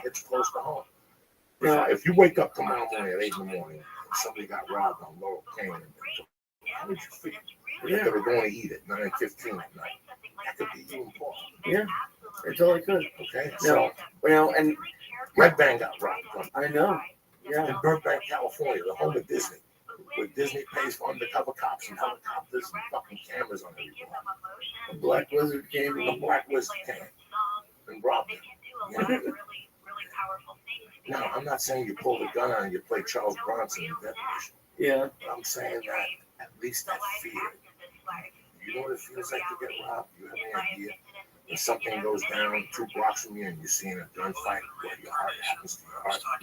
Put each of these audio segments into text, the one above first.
it's close to home. If you wake up tomorrow morning at 8 in the morning and somebody got robbed on Laurel Canyon, how would you feel? Yeah. They were going to eat at 9:15 at night. That could be even possible. Yeah, it totally could. Okay, so and Red Band got robbed. I know. Yeah. In Burbank, California, the home of Disney, where Disney pays for undercover cops and helicopters and fucking cameras on every block. The Black Wizard came and robbed him. You know? No, I'm not saying you pull the gun on and you play Charles Bronson in Death. Yeah. I'm saying that at least that fear. You know what it feels like to get robbed? You have any idea? When something goes down 2 blocks from you and you're seeing a gunfight, what your heart happens to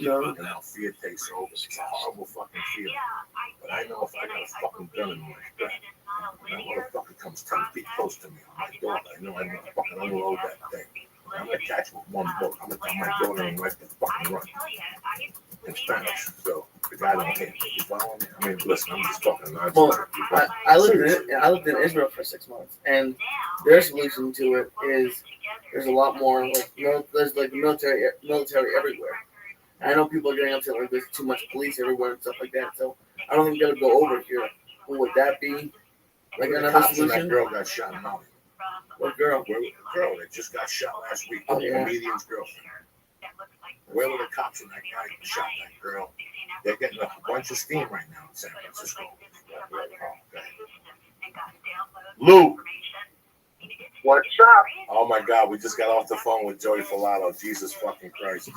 your heart, and how fear takes over. It's a horrible fucking feeling. But I know if I got a fucking gun in my strap, and that motherfucker comes 10 feet close to me on my daughter, I know I'm gonna fucking unload that thing. I'm gonna catch with one bullet. I'm gonna tell my daughter and wife to fucking run. In Spanish, so the guy don't hit. You follow me? I mean, listen, I'm just talking. Well, I lived in Israel for 6 months, and their solution to it is there's a lot more there's like military everywhere. And I know people are getting upset like there's too much police everywhere and stuff like that. So I don't think they'll go over here. But would that be like another solution? That girl got shot in Maui. What girl? The girl that just got shot last week. Oh, the yeah. comedian's girlfriend. Where were the cops when that guy shot that girl? They're getting a bunch of steam right now in San Francisco. Lou. What's up? Oh my God, we just got off the phone with Joey Filato. Jesus fucking Christ.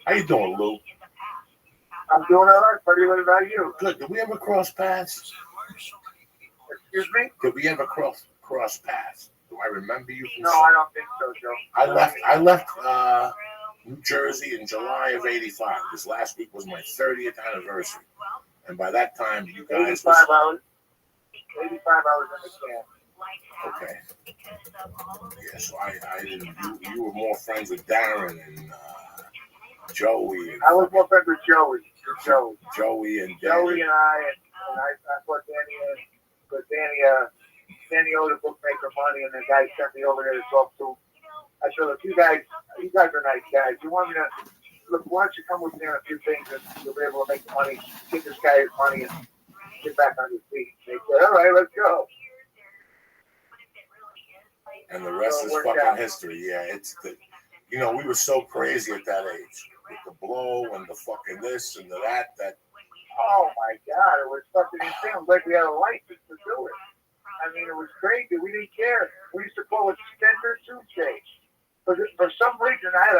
How you doing, Lou? I'm doing all right, buddy. What about you? Good. Did we ever cross paths? Excuse me? Did we ever cross paths? Do I remember you? No, I don't think so, Joe. I left New Jersey in July of '85. This last week was my 30th anniversary, and by that time, you guys 85 hours. 85 hours in the camp. Okay. Yeah, so I didn't. You were more friends with Darren and Joey. I was more friends with Joey. Joey and Joey and I brought Danny in because Danny owed a bookmaker money, and the guy sent me over there to talk to. I said, look, you guys are nice guys. You want me to look? Why don't you come with me on a few things, and you'll be able to make the money, get this guy his money, and get back on his feet. They said, all right, let's go. And the rest is fucking history. Yeah, it's we were so crazy at that age with the blow and the fucking this and the that. Oh my God, it was fucking insane. It was like we had a license to do it. I mean, it was crazy. We didn't care. We used to call it Stender Tuesday. For some reason, I had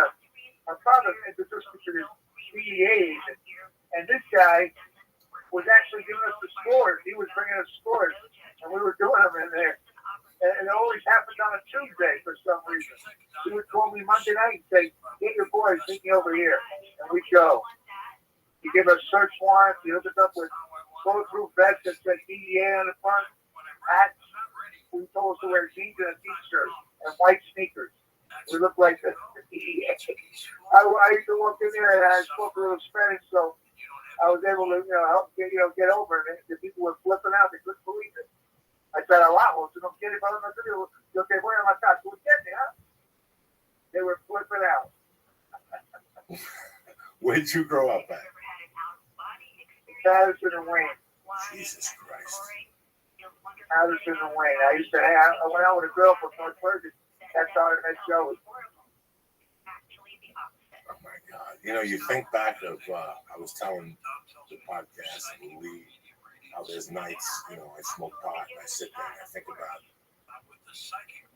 my father introduced me to this DEA agent, and this guy was actually giving us the scores. He was bringing us scores, and we were doing them in there. And it always happened on a Tuesday for some reason. He would call me Monday night and say, get your boys, meet me over here. And we'd go. He gave us search warrants. He hooked us up with bulletproof vests that said DEA on the front, hats. We told us to wear jeans and a t-shirt and white sneakers. We looked like the DEA. I used to walk in there and I spoke a little Spanish, so I was able to help get over it. The people were flipping out. They couldn't believe it. I said, wow, si no quiere para una serie, yo te voy a matar. ¿Tú entiendes, huh? They were flipping out. Where'd you grow up at? Patterson and Wayne. Jesus Christ. Patterson and Wayne. I went out with a girl from North Jersey. That's how I met Joey. Oh my God. You think back of, I was telling the podcast and Lee, how there's nights, I smoke pot and I sit there and I think about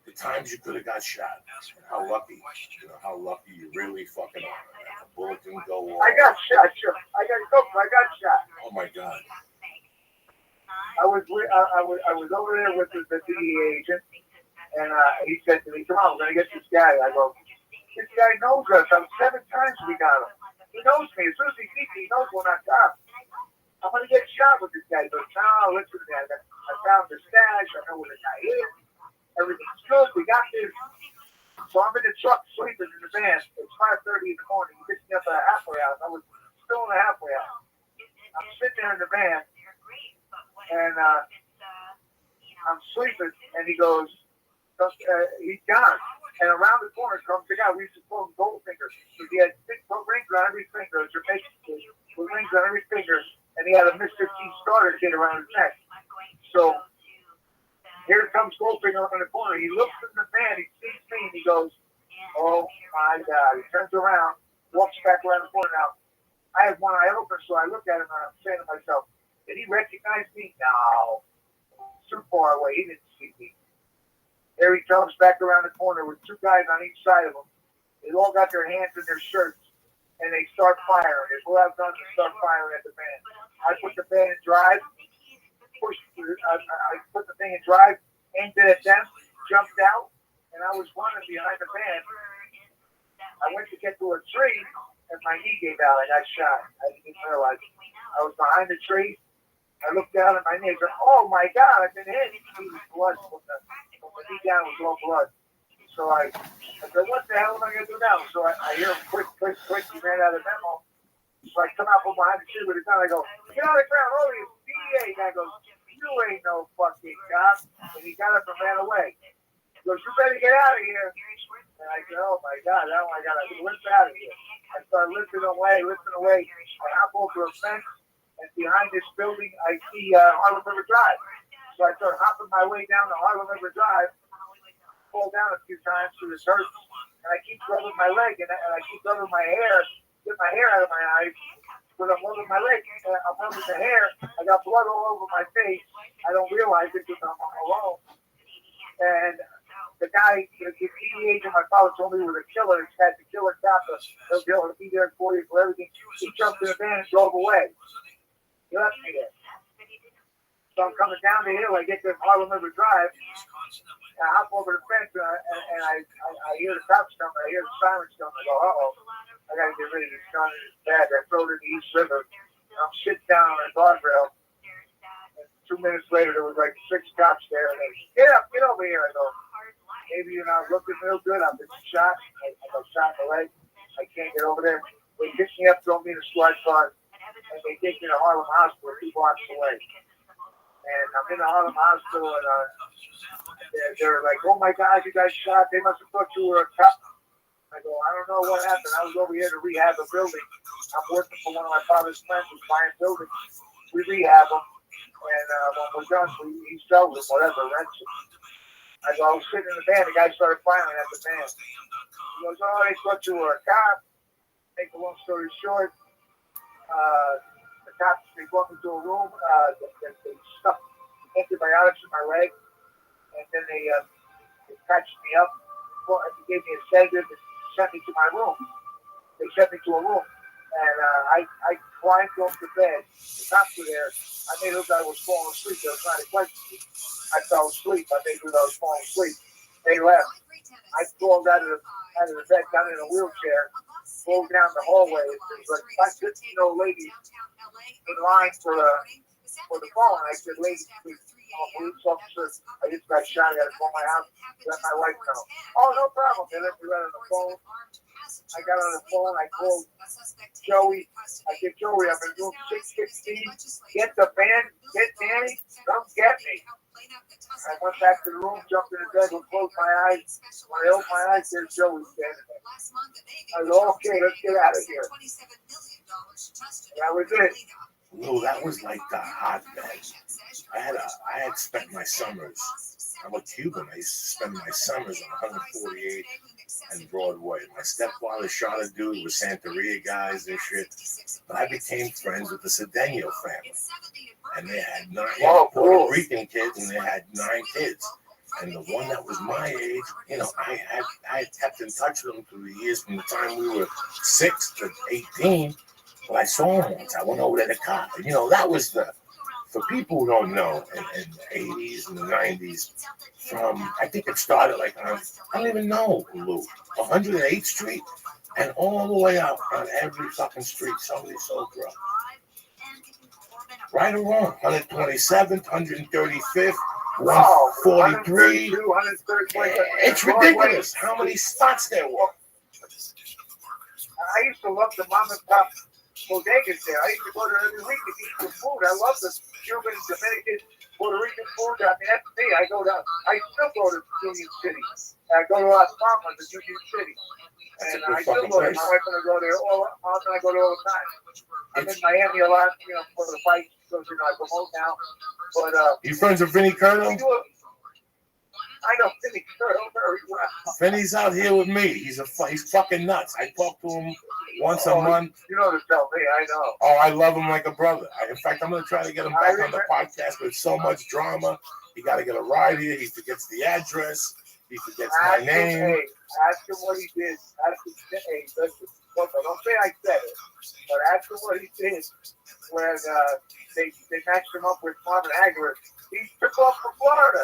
the times you could have got shot. And how lucky you really fucking are. And a bullet didn't go off. I got shot, sure. I got shot. Oh my God. I was over there with the DEA agent, and he said to me, come on, we're going to get this guy. I go, this guy knows us. 7 times we got him. He knows me. As soon as he sees me, he knows we're not cops. I'm going to get shot with this guy. He goes, no, listen to me. I found the stash. I know where the guy is. Everything's good. We got this. So I'm in the truck sleeping in the van. It's 5:30 in the morning. He gets me up at a halfway house. I was still in the halfway house. I'm sitting there in the van, and I'm sleeping, and he goes, he's gone. And around the corner comes the guy. We used to call him Goldfinger. So he had big rings on every finger, with rings on every finger, and he had a Mr. T starter kit around his neck. So here comes Goldfinger up in the corner. He looks in the van, he sees me, and he goes, "Oh my God!" He turns around, walks back around the corner. Now I have one eye open, so I look at him and I'm saying to myself, "Did he recognize me? No, too far away. He didn't see me." There he comes back around the corner with two guys on each side of him. They all got their hands in their shirts, and they start firing. They pull out guns and start firing at the van. I put the van in drive, I put the thing in drive, aimed it at them, jumped out, and I was running behind the van. I went to get to a tree, and my knee gave out. I got shot. I didn't realize I was behind the tree. I looked down at my knee and said, "Oh my God, I've been hit." It was blood from the knee down, was all blood. So I said, "What the hell am I going to do now?" So I hear him quick. He ran out of the memo. So I come out from behind the tree with a gun. I go, "Get on the ground, oh, you DEA." Guy goes, "You ain't no fucking cop." And he got up and ran away. He goes, "You better get out of here." And I said, "Oh my God, now I got to lift out of here." I started lifting away. I hop over a fence, and behind this building, I see Harlem River Drive. So I start hopping my way down the Harlem River Drive, fall down a few times because it hurts, and I keep rubbing my leg, and I keep rubbing my hair, get my hair out of my eyes, but I'm rubbing my leg, and I'm rubbing the hair. I got blood all over my face. I don't realize it because I'm alone. And the guy, the DEA agent my father told me was a killer. He had the killer cop. He'll be there for you for everything. He jumped in the van and drove away. He left me there. So I'm coming down the hill. I get to Harlem River Drive. I hop over the fence and I hear the cops coming. I hear the sirens coming. I go, "Uh-oh, I got to get rid of this gun in his bag." I throw it in the East River. I'm sitting down on a guardrail. And 2 minutes later, there was like 6 cops there. And they, get over here. I go, "Maybe you're not looking real good. I've been shot. I got shot in the leg. I can't get over there." They pick me up, throw me in a squad car, and they take me to Harlem Hospital 2 blocks away. And I'm in the Harlem Hospital, and they're like, "Oh my God, you got shot. They must have thought you were a cop." I go, "I don't know what happened. I was over here to rehab a building. I'm working for one of my father's friends who's buying buildings. We rehab them, and when we're done, he sells them, whatever, rents them." I go, I was sitting in the van. The guy started firing at the van. He goes, "Oh, they thought you were a cop." Make a long story short, the cops, they brought me to a room. They stuffed antibiotics in my leg, and then they patched me up. They gave me a sedative and sent me to my room. They sent me to a room, and I climbed off the bed. The cops were there. I made look like I was falling asleep. They were trying to question me. I fell asleep. I made look like I was falling asleep. They left. I crawled out of the bed, got in a wheelchair, rolled down the hallway. There was like 5 old ladies in line for the phone. I said, "Lady, please, I'm a police officer. I just got shot. I got to call my house. Let my wife know." "Oh, no problem." They let me right on the phone. I got on the phone. I called Joey. I said, "Joey, I'm in room 616. Get the van. Get Danny. Come get me." I went back to the room, jumped in the bed, and closed my eyes. When I opened my eyes, there's Joey standing there. I go, "Okay, let's get out of here." That was it. No, that was like the hotbed. I had spent my summers. I'm a Cuban. I used to spend my summers on 148 and Broadway. My stepfather shot a dude with Santeria guys and shit. But I became friends with the Cedeno family. And they had 9 Puerto Rican kids, and they had 9 kids. And the one that was my age, I had kept in touch with them through the years from the time we were 6 to 18. But I saw him once. I went over to the cop. And, that was for people who don't know, in the 80s and the 90s, I think it started like on, I don't even know, Lou, 108th Street, and all the way up on every fucking street, somebody sold drugs. Right or wrong, 127th, 135th, 143. It's ridiculous how many spots there were. I used to love the mom and pop bodegas there. I used to go there every week to eat some food. I love the Cuban, Dominican, Puerto Rican food. I mean, that's me. I still go to Union City. I go to Las Palmas in Union City. That's a And good I still fucking go there. place. My wife and I go there all the time. I'm in Miami a lot, for the fight. So, I promote now. But, You friends with Vinny Curto? I know Vinny Curto very well. Vinny's out here with me. He's fucking nuts. I talk to him once a month. You know to tell me, I know. Oh, I love him like a brother. In fact, I'm going to try to get him back on the podcast, but it's so much drama. He got to get a ride here. He forgets the address. He forgets my name. Ask him what he did. Don't say I said it, but ask him what he did when they matched him up with Marvin Hagler. He took off for Florida.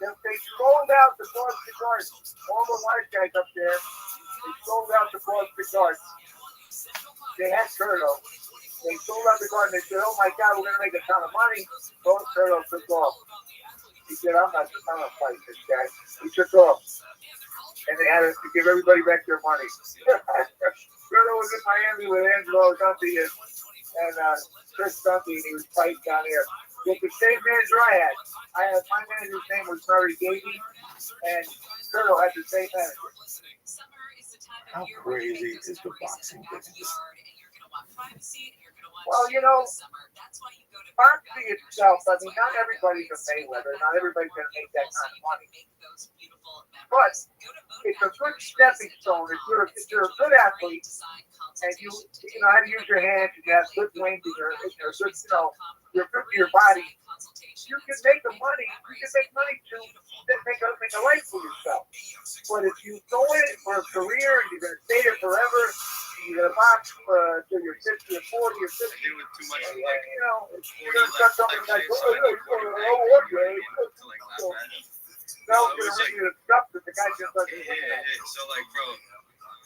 They sold out the Boston Garden. All the white guys up there, they sold out the Boston Garden. They had Curto. They sold out the garden. They said, "Oh my God, we're gonna make a ton of money." Curto took off. He said, "I'm not gonna fight this guy." He took off, and they had to give everybody back their money. Curto was in Miami with Angelo Dundee and Chris Dundee, and he was fighting down here. With the same manager I had my manager's name was Murray Davey, and Curto had the same manager. How crazy is the boxing business? Well, boxing itself, I mean, not everybody's a Mayweather, not everybody's going to make that kind of money. But it's a good stepping stone. If you're a good athlete, and you know how to use your hands, and you have good wings, and you're good, you're good for your body, you can make the money. You can make money to make a life for yourself. But if you go in it for a career and you're going to stay there forever, you're going to box till you're 50 or 40 or 50, you're going to start something like, no, you're going to stuff that the guy just doesn't win. So, like, bro.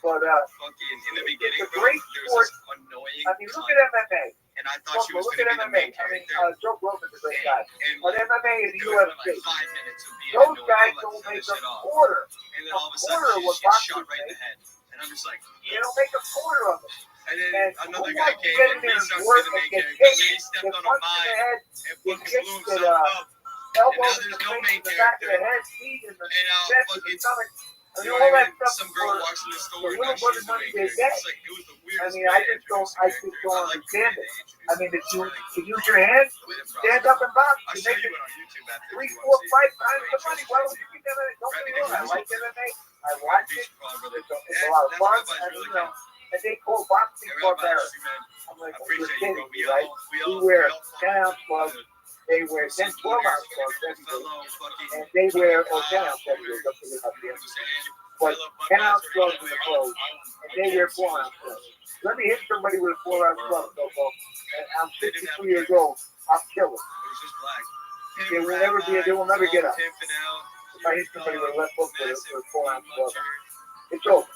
But fucking in the beginning, it's a great sport. Annoying. I mean, look at MMA. And I thought she was Look going at to be the MMA. main character. I mean, Joe Rogan's a great guy. But MMA and the UFC. UFC, Like 5 minutes of being those annoying, guys like, don't set make this a shit off. quarter. And then all of a quarter sudden, of what she gets boxers shot right in make. the head. And I'm just like, They don't make a quarter of it. And then And another who guy wants to came get and in there he and starts work being the main and get character. hit, And he stepped get on a punched in mine the head, and get fucking kicked blew in himself up. elbows in there's the no face, main in the back of the character. head, feet, in the And now chest, in the fucking stomach. I mean, you all know, that stuff some girl for walks in the store the and now little she's the money main they character. get. It's like, it was the I weirdest mean, I just don't understand it. I mean, if you use your hands, stand up and box, I'll you show make you it it on YouTube after 3, you 4, 5 times the money. Why would you keep MMA? Don't get me wrong, I like MMA. I watch it. It's a lot of fun. And they call boxing barbaric. I'm like, you're kidding me, right? We wear 10-ounce gloves. They wear 10, 12-ounce gloves every day. And they wear 10-ounce every day. Don't forget about this. But 10-ounce gloves in the clothes. And they wear 4-ounce gloves. Let me hit somebody with a 4-ounce glove, and I'm 62 years old. I'll kill them. They will never get up. If I hit somebody with a left hook with a 4-ounce glove, it's over.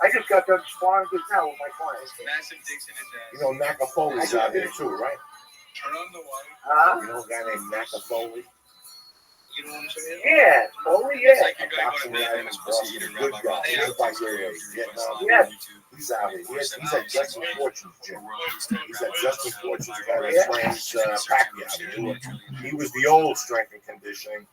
I just got done sparring just now with my clients. Massive dicks in his ass. You know, Nacapoli's out here too, right? Turn on the water. You know a guy named Nacapoli? You know what I'm saying? Yeah, totally, It's yeah. like you're going to go to bed and it's pussy eater, Good Rabbi guy. Rothschild. He's like Vietnam. Yeah. He's out here. He's at Justin Fortune's gym. He's at Justin Fortune's guy that trains Pacquiao. He was the old strength and conditioning.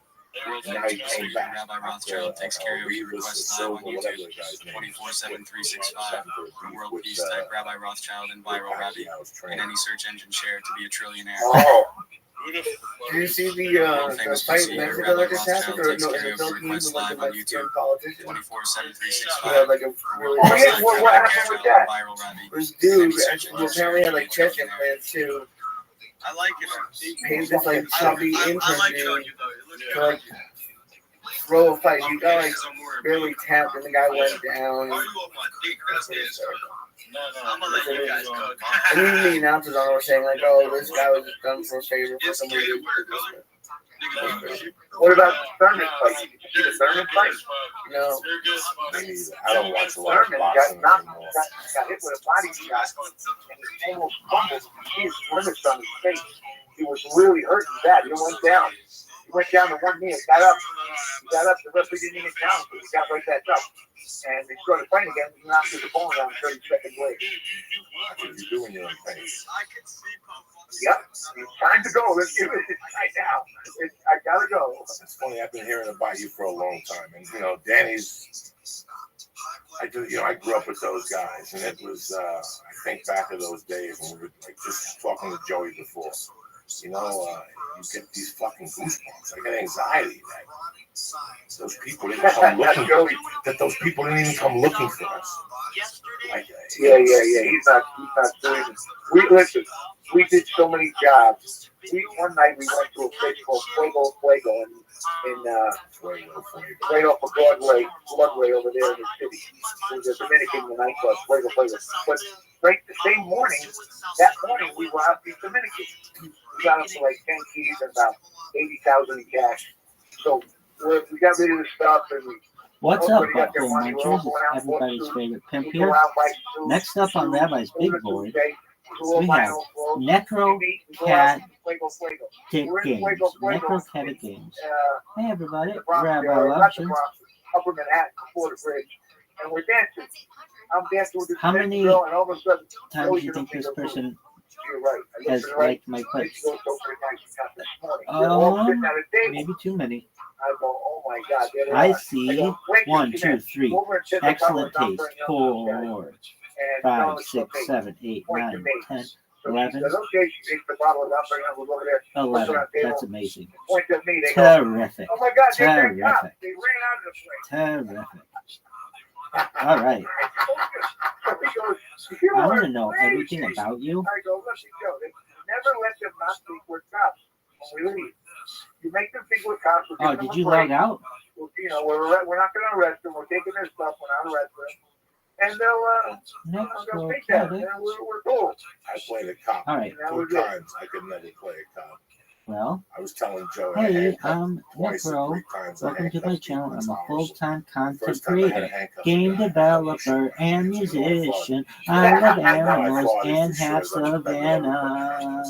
Now he came back. Rabbi Rothschild takes care of your Revis or requests live Silva, on whatever YouTube. the guy's name is. 24/7/365. For world peace, type Rabbi Rothschild and viral Rabbi in any search engine. Share to be a trillionaire. Oh. Did you see the fight in Mexico that just happened? Or no, in the Philippines with like the Mexican politician? 24/7/365. Yeah, like a really what happened with that? this dude actually apparently had like chest implants too. I like it. Paid this like chubby intern I like it on dude you though. It looks to like throw a fight. He got like barely tapped and the guy went down. Why are you on my dick? That's it. I'm gonna let you guys cook. And even the announcers on were saying like, "Oh, this guy was just done for a favor for some reason." What about Thurman fight? Did you see the Thurman fight? No. I don't watch a lot of Thurman boxing got anymore. hit with a body shot, and he almost fumbled. He had limits on his face. He was really hurting bad. He went down. He went down to one knee. Got up. The referee didn't even count him. He got right back up. And he started fighting again. He knocked his opponent out 30 seconds later. That's what you do when you're in pain. I can see Yep, it's time to go. Let's give it right now. I gotta go. It's funny. I've been hearing about you for a long time, and Danny's. I grew up with those guys, and it was. I think back of those days when we were like just talking to Joey before. You get these fucking goosebumps. I get anxiety. Those people didn't come looking. That those people didn't even come looking for us. Yeah. He's not doing it. We did so many jobs. One night we went to a place called Fuego in right off of Broadway over there in the city. It was a Dominican nightclub, Fuego. But right the same morning, we were out in Dominican. We got up to like 10 keys and about 80,000 in cash. So we got rid of the stuff and we. What's up, Buffalo Munchers? It's everybody's favorite pimp here. Next up on Rabbi's Big Board, we have Necro Cat Games. Necro Cat Games. Hey, everybody. Rabbi Rothschild. Upper Manhattan before the bridge. And we're dancing. I'm dancing with this How many girl, and all of a sudden, times do you think this person right. has liked my clips? Maybe too many. I go, oh my God. I see 1, 2, 3. Excellent taste. 4, 5, 6, 7, 8, 9, 10, 11. 11. That's amazing. Terrific. Oh my God, Terrific. they ran out of the place. Terrific. All right. I want to know everything about you. I go, listen, Joe, never let them not think we're cops when we leave. You make them think we're cops. Oh, did you log out? We're not going to arrest them. We're taking their stuff. We're not arresting them. And they'll think that. And we're cool. I played a cop. All right. 2 times. I could never play a cop. Well, I was telling Joe. hey, I'm Necro. Welcome to my channel. I'm a full-time content creator, game developer, and musician. I love animals and have Savannah.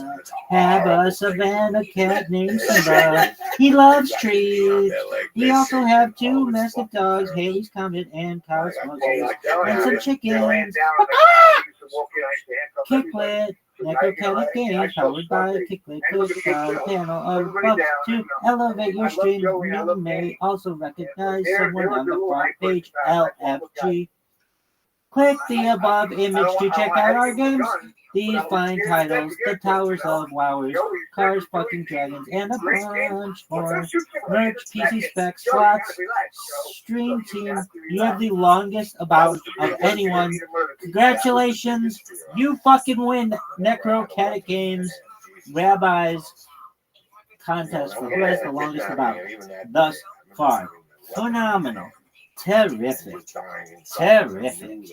Have a Savannah cat named Simba. He loves trees. We also have 2 mastiff dogs, Haley's Comet and Cosmos, and some chickens. Kicklet. Necrocatic Games, powered by Kicklet, push the panel above to elevate your stream. You may also recognize someone on the front page, LFG. Click the above image to check out our games. These fine titles, The Towers of Wowers, Cars, Fucking Dragons, and a bunch more. Merch, PC specs, slots, stream team. You have the longest about of anyone. Congratulations, you fucking win Necrocatic Games Rabbi's contest for who has the longest about thus far. Phenomenal. Terrific. Terrific.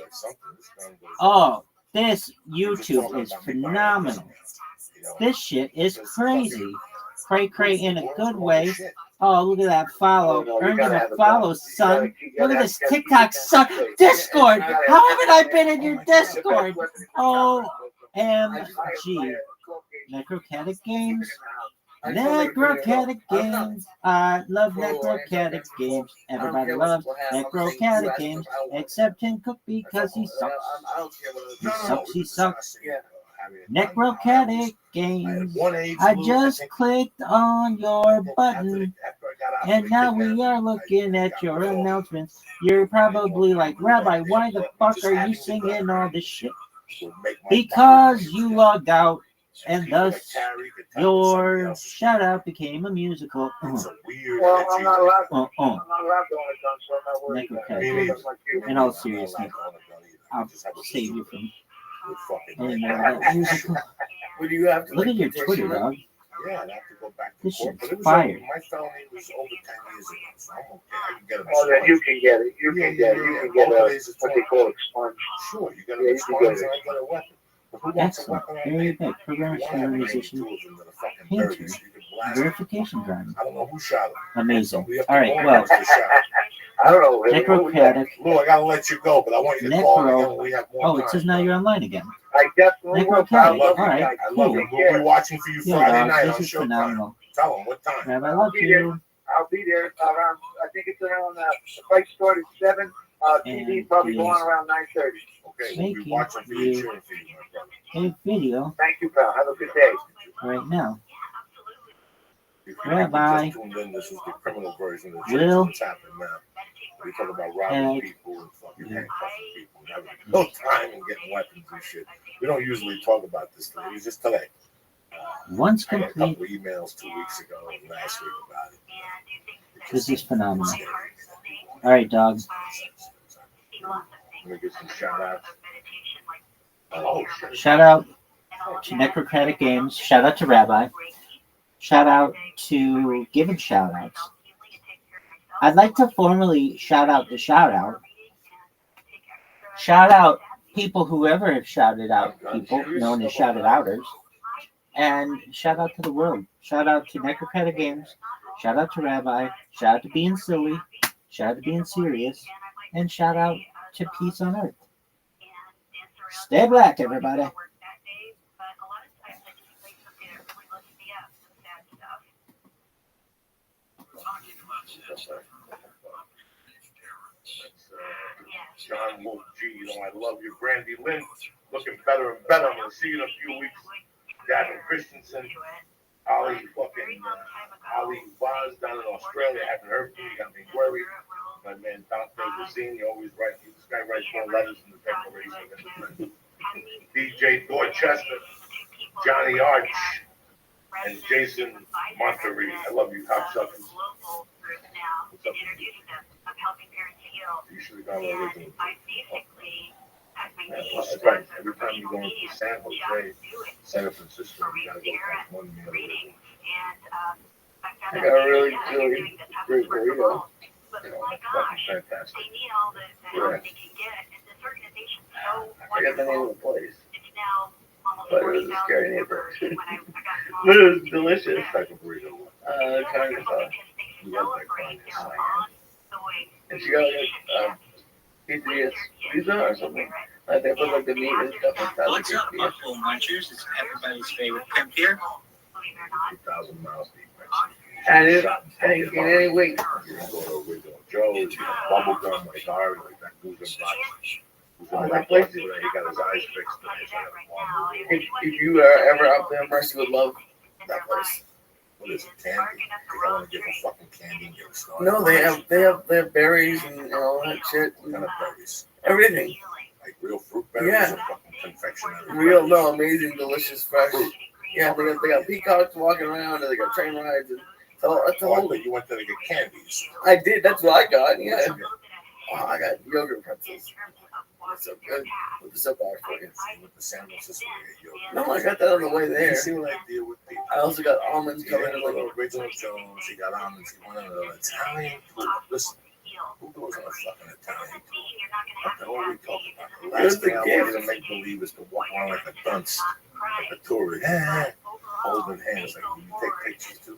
Oh, this YouTube is phenomenal. This shit is crazy. Cray in a good way. Oh, look at that follow. Earn him a follow, son. Look at this TikTok, son. Discord. How haven't I been in your Discord? OMG. Necrocatic Games. Necrocatic Games. I love Necrocatic Games. Everybody loves Necrocatic Games, except Tim Cook because he sucks. He sucks. Necrocatic Games. I just clicked on your button, and now we are looking at your announcements. You're probably like, Rabbi, why the fuck are you singing all this shit? Because you logged out. And thus, your shout out became a musical. Well, I'm not allowed to. I'm not allowed to own a gun, so I'm not worried about it. In all seriousness, I'll save you from any more of that musical. Look at your Twitter, dog. Yeah, I'd have to go back to This court. shit's fire. My felony was over 10 years ago, so I'm okay. I can get it. Oh, then you can get it. You can get what they call expunge. Sure, you got an expunge and I got a weapon. Excellent. Very good. Programmer, singer, musician, painter, verification driver. I don't know who shot him. Amazing. All right, well, I don't know. Necrocatic. Lou, I gotta let you go, but I want you to call again when we have more time. Oh, it says now you're online again. I definitely will. Necrocatic. All right, I love you. We'll be watching for you Friday night this on is Showtime. phenomenal. Tell them what time. Rabbi, I love you. I'll be there around. I think it's around. The fight started 7. TV probably go on around 9:30. Okay, we'll be watching for you, cheering for you, my brother. Hey, video. Thank you, pal. Have a good day. right now. If you Rabbi just tuned in, this is the criminal version of Will what's happening now. We talk about robbing and people and fucking handcuffing people and having no time and getting weapons and shit. We don't usually talk about this today. It's just today. once I got a complete, couple emails 2 weeks ago and last week about it. this is phenomenal. All right, dog. Let me get some shout outs. Oh, shit. Shout out to Necrocratic Games. Shout out to Rabbi. Shout out to giving shout outs. I'd like to formally shout out the shout out. Shout out people who ever have shouted out people known as shouted outers. And shout out to the world. Shout out to Necrocratic Games. Shout out to Rabbi. Shout out to being silly. Shout out to being serious. And shout out to Peace on Earth. Stay black, everybody. John Wolf G, I love you. Brandy Lynn, looking better and better. I'm going to see you in a few weeks. Gavin Christensen, Ali Vaz down in Australia. I haven't heard from you. Got me worried. My man Dante Rosini always writes. This guy writes more letters in the Declaration of Independence. DJ Dorchester, Johnny Arch, and Jason Monterey. I love you, cocksuckers. What's up? You should have gone to original. That's right. Every time you go into San Jose, San Francisco, you gotta go past one meal. I got a really great burrito. Fucking fantastic. Yeah. I forget the name of the place. But it was a scary neighborhood. But it was delicious. What type of burrito? Carne asada. You got that carne asada. And she got like quesadillas pizza or something. Like they put like the meat and stuff like that. What's up, Buffalo Munchers? It's everybody's favorite pimp here. 2,000 miles deep. And it didn't gain any weight. You don't go to original Joe's, bubblegum, like Ari, like that Guzan box. Oh, that place is- He got his eyes fixed. If you are ever up there, Mercy would love that place. What is it, candy? They want to give a fucking candy and get it started. No, they have berries and all that shit. What kind of berries? Everything. Like real fruit berries Yeah. or fucking confectionery? Real, no, amazing, delicious, fresh. Yeah, they got peacocks walking around and they got train rides and so that's a Oh, I whole. thought you went there to get candies. I did. That's what I got. Yeah. What'd you get? Oh, I got yogurt pretzels. That's so good. With the soap bar for you. With the San Francisco yogurt. No, I got that on the way You there. see what I did with the... I also got almonds Yeah, covered in like like. original Jones, he got almonds, he went on an Italian food. Listen, who goes on a fucking Italian food? What are we talking about? The last thing I wanted to make believe is to walk around like a dunce, like a tourist, holding hands, like, you take pictures too.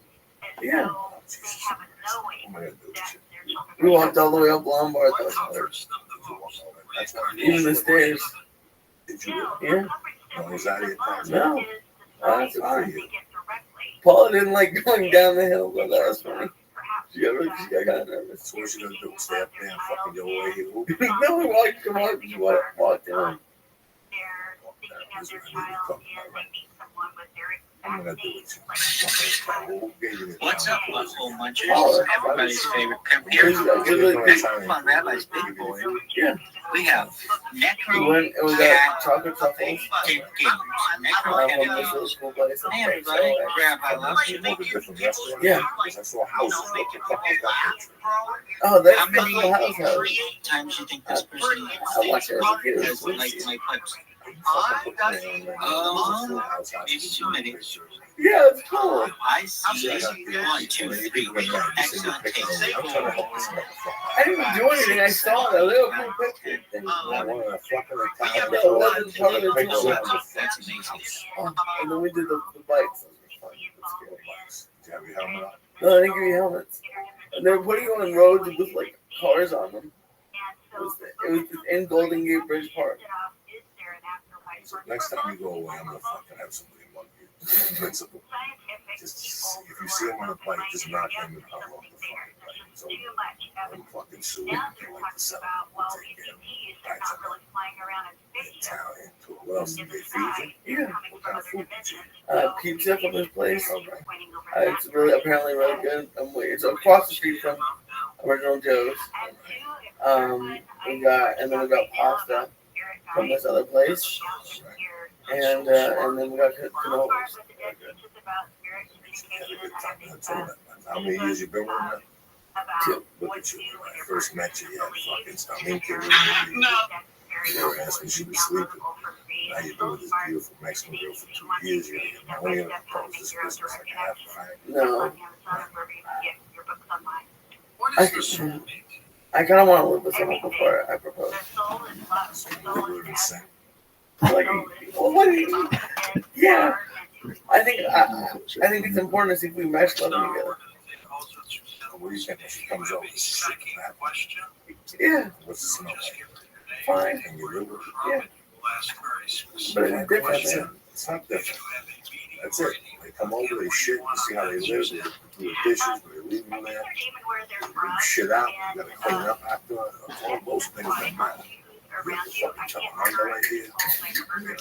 Yeah. Oh, Jesus Christ. What am I gonna do with shit? We walked all the way up Lombard. That was hard. That's what Even the stairs. Did you? Yeah. No anxiety attacks? No. Oh, that's Good for fine. you. Paula didn't like going down the hill, but that was funny. She got kind of nervous. So what you gonna do? Stay up there and fucking go away here? No, we walked. Come on, she walked down. This is what I need to talk about. I'm gonna do it. What's up, Buffalo Munchers? Oh, It's everybody's favorite pimp here. Next up on Rabbi's Big Boy, Yeah. we have We Necro went and we got chocolate truffles. Kid Games. Necro From Kid this little Games. school place. Hey, everybody. Rabbi loves you. Yeah. I saw houses with the fucking documents. Oh, that's How the many little house. times do you think this person I watched it as a kid. It has was liked my clips? Maybe too many. Yeah, it's cool. I see 1, 2, 3. Excellent taste. I didn't do anything. I saw that little cool picture thing. Oh, and then we did the bikes. No, I didn't give you helmets. And they were putting you on roads with like cars on them. It was in Golden Gate Bridge Park. Next time you go away, I'm gonna fucking have somebody mug you. Principle. Just if you see him on a bike, just knock him and hop off the fucking bike. So I'm fucking suing. They like to sell. Take care of him. Italian. What else did they feed you? Yeah. What kind Pizza from this place. Okay. It's apparently really good. It's across the street from Original Joe's. We got pasta from this other place, and then we got cannolis. How many years you been with her? 2. Look at you. When I first met you, you had fucking stomach. You were asking she was sleeping. Now you've been with this beautiful Mexican girl for 2 years. You're going to get money and propose this business like a half a five. No. I kind of want to live with someone before I propose. So you live in St. Like, well, what do you? Yeah. I think it's important to see if we mesh living together. What do you think when she comes over? Yeah. What's the smell like? Fine. Can you live with it? Yeah. But it's different, man. It's not different. That's it. They come over, they shit, you see how they live, they do the dishes, they leave them there, they leave shit out, you gotta clean up after all those things that matter. You have to fucking tell them, I'm right here. You know,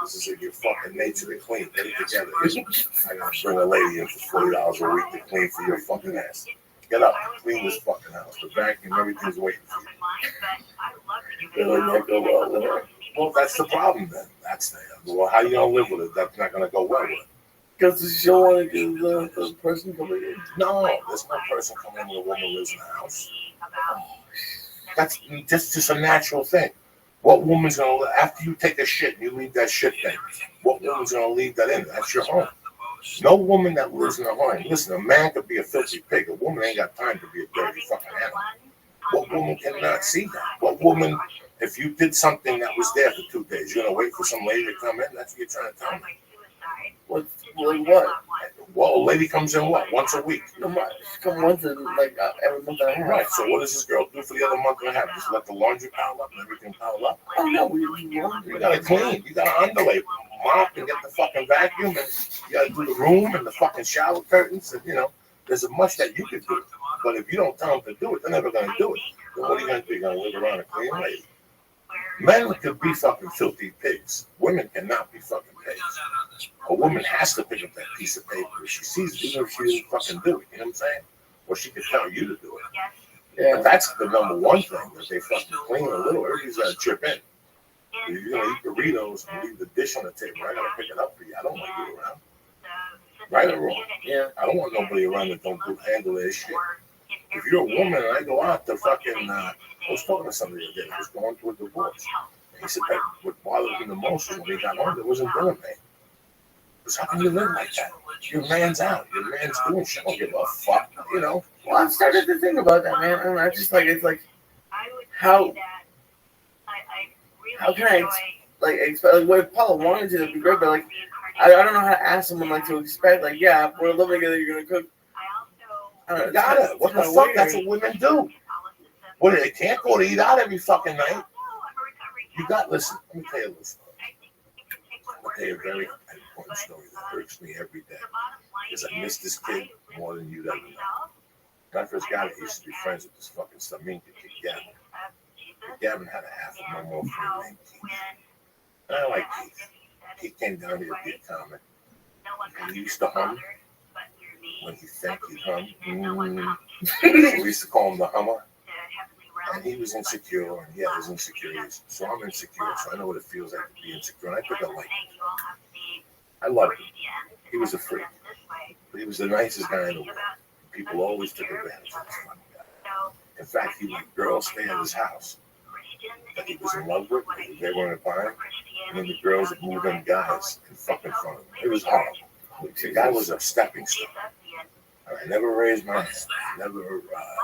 this is in your fucking nature to clean. Get it together. I gotta bring a lady in for $40 a week to clean for your fucking ass. Get up, clean this fucking house. The vacuum, everything's waiting for you. Well, that's the problem then. That's the well, how you gonna live with it? That's not gonna go well with it. Because you don't want to give the person coming in. No, there's no person coming in with a woman who lives in the house. That's just a natural thing. What woman's gonna after you take a shit and you leave that shit thing? What woman's gonna leave that in? That's your home. No woman that lives in a home. Listen, a man could be a filthy pig. A woman ain't got time to be a dirty fucking animal. What woman cannot see that? What woman, if you did something that was there for 2 days, you're gonna wait for some lady to come in? That's what you're trying to tell me. What? Well, a lady comes in what? Once a week. No, she come once in like every month and a half. Right. So what does this girl do for the other month and a half? Just let the laundry pile up and everything pile up? Oh no, we do laundry. You gotta clean. You gotta underlay, mop, and get the fucking vacuum, and you gotta do the room and the fucking shower curtains, and there's a much that you could do. But if you don't tell them to do it, they're never gonna do it. Then what are you gonna do? You're gonna live around a clean lady. Men could be fucking filthy pigs. Women cannot be fucking pigs. A woman has to pick up that piece of paper if she sees it, even if she doesn't fucking do it. You know what I'm saying? Or she could tell you to do it. Yeah. But that's the number one thing, that they fucking clean a little. Everybody's got to chip in. If you're going to eat Doritos and leave the dish on the table, I got to pick it up for you. I don't want you around. Right or wrong? Yeah. I don't want nobody around that don't handle their shit. If you're a woman and I go out to fucking, I was talking to somebody the other day, I was going through a divorce. And he said that what bothered him the most was when he got home, there wasn't dinner made. Because how can you live like that? Your man's out. Your man's doing shit. I don't give a fuck, Well, I've started to think about that, man. And I just it's like, how can I expect, what if Paula wanted to, that'd be great, but I don't know how to ask someone to expect, yeah, if we're living together, you're gonna cook. I don't know, you got it. What the fuck? Weird. That's what women do. What, they can't go to eat out every fucking night? Listen, let me tell you this story. I'll tell you a very important story that hurts me every day. Because I miss this kid more than you'd ever know. When I first got it, I used to be friends with this fucking Samin kid, Gavin. Gavin had a half a normal friend named Keith. And I like Keith. He came down here to be a comic. And he used to hum. When he think he'd hum. So we used to call him the Hummer. And he was insecure, and he had his insecurities. So I'm insecure, so I know what it feels like to be insecure. And I took a like him. I loved him. He was a freak. But he was the nicest guy in the world. People always took advantage of this fucking guy. In fact, he let girls stay at his house that he was in love with, and they weren't buying. And then the girls would move in guys and fuck in front of him. It was horrible. The guy was a stepping stone. I never raised my hand. I never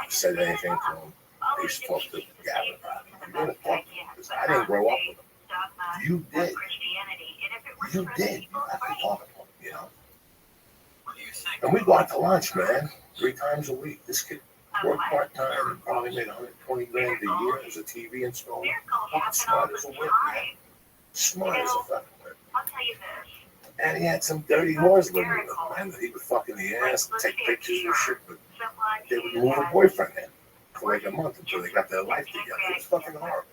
said anything to him. I used to talk to Gavin about it. I'm going to talk to him because I didn't grow up with him. You did. You did. You have to talk to him, And we go out to lunch, man, 3 times a week. This kid worked part-time and probably made $120 grand a year as a TV installer. Fucking smart as a whip, man. Smart as a fucking whip. And he had some dirty whores living with him, man. He would fuck in the ass and take pictures and shit, but they would move a boyfriend in for a month until they got their life together. It was fucking horrible.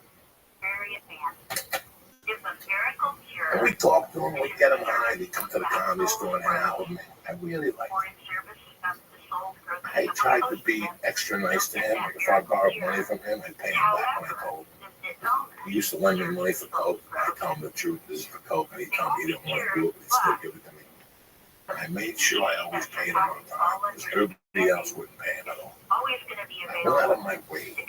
And we talk to him, we get him high, they come to the comedy store and hang out with me. I really like him. I tried to be extra nice to him. Like if I borrowed money from him, I'd pay him back when I told him. He used to lend me money for coke. I tell him the truth, this is for coke, and he told me he didn't want to do it, but he'd still give it to me. And I made sure I always paid him on time, because everybody else wouldn't pay him at all. I went out of my way to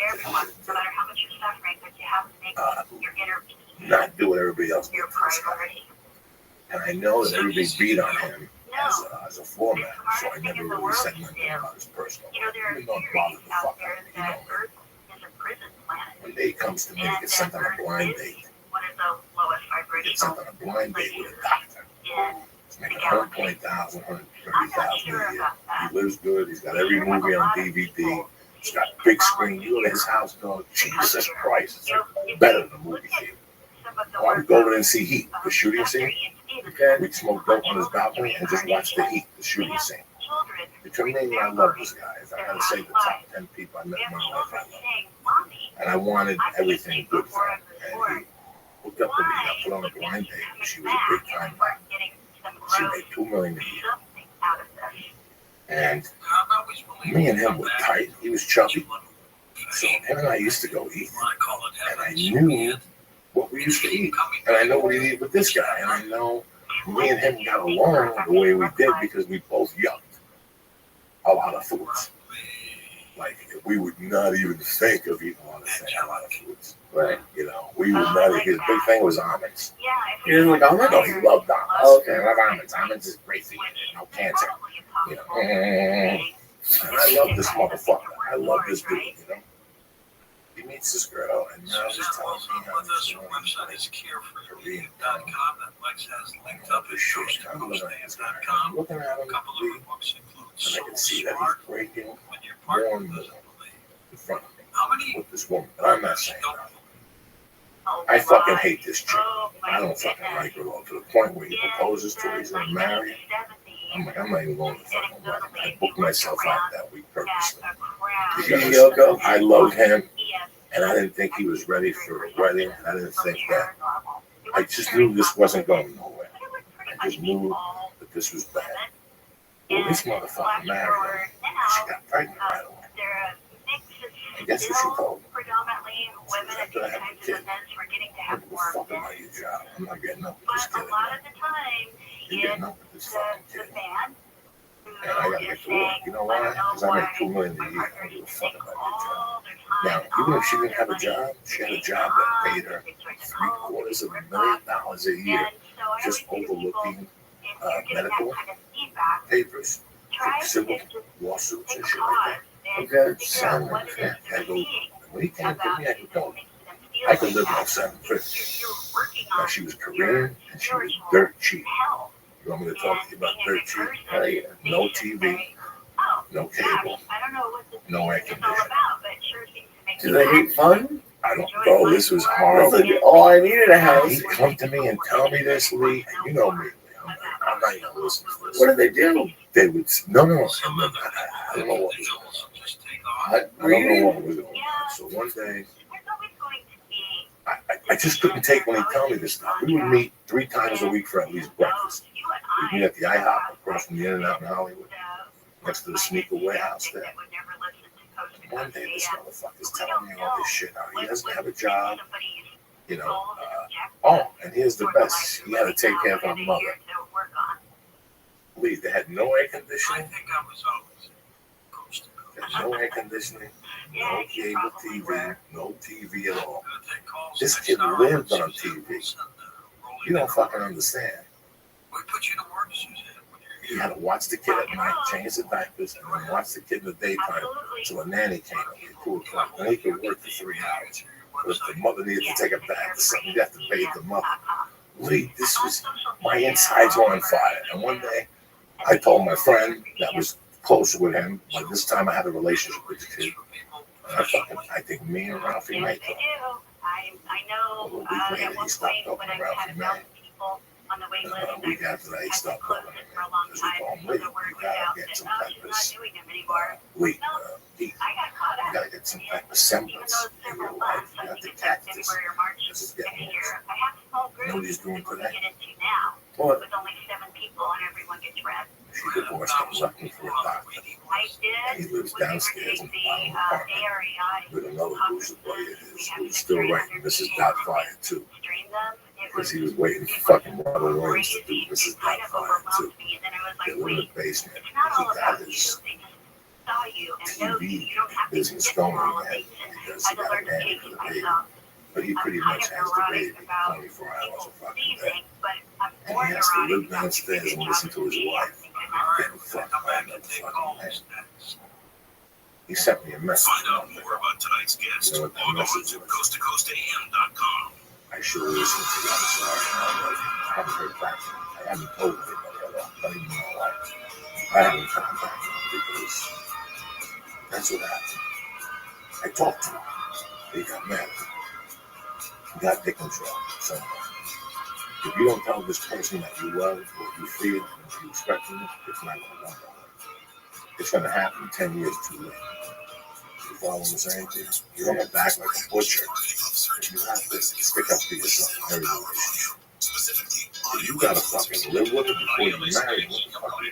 not do what everybody else did for this guy. And I know that everybody beat on him as a foreman, so I never really said nothing about his personal life. Even though it bothered the fuck out of me, you know me. When Dave comes to me to get sent on a blind date, he gets sent on a blind date with a doctor. He's making $120,000, $130,000 a year. He lives good. He's got every movie on DVD. He's got big screen. You go to his house, go, Jesus Christ, it's like better than a movie theater. I would go over there and see Heat, the shooting scene. Okay. We'd smoke dope on his balcony and just watch the Heat, the shooting scene. Between me and I love this guy. If I had to say the top 10 people I met in my life, I love him. And I wanted everything good for him. And he hooked up with me. I put on a blind date. She was a big time actor. She made $2 million a year. And me and him were tight. He was chubby. So him and I used to go eat. And I knew what we used to eat. And I know what he ate with this guy. And I know me and him got along the way we did because we both yucked a lot of foods. Like, we would not even think of eating a lot of foods. Right. You know, we would not. His big thing was almonds. He didn't like almonds? No, he loved almonds. Oh, okay. I love almonds. Almonds is great for you. No cancer. You know. And I love this motherfucker. I love this dude, you know. He meets this girl, and now he's telling me how this website is carefree.com that Lex has linked up his shows to hostnames.com. Looking at him, and I can see that he's breaking more and more in front of me with this woman. But I'm not saying that. I fucking hate this chick. I don't fucking like her at all. To the point where he proposes to her, he's gonna marry her. I'm like, I'm not even going to fucking wedding. I booked myself out that week purposely. Because I loved him, and I didn't think he was ready for a wedding. I didn't think that. I just knew this wasn't going nowhere. I just knew that this was bad. Well, this motherfucker married her. She got pregnant right away. And guess what she told me? She said, after I have a kid, what the fuck am I your job? I'm not getting up with this kid again. You're getting up with this fucking kid. And I gotta get to work. You know why? Because I make $2 million a year. I don't give a fuck about your job. Now, even if she didn't have a job, she had a job that paid her $750,000 a year, just overlooking medical papers, civil lawsuits and shit like that. Okay, $750,000. I go, when he came to me, I go, I could live off $750,000. Now, she was Korean and she was dirt cheap. You want me to talk to you about dirt cheap? Hell yeah. No TV, no cable, no air conditioning. Do they hate fun? I don't know. This was horrible. All I needed a house. He'd come to me and tell me this, Lee. And you know me, Lee. I'm not even listening to this. What did they do? They would, no. I don't know what was going on. I don't know what was going on. So one day, I just couldn't take when he told me this stuff. We would meet 3 times a week for at least breakfast. We'd meet at the IHOP across from the In-N-Out in Hollywood, next to the Sneaker Warehouse there. One day, this motherfucker's telling me all this shit. How he doesn't have a job, you know. And here's the best. He had to take care of my mother. Lee, they had no air conditioning. There's no air conditioning, no cable TV, no TV at all. This kid lived on TV. You don't fucking understand. He had to watch the kid at night, change the diapers, and then watch the kid in the daytime until a nanny came at 2 o'clock. Then he could work for 3 hours. But if the mother needed to take a bath or something, you have to bathe the mother. Lee, this was, my insides were on fire. And one day, I told my friend that was closer with him, but this time I had a relationship with the kid. I think me and Ralphie might talk. A little week later, he stopped talking to Ralphie May. A week after that, he stopped talking to me. Because we told him, Lee, you gotta get some type of Lee, you gotta get some type of semblance in your life. You have to catch this. This is getting worse. You know what he's doing today? What? She divorced him, left him for a doctor. And he lives downstairs in the bottom apartment with another loser buddy of his who was still writing Mrs. Doubtfire too. Because he was waiting for fucking Robert Williams to do Mrs. Doubtfire too. They live in the basement. He got his TV business going again because he got a nanny for the baby. But he pretty much has the baby 24 hours a fucking day. And he has to live downstairs and listen to his wife getting fucked by another fucking man. He sent me a message. Find out more about tonight's guest. You know what that Log on message to was? coasttocoastam.com. I should have listened to that. Sorry, I haven't heard back from him. I haven't told anybody at all. Not even my wife. I haven't contacted him because that's what happened. I talked to him. He got mad. He got dick control somewhere. If you don't tell this person that you love, what you feel, and you expect from them, it's not going to work out. It's going to happen 10 years too late. You follow what I'm saying to you? You're going to back like a butcher. You have to stick up for yourself in every relationship. If you got to fucking live with it before you marry him, what the fuck are you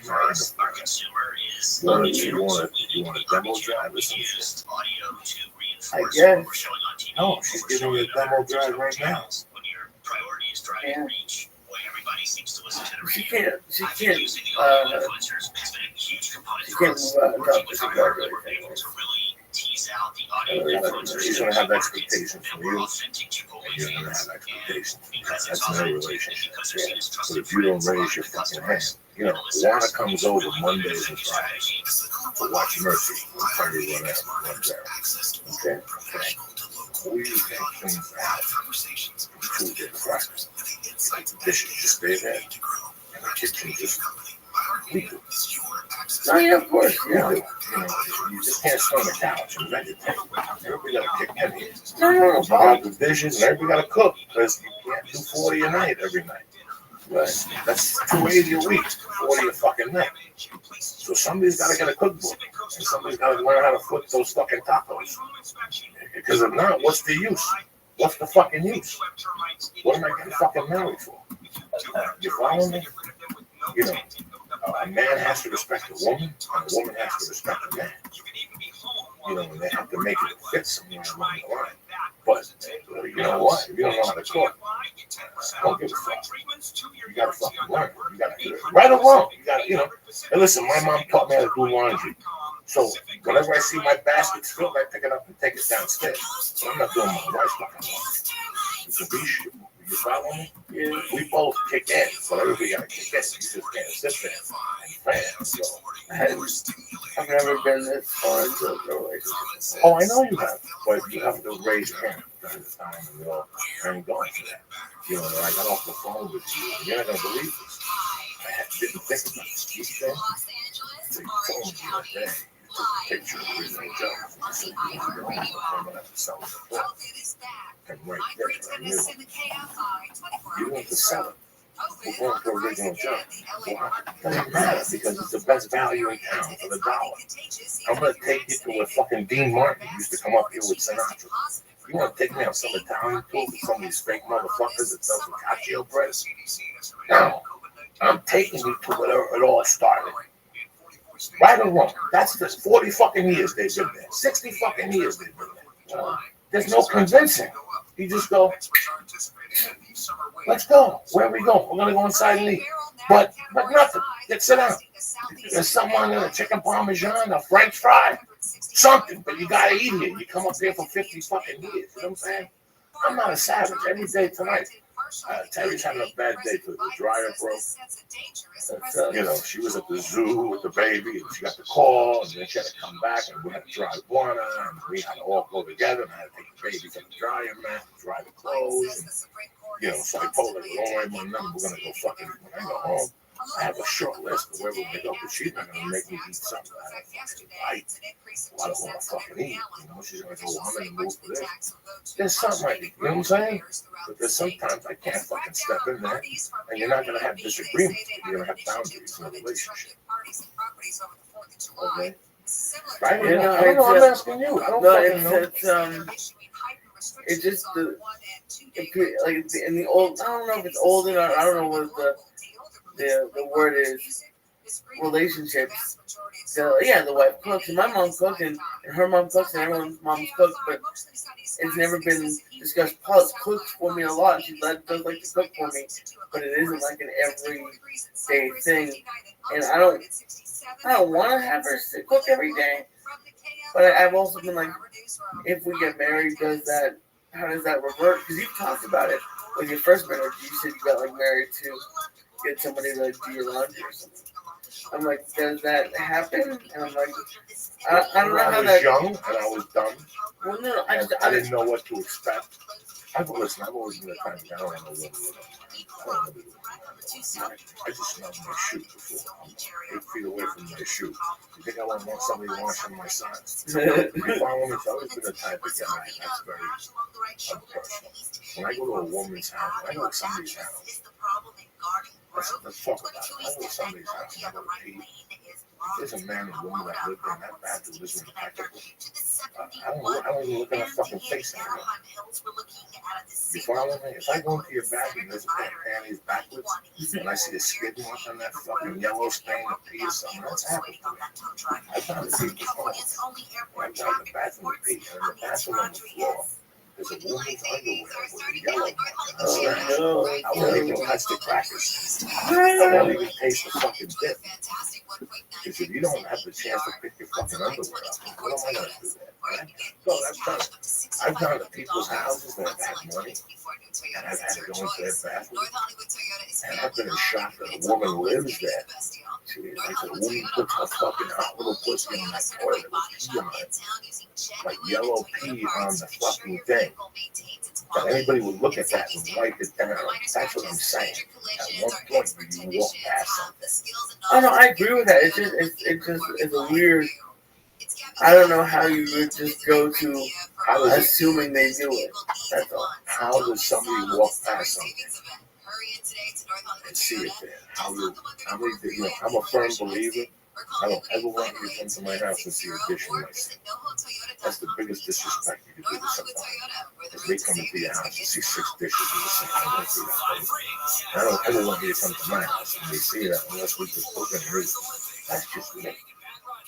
marrying for? You want a demo drive or some shit? I guess. No, she's giving you a demo drive right now. Yeah. She can't, she can't move out this cigar or anything. She's going to have expectations from you, and you're going to have expectations from her. That's no relationship. But if you don't raise your fucking hand, you know, Lana comes over Mondays and Fridays to watch Mercy. We'll tell you what happens. Okay? Okay. We think things out. Food get cracked. Like the dishes just stay there, and the kitchen just leave it. Oh, yeah, of course. You know, you just can't sit on the couch and vegetate. Everybody got to kick in here. No, Bob the dishes, and everybody got to cook because you can't do 40 a night every night. Right. That's 280 a week, 40 a fucking night. So somebody's got to get a cookbook, and somebody's got to learn how to flip those fucking tacos. Because if not, what's the use? What's the fucking use? What am I getting fucking married for? You follow me? You know, a man has to respect a woman, and a woman has to respect a man. You know, and they have to make it fit somewhere along the line. But, you know what? If you don't know how to cook, don't give a fuck. You gotta fucking learn. You gotta do it. Right or wrong. You gotta, you know. And listen, my mom taught me how to do laundry. So whenever I see my baskets filled, I pick it up and take it downstairs. So I'm not doing my wife's fucking laundry. It's a bitch. You follow me? Yeah. We both kick in, so everybody gotta kick in. You just can't sit there and fan. So I've never been this far into a relationship. oh, I know you have, but you have to raise your hand during the time, and you know, I ain't going for that. You know, I got off the phone with you, and you're not gonna believe this. I didn't think about this. You said, so you told me that day. You took a picture of the original job. You said you want to go home, I'm gonna have to sell it for $4. And right there, I knew you want to sell it. We're going to original job. Why? It doesn't matter because it's the best value in town for the dollar. I'm going to take you to where fucking Dean Martin used to come up here with Sinatra. You want to take me on some Italian tour with some of these fake motherfuckers that sell focaccia bread? No. I'm taking you to where it all started. Right or wrong? That's the 40 fucking years they've been there. 60 fucking years they've been there. There's no convincing. You just go, let's go. Where are we going? We're going to go inside and eat. But nothing. Let's sit down. There's someone in a chicken parmesan, a French fry, something. But you got to eat here. You come up here for 50 fucking years. You know what I'm saying? I'm not a savage. Every day tonight. Terry's having a bad day because the dryer broke. You know, she was at the zoo with the baby, and she got the call, and then she had to come back, and we had to dry water, and we had to all go together, and I had to take the baby to the dryer mat, dry the clothes, and, you know, so I told her, don't worry about nothing, we're going to go fucking, when I go home, I have a short list of where we're going to go, because she's not going to make me eat something I don't fucking like. Well, I don't want to fucking eat, you know, she's going to go, well, I'm in the mood for this. There's something I need, you know what I'm saying? But there's sometimes I can't fucking step in there, and you're not going to have disagreements. You're going to have boundaries in a relationship. Okay? Right? You know, I don't know, I'm asking you. I don't fucking know. It's just like in the old, I don't know if it's older, I don't know what the word is, relationships. So yeah, the wife cooks, and my mom cooks, and her mom cooks, and everyone's mom's cooks, but it's never been discussed. Paul's cooks for me a lot. She does like to cook for me, but it isn't like an everyday thing. And I don't want to have her cook every day. But I've also been like, if we get married, how does that revert? Because you've talked about it when you first married. You said you got like married to get somebody to like do your laundry or something. I'm like, does that happen? And I'm like, I don't know how that. I was young and I was dumb. Well, no, I didn't know what to expect. I've always been the kind of guy on the woman. I just smelled my shoe before. I'm 8 feet away from my shoe. You think I want somebody washing my socks? My woman's always been the type of guy that's very unpersonal. When I go to a woman's house, when I go to somebody's house, let's talk about it. I go to somebody's house and I go to pee. If there's a man and woman that live there and that bathroom is impeccable, I don't even look at her fucking face anymore. You follow me? If I go into your bathroom and there's a pair of panties backwards, and I see the skid mark on that fucking yellow stain of pee or something, that's happened to me. I've found the people's homes. I've found the bathroom to pee, and in the bathroom on the floor, there's a woman's underwear with a yellow mark on the stain. I won't even touch the crackers. I won't even taste the fucking dip. Because if you don't have the chance to pick your fucking underwear up, what am I going to do that? Right? So I've gone to people's houses that have had money, and I've had to go into their bathroom, and I've been in shock that a woman lives there. Like a woman puts her fucking little pussy on that toilet with pee on it, like yellow pee on the fucking thing. But anybody would look at that and wipe it down. That's what I'm saying. At one point, you walk past something. Oh no, I agree with that. It's a weird. I don't know how you would just go to assuming they do it. That's all. How does somebody walk past something and see it there? I'm a firm believer. I don't ever want you to come to my house and see a dish in my sink. That's the biggest disrespect you can do to somebody. If they come into your house and see 6 dishes in the sink, I don't see that. I don't ever want you to come to my house and they see that unless we just cook and eat. That's just me.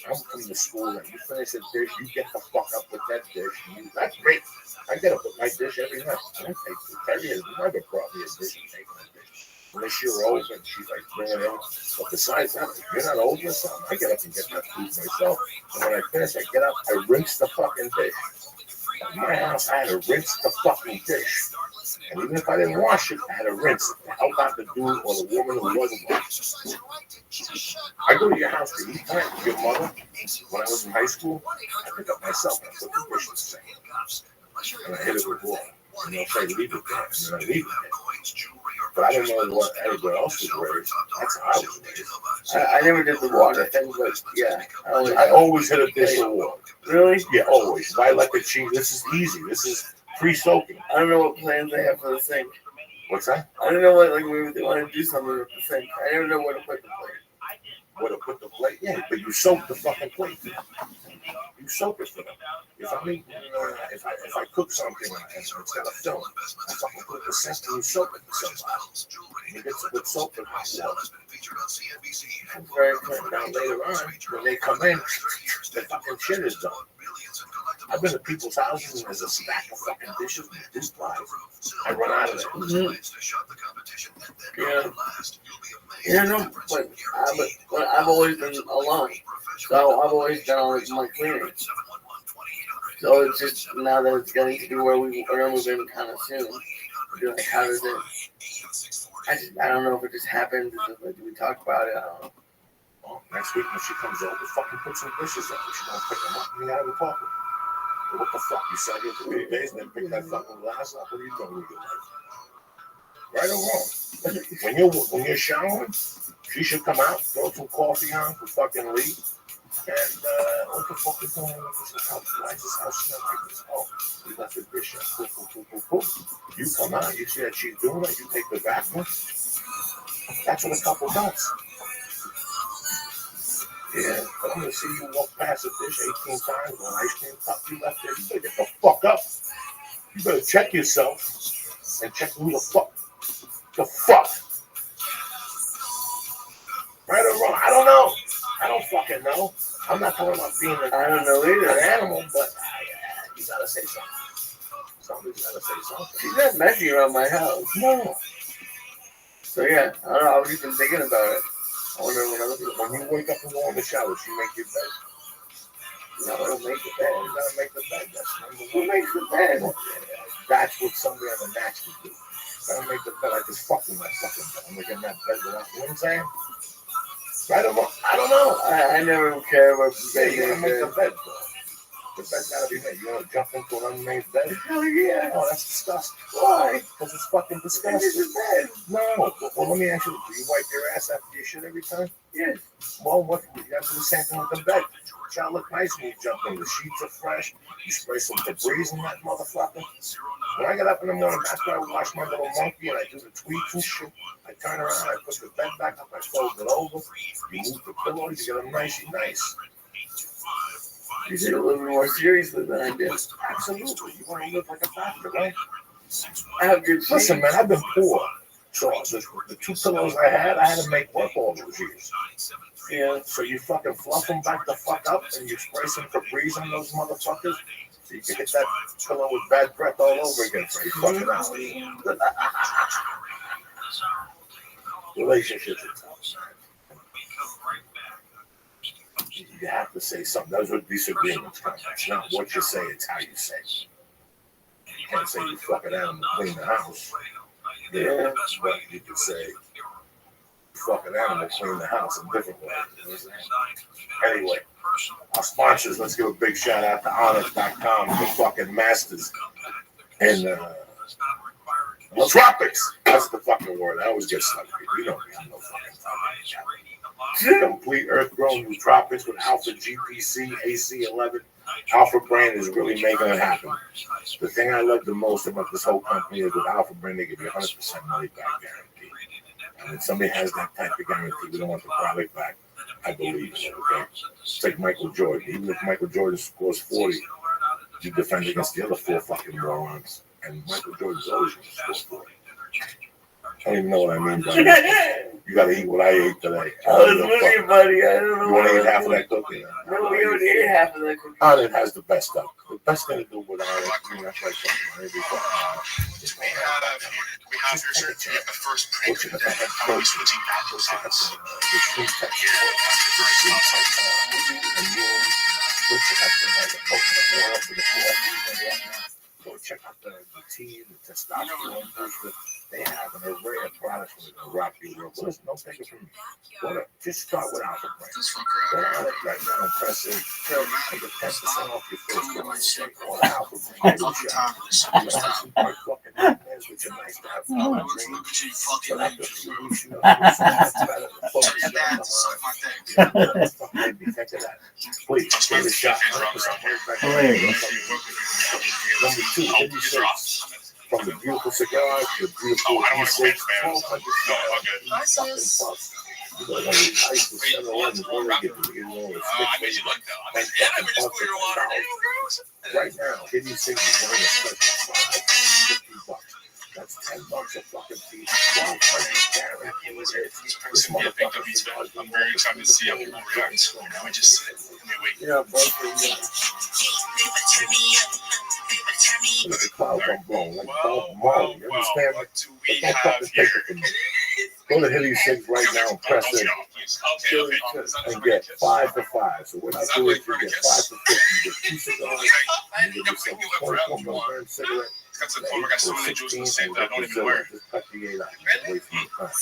I'm from the school that you finish a dish, you get the fuck up with that dish. That's great. I get up with my dish every night. I take the Terry has never brought me a dish and taken a dish. Unless you're old and she's like bringing it in. But besides that, if you're not old or something, I get up and get that food myself. And when I finish, I get up, I rinse the fucking dish. At my house, I had to rinse the fucking dish. And even if I didn't wash it, I had to rinse it to help out the dude or the woman who wasn't washing. I go to your house to eat time with your mother. When I was in high school, I pick up myself and I put the dish in the sink. And I hit it with water. And they'll say, leave it there. And then I leave it there. But I don't know what everybody else was raised. That's how I was raised. I never did the water thing, but yeah. I always hit a dish with water. Really? Yeah, always. If I like the cheese, this is easy. This is pre-soaking. I don't know what plans they have for the sink. What's that? I don't know what, like, maybe they want to do something with the sink. I never know where to put the plate. Where to put the plate? Yeah, but you soak the fucking plate. You soak it for them. If I cook something and it's got a film, I fucking put the sink and you soak it for somebody. You get some good soap in my water. And very quick down later on, when they come in, the fucking shit is done. I've been to people's houses and there's a stack of fucking dishes and this flies. I run out of it. Mm-hmm. Yeah. Yeah, no, but I've always been alone. So I've always done all my cleaning. So it's just now that it's getting to be where we are moving kind of soon. We're like, how does it? I don't know if it just happened. Do we talk about it? I don't know. Well, next week when she comes over, fucking put some dishes up. She's gonna pick them up and we have a talk. What the fuck? You sat here for 3 days and then pick that fucking glass up? What are you doing with your life? Right or wrong? When you're showering, she should come out, throw some coffee on for fucking Lee. And what the fuck is going on with this house? Why is this house smell like this? Oh, we left the dish up. You come out, you see that she's doing it, you take the vacuum. That's what a couple does. Yeah, but I'm gonna see you walk past the dish 18 times with an ice cream cup you left there. You better get the fuck up. You better check yourself. and check who the fuck. Right or wrong? I don't know. I don't fucking know. I'm not talking about being I don't know either. an animal, but you gotta say something. Somebody's gotta say something. She's not messy around my house. No. So yeah, I don't know. I was just been thinking about it. I wonder what other people. When you wake up and go in the shower, she make your bed. No, I don't make the bed. You gotta make the bed. That's number Who one. makes the bed? That's what somebody on the match would do. I don't make the bed. I just fuck with my fucking bed. I'm making that bed without, you know what I'm saying? Right or wrong? I don't know. I never care about the Yeah, bed. you gotta make the bed, bro. The bed's gotta be made. You wanna jump into an unmade bed? Hell yeah. Oh, that's disgusting. Why? Because it's fucking disgusting. It's a bed. No. Well, let me ask you, do you wipe your ass after you shit every time? Yes. Well, what? You have to do the same thing with the bed. It shall look nice when you jump in. The sheets are fresh. You spray some Febreze in that motherfucker. When I get up in the morning, after I wash my little monkey and I do the tweets and shit, I turn around, I put the bed back up, I fold it over, you move the pillows, you get them nice. You did a little bit more seriously than I did. Absolutely. You want to live like a factor, right? I have good sheets. Listen, man, I've been poor. So the two pillows I had to make work all those years. Yeah. So you fucking fluff them back the fuck up and you spray some Febreze on those motherfuckers so you can get that pillow with bad breath all over again for you fucking hours. Relationships are tough. You have to say something. Those are disagreements. It's not what you say, it's how you say it. You can't say you fucking animal clean the house. Yeah, but you can say fucking animal clean the house in different ways. You know what I'm saying? Anyway, our sponsors, let's give a big shout out to Honest.com, the fucking masters in the tropics. That's the fucking word. I always get stuck with it. You know me, I'm no fucking topic. Complete earth-grown nootropics with Alpha GPC, AC11. Alpha Brain is really making it happen. The thing I love the most about this whole company is with Alpha Brain, they give you 100% money back guarantee. And when somebody has that type of guarantee, we don't want the product back. I believe in it, okay? It's like Michael Jordan. Even if Michael Jordan scores 40, you defend against the other four fucking morons. And Michael Jordan's always going to score 40. I don't even know what I mean by that. You gotta eat what I ate today. I was with you, buddy. I don't know. You wanna eat half of that cookie? No, we already ate half of that cookie. Onion has the best stuff. The best thing to do with onion, that's like something. We have your certificate the first print that I'll be switching back to sauce. Go check out the tea, the testosterone booster. They have an array of products with the rock you real. Listen, don't take it from me. Just start with Alpha Brain. Go on it right now and press it. And get 10% off your first one. Or Alpha Brain. You have some part fucking nightmares, which are nice to have. So that's the solution. Please, give it a shot. Hilarious. Number 2, from the beautiful cigars to the beautiful E6, 1,200 cigars. You know, when you ice the center one, you get the I made you look though. I made you squirt your water. right now, Kidney 6 is going to start $50. That's $10 a fucking piece. 1,200 This motherfucker. I'm very excited to see how people react. Now we just sit and we wait. Yeah, bro. Look at the clouds on blown. Like Bob Marley. You understand? What do But we don't have fucking here? take it from me. Go to Hitty 6 right now and press in. And get 5 for 5. So what I do is you get 5 for 50. You get 2 cigars. And you get yourself a 24 milligram cigarette. Got some I got so many juices the same that I don't even wear. Just cut the 8 out away from the front.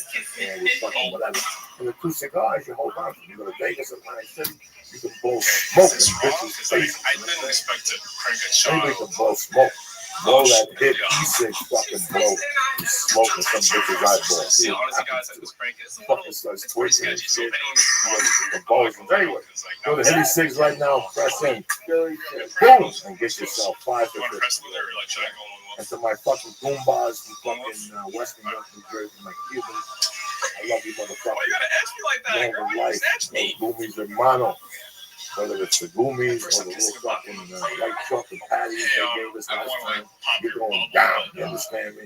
And you fucking whatever. And the 2 cigars, you hold on to. You go to Vegas or Atlantic City, you can blow smoke in bitches' faces. I didn't expect to crank a shot. Anybody can blow smoke. Blow that hit E6 fucking blow. You smoke in some bitch's eyeball. See what happens to it. Fucking starts twitching and shit. Convulsions. Anyway, go to Hitty 6 right now, press in. Boom! And get yourself 5 for 50. And to my fucking goombas from fucking Western York, New Jersey, my Cubans, I love you, motherfucker. Why you gotta ask me like that? Long life, those boomies are mono. Whether it's the Goomies or the little fucking white chocolate patties they gave us last time, you're going down. You understand me?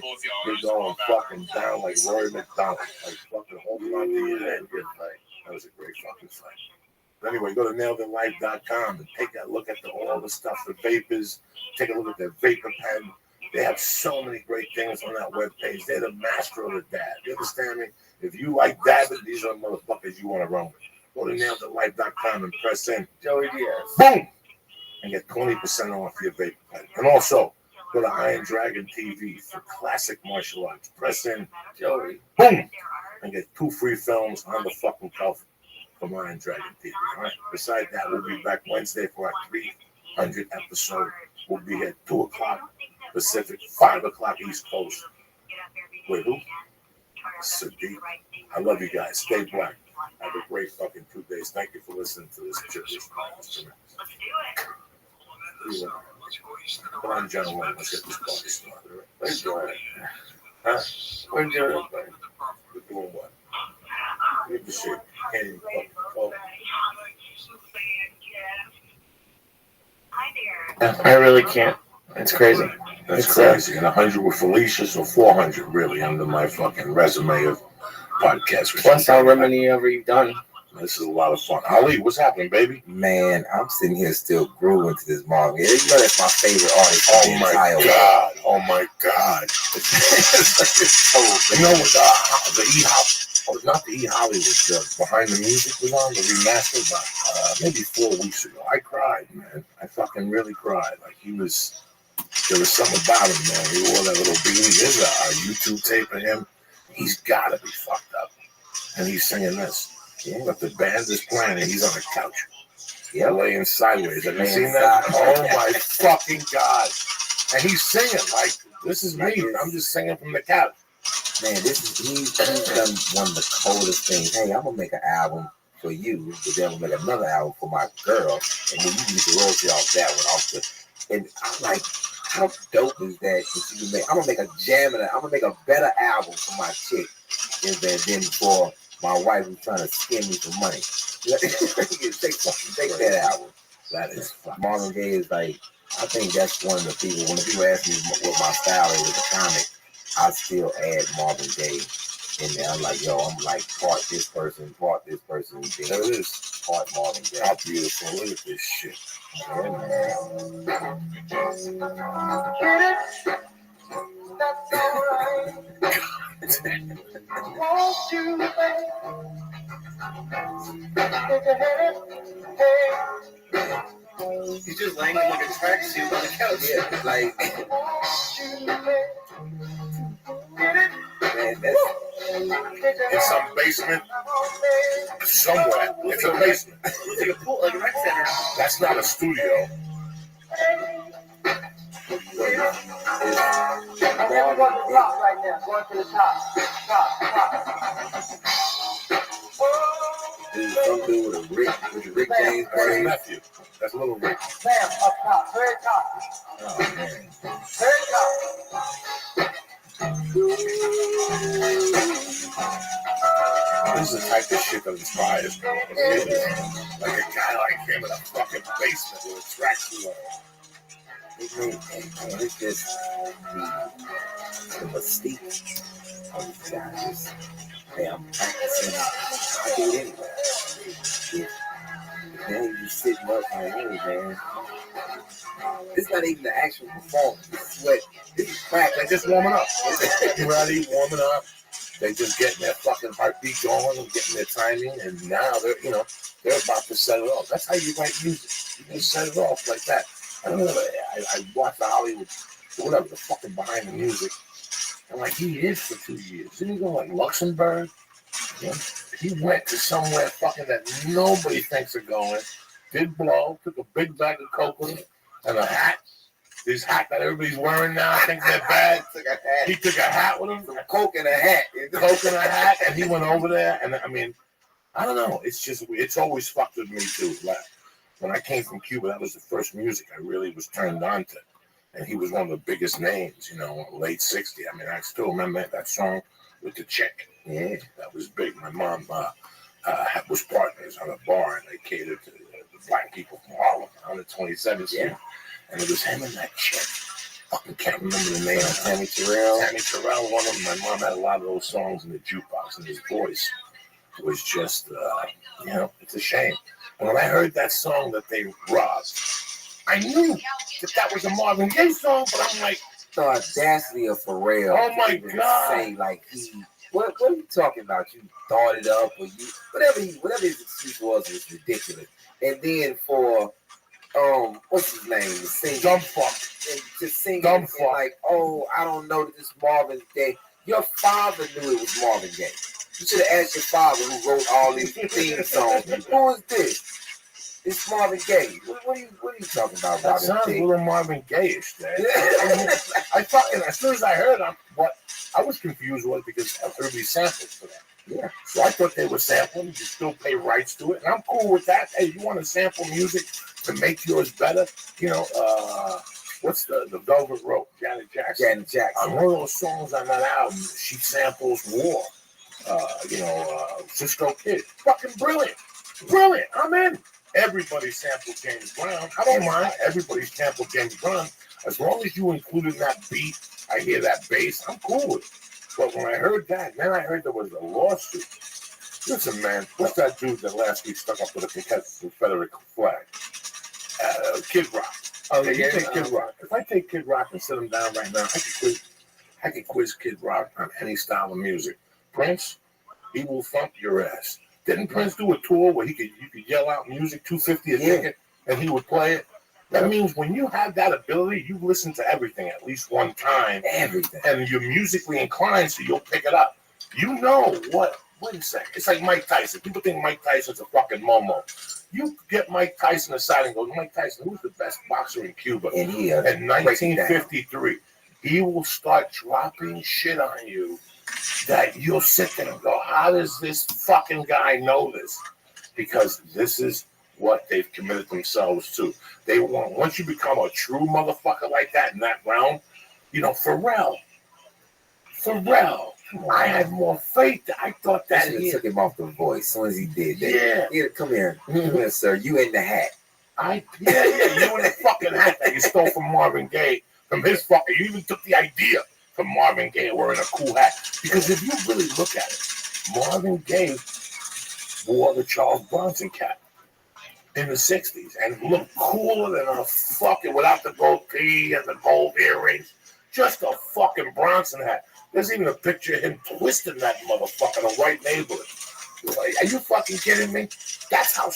You're going fucking down like Rory McDonald, like fucking holding on to your head. That was a great fucking fight. But anyway, go to nailedinlife.com and take a look at all the stuff, the vapors. Take a look at their vapor pen. They have so many great things on that webpage. They're the master of the dab. You understand me? If you like dabbing, these are the motherfuckers you want to run with. Go to nailedinlife.com and press in Joey Diaz. boom, and get 20% off your vapor pen. And also, go to Iron Dragon TV for classic martial arts. Press in Joey. boom, and get 2 free films on the fucking cover from Iron Dragon TV. All right. Besides that, we'll be back Wednesday for our 300th episode. We'll be at 2 o'clock Pacific, 5 o'clock East Coast. Wait, who? Sadiq. I love you guys. Stay black. Have a great fucking 2 days. Thank you for listening to this. Come on, gentlemen. Let's get this party started. Let's go ahead. Huh? Where's your We're doing what? Give the shit. Can't even fucking call. I really can't. It's crazy. That's crazy. And 100 with Felicia, so 400 really under my fucking resume of podcasts. Plus however many ever you've done. This is a lot of fun. Ali, what's happening, baby? Man, I'm sitting here still grooving to this Marvin Gaye. You know that's my favorite artist. Oh my God. Oh my God. You know what the not the E Hollywood, Behind the Music was on, the remastered, but maybe 4 weeks ago. I cried, man. I fucking really cried. Like there was something about him, man. He wore that little beanie. There's a YouTube tape of him. He's gotta be fucked up. And he's singing this. Yeah, but the band is playing and he's on a couch. Yeah, laying sideways. Have you seen that? Oh my fucking God. And he's singing like, this is me. I'm just singing from the couch. Man, he's done one of the coldest things. Hey, I'm gonna make an album for you, but then I'm gonna make another album for my girl, and then you get the royalty off that one off the. And I'm like, how dope is that? You can make, I'm gonna make a jam and I'm gonna make a better album for my chick than for my wife who's trying to skim me for money. take that album. That is fucking Marvin Gaye is like, I think that's one of the people. When the people ask me what my style is with the comic, I still add Marvin Gaye in there. I'm like, yo, I'm like part this person. There it is. Part Marvin Gaye. How beautiful. Look at this shit. Yeah, man. That's alright. Won't you, babe? Take a hit, hey. He's just laying in like a tracksuit on the couch. Yeah, like, Won't you, babe? Get it? man, that's In some basement, somewhere. It's a basement. It's like a pool, like a rec center. That's not a studio. Okay, we're going to the top right now. Going to the top. Top. there's some dude with a Rick James That's his brain. nephew. That's Little Rick. Bam, up top. Very top. Oh, man. Very top. This is the type of shit that inspires me. Like a guy like him in a fucking basement with a tracksuit on. It's just the mystique of this guy. Just, hey, I'm practicing. I do it anyway. Man, you sitting up like, hey, man. It's not even the actual performance. It's what this is practice. They're just warming up. Getting ready, warming up. They're just getting their fucking heartbeat going and getting their timing. And now they're about to set it off. That's how you write music. You can set it off like that. I don't know. I watched the Hollywood, whatever, the fucking Behind the Music. And like, he is for 2 years. Didn't he go like Luxembourg? Yeah. He went to somewhere fucking that nobody thinks of going. Did blow, took a big bag of coconut and a hat. This hat that everybody's wearing now, I think they're bad. He took a hat with him, a coke and a hat. And he went over there. And I mean, I don't know. It's always fucked with me too. Like, when I came from Cuba, that was the first music I really was turned on to. And he was one of the biggest names, late 60s. I mean, I still remember that song with the chick. Yeah, that was big. My mom was partners on a bar, and they catered to the black people from Harlem, 127th Street. And it was him and that chick. Fucking can't remember the name. Tammy Terrell. Tammy Terrell, one of them. My mom had a lot of those songs in the jukebox, and his voice was just, it's a shame. And when I heard that song that they robbed, I knew that was a Marvin Gaye song, but I'm like, the audacity of Pharrell. Oh my God! Say like what are you talking about? You thought it up, or you whatever his excuse was ridiculous. And then for what's his name? Sing Dumb fuck. And just sing Dumb fuck. Like, oh, I don't know that this Marvin Gaye. Your father knew it was Marvin Gaye. You should have asked your father who wrote all these theme songs. Who is this? It's Marvin Gaye. What are you talking about? That sounds a little Marvin Gaye-ish. I thought, and as soon as I heard what I was confused was because I've heard these samples for that. Yeah. So I thought they were sampling. You still pay rights to it, and I'm cool with that. Hey, you want to sample music to make yours better? What's the Velvet Rope? Janet Jackson. On one of those songs on that album, she samples War. Cisco Kid. Fucking brilliant. Brilliant. I'm in. Everybody sampled James Brown. I don't mind. Everybody sampled James Brown. As long as you included that beat, I hear that bass, I'm cool with it. But when I heard that, then I heard there was a lawsuit. Listen, man, what's that dude that last week stuck up with a Confederate flag? Kid Rock. Okay, you take Kid Rock. If I take Kid Rock and sit him down right now, I could quiz Kid Rock on any style of music. Prince, he will thump your ass. Didn't Prince do a tour where you could yell out music, $250 a ticket, and he would play it? That means when you have that ability, you listen to everything at least one time. Everything. And you're musically inclined, so you'll pick it up. You know what? Wait a second. It's like Mike Tyson. People think Mike Tyson's a fucking momo. You get Mike Tyson aside and go, Mike Tyson, who's the best boxer in Cuba? In 1953. He will start dropping shit on you that you'll sit there and go, how does this fucking guy know this? Because this is what they've committed themselves to. They want, once you become a true motherfucker like that in that realm, Pharrell, I had more faith. I thought that he took him off the voice as soon as he did that. Yeah. Come here. Come here, sir. You in the hat. You in the fucking hat that you stole from Marvin Gaye, from his fucking, you even took the idea from Marvin Gaye wearing a cool hat. Because if you really look at it, Marvin Gaye wore the Charles Bronson cap in the 60s and looked cooler than a fucking, without the gold tee and the gold earrings, just a fucking Bronson hat. There's even a picture of him twisting that motherfucker in a white neighborhood. Like, are you fucking kidding me? That's how,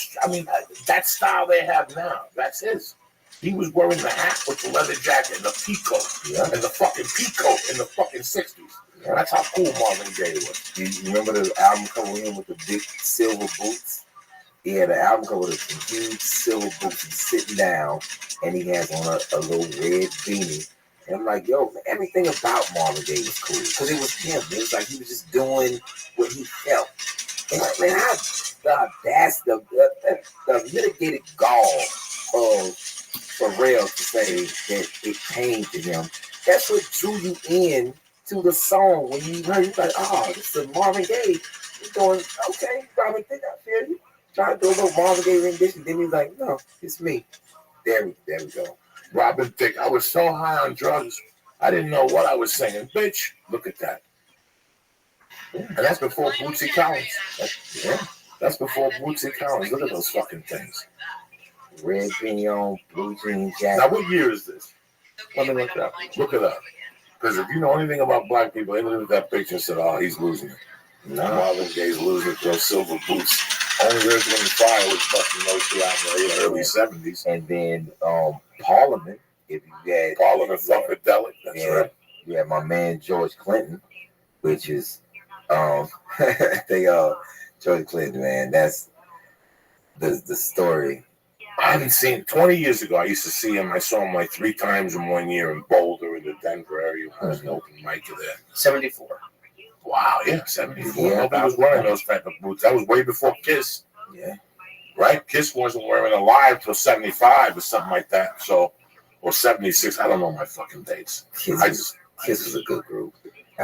that style they have now, that's his. He was wearing the hat with the leather jacket and the peacoat, and the fucking peacoat in the fucking 60s. Yeah. That's how cool Marvin Gaye was. You remember the album cover with the big silver boots? He had an album cover with some huge silver boots. He's sitting down, and he has on a little red beanie. And I'm like, yo, everything about Marvin Gaye was cool. Because it was him. It was like he was just doing what he felt. And like, man, that's the mitigated gall of Pharrell to say that it came to him. That's what drew you in to the song. When you heard, you're like, oh, this is Marvin Gaye. You're going, okay, Marvin Gaye, I feel you. Trying to do a little Marvin Gaye rendition. Then he's like, no, it's me. There we go. Robin Thicke, I was so high on drugs, I didn't know what I was singing. Bitch, look at that. Yeah. And that's before Bootsy Collins. That's before Bootsy Collins. Look at those fucking things. Red beanie on, blue jean jacket. Now, what year is this? Let me look it up. Look it up. Because if you know anything about black people, they look at that picture and said, oh, he's losing it. No, Marvin Gaye's losing it. Those silver boots. Only Earth, Wind, and Fire was busting those two out in the early 70s. And then Parliament, if you had Parliament, Funkadelic, that's right. Yeah, my man George Clinton, which is George Clinton, man. That's the story. I haven't seen 20 years ago. I used to see him. I saw him like 3 times in 1 year in Boulder in the Denver area. I was an open mic there. 74. Wow, yeah, 74. Yeah, Nobody was wearing those type of boots. That was way before Kiss. Yeah. Right? Kiss wasn't wearing Alive till 75 or something like that. So, or 76. I don't know my fucking dates. Kiss is a good group.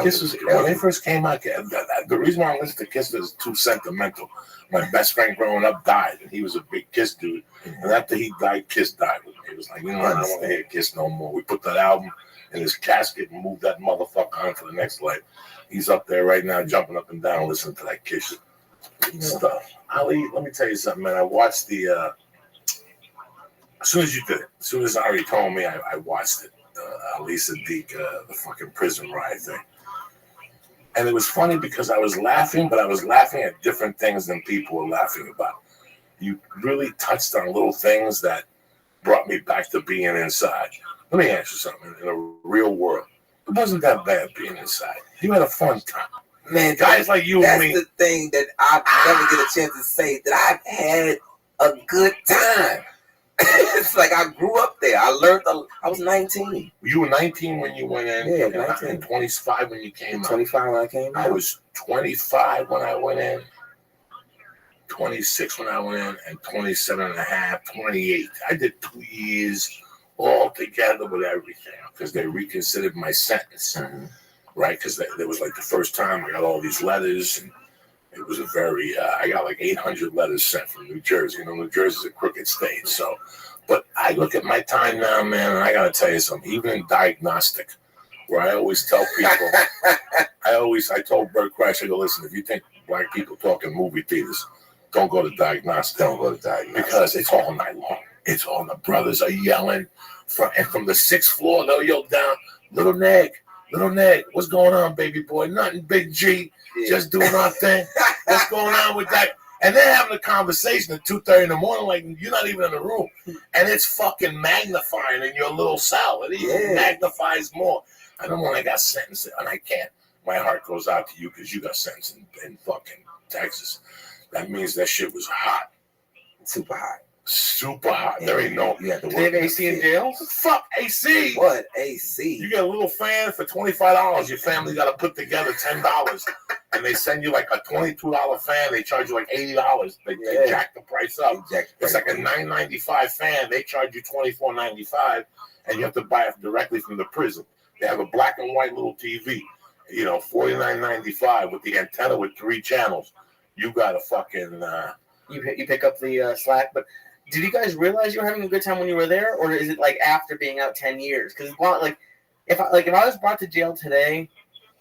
Kiss was when they first came out. The reason why I listened to Kiss is too sentimental. My best friend growing up died, and he was a big Kiss dude. And after he died, Kiss died with me. It was like, you know, I don't want to hear Kiss no more. We put that album in his casket and moved that motherfucker on to the next life. He's up there right now, jumping up and down, listening to that Kiss stuff. Ali, let me tell you something, man. I watched the. As soon as you did it, as soon as Ari told me, I watched it. Ali Sadiq, the fucking prison riot thing. And it was funny because I was laughing, but I was laughing at different things than people were laughing about. You really touched on little things that brought me back to being inside. Let me ask you something. In a real world, it wasn't that bad being inside. You had a fun time. Man, guys like you and me. That's the thing that I never get a chance to say, that I've had a good time. It's like I grew up there. I learned. I was 19. You were 19 when you went in. Yeah, 19. And 25 when you came out. 25 when I came out. I was 25 when I went in. 26 when I went in, and 27 and a half, 28. I did 2 years all together with everything because they reconsidered my sentence, right? Because it was like the first time I got all these letters, and it was a very, I got like 800 letters sent from New Jersey. You know, New Jersey's a crooked state. So, but I look at my time now, man, and I got to tell you something, even in diagnostic, where I always tell people, I told Bert Kreischer, I go, listen, if you think black people talk in movie theaters, don't go to diagnostic. Don't go to diagnostic. Because it's all night long. It's all, the brothers are yelling, from the 6th floor, they'll yell down, Little Neg, what's going on, baby boy? Nothing, Big G. Just doing our thing. What's going on with that? And they're having a conversation at 2:30 in the morning, like you're not even in the room, and it's fucking magnifying in your little cell. It even magnifies more. I know when I got sentenced, and I can't. My heart goes out to you because you got sentenced in fucking Texas. That means that shit was hot, super hot. Super hot. There ain't no. Do they have AC in jail? Fuck AC. What AC? You get a little fan for $25. Your family got to put together $10, and they send you like a $22 fan. They charge you like $80. They jack the price up. It's like a $9.95 fan. They charge you $24.95, and you have to buy it directly from the prison. They have a black and white little TV. You know, $49.95 with the antenna with 3 channels. You got to fucking. You pick up the slack, but. Did you guys realize you were having a good time when you were there, or is it like after being out 10 years? Because like, if I was brought to jail today,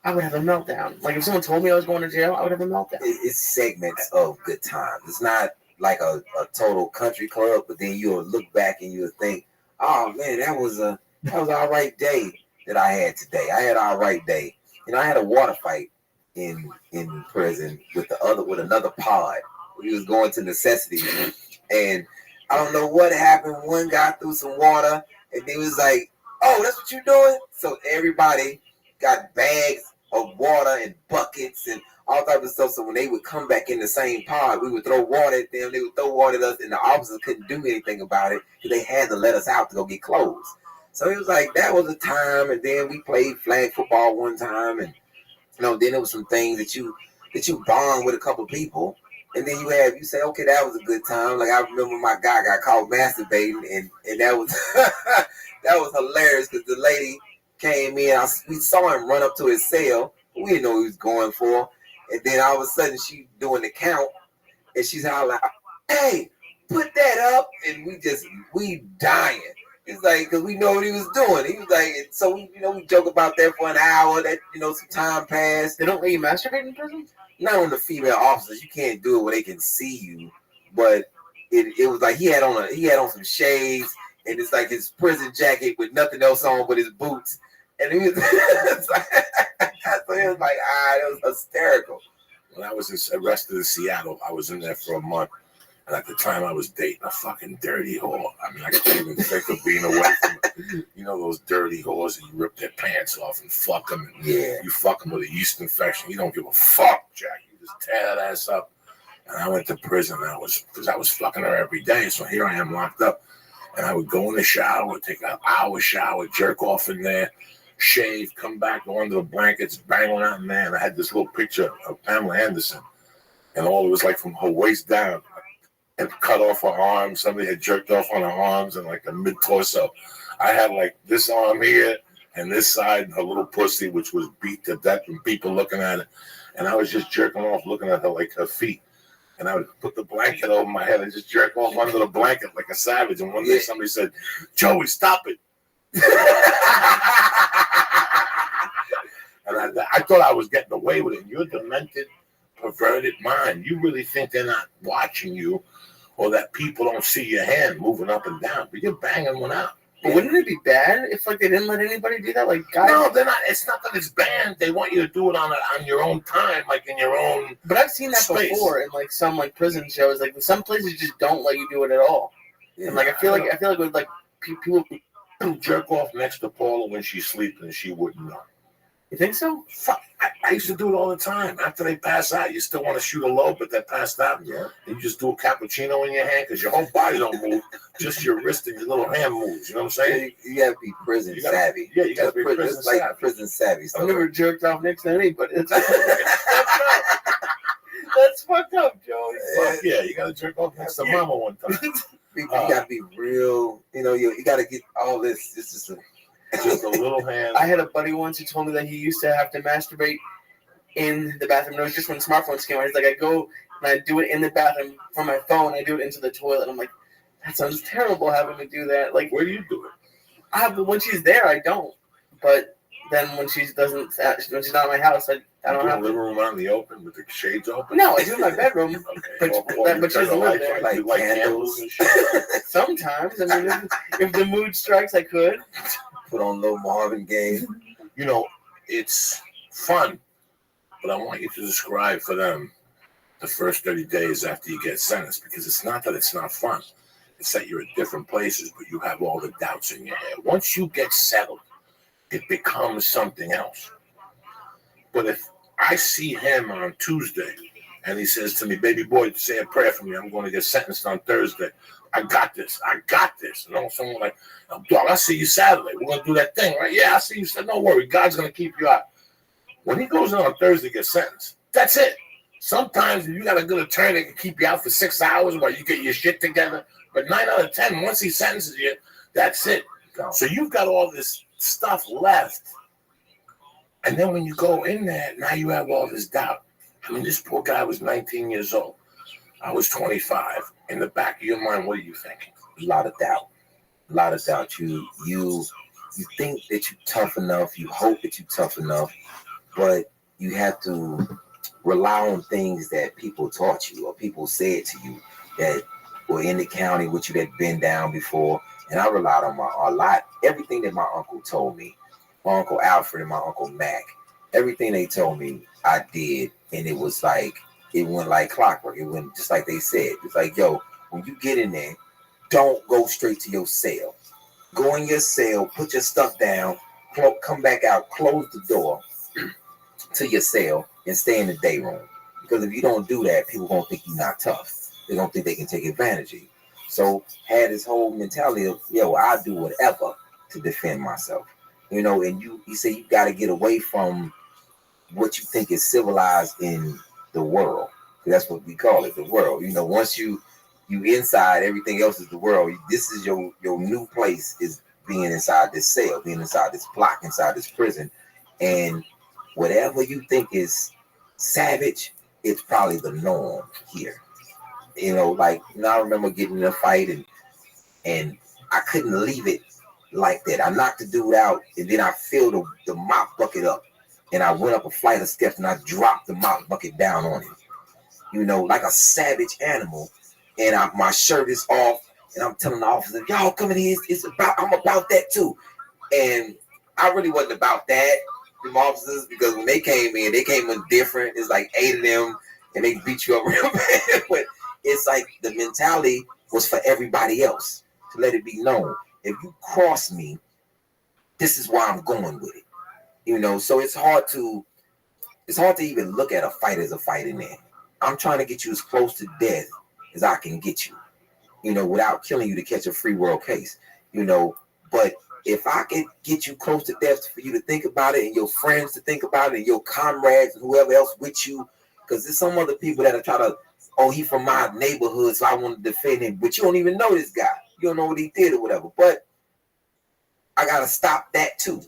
I would have a meltdown. Like if someone told me I was going to jail, I would have a meltdown. It's segments of good times. It's not like a total country club, but then you'll look back and you'll think, oh man, that was an all right day that I had today. I had an all right day. You know, I had a water fight in prison with another pod. We was going to necessity, and I don't know what happened. One guy threw some water, and they was like, oh, that's what you're doing? So everybody got bags of water and buckets and all types of stuff. So when they would come back in the same pod, we would throw water at them. They would throw water at us, and the officers couldn't do anything about it because they had to let us out to go get clothes. So it was like, that was a time. And then we played flag football one time. And, you know, then there was some things that you bond with a couple people. And then you say, okay, that was a good time. Like I remember my guy got caught masturbating, and that was that was hilarious because the lady came in. We saw him run up to his cell. We didn't know what he was going for. And then all of a sudden, she doing the count, and she's hollering, "Hey, put that up!" And we dying. It's like, because we know what he was doing. He was like, so we joke about that for an hour. That some time passed. They don't let you masturbate in prison? Not on the female officers. You can't do it where they can see you. But it was like he had on some shades, and it's like his prison jacket with nothing else on but his boots. And he was so it was like, it was hysterical. When I was arrested in Seattle, I was in there for a month. And at the time, I was dating a fucking dirty whore. I mean, I can't even think of being away from those dirty whores that you rip their pants off and fuck them. And you fuck them with a yeast infection. You don't give a fuck, Jack. You just tear that ass up. And I went to prison. Because I was fucking her every day. So here I am locked up. And I would go in the shower, take an hour shower, jerk off in there, shave, come back, go under the blankets, bang on out in there. And I had this little picture of Pamela Anderson. And all it was like from her waist down. And cut off her arms. Somebody had jerked off on her arms and like a mid-torso. I had like this arm here and this side, her little pussy, which was beat to death and people looking at it. And I was just jerking off, looking at her like her feet. And I would put the blanket over my head and just jerk off under the blanket like a savage. And one day somebody said, Joey, stop it. And I thought I was getting away with it. You're a demented, perverted mind. You really think they're not watching you, or that people don't see your hand moving up and down, but you're banging one out. But wouldn't it be bad if like they didn't let anybody do that? Like guys, no, they're not. It's not that it's banned. They want you to do it on your own time, like in your own. But I've seen that space. before in like some like prison shows. Like some places just don't let you do it at all. Yeah. And like I feel like with like people jerk off next to Paula when she's sleeping and she wouldn't know. You think so? Fuck, I used to do it all the time. After they pass out, you still want to shoot a low, but they passed out. Yeah. And you just do a cappuccino in your hand because your whole body don't move. Just your wrist and your little hand moves. You know what I'm saying? You got to be prison savvy. Yeah, you got to be prison savvy. Like prison savvy. I've never jerked off next to anybody. That's fucked up, Joey. Fuck yeah, you got to jerk off next to mama one time. You got to be real. You know, you got to get all this. This is just a little hand. I had a buddy once who told me that he used to have to masturbate in the bathroom. No, it was just when smartphones came out. He's like, I go and I do it in the bathroom from my phone. I do it into the toilet. I'm like, that sounds terrible having to do that. Like, where do you do it? When she's there, I don't. But then when she doesn't, when she's not in my house, I don't have to. Living room out in the open with the shades open? No, I do in my bedroom. Okay. but she doesn't live there. Like candles and shit? Sometimes. I mean, if the mood strikes, I could. Put on Lil Marvin Gaye. You know, it's fun, but I want you to describe for them the first 30 days after you get sentenced, because it's not that it's not fun. It's that you're at different places, but you have all the doubts in your head. Once you get settled, it becomes something else. But if I see him on Tuesday and he says to me, baby boy, say a prayer for me, I'm going to get sentenced on Thursday. I got this. And all of a sudden, I'm like, dog, I'll see you Saturday. We're going to do that thing, right? Yeah, I'll see you. No worry. God's going to keep you out. When he goes in on Thursday to get sentenced, that's it. Sometimes you got a good attorney that can keep you out for 6 hours while you get your shit together. But 9 out of 10, once he sentences you, that's it. So you've got all this stuff left. And then when you go in there, now you have all this doubt. I mean, this poor guy was 19 years old. I was 25. In the back of your mind, what are you thinking? A lot of doubt. You think that you're tough enough. You hope that you're tough enough. But you have to rely on things that people taught you or people said to you that were in the county with you that been down before. And I relied on everything that my uncle told me, my Uncle Alfred and my Uncle Mac, everything they told me, I did. And it was like, it went like clockwork. It went just like they said. It's like, yo, when you get in there, don't go straight to your cell. Go in your cell, put your stuff down, come back out, close the door to your cell, and stay in the day room. Because if you don't do that, people won't think you're not tough. They don't think they can take advantage of you. So had this whole mentality of, yo, I'll do whatever to defend myself. You know, and you say you got to get away from what you think is civilized in the world. That's what we call it, the world. You know, once you inside, everything else is the world. This is your new place, is being inside this cell, being inside this block, inside this prison. And whatever you think is savage, it's probably the norm here. You know, like, I remember getting in a fight and I couldn't leave it like that. I knocked the dude out and then I filled the mop bucket up and I went up a flight of steps and I dropped the mop bucket down on him. You know, like a savage animal. And my shirt is off and I'm telling the officer, y'all come in here, I'm about that too. And I really wasn't about that, them officers, because when they came in different. It's like 8 of them and they beat you up real bad. But it's like the mentality was for everybody else to let it be known. If you cross me, this is why I'm going with it. You know, so it's hard to even look at a fight as a fight in there. I'm trying to get you as close to death as I can get you, you know, without killing you to catch a free world case, you know. But if I can get you close to death for you to think about it and your friends to think about it and your comrades and whoever else with you, because there's some other people that are trying to, oh, he from my neighborhood, so I want to defend him. But you don't even know this guy. You don't know what he did or whatever. But I got to stop that too.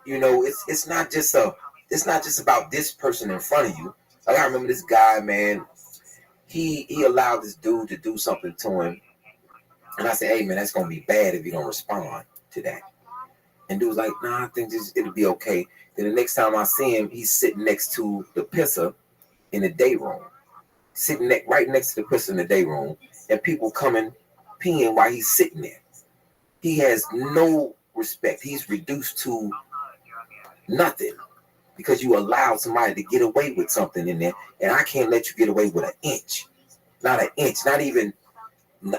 You know, it's not just about this person in front of you. Like I remember this guy, man. He allowed this dude to do something to him, and I said, "Hey, man, that's gonna be bad if you don't respond to that." And dude was like, "Nah, I think it'll be okay." Then the next time I see him, he's sitting next to the pisser in the day room, sitting right next to the pisser in the day room, and people coming peeing while he's sitting there. He has no respect. He's reduced to nothing because you allowed somebody to get away with something in there, and I can't let you get away with an inch, not an inch, not even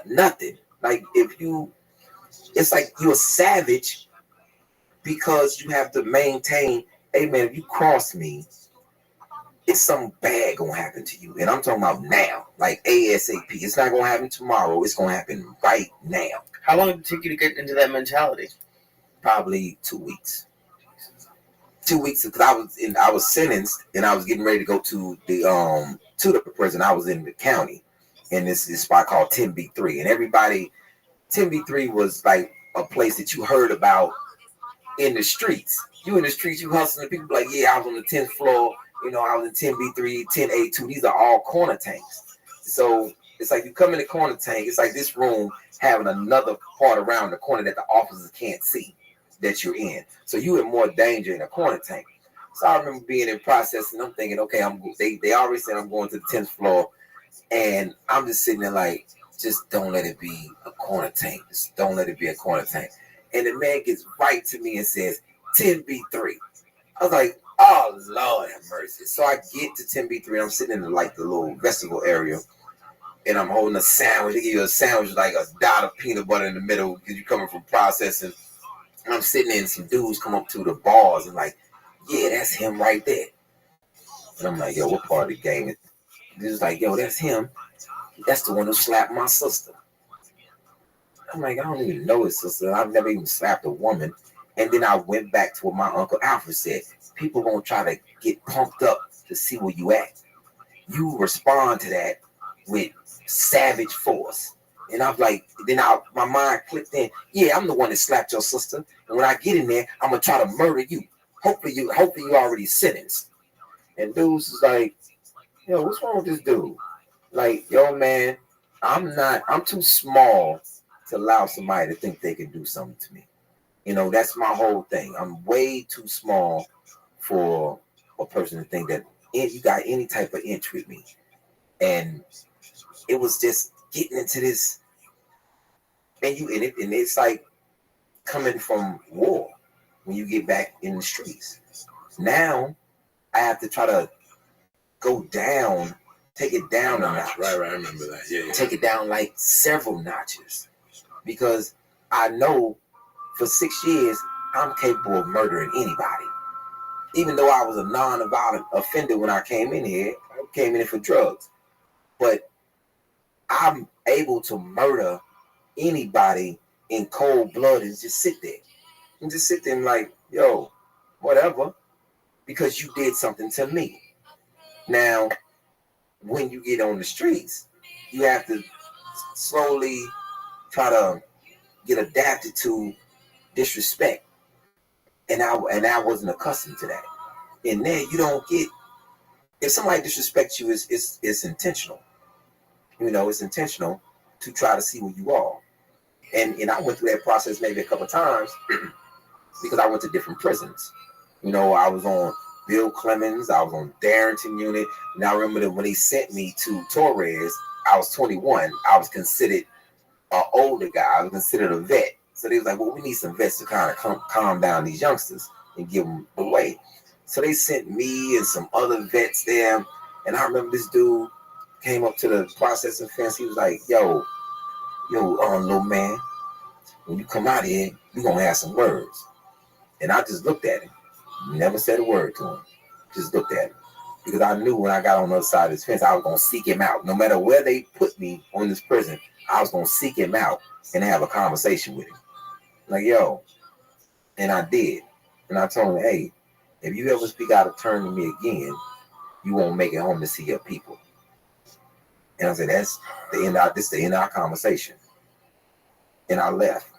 nothing. Like it's like you're a savage because you have to maintain. Hey man, if you cross me, it's something bad gonna happen to you, and I'm talking about now, like ASAP. It's not gonna happen tomorrow. It's gonna happen right now. How long did it take you to get into that mentality? Probably 2 weeks. 2 weeks because I was sentenced and I was getting ready to go to the prison. I was in the county, and this spot called 10B3, and everybody 10B3 was like a place that you heard about in the streets. You in the streets, you hustling. People like, yeah, I was on the 10th floor. You know, I was in 10B3, 10A2. These are all corner tanks. So it's like you come in the corner tank. It's like this room having another part around the corner that the officers can't see that you're in. So you in more danger in a corner tank. So I remember being in process, and I'm thinking, okay, they already said I'm going to the 10th floor, and I'm just sitting there like, just don't let it be a corner tank. Just don't let it be a corner tank. And the man gets right to me and says, 10B3. I was like, oh, Lord have mercy. So I get to 10B3. I'm sitting in the little vestibule area, and I'm holding a sandwich. They give you a sandwich like a dot of peanut butter in the middle because you're coming from processing. And I'm sitting there, and some dudes come up to the bars and like, yeah, that's him right there. And I'm like, yo, what part of the game is this? Is like, yo, that's him. That's the one who slapped my sister. I'm like, I don't even know his sister. I've never even slapped a woman. And then I went back to what my Uncle Alfred said. People gonna try to get pumped up to see where you at. You respond to that with savage force. And I'm like, then my mind clicked in. Yeah, I'm the one that slapped your sister. And when I get in there, I'm gonna try to murder you. Hopefully you already sentenced. And dudes is like, yo, what's wrong with this dude? Like, yo, man, I'm too small to allow somebody to think they can do something to me. You know, that's my whole thing. I'm way too small for a person to think that you got any type of inch with me. And it was just getting into this, and it's like coming from war when you get back in the streets. Now I have to try to go down, take it down a notch. Right, I remember that. Yeah. Take it down like several notches, because I know for 6 years I'm capable of murdering anybody. Even though I was a non-violent offender when I came in here, I came in here for drugs, but I'm able to murder anybody in cold blood and just sit there. And just sit there and like, yo, whatever, because you did something to me. Now, when you get on the streets, you have to slowly try to get adapted to disrespect. And I wasn't accustomed to that. And then you don't get, if somebody disrespects you, it's intentional. You know, it's intentional to try to see where you are. And I went through that process maybe a couple of times because I went to different prisons. You know, I was on Bill Clemens, I was on Darrington unit. And I remember that when they sent me to Torres, I was 21. I was considered an older guy. I was considered a vet. So they was like, well, we need some vets to kind of calm down these youngsters and give them away. So they sent me and some other vets there. And I remember this dude came up to the processing fence. He was like, yo, little man, when you come out here, we're going to have some words. And I just looked at him. Never said a word to him. Just looked at him. Because I knew when I got on the other side of this fence, I was going to seek him out. No matter where they put me on this prison, I was going to seek him out and have a conversation with him. Like, yo. And I did. And I told him, hey, if you ever speak out of turn to me again, you won't make it home to see your people. And I said, that's the end of our conversation. And I left.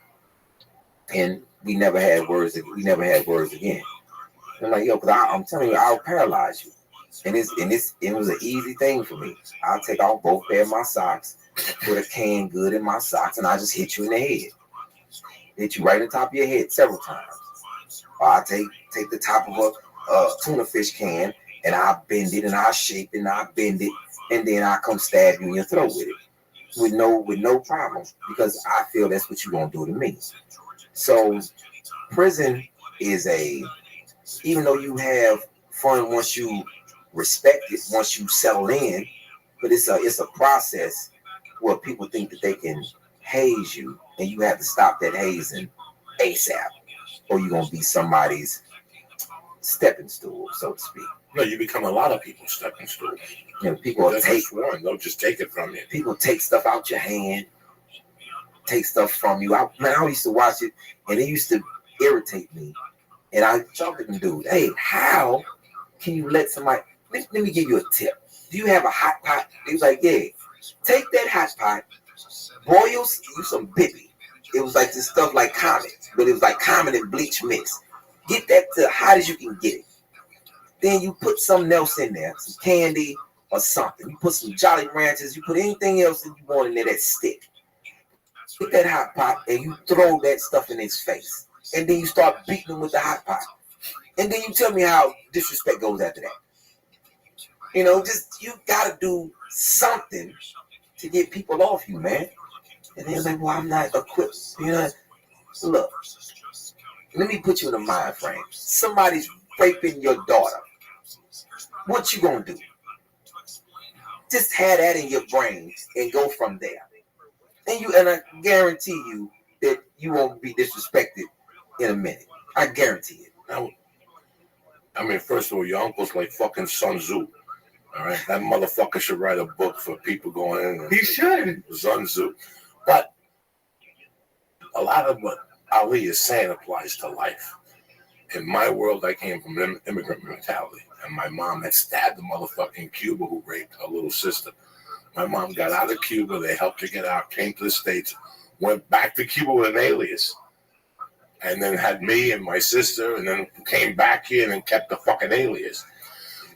And we never had words again. I'm like, yo, because I'm telling you, I'll paralyze you. And it was an easy thing for me. I'll take off both pair of my socks, put a canned good in my socks, and I just hit you in the head. Hit you right on top of your head several times. Or I take the top of a tuna fish can and I bend it and I shape it and I bend it and then I come stab you in your throat with it. With no problem. Because I feel that's what you're gonna do to me. So prison is even though you have fun once you respect it, once you settle in, but it's a process where people think that they can haze you and you have to stop that hazing ASAP. Or you're gonna be somebody's stepping stool, so to speak. No, you become a lot of people's stepping stool. You know, people take one, they'll just take it from you. People take stuff out your hand, take stuff from you. I used to watch it, and it used to irritate me. And I jumped at the dude. Hey, how can you let somebody? Let me give you a tip. Do you have a hot pot? He was like, yeah. Take that hot pot, boil you some bippy. It was like this stuff like Comet, but it was like Comet and bleach mix. Get that to hot as you can get it. Then you put something else in there, some candy or something. You put some Jolly Ranchers. You put anything else that you want in there that stick. Get that hot pot and you throw that stuff in his face. And then you start beating him with the hot pot. And then you tell me how disrespect goes after that. You know, just you gotta do something to get people off you, man. And they're like, well, I'm not equipped. You know, look, let me put you in a mind frame. Somebody's raping your daughter. What you gonna do? Just have that in your brain and go from there. And I guarantee you that you won't be disrespected in a minute. I guarantee it. I mean, first of all, your uncle's like fucking Sun Tzu. All right, that motherfucker should write a book for people going in. He should. Sun Tzu. But a lot of what Ali is saying applies to life. In my world, I came from an immigrant mentality. And my mom had stabbed the motherfucker in Cuba who raped her little sister. My mom got out of Cuba. They helped her get out, came to the States, went back to Cuba with an alias. And then had me and my sister, and then came back here and kept the fucking alias.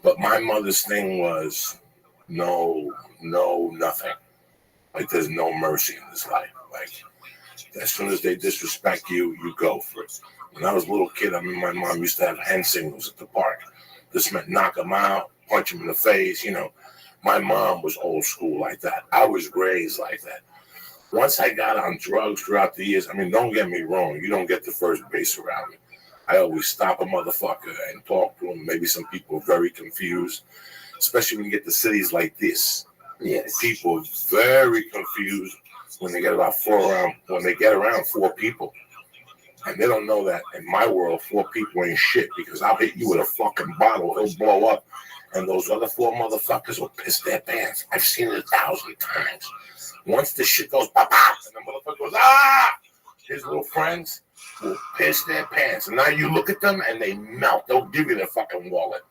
But my mother's thing was no, nothing. Like, there's no mercy in this life. Like, as soon as they disrespect you, you go for it. When I was a little kid, I mean, my mom used to have hand signals at the park. This meant knock them out, punch them in the face, you know. My mom was old school like that. I was raised like that. Once I got on drugs throughout the years, I mean, don't get me wrong. You don't get the first base around me. I always stop a motherfucker and talk to him. Maybe some people are very confused, especially when you get to cities like this. Yes. People are very confused when they get around four people. And they don't know that in my world, 4 people ain't shit because I'll hit you with a fucking bottle. He'll blow up. And those other 4 motherfuckers will piss their pants. I've seen it 1,000 times. Once the shit goes pop, and the motherfucker goes, ah! His little friends will piss their pants. And now you look at them and they melt. They'll give you their fucking wallet.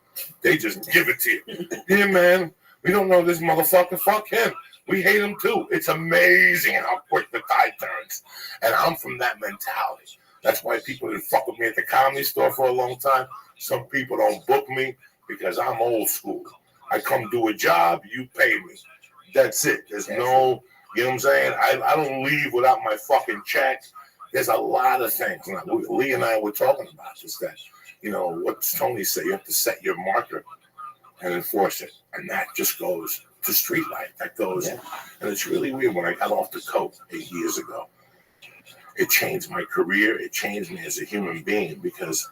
They just give it to you. Yeah, man. We don't know this motherfucker. Fuck him. We hate him too. It's amazing how quick the tide turns. And I'm from that mentality. That's why people didn't fuck with me at the Comedy Store for a long time. Some people don't book me because I'm old school. I come do a job, you pay me. That's it. There's no, you know what I'm saying? I don't leave without my fucking check. There's a lot of things. Now, Lee and I were talking about this, that, you know, what Tony said, you have to set your marker and enforce it. And that just goes to street life. That goes, and it's really weird. When I got off the coke 8 years ago, it changed my career. It changed me as a human being because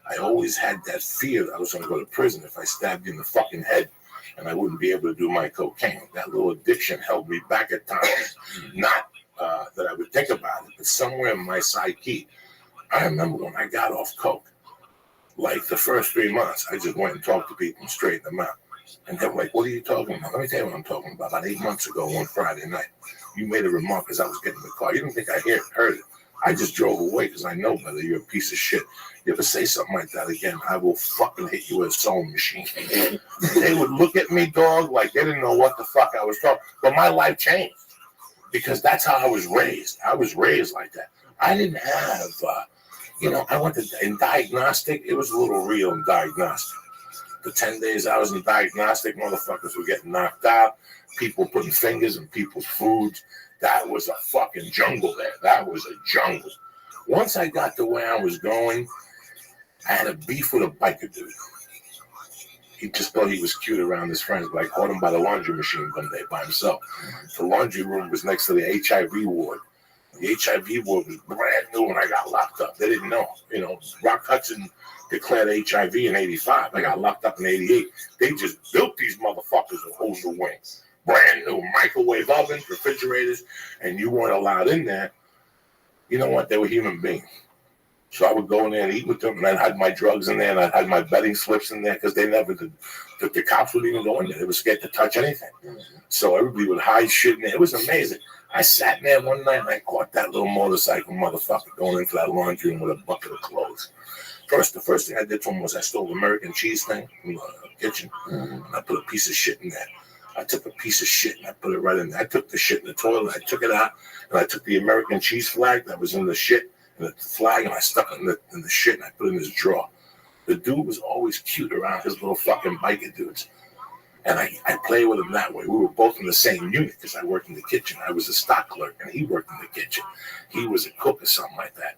I always had that fear that I was going to go to prison if I stabbed you in the fucking head and I wouldn't be able to do my cocaine. That little addiction held me back at times. Not that I would think about it, but somewhere in my psyche, I remember when I got off coke, like the first 3 months, I just went and talked to people and straightened them out. And they were like, what are you talking about? Let me tell you what I'm talking about. About 8 months ago, one Friday night, you made a remark as I was getting in the car. You didn't think I heard it. I just drove away because I know better. You're a piece of shit. You ever say something like that again, I will fucking hit you with a sewing machine. They would look at me, dog, like they didn't know what the fuck I was talking. But my life changed because that's how I was raised. I was raised like that. I didn't have You know, I went in diagnostic. It was a little real in diagnostic. The 10 days I was in diagnostic, motherfuckers were getting knocked out. People putting fingers in people's foods. That was a fucking jungle there. That was a jungle. Once I got to where I was going, I had a beef with a biker dude. He just thought he was cute around his friends, but I caught him by the laundry machine one day by himself. The laundry room was next to the HIV ward. The HIV ward was brand new when I got locked up. They didn't know. You know, Rock Hudson declared HIV in 85. I got locked up in 88. They just built these motherfuckers with whole new wings. Brand new microwave ovens, refrigerators, and you weren't allowed in there. You know what? They were human beings. So I would go in there and eat with them, and I'd hide my drugs in there, and I'd hide my betting slips in there, because they never did. The cops wouldn't even go in there. They were scared to touch anything. So everybody would hide shit in there. It was amazing. I sat in there one night, and I caught that little motorcycle motherfucker going into that laundry room with a bucket of clothes. The first thing I did to him was I stole the American cheese thing from the kitchen, and I put a piece of shit in there. I took a piece of shit, and I put it right in there. I took the shit in the toilet, I took it out, and I took the American cheese flag that was in the shit, the flag, and I stuck it in the shit, and I put it in his drawer. The dude was always cute around his little fucking biker dudes. And I played with him that way. We were both in the same unit because I worked in the kitchen. I was a stock clerk, and he worked in the kitchen. He was a cook or something like that.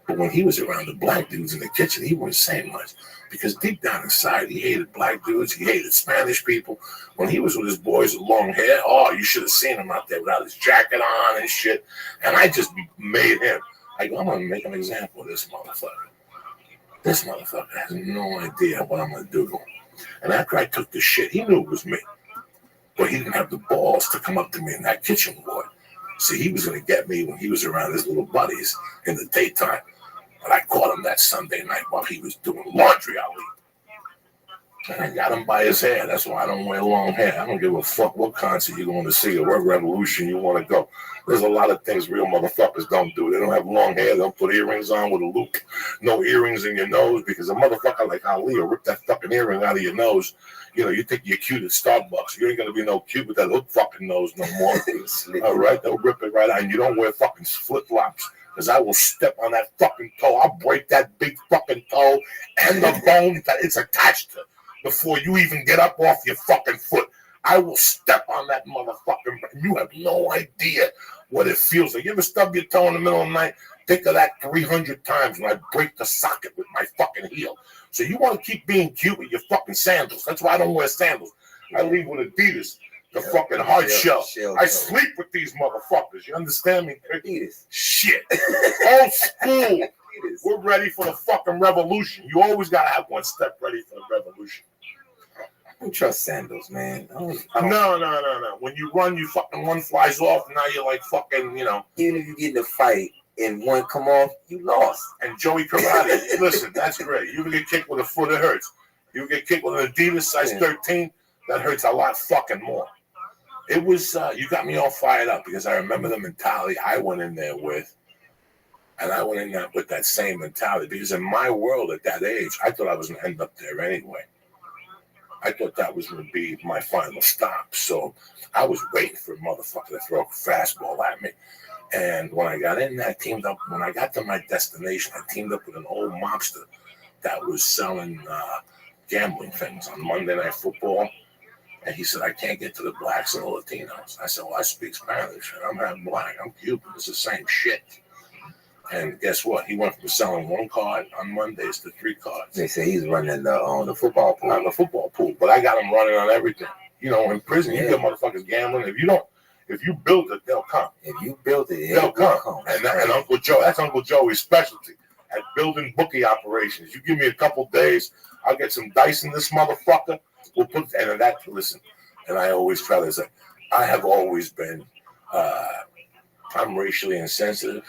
But when he was around the black dudes in the kitchen, he wasn't saying much. Because deep down inside, he hated black dudes. He hated Spanish people. When he was with his boys with long hair, oh, you should have seen him out there without his jacket on and shit. And I just made him. I go, I'm going to make an example of this motherfucker. This motherfucker has no idea what I'm going to do to him. And after I took the shit, he knew it was me. But he didn't have the balls to come up to me in that kitchen ward. See, he was going to get me when he was around his little buddies in the daytime. But I caught him that Sunday night while he was doing laundry, Ali. And I got him by his hair. That's why I don't wear long hair. I don't give a fuck what concert you're going to see or what revolution you want to go. There's a lot of things real motherfuckers don't do. They don't have long hair. They don't put earrings on with a loop. No earrings in your nose, because a motherfucker like Ali will rip that fucking earring out of your nose. You know, you think you're cute at Starbucks. You ain't going to be no cute with that hook fucking nose no more. All right? They'll rip it right out. And you don't wear fucking flip-flops, because I will step on that fucking toe. I'll break that big fucking toe and the bone that it's attached to before you even get up off your fucking foot. I will step on that motherfucking. You have no idea what it feels like. You ever stub your toe in the middle of the night? Think of that 300 times when I break the socket with my fucking heel. So you want to keep being cute with your fucking sandals. That's why I don't wear sandals. I leave with Adidas, the fucking hard shell. I sleep with these motherfuckers. You understand me? Adidas. Shit. Old school. We're ready for the fucking revolution. You always got to have one step ready for the revolution. I don't trust sandals, man. No. When you run, you fucking one flies off, and now you're like fucking, you know. Even if you get in a fight and one come off, you lost. And Joey Karate, listen, that's great. You can get kicked with a foot, it hurts. You get kicked with an Adidas size 13, that hurts a lot fucking more. It was, you got me all fired up, because I remember the mentality I went in there with. And I went in there with that same mentality, because in my world at that age, I thought I was going to end up there anyway. I thought that was going to be my final stop. So I was waiting for a motherfucker to throw a fastball at me. And when I got in there, I teamed up. When I got to my destination, I teamed up with an old mobster that was selling gambling things on Monday Night Football. And he said, I can't get to the blacks and the Latinos. I said, well, I speak Spanish, and I'm half black. I'm Cuban. It's the same shit. And guess what? He went from selling one card on Mondays to 3 cards. They say he's running the football pool. On the football pool. But I got him running on everything. You know, in prison, you get motherfuckers gambling. If you build it, they'll come. If you build it, they'll come. And Uncle Joe, that's Uncle Joey's specialty at building bookie operations. You give me a couple days, I'll get some dice in this motherfucker. We'll put, and that, listen, and I always try to say, I have always been, I'm racially insensitive.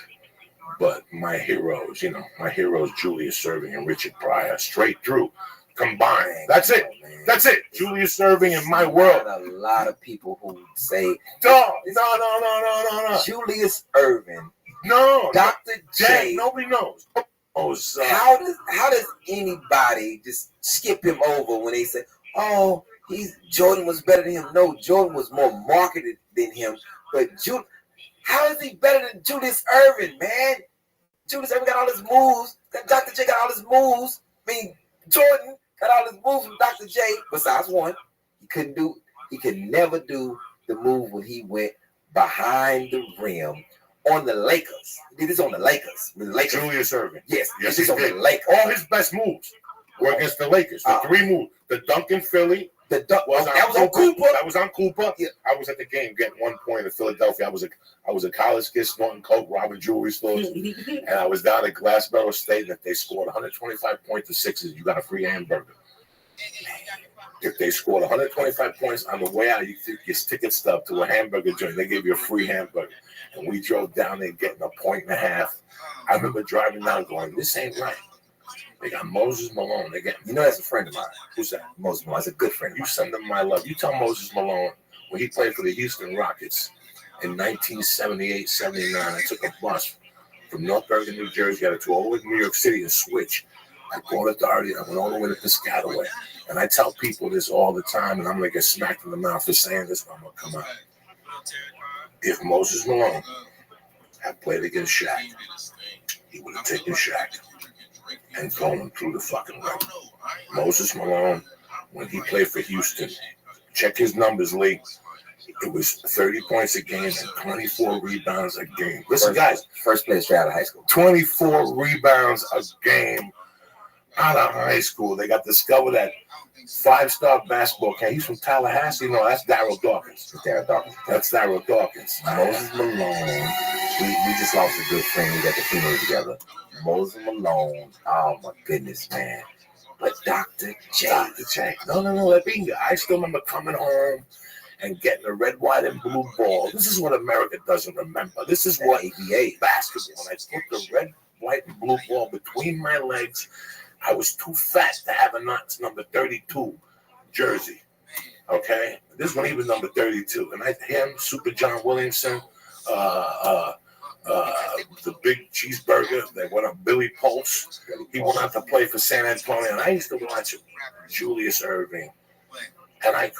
But my heroes, Julius Erving and Richard Pryor, straight through, combined. That's it. That's it. Julius Erving in my world. A lot of people who say, no. Julius Erving. No. Dr. J. Nobody knows. How does anybody just skip him over when they say, oh, Jordan was better than him? No, Jordan was more marketed than him. But how is he better than Julius Erving, man? Julius Erving got all his moves Dr. J got all his moves. I mean, Jordan got all his moves from Dr. J. Besides one, he could never do the move when he went behind the rim on the Lakers. He did this on the Lakers. The Lakers. Julius Erving. Yes, Yes, this he on did. the Lakers. All his best moves were against the Lakers. The three moves. The dunk in Philly. That was on Cooper. That was on Cooper. Yeah. I was at the game getting 1 point in Philadelphia. I was a college kid snorting coke, robbing jewelry stores, and I was down at Glassboro State. If they scored 125 points to Sixers, you got a free hamburger. If they scored 125 points on the way out, you took your ticket stub to a hamburger joint. They gave you a free hamburger, and we drove down there getting a point and a half. I remember driving down going, "This ain't right." They got Moses Malone. They got, that's a friend of mine. Who's that? Moses Malone. That's a good friend. You send him my love. You tell Moses Malone when he played for the Houston Rockets in 1978, 79. I took a bus from North Bergen, New Jersey, got it to all the way to New York City and switch. I Port Authority. I went all the way to Piscataway. And I tell people this all the time, and I'm going to get smacked in the mouth for saying this, but I'm going to come out. If Moses Malone had played against Shaq, he would have taken Shaq and thrown him through the fucking ring. Moses Malone, when he played for Houston, check his numbers, Lee. It was 30 points a game and 24 rebounds a game. Listen, guys. First place out of high school. 24 rebounds a game out of high school. They got discovered at 5-star basketball camp. He's from Tallahassee. No, that's Darryl Dawkins. That's Darryl Dawkins. Moses Malone. We just lost a good friend. We got the funeral together. Moses Malone. Oh my goodness, man. But Dr. J. No, let me. I still remember coming home and getting a red, white, and blue ball. This is what America doesn't remember. This is what ABA basketball. And I put the red, white, and blue ball between my legs. I was too fat to have a Knox number 32 jersey. Okay? This one, he was number 32. And him, Super John Williamson, the big cheeseburger, they went up Billy Pulse. He went out to play for San Antonio. And I used to watch him, Julius Erving. And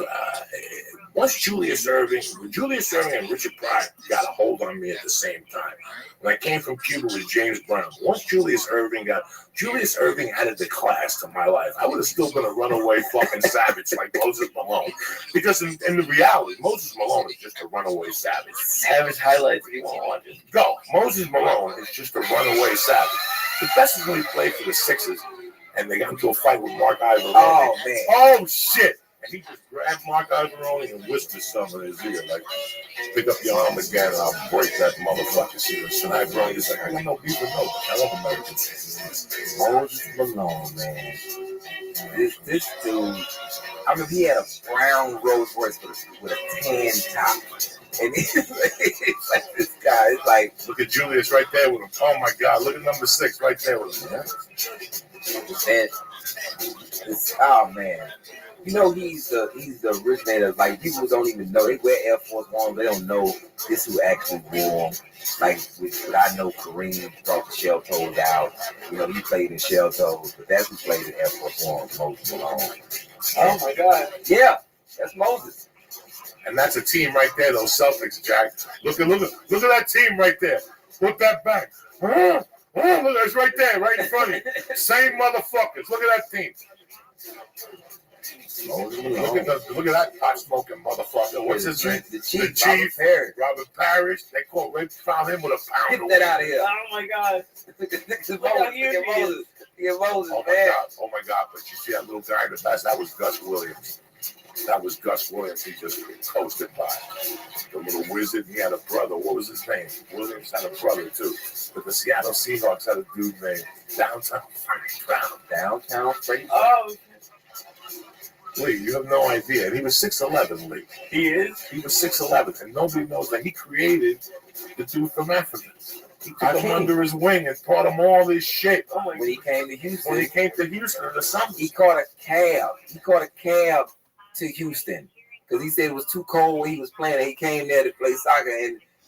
once Julius Erving and Richard Pryor got a hold on me at the same time. When I came from Cuba with James Brown, once Julius Erving added the class to my life. I would have still been a runaway fucking savage like Moses Malone. Because in the reality, Moses Malone is just a runaway savage. Savage highlights. Go. Moses Malone is just a runaway savage. The best is when he played for the Sixers and they got into a fight with Mark Ivoroni. Oh, man. Oh, shit. And he just grabbed Mark Ivoroni and whispered something in his ear, like, pick up your arm again and I'll break that motherfucker. And Ivoroni's like, I got no beef with nobody. I love Americans. Moses Malone, man. This dude, I remember he had a brown Rolls Royce with a tan top. And it's like this guy, it's like, look at Julius right there with him. Oh my God, look at number 6 right there with him. And oh man. You know he's the originator. Like people don't even know. They wear Air Force Ones. They don't know this who actually wore them. Like what I know, Kareem brought the shell toes out. You know he played in shell toes, but that's who played in Air Force Ones. Moses Malone. Oh my God. Yeah, that's Moses. And that's a team right there, those Celtics, Jack. Look at that team right there. Put that back. Look, that's right there, right in front of you. Same motherfuckers. Look at that team. Look at that pot smoking motherfucker. What's his name? The Chief. Robert Parrish. They found him with a pound. Get that out of here. Oh my God. Look at Moses. Oh my God. But you see that little guy in the back? That was Gus Williams. He just coasted by. The little wizard. He had a brother. What was his name? Williams had a brother too. But the Seattle Seahawks had a dude named Downtown Freddie Brown. Oh. Lee, you have no idea. And he was 6'11", Lee. He is? He was 6'11", and nobody knows that he created the dude from Africa. He took him under his wing and taught him all this shit. Oh when he came to Houston. When he came to Houston, the summer. He caught a cab to Houston because he said it was too cold when he was playing. And he came there to play soccer,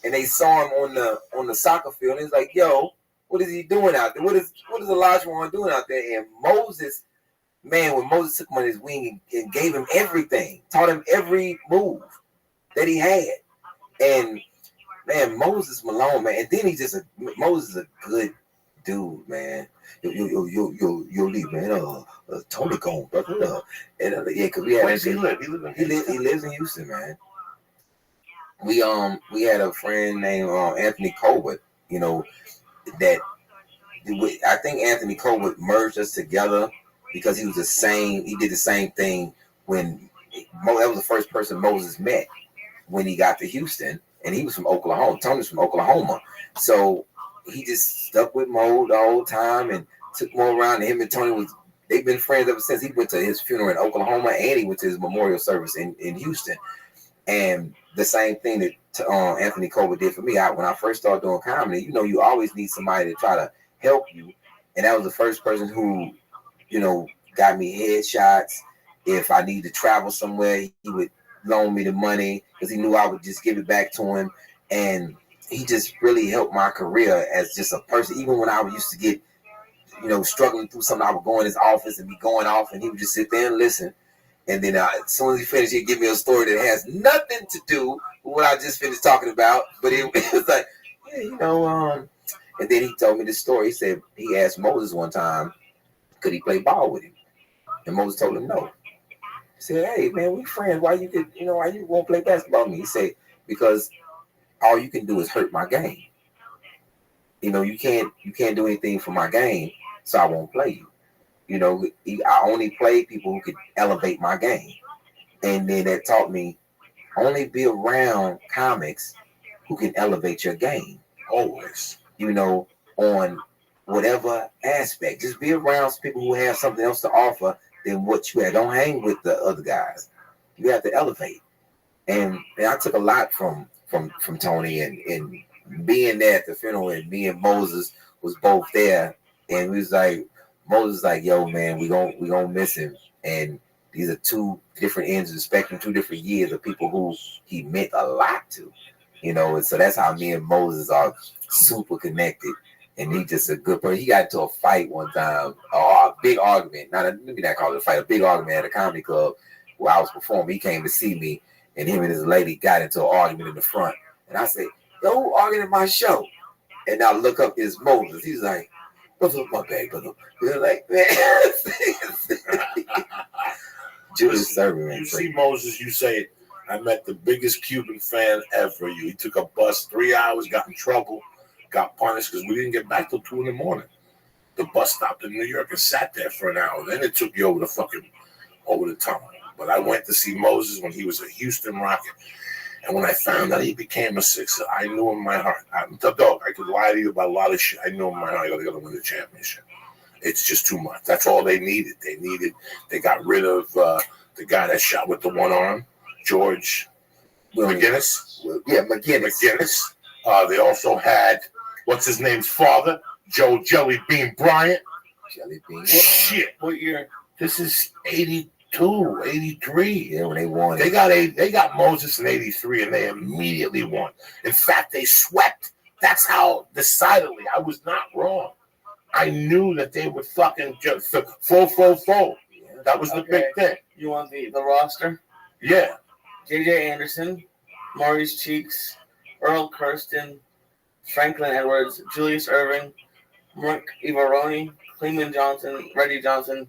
and they saw him on the soccer field. And he's like, "Yo, what is he doing out there? What is Olajuwon doing out there?" And Moses. Man, when Moses took him on his wing and gave him everything, taught him every move that he had. And, man, Moses Malone, man. And then Moses is a good dude, man. Yo, leave, man. Tony gone, brother. Yeah, because we had. Where does he live? He lives in Houston, man. We had a friend named Anthony Colbert. You know that. I think Anthony Colbert merged us together because he was the same. He did the same thing when that was the first person Moses met when he got to Houston, and he was from Oklahoma. Tony's from Oklahoma, so he just stuck with Mo the whole time and took Mo around. And him and Tony they've been friends ever since. He went to his funeral in Oklahoma, and he went to his memorial service in Houston. And the same thing that Anthony Colbert did for me. When I first started doing comedy, you always need somebody to try to help you, and that was the first person who, got me headshots. If I needed to travel somewhere, he would loan me the money because he knew I would just give it back to him, and he just really helped my career as just a person. Even when I used to get, struggling through something, I would go in his office and be going off, and he would just sit there and listen. And then as soon as he finished, he'd give me a story that has nothing to do with what I just finished talking about. But it was like, yeah, and then he told me this story. He said he asked Moses one time, could he play ball with him? And Moses told him no. He said, hey, man, we friends. Why you won't play basketball with me? He said, because all you can do is hurt my game. You can't do anything for my game, so I won't play you. I only play people who could elevate my game. And then that taught me only be around comics who can elevate your game. Always. On whatever aspect. Just be around people who have something else to offer than what you have. Don't hang with the other guys. You have to elevate. And I took a lot from Tony and being there at the funeral, and me and Moses was both there, and we was like, Moses was like, yo, man, we gonna miss him. And these are two different ends of the spectrum, 2 different years of people who he meant a lot to. And so that's how me and Moses are super connected. And he just a good person. He got into a fight one time, a big argument. Let me not call it a fight, a big argument at a comedy club where I was performing. He came to see me, and him and his lady got into an argument in the front. And I said, yo, who arguing at my show? And I look up, it's Moses. He's like, what's up, my bag, brother? They're like, man. Julius Serving, man. You see Moses, you say, I met the biggest Cuban fan ever. He took a bus 3 hours, got in trouble, got punished because we didn't get back till 2 a.m. The bus stopped in New York and sat there for an hour. Then it took you over the tunnel. But I went to see Moses when he was a Houston Rocket. And when I found out he became a Sixer, I knew in my heart. I'm the dog. I could lie to you about a lot of shit. I knew in my heart I got to win the championship. It's just too much. That's all they needed. They got rid of the guy that shot with the one arm, George McGuinness. Yeah, McGuinness. They also had, what's his name's father? Joe Jelly Bean Bryant. Jelly Bean. Shit, what year? This is 82, 83. Yeah, when they won. They got Moses in 83, and they immediately won. In fact, they swept. That's how decidedly I was not wrong. I knew that they would fucking just full. That was the big thing. You want the roster? Yeah. J.J. Anderson, Maurice Cheeks, Earl Kirsten, Franklin Edwards, Julius Irving, Mark Ivaroni, Cleveland Johnson, Reggie Johnson,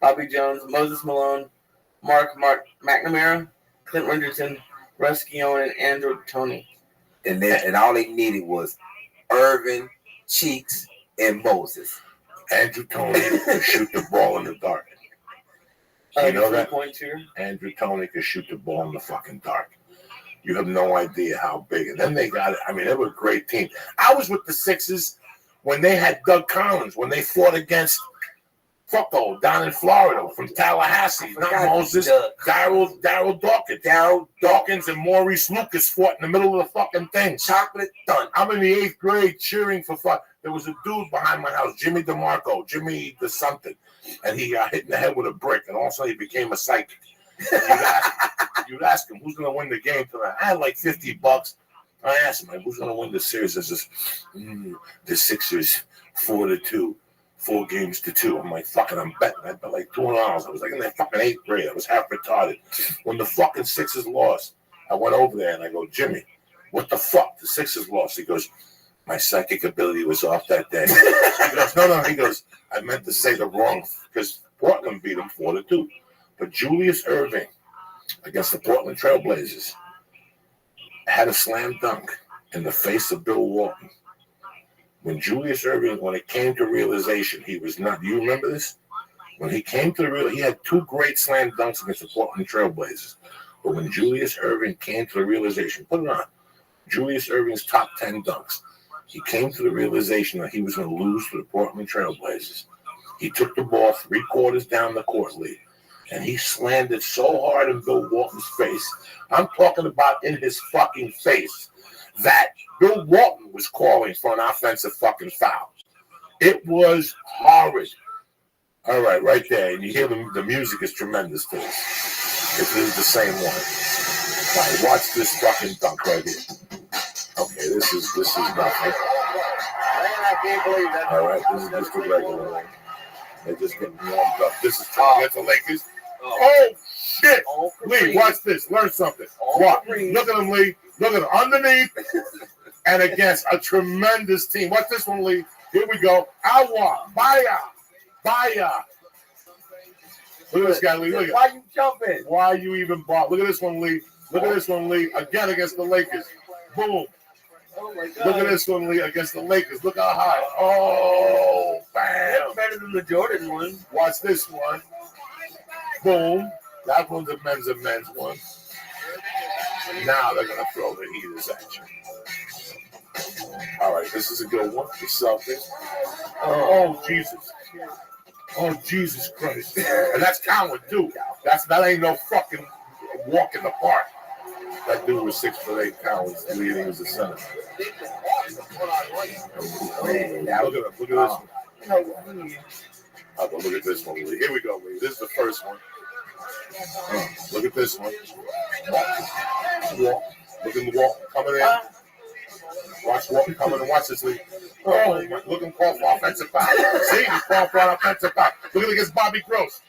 Bobby Jones, Moses Malone, Mark McNamara, Clint Richardson, Russ Guillaume, and Andrew Toney. And all they needed was Irvin, Cheeks, and Moses. Andrew Toney could shoot the ball in the dark. You know that? Andrew Toney could shoot the ball in the fucking dark. You have no idea how big. And then they got it. I mean, they were a great team. I was with the Sixers when they had Doug Collins, when they fought against Fucko down in Florida from Tallahassee. Not Moses. Daryl Dawkins. Daryl Dawkins and Maurice Lucas fought in the middle of the fucking thing. Chocolate done. I'm in the 8th grade cheering for fun. There was a dude behind my house, Jimmy DeMarco, Jimmy the something, and he got hit in the head with a brick, and all of a sudden he became a psychic. You'd ask him, who's going to win the game tonight? I had like $50. I asked him, who's going to win the series? I says, the Sixers 4-2, 4 games to 2. I'm like, fucking, I'm betting. I bet like $200. I was like in that fucking 8th grade. I was half retarded. When the fucking Sixers lost, I went over there and I go, Jimmy, what the fuck? The Sixers lost. He goes, My psychic ability was off that day. He goes, no. He goes, I meant to say the wrong, because Portland beat them 4-2. But Julius Erving against the Portland Trailblazers had a slam dunk in the face of Bill Walton. When Julius Erving, when it came to realization, he was not. Do you remember this? When he came to the real, he had 2 great slam dunks against the Portland Trailblazers. But when Julius Erving came to the realization, put it on, Julius Erving's top 10 dunks, he came to the realization that he was going to lose to the Portland Trailblazers. He took the ball 3 quarters down the court lead, and he slammed it so hard in Bill Walton's face. I'm talking about in his fucking face, that Bill Walton was calling for an offensive fucking foul. It was horrid. All right, right there. And you hear the music is tremendous to this. This is the same one. All right, watch this fucking dunk right here. Okay, this is nothing. All right, this is just a regular one. They're just getting warmed up. This is trying to get the Lakers. Oh, shit. Lee, watch this. Learn something. Watch. Look at him, Lee. Look at him. Underneath and against a tremendous team. Watch this one, Lee. Here we go. Awa. Baya. Look at this guy, Lee. Look at. Why you jumping? Why you even bought? Look at this one, Lee. Look at this one, Lee. Again against the Lakers. Boom. Oh my God. Look at this one, Lee, against the Lakers. Look how high. Oh, bam. That's better than the Jordan one. Watch this one. Boom. That one's a men's one. Now they're going to throw the heaters at you. All right, this is a good one. The Celtics. Oh, Jesus. Oh, Jesus Christ. And that's Cowan, too. That ain't no fucking walk in the park. That dude was 6'8" pounds, and he was a center. Yeah, look at this one. Look at this one, Lee. Here we go, Lee. This is the first one. Look at this one. Walk. Look at the walk coming in. Watch walk coming in. Watch this, Lee. Oh, look at him call for offensive foul. See, he's calling for an offensive foul. Look at it against Bobby Gross.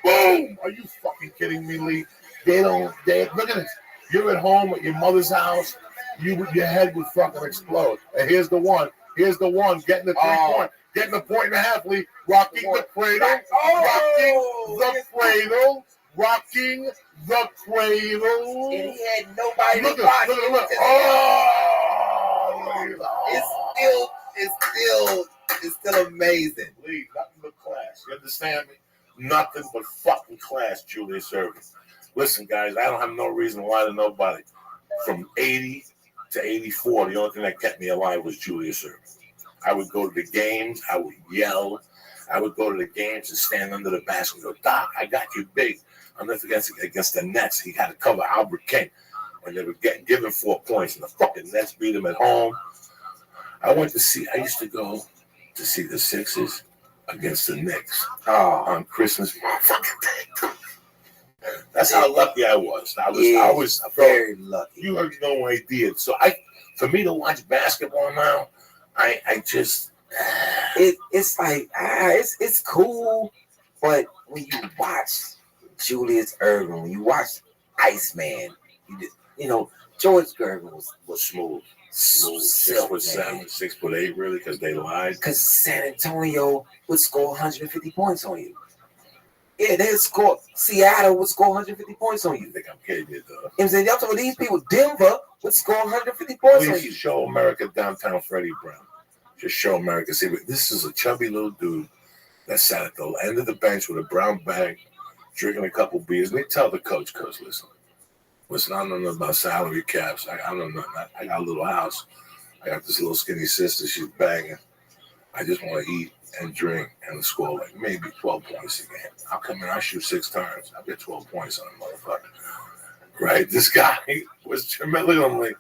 Boom! Are you fucking kidding me, Lee? Look at this. You're at home at your mother's house. Your head would fucking explode. And here's the one. Getting the 3-point. Getting the point and a half, Lee. Rocking the cradle. Rocking the cradle. And he had nobody Look to at block him. look. It's still amazing. Lee, nothing but class. You understand me? Nothing but fucking class, Julius Erving. Listen, guys, I don't have no reason to lie to nobody. From 80 to 84, the only thing that kept me alive was Julius Erving. I would go to the games. I would yell. I would go to the games and stand under the basket and go, Doc, I got you big. I'm not against the Nets. He had to cover Albert King. And they were given 4 points, and the fucking Nets beat him at home. I used to go to see the Sixers against the Knicks on Christmas motherfucking Day. That's how lucky I was. I was very lucky. You have no idea. So for me to watch basketball now, I just it's like it's cool, but when you watch Julius Erving, when you watch Iceman, George Gervin was smooth. 6'7", 6'8", really, because they lied. Because San Antonio would score 150 points on you. Yeah, Seattle would score 150 points on you. I think I'm kidding you, though. I'm saying, y'all talking about these people, Denver would score 150 points on you. Please show America downtown Freddie Brown. Just show America. See, this is a chubby little dude that sat at the end of the bench with a brown bag, drinking a couple beers. And they tell the coach, listen, I don't know about salary caps. I don't know. I got a little house. I got this little skinny sister. She's banging. I just want to eat and drink and score like maybe 12 points a game. I'll come in, I'll shoot 6 times. I'll get 12 points on a motherfucker. Right? This guy was tremendous. Look at him, like,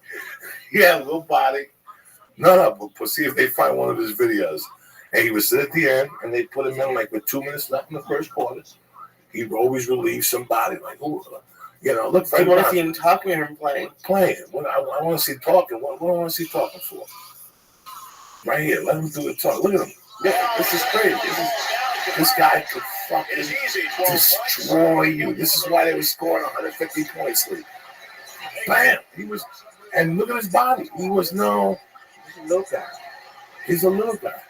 he had a little body. No, but see if they find one of his videos. And he would sit at the end, and they put him in like with 2 minutes left in the first quarter. He'd always relieve somebody. Like, look, I want to see him talking or him playing. Playing. I want to see talking. What do I want to see talking for? Right here. Let him do the talk. Look at him. Yeah, this is crazy. This guy could fucking destroy you. This is why they were scoring 150 points. Bam! And look at his body. He was no Little guy. He's a little guy.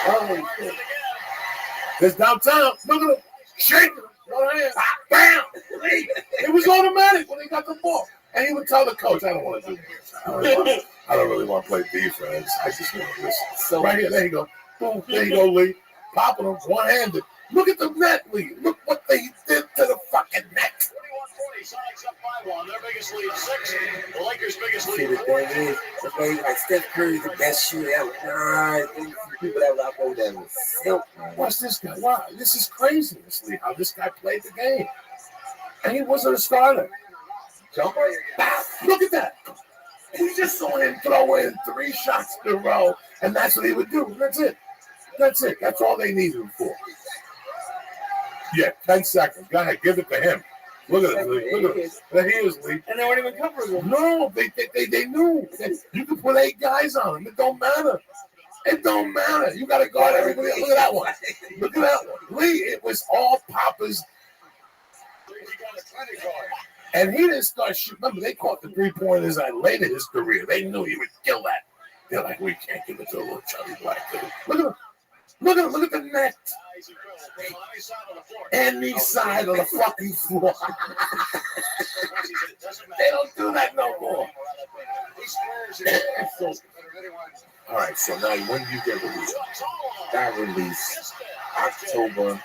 Oh, shit. There's downtown. Look at him. Shaking him. One hand. Bam! It was automatic when he got the ball. And he would tell the coach, I don't want to do this. I don't really want to play defense. I just want to listen. So right here, there you go. Boom, there you go, Lee. Popping him one-handed. Look at the net, Lee. Look what they did to the fucking net. 21-40, Sonics up 5-1. Their biggest lead 6. The Lakers' biggest See, lead the 4. thing is, that's why like Steph Curry's the best shooter ever. Nah, there's people that was out there that was silk, man. Watch this guy. Wow, this is crazy, Lee, how this guy played the game. And he wasn't a starter. Jumper. Look at that. We just saw him throw in 3 shots in a row, and that's what he would do. That's it. That's it. That's all they needed him for. Yeah, 10 seconds. Go ahead, give it to him. Look at him, Lee. Look at him. There he is, Lee. And they weren't even covering him. No, they knew. You could put 8 guys on him. It don't matter. It don't matter. You got to guard everybody. Look at that one. Look at that one. Lee, it was all Papa's. And he didn't start shooting. Remember, they caught the 3-pointers late in his career. They knew he would kill that. They're like, we can't give it to a little chubby black kid. Look at him. Look at him. Look at the net. Any side of the fucking floor. They don't do that no more. All right, so now when do you get released? Got released October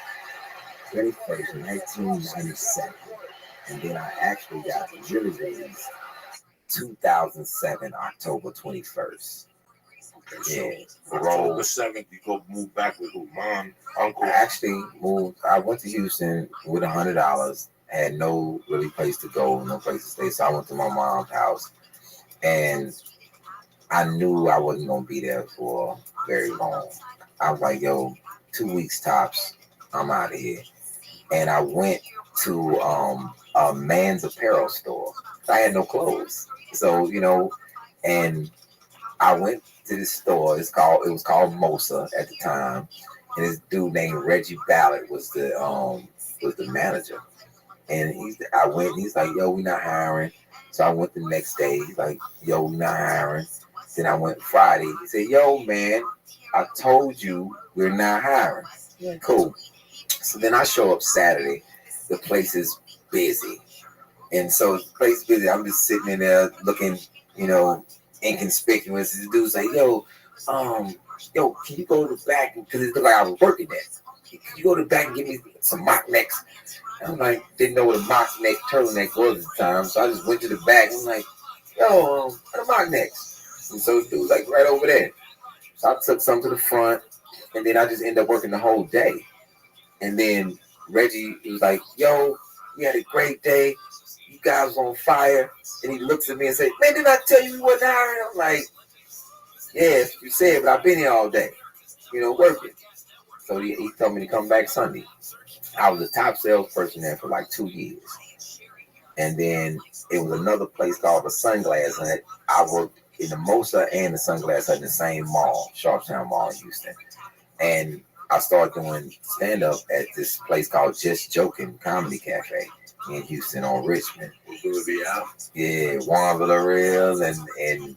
21st, 1997. And then I actually got really released 2007, October 21st. Okay, so October 7th, you go move back with who? Mom, uncle? I actually moved. I went to Houston with $100. Had no really place to go, no place to stay. So I went to my mom's house. And I knew I wasn't going to be there for very long. I was like, yo, 2 weeks tops. I'm out of here. And I went to a man's apparel store. I had no clothes. So, and I went to this store. It was called Mosa at the time. And this dude named Reggie Ballard was the manager. And I went and he's like, yo, we're not hiring. So I went the next day. He's like, yo, we're not hiring. Then I went Friday. He said, yo, man, I told you we're not hiring. Yeah, cool. So then I show up Saturday. The place is busy. And so the place is busy. I'm just sitting in there looking, inconspicuous. This dude's like, yo, can you go to the back? Because it looked like I was working there. Can you go to the back and give me some mock necks? I'm like, didn't know what a mock neck turtleneck was at the time. So I just went to the back. I'm like, yo, what are mock necks? And so the dude's like right over there. So I took some to the front. And then I just ended up working the whole day. And then Reggie was like, yo, we had a great day. You guys on fire. And he looks at me and said, man, didn't I tell you we wasn't hiring? I'm like, yeah, you said, but I've been here all day, working. So he told me to come back Sunday. I was a top salesperson there for like 2 years. And then it was another place called the Sunglass Hut. I worked in the Mosa and the Sunglass Hut in the same mall, Sharpstown Mall in Houston. And I started doing stand-up at this place called Just Joking Comedy Cafe in Houston on Richmond. Yeah, Juan Villarreal and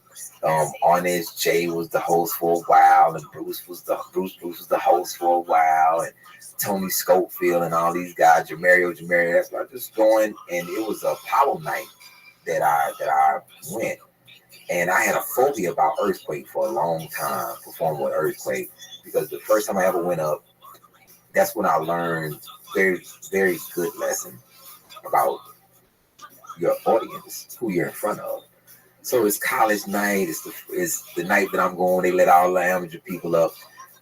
Arnez J was the host for a while, and Bruce was the host for a while, and Tony Schofield and all these guys, Jamario. That's what I was just going, and it was a Apollo night that I went, and I had a phobia about Earthquake for a long time, performing with Earthquake, because the first time I ever went up, that's when I learned very, very good lesson about your audience, who you're in front of. So it's college night. It's the night that I'm going. They let all the amateur people up.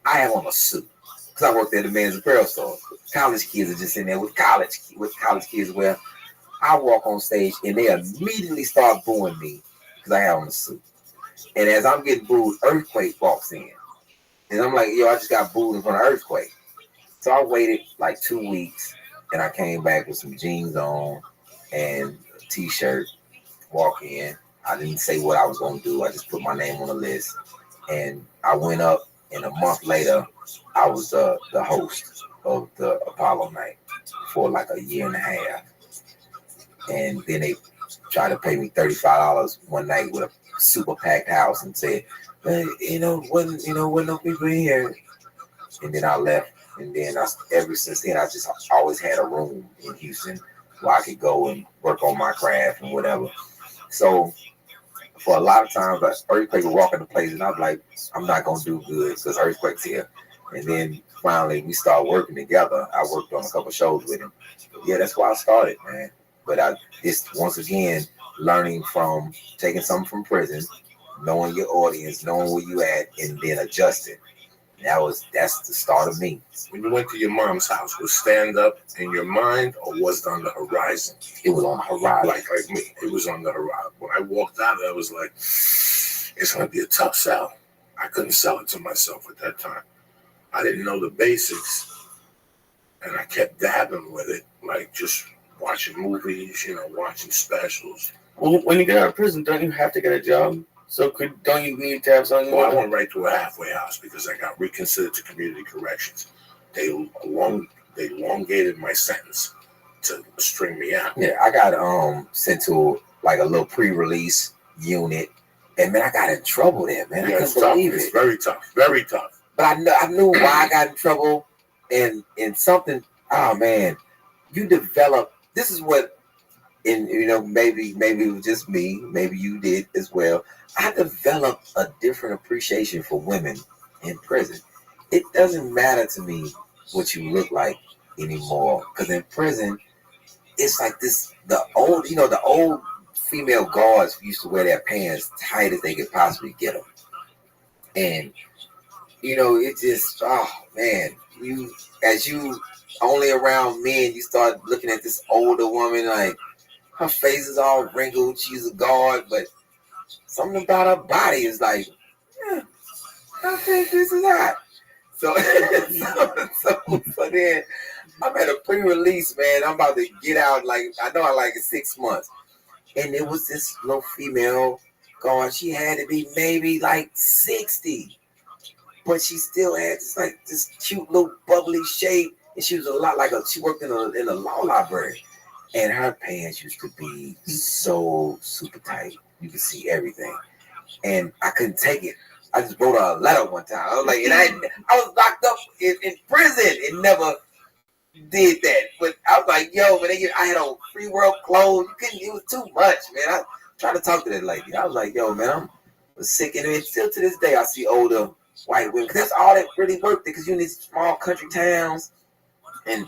I have on a suit because I worked at the men's apparel store. College kids are just in there with college kids. Where I walk on stage and they immediately start booing me because I have on a suit. And as I'm getting booed, Earthquake walks in, and I'm like, yo, I just got booed in front of Earthquake. So I waited like 2 weeks, and I came back with some jeans on and a t-shirt. Walk in. I didn't say what I was going to do. I just put my name on the list. And I went up, and a month later, I was the host of the Apollo night for like a year and a half. And then they tried to pay me $35 one night with super packed house and said, hey, wasn't no people in here. And then I left. And then ever since then, I just always had a room in Houston where I could go and work on my craft and whatever. So for a lot of times, like, Earthquake would walk into place and I'm like, I'm not going to do good because Earthquake's here. And then finally we started working together. I worked on a couple shows with him. Yeah, that's why I started, man. But it's once again learning from taking something from prison, knowing your audience, knowing where you at, and then adjusting. That's the start of me. When you went to your mom's house, was stand up in your mind or was it on the horizon? It was on the horizon. Like me, it was on the horizon. When I walked out, I was like, it's going to be a tough sell. I couldn't sell it to myself at that time. I didn't know the basics, and I kept dabbing with it, like just watching movies, watching specials. Well, when you get out of prison, don't you have to get a job? So don't you need to have something? Well, I went right to a halfway house because I got reconsidered to community corrections. They elongated my sentence to string me out. Yeah, I got sent to like a little pre-release unit, and man, I got in trouble there, man. Yeah, I couldn't believe it. It's very tough, very tough. But I knew why I got in trouble, and something. Oh man, you develop. This is what, and maybe it was just me. Maybe you did as well. I developed a different appreciation for women in prison. It doesn't matter to me what you look like anymore, because in prison, it's like this. The old female guards used to wear their pants tight as they could possibly get them, and it just, oh man, as you only around men, you start looking at this older woman, like her face is all wrinkled, she's a guard, but something about her body is like, yeah, I think this is hot. So then I'm at a pre-release, man. I'm about to get out, like, I know I like it 6 months. And there was this little female guard, she had to be maybe like 60. But she still had this cute little bubbly shape, and she was a lot like she worked in a law library, and her pants used to be so super tight, you could see everything, and I couldn't take it. I just wrote her a letter one time. I was like, and I was locked up in prison and never did that. But I was like, yo, man, I had on free world clothes. You couldn't. It was too much, man. I tried to talk to that lady. I was like, yo, man, I'm sick, and still to this day I see older white women, because that's all that really worked, because you're in these small country towns, and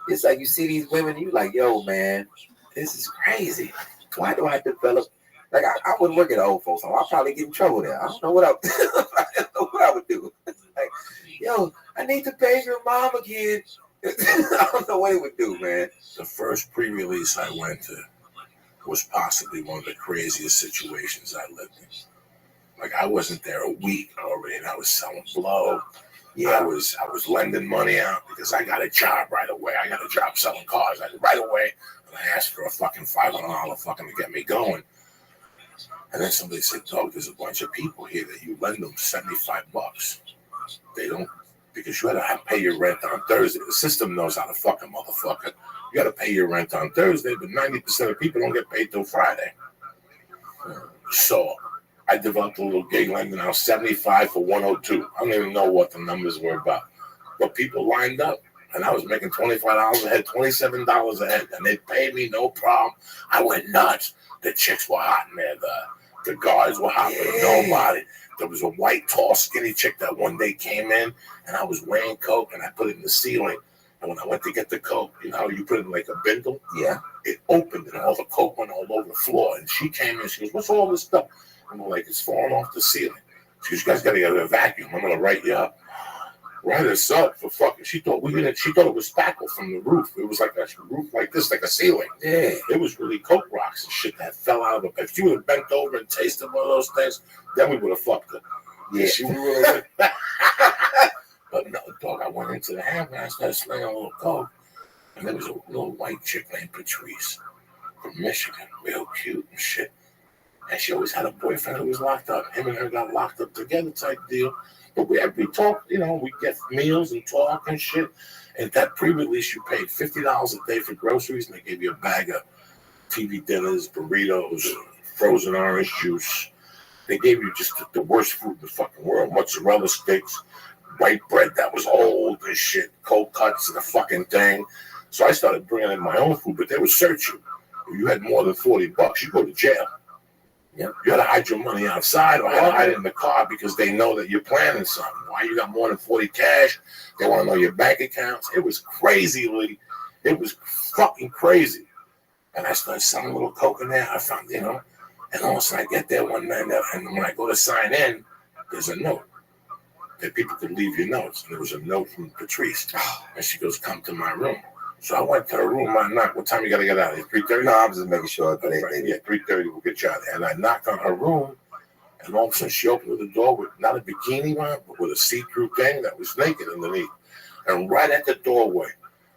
it's like you see these women, and you're like, yo, man, this is crazy. Why do I develop? Like, I wouldn't work at an old folks home. I'd probably get in trouble there. I don't know what I would do. Like, yo, I need to pay your mom again. I don't know what it would do, man. The first pre-release I went to was possibly one of the craziest situations I lived in. Like, I wasn't there a week already, and I was selling blow. Yeah, I was lending money out because I got a job right away. I got a job selling cars right away, and I asked for a fucking $500 fucking to get me going. And then somebody said, "Dog, there's a bunch of people here that you lend them $75. They don't, because you got to pay your rent on Thursday. The system knows how to fuck a motherfucker. You got to pay your rent on Thursday, but 90% of people don't get paid till Friday." So I developed a little gig lending out 75 for 102. I don't even know what the numbers were about. But people lined up, and I was making $25 a head, $27 a head, and they paid me no problem. I went nuts. The chicks were hot in there. The guys were hot with nobody. There was a white, tall, skinny chick that one day came in, and I was weighing coke, and I put it in the ceiling. And when I went to get the coke, you know how you put it in like a bindle? Yeah. It opened, and all the coke went all over the floor. And she came in, she goes, "What's all this stuff?" I'm like, "It's falling off the ceiling." She goes, "You guys got to get a vacuum. I'm going to write you up." Write us up for fucking. She thought it was spackle from the roof. It was like a roof like this, like a ceiling. Yeah. It was really coke rocks and shit that fell out of it. If she would have bent over and tasted one of those things, then we would have fucked her. Yeah. She would have. But no, dog, I went into the hammer and I started smelling a little coke. And there was a little white chick named Patrice from Michigan, real cute and shit. And she always had a boyfriend who was locked up. Him and her got locked up together type deal. But we talk, you know, we get meals and talk and shit. And that pre-release, you paid $50 a day for groceries, and they gave you a bag of TV dinners, burritos, frozen orange juice, They gave you just the worst food in the fucking world. Mozzarella sticks, white bread that was old and shit, cold cuts and the fucking thing. So I started bringing in my own food, but they would search you. If you had more than $40, you go to jail. Yeah. You had to hide your money outside or hide it in the car because they know that you're planning something. Why you got more than 40 cash? They want to know your bank accounts. It was crazy, Lee. It was fucking crazy. And I started selling a little coke in there. I found, and all of a sudden I get there one night, and when I go to sign in, there's a note that people could leave your notes. And there was a note from Patrice. And she goes, come to my room. So I went to her room. I knocked. What time you got to get out of here? 3:30? No, I'm just making sure. Yeah, 3:30 we'll get you out of there. And I knocked on her room, and all of a sudden she opened the door with not a bikini on, but with a see-through thing that was naked underneath. And right at the doorway,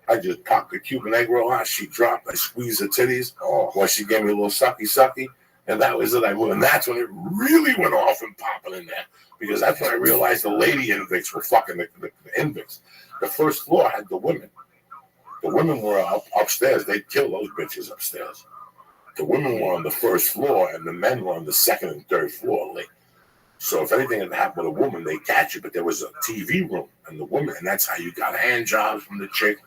I just popped the Cuban egg roll out. She dropped. I squeezed her titties. While she gave me a little sucky. And that was it. And that's when it really went off and popping in there. Because that's when I realized the lady Invicts were fucking the Invicts. The first floor had the women. The women were upstairs. They'd kill those bitches upstairs. The women were on the first floor, and the men were on the second and third floor. So if anything had happened with a woman, they'd catch you. But there was a TV room, and the woman, and that's how you got hand jobs from the chick.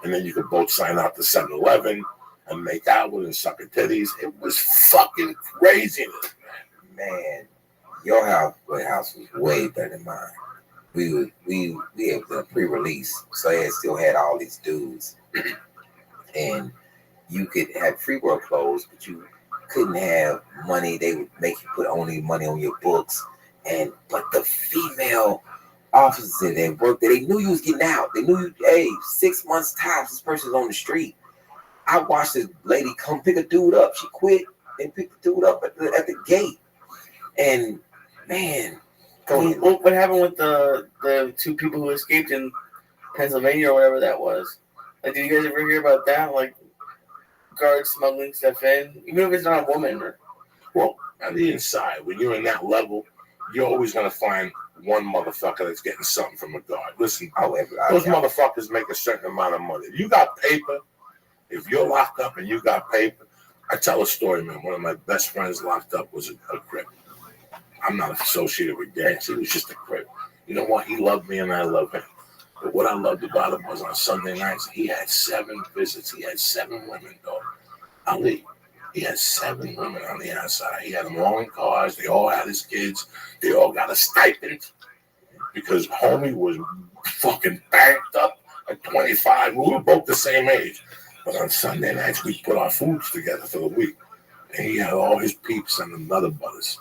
And then you could both sign out to 7-Eleven and make out with and suck her titties. It was fucking craziness, Man, your house was way better than mine. We had the pre-release, so it still had all these dudes, and you could have free world clothes, but you couldn't have money. They would make you put only money on your books, but the female officers that worked there, they knew you was getting out. They knew you. Hey, 6 months tops, this person's on the street. I watched this lady come pick a dude up. She quit and picked the dude up at the gate, and man. What happened with the two people who escaped in Pennsylvania or whatever that was? Like, did you guys ever hear about that? Like, guards smuggling stuff in, even if it's not a woman. Well, on the inside, when you're in that level, you're always going to find one motherfucker that's getting something from a guard. Listen, those motherfuckers make a certain amount of money. If you got paper, if you're locked up and you got paper, I tell a story, man. One of my best friends locked up was a crip. I'm not associated with gangs. He was just a crip. You know what? He loved me and I love him. But what I loved about him was on Sunday nights, he had 7 visits. He had 7 women, though. Ali, he had 7 women on the outside. He had them all in cars. They all had his kids. They all got a stipend because homie was fucking banked up at 25. We were both the same age. But on Sunday nights, we put our foods together for the week. And he had all his peeps and another brothers.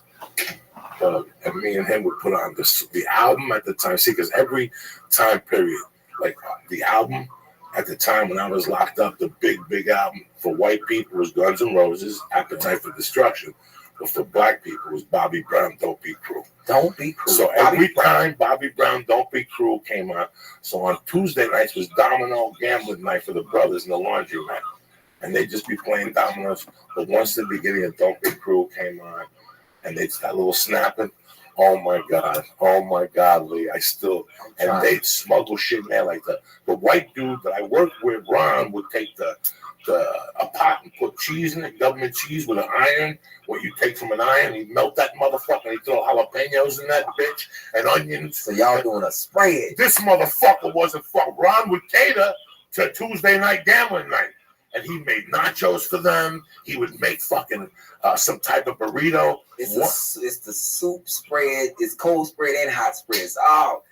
And me and him would put on the album at the time. See, because every time period, like the album at the time when I was locked up, the big album for white people was Guns N' Roses, Appetite for Destruction. But for black people, it was Bobby Brown, Don't Be Cruel. Don't Be Cruel. So every time Bobby Brown, Don't Be Cruel came on. So on Tuesday nights was domino gambling night for the brothers in the laundromat. And they'd just be playing dominoes. But once the beginning of Don't Be Cruel came on, and they'd start a little snapping. Oh my God, Lee. And they'd smuggle shit in there like the white dude that I worked with, Ron, would take a pot and put cheese in it, government cheese with an iron, what you take from an iron, he'd melt that motherfucker, and he'd throw jalapenos in that bitch and onions. So y'all doing a spread. This motherfucker wasn't fuck. Ron would cater to Tuesday night gambling night. And he made nachos for them. He would make fucking some type of burrito. It's the soup spread. It's cold spread and hot spreads. Oh,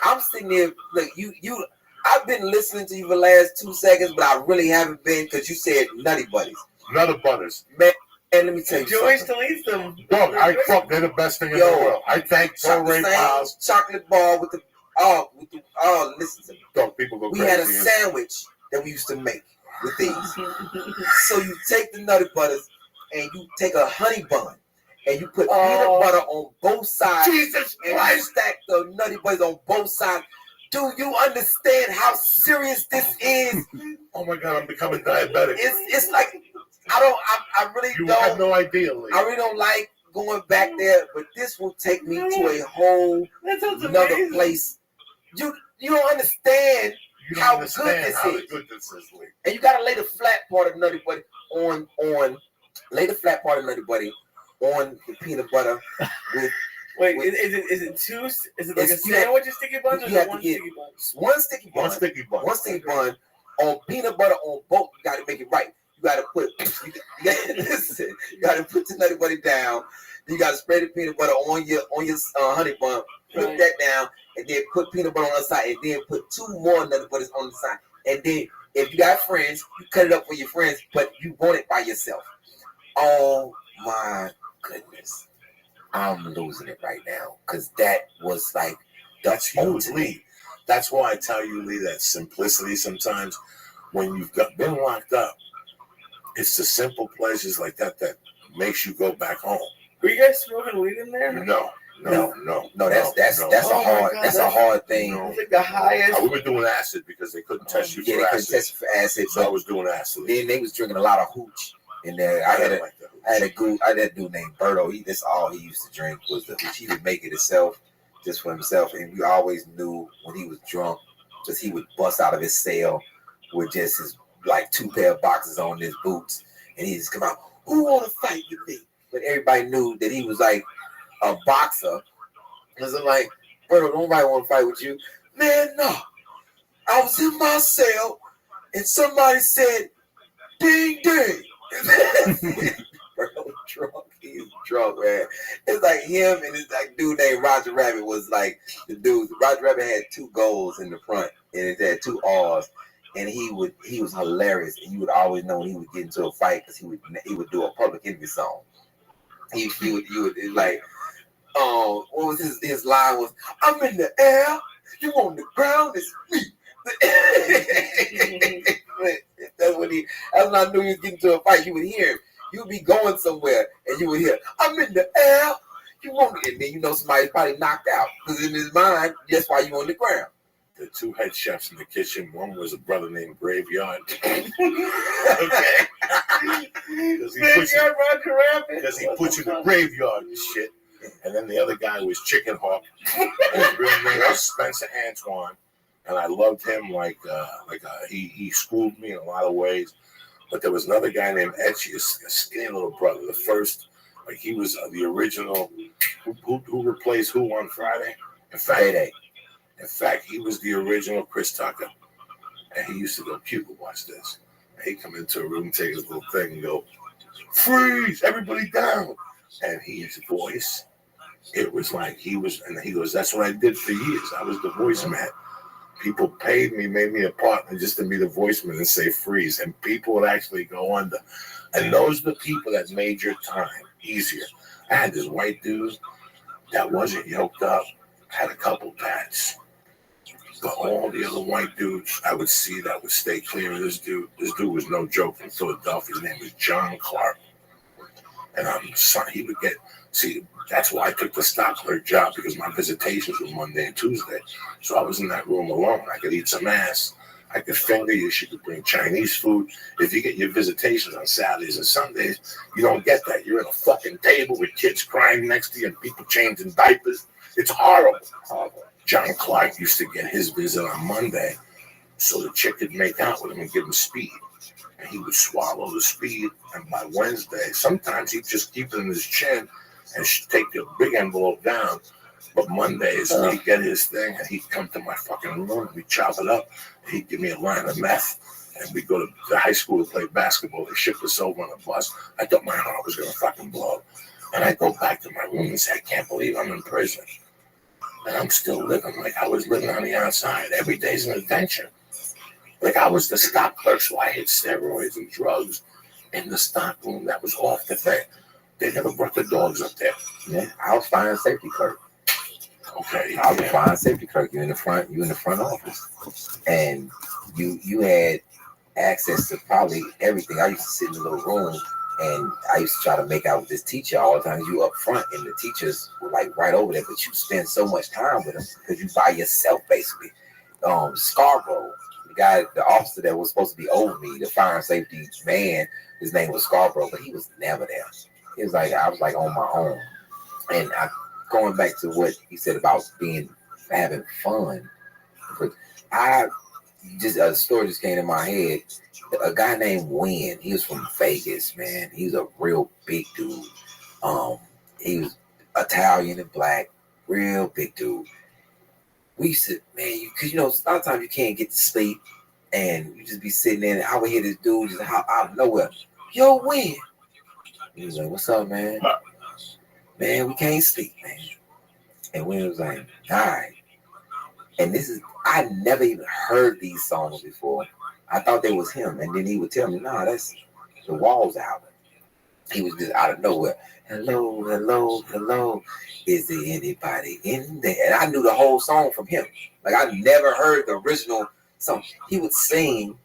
I'm sitting there. Look, you. I've been listening to you for the last 2 seconds, but I really haven't been because you said Nutty Buddies. Nutty Butters. Man, let me tell you Joey something. still eats them. Dog, they're the best thing in the world. I thank Ray Piles. Chocolate bar with the listen to me. Dog, people go we crazy. had a sandwich that we used to make with these. So you take the Nutty Butters and you take a honey bun and you put peanut butter on both sides. Jesus and Christ. you stack the Nutty Butters on both sides. Do you understand how serious this is? Oh my God, I'm becoming diabetic. It's like I really You don't. have no idea, Lee. I really don't like going back there, but this will take me to a whole another place. You don't understand how good this is. Lee. And you gotta lay the flat part of Nutty Buddy on lay the flat part of Nutty Buddy on the peanut butter with. Wait, is it two? Is it like a sandwich of sticky buns, or is it one sticky bun? One sticky bun. One sticky bun on peanut butter on both. You got to make it right. You got to put. Listen. You got to put the nutty buddy down. You got to spread the peanut butter on your honey bun. Flip that down, and then put peanut butter on the side, and then put 2 more nutty butters on the side. And then if you got friends, you cut it up for your friends, but you want it by yourself. Oh my goodness. I'm losing it right now because that was like that's huge, Lee. That's why I tell you, Lee, that simplicity sometimes when you've been locked up, it's the simple pleasures like that that makes you go back home. Were you guys smoking weed in there? No. That's a hard thing. It's like the highest. We were doing acid because they couldn't test you for acid. Test for acid. So I was doing acid. Then they was drinking a lot of hooch in there. I had a dude named Berto. That's all he used to drink was the hooch. He would make it himself, just for himself. And we always knew when he was drunk, because he would bust out of his cell with just his like 2 pair of boxes on his boots, and he just come out, "Who want to fight with me?" But everybody knew that he was like a boxer. And so like, Berto, nobody want to fight with you, man. No, I was in my cell, and somebody said, "Ding ding." Bro, drunk. He's drunk, man. It's like him and this like dude named Roger Rabbit was like the dude. Roger Rabbit had 2 goals in the front, and it had 2 R's, and he was hilarious, and you would always know when he would get into a fight because he would do a Public Enemy song. He would like, what was his line was, "I'm in the air, you on the ground, it's me." That's when I knew he was getting to a fight. You would hear him. You would be going somewhere, and you would hear, "I'm in the air, you on it," and then you know somebody's probably knocked out because in his mind, that's why you on the ground. The 2 head chefs in the kitchen. One was a brother named Graveyard. Okay. Because he puts you in the graveyard and shit. And then the other guy was Chicken Hawk. His real name was Spencer Antoine. And I loved him he schooled me in a lot of ways. But there was another guy named Etchy, a skinny little brother. The first, like he was the original, who replaced who on Friday? In fact, he was the original Chris Tucker. And he used to go, "Cuba, watch this." And he'd come into a room, take his little thing and go, "Freeze, everybody down." And his voice, it was like he goes, "That's what I did for years. I was the voice man. People paid me, made me a partner just to be the voice man and say freeze. And people would actually go under. And those are the people that made your time easier. I had this white dude that wasn't yoked up, had a couple tats. But all the other white dudes I would see that would stay clear of this dude. This dude was no joke from Philadelphia. His name was John Clark. And he would get, that's why I took the stock clerk job, because my visitations were Monday and Tuesday. So I was in that room alone. I could eat some ass. I could finger you. She could bring Chinese food. If you get your visitations on Saturdays and Sundays, you don't get that. You're at a fucking table with kids crying next to you and people changing diapers. It's horrible. John Clark used to get his visit on Monday so the chick could make out with him and give him speed. And he would swallow the speed, and by Wednesday, sometimes he'd just keep it in his chin and take the big envelope down. But Mondays, he'd get his thing, and he'd come to my fucking room, and we'd chop it up, and he'd give me a line of meth, and we'd go to the high school to play basketball. They shipped us over on a bus. I thought my heart was going to fucking blow. And I go back to my room and say, "I can't believe I'm in prison. And I'm still living like I was living on the outside. Every day's an adventure." Like I was the stock clerk, so I hit steroids and drugs in the stock room. That was off the thing. They never brought the dogs up there. Yeah, I was fire safety clerk. Okay, I was fire safety clerk. You in the front office, and you had access to probably everything. I used to sit in the little room, and I used to try to make out with this teacher all the time. You up front, and the teachers were like right over there, but you spend so much time with them because you by yourself basically. Scarborough. The officer that was supposed to be over me, the fire and safety man, his name was Scarborough, but he was never there. It was like I was like on my own. And going back to what he said about having fun, a story just came in my head. A guy named Wynn, he was from Vegas, man. He's a real big dude. He was Italian and black, real big dude. We used to, man, because a lot of times you can't get to sleep, and you just be sitting there, and I would hear this dude just out of nowhere, yo, Win. He was like, what's up, man? Man, we can't sleep, man. And Win was like, all right. And I never even heard these songs before. I thought they was him, and then he would tell me, nah, that's the Walls album. He was just out of nowhere. Hello, hello, hello. Is there anybody in there? And I knew the whole song from him. Like, I never heard the original song. He would sing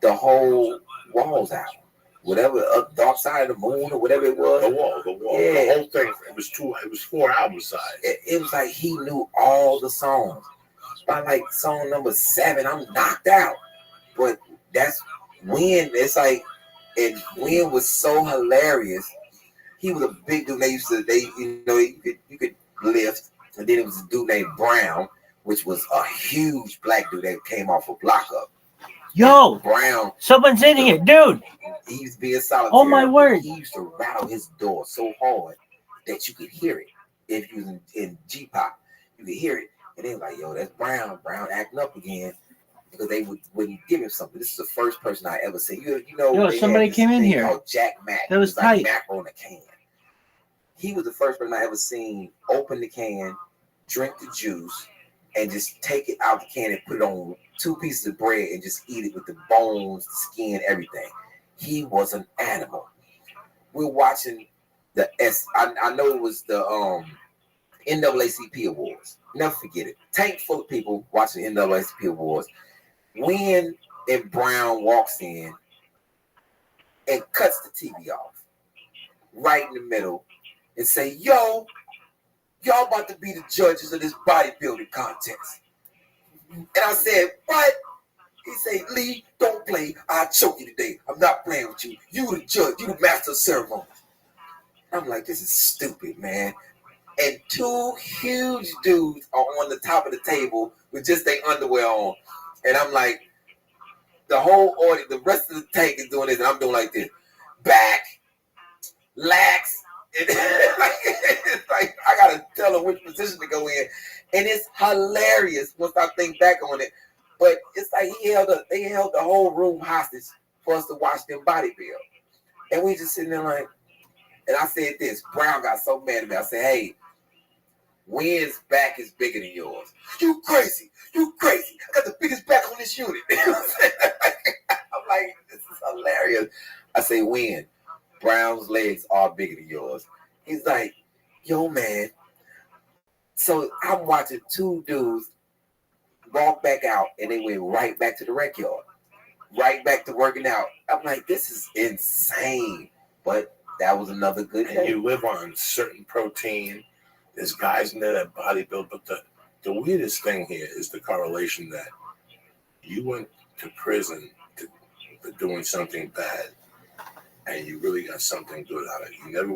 the whole Walls album. Whatever, Dark Side of the Moon or whatever it was. The wall. Yeah. The whole thing. It was 4 album sides. It was like he knew all the songs. By like song number 7, I'm knocked out. But that's Win. It's like, and Win was so hilarious. He was a big dude. You could lift. And then it was a dude named Brown, which was a huge black dude that came off of Block Up. Yo, Brown. someone's in here, dude. He used to be a solitary. Oh my word. He used to rattle his door so hard that you could hear it. If you was in G-pop, you could hear it. And they were like, yo, that's Brown acting up again. Because they wouldn't give him something. This is the first person I ever seen. Yo, somebody came in here. Called Jack Mack. That was like tight. Mac on a can. He was the first person I ever seen open the can, drink the juice, and just take it out the can and put it on 2 pieces of bread and just eat it with the bones, the skin, everything. He was an animal. We're watching I know it was the NAACP Awards. Never forget it. Tank full of people watching the NAACP Awards. Win and Brown walks in and cuts the TV off right in the middle and say, yo, y'all about to be the judges of this bodybuilding contest. And I said, what? He said, Lee, don't play. I'll choke you today. I'm not playing with you. You the judge. You the master of ceremony. I'm like, this is stupid, man. And 2 huge dudes are on the top of the table with just their underwear on. And I'm like, the whole audience, the rest of the tank is doing this, and I'm doing like this. Back, lax. And it's like, I got to tell them which position to go in. And it's hilarious once I think back on it. But it's like they held the whole room hostage for us to watch them bodybuild. And we just sitting there like, and I said this, Brown got so mad at me. I said, hey, Win's back is bigger than yours. You crazy. I got the biggest back on this unit. I'm like, this is hilarious. I say, Win, Brown's legs are bigger than yours. He's like, yo, man. So I'm watching 2 dudes walk back out, and they went right back to the rec yard, right back to working out. I'm like, this is insane. But that was another good day. And you live on certain protein. There's guys in there that bodybuild, but the weirdest thing here is the correlation that you went to prison for doing something bad, and you really got something good out of it. You never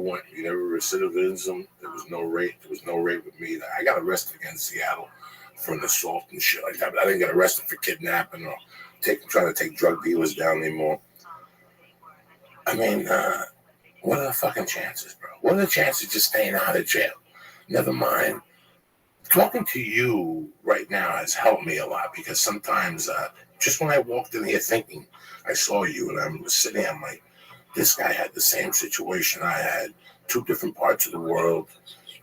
recidivism. There was no rape. There was no rape with me. I got arrested again in Seattle for an assault and shit like that, but I didn't get arrested for kidnapping or trying to take drug dealers down anymore. I mean, what are the fucking chances, bro? What are the chances of just staying out of jail? Never mind. Talking to you right now has helped me a lot because sometimes just when I walked in here thinking I saw you and I'm sitting there, I'm like, this guy had the same situation I had, 2 different parts of the world,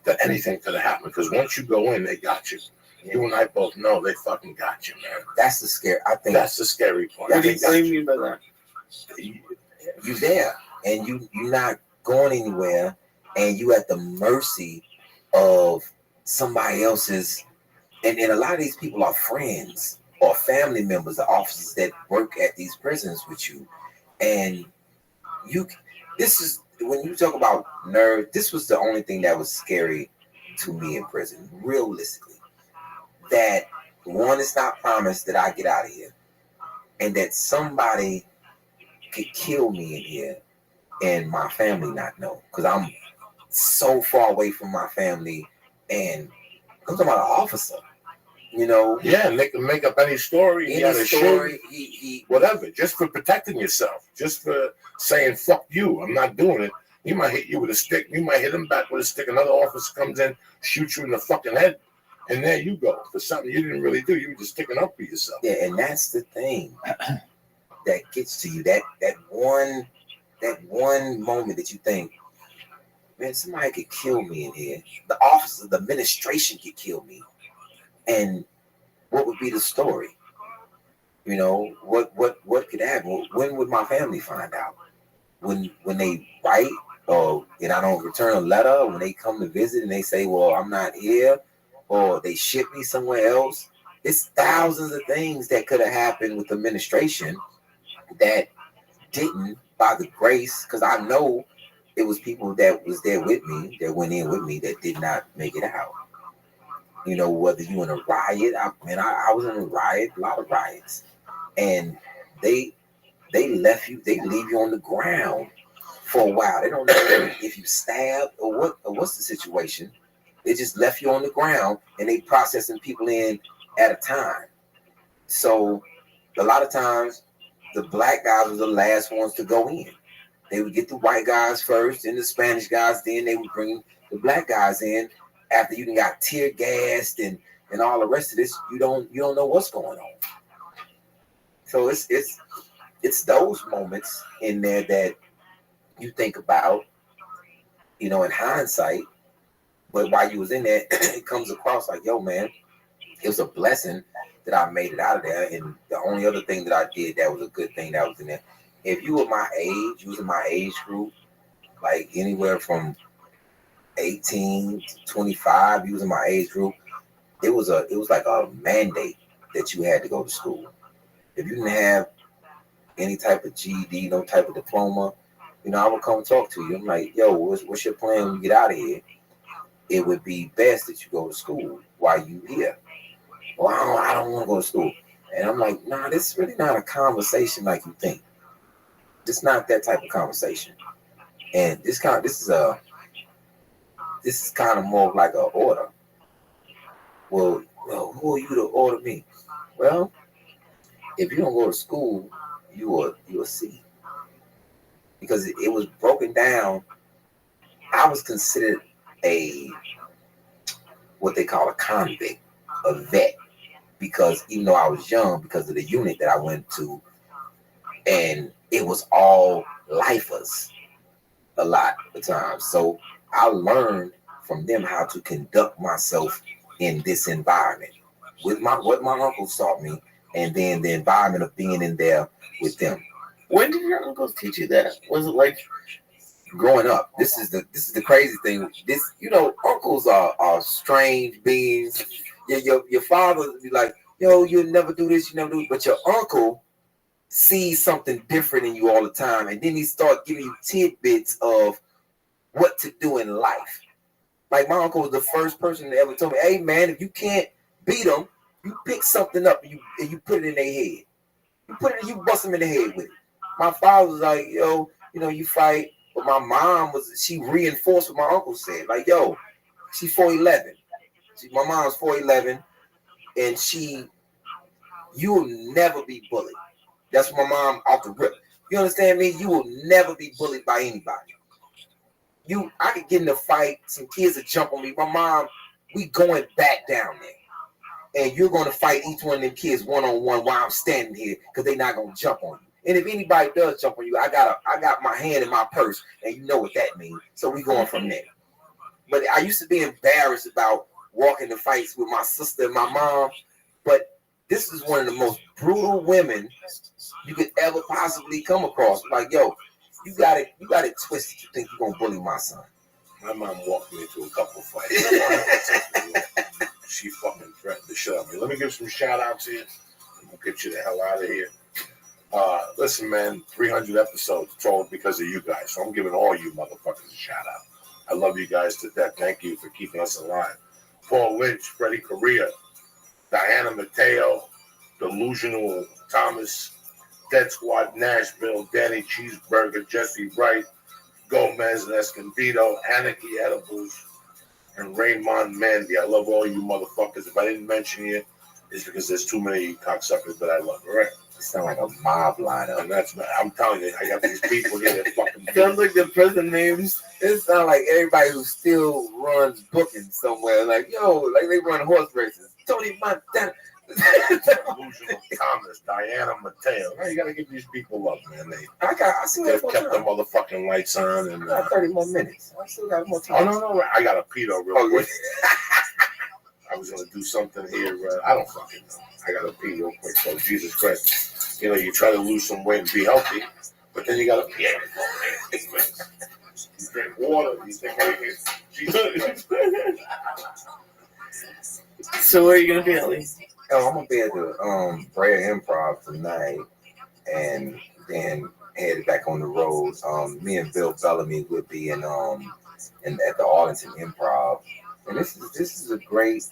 that anything could have happened. Because once you go in, they got you. You and I both know they fucking got you, man. That's the scary. I think that's the scary part. What do you mean by that? You there, and you're not going anywhere, and you at the mercy of somebody else's. And a lot of these people are friends or family members or officers that work at these prisons with you, and this is when you talk about nerve. This was the only thing that was scary to me in prison, realistically. That one, it's not promised that I get out of here, and that somebody could kill me in here and my family not know, because I'm so far away from my family. And I'm talking about an officer, Yeah, and they can make up any story. He whatever, just for protecting yourself, just for saying, fuck you, I'm not doing it. He might hit you with a stick. You might hit him back with a stick. Another officer comes in, shoots you in the fucking head, and there you go for something you didn't really do. You were just sticking up for yourself. Yeah, and that's the thing that gets to you. That one moment that you think, man, somebody could kill me in here. The officers, the administration could kill me. And what would be the story? You know, what could happen? When would my family find out? When they write or and I don't return a letter, when they come to visit and they say, well, I'm not here, or they ship me somewhere else. It's thousands of things that could have happened with the administration that didn't, by the grace, because I know it was people that was there with me, that went in with me, that did not make it out. You know, whether you in a riot, I was in a riot, a lot of riots, and they leave you on the ground for a while. They don't know if you stabbed or what's the situation. They just left you on the ground and they processing people in at a time. So a lot of times the black guys were the last ones to go in. They would get the white guys first, and the Spanish guys, then they would bring the black guys in after you got tear gassed and all the rest of this. You don't know what's going on. So it's those moments in there that you think about, you know, in hindsight. But while you was in there, it comes across like, yo, man, it was a blessing that I made it out of there. And the only other thing that I did that was a good thing that was in there. If you were my age, you was in my age group, like anywhere from 18 to 25, you was in my age group, it was like a mandate that you had to go to school. If you didn't have any type of GED, no type of diploma, you know, I would come talk to you. I'm like, yo, what's your plan when you get out of here? It would be best that you go to school while you here. Well, I don't want to go to school. And I'm like, nah, this is really not a conversation like you think. It's not that type of conversation. And this is kind of more like an order. Well, who are you to order me? Well, if you don't go to school, you will see. Because it was broken down. I was considered what they call a convict, a vet, because even though I was young, because of the unit that I went to, and it was all lifers a lot of times. So I learned from them how to conduct myself in this environment with what my uncles taught me, and then the environment of being in there with them. When did your uncles teach you that? Was it like growing up? This is the crazy thing. This, you know, uncles are strange beings. Your father be like, yo, you'll never do this, you never do it. But your uncle sees something different in you all the time, and then he start giving you tidbits of what to do in life. Like my uncle was the first person that ever told me, hey man, if you can't beat them, you pick something up and you put it in their head. You bust them in the head with it. My father was like, yo, you know, you fight. But my mom she reinforced what my uncle said. Like, yo, she's 4'11". My mom's 4'11", and you will never be bullied. That's what my mom off the rip. You understand me? You will never be bullied by anybody. I could get in a fight, some kids would jump on me. My mom, we going back down there. And you're going to fight each one of them kids one-on-one while I'm standing here, because they're not going to jump on you. And if anybody does jump on you, I got my hand in my purse, and you know what that means. So we going from there. But I used to be embarrassed about walking the fights with my sister and my mom. But this is one of the most brutal women you could ever possibly come across. Like, yo, you got it twisted. You think you're gonna bully my son? My mom walked me into a couple of fights. She fucking threatened the shit out of me. Let me give some shout outs here. We'll get you the hell out of here. Listen, man, 300 episodes. It's all because of you guys. So I'm giving all you motherfuckers a shout out. I love you guys to death. Thank you for keeping us alive. Paul Lynch, Freddie Correa, Diana Mateo, Delusional Thomas, Dead Squad Nashville, Danny Cheeseburger, Jesse Wright, Gomez and Escondido, Anarchy Edibles, and Raymond Mandy. I love all you motherfuckers. If I didn't mention you, it's because there's too many of you cocksuckers that I love. All right. It sounds like a mob lineup. And I'm telling you, I got these people here that fucking Sounds like the prison names. It sounds like everybody who still runs bookings somewhere. Like, yo, like they run horse races. Tony Montana. Illusion of Commerce, Diana Mateo. Now you gotta give these people up, man. I still They've got more kept the time. motherfucking lights on, and I got 30 more minutes. I still got more oh time. no, I gotta pee though real Oh, quick. I was gonna do something here. I don't fucking know. I gotta pee real quick. So Jesus Christ, you know, you try to lose some weight and be healthy, but then you gotta pee. You drink water. You think anything. Jesus Christ. So where are you gonna be, Ellie? Oh, I'm gonna be at the Brea Improv tonight, and then headed back on the road. Me and Bill Bellamy would be in at the Arlington Improv, and this is a great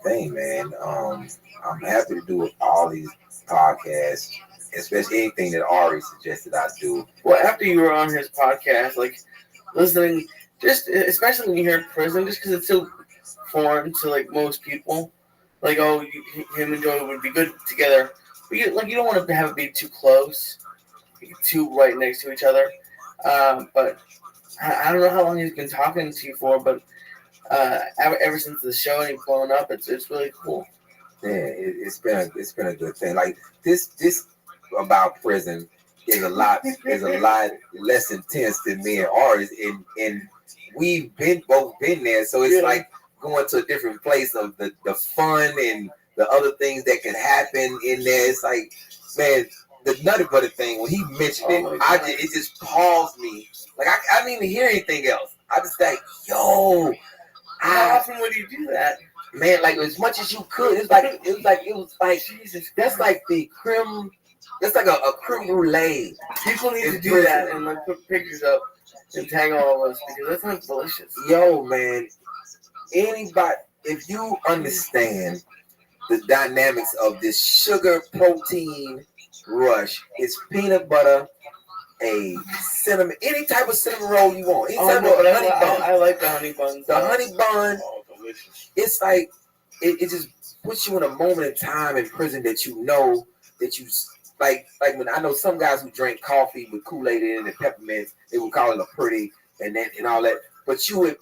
thing, man. I'm happy to do all these podcasts, especially anything that Ari suggested I do. Well, after you were on his podcast, like listening, just especially when you hear prison, just because it's so foreign to like most people. Like, oh, him and Joey would be good together. But you don't want to have it be too close, too right next to each other. But I don't know how long he's been talking to you for, but ever since the show and he's blown up, it's really cool. Yeah, it's been a good thing. Like this about prison is a lot less intense than me and Ari's, and we've both been there, so it's like going to a different place of the fun and the other things that can happen in there. It's like, man, the Nutty Butter thing, when he mentioned it, it just paused me. Like I didn't even hear anything else. I just like, yo, How often would you do that? Man, like as much as you could. It was like Jesus, that's like the creme. That's like a creme brulee. People need to do that and like put pictures up and tag all of us because that sounds delicious. Yo, man, anybody, if you understand the dynamics of this sugar protein rush, it's peanut butter, a cinnamon, any type of cinnamon roll you want. I like the honey buns. The honey bun, Delicious. it's like it just puts you in a moment in time in prison that you know that you like when I know some guys who drink coffee with Kool-Aid in it and peppermints, they would call it a pretty and all that. But you would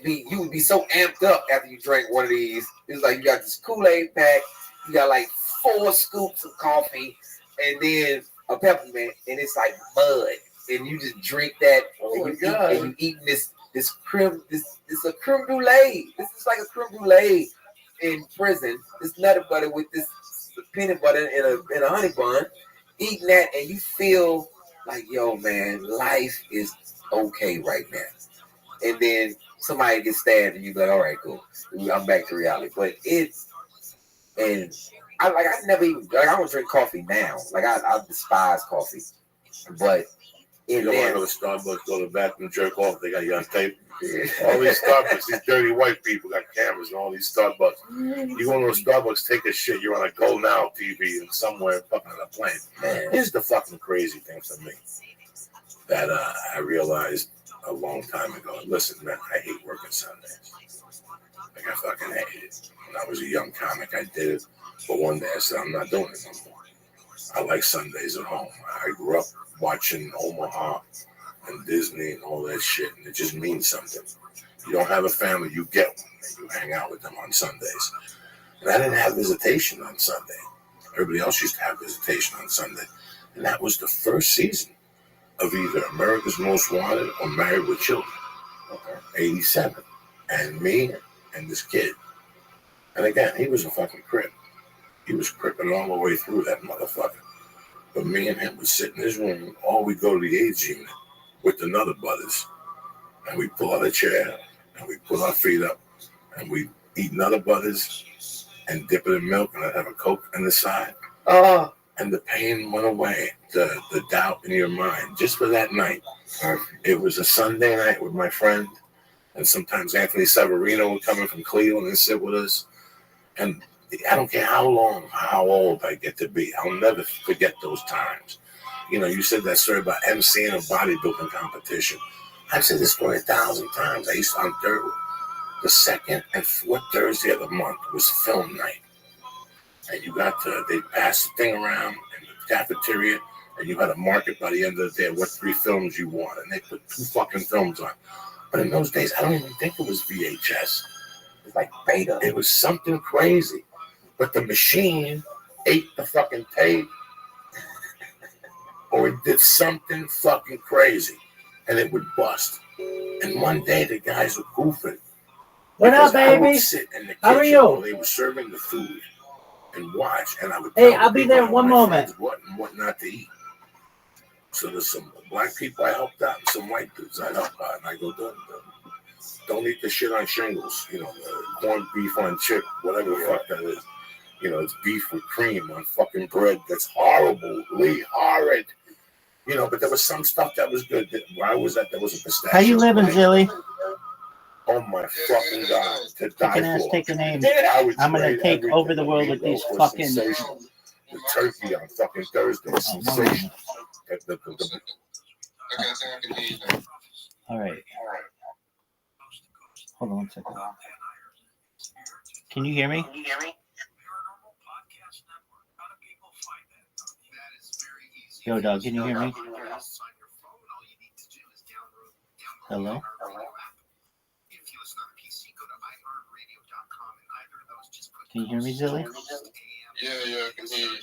be so amped up after you drank one of these. It's like you got this Kool-Aid pack, you got like 4 scoops of coffee, and then a peppermint, and it's like mud, and you just drink that. And you eating this creme, this a creme brulee. This is like a creme brulee in prison. This nutty butter with this peanut butter in a honey bun. Eating that, and you feel like, yo, man, life is okay right now. And then somebody gets stabbed, and you be like, all right, cool, I'm back to reality. But I never even, like, I don't drink coffee now. Like I despise coffee, but You don't want to go to Starbucks, go to the bathroom, jerk off. They got you on tape. All these Starbucks, these dirty white people got cameras in all these Starbucks. You go to a Starbucks, take a shit. You're on a Go Now TV and somewhere fucking on a plane. Man, here's the fucking crazy thing for me that I realized a long time ago. Listen, man, I hate working Sundays. Like I fucking hate it. When I was a young comic, I did it. But one day I said, I'm not doing it no more. I like Sundays at home. I grew up watching Omaha and Disney and all that shit, and it just means something. You don't have a family, you get one, and you hang out with them on Sundays. And I didn't have visitation on Sunday. Everybody else used to have visitation on Sunday. And that was the first season of either America's Most Wanted or Married with Children. 87. And me and this kid. And again, he was a fucking crip. He was cripping all the way through that motherfucker. But me and him would sit in his room, or we'd go to the AIDS unit with the Nutter Butters, and we'd pull out a chair, and we'd put our feet up, and we'd eat Nutter Butters and dip it in milk, and I'd have a Coke on the side. Oh. And the pain went away, the doubt in your mind, just for that night. It was a Sunday night with my friend, and sometimes Anthony Severino would come in from Cleveland and sit with us. And I don't care how old I get to be, I'll never forget those times. You know, you said that story about emceeing a bodybuilding competition. I've said this story 1,000 times. I used to, on the second and fourth Thursday of the month was film night. And you got they passed the thing around in the cafeteria, and you had to mark it by the end of the day what 3 films you want, and they put 2 fucking films on. But in those days, I don't even think it was VHS. It was like beta. It was something crazy. But the machine ate the fucking tape, or it did something fucking crazy, and it would bust. And one day the guys were goofing. What up, I would baby? sit in the kitchen How are you? while they were serving the food and watch, and I would Hey, tell I'll the be people there on one my moment. friends what and what not to eat. So there's some black people I helped out, and some white dudes I helped out, and I go, don't eat the shit on shingles, you know, corned beef on chip, whatever the fuck that is. You know, it's beef with cream on fucking bread. That's horribly horrid. You know, but there was some stuff that was good. Where I was at, there was a pistachio. How you living, Zilly? Oh my fucking God. To die Kicking ass, for. taking aim. I would I'm gonna trade take everything. over the world with these Meatloaf was fucking. sensational. The turkey on fucking Thursday. Sensational. All right. Hold on one second. Can you hear me? Yo, dog, can you hear me? Hello? Can you hear me, Zilly? Yeah, I can hear you.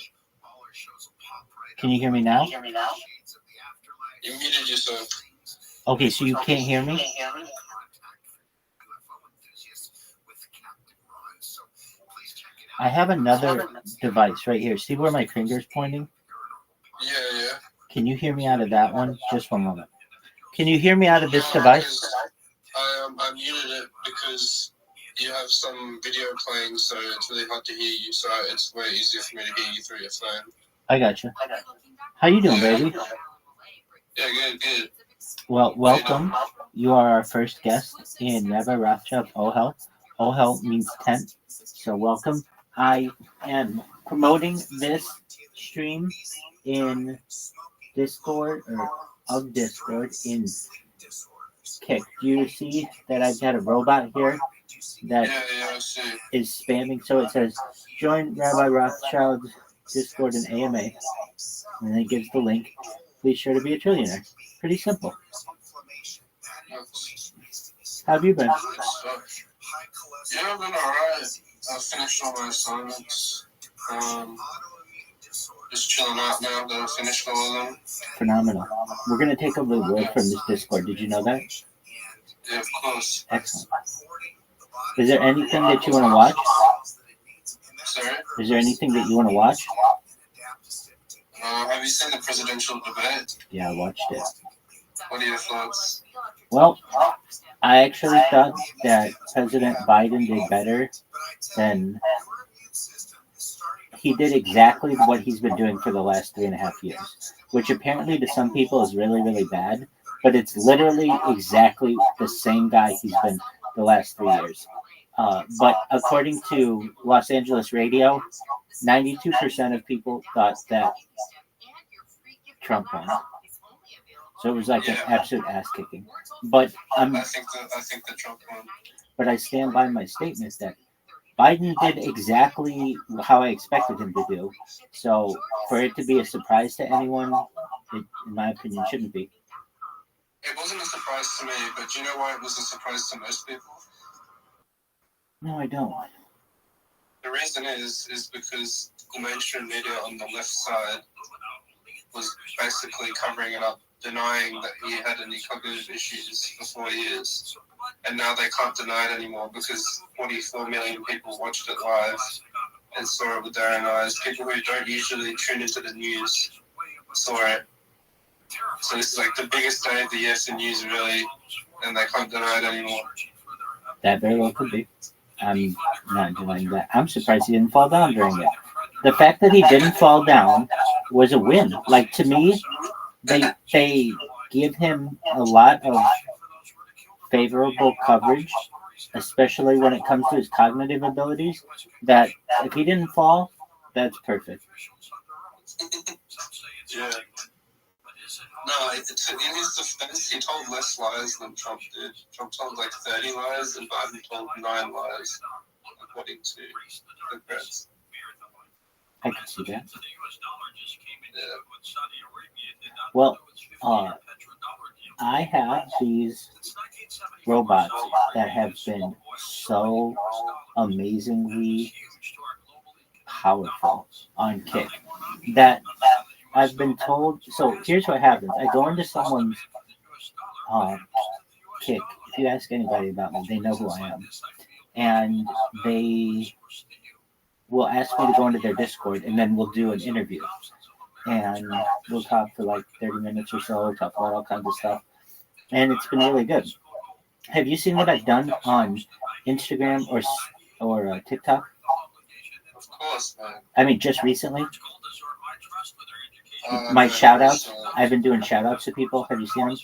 Can you hear me now? You muted yourself. Okay, so you can't hear me? I have another device right here. See where my finger's pointing? Yeah. Can you hear me out of that one? Just one moment. Can you hear me out of this device? I muted it because you have some video playing, so it's really hard to hear you. So it's way easier for me to hear you through your phone. I got you. How you doing, baby? Yeah, good. Well, welcome. You are our first guest in Rabbi Rothschild Ohel. Ohel means tent, so welcome. I am promoting this stream in Discord in Kick. Do you see that I've got a robot here that is spamming? So it says, join Rabbi Rothschild's Discord and AMA. And then it gives the link. Please sure to be a trillionaire. Pretty simple. How have you been? Yeah, I've been alright. I finished all my assignments. Just chilling out now that I finished all of them. Phenomenal. We're going to take over the world from this Discord. Did you know that? Yeah, of course. Excellent. Is there anything that you want to watch? Sorry? Is there anything that you want to watch? Have you seen the presidential debate? Yeah, I watched it. What are your thoughts? Well, I actually thought that President Biden did better than he did exactly what he's been doing for the last 3.5 years, which apparently to some people is really, really bad, but it's literally exactly the same guy he's been the last 3 years. But according to Los Angeles radio, 92% of people thought that Trump won. So it was like an absolute ass kicking. But I think that Trump won. But I stand by my statement that Biden did exactly how I expected him to do. So for it to be a surprise to anyone, it, in my opinion, shouldn't be. It wasn't a surprise to me, but do you know why it was a surprise to most people? No, I don't. The reason is because the mainstream media on the left side was basically covering it up, denying that he had any cognitive issues for 4 years. And now they can't deny it anymore because 44 million people watched it live and saw it with their own eyes. People who don't usually tune into the news saw it. So this is like the biggest day of the year for news, really, and they can't deny it anymore. That very well could be. I'm not denying that. I'm surprised he didn't fall down during it. The fact that he didn't fall down was a win. Like, to me, they give him a lot of favorable coverage, especially when it comes to his cognitive abilities, that if he didn't fall, that's perfect. Yeah. No, in his defense, he told less lies than Trump did. Trump told like 30 lies, and Biden told 9 lies, according to the press. I can see that. Yeah. Well, I have these robots that have been so amazingly powerful on Kick that I've been told. So here's what happens: I go into someone's Kick. If you ask anybody about me, they know who I am, and they will ask me to go into their Discord, and then we'll do an interview, and we'll talk for like 30 minutes or so, talk about all kinds of stuff, and it's been really good. Have you seen what I've done on Instagram or TikTok? Of course, man. I mean, just recently. My shout outs. I've been doing shout outs to people. Have you seen them?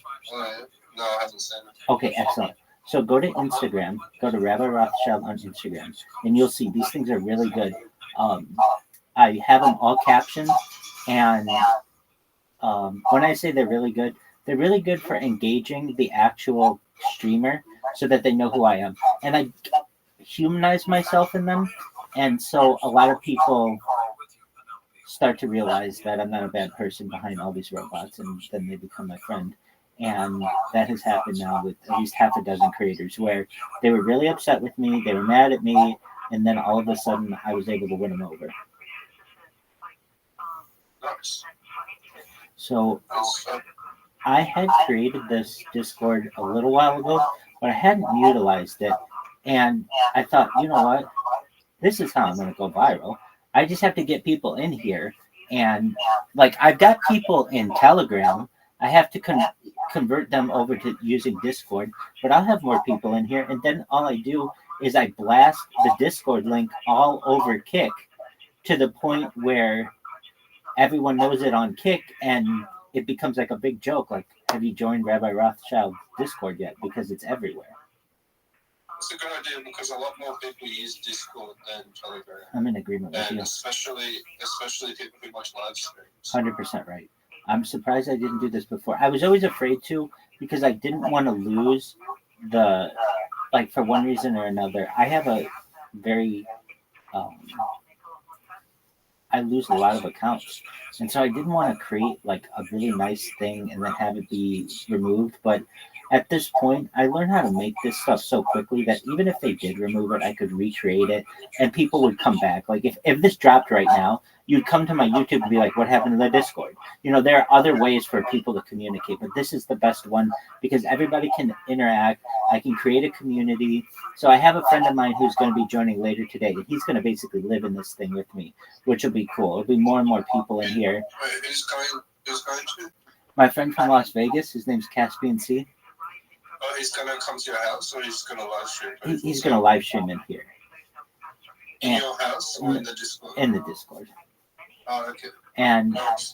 No, I haven't seen it. Okay, excellent. So go to Instagram, go to Rabbi Rothschild on Instagram, and you'll see these things are really good. I have them all captioned, and when I say they're really good for engaging the actual streamer so that they know who I am. And I humanize myself in them, and so a lot of people start to realize that I'm not a bad person behind all these robots, and then they become my friend. And that has happened now with at least half a dozen creators where they were really upset with me, they were mad at me, and then all of a sudden I was able to win them over. Nice. So I had created this Discord a little while ago, but I hadn't utilized it. And I thought, you know what? This is how I'm going to go viral. I just have to get people in here. And like, I've got people in Telegram. I have to convert them over to using Discord, but I'll have more people in here. And then all I do is I blast the Discord link all over Kick to the point where everyone knows it on Kick, and it becomes like a big joke. Like, have you joined Rabbi Rothschild's Discord yet? Because it's everywhere. It's a good idea because a lot more people use Discord than Telegram. I'm in agreement with And you. especially people who watch live streams. 100% right. I'm surprised I didn't do this before. I was always afraid to because I didn't want to lose the, like, for one reason or another. I have a very, I lose a lot of accounts. And so I didn't want to create like a really nice thing and then have it be removed. But at this point, I learned how to make this stuff so quickly that even if they did remove it, I could recreate it and people would come back. Like if this dropped right now, you'd come to my YouTube and be like, what happened to the Discord? You know, there are other ways for people to communicate, but this is the best one because everybody can interact. I can create a community. So I have a friend of mine who's going to be joining later today, and he's going to basically live in this thing with me, which will be cool. It'll be more and more people in here. Wait, who's going to? My friend from Las Vegas, his name's Caspian C. Oh, he's going to come to your house, or he's going to live stream? He's going to live stream in here. In your house or in the Discord? In the Discord. Oh, okay. And Nice.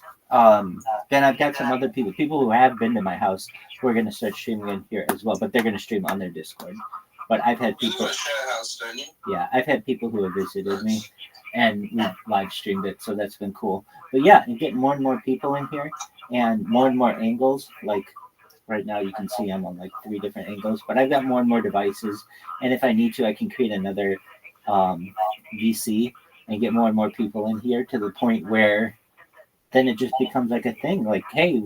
then I've got some other people who have been to my house who are going to start streaming in here as well, but they're going to stream on their Discord. But I've had You live people, in a share house, don't you? yeah, I've had people who have visited me and we've live streamed it, so that's been cool. But yeah, and getting more and more people in here and more angles. Like right now, you can see I'm on like 3 different angles, but I've got more and more devices. And if I need to, I can create another VC and get more and more people in here to the point where then it just becomes like a thing. Like, hey,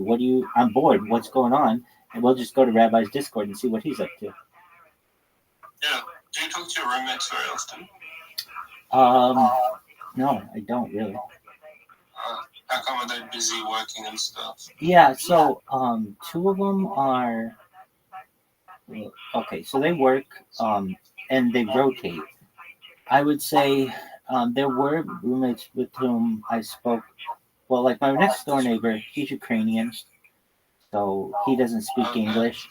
I'm bored. What's going on? And we'll just go to Rabbi's Discord and see what he's up to. Yeah. Do you talk to your roommates very often? No, I don't really. How come are they busy working and stuff? Yeah, so 2 of them are okay. So they work and they rotate. I would say there were roommates with whom I spoke. Well, like my next door neighbor, he's Ukrainian, so he doesn't speak English.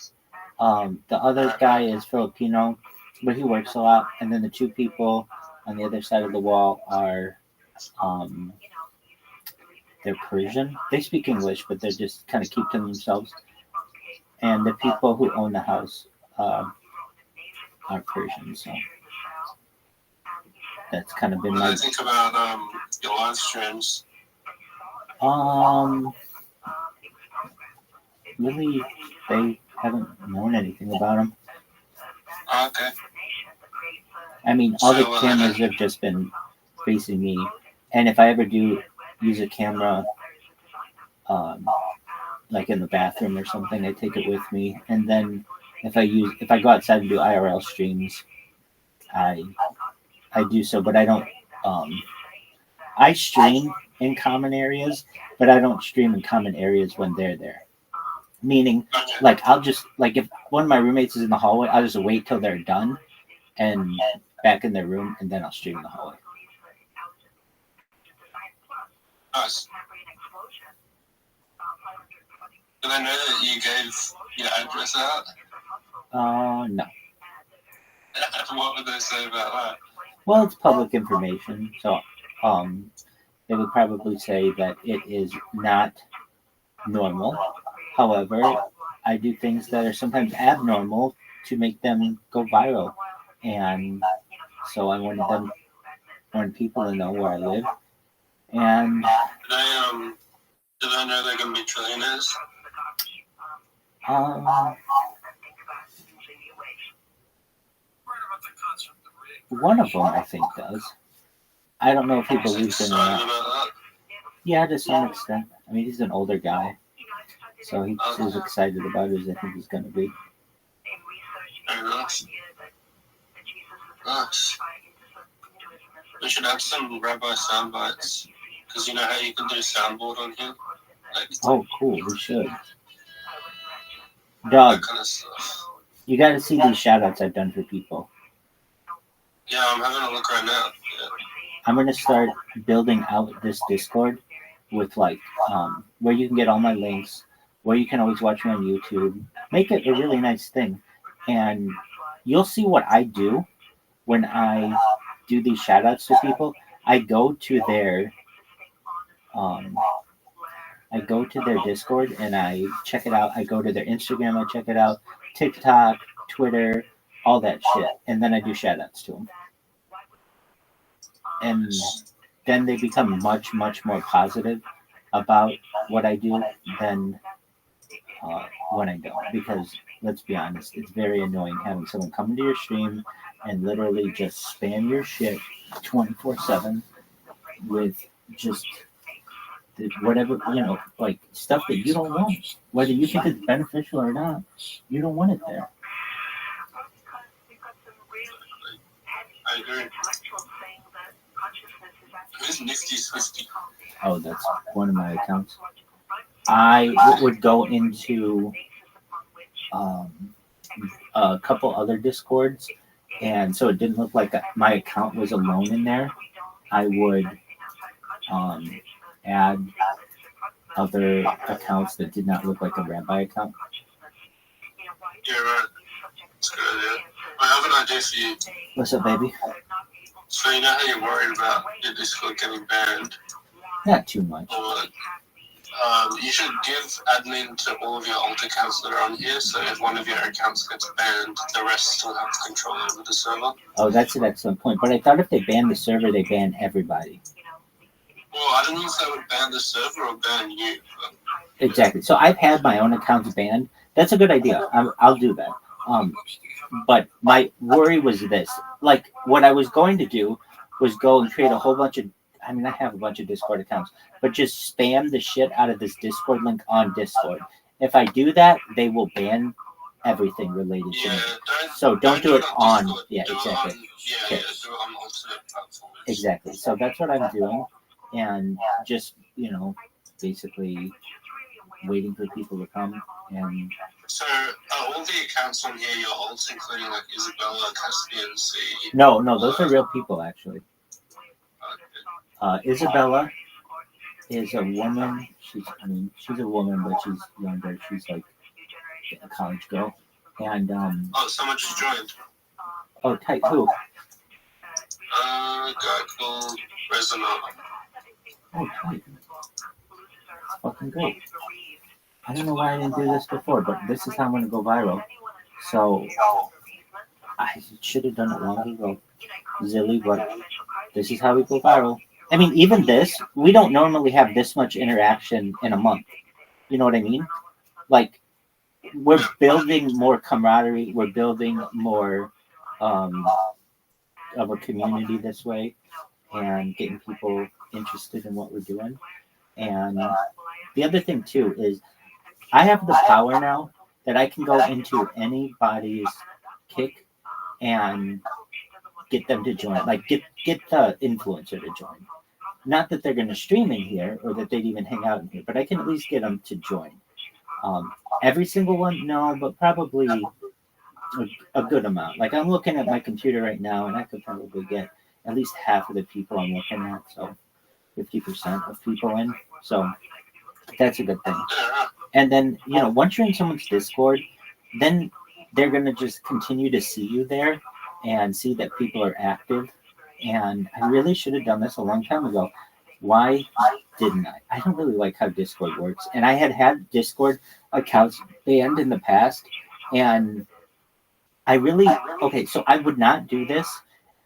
The other guy is Filipino, but he works a lot. And then the 2 people on the other side of the wall are they're Persian. They speak English, but they just kind of keep to themselves. And the people who own the house are Persian, so that's kind of been What do my. you think about your live streams? Really, they haven't known anything about them. Okay. I mean, all the cameras have just been facing me, And if I ever do use a camera, like in the bathroom or something, I take it with me. And then if I go outside and do IRL streams, I do so, but I don't. I stream in common areas, but I don't stream in common areas when they're there. Meaning, like I'll just like if one of my roommates is in the hallway, I'll just wait till they're done and back in their room, and then I'll stream in the hallway. Nice. Do they know that you gave your address out? No. What would they say about that? Well, it's public information, so they would probably say that it is not normal. However, I do things that are sometimes abnormal to make them go viral, and so I wanted people to know where I live. And do they know they're going to be trillionaires? One of them, I think, does. I don't know if he believes in it or not. Yeah, to some extent. I mean, he's an older guy, so he's as excited about it as I think he's going to be. Very nice. Nice. We should have some Rabbi sound bites, because you know how you can do soundboard on here? Like, oh, cool. We should. Dog, kind of stuff. You got to see these shout-outs I've done for people. Yeah, I'm having a look right now. Yeah. I'm going to start building out this Discord with, like, where you can get all my links, where you can always watch me on YouTube. Make it a really nice thing. And you'll see what I do when I do these shout-outs to people. I go to their Discord and I check it out. I go to their Instagram, I check it out, TikTok, Twitter, all that shit. And then I do shout-outs to them. And then they become much, much more positive about what I do than when I don't. Because, let's be honest, it's very annoying having someone come into your stream and literally just spam your shit 24/7 with just whatever, like stuff that you don't want. Whether you think it's beneficial or not, you don't want it there. I agree. Who's Nifty Swifty? Oh, that's one of my accounts. I would go into a couple other Discords, and so it didn't look like my account was alone in there. I would add other accounts that did not look like a rabbi account. Yeah, right. That's a good idea. I have an idea for you. What's up, baby? So you know how you're worried about your Discord getting banned? Not too much. Or, you should give admin to all of your alt accounts that are on here, so if one of your accounts gets banned, the rest still have control over the server. Oh, that's an excellent point. But I thought if they ban the server, they ban everybody. Well, I don't know if they would ban the server or ban you. But... Exactly. So I've had my own accounts banned. That's a good idea. I'll do that. But my worry was this. Like, what I was going to do was go and create a whole bunch of... I mean, I have a bunch of Discord accounts, but just spam the shit out of this Discord link on Discord. If I do that, they will ban everything related to me. So don't do it on... Discord. Yeah, exactly. Do it on alternate platforms. Exactly. So that's what I'm doing. And just, basically waiting for people to come. And so are all the accounts on here your alts, including like Isabella, Caspian, C? No, those are real people, actually. Isabella is a woman. She's a woman, but she's younger. She's like a college girl. And someone just joined. Oh, tight. Who? A guy called Resonant. Oh, tight. That's fucking great. I don't know why I didn't do this before, but this is how I'm going to go viral. So I should have done it long ago, Zilly, but this is how we go viral. I mean, even this, we don't normally have this much interaction in a month. You know what I mean? Like, we're building more camaraderie. We're building more of a community this way and getting people interested in what we're doing. And the other thing too is I have the power now that I can go into anybody's kick and get them to join, like get the influencer to join. Not that they're going to stream in here or that they'd even hang out in here, but I can at least get them to join. Every single one, no, but probably a good amount. Like I'm looking at my computer right now, and I could probably get at least half of the people I'm looking at, so 50% of people in. So that's a good thing. And then, once you're in someone's Discord, then they're going to just continue to see you there and see that people are active. And I really should have done this a long time ago. Why didn't I? I don't really like how Discord works. And I had Discord accounts banned in the past. And so I would not do this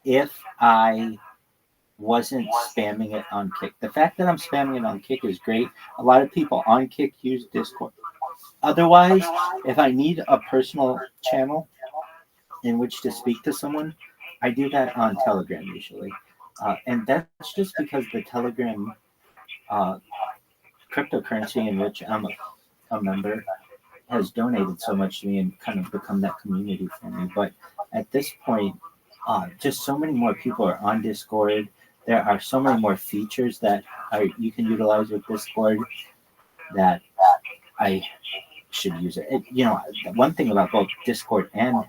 if I wasn't spamming it on Kick. The fact that I'm spamming it on Kick is great. A lot of people on Kick use Discord. Otherwise, if I need a personal channel in which to speak to someone, I do that on Telegram usually. And that's just because the Telegram cryptocurrency in which I'm a member has donated so much to me and kind of become that community for me. But at this point, just so many more people are on Discord. There are so many more features that you can utilize with Discord that I should use it. One thing about both Discord and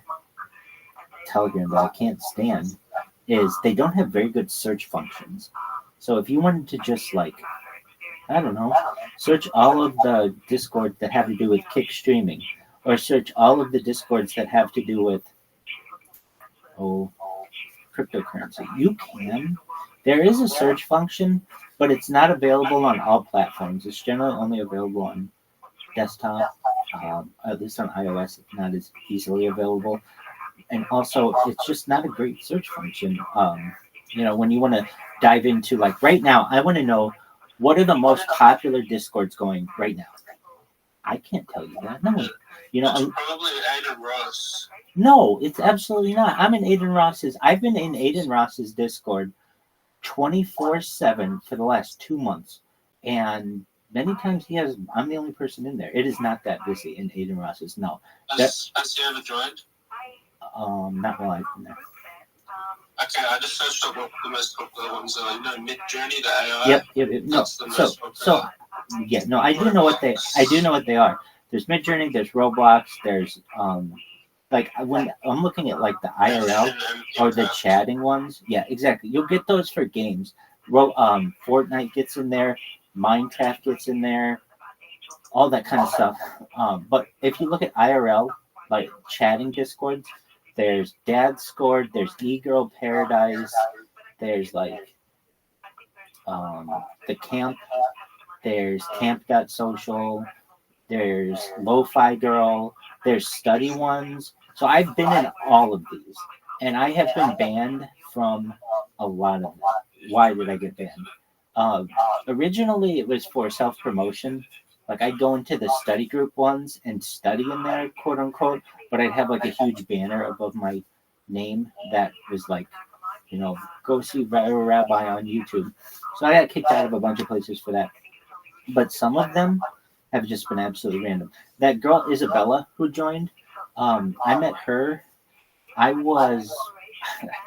Telegram that I can't stand is they don't have very good search functions. So if you wanted to just search all of the Discord that have to do with Kick streaming, or search all of the Discords that have to do with cryptocurrency, you can. There is a search function, but it's not available on all platforms. It's generally only available on desktop, at least on iOS. It's not as easily available. And also, it's just not a great search function. When you want to dive into, like right now, I want to know what are the most popular Discords going right now. I can't tell you that. No, probably Aiden Ross. No, it's absolutely not. I've been in Aiden Ross's Discord 24/7 for the last 2 months, and many times I'm the only person in there. It is not that busy in Aiden Ross's. No. Has he ever joined? Not while I've been there. Okay, I just searched up what the most popular ones are. Mid Journey, the AI. Yep. No, That's the most popular. I do know what they are. There's Mid Journey. There's Roblox. There's when I'm looking at like the IRL or the chatting ones. Yeah, exactly. You'll get those for games. Fortnite gets in there. Minecraft gets in there. All that kind of stuff. But if you look at IRL, like chatting Discords, there's Dad Scored, there's E-Girl Paradise, there's the Camp, there's Camp.social, there's Lo-Fi Girl, there's Study Ones. So I've been in all of these, and I have been banned from a lot of them. Why did I get banned? Originally, it was for self-promotion. Like I'd go into the study group ones and study in there, quote unquote, but I'd have like a huge banner above my name that was like, go see Rabbi on YouTube. So I got kicked out of a bunch of places for that. But some of them have just been absolutely random. That girl Isabella who joined, I met her. I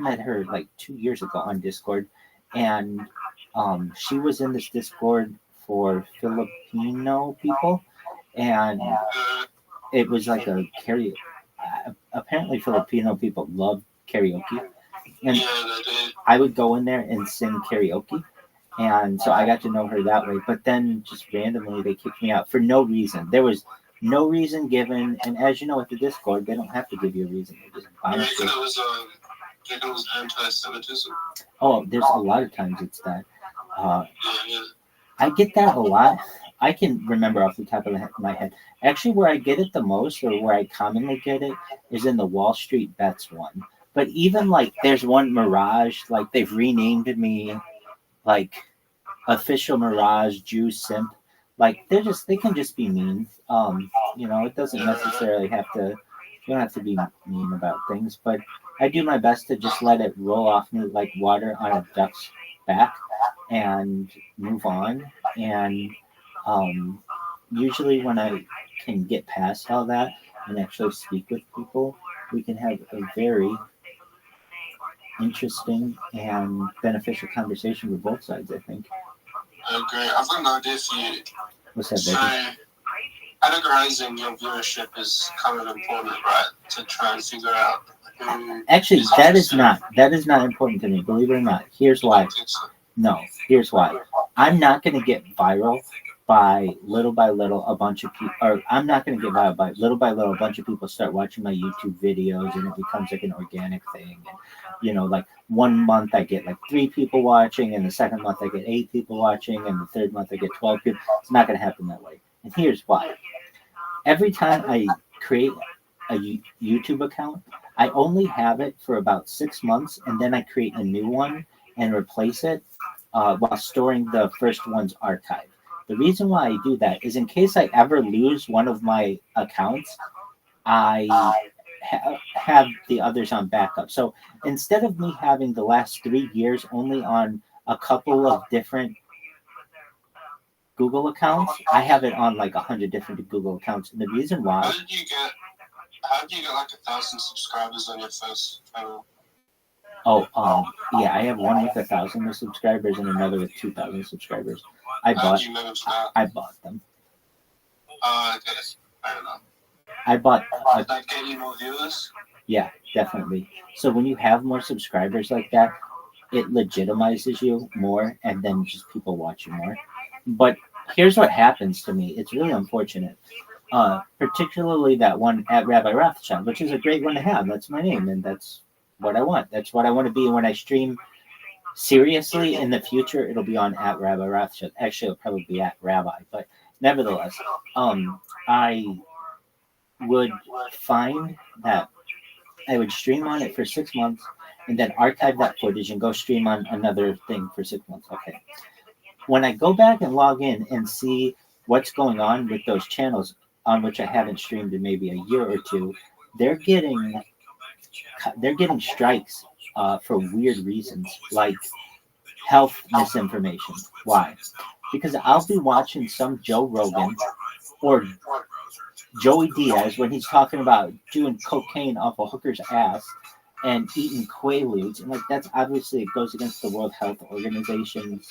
met her like 2 years ago on Discord, and she was in this Discord for Filipino people, and it was like a karaoke. Apparently, Filipino people love karaoke, and I would go in there and sing karaoke, and so I got to know her that way. But then, just randomly, they kicked me out for no reason. There was no reason given, and as you know, with the Discord, they don't have to give you a reason. They just bounce it. It was anti-Semitism. Oh, there's a lot of times it's that. I get that a lot. I can remember off the top of my head. Actually, where I get it the most, or where I commonly get it, is in the Wall Street Bets one. But even like, there's one Mirage, like they've renamed me, like official Mirage Jew Simp. Like they can just be mean. It doesn't necessarily have to. You don't have to be mean about things, but I do my best to just let it roll off me like water on a duck's back. and move on. And usually when I can get past all that and actually speak with people, we can have a very interesting and beneficial conversation with both sides, I think. I agree. I've got an idea for you. What's that, So, baby? categorizing your viewership is kind of important, right? To try and figure out who. Actually, that is not important to me, believe it or not. Here's I why. don't think so. No, here's why. I'm not going to get viral by little a bunch of people, or I'm not going to get viral by little a bunch of people start watching my YouTube videos and it becomes like an organic thing. And, like 1 month I get like 3 people watching, and the second month I get 8 people watching, and the third month I get 12 people. It's not going to happen that way. And here's why. Every time I create a YouTube account, I only have it for about 6 months, and then I create a new one and replace it while storing the first one's archive. The reason why I do that is in case I ever lose one of my accounts, I have the others on backup. So instead of me having the last 3 years only on a couple of different Google accounts, I have it on like 100 different Google accounts. And the reason why. How did you get like 1,000 subscribers on your first channel? Yeah, I have one with 1,000 subscribers and another with 2,000 subscribers. I How bought did you manage that? I bought them. Okay, fair enough. I bought Did that get you more viewers? Yeah, definitely. So when you have more subscribers like that, it legitimizes you more, and then just people watch you more. But here's what happens to me. It's really unfortunate. Particularly that one at Rabbi Rothschild, which is a great one to have. That's my name, and that's what I want. That's what I want to be when I stream seriously in the future. It'll be on at Rabbi Rothschild. Actually, it'll probably be at Rabbi, but nevertheless, I would find that I would stream on it for 6 months and then archive that footage and go stream on another thing for 6 months. Okay. When I go back and log in and see what's going on with those channels on which I haven't streamed in maybe a year or two, they're getting strikes for weird reasons, like health misinformation. Why? Because I'll be watching some Joe Rogan or Joey Diaz when he's talking about doing cocaine off a hooker's ass and eating Quaaludes, and like that's obviously it goes against the World Health Organization's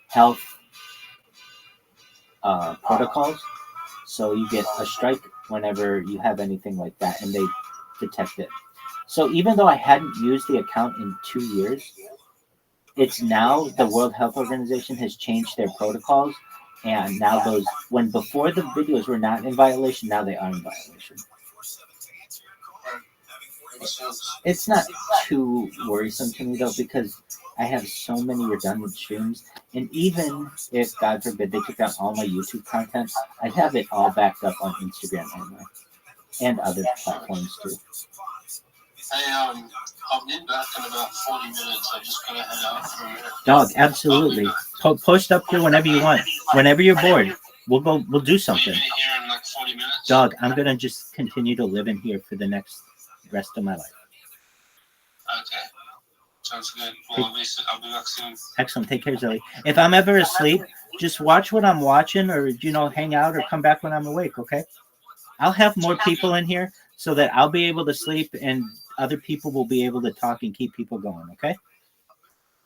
health protocols. So you get a strike whenever you have anything like that, and they detect it. So even though I hadn't used the account in 2 years, it's now the World Health Organization has changed their protocols. And now when before the videos were not in violation, now they are in violation. It's not too worrisome to me though, because I have so many redundant streams, and even if God forbid they took down all my YouTube content, I have it all backed up on Instagram anyway, and other platforms too. Hey, I'll be back in about 40 minutes. I'm just gonna head out for a minute. Dog, absolutely. Post up here whenever you want. Whenever you're bored, we'll do Will you something. be here in like 40 minutes? Dog, I'm gonna just continue to live in here for the rest of my life. Okay. Sounds good. Well, I'll be back soon. Excellent. Take care, Zoe. If I'm ever asleep, just watch what I'm watching, or hang out, or come back when I'm awake. Okay? I'll have more people in here so that I'll be able to sleep, and other people will be able to talk and keep people going. Okay?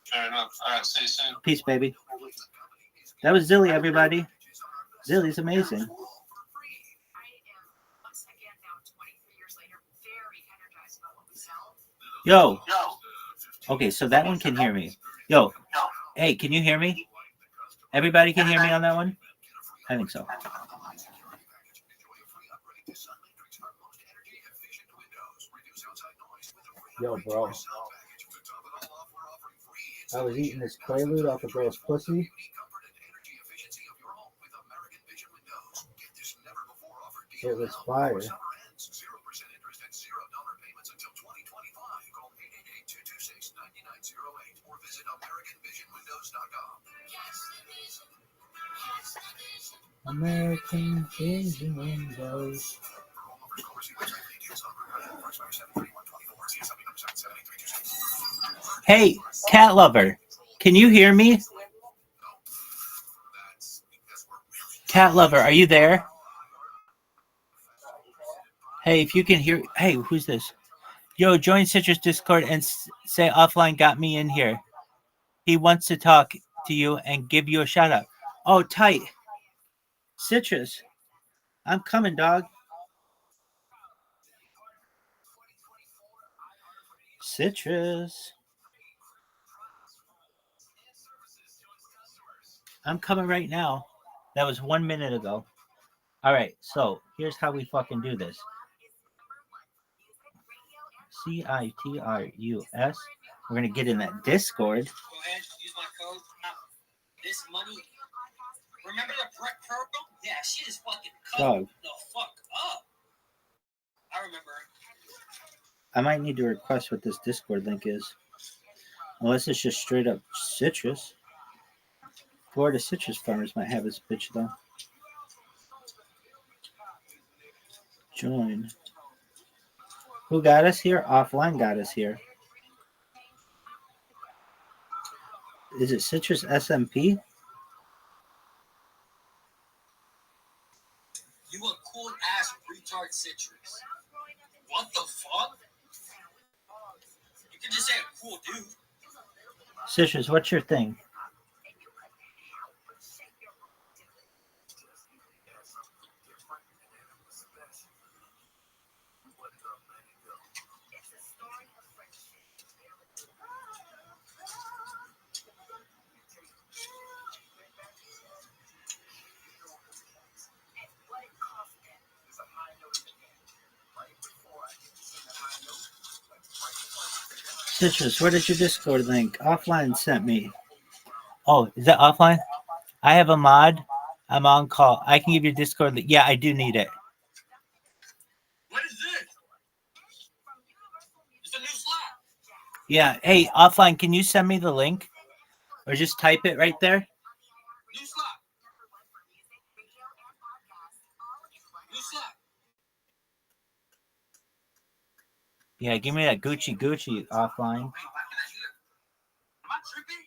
Fair enough. All right. See you soon. Peace, baby. That was Zilly, everybody. Zilly's amazing. Yo. Okay, so that one can hear me. Yo. Hey, can you hear me? Everybody can hear me on that one? I think so. Yo, bro. I was eating this Quaalude off a girl's pussy. It was fire. American Vision Windows. Hey, cat lover, can you hear me? Cat Lover, are you there? Hey, if you can hear... Hey, who's this? Yo, join Citrus Discord and say Offline got me in here. He wants to talk to you and give you a shout out. Oh, tight. Citrus, I'm coming, dog. Citrus. I'm coming right now. That was 1 minute ago. All right, so here's how we fucking do this. CITRUS. We're gonna get in that Discord. Go ahead, use my code. This money. Remember the Brett Pearl? Yeah, she is fucking Dog. the fuck up. I remember. I might need to request what this Discord link is. Unless it's just straight up citrus. Florida citrus farmers might have this bitch though. Join. Who got us here? Offline got us here. Is it Citrus SMP? You a cool ass retard citrus. What the fuck? You can just say a cool dude. Citrus, what's your thing? Citrus, what is your Discord link? Offline sent me. Oh, is that offline? I have a mod. I'm on call. I can give you a Discord link. Yeah, I do need it. What is this? It's a new slot. Yeah. Hey, offline, can you send me the link? Or just type it right there? New slot. New slot. Yeah, give me that Gucci offline. Am I tripping?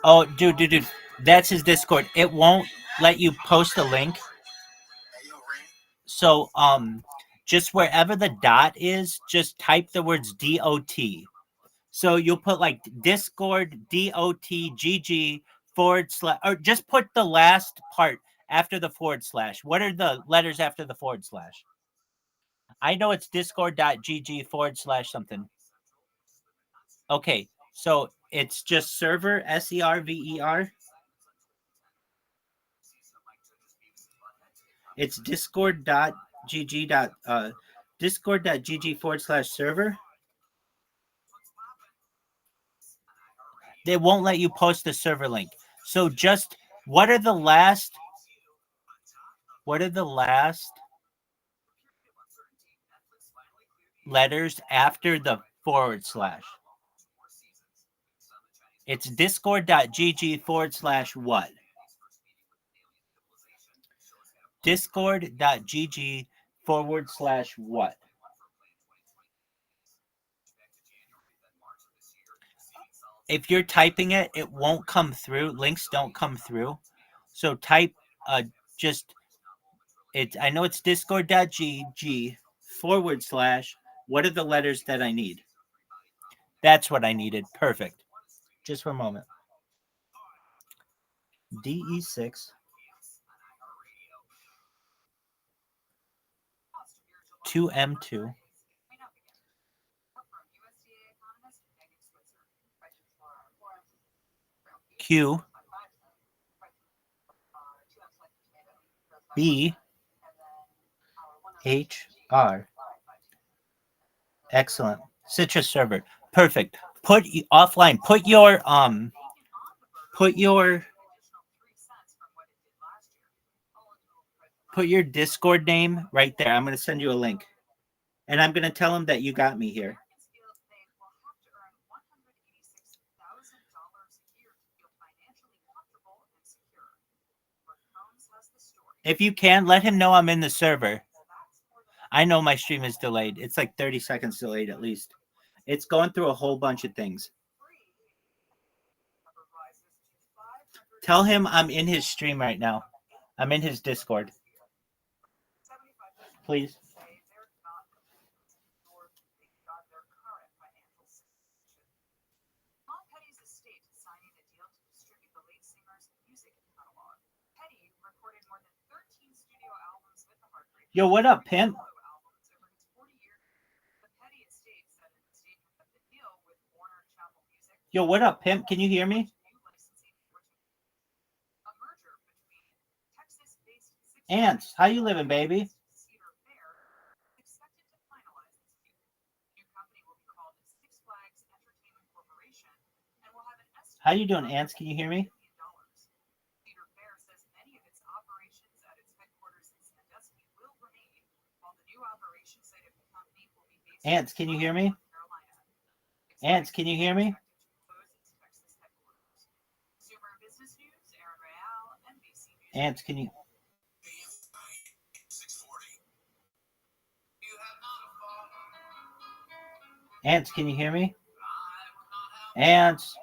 Oh, dude. That's his Discord. It won't let you post a link. So, just wherever the dot is, just type the words DOT. So you'll put like Discord DOTGG / or just put the last part after the /. What are the letters after the /? I know it's discord.gg / something. Okay, so it's just server SERVER. It's discord.gg / server. They won't let you post the server link. So just what are the last letters after the /? It's discord.gg / what? Discord.gg / what? If you're typing it, it won't come through. Links don't come through. So type just it. I know it's discord.gg / what are the letters that I need? That's what I needed. Perfect. Just for a moment. DE6 2M2 Q B H R. Excellent. Citrus server. Perfect. Put offline. Put your Discord name right there. I'm going to send you a link. And I'm going to tell him that you got me here. If you can, let him know I'm in the server. I know my stream is delayed. It's like 30 seconds delayed at least. It's going through a whole bunch of things. Tell him I'm in his stream right now. I'm in his Discord. Please. Yo, what up, pimp? Yo, what up, pimp? Can you hear me? Ants, how you living, baby? How you doing, Ants? Can you hear me? Ants, can you hear me? Ants, can you hear me? Ants, can you? Ants, can you hear me? Ants.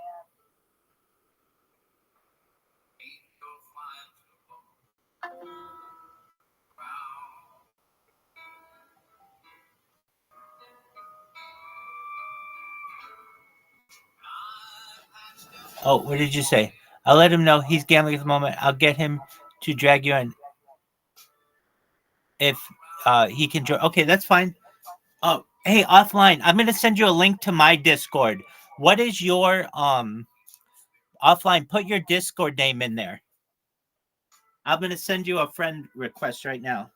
Oh, what did you say? I'll let him know he's gambling at the moment. I'll get him to drag you in. If he can join. Okay, that's fine. Oh, hey, offline. I'm gonna send you a link to my Discord. What is your offline? Put your Discord name in there. I'm gonna send you a friend request right now.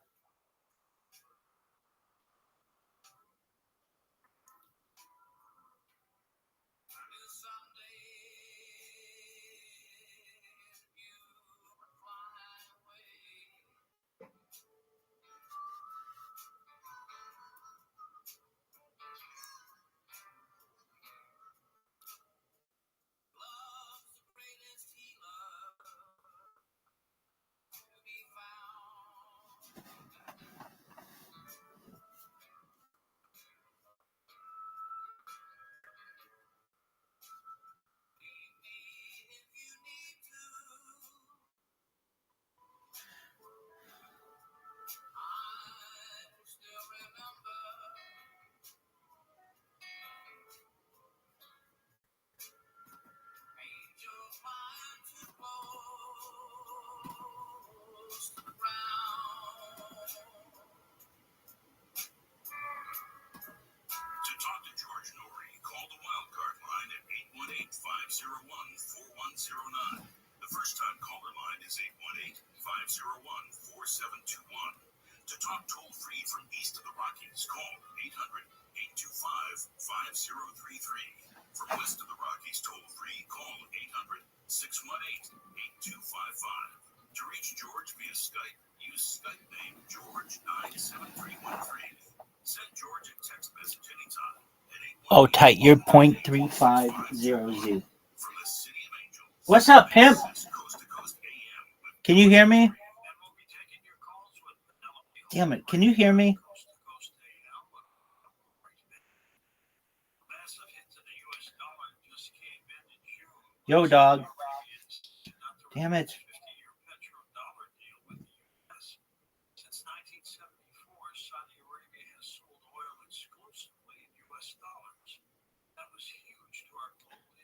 Oh, tight. You're 0.350Z. What's up, pimp? Can you hear me? Damn it. Can you hear me? Yo, dog. Damn it.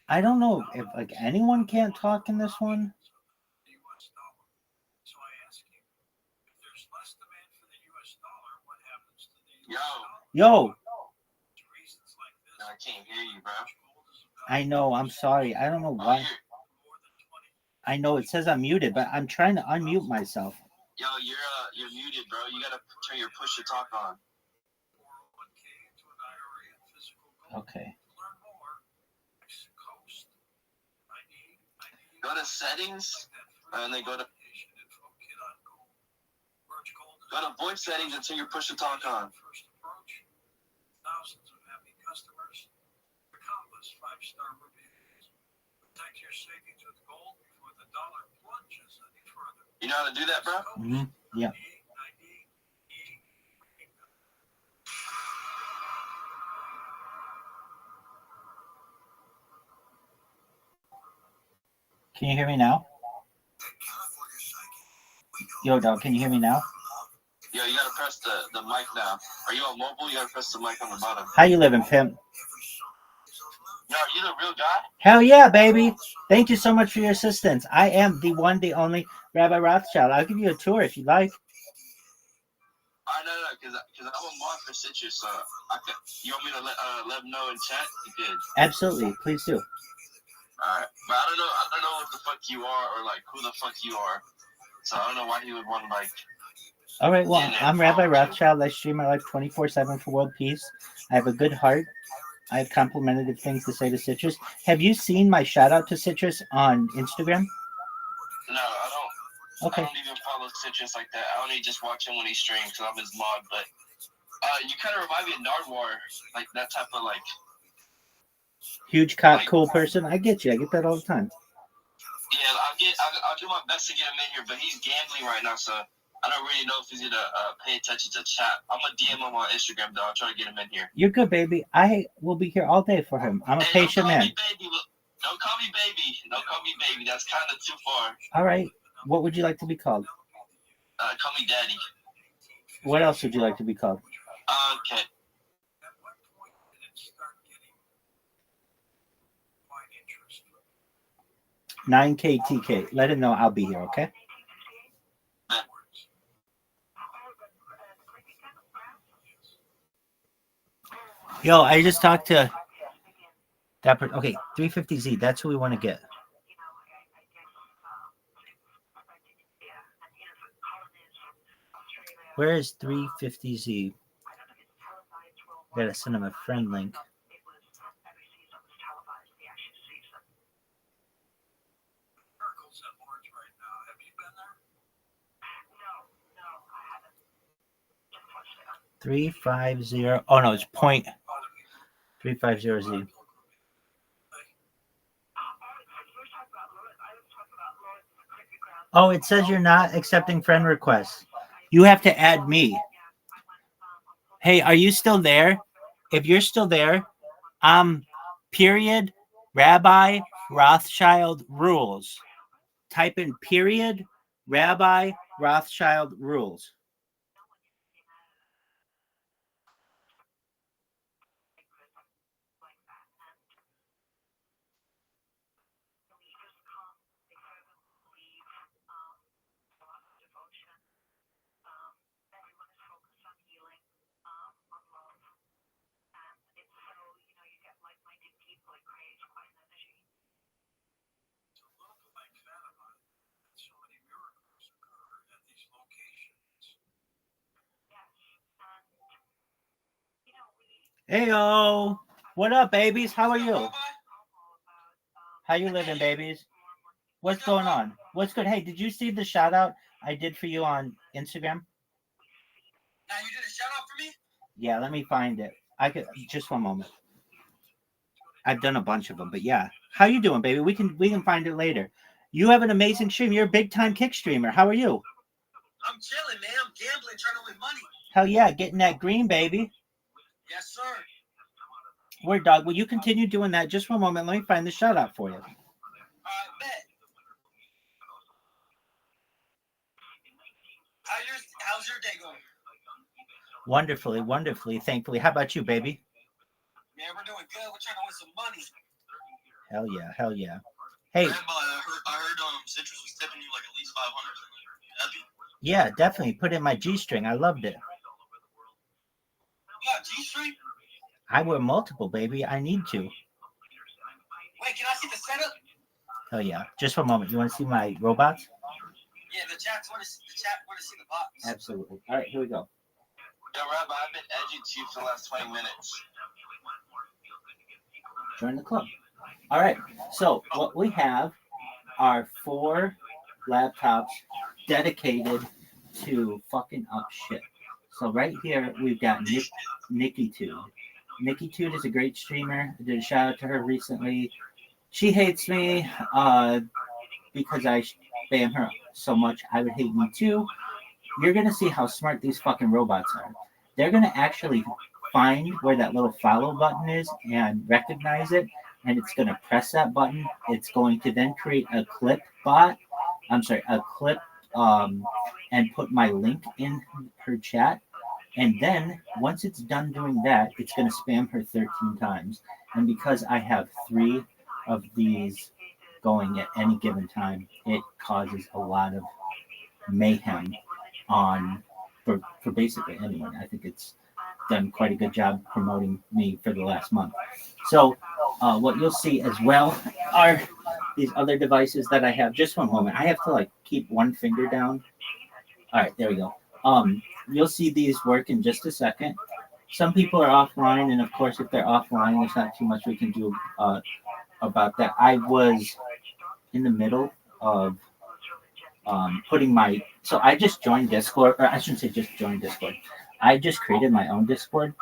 I don't know if like anyone can't talk in this one. Yo. I can't hear you, bro. I know. I'm sorry. I don't know why. I know it says I'm muted, but I'm trying to unmute myself. Yo, you're muted, bro. You gotta turn your push to talk on. Okay. Go to settings, and then go to voice settings and turn your push to talk on. You know how to do that, bro? Mm-hmm. Yeah. Can you hear me now? Yo, dog, can you hear me now? Yeah, you gotta press the mic now. Are you on mobile? You gotta press the mic on the bottom. How you living, pimp? Yo, are you the real guy? Hell yeah, baby. Thank you so much for your assistance. I am the one, the only Rabbi Rothschild. I'll give you a tour if you like. No, because I'm a mod for Citrus, so you want me to let them know in chat? You did. Absolutely, please do. Alright, but I don't know what the fuck you are or like who the fuck you are, so I don't know why he would want to like. All right, well, I'm Rabbi Rothschild. I stream my life 24/7 for world peace. I have a good heart. I have complimentary things to say to Citrus. Have you seen my shout out to Citrus on Instagram? No, I don't. Okay. I don't even follow Citrus like that. I only just watch him when he streams because I'm his mod. But you kind of remind me of Nardwar, like that type of like huge cock, like, cool person. I get you. I get that all the time. Yeah, I'll do my best to get him in here, but he's gambling right now, so I don't really know if he's gonna pay attention to chat. I'm gonna DM him on Instagram though. I'll try to get him in here. You're good, baby. I will be here all day for him. I'm a patient man. Don't call me baby. Don't call me baby. That's kind of too far. All right. What would you like to be called? Call me daddy. What else would you like to be called? Okay. 9KTK. Let him know I'll be here, okay? Yo, I just talked to that person. Okay, 350Z. That's who we want to get. Where is 350Z? Gotta send him a friend link. Three 350. Oh no, it's 350Z. Oh, it says you're not accepting friend requests. You have to add me. Hey, are you still there? If you're still there, period Rabbi Rothschild rules. Type in period Rabbi Rothschild rules. Heyo, what up, babies? How are you? How you living, babies? What's going on? What's good? Hey, did you see the shout out I did for you on Instagram? Now you did a shout out for me? Yeah, let me find it. I could just one moment. I've done a bunch of them, but yeah. How you doing, baby? We can find it later. You have an amazing stream. You're a big time kick streamer. How are you? I'm chilling, man. I'm gambling, trying to win money. Hell yeah, getting that green, baby. Yes, sir. Word, dog. Will you continue doing that? Just one moment. Let me find the shout out for you. Bet. How's your day going? Wonderfully, wonderfully, thankfully. How about you, baby? Man, we're doing good. We're trying to win some money. Hell yeah, hell yeah. Hey. Grandma, I heard Citrus was tipping you like at least 500. Yeah, definitely. Put in my G-string. I loved it. You got G-string? I wear multiple, baby. I need to. Wait, can I see the setup? Hell yeah. Just for a moment. You want to see my robots? Yeah, the chat want to see the box. Absolutely. All right, here we go. Yo, Rabbi, I've been edging to you for the last 20 minutes. Join the club. All right. So what we have are 4 laptops dedicated to fucking up shit. So right here we've got Nikki Tude. Nikki Tude is a great streamer. I did a shout out to her recently. She hates me because I spam her so much. I would hate me too. You're gonna see how smart these fucking robots are. They're gonna actually find where that little follow button is and recognize it, and it's gonna press that button. It's going to then create a clip bot. A clip and put my link in her chat. And then once it's done doing that, it's going to spam her 13 times. And because I have 3 of these going at any given time, it causes a lot of mayhem for basically anyone. I think it's done quite a good job promoting me for the last month. So what you'll see as well are these other devices that I have. Just one moment. I have to like keep one finger down. All right, there we go. You'll see these work in just a second. Some people are offline, and of course, if they're offline, there's not too much we can do about that. I was in the middle of putting my, so I just joined Discord, or I shouldn't say just joined Discord. I just created my own Discord,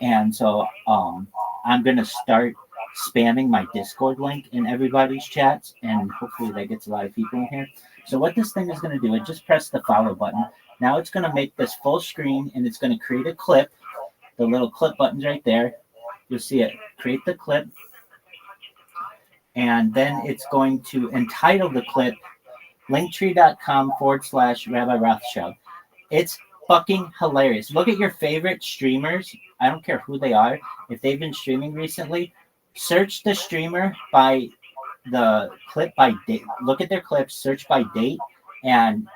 and so I'm gonna start spamming my Discord link in everybody's chats, and hopefully that gets a lot of people in here. So what this thing is gonna do is just press the follow button. Now it's gonna make this full screen, and it's gonna create a clip. The little clip button's right there. You'll see it. Create the clip, and then it's going to entitle the clip linktree.com/Rabbi Rothschild. It's fucking hilarious. Look at your favorite streamers. I don't care who they are. If they've been streaming recently, search the streamer by the clip by date. Look at their clips, search by date, and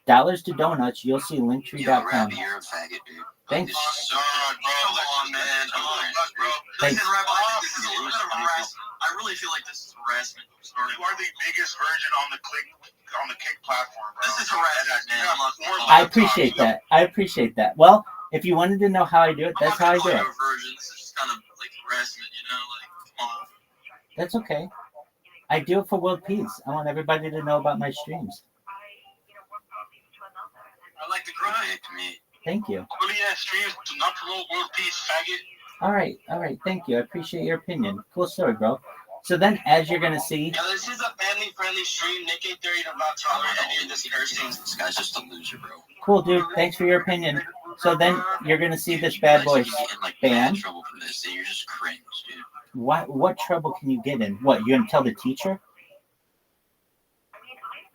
dollars to donuts, you'll see linktree.com. You're a faggot, dude. Thanks. Come on, man. Listen, Rabbi, I think this is a little bit of harassment. I really feel like this is harassment. You are the biggest virgin on the Kick platform, bro. This is harassment, man. I appreciate that. I appreciate that. Well, if you wanted to know how I do it, that's how I do it. This is just kind of like harassment, you know? Like, come on. That's okay. I do it for world peace. I want everybody to know about my streams. I like the grind to me. Thank you. Really, streams do not promote world peace, faggot. All right. Thank you. I appreciate your opinion. Cool story, bro. So then, as you're gonna see, Yeah, this is a family-friendly stream. Nick ain't there to not tolerate any of this cursing. This guy's just a loser, bro. cool, dude. Thanks for your opinion. So then you're gonna see this bad boy ban. Trouble from this. You're just cringe, dude. What trouble can you get in? What, you gonna tell the teacher?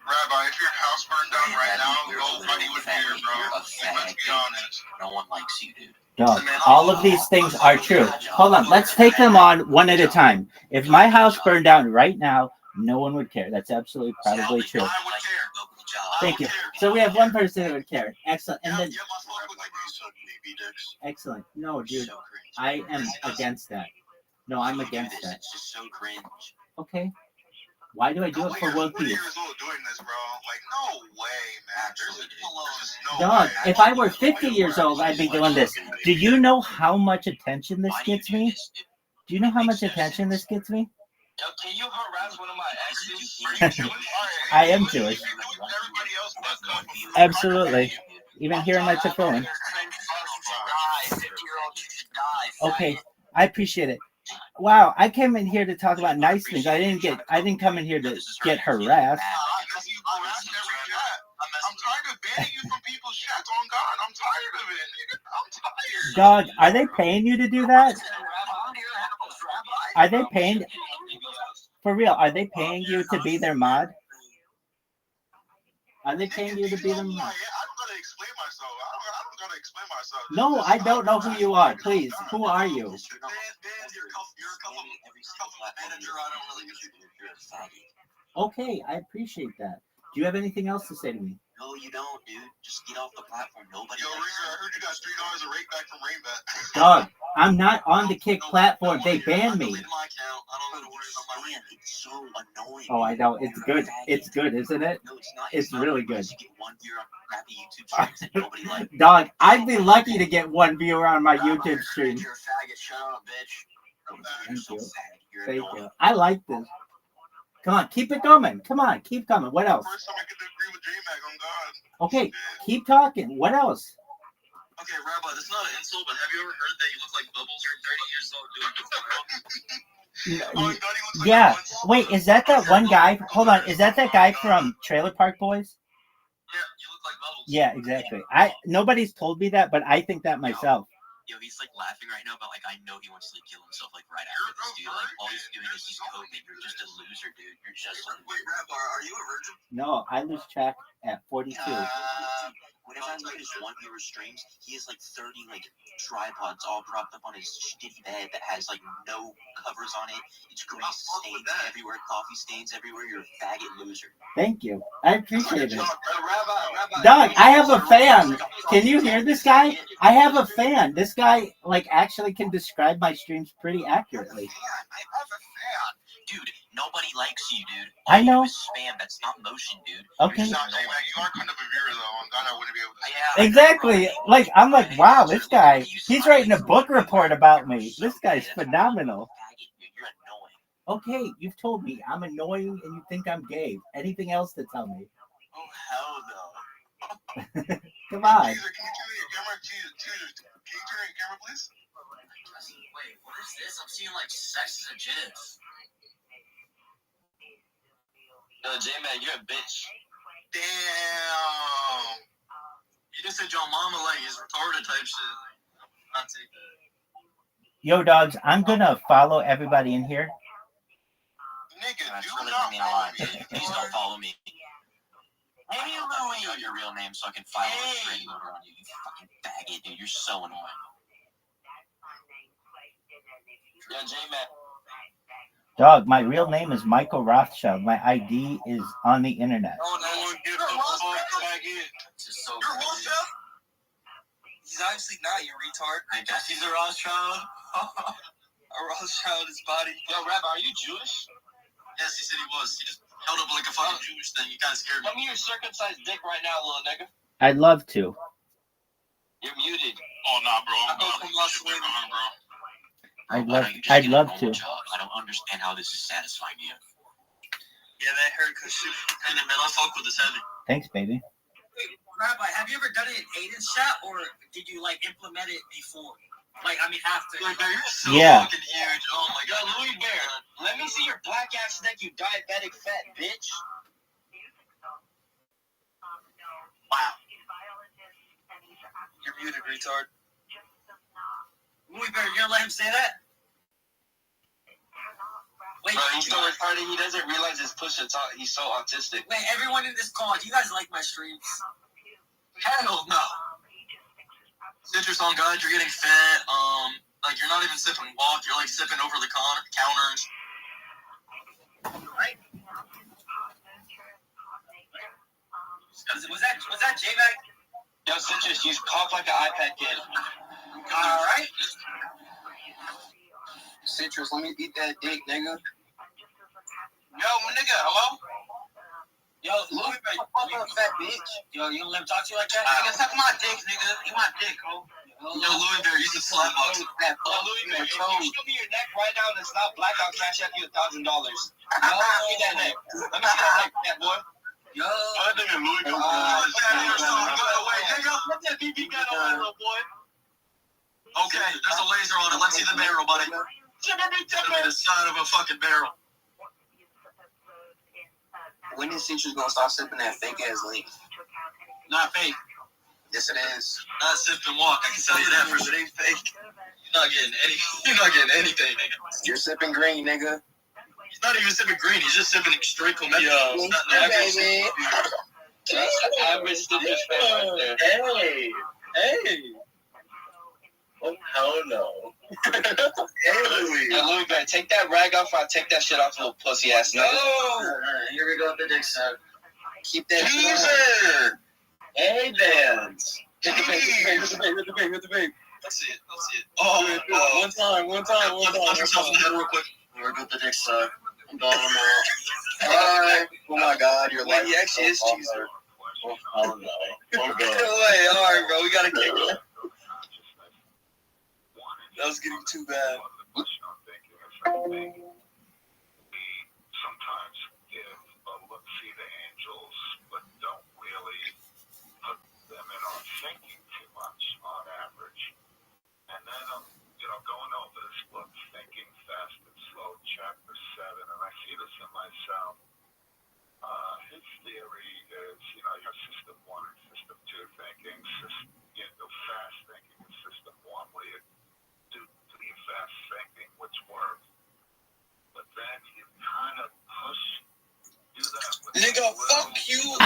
Rabbi, if your house burned down right now, nobody would care, bro. Let's be honest. No one likes you, dude. Dog, all of these things are true. Hold on, let's take them on one at a time. If my house burned down right now, no one would care. That's absolutely probably true. I would care. Thank you. So we have one person that would care. Excellent. And then excellent. No, dude, I am against that. No, I'm against that. It's just so cringe. Okay. Why do I do it for world peace? Years old doing this, bro. Like, no way, man. There's just no Dog, way. if I were 50 years old, I'd be doing this. Do you know how much attention this gets me? Do you know how much attention this gets me? Yo, can you harass one of my exes? Are you Jewish? I am Jewish. Everybody else must come. Absolutely. Even here in my tefillin. Okay, I appreciate it. Wow, I came in here to talk about nice things. I didn't come in here to get harassed. I'm tired of banning you from people's chats on God. I'm tired of it. I'm tired. Dog, are they paying you to do that? Are they paying? For real, are they paying you to be their mod? Are they paying you to be their mod? I don't gotta explain myself. I don't gotta explain myself. No, I don't know who you are. Please, who are you? You're a couple manager. I don't really consider you. Okay, I appreciate that. Do you have anything else to say to me? No, you don't, dude. Just get off the platform. Nobody. Yo, Ringer, I heard you got $3 a rate back from Rainbat. Dog, I'm not on the Kick platform. They banned me. I don't gotta worry about my rant. It's so annoying. Oh, I know. It's good. It's good, isn't it? No, it's not. It's really good. You get one viewer on crappy YouTube streams that nobody likes. Dog, I'd be lucky to get one viewer on my YouTube stream. You're a faggot. Shut up, bitch. Thank you. You're Thank annoying. you. I like this. Come on, keep it coming. Come on, keep coming. What else? First time I could agree with J-Mac on God. Okay, keep talking. What else? Okay, Rabbi, that's not an insult, but have you ever heard that you look like Bubbles? You're 30 years old doing this. Oh, God, he looks like Yeah. a Wait, is that one guy? Hold on. Is that guy from Trailer Park Boys? Yeah, you look like Bubbles. Yeah, exactly. Nobody's told me that, but I think that myself. Yo, he's like laughing right now, but like I know he wants to like kill himself like right after this, dude. Like all he's doing is he's coping. You're just a loser, dude. You're just a loser. Wait, Rabbi, are you a virgin? No, I lose track at 42. Whenever I look at his one viewer streams, he has like 30 like tripods all propped up on his shitty bed that has like no covers on it. It's grease stains everywhere, coffee stains everywhere. You're a faggot loser. Thank you. I appreciate it. Rabbi, Dog, I have a fan. Can you hear this guy? I have a fan. This guy like actually can describe my streams pretty accurately. I have a fan. Dude, nobody likes you, dude. I know. You is spam. That's not motion, dude. Okay. You are kind of a viewer, though. On that, I wouldn't be able to. Yeah, Exactly. Like I'm like, wow, this guy. He's writing a book report about me. This guy's phenomenal. You're annoying. Okay, you've told me I'm annoying and you think I'm gay. Anything else to tell me? Oh hell no. Come on. Caesar, can you turn your camera? Caesar, can you turn your camera, please? Wait, what is this? I'm seeing like sex and jizz. Yo, J-Man, you're a bitch. Damn. You just said your mama like is retarded type shit. I'll take that. Yo, dogs, I'm gonna follow everybody in here. Nigga, That's do really not mean follow a lot. me. Please don't follow me. Hey, Louie. Got your real name so I can file a restraining order on you. You fucking faggot, dude. You're so annoying. Yo, J-Man. Dog, my real name is Michael Rothschild. My ID is on the internet. Oh, no one gives a fuck, faggot. Just so You're crazy. Rothschild? He's obviously not, you retard. I guess he's a Rothschild. A Rothschild is body. Yo, Rabbi, are you Jewish? Yes, he said he was. He just held up like a fucking Jewish thing. You kind of scared me. Tell me your circumcised dick right now, little nigga. I'd love to. You're muted. Oh, nah, bro. I'm bro. I'd love to. I don't understand how this is satisfying you. Yeah, that hurt because shit. And then, man, I'll fuck with this heavy. Thanks, baby. Wait, Rabbi, have you ever done it in Aiden's chat, or did you like implement it before? Like, I mean, after. Louis Bear, you're so Yeah. fucking huge. Oh my god. Louis Bear, let me see your black ass neck, you diabetic fat bitch. Wow. You're muted, retard. Louis Bear, you gonna let him say that? Wait, Bro, he's so retarded. He doesn't realize his push is he's so autistic. wait, everyone in this call, do you guys like my streams? Hell no. Citrus on guys, you're getting fat. Like you're not even sipping walk, you're like sipping over the counters. Right? Was that J-Mac? Yo, Citrus, you pop like an iPad kid. Alright. Citrus, let me eat that dick, nigga. Yo, my nigga, hello? Yo, Louis Bear, you fat bitch. Yo, you gonna let him talk to you like that? Nigga, suck my dick, nigga. Eat my dick, ho. Yo, Louis Bear, you should slap us. Yo, Louis Bear, if you show me your neck right now and it's not black, I'll cash out you $1,000. Yo, get that neck. Let me see that neck, fat boy. Yo. That nigga Louis Bear. Let that BB gun away, little boy. Okay, there's a laser on it. Let's see the barrel, buddy. It's gonna be the side of a fucking barrel. When is Citrus gonna stop sipping that fake ass lean? Not fake. Yes, it is. Not sip and walk. I can tell you that for sure. It ain't fake. You're not getting anything, nigga. You're sipping green, nigga. He's not even sipping green. He's just sipping straight comedia. Yo, baby. That's the average Citrus fan right there. Hey. Oh, hell no. Hey, Louis Bear, take that rag off or I'll take that shit off, little pussy ass nigga. Here we go with the dick suck. Keep that Caesar! Hey, Vance. Hit the babe. Let's see it. Oh, one time. Punch yourself in the head real quick. Here we go with the dick suck. I'm going on Alright. Oh my god, you're Wait, like. he actually is Caesar. Oh, no. Wait, alright, bro, we gotta kick him. That was getting too bad. Sometimes give a look, see the angels, but don't really put them in our thinking too much on average. And then going over this book, Thinking Fast and Slow, chapter 7, and I see this in myself. His theory is, your system 1 and system 2 thinking, fast thinking is system 1, where you're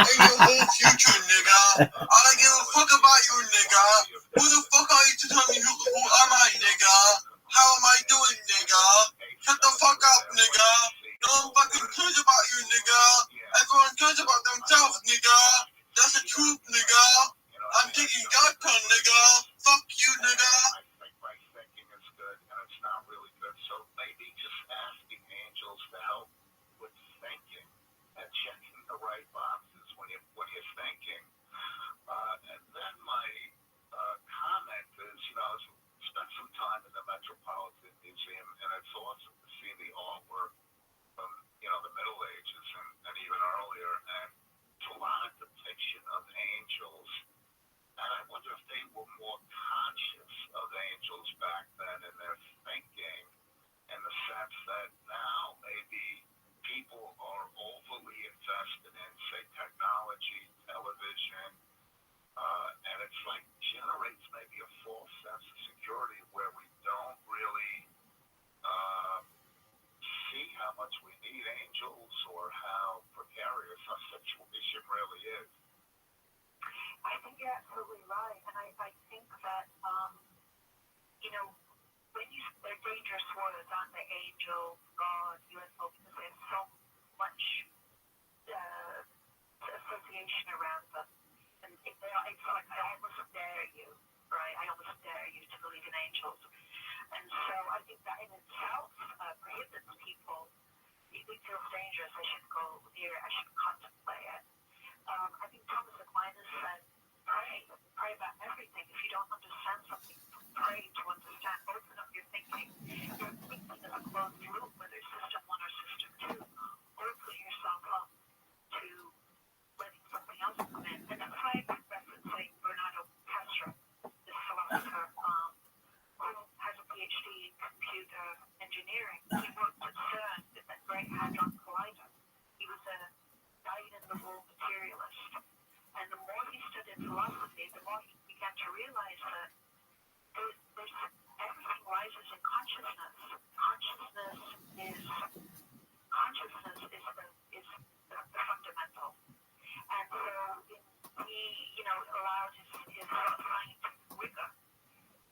in your whole future, nigga. I don't give a fuck about you, nigga. Who the fuck are you to tell me who am I, nigga? How am I doing, nigga? Shut the fuck up, nigga. No one fucking cares about you, nigga. Everyone cares about themselves, nigga. That's the truth, nigga. I'm taking God turn, nigga. Fuck you, nigga. I think my thinking is good, and it's not really good. So maybe just asking angels to help with thinking and checking the right boxes when you're thinking. And then my comment is, I spent some time in the Metropolitan Museum, and it's awesome to see the artwork from the Middle Ages and even earlier, and it's a lot of depiction of angels. And I wonder if they were more conscious of angels back then in their thinking, in the sense that now maybe people are overly invested in, say, technology, television, and it's like generates maybe a false sense of security where we don't really see how much we need angels or how precarious our situation really is. I think you're absolutely right, and I think that when they're dangerous words, aren't they? Angel, God, UFO, because there's so much association around them, and it's like I almost dare you, right? I almost dare you to believe in angels, and so I think that in itself prohibits people. It feels dangerous. I shouldn't go near it. I shouldn't contemplate it. I think Thomas Aquinas said, pray about everything. If you don't understand something, pray to understand. Open up your thinking. Your thinking is a closed loop, whether it's system 1 or system 2. Open yourself up to letting something else come in. And that's why I keep referencing Bernardo Castro, this philosopher who has a PhD in computer engineering. He worked at CERN, that Great Hadron Collider. He was a dyed-in-the-wool materialist. And the more he studied philosophy, the more he began to realize that everything rises in consciousness. Consciousness is the fundamental. And so he, allowed his scientific rigor.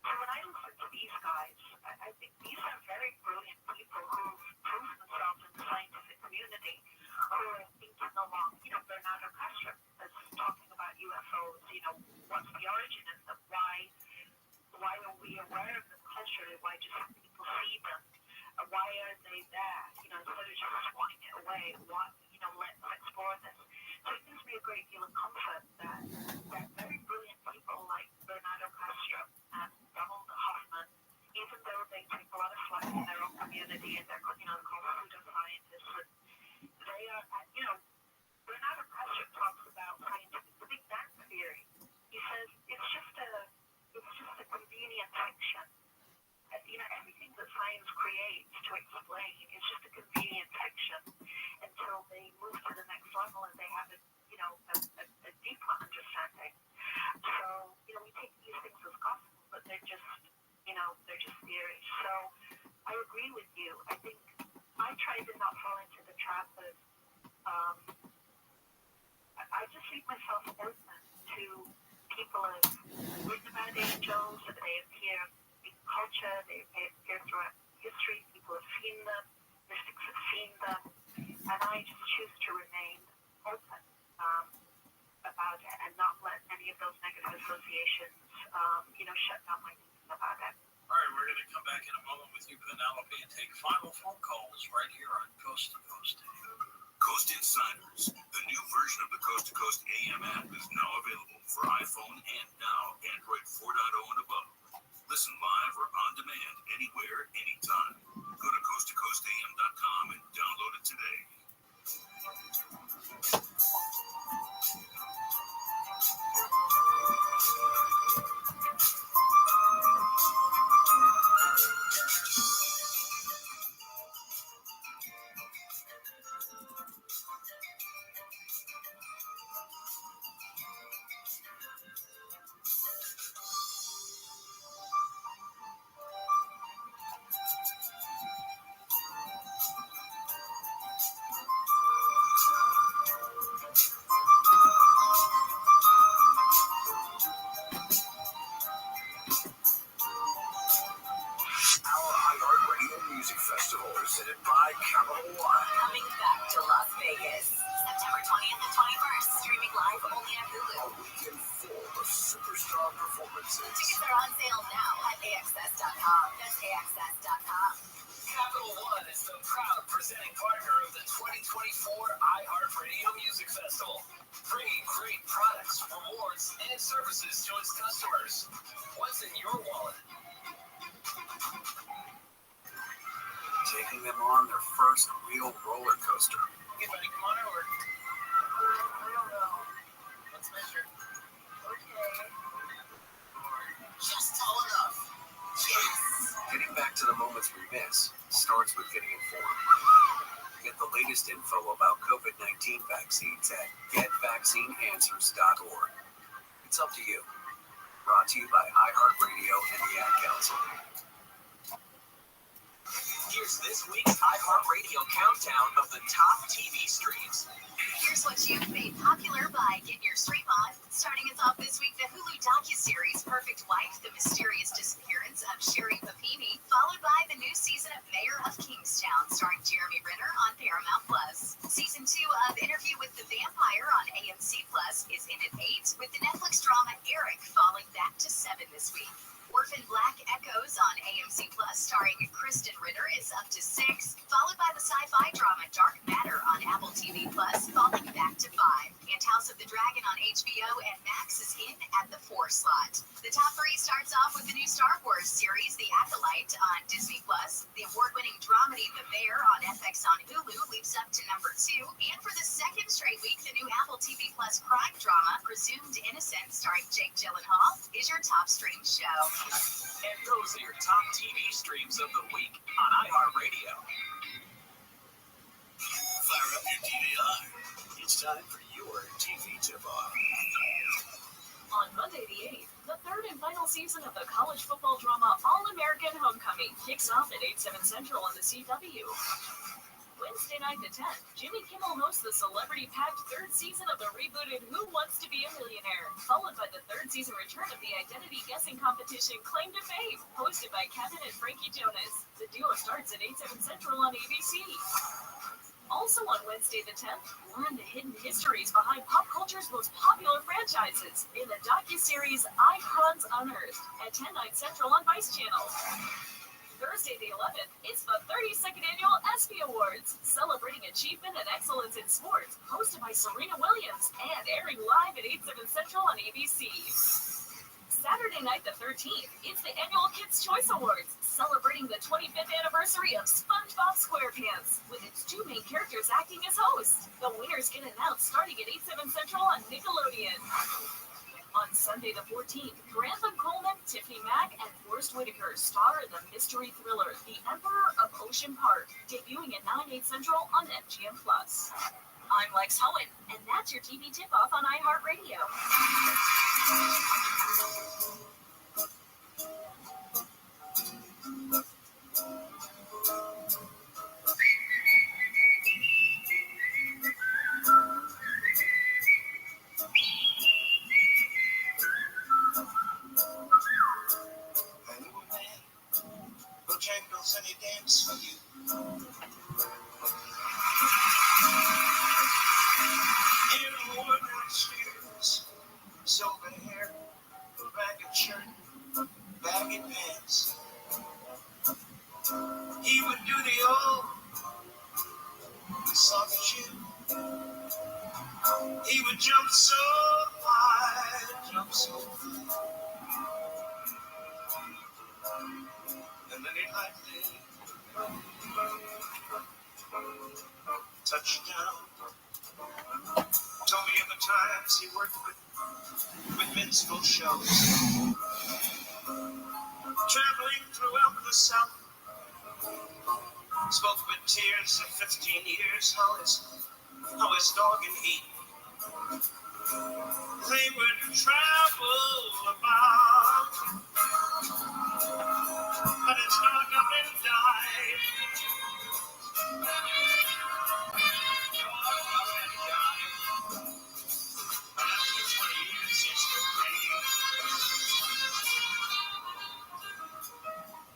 So when I listen to these guys, I think these are very brilliant people who've proven themselves in the scientific community, who are thinking along. Bernardo Castro is talking about UFOs. What's the origin of them? Why are we aware of them culturally? Why do some people see them? Why are they there? Instead of just swatting it away, let's explore this. So it gives me a great deal of comfort that very brilliant people like Bernardo Castro and Donald Hoffman, even though they take a lot of flack in their own community and they're called pseudoscientists, they are, Bernardo Castro talks about the Big Bang theory. He says it's just a convenient fiction. Everything that science creates to explain is just a convenient fiction until they move to the next level and they have a deeper understanding. So, we take these things as gospel, but they're just theories. So, I agree with you. I think I try to not fall into the trap of, I just leave myself open to people have written about angels, and they appear in culture, they appear throughout history, people have seen them, mystics have seen them, and I just choose to remain open about it and not let any of those negative associations, shut down my thinking about it. All right, we're going to come back in a moment with you with an LP and take final phone calls right here on Coast to Coast. Coast Insiders, the new version of the Coast to Coast AM app, is now available for iPhone and now Android 4.0 and above. Listen live or on demand anywhere, anytime. Go to coasttocoastam.com and download it today. presented by Capital One. Coming back to Las Vegas, September 20th and 21st, streaming live only on Hulu. A weekend full of superstar performances. Tickets are on sale now at AXS.com. That's AXS.com. Capital One is the proud presenting partner of the 2024 iHeartRadio Music Festival, bringing great products, rewards, and services to its customers. What's in your wallet? Taking them on their first real roller coaster. Hey, buddy, come on over. I don't know. Let's measure. Okay. Just tall enough. Yes. Getting back to the moments we miss starts with getting informed. Get the latest info about COVID-19 vaccines at getvaccineanswers.org. It's up to you. Brought to you by iHeartRadio and the Ad Council. Here's this week's iHeartRadio countdown of the top TV streams. Here's what you've made popular by Get Your Stream On. Starting us off this week, the Hulu docuseries Perfect Wife, The Mysterious Disappearance of Sherry Papini, followed by the new season of Mayor of Kingstown, starring Jeremy Renner on Paramount+. Season 2 of Interview with the Vampire on AMC+ is in at 8, with the Netflix drama Eric falling back to 7 this week. Orphan Black Echoes on AMC+, starring Kristen Ritter, is up to 6, followed by the sci-fi drama Dark Matter on Apple TV+, falling back to 5. And House of the Dragon on HBO and Max is in at the 4 slot. The top 3 starts off with the new Star Wars series, The Acolyte, on Disney+. The award-winning dramedy The Bear on FX on Hulu leaps up to number 2. And for the second straight week, the new Apple TV+ crime drama, Presumed Innocent, starring Jake Gyllenhaal, is your top streamed show. And those are your top TV streams of the week on iHeartRadio. Fire up your DVR. It's time for your TV tip-off. On Monday the 8th, the third and final season of the college football drama All-American Homecoming kicks off at 8/7 Central on the CW. Wednesday night the 10th, Jimmy Kimmel hosts the celebrity-packed third season of the rebooted Who Wants to Be a Millionaire, followed by the third season return of the identity guessing competition Claim to Fame, hosted by Kevin and Frankie Jonas. The duo starts at 8/7 Central on ABC. Also on Wednesday the 10th, learn the hidden histories behind pop culture's most popular franchises in the docuseries Icons Unearthed at 10/9 Central on Vice Channel. Thursday the 11th, it's the 32nd Annual ESPY Awards, celebrating achievement and excellence in sports, hosted by Serena Williams and airing live at 8/7 Central on ABC. Saturday night the 13th, it's the annual Kids' Choice Awards, celebrating the 25th anniversary of SpongeBob SquarePants, with its 2 main characters acting as hosts. The winners get announced starting at 8/7 Central on Nickelodeon. On Sunday the 14th, Grantham Coleman, Tiffany Mack, and Forrest Whitaker star in the mystery thriller The Emperor of Ocean Park, debuting at 9/8 Central on MGM+. I'm Lex Hohen, and that's your TV tip-off on iHeartRadio. Bojangles and he dance for you. In ordinary shoes, silver hair, a ragged shirt, baggy pants. He would do the old soccer shoe. He would jump so high, jump so high. And then he'd lightly touchdown. Told me of the times he worked with minstrel shows, traveling throughout the South. Spoke with tears of 15 years how his dog and he, they would travel about. But his dog up and died.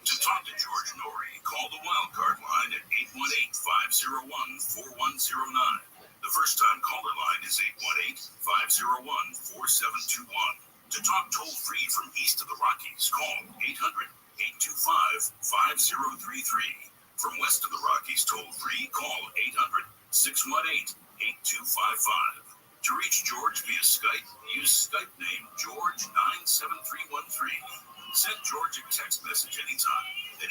To talk to George Norrie, call the Wildcard line at The first-time caller line is 818-501-4721. To talk toll-free from east of the Rockies, call 800-825-5033. From west of the Rockies, toll-free, call 800-618-8255. To reach George via Skype, use Skype name George97313. Send George a text message anytime at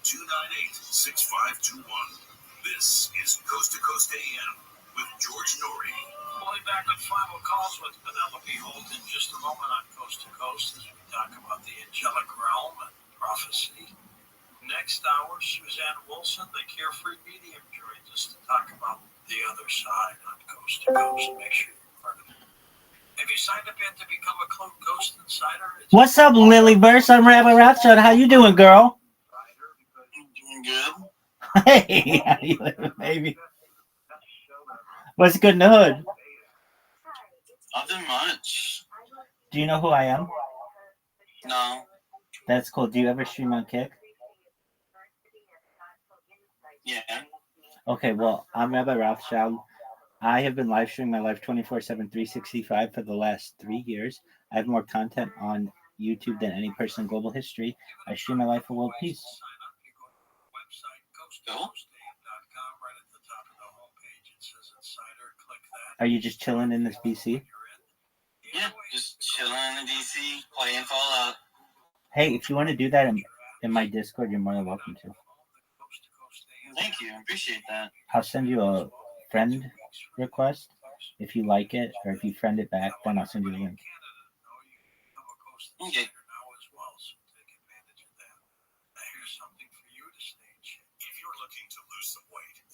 818-298-6521. This is Coast to Coast AM with George Norrie. We'll be back with final calls with Penelope Holt in just a moment on Coast to Coast as we talk about the angelic realm and prophecy. Next hour, Suzanne Wilson, the Carefree Medium, joins us to talk about the other side on Coast to Coast. Make sure you're part of it. Have you signed up yet to become a Ghost Insider? What's up, Lily Burst? I'm Rabbi Rothschild. How you doing, girl? Doing good. Hey, how you living, baby? What's good in the hood? Nothing much. Do you know who I am? No. That's cool. Do you ever stream on Kick? Yeah. Okay, well, I'm Rabbi Rothschild. I have been live streaming my life 24/7, 365 for the last 3 years. I have more content on YouTube than any person in global history. I stream my life for world peace. Cool. Are you just chilling in this BC? Yeah, just chilling in the DC, playing Fallout. Hey, if you want to do that in my Discord, you're more than welcome to. Thank you, appreciate that. I'll send you a friend request. If you like it, or if you friend it back, then I'll send you the link. Okay.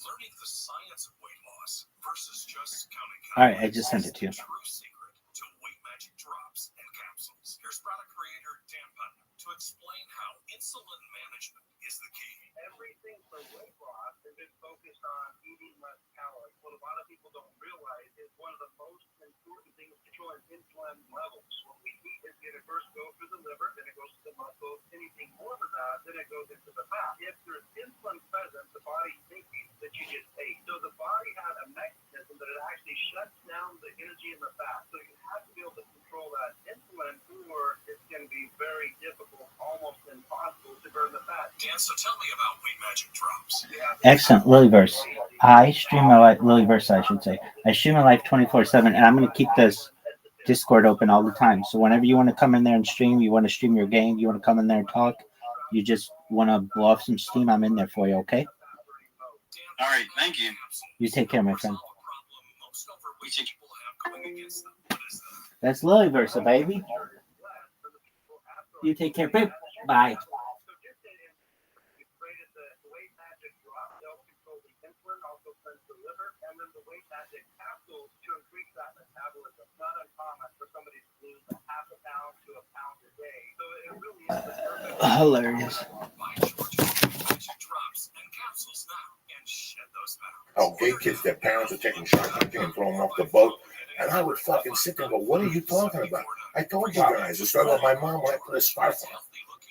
Learning the science of weight loss versus just counting All right, I just sent it to you. True secret to weight magic drops and capsules. Here's product creator Dan Putnam to explain how insulin management is the key. Everything for weight loss has been focused on eating less calories. What a lot of people don't realize is one of the most important things controlling insulin levels. What we eat is going to first go through the liver, then it goes to the muscles. Anything more than that, then it goes into the fat. If there's insulin present, the body thinks that you just ate. So the body has a mechanism that it actually shuts down the energy in the fat. So you have to be able to control that insulin, or it's going to be very difficult, almost impossible to burn the fat. Dan, so tell me about weight magic drops. Excellent, Lilyverse. I stream my life, Lilyverse, I should say. I stream my life 24/7, and I'm going to keep this Discord open all the time. So whenever you want to come in there and stream, you want to stream your game, you want to come in there and talk, you just want to blow off some steam, I'm in there for you, okay? All right, thank you. You take care, my friend. You take That's Lilyverse, baby. You take care, babe. Bye. Hilarious. Oh, gay kids, their parents are taking shots and throwing them off the boat. And I would fucking sit there and go, what are you talking about? I told you guys, it's started with my mom when I put a scarf on.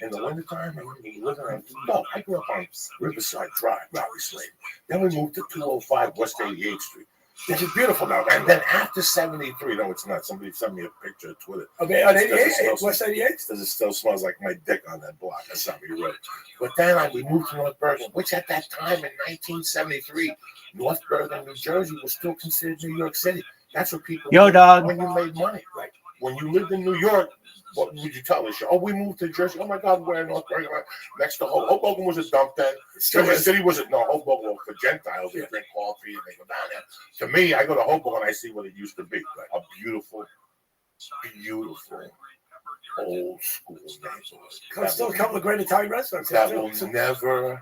In the wintertime, I remember living on, no, I grew up on Riverside Drive, obviously. Then we moved to 205 West 88th Street. It's beautiful now. And then after 73, no, it's not. Somebody sent me a picture of Twitter. Okay, on 88, West 88? Does it still smells like my dick on that block? That's something right. But then we moved to North Bergen, which at that time in 1973, North Bergen, New Jersey was still considered New York City. That's what people Yo, dog. When you made money. Right. When you lived in New York, what would you tell us? Oh, we moved to Jersey. Oh my God, we're in North Bergen. Next to Hoboken was a dump then. Jersey City was Hoboken for Gentiles. They drink coffee and they go down there. To me, I go to Hoboken and I see what it used to be. Like a beautiful old school neighborhood. Still a couple of great Italian restaurants. That will never,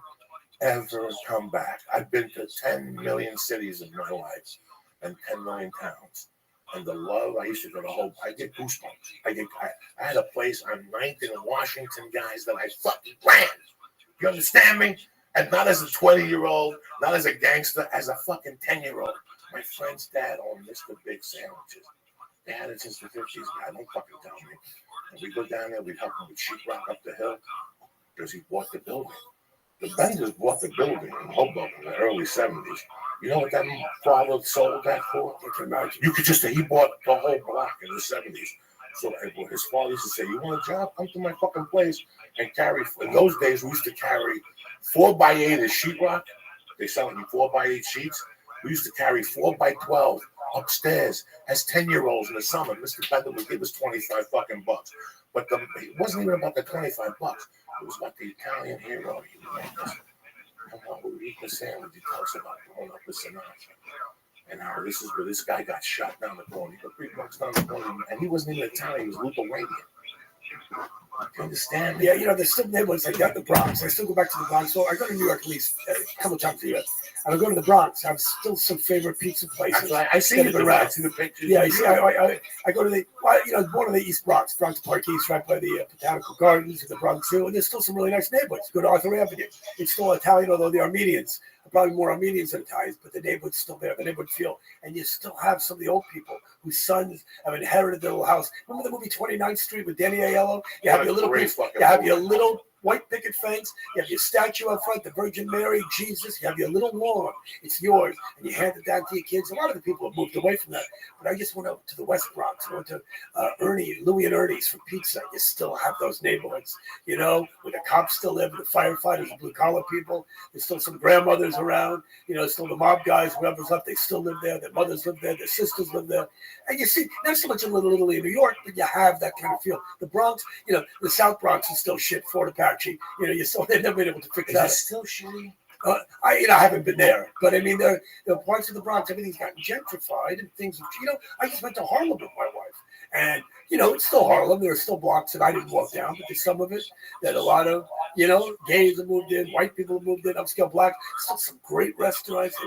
ever come back. I've been to 10 million cities in my life and 10 million towns. And the love, I used to go to Hope. I get goosebumps. I had a place on 9th and Washington, guys, that I fucking ran. You understand me? And not as a 20-year-old, not as a gangster, as a fucking 10-year-old. My friend's dad owned Mr. Big Sandwiches. They had it since the 50s, guy. Don't fucking tell me. And we go down there, we help him with sheetrock up the hill because he bought the building. The Benders bought the building in Hoboken in the early 70s. You know what that father sold that for? You can imagine. You could just say he bought the whole block in the 70s. So his father used to say, "You want a job? Come to my fucking place and carry." In those days, we used to carry 4x8 as sheetrock. They sell it in 4x8 sheets. We used to carry 4x12 upstairs as 10-year-olds in the summer. Mr. Bender would give us 25 fucking bucks. But it wasn't even about the 25 bucks. It was about the Italian hero. Come on, we eat the sandwich. He tells us about growing up with Sinatra. And how this is where this guy got shot down the corner. He got $3 down the corner. And he wasn't even Italian. He was Lithuanian. You understand? Yeah, you know, there's still neighborhoods like that in the Bronx. I still go back to the Bronx. So I go to New York at least a couple times a year. And I go to the Bronx. I have still some favorite pizza places. I see the pictures. Yeah, I go to the, born in the East Bronx, Bronx Park East, right by the Botanical Gardens and the Bronx Zoo. And there's still some really nice neighborhoods. Go to Arthur Avenue. It's still Italian, although the Armenians are probably more Armenians than Italians, but the neighborhood's still there. The neighborhood feel. And you still have some of the old people whose sons have inherited their little house. Remember the movie 29th Street with Danny Aiello? You have your little piece, you have your little white picket fence, you have your statue up front, the Virgin Mary, Jesus, you have your little lawn, it's yours, and you hand it down to your kids. A lot of the people have moved away from that, but I just went out to the West Bronx, I went to Louie and Ernie's for pizza. You still have those neighborhoods, where the cops still live, the firefighters, the blue-collar people, there's still some grandmothers around, still the mob guys, whoever's left, they still live there, their mothers live there, their sisters live there, and you see, not so much in Little Italy in New York, but you have that kind of feel. The Bronx, the South Bronx is still shit, Fort Apache. They've never been able to fix that. Is it still shitty? I haven't been there, but I mean, there are parts of the Bronx, everything's gotten gentrified and things. I just went to Harlem with my wife, and it's still Harlem. There are still blocks that I didn't walk down, but there's some of it that a lot of gays have moved in, white people have moved in, upscale black. Still some great restaurants.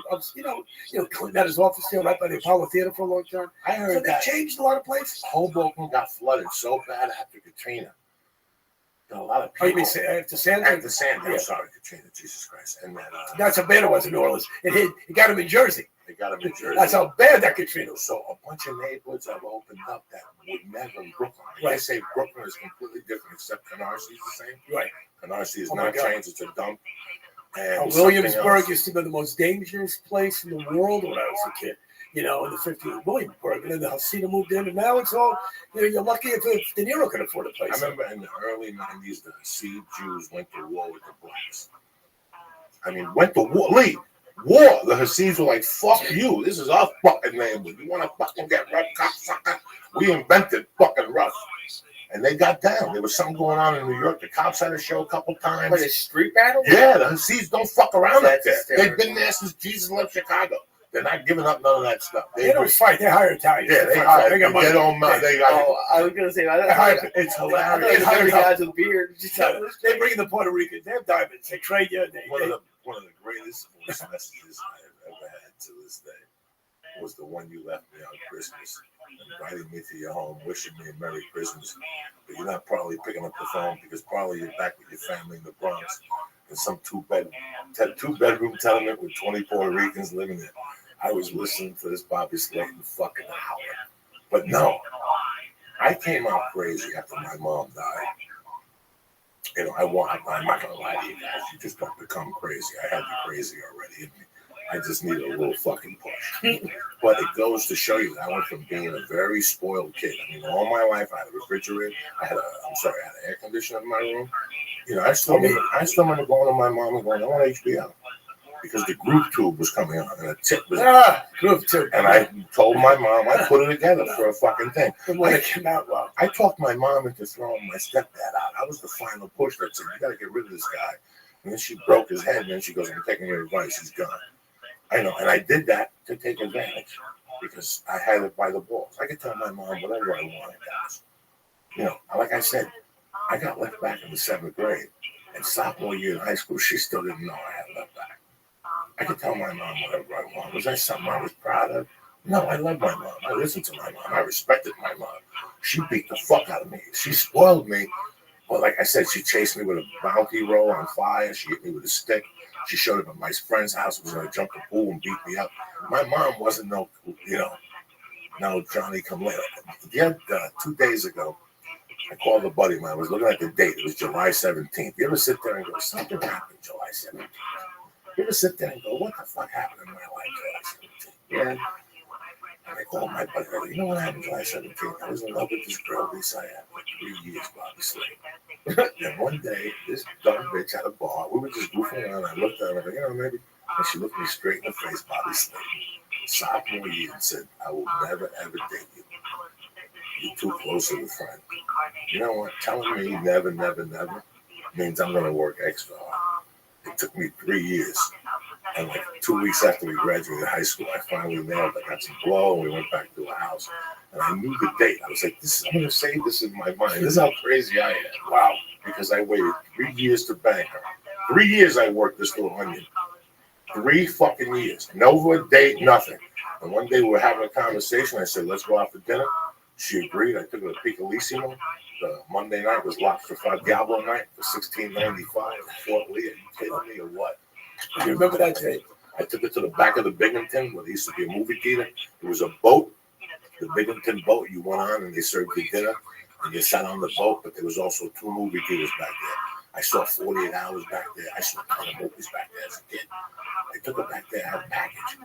Clinton had his office there right by the Apollo Theater for a long time. I heard they changed a lot of places. Hoboken got flooded so bad after Katrina. A lot of people. Oh, you mean after Sandy? After Sandy, I'm sorry, Katrina, Jesus Christ. And then, that's how bad it was in New Orleans. It got him in Jersey. They got him in Jersey. That's how bad that Katrina was. So a bunch of neighborhoods have opened up that would never in Brooklyn. Right. They say Brooklyn is completely different, except Canarsie is the same. Right. Canarsie is not changed. It's a dump. And Williamsburg used to be the most dangerous place in the world when I was a kid. In the 50s, Williamsburg, and then the Hasidim moved in, and now it's all, you're lucky if De Niro can afford a place. I remember in the early 90s, the Hasid Jews went to war with the blacks. I mean, went to war. Lee, war. The Hasids were like, fuck you. This is our fucking neighborhood. You want to fucking get rough, cocksucker? We invented fucking rough. And they got down. There was something going on in New York. The cops had a show a couple times. Like a street battle? Yeah, the Hasids don't fuck around up there. They've been there since Jesus left Chicago. They're not giving up none of that stuff. They don't fight. They hire Italians. Yeah, they hire. They got money. I was gonna say it's hilarious. They hire guys with beards. They bring in the Puerto Ricans. They have diamonds. They trade you. One of the greatest voice messages I have ever had to this day was the one you left me on Christmas, inviting me to your home, wishing me a Merry Christmas. But you're not probably picking up the phone because probably you're back with your family in the Bronx in some two-bedroom tenement with 20 Puerto Ricans living there. I was listening to this Bobby Slayton fucking hour. But no, I came out crazy after my mom died. I'm not going to lie to you guys. You just don't become crazy. I had the crazy already in me. I just need a little fucking push. But it goes to show you that I went from being a very spoiled kid. I mean, all my life I had a refrigerator. I had an air conditioner in my room. I still remember going to my mom and going, I want HBO. Because the Groove Tube was coming on, and the tip was Groove Tube. And I told my mom I put it together for a fucking thing. And when it came out, well, I talked my mom into throwing my stepdad out. I was the final push that said, you got to get rid of this guy. And then she broke his head, and then she goes, I'm taking your advice. He's gone. I know, and I did that to take advantage because I had it by the balls. I could tell my mom whatever I wanted, guys. Like I said, I got left back in the 7th grade. And sophomore year in high school, she still didn't know I had left back. I could tell my mom whatever I wanted. Was that something I was proud of? No, I love my mom. I listened to my mom. I respected my mom. She beat the fuck out of me. She spoiled me. Well, like I said, she chased me with a bounty roll on fire. She hit me with a stick. She showed up at my friend's house. Was going to jump the pool and beat me up. My mom wasn't no Johnny come later. Yeah, 2 days ago, I called a buddy of mine. I was looking at the date. It was July 17th. You ever sit there and go, something happened July 17th? You ever sit there and go, what the fuck happened in my life July 17th? Yeah. And I called my buddy, you know what happened July 17th? I was in love with this girl, Lisa, I had for 3 years, Bobby Slade. And one day, this dumb bitch at a bar, we were just goofing around. I looked at her and I go, you know, maybe. And she looked me straight in the face, Bobby Slade, sophomore year, and said, I will never, ever date you. You're too close of a friend. You know what? Telling me never, never, never means I'm going to work extra hard. It took me 3 years. And like 2 weeks after we graduated high school, I finally nailed it. I got some blow, and we went back to a house. And I knew the date. I was like, I'm going to save this in my mind. This is how crazy I am. Wow. Because I waited 3 years to bang her. 3 years I worked this little onion. 3 fucking years. No date, nothing. And one day we were having a conversation. I said, let's go out for dinner. She agreed. I took her to Piccolissimo. The Monday night was Lobster Fry Diablo night for $16.95 in Fort Lee. Are you kidding me or what? You remember that day? I took her to the back of the Binghamton where there used to be a movie theater. There was a boat, the Binghamton boat. You went on and they served you dinner and you sat on the boat, but there was also 2 movie theaters back there. I saw 48 Hours back there. I saw a ton of movies back there as a kid. I took her back there. I had a package.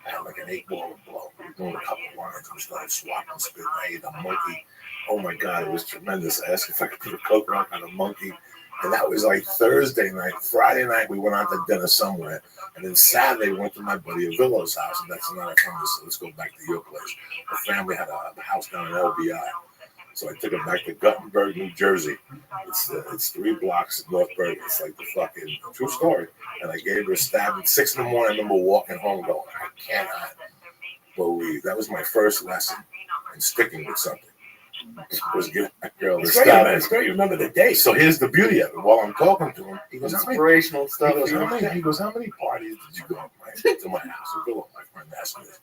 I had like an 8-ball of blow. We were doing a couple of lines. We started swapping spit. I ate a monkey. Oh my God, it was tremendous. I asked if I could put a Coke Rock on a monkey. And that was like Thursday night. Friday night, we went out to dinner somewhere. And then Saturday, we went to my buddy Avillo's house. And that's another thing. So let's go back to your place. The family had a house down in LBI. So I took her back to Guttenberg, New Jersey. It's 3 blocks of North Bergen. It's like the fucking true story. And I gave her a stab at 6 in the morning. I remember walking home going, I cannot believe. That was my first lesson in sticking with something. Was getting that girl to stop. It's great you remember the day. So here's the beauty of it. While I'm talking to him, he goes, inspirational stuff. He goes, how many parties did you go to my house? My friend asked me this.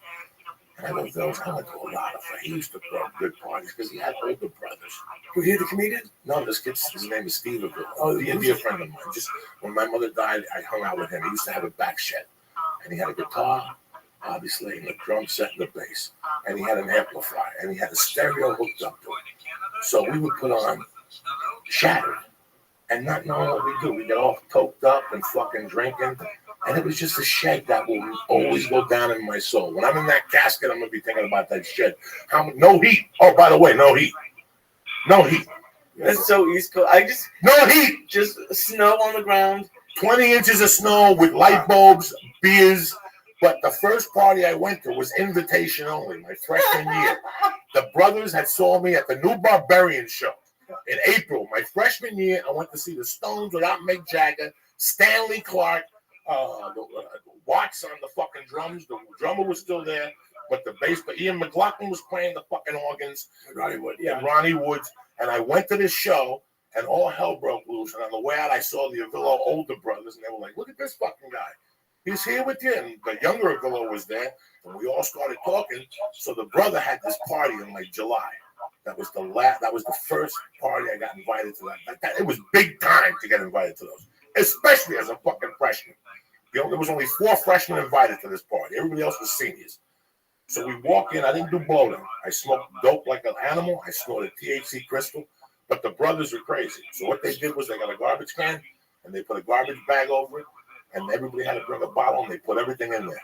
And I went to a lot of them. He used to throw good parties because he had older brothers. Was he the comedian? No, this kid's his name is Steve Avila. Oh, he'd be a friend of mine. Just when my mother died, I hung out with him. He used to have a back shed. And he had a guitar, obviously, and a drum set and a bass. And he had an amplifier. And he had a stereo hooked up to it. So we would put on Shattered. And not knowing what we do. We get all toked up and fucking drinking. And it was just a shed that will always go down in my soul. When I'm in that casket, I'm going to be thinking about that shed. No heat. Oh, by the way, no heat. No heat. That's so East Coast. No heat. Just snow on the ground. 20 inches of snow with light bulbs, beers. But the first party I went to was invitation only, my freshman year. The brothers had saw me at the New Barbarian show in April. My freshman year, I went to see the Stones without Mick Jagger, Stanley Clark, Watts on the fucking drums. The drummer was still there, but the bass. But Ian McLaughlin was playing the fucking organs. Ronnie Woods. And I went to this show, and all hell broke loose. And on the way out, I saw the Avillo older brothers, and they were like, "Look at this fucking guy. He's here with you." And the younger Avillo was there, and we all started talking. So the brother had this party in like July. That was the first party I got invited to. It was big time to get invited to those, especially as a fucking freshman. There was only 4 freshmen invited to this party. Everybody else was seniors. So we walk in. I didn't do bloating. I smoked dope like an animal. I snorted THC crystal. But the brothers were crazy. So what they did was they got a garbage can, and they put a garbage bag over it, and everybody had to bring a bottle, and they put everything in there.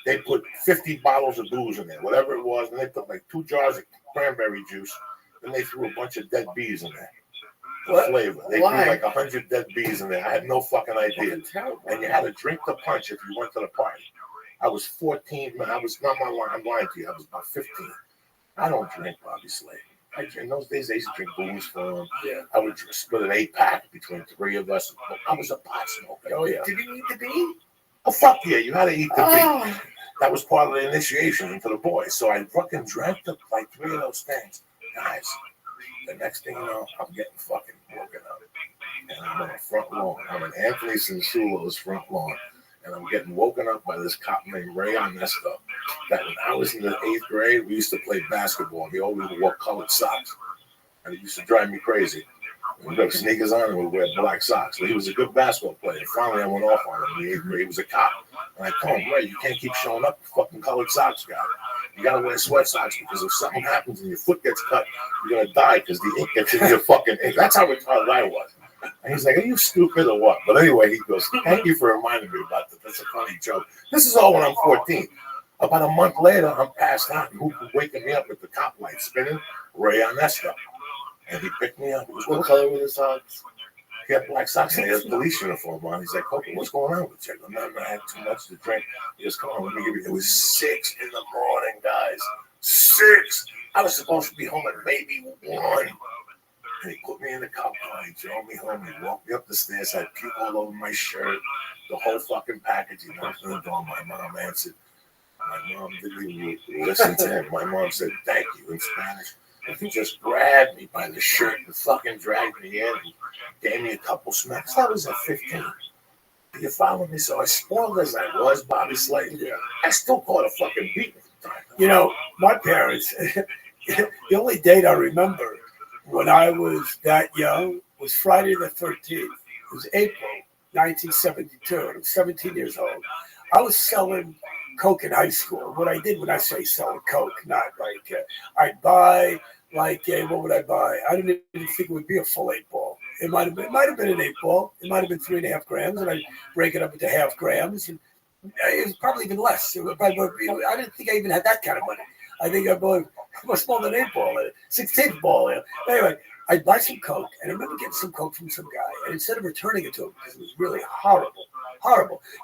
They put 50 bottles of booze in there, whatever it was, and they put like 2 jars of cranberry juice. Then they threw a bunch of dead bees in there. Flavor. They threw like 100 dead bees in there. I had no fucking idea. And you had to drink the punch if you went to the party. I was 14. Man, I'm lying to you. I was about 15. I don't drink, Bobby Slade. In those days, I used to drink booze for him. Yeah. I would split an 8-pack between 3 of us. I was a pot smoker. Oh, yeah. Did you eat the bee? Oh, fuck yeah. You had to eat the bee. That was part of the initiation into the boys. So I fucking drank like 3 of those things. Guys. The next thing you know, I'm getting fucking woken up. And I'm on the front lawn. I'm in Anthony Sansulo's front lawn. And I'm getting woken up by this cop named Ray Onesto. That when I was in the 8th grade, we used to play basketball. He always wore colored socks. And it used to drive me crazy. We'd have sneakers on and we'd wear black socks. But he was a good basketball player. And finally, I went off on him in the 8th grade. He was a cop. And I told him, Ray, you can't keep showing up with fucking colored socks, guy. You got to wear sweat socks because if something happens and your foot gets cut, you're going to die because the ink gets in your fucking ink. That's how retarded I was. And he's like, are you stupid or what? But anyway, he goes, thank you for reminding me about that. That's a funny joke. This is all when I'm 14. About a month later, I'm passed out. Who waking me up with the top light spinning? Ray Onesta. And he picked me up. What color were the socks? He had black socks and he has police uniform on. He's like, Coco, what's going on with you? I go, no, I had too much to drink. He goes, come on, let me give you. It was 6 in the morning, guys. 6. I was supposed to be home at maybe 1. And he put me in the cop car. He drove me home. He walked me up the stairs. I had puke all over my shirt. The whole fucking package. He knocked on the door. My mom answered. My mom didn't even listen to him. My mom said, thank you in Spanish. And he just grabbed me by the shirt and fucking dragged me in and gave me a couple smacks. I was at 15. You follow me? So as spoiled as I was, Bobby Slayton, I still caught a fucking beating. You know, my parents, the only date I remember when I was that young was Friday the 13th. It was April 1972. I was 17 years old. I was selling coke in high school. What I did when I say selling coke, not like I'd buy what would I buy? I didn't even think it would be a full 8-ball. It might have been an 8-ball. It might have been 3.5 grams, and I'd break it up into half grams, and it was probably even less. I didn't think I even had that kind of money. I think I bought much more than 8-ball, 16th ball. Anyway, I'd buy some coke, and I remember getting some coke from some guy, and instead of returning it to him, because it was really horrible.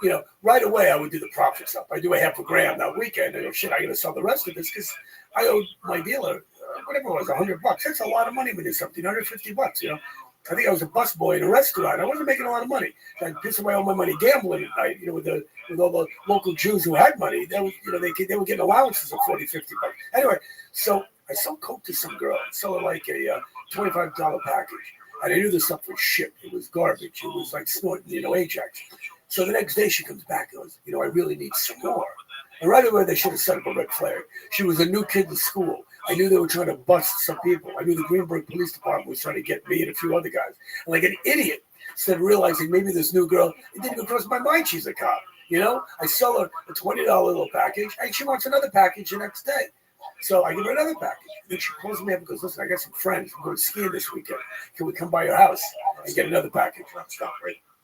You know, right away I would do the profits up. I do a half a gram that weekend, and shit, I'm going to sell the rest of this because I owed my dealer, whatever it was, $100. That's a lot of money when you're something, $150, you know. I think I was a busboy in a restaurant. I wasn't making a lot of money. I'd piss away all my money gambling at night, you know, with all the local Jews who had money. They were getting allowances of $40, $50. Anyway, so I sold coke to some girl. I sold her like a $25 package. And I knew this stuff was shit. It was garbage. It was like snorting, you know, Ajax. So the next day she comes back and goes, you know, I really need some more. And right away they should have set up a red flag. She was a new kid in school. I knew they were trying to bust some people. I knew the Greenberg Police Department was trying to get me and a few other guys. And like an idiot, instead of realizing maybe this new girl, it didn't even cross my mind she's a cop. You know, I sell her a $20 little package, and she wants another package the next day. So I give her another package. Then she calls me up and goes, listen, I got some friends. I'm going skiing this weekend. Can we come by your house and get another package? Stop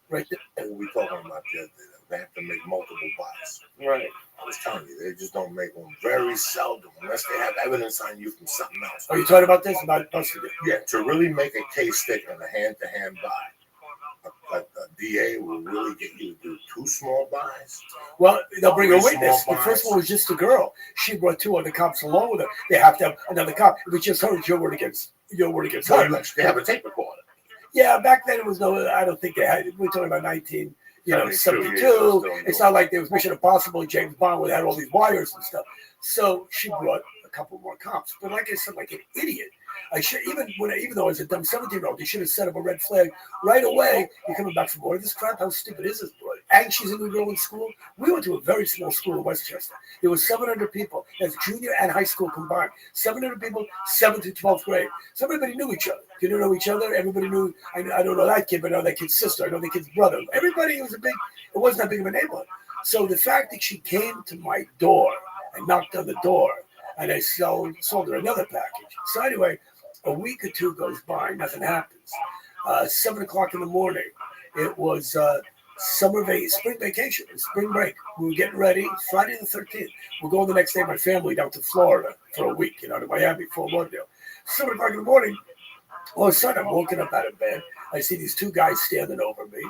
right there. And we talking about that. They have to make multiple buys. Right. I was telling you, they just don't make them very seldom unless they have evidence on you from something else. Are you talking about this? About busting it? Yeah, to really make a case stick on a hand-to-hand buy. A DA will really get you to do 2 small buys. Well, they'll bring a witness. The first one was just a girl. She brought 2 other cops along with her. They have to have another cop. If it's just her, it's your word against her. They have a tape recorder. Yeah, back then it was no. I don't think they had. We're talking about 19. 72. It's not like there was Mission Impossible and James Bond where they had all these wires and stuff. So she brought a couple more cops. But like I said, like an idiot. I should even though I was a dumb 17-year-old, you should have set up a red flag right away. You're coming back from more of this crap. How stupid is this boy? And she's a new girl in school. We went to a very small school in Westchester. There was 700 people. That's junior and high school combined. 700 people, 7th to 12th grade. So everybody knew each other. You didn't know each other. Everybody knew. I don't know that kid, but I know that kid's sister. I know the kid's brother. Everybody it wasn't that big of a neighborhood. So the fact that she came to my door and knocked on the door, and I sold her another package. So anyway, a week or 2 goes by, nothing happens. 7 o'clock in the morning, it was spring vacation, spring break. We were getting ready, Friday the 13th. We're going the next day, my family, down to Florida for a week, to Miami, Fort Lauderdale. 7 o'clock in the morning, all of a sudden I'm woken up out of bed. I see these 2 guys standing over me.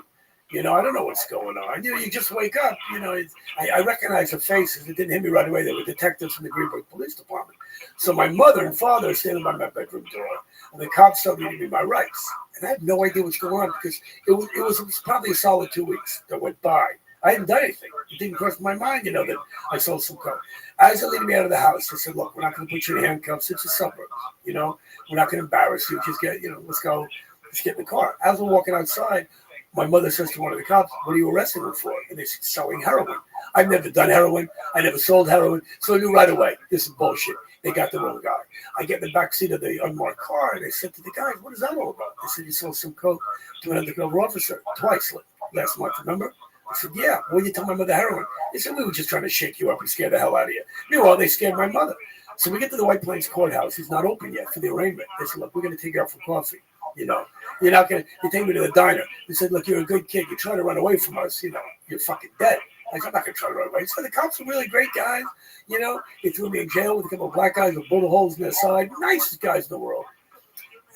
I don't know what's going on. You just wake up. I recognize the faces. It didn't hit me right away. They were detectives from the Greenberg Police Department. So my mother and father are standing by my bedroom door, and the cops started reading me my rights. And I had no idea what's going on because it was probably a solid 2 weeks that went by. I hadn't done anything. It didn't cross my mind, that I sold some coke. As they're leading me out of the house, I said, look, we're not going to put you in handcuffs. It's a suburb. We're not going to embarrass you. Just get, let's go. Let's get in the car. As we're walking outside, my mother says to one of the cops, what are you arresting him for? And they said, selling heroin. I've never done heroin. I never sold heroin. So I knew right away, this is bullshit. They got the wrong guy. I get in the back seat of the unmarked car, and I said to the guys, what is that all about? They said, you sold some coke to an undercover officer twice last month, remember? I said, yeah. Well, you tell my mother heroin. They said, we were just trying to shake you up and scare the hell out of you. Meanwhile, they scared my mother. So we get to the White Plains courthouse. He's not open yet for the arraignment. They said, look, we're going to take you out for coffee. You know, you're not gonna. You take me to the diner. They said, "Look, you're a good kid. You try to run away from us. You know, you're fucking dead." I said, "I'm not gonna try to run away." So the cops were really great guys. You know, they threw me in jail with a couple of black guys with bullet holes in their side. Nicest guys in the world.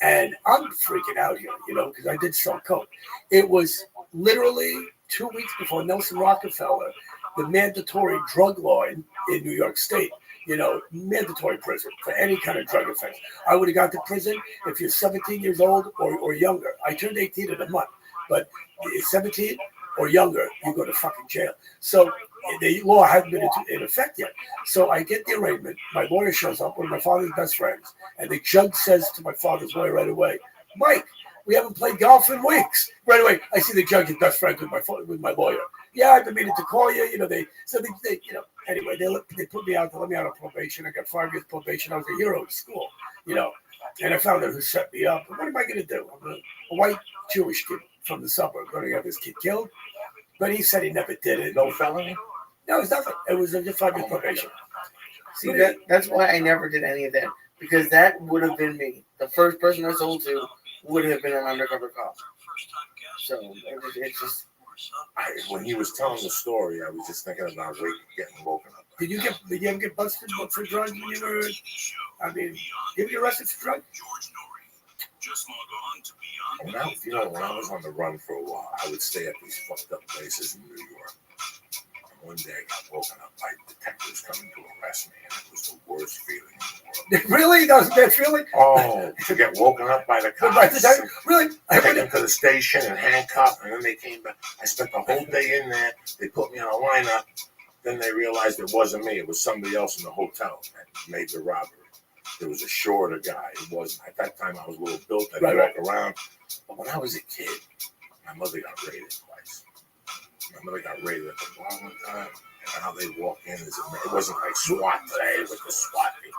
And I'm freaking out here, you know, because I did sell coke. It was literally 2 weeks before Nelson Rockefeller, the mandatory drug law in New York State, you know, mandatory prison for any kind of drug offense. I would have got to prison if you're 17 years old or younger. I turned 18 in a month, but 17 or younger, you go to fucking jail. So the law hadn't been in effect yet. So I get the arraignment. My lawyer shows up, one of my father's best friends, and the judge says to my father's lawyer right away, "Mike, we haven't played golf in weeks." Right away, I see the judge is best friends with my lawyer. "Yeah, I've been meaning to call you." You know, they you know. Anyway, they put me out. They let me out on probation. I got 5 years probation. I was a hero at school. You know, and I found out who set me up. What am I going to do? I'm a white Jewish kid from the suburbs. Going to have this kid killed. But he said he never did it. No felony? No, it was nothing. It was just 5 years probation. See, that's why I never did any of that. Because that would have been me. The first person I sold to would have been an undercover cop. So it's just. When he was telling the story, I was just thinking about getting woken up. Did you ever get busted for drugs when you were? I mean, did you get arrested for drugs? When I was on the run for a while, I would stay at these fucked up places in New York. And one day I got woken up by detectives coming to arrest me, and it was the worst feeling in the world. Really? That was a bad feeling? Oh, to get woken up by the cops. Really? I went into the station and handcuffed, and then they came back. I spent the whole day in there. They put me on a lineup. Then they realized it wasn't me. It was somebody else in the hotel that made the robbery. There was a shorter guy. It wasn't. At that time, I was a little built. I could walk around. But when I was a kid, my mother got raided twice. My mother got raided at the bar one time. And how they walk in is amazing. It wasn't like SWAT today with the SWAT team.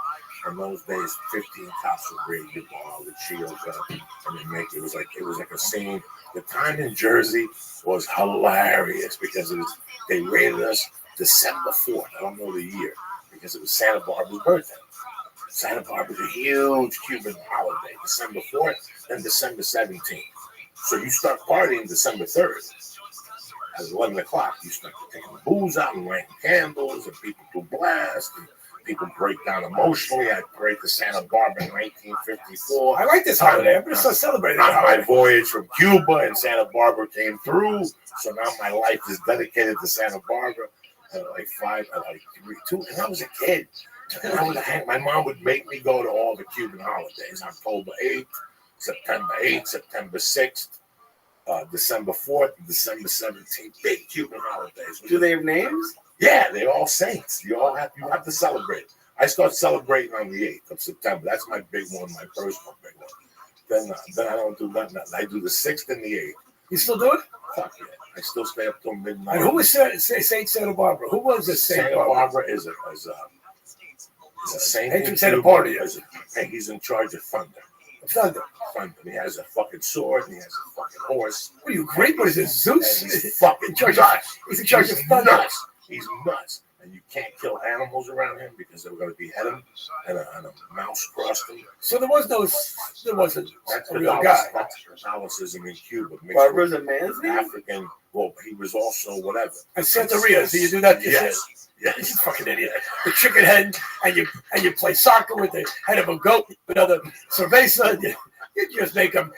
In those days, 15 cops would raid your bar with shields up, and they make it was like a scene. The time in Jersey was hilarious because they raided us December 4th. I don't know the year because it was Santa Barbara's birthday. Santa Barbara's a huge Cuban holiday. December 4th, then December 17th. So you start partying December 3rd. At 11 o'clock, you start taking the booze out and lighting candles, and people do blast, and people break down emotionally. I break the Santa Barbara in 1954. I like this holiday. I'm going to start celebrating it. My voyage from Cuba and Santa Barbara came through, so now my life is dedicated to Santa Barbara. Like 3, 2, and I was a kid. And my mom would make me go to all the Cuban holidays: October 8th, September 8th, September 6th. December 4th, December 17th, big Cuban holidays. Do they have names? Yeah, they're all saints. You have to celebrate. I start celebrating on the 8th of September. That's my big one, my personal big one. Then I don't do nothing. I do the 6th and the 8th. You still do it? Fuck yeah. I still stay up till midnight. And who was Saint Santa Barbara? Who was this Santa Barbara? Is a saint in Santa Party. He's in charge of thunder. Thunder. He has a fucking sword, and he has a fucking horse. What are you, great? What is this, Zeus? He's fucking nuts. He's in charge of thunder. Nuts. He's nuts. And you can't kill animals around him because they were going to behead him, and a mouse crossed him. So there wasn't a real guy. That's Catholicism in Cuba. Barbara's a man's name? African. Well, he was also whatever. And Santeria. Do you do that? Yes. Yes. You fucking idiot. The chicken head, and you play soccer with the head of a goat, another cerveza. You just make them.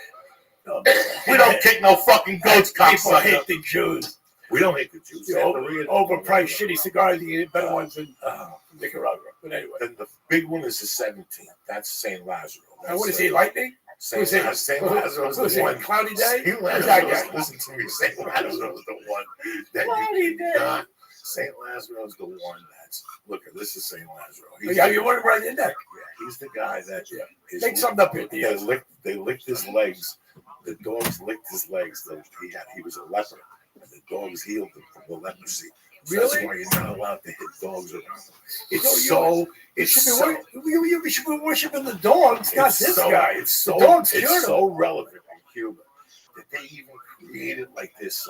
We don't kick no fucking goats, People hate the Jews. We don't hate the Jews. Overpriced shitty cigars. You get better ones in Nicaragua. But anyway. Then the big one is the 17th. That's St. Lazaro. And what is he, lightning? St. Lazaro is the one. Cloudy day? St. Lazaro, listen to me. St. Lazaro is the one that Cloudy day. St. Lazaro is the one that's, look, this is St. Lazaro. Yeah, you want to write your neck. Yeah, he's the guy that Make something up here. They licked his legs. The dogs licked his legs. He was a leper. And the dogs healed him from the leprosy. So Really? that's why you're not allowed to hit dogs around him. You should be worshiping the dogs, not this guy. It's so relevant in Cuba that they even created like this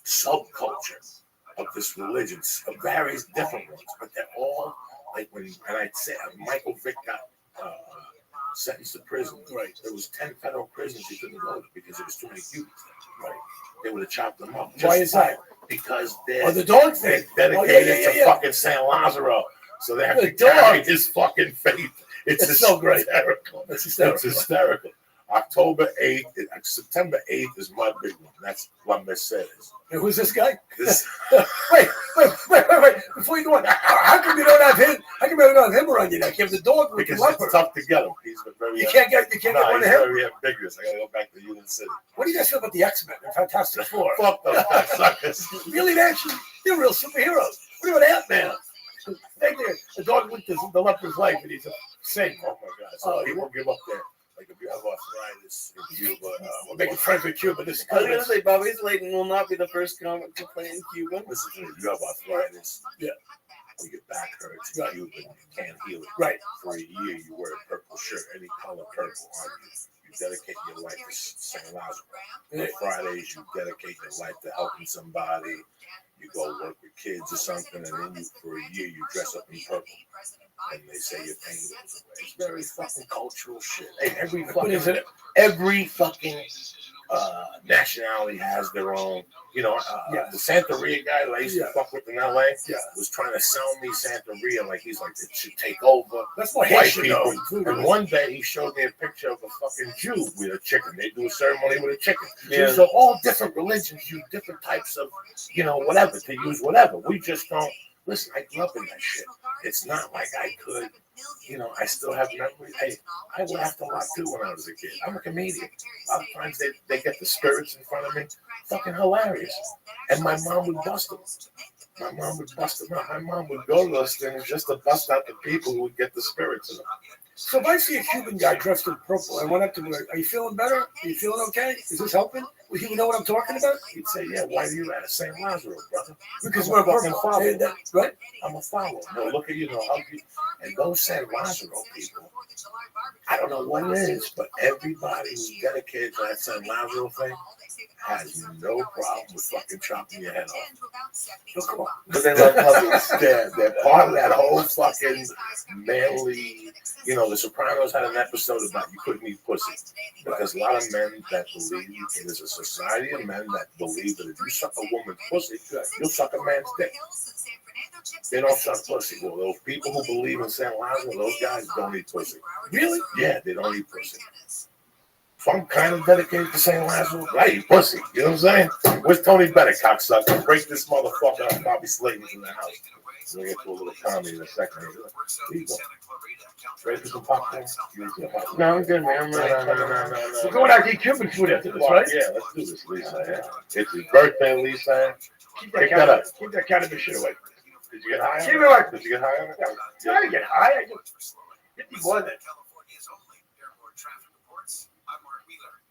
subculture of this religion, of various different ones, but they're all like and I'd say Michael Vick got sentenced to prison. Right. There was 10 federal prisons he couldn't go to because there was too many Cubans there. Right. They would have chopped them up. Why is that? Because the dog thing. They're dedicated to fucking Saint Lazaro. So they have to carry his fucking faith. It's so great. Hysterical. It's hysterical. It's hysterical. October 8th, September 8th is my big one. That's what Mercedes. And who's this guy? This, wait. Before you go on, how come you don't have him? How come you don't have him around you? Like you have the dog with the because leopard. it's tough to get him. He's very. You can't get one of him. Very ambiguous. I gotta go back to Union City. What do you guys feel about the X-Men and Fantastic Four? Fuck those suckers. Really, they're real superheroes. What about Ant-Man? The dog with the leopard's life, and he's a saint. Oh my God! So he won't give up there. Like if you have arthritis in Cuba, we're making friends with Cuba. This I was gonna say Bobby Slayton will not be the first comic to play in Cuba. Listen to me. If you have arthritis, yeah, or your back hurts in Cuba, you can't heal it. Right. For a year, you wear a purple shirt, any color purple on you. You dedicate your life to Saint Lazaro. On Fridays, you dedicate your life to helping somebody. You go work with kids or something, and then for a year you dress up in purple, and they say your pain goes away. It's very fucking cultural shit. Hey, every fucking nationality has their own. You know, the Santeria guy that I used to fuck with in LA was trying to sell me Santeria like he's like it should take over. That's what white Haitian people. And one day he showed me a picture of a fucking Jew with a chicken. They do a ceremony with a chicken. Yeah. So all different religions use different types of, whatever to use whatever. We just don't. Listen, I grew up in that shit. It's not like I could, I still have memories. Hey, I laughed a lot too when I was a kid. I'm a comedian. A lot of times they get the spirits in front of me. Fucking hilarious. And my mom would bust them. My mom would bust them out. My mom would go to those things just to bust out the people who would get the spirits in them. So if I see a Cuban guy dressed in purple, I went up to him, are you feeling better? Are you feeling okay? Is this helping? Would he know what I'm talking about? He'd say, yeah, why are you at a St. Lazaro, brother? Because we're fucking purple. follower. Right? I'm a follower. No, look at you, hug you. And those St. Lazaro people, I don't know what it is, but everybody who's dedicated to that St. Lazaro thing has no problem with fucking chopping your head off. But they love puppies. They're part of that whole fucking manly. The Sopranos had an episode about you couldn't eat pussy because a lot of men that believe there's a society of men that believe that if you suck a woman's pussy, you'll suck a man's dick. They don't suck pussy. Well, those people who believe in Saint Lazaro, those guys don't eat pussy. Really? Yeah, they don't eat pussy. So I'm kind of dedicated to Saint Lazaro. I eat pussy. You know what I'm saying? Where's Tony Bennett, cocksucker? Break this motherfucker up. Bobby Slayton's in the house. We'll get to a little comedy in a second. Here you go. Ready for some popcorn? No, I'm good, man. No. We're going out to eat Cuban food after this, right? Yeah, let's do this, Lisa. Yeah. It's his birthday, Lisa. Keep that cannabis shit away. Did you get high on Keep it? it away. Did you get high on it? I didn't get high. I just 51 then.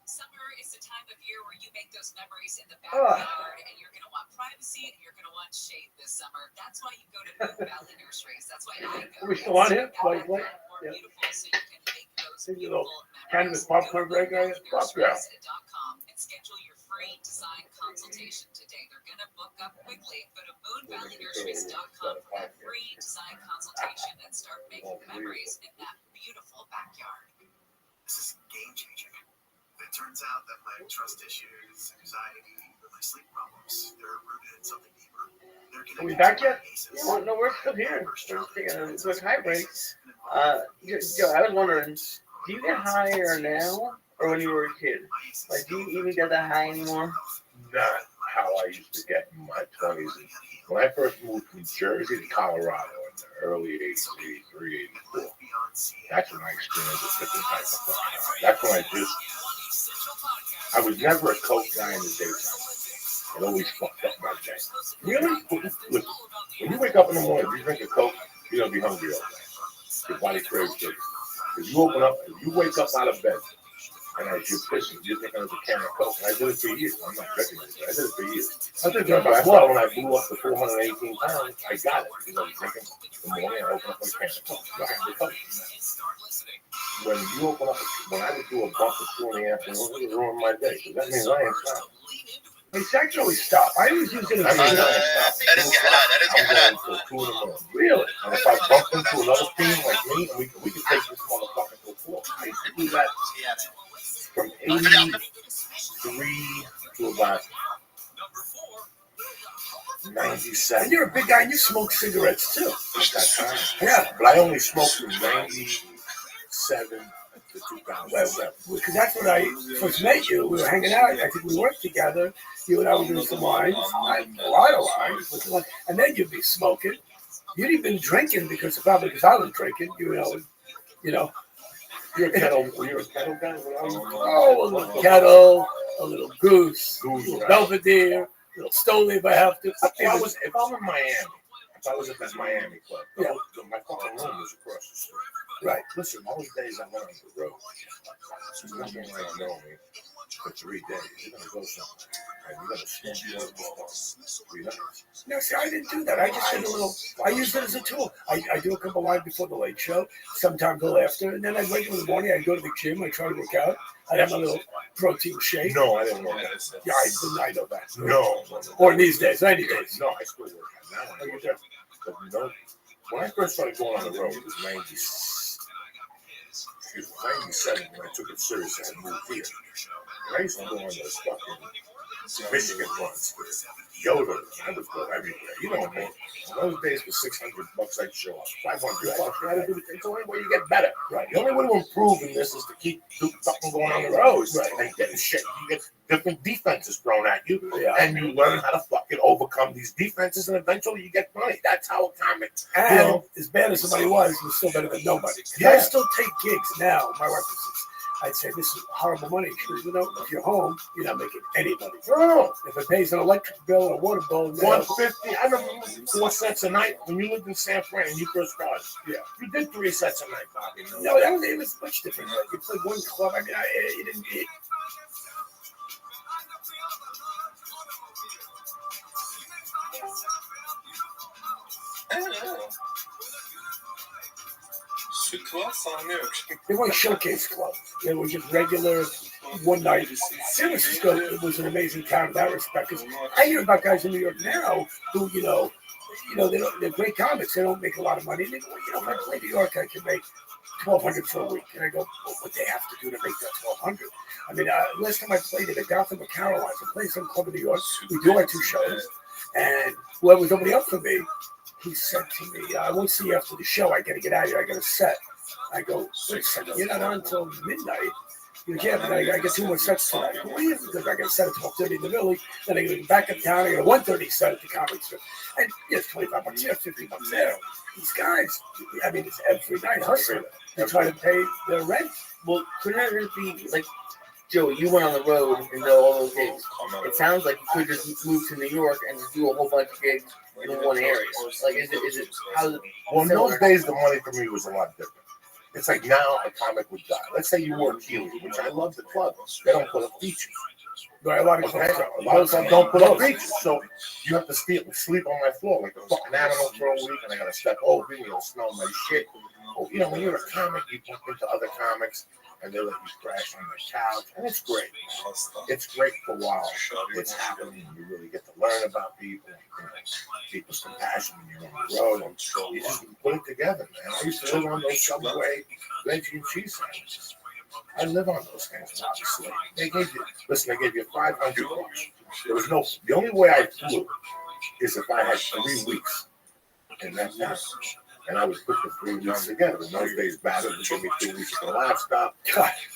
Summer is the time of year where you make those memories in the backyard, and you're going to want privacy and you're going to want shade this summer. That's why you go to Moon Valley Nurseries. That's why I go. Are we still on here? More beautiful, so you can make those beautiful Cannabis popcorn break, are you? Nurseries.com and schedule your free design consultation today. They're going to book up quickly. Go to moonvalleynurseries.com for that free design consultation and start making memories in that beautiful backyard. This is game changing. It turns out that my trust issues, anxiety, and my sleep problems, they're rooted in something deeper. Are we back yet? No, we're still here. We're taking a quick high break. Joe, I was wondering, do you get higher now or when you were a kid? Like, do you even get that high anymore? Not how I used to get in my 20s. When I first moved from Jersey to Colorado in the early 80s, 83, 84, that's when I experienced a different type of fucking high. That's when I was never a coke guy in the daytime. It always fucked up my day. Really? Listen, when you wake up in the morning, if you drink a coke, you're going to be hungry all day. Your body craves sugar. If you wake up out of bed, and as you're pissing, you're thinking of a can of coke. And I did it for years. I'm not drinking it. I did it for years. But I thought when I blew up to 418 pounds, I got it. I was drinking in the morning, I opened up a can of coke. I had the coke. When you open up, when I would do a bump at 2 in the afternoon, it would ruin my day. Because that means I ain't stopped. Hey, sex always stop. I always use it as Really? And if I bump into another team like me, we can take this motherfucker to the floor. We got from 83 to about 97. And you're a big guy and you smoke cigarettes too. At that time. Yeah. But I only smoked from 97 to 2007. Because that's when I first met you. We were hanging out. I think we worked together. You and I were doing some wines, a lot of wines. And then you'd be smoking. You'd even been drinking because I was drinking. You know. You're a kettle guy? Oh, a little kettle, a little goose, a little Belvedere, a little Stoli if I have to. If I'm in Miami, if I was at that Miami club, yeah, my fucking room was across the street. Right. Listen, those days I went on the road. There's nothing like knowing for 3 days. You're gonna go somewhere. And you're gonna smoke your own 3 nights. No, see, I didn't do that. I just did a little. I used it as a tool. I do a couple lines before the late show, sometimes a little after, and then I'd wake up in the morning. I'd go to the gym. I'd try to work out. I'd have my little protein shake. No, I didn't know that. Yeah, I know that. No. Or these days, 90 days. No, I still work out now. I work out. But when I first started going on the road, it was 97 when I took it serious. I moved here. And I used to go on those fucking Michigan runs. Yoda, I would go everywhere. You know what I mean? In those days for $600, I'd show up. $500. It's the only way you get better. Right. The only way to improve in this is to keep fucking going on the road. Right. And getting shit. You get different defenses thrown at you, and you learn how to fucking overcome these defenses, and eventually you get money. That's how a comic. And as bad as somebody was still better than nobody. Yeah. I still take gigs now. My wife is. I'd say this is horrible money. Because, if you're home, you're not making any money. No. If it pays an electric bill or a water bill, $150. I remember 4 cents a night when you lived in San Fran and you first started. Yeah. You did 3 cents a night, Bobby. No, it was much different. You played one club. I mean, you didn't. They weren't showcase clubs. They were just regular one night. San Francisco was an amazing town in that respect. Because I hear about guys in New York now who, they're great comics. They don't make a lot of money. They go, if I play New York, I can make $1,200 for a week. And I go, well, what they have to do to make that $1,200? I mean, last time I played at Gotham or Caroline's, I played some club in New York. We do our 2 shows. And whoever was opening up for me, he said to me, I won't see you after the show. I got to get out of here. I got a set. I go, wait a second, you're not on until midnight. He goes, yeah, but I got 2 more sets tonight. I go, well, yeah, because I got a set at 12:30 in the village. Then I go back in town. I got a 1:30 set at the comedy store. And it's $25 here, $50 there. These guys, I mean, it's every night hustling. They try to pay their rent. Well, couldn't it be like, Joe, you went on the road and did all those gigs. It sounds like you could just move to New York and just do a whole bunch of gigs in one area. Like, is it, how's it? Well, in those days, the money for me was a lot different. It's like now a comic would die. Let's say you work Healy, which I love the club. They don't put up features. Right, a lot of clubs don't put up features. So you have to sleep on my floor like a fucking animal for a week, and I got to step over you, you'll smell my shit. When you're a comic, you bump into other comics, and they let you crash on their couch, and it's great. It's great for a while. It's happening. You really get to learn about people, people's compassion when you're on the road, and you just put it together, man. I used to live on those Subway veggie and cheese sandwiches. I live on those things, obviously. They gave you $500. The only way I flew is if I had 3 weeks in that town. And I would put the 3 weeks together. In those days, Batter would give me 2 weeks of livestock.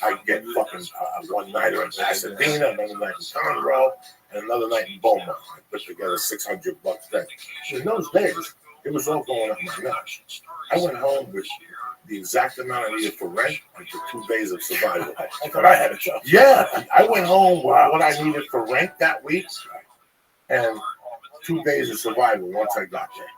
I'd get fucking one nighter in Pasadena, another night in Conroe, and another night in Beaumont. I put together $600 then. In those days, it was all going up my nuts. I went home with the exact amount I needed for rent and for 2 days of survival. I thought I had a job. Yeah, I went home with what I needed for rent that week and 2 days of survival once I got there.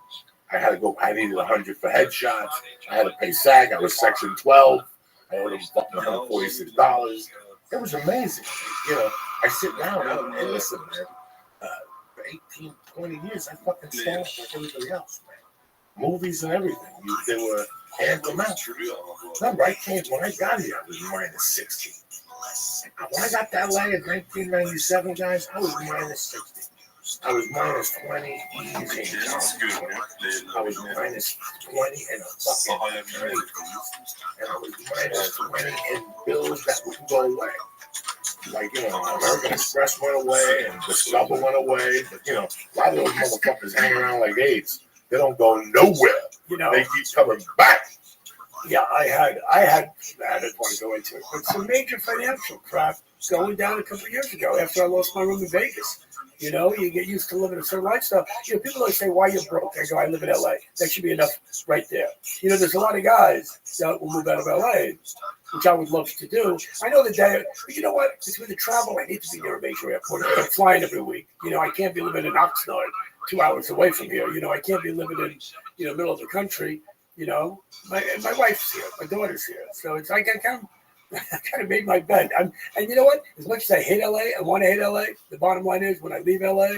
I needed 100 for headshots. I had to pay SAG. I was Section 12. I owed them fucking $146. It was amazing. I sit down and listen, man. For 18, 20 years, I fucking stole like everybody else, man. Movies and everything. They were hand them out. Remember, when I got here, I was minus 60. When I got to LA in 1997, guys, I was minus 60. I was minus 20 easy. I was minus 20 in a fucking trade. And I was minus 20 in bills that wouldn't go away. Like, American Express went away and Discover went away. But, a lot of those motherfuckers hang around like AIDS. They don't go nowhere. They keep coming back. Yeah, I didn't want to go into it, but some major financial crap going down a couple of years ago after I lost my room in Vegas. You get used to living a certain lifestyle. People always say, why you're broke? I go, I live in LA. That should be enough right there. There's a lot of guys that will move out of LA, which I would love to do. I know that but you know what? Between the travel, I need to be near a major airport. I'm flying every week. I can't be living in Oxnard, 2 hours away from here. I can't be living in, middle of the country. My wife's here, my daughter's here, so it's like I kind of made my bed. And you know what? As much as I hate LA, I want to hate LA. The bottom line is, when I leave LA,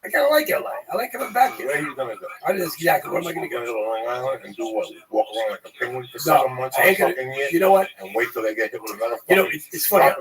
I kind of like LA. I like coming back here. Where are you gonna go? That's exactly where am I gonna go? To Long Island and do what? Walk around like a penguin for 7 months? I ain't gonna. You know what? And wait till they get hit with another. It's funny.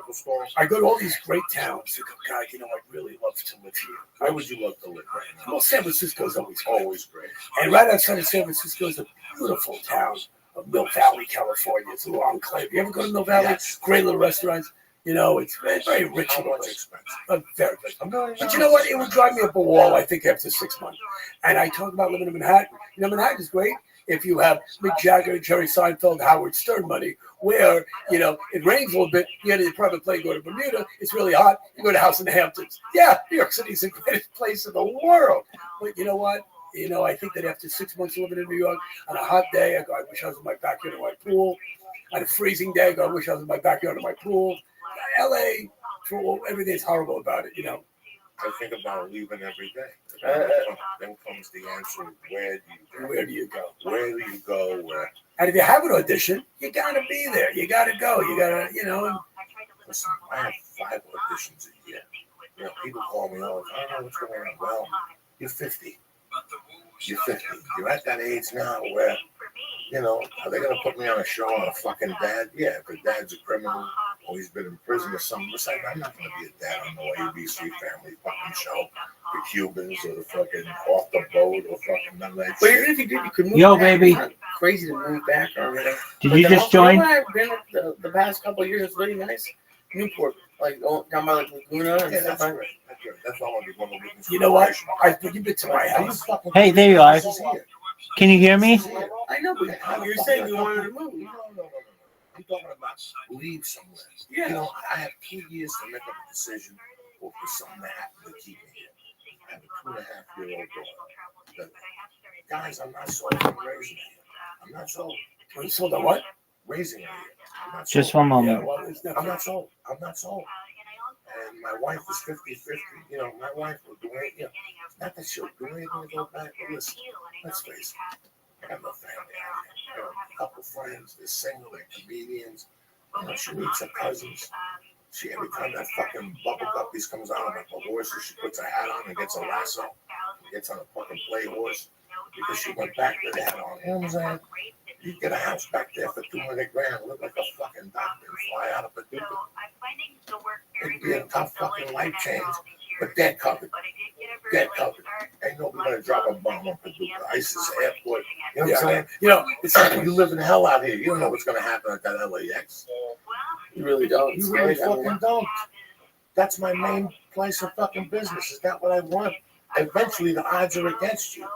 I go to all these great towns. I go, God, I'd really love to live here. Where would you love to live right now? Well, San Francisco's always great. And right outside of San Francisco is a beautiful town of Mill Valley, California. It's a little enclave. You ever go to Mill Valley? Yes. Great little restaurants. It's very, very rich. How much expensive? Very rich. But you know what? It would drive me up a wall, I think, after 6 months. And I talk about living in Manhattan. Manhattan is great if you have Mick Jagger, Jerry Seinfeld, Howard Stern money, where, it rains a little bit, you get to the private plane, go to Bermuda, it's really hot, you go to House in the Hamptons. Yeah, New York City is the greatest place in the world. But you know what? I think that after 6 months living in New York, on a hot day, I go, I wish I was in my backyard in my pool. On a freezing day, I go, I wish I was in my backyard in my pool. LA, everything's horrible about it, I think about leaving every day. Then comes the answer, where do you go? Where do you go? And if you have an audition, you gotta be there. You gotta go. You gotta, Listen, I have 5 auditions a year. People call me all the time. I don't know what's going on. Well, you're 50. You're 50. You're at that age now where, are they going to put me on a show on a fucking dad? Yeah, if a dad's a criminal or he's been in prison or something. Listen, I'm not going to be a dad on no ABC Family fucking show. The Cubans or the fucking Off the Boat or fucking none of that But shit. even if you did, you could move Yo, back. baby. It's not crazy to move back or whatever. Did you just join? I've been the past couple of years. It's really nice. Newport, like down by like Laguna and Yeah, stuff. that's great. That's great. That's all I'm going to do. You know what? You've been to my house. Hey, there you are. Can you hear me? I know, but you're saying you wanted to move. No. I'm talking about leave somewhere. Yeah. I have 2 years to make up a decision or for something to happen to keep me here. I have a 2.5-year-old daughter. Guys, I'm not sold on raising her. I'm not sold. You sold on what? Raising her. I'm not Just sold. one moment. Yeah, well, I'm not sold. And my wife is 50-50. My wife will do anything. Not that she'll do anything to go back. But listen, let's face it. I have no family out here. I have a couple friends. They're single. They're comedians. She meets her cousins. Every time that fucking bubble guppies comes out on a horse, she puts a hat on and gets a lasso. And gets on a fucking play horse. Because she went back there, they had on Amazon. You get a house back there for $200,000, live like a fucking doctor, and fly out of Paducah. It'd be a tough fucking life change, but they're covered. They're covered. Ain't nobody gonna drop a bomb on Paducah. ISIS airport. You know what I'm saying? It's like you live in hell out here. You don't know what's gonna happen at that LAX. You really don't. You really fucking don't. That's my main place of fucking business. Is that what I want? Eventually, the odds are against you.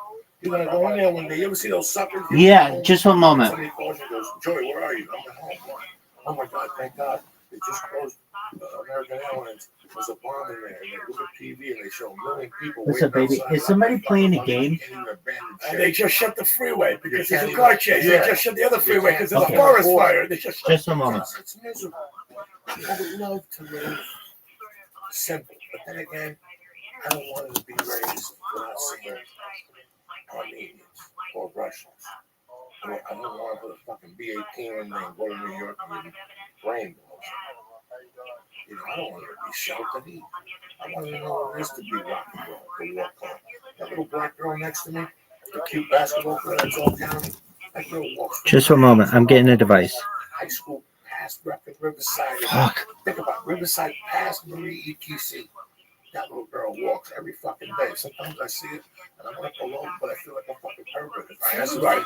You're gonna go in there one day. You ever see those suckers? Yeah, just one moment. Somebody calls and goes, Joey, where are you? I'm at home. Why? Oh my God, thank God. They just closed American Airlines. There's a bomb in there. And they look at TV and they show a million people. Listen, baby, is somebody playing a game? And they just shut the freeway because there's a car chase. They just shut the other freeway because there's Okay. a forest fire. They Just a moment. It's miserable. I would love to live simple. But then again, I don't want to be raised without seeing Armenians or Russians. I don't want to put a fucking B-18 in there and go to New York and get brain blows. I don't want to be sheltered either. I want to know what it is to be rock and roll, to walk on. That little black girl next to me, the cute basketball player that's all county, that girl walks. Just one moment. I'm getting a device. High school past Riverside. Fuck. Think about Riverside past Marie ETC. That little girl girl walks every fucking day. Sometimes I see it and I want to pull over, but I feel like a fucking pervert. If I ask Right.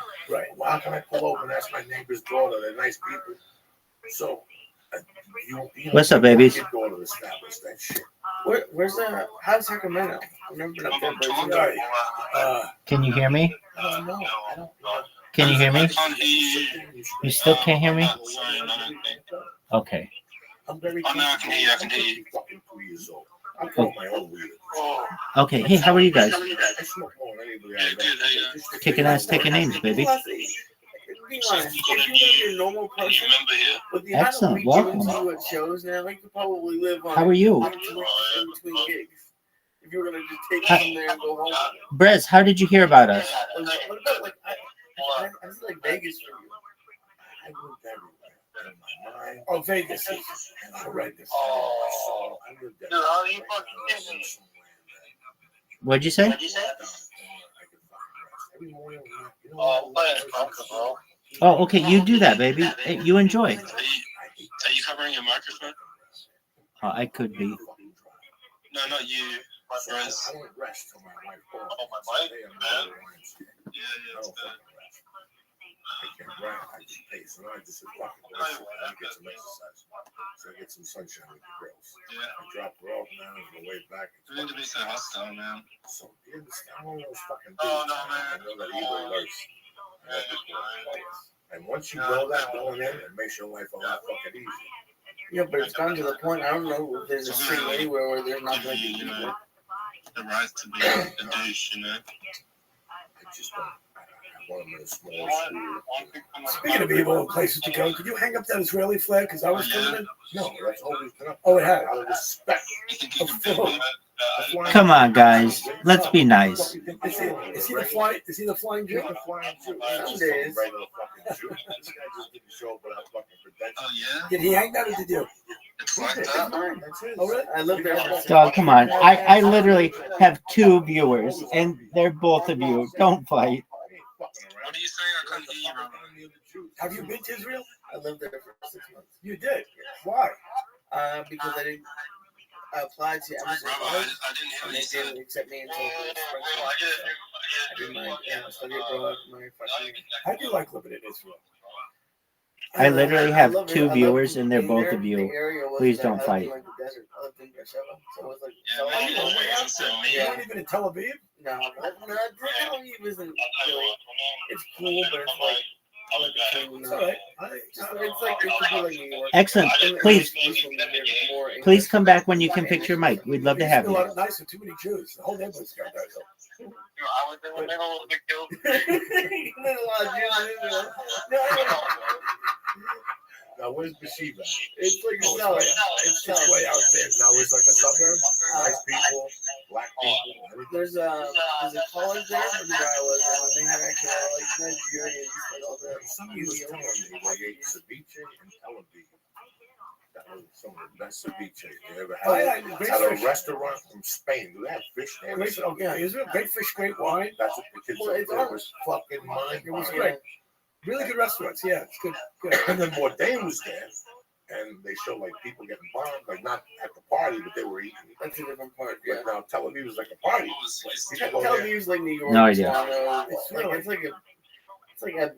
well, how can I pull over and ask my neighbor's daughter? They're nice people. So, What's up, babies? Your daughter established that shit. Where's the? How's Sacramento? I've never been up there, but it's Right. Can you hear me? I don't know. Can you hear me? I can't hear you. You still can't hear me? Sorry, no, I don't think. Okay. I'm very Oh, no, I can hear you. I can hear you. fucking 2 years old. I grow my own weed. Okay. Hey, how are you guys? I smoke more than anybody I know. Kicking ass, taking names, baby. Be honest, if you're gonna be a normal person, with the amount of Excellent. week Welcome. given to you at shows now, you could probably live on. How are you? In between gigs. If you were gonna just take it from there and go home. Brez, how did you hear about us? What about like I feel like Vegas for you. I lived everywhere. In my mind. Oh, Vegas is horrendous. Oh, I lived everywhere. What'd you say? Oh, okay. You do that, baby. Hey, you enjoy. Are you covering your microphone? I could be. No, not you. I don't rest till my wife calls. Oh, my mic? Yeah, it's bad. I can't run. I just pace. And I just sit fucking bullshit. I get some exercise. So I get some sunshine with the girls. Yeah. I drop her off now and go way back. You need to be so hostile, man. So you understand all those fucking Oh, dudes. no, man. I know that ego lurks. Yeah, And once you know that going in, it makes your life a lot fucking easier. Yeah, but it's gotten to the point. I don't know if there's a city anywhere where there's not going to be you people. know, the right to be a douche, you know. I just don't. I want them in a small school. Speaking of evil and places to go, could you hang up that Israeli flag? Because I was doing it. No, that's always been up. Oh, it has. Out of respect. Come on, guys. Let's be nice. Is he the flying? Is he the flying Jew? The flying Jew. Some days. Regular fucking Jew. This guy just didn't show up without fucking credentials. Oh, yeah? Did he hang that or did you? It's like that? That's it. Oh, really? I live there. Dog, come on. I literally have 2 viewers, and they're both of you. Don't fight. What are you saying? I can't hear you, Robert. Have you been to Israel? I lived there for 6 months. You did. Why? Because I applied to Amazon Robert, College, I didn't hear and what they you said. didn't accept me until the spring semester. I did my study abroad my freshman year. How do you like living in Israel? I literally have love it. 2 I viewers, love and they're being both there. of The you. area was Please that don't I fight. lived in, like, the desert. I lived in Beersheba, so it was like Yeah, so man, Oh, way out there. You Yeah. weren't even in Tel Aviv? No, Tel Aviv isn't really. It's cool, but it's like I like the food. It's all right. It's like it could be like New York. Excellent. And Please, this one there's more English. please come back when you can fix your mic. We'd love to have It's a you. lot nicer. Too many Jews. The whole neighborhood's got that. There's a lot of Jews in Israel. No, Now, where's Bathsheba? it's like Oh, no, it's way out there. Now, it's like a suburb. Nice people, black people, everything. there's a college there where I was, and they had actually like Nigerians, like all the Somebody was telling me they ate ceviche in Tel Aviv. That was some of the best ceviche you ever Oh, had. yeah, It's at a restaurant from Spain. Do they have fish there? Great, oh, yeah, Israel, great fish, great wine. That's what the kids Well, said. it's It on- was fucking mind. It was great. Really good restaurants. Yeah, it's good. And then Bourdain was there, and they showed like people getting bombed, like not at the party, but they were eating. That's a different part. But Yeah. now Tel Aviv was like a party. Like, people Tel go there. Aviv's like New York. No idea. Toronto. It's It's like a.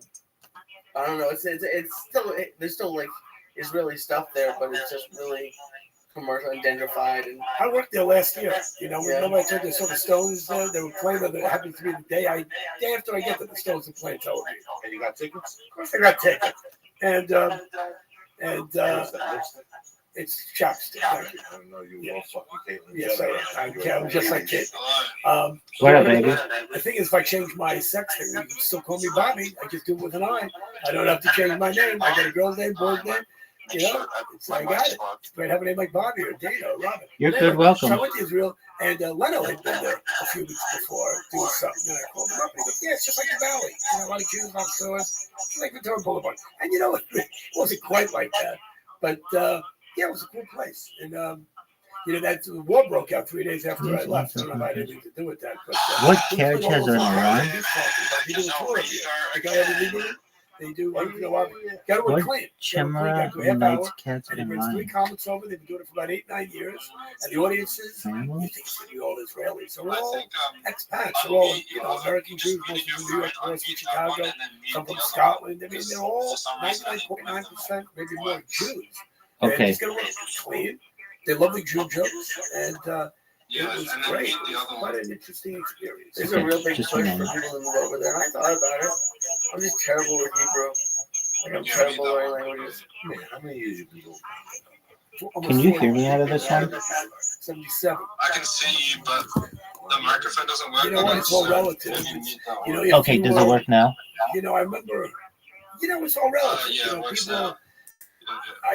I don't know. It's still there's still like Israeli stuff there, but it's just really commercial and gentrified and. I worked there last year. You know, Yeah. remember I told you I saw the Stones there? They were playing there. It happened to be the day after I get that the Stones were playing Tel Aviv. And you got tickets? Of course, I got tickets. And What's that lipstick? it's chapstick. Thank you. I don't know, you all fucking Caitlyn Yes, Jenner. I'm just like Kate. What up, baby? The thing is, if I change my sex thing, you can still call me Bobby. I just do it with an I. I don't have to change my name. I got a girl's name, boy's name. You know, so I got it. It's great having a name like Bobby or Dana or Robin. You're Anyway, good. Welcome. So I went to Israel, and Leno had been there a few weeks before doing something. And I called him up, and he goes, "Yeah, it's just like the Valley. You know, a lot of Jews, a lot of stores. It's like Ventura Boulevard." And you know, it wasn't quite like that, but yeah, it was a cool place. And you know, that the war broke out 3 days after I left. I don't know if I had anything to do with that. But What carriage has an alarm? The guy ever leaving? They do. Got to What clean. Chimera Unites Cats And he and brings 3 Lions? comics over. They've been doing it for about 8-9 years. And the audiences, you Family? think it's going to be all Israelis. They're all expats. They're all American Jews, most from New York, most from Chicago, some from Scotland. I mean, they're all 99.9%, maybe more Jews. Okay. They're just going to work clean. They love the Jew jokes. And it was great. It was quite an interesting experience. There's a real big Just push a for moment. people to move over there. And I thought about it. I'm just terrible with Hebrew. Like, I'm terrible learning languages. Man, how many years you been doing? Can you hear me out of this one? 77. I can see you, but the microphone doesn't work. You know what? It's all relative. You know, if Okay, you, does it work now? You know, I remember. You know, it's all relative. Yeah, you it know, works people. now.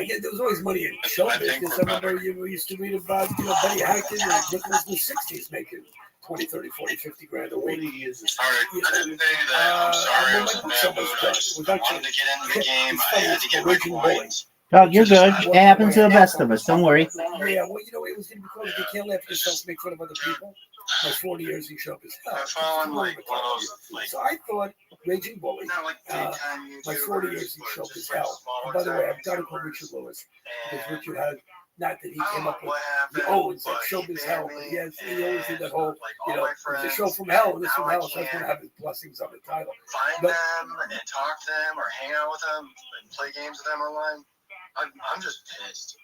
There was always money in show business. I remember you used to read about, Benny Hackett and Nicholas in the 60s making 20, 30, 40, 50 grand a week. Sorry, I didn't say that. I'm sorry. I was in bad mood. I just wanted to get into the game. I had to get my coins. Oh, you're good. It happens to the best of us. Don't worry. Yeah, well, it was going to be called if you can't laugh at yourself, make fun of other people. My 40 years in show business. I found like one of those, like, So I thought Raging Bully, not like daytime my 40 years in show business hell. And by the way, I've got to call Richard Lewis because Richard had, not that he came up with the Owens, that show business hell, but he always did that whole, the show from hell and this from hell, so that's going to have his blessings on the title. Find them and talk to them or hang out with them and play games with them online. I'm just pissed.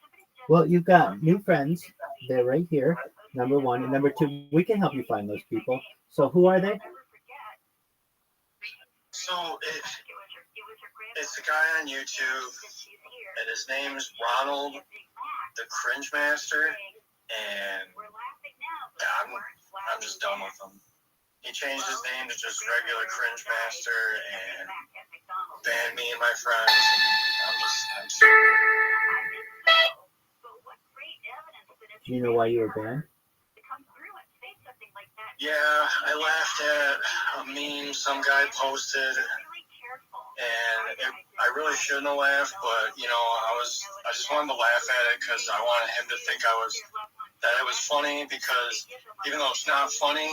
Well, you've got new friends. They're right here. Number one. And number two, we can help you find those people. So who are they? So it's a guy on YouTube, and his name's Ronald the Cringe Master, and I'm just done with him. He changed his name to just regular Cringe Master and banned me and my friends. I'm so Do you know why you were banned? Yeah, I laughed at a meme some guy posted, and I really shouldn't have laughed, but I just wanted to laugh at it because I wanted him to think that it was funny, because even though it's not funny,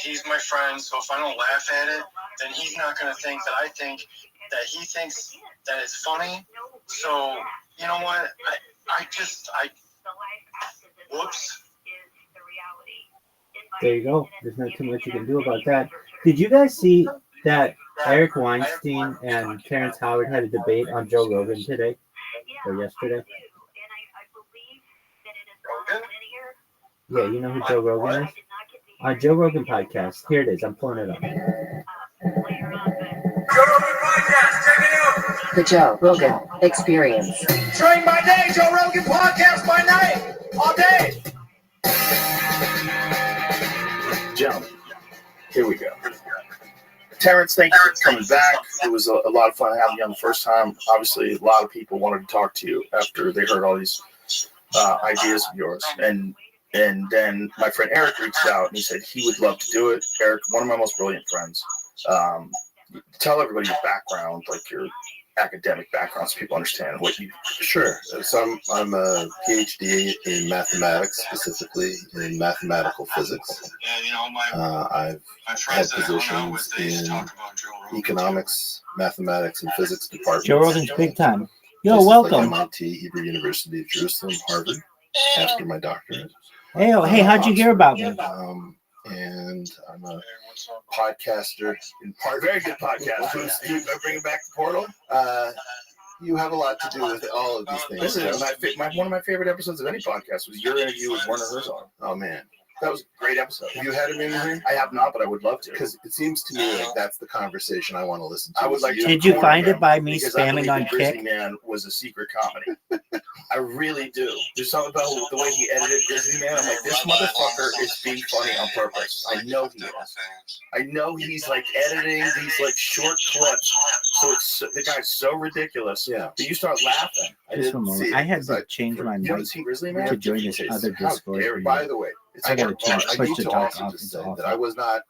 he's my friend, so if I don't laugh at it, then he's not going to think that I think that he thinks that it's funny. So, you know what? Whoops. There you go. There's not too much you can do about that. Did you guys see that Eric Weinstein and Terrence Howard had a debate on Joe Rogan today or yesterday? Yeah, you know who Joe Rogan is? On Joe Rogan podcast. Here it is. I'm pulling it up. The Joe Rogan Experience. Train by day, Joe Rogan podcast by night, all day. Joe, here we go. Terrence, thank you for coming back. It was a lot of fun having you on the first time. Obviously, a lot of people wanted to talk to you after they heard all these ideas of yours. And then my friend Eric reached out and he said he would love to do it. Eric, one of my most brilliant friends. Tell everybody your background, like your academic background, so people understand what you. Sure. So I'm a PhD in mathematics, specifically in mathematical physics. I've had positions in economics, mathematics, and physics departments. Joe Rogan's big time. Yo, Places welcome. Like MIT, Hebrew University of Jerusalem, Harvard, after my doctorate. Hey, how'd you hear about me? And I'm a podcaster in part. Very good podcaster. Bringing back the portal. You have a lot to do with all of these things. This is one of my favorite episodes of any podcast was your interview with Werner Herzog. Oh man, that was a great episode. Have you had him in here? I have not, but I would love to. Because it seems to me like that's the conversation I want to listen to. I would like to. Did you find it by me spamming on Grizzly Kick? Man was a secret comedy. I really do. There's something about the way he edited Grizzly Man. I'm like, this motherfucker is being funny on purpose. I know he is. I know he's like editing these like short clips, so it's the guy's so ridiculous. Yeah. But you start laughing. Just one moment. I had to change my mic to join this other Discord. By the way, I got to change I push need to to talk also off just to say off. that I was not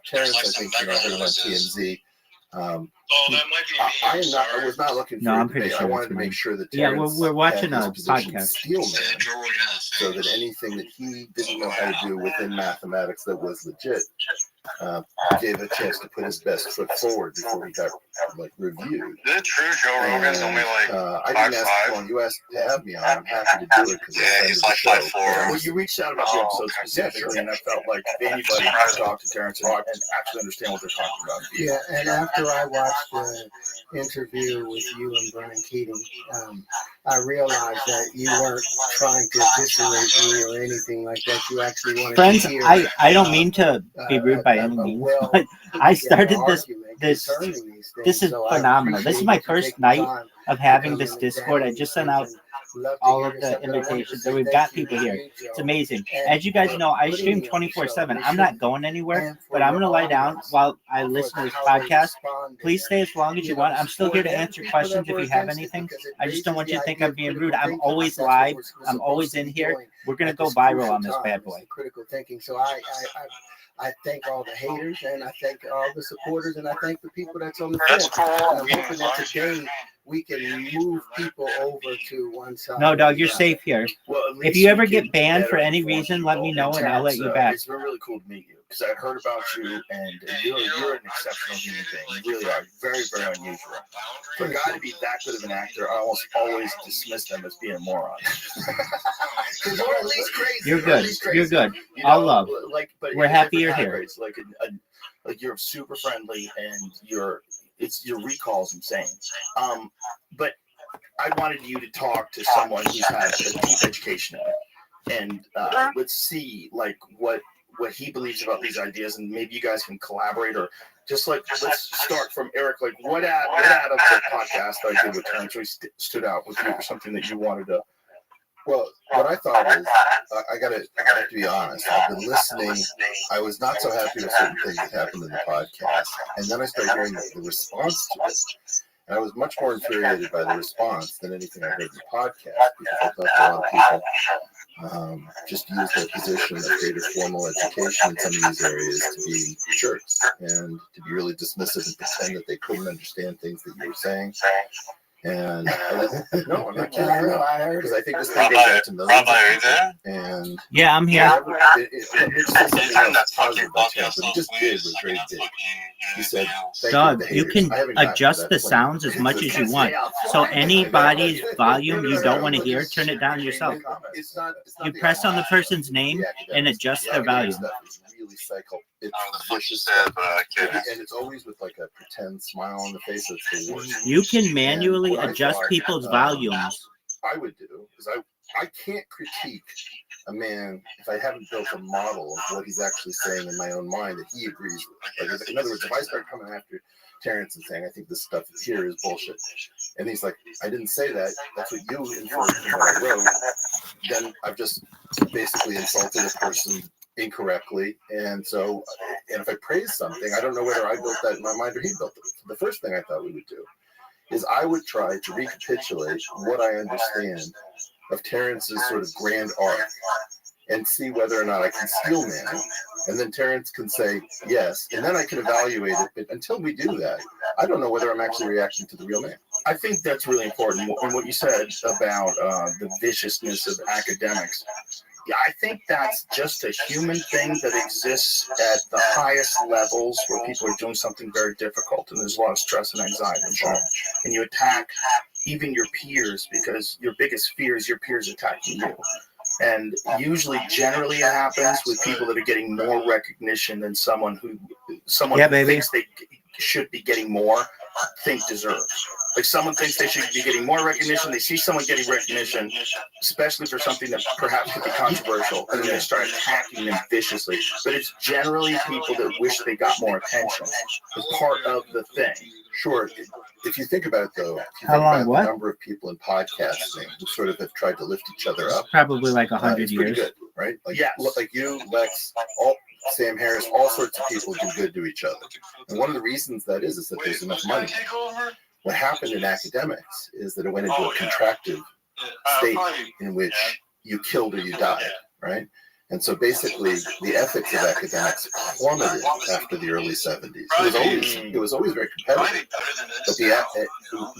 Terrence. I think I heard him on TMZ. I was not looking for. No, I'm pretty debate. sure I wanted that's to mine. make sure that Yeah, Terrence we're watching had a his position podcast. steelman, so that anything that he didn't know how to do within mathematics that was legit, gave a chance to put his best foot forward before he got like reviewed. Is it true Joe Rogan's only like I didn't ask, well, you asked to have me on. I'm happy to do it because he's like 5'4". Well, you reached out about the episode specifically, and I felt like if anybody could talk to Terrence and actually understand what they're talking about. Yeah, and after I watched the interview with you and Brian Keating, I realized that you weren't trying to eviscerate me or anything like that. You actually wanted Friends, to hear. I don't mean to be rude by any means, but I started this. This is phenomenal. This is my first night of having this Discord. I just sent out all of the invitations, and we've got people here. It's amazing. As you guys know, I stream 24/7. I'm not going anywhere, but I'm going to lie down while I listen to this podcast. Please stay as long as you want. I'm still here to answer questions if you have anything. I just don't want you to think I'm being rude. I'm always live. I'm always in here. We're going to go viral on this bad boy. Critical thinking. So I thank all the haters, and I thank all the supporters, and I thank the people that's on the fence. And I'm hoping that today we can move people over to one side. No, dog, you're safe here. Well, if you ever get banned for any reason, let me know, and I'll let you back. It's been really cool to meet you because I heard about you, and you're an exceptional human being. You really are. Very, very unusual. For a guy to be that good of an actor, I almost always dismiss them as being a moron. You're at least crazy. You're good. You're good. All love. We're happy you're here. Like you're super friendly, and your recall's insane. But I wanted you to talk to someone who's had a deep education in it, and let's see like what he believes about these ideas, and maybe you guys can collaborate, or just like let's start from Eric. Like what out of the podcast that I did with Terrence really stood out with you, or something that you wanted to. Well, what I thought is, I gotta to be honest. I've been listening. I was not so happy with certain things that happened in the podcast, and then I started hearing the response to it, and I was much more infuriated by the response than anything I heard in the podcast, because I thought a lot of people just use their position of greater formal education in some of these areas to be jerks and to be really dismissive and pretend that they couldn't understand things that you were saying. And no, I'm not kidding around, because I think this thing goes out to millions. Rabbi, are you there? And yeah, I'm here. He just did was very big. He said, Dog, you can adjust the sounds as much as you want. So anybody's volume you don't want to hear, turn it down yourself. You press on the person's name and adjust their volume. Really psycho. It's vicious, and it's always with like a pretend smile on the face. That's the worst. You can manually adjust people's volumes. I would do, because I can't critique a man if I haven't built a model of what he's actually saying in my own mind that he agrees with. Like, in other words, if I start coming after Terrence and saying, I think this stuff here is bullshit, and he's like, I didn't say that, that's what you inferred from what I wrote, then I've just basically insulted a person incorrectly. And so, and if I praise something, I don't know whether I built that in my mind or he built it. The first thing I thought we would do is I would try to recapitulate what I understand of Terrence's sort of grand arc and see whether or not I can steel man it. And then Terrence can say yes, and then I can evaluate it. But until we do that, I don't know whether I'm actually reacting to the real man. I think that's really important. And what you said about the viciousness of academics, yeah, I think that's just a human thing that exists at the highest levels where people are doing something very difficult, and there's a lot of stress and anxiety involved. And you attack even your peers because your biggest fear is your peers attacking you. And usually, generally, it happens with people that are getting more recognition than someone who thinks they should be getting more, deserves. Like someone thinks they should be getting more recognition. They see someone getting recognition, especially for something that perhaps could be controversial, and then they start attacking them viciously. But it's generally people that wish they got more attention. It's part of the thing. Sure. If you think about it, though, how long? The number of people in podcasting who sort of have tried to lift each other up. Probably like 100 years. Good, right? Like, yes. Like you, Lex, Sam Harris, all sorts of people do good to each other. And one of the reasons that is that there's enough money. What happened in academics is that it went into a contractive state in which you killed or you died, right? And so basically, the ethics of academics plummeted after the early 70s. It was always very competitive. But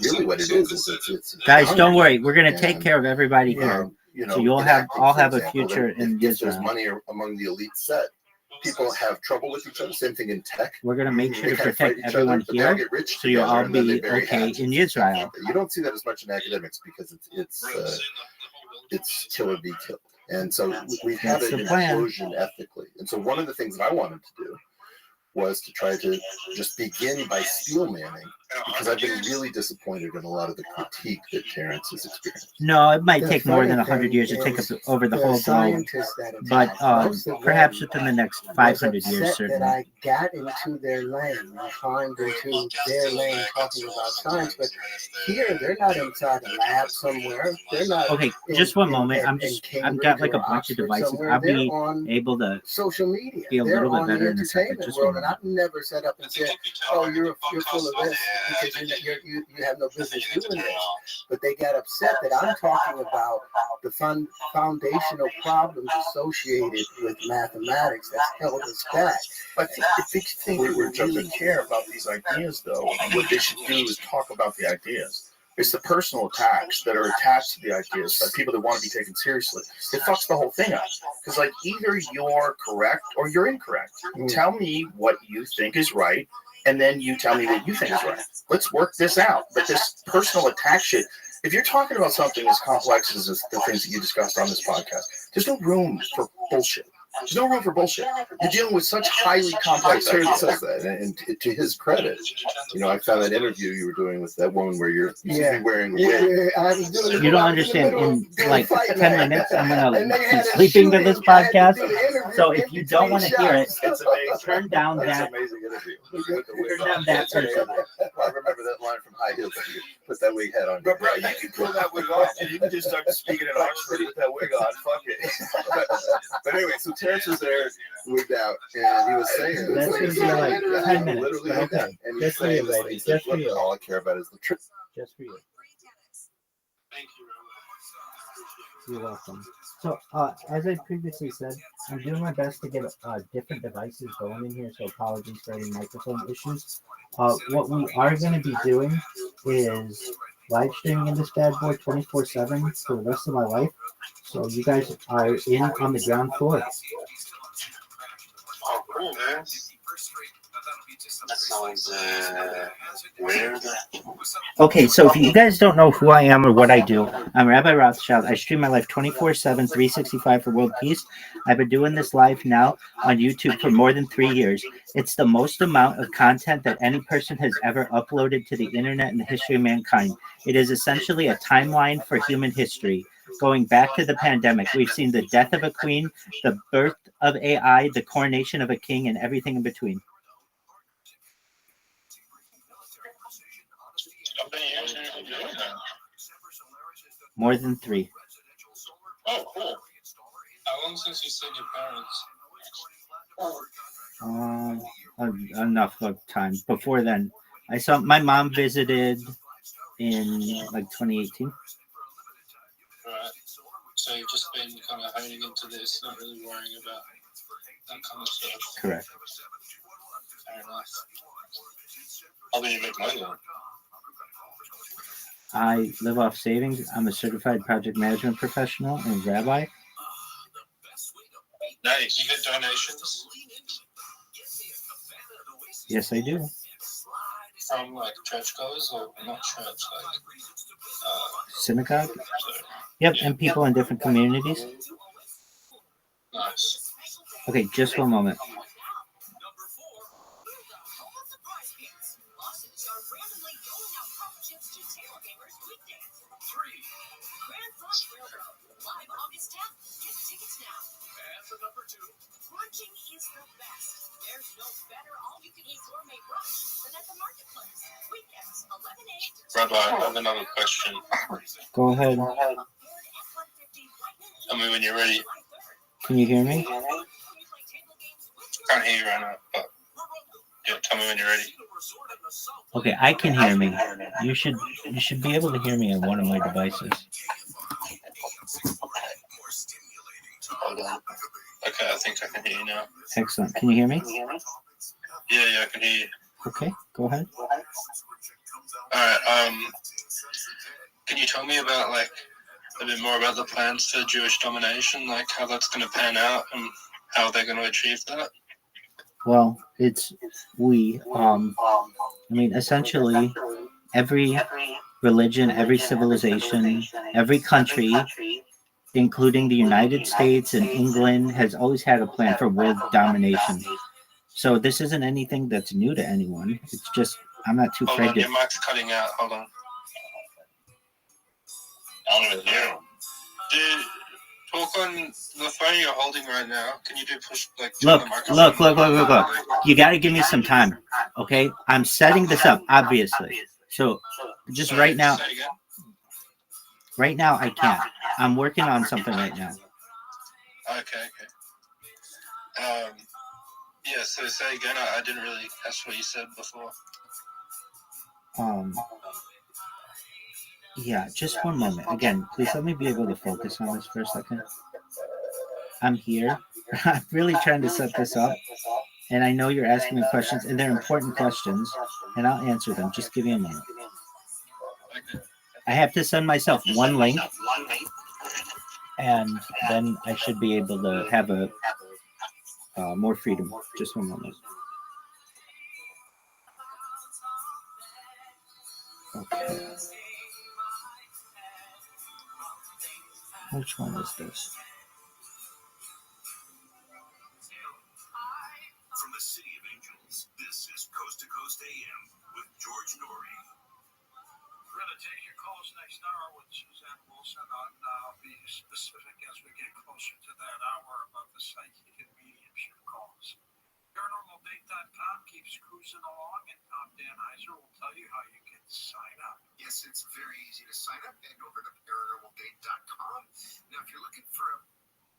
really what it is it's guys, don't worry. We're going to take care of everybody here. So you'll all have a future in Israel. There's money among the elite set. people have trouble with each other. Same thing in tech. We're going to make sure They to kind of protect fight each other, everyone but they all here, get rich so you'll together, all and then be they're very okay happy. in Israel. You don't see that as much in academics because it's kill or be killed. And so we had That's an the plan. implosion ethically. And so one of the things that I wanted to do was to try to just begin by steel manning, because I've been really disappointed in a lot of the critique that Terrence has experienced. No, it might The take more funny than 100 thing years to take is over the the whole globe, scientists that but attacked, most of perhaps them within the next was 500 years, upset that certainly. I got into their lane and climbed into their lane talking about science. But here, they're not inside a lab somewhere. They're not. Okay, just one moment. I've got like a bunch of devices. I'll be able to social media. be a They're little bit on the better in a second. entertainment Just world, one and moment. I've never set up and said, "Oh, you're full of this," because you have no business doing this. But they got upset that I'm talking about the foundational problems associated with mathematics that's held us back. I think if they think that we really care about these ideas, though, what they should do is talk about the ideas. It's the personal attacks that are attached to the ideas by people that want to be taken seriously. It fucks the whole thing up. Because, like, either you're correct or you're incorrect. Tell me what you think is right, and then you tell me what you think is right. Let's work this out. But this personal attack shit, if you're talking about something as complex as the things that you discussed on this podcast, there's no room for bullshit. There's no room for bullshit. You're dealing with such highly complex Terrence ideas. says that, and to his credit, I found that interview you were doing with that woman where you seem to be wearing a wig. You don't understand. In like 10 minutes, I'm going to be sleeping to this podcast. So if you don't want to hear it, turn down That's that. an amazing interview. Turn down that person. I remember that line from High Heels. You put that wig hat on. But bro, you can pull that wig off and you can just start speaking in Oxford with that wig on. Fuck it. But anyway, so Terrence was there, wigged out, and he was saying, That's going to be like 10 minutes. literally, But okay. and he was Just for you, saying this, lady. he said, Just for "Look, you. all I care about is the truth." Just for you. Thank you. You're welcome. So, as I previously said, I'm doing my best to get different devices going in here, so apologies for any microphone issues. What we are going to be doing is live streaming in this bad boy 24/7 for the rest of my life. So you guys are in on the ground floor. Oh, cool, man. That sounds weird. Okay, so if you guys don't know who I am or what I do, I'm Rabbi Rothschild. I stream my life 24/7, 365 for world peace. I've been doing this live now on YouTube for more than 3 years. It's the most amount of content that any person has ever uploaded to the internet in the history of mankind. It is essentially a timeline for human history. Going back to the pandemic, we've seen the death of a queen, the birth of AI, the coronation of a king, and everything in between. How many years have you been doing that? More than 3. Oh, cool. How long since you seen your parents? Enough of time. Before then, I saw my mom visited in like 2018. Right. So you've just been kind of honing into this, not really worrying about that kind of stuff. Correct. Fair enough. How do you make money then? I live off savings. I'm a certified project management professional and rabbi. Nice. You get donations? Yes, I do. From like churchgoers or not church, like Synagogue? Yep, and people in different communities. nice. Okay, just one moment. Live August 10th. Get tickets now. And the number 2. Brunching is the best. There's no better all-you-can-eat gourmet brunch than at the marketplace. Weekends, 11 a.m. Rabbi, I have another question. Go ahead. Tell me when you're ready. Can you hear me? Can't hear you right now, but yeah, tell me when you're ready. Okay, I can hear me. You should be able to hear me on one of my devices. Hold on. Okay, I think I can hear you now. Excellent. Can you hear me? Yeah, I can hear you. Okay, go ahead. Alright, can you tell me about like a bit more about the plans for Jewish domination, like how that's gonna pan out and How are they going to achieve that? Well, it's we. I mean, essentially, every religion, every civilization, every country, including the United States and England, has always had a plan for world domination. So this isn't anything that's new to anyone. It's just I'm not too Hold afraid on, to. your mic's cutting out. Hold on. I don't even hear him. Dude, talk on the phone you're holding right now. Can you do push like? Look. You got to give me some time, okay? I'm setting this up, obviously. So just right now. Right now, I can't. I'm working on something right now. Okay. Yeah. So say again. I didn't really catch what you said before. Yeah, just one moment. Again, please let me be able to focus on this for a second. I'm here. I'm really trying to set this up. And I know you're asking me questions, and they're important questions, and I'll answer them. Just give me a moment. I have to send myself one link, and then I should be able to have a more freedom. Just one moment. Okay. Which one is this? From the City of Angels, this is Coast to Coast AM with George Norrie. We're going to take your calls next hour with Suzanne Wilson. I'll be specific as we get closer to that hour about the psychic and mediumship calls. ParanormalDate.com keeps cruising along, and Tom Danheiser will tell you how you can sign up. Yes, it's very easy to sign up. Head over to ParanormalDate.com. Now, if you're looking for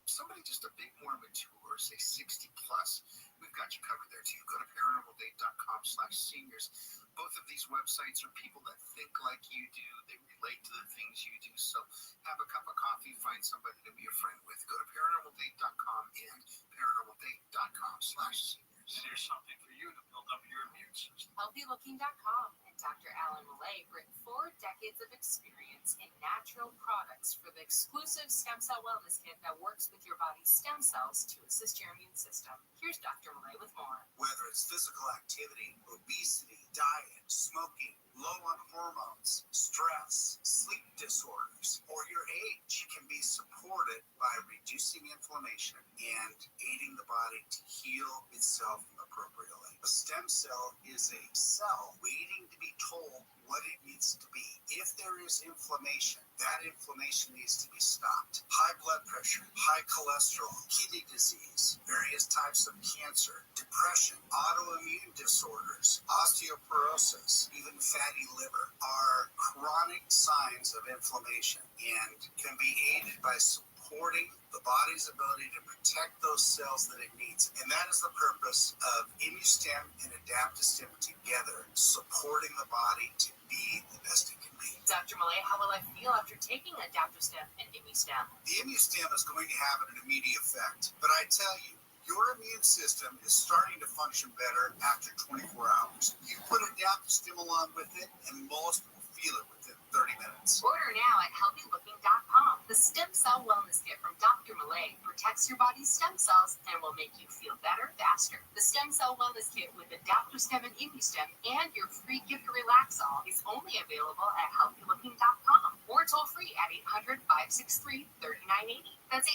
somebody just a bit more mature, say 60 plus, we've got you covered there too. Go to ParanormalDate.com/seniors. Both of these websites are people that think like you do. They relate to the things you do. So have a cup of coffee, find somebody to be a friend with. Go to ParanormalDate.com and ParanormalDate.com/seniors. And here's something for you to build up your immune system. HealthyLooking.com and Dr. Alan Millay bring 4 decades of experience in natural products for the exclusive stem cell wellness kit that works with your body's stem cells to assist your immune system. Here's Dr. Millay with more. Whether it's physical activity, obesity, diet, smoking, low on hormones, stress, sleep disorders, or your age can be supported by reducing inflammation and aiding the body to heal itself appropriately. A stem cell is a cell waiting to be told what it needs to be. If there is inflammation, that inflammation needs to be stopped. High blood pressure, high cholesterol, kidney disease, various types of cancer, depression, autoimmune disorders, osteoporosis, even fatty liver are chronic signs of inflammation and can be aided by supporting the body's ability to protect those cells that it needs. And that is the purpose of ImmuStem and AdaptoStem together, supporting the body to be the best it can be. Dr. Millay, how will I feel after taking AdaptoStem and ImmuStem? The ImmuStem is going to have an immediate effect, but I tell you, your immune system is starting to function better after 24 hours. You put AdaptoStem along with it, and most will feel it within 30 minutes. Order now at HealthyLooking.com. The Stem Cell Wellness Kit from Dr. Millay protects your body's stem cells and will make you feel better faster. The Stem Cell Wellness Kit with AdaptoStem and ImmuStem and your free gift Relaxol is only available at HealthyLooking.com or toll free at 800-563-3980. That's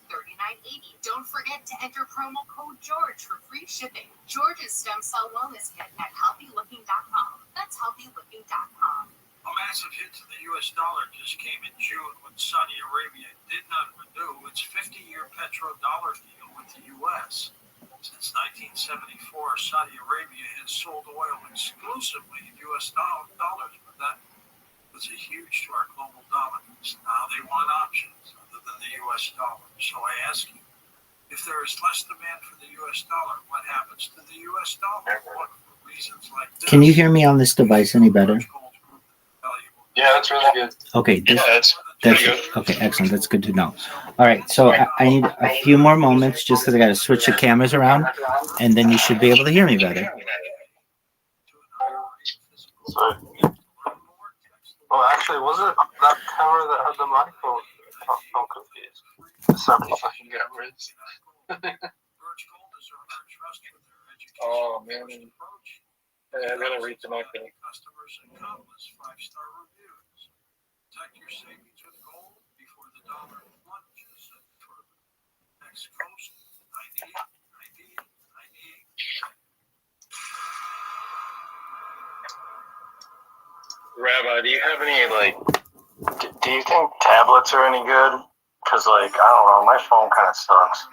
800-563-3980. Don't forget to enter promo code George for free shipping. George's Stem Cell Wellness Kit at HealthyLooking.com. That's HealthyLooking.com. A massive hit to the U.S. dollar just came in June when Saudi Arabia did not renew its 50-year petrodollar deal with the U.S. Since 1974, Saudi Arabia has sold oil exclusively in U.S. dollars, but that was a huge to our global dominance. Now they want options other than the U.S. dollar. So I ask you, if there is less demand for the U.S. dollar, what happens to the U.S. dollar? What, for reasons like this? Can you hear me on this device any better? Yeah, that's really good. Okay, that's good. Okay, excellent. That's good to know. All right, so I need a few more moments just because I got to switch the cameras around, and then you should be able to hear me better. Sorry. Well, actually, was it that camera that had the microphone? I'm confused. So many fucking governments. Oh man. Yeah, I gotta read the market. Customers and countless 5-star reviews. Protect your savings with gold before the dollar plunges further. Next coast, I need. Rabbi, do you have any do you think tablets are any good? Cause I don't know, my phone kind of sucks.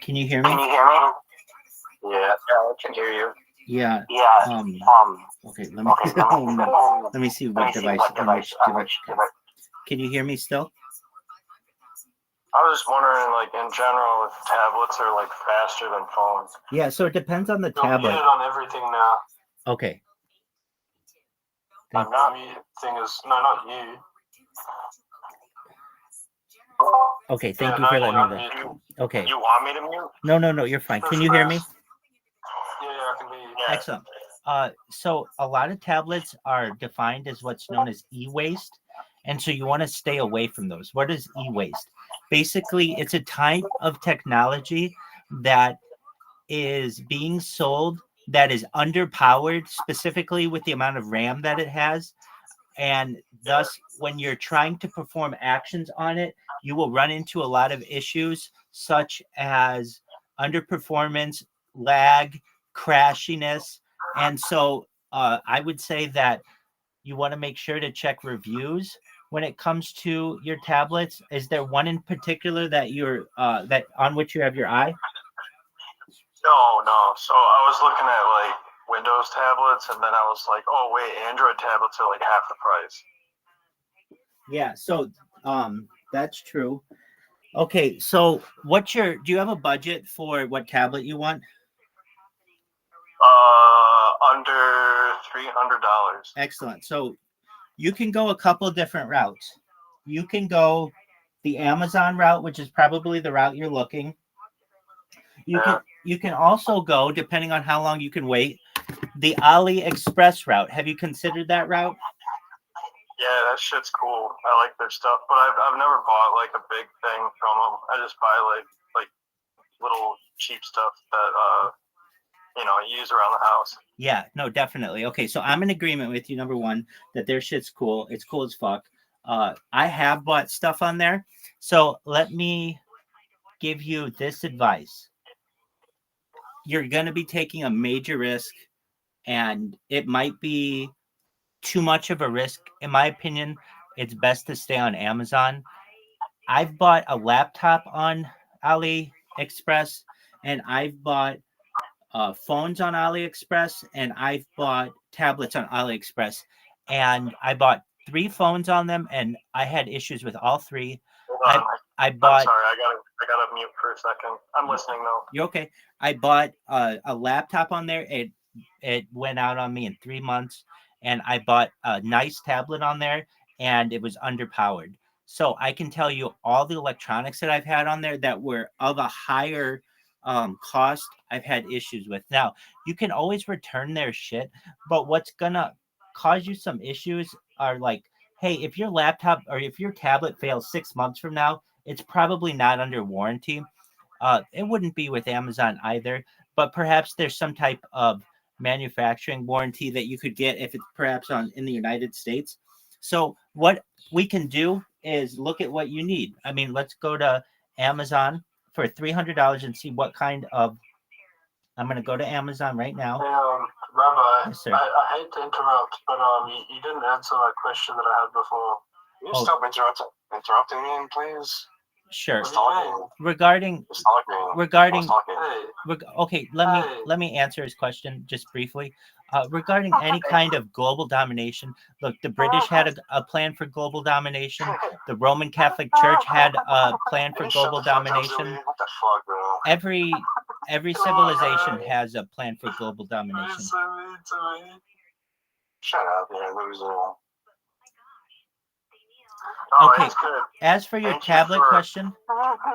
Can you hear me? Yeah, I can hear you. Yeah. Yeah. Okay. Let me see what device. Can you hear me still? I was just wondering, in general, if tablets are faster than phones. Yeah. So it depends on the You get tablet. it on everything now. Okay. I'm not me. Thing is, no, not you. Okay. Thank you for letting me know. Okay. You want me to mute? No. You're fine. Can you hear me? Yeah, I can hear you. Yeah. Excellent. So a lot of tablets are defined as what's known as e-waste, and so you want to stay away from those. What is e-waste? Basically, it's a type of technology that is being sold that is underpowered, specifically with the amount of RAM that it has, and thus, when you're trying to perform actions on it, you will run into a lot of issues such as underperformance, lag, crashiness. And so I would say that you want to make sure to check reviews when it comes to your tablets. Is there one in particular that you're that on which you have your eye? No. So I was looking at Windows tablets, and then I was like, oh wait, Android tablets are half the price. Yeah, so that's true. Okay, so do you have a budget for what tablet you want? Under $300. Excellent. So you can go a couple of different routes. You can go the Amazon route, which is probably the route you're looking. You can also go, depending on how long you can wait, the AliExpress route. Have you considered that route? Yeah, that shit's cool. I like their stuff, but I've never bought a big thing from them. I just buy like little cheap stuff that you use around the house. Yeah, no, definitely. Okay, so I'm in agreement with you. Number one, that their shit's cool. It's cool as fuck. I have bought stuff on there, so let me give you this advice. You're going to be taking a major risk, and it might be too much of a risk. In my opinion, it's best to stay on Amazon. I've bought a laptop on AliExpress, and I've bought phones on AliExpress, and I've bought tablets on AliExpress, and I bought 3 phones on them, and I had issues with all 3. I bought. I'm sorry, I gotta mute for a second. I'm listening though. You're okay. I bought a laptop on there. It went out on me in 3 months, and I bought a nice tablet on there, and it was underpowered. So I can tell you all the electronics that I've had on there that were of a higher cost, I've had issues with. Now, you can always return their shit, but what's gonna cause you some issues are hey, if your laptop or if your tablet fails 6 months from now, it's probably not under warranty. It wouldn't be with Amazon either, but perhaps there's some type of manufacturing warranty that you could get if it's perhaps in the United States. So what we can do is look at what you need. I mean, let's go to Amazon for $300 and see what kind of. I'm going to go to Amazon right now. Hey, Rabbi, yes, sir. I hate to interrupt, but you didn't answer my question that I had before. Can you stop interrupting me, please? Sure. Regarding okay, let me answer his question just briefly. Regarding any kind of global domination, look, the British had a plan for global domination. The Roman Catholic Church had a plan for global domination. What the fuck, bro? Every civilization has a plan for global domination. Shut up, loser. Okay. As for your tablet question, I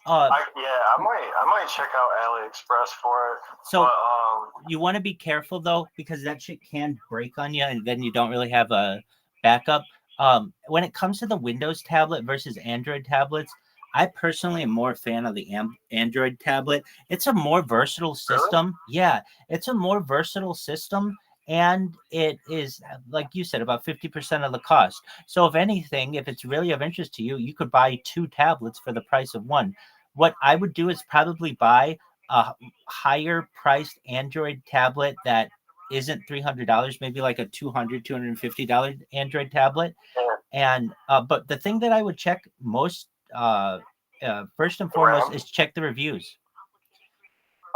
might check out AliExpress for it. So but, you want to be careful though, because that shit can break on you, and then you don't really have a backup. When it comes to the Windows tablet versus Android tablets, I personally am more a fan of the Android tablet. It's a more versatile system. Yeah, it's a more versatile system, and it is, like you said, about 50% of the cost. So if anything, if it's really of interest to you, you could buy 2 tablets for the price of one. What I would do is probably buy a higher priced Android tablet that isn't $300, maybe like a $250 Android tablet. And but the thing that I would check most first and foremost is check the reviews.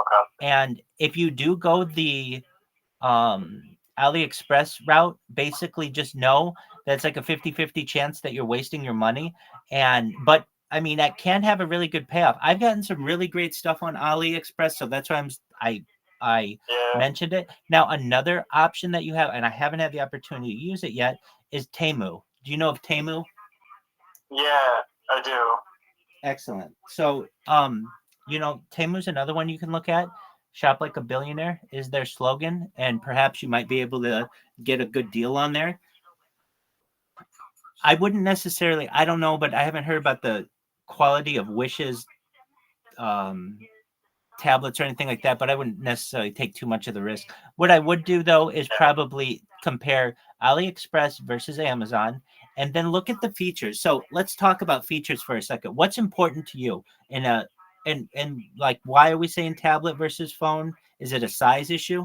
Okay. And if you do go the AliExpress route, basically just know that it's like a 50-50 chance that you're wasting your money. But I mean, that can have a really good payoff. I've gotten some really great stuff on AliExpress, so that's why I mentioned it. Now, another option that you have, and I haven't had the opportunity to use it yet, is Temu. Do you know of Temu? Yeah, I do. Excellent. So, Temu's another one you can look at. Shop like a billionaire is their slogan, and perhaps you might be able to get a good deal on there. I wouldn't necessarily, I don't know, but I haven't heard about the quality of Wish's tablets or anything like that, but I wouldn't necessarily take too much of the risk. What I would do, though, is probably compare AliExpress versus Amazon, and then look at the features. So let's talk about features for a second. What's important to you and like, why are we saying tablet versus phone? Is it a size issue?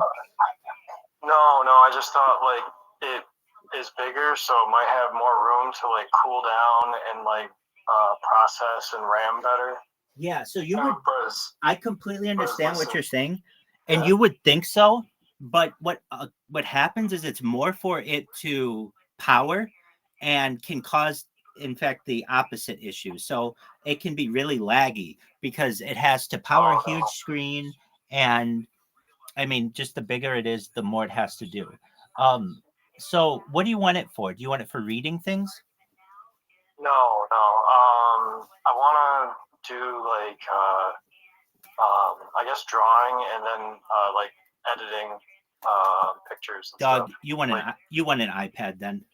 No, I just thought like it is bigger, so it might have more room to like cool down and like process and RAM better. Yeah, so you would. I completely understand what you're saying, and you would think so. But what happens is it's more for it to power, and can cause, in fact, the opposite issue. So it can be really laggy because it has to power a huge screen, and I mean, just the bigger it is, the more it has to do. So what do you want it for? Do you want it for reading things? No. I want to do like I guess drawing and then like editing pictures and Doug, stuff. you want an iPad then?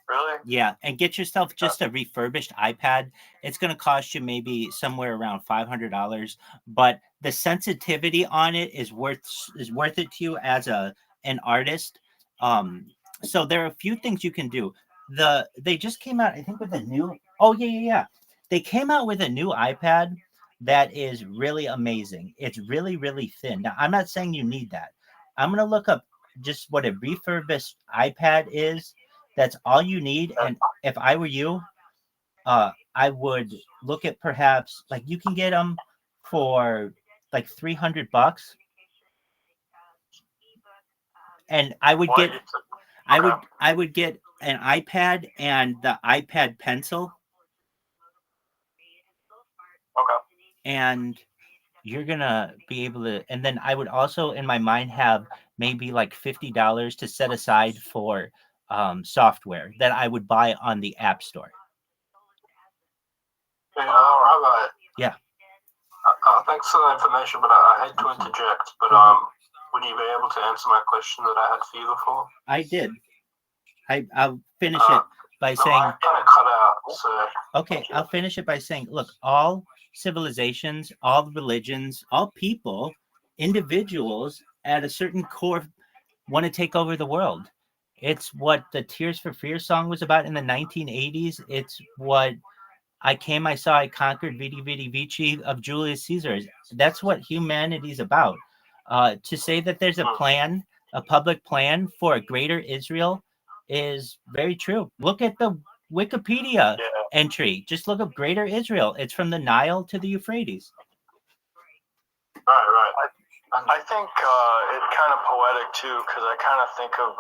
Really? Yeah, and get yourself just a refurbished iPad. It's going to cost you maybe somewhere around $500, but the sensitivity on it is worth it to you as an artist. So there are a few things you can do. They just came out, I think, with a new. Oh yeah. They came out with a new iPad that is really amazing. It's really, really thin. Now, I'm not saying you need that. I'm going to look up just what a refurbished iPad is. That's all you need. And if I were you, I would look at perhaps, like, you can get them for like $300. And I would get an iPad and the iPad Pencil. Okay. And you're gonna be able to, and then I would also in my mind have maybe like $50 to set aside for software that I would buy on the App Store. Rabbi. Yeah. Thanks for the information, but I hate to interject, but would you be able to answer my question that I had for you before? I did. I'll finish it by saying. I kind of cut out. So. Okay, I'll finish it by saying, look, all civilizations, all religions, all people, individuals at a certain core want to take over the world. It's what the Tears for Fears song was about in the 1980s. It's what I Came, I Saw, I Conquered, Vidi Vidi Vici of Julius Caesar. That's what humanity's about. To say that there's a plan, a public plan for a greater Israel is very true. Look at the Wikipedia entry. Just look up Greater Israel. It's from the Nile to the Euphrates. Right. I think it's kind of poetic too, because I kind of think of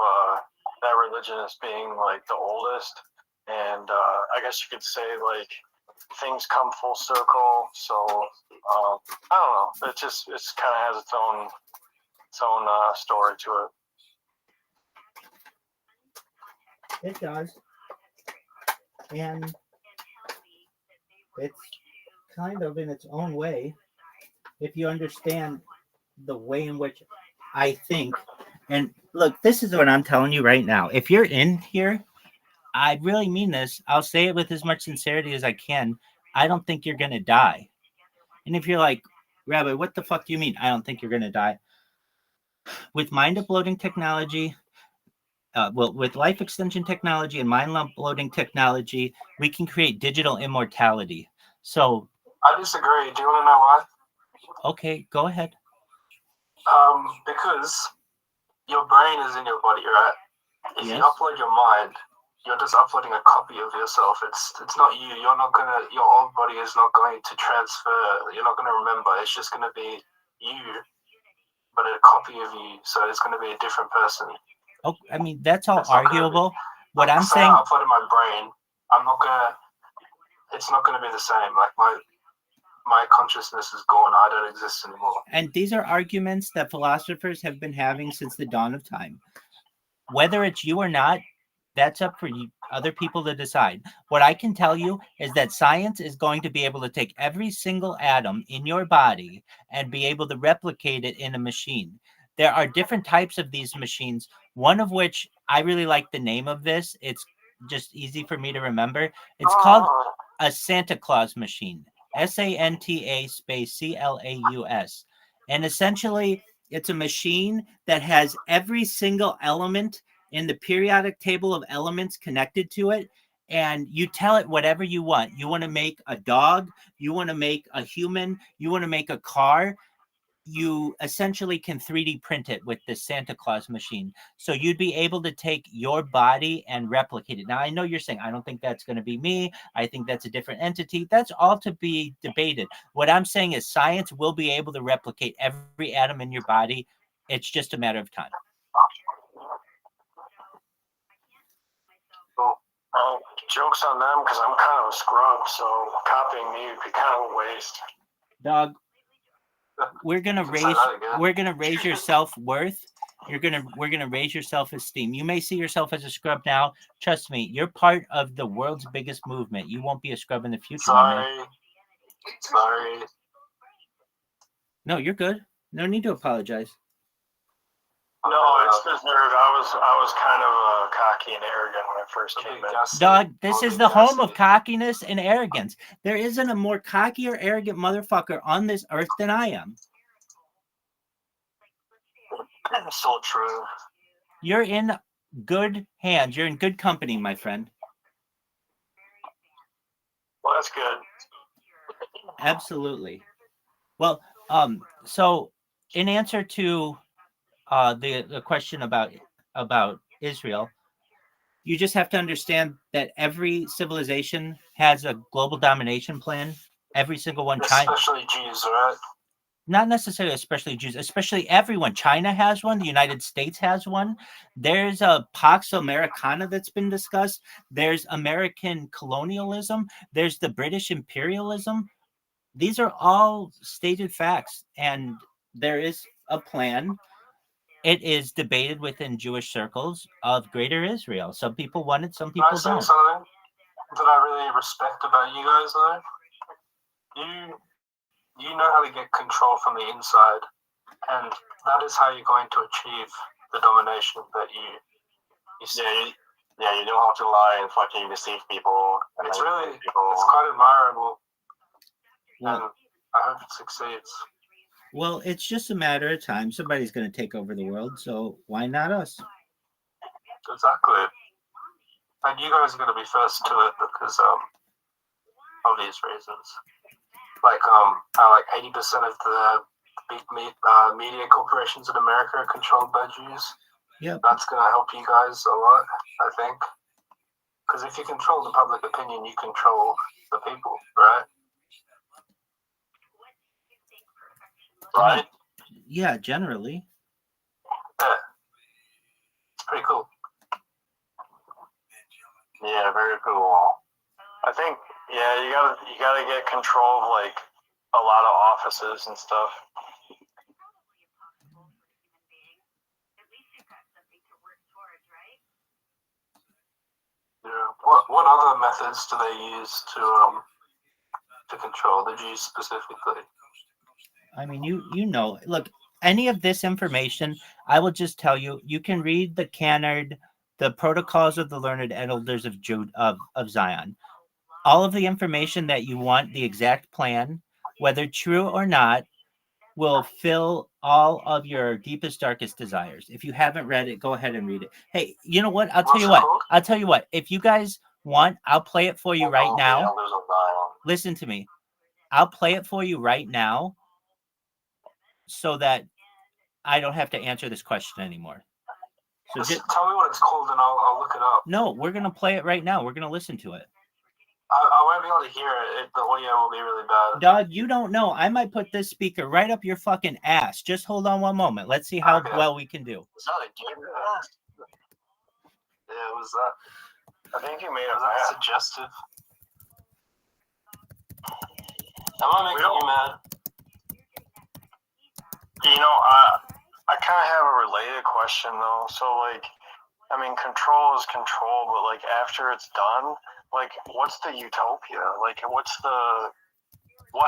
that religion as being like the oldest, and I guess you could say like things come full circle. So I don't know. It's kind of has its own story to it. It does. And it's kind of in its own way, if you understand the way in which I think. And look, this is what I'm telling you right now. If you're in here I really mean this. I'll say it with as much sincerity as I can. I don't think you're going to die. And if you're like, Rabbi, what the fuck do you mean? I don't think you're going to die. With mind uploading technology, with life extension technology and mind uploading technology, we can create digital immortality. So I disagree. Do you want to know why? Okay, go ahead. Because your brain is in your body, right? If you upload your mind, you're just uploading a copy of yourself. It's not you. You're not gonna. Your old body is not going to transfer. You're not gonna remember. It's just gonna be you, but a copy of you. So it's gonna be a different person. Oh, I mean that's all arguable. What I'm saying, I uploaded my brain. I'm not gonna. It's not gonna be the same. Like my consciousness is gone. I don't exist anymore. And these are arguments that philosophers have been having since the dawn of time. Whether it's you or not, that's up for you, other people to decide. What I can tell you is that science is going to be able to take every single atom in your body and be able to replicate it in a machine. There are different types of these machines, one of which I really like the name of this. It's just easy for me to remember. It's called a Santa Claus machine. SANTA space CLAUS. And essentially, it's a machine that has every single element in the periodic table of elements connected to it. And you tell it whatever you want. You want to make a dog, you want to make a human, you want to make a car. You essentially can 3D print it with the Santa Claus machine. So you'd be able to take your body and replicate it. Now, I know you're saying, I don't think that's going to be me. I think that's a different entity. That's all to be debated. What I'm saying is science will be able to replicate every atom in your body. It's just a matter of time. Well, joke's on them because I'm kind of a scrub, so copying me would be kind of a waste. Dog, we're gonna raise your self-worth. We're gonna raise your self-esteem. You may see yourself as a scrub now. Trust me, you're part of the world's biggest movement. You won't be a scrub in the future. Sorry. No, you're good. No need to apologize. No, it's just nerd. I was kind of cocky and arrogant when I first came in. Dog, this is the home of cockiness and arrogance. There isn't a more cocky or arrogant motherfucker on this earth than I am. That's so true. You're in good hands. You're in good company, my friend. Well, that's good. Absolutely. Well, so in answer to the question about Israel, you just have to understand that every civilization has a global domination plan. Every single one. Especially Jews, right? Not necessarily especially Jews, especially everyone. China has one. The United States has one. There's a Pax Americana that's been discussed. There's American colonialism. There's the British imperialism. These are all stated facts, and there is a plan. It is debated within Jewish circles of Greater Israel. Some people want it, some people don't. Can I say something that I really respect about you guys, though? You know how to get control from the inside, and that is how you're going to achieve the domination that you see. Yeah, you know how to lie and fucking deceive people. It's quite admirable, and I hope it succeeds. Well, it's just a matter of time. Somebody's going to take over the world, so why not us? Exactly. And you guys are going to be first to it because obvious reasons. Like 80% of the big media corporations in America are controlled by Jews. Yep. That's going to help you guys a lot, I think. Because if you control the public opinion, you control the people, right? Right? Yeah, generally. Yeah. It's pretty cool. Yeah, very cool. I think, yeah, you gotta get control of like a lot of offices and stuff. Yeah. What other methods do they use to control the Jews specifically? I mean, you know, look, any of this information, I will just tell you, you can read the Canard the Protocols of the Learned Elders of Zion. All of the information that you want, the exact plan, whether true or not, will fill all of your deepest, darkest desires. If you haven't read it, go ahead and read it. Hey, you know what? I'll tell you what. I'll tell you what. If you guys want, I'll play it for you right now. Listen to me. I'll play it for you right now so that I don't have to answer this question anymore. So just tell me what it's called and I'll look it up. No, we're going to play it right now. We're going to listen to it. I won't be able to hear it. The audio will be really bad. Dog, you don't know. I might put this speaker right up your fucking ass. Just hold on one moment. Let's see how well we can do. Was that a game? Yeah, it was that. I think you made it. Was that suggestive? Am I making you mad? You know, I kind of have a related question though. So like, I mean, control is control, but like after it's done, like what's the utopia? Like what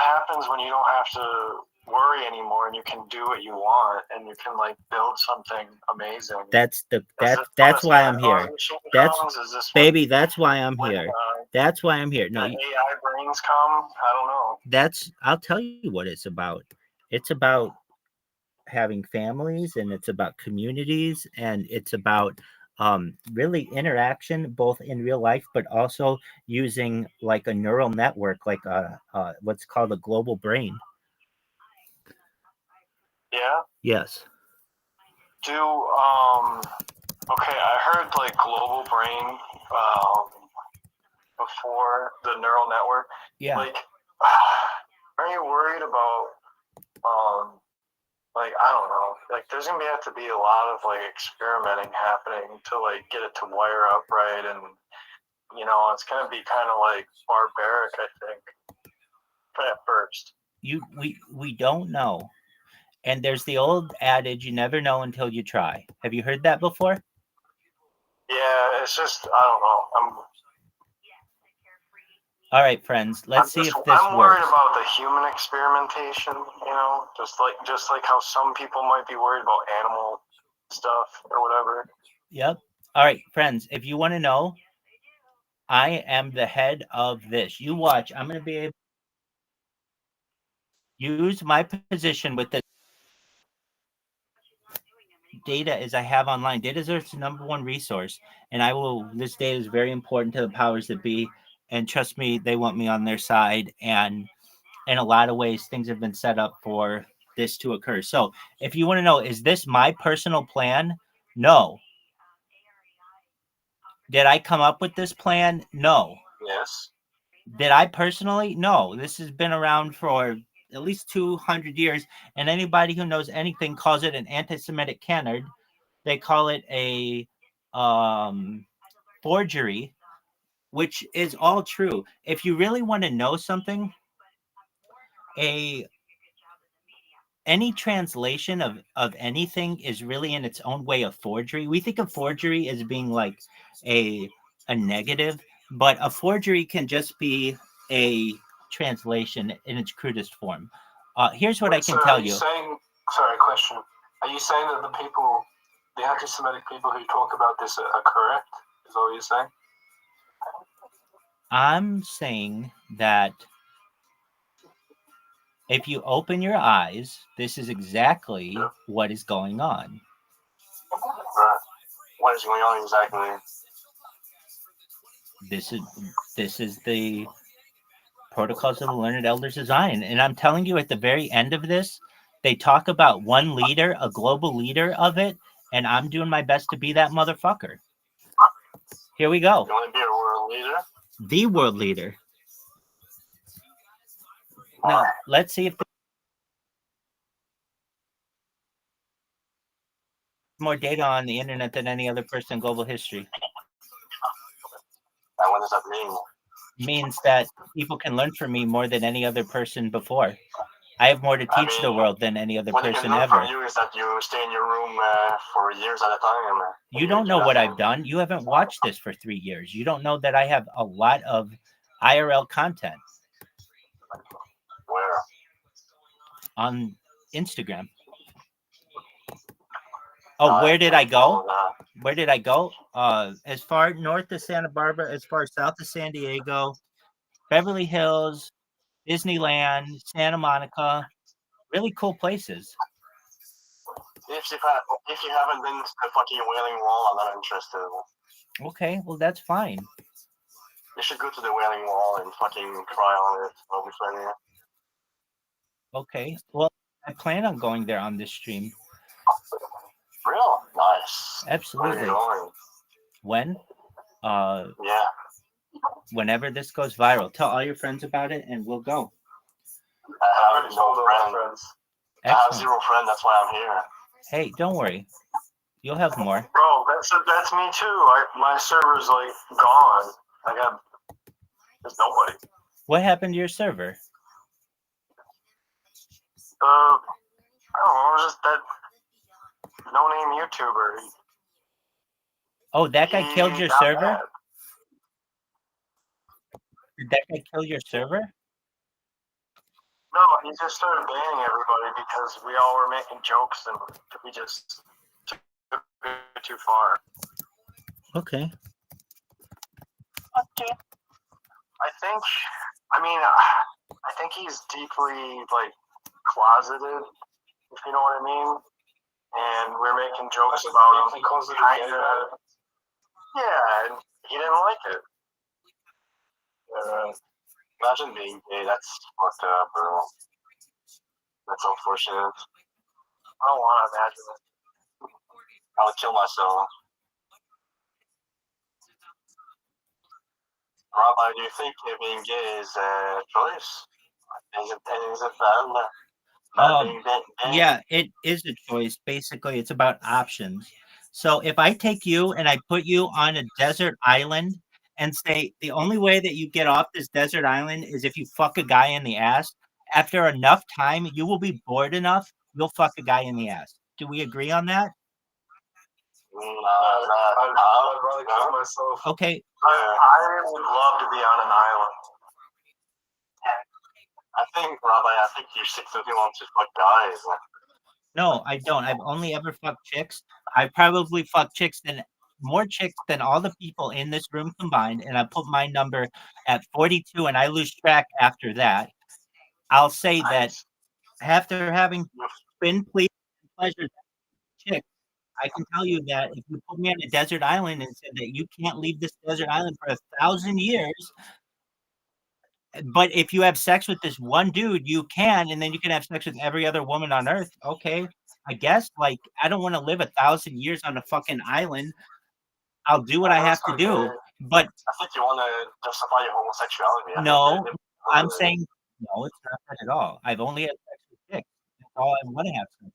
happens when you don't have to worry anymore and you can do what you want and you can like build something amazing? That's why I'm here. Baby, that's why I'm here. That's why I'm here. No, AI brains come. I don't know. I'll tell you what it's about. It's about having families, and it's about communities, and it's about really interaction both in real life but also using like a neural network, like what's called a global brain. Yeah. Yes. Okay, I heard like global brain before the neural network. Yeah. Like, are you worried about like, I don't know, like there's gonna have to be a lot of like experimenting happening to like get it to wire up right, and you know it's gonna be kind of like barbaric, I think, at first. We don't know, and there's the old adage, you never know until you try. Have you heard that before? Yeah, it's just I don't know. All right, friends, let's see if this works. I'm worried about the human experimentation, you know, just like how some people might be worried about animal stuff or whatever. Yep. All right, friends, if you want to know, I am the head of this. You watch. I'm going to be able to use my position with the data as I have online. Data is the number one resource, and this data is very important to the powers that be. And trust me, they want me on their side. And in a lot of ways, things have been set up for this to occur. So if you want to know, is this my personal plan? No. Did I come up with this plan? No. Yes. Did I personally? No. This has been around for at least 200 years. And anybody who knows anything calls it an anti-Semitic canard. They call it a forgery, which is all true. If you really want to know something, any translation of anything is really in its own way a forgery. We think of forgery as being like a negative, but a forgery can just be a translation in its crudest form. Here's what I can tell you. Sorry, question. Are you saying that the anti-Semitic people who talk about this are correct? Is that what you're saying? I'm saying that if you open your eyes, this is exactly what is going on. Right. What is going on exactly? This is the Protocols of the Learned Elders of Zion. And I'm telling you, at the very end of this, they talk about one leader, a global leader of it, and I'm doing my best to be that motherfucker. Here we go. You want to be a world leader? The world leader. Now, let's see if more data on the internet than any other person in global history. And what does that mean? Means that people can learn from me more than any other person before. I have more to teach the world than any other person ever. What you is that you stay in your room for years at a time. You don't know what I've done. You haven't watched this for 3 years. You don't know that I have a lot of IRL content. Where? On Instagram. Oh, where did I go? That. Where did I go? As far north as Santa Barbara, as far south as San Diego, Beverly Hills, Disneyland, Santa Monica. Really cool places. If you haven't been to the fucking Wailing Wall, I'm not interested. Okay, well that's fine. You should go to the Wailing Wall and fucking cry on it. It'll be funny. Okay, well I plan on going there on this stream. Real nice. Absolutely. Where are you going? When? Yeah. Whenever this goes viral, tell all your friends about it, and we'll go. I have no friends. I have zero friends. That's why I'm here. Hey, don't worry. You'll have more. Bro, that's me too. My server's like gone. There's nobody. What happened to your server? I don't know. It was just that no-name YouTuber. Oh, that guy killed your server? Bad. Did that guy kill your server? No, he just started banning everybody because we all were making jokes and we just took it too far. Okay. I think he's deeply closeted, if you know what I mean. And we're making jokes about him. Yeah, and he didn't like it. Imagine being gay. That's fucked up, bro. That's unfortunate. I don't want to imagine it. I would kill myself. Rabbi, do you think being gay is a choice? Is it bad? Yeah, it is a choice. Basically, it's about options. So if I take you and I put you on a desert island and say the only way that you get off this desert island is if you fuck a guy in the ass, after enough time, you will be bored enough, you'll fuck a guy in the ass. Do we agree on that? I'd rather kill myself. Okay. I would love to be on an island. I think you're 6 of you want to fuck guys. No, I don't. I've only ever fucked chicks. I probably fucked more chicks than all the people in this room combined, and I put my number at 42, and I lose track after that. I'll say that after having been pleased and pleasured chicks, I can tell you that if you put me on a desert island and said that you can't leave this desert island for 1,000 years, but if you have sex with this one dude, you can, and then you can have sex with every other woman on earth. Okay, I guess. I don't want to live 1,000 years on a fucking island. I'll do what I have to do. But I think you want to justify your homosexuality. No, I'm saying no. It's not that at all. I've only had sex with chicks. That's all I want to have sex with.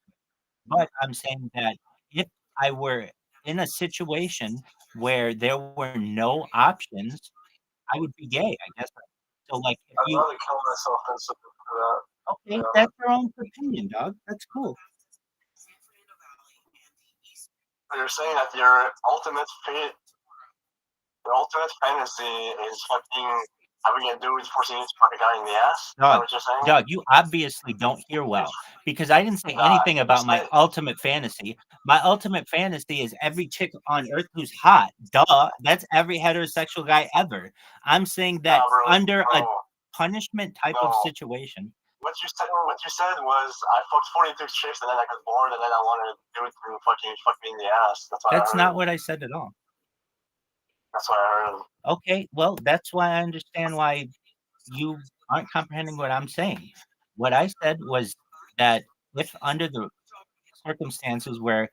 But I'm saying that if I were in a situation where there were no options, I would be gay. I guess. So if I'd rather kill myself than submit to that. Okay, that's your own opinion, dog. That's cool. You're saying that your ultimate fantasy is fucking having a dude forcing you to fuck a guy in the ass? Is that what you're saying? Dog, you obviously don't hear well because I didn't say anything about my ultimate fantasy. My ultimate fantasy is every chick on earth who's hot. Duh. That's every heterosexual guy ever. I'm saying that under a punishment type of situation. What you said was I fucked 42 chicks and then I got bored and then I wanted to do it to fucking fuck me in the ass. That's not what I said at all. That's what I heard. Okay, well, that's why I understand why you aren't comprehending what I'm saying. What I said was that if under the circumstances where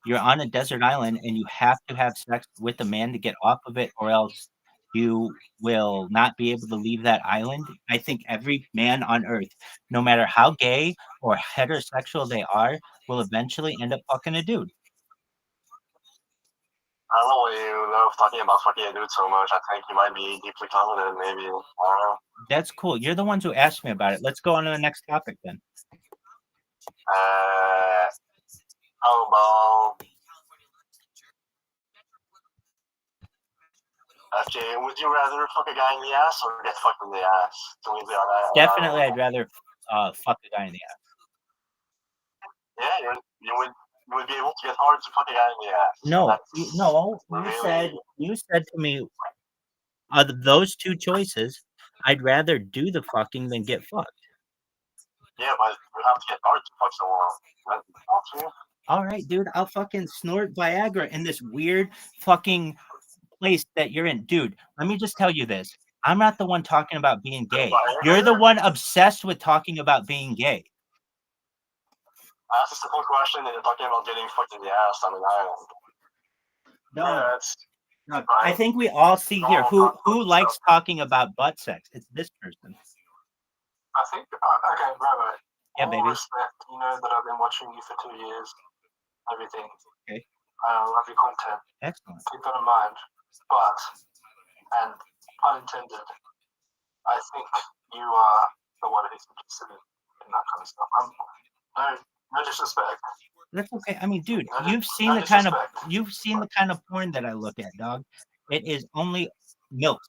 you're on a desert island and you have to have sex with a man to get off of it, or else you will not be able to leave that island. I think every man on earth, no matter how gay or heterosexual they are, will eventually end up fucking a dude. I don't know why you love talking about fucking a dude so much. I think you might be deeply confident, maybe. I don't know. That's cool. You're the ones who asked me about it. Let's go on to the next topic then. How about FJ, would you rather fuck a guy in the ass or get fucked in the ass? Definitely, I'd rather fuck a guy in the ass. Yeah, you would would be able to get hard to fucking out in the ass. No, Really? you said to me, of those two choices, I'd rather do the fucking than get fucked. Yeah, but you have to get hard to fuck someone. All right, dude, I'll fucking snort Viagra in this weird fucking place that you're in. Dude, let me just tell you this. I'm not the one talking about being gay. You're the one obsessed with talking about being gay. That's a simple question, and you're talking about getting fucked in the ass on an island. No, I think we all see here who likes talking about butt sex. It's this person. I think, okay, Rabbi. Yeah, all baby. Respect, you know that I've been watching you for 2 years. Everything. Okay. I love your content. Excellent. Keep that in mind. But, and pun intended, I think you are the one who's interested in that kind of stuff. No disrespect. That's okay. I mean, dude, No you've seen the kind disrespect. of porn that I look at, dog. It is only milk.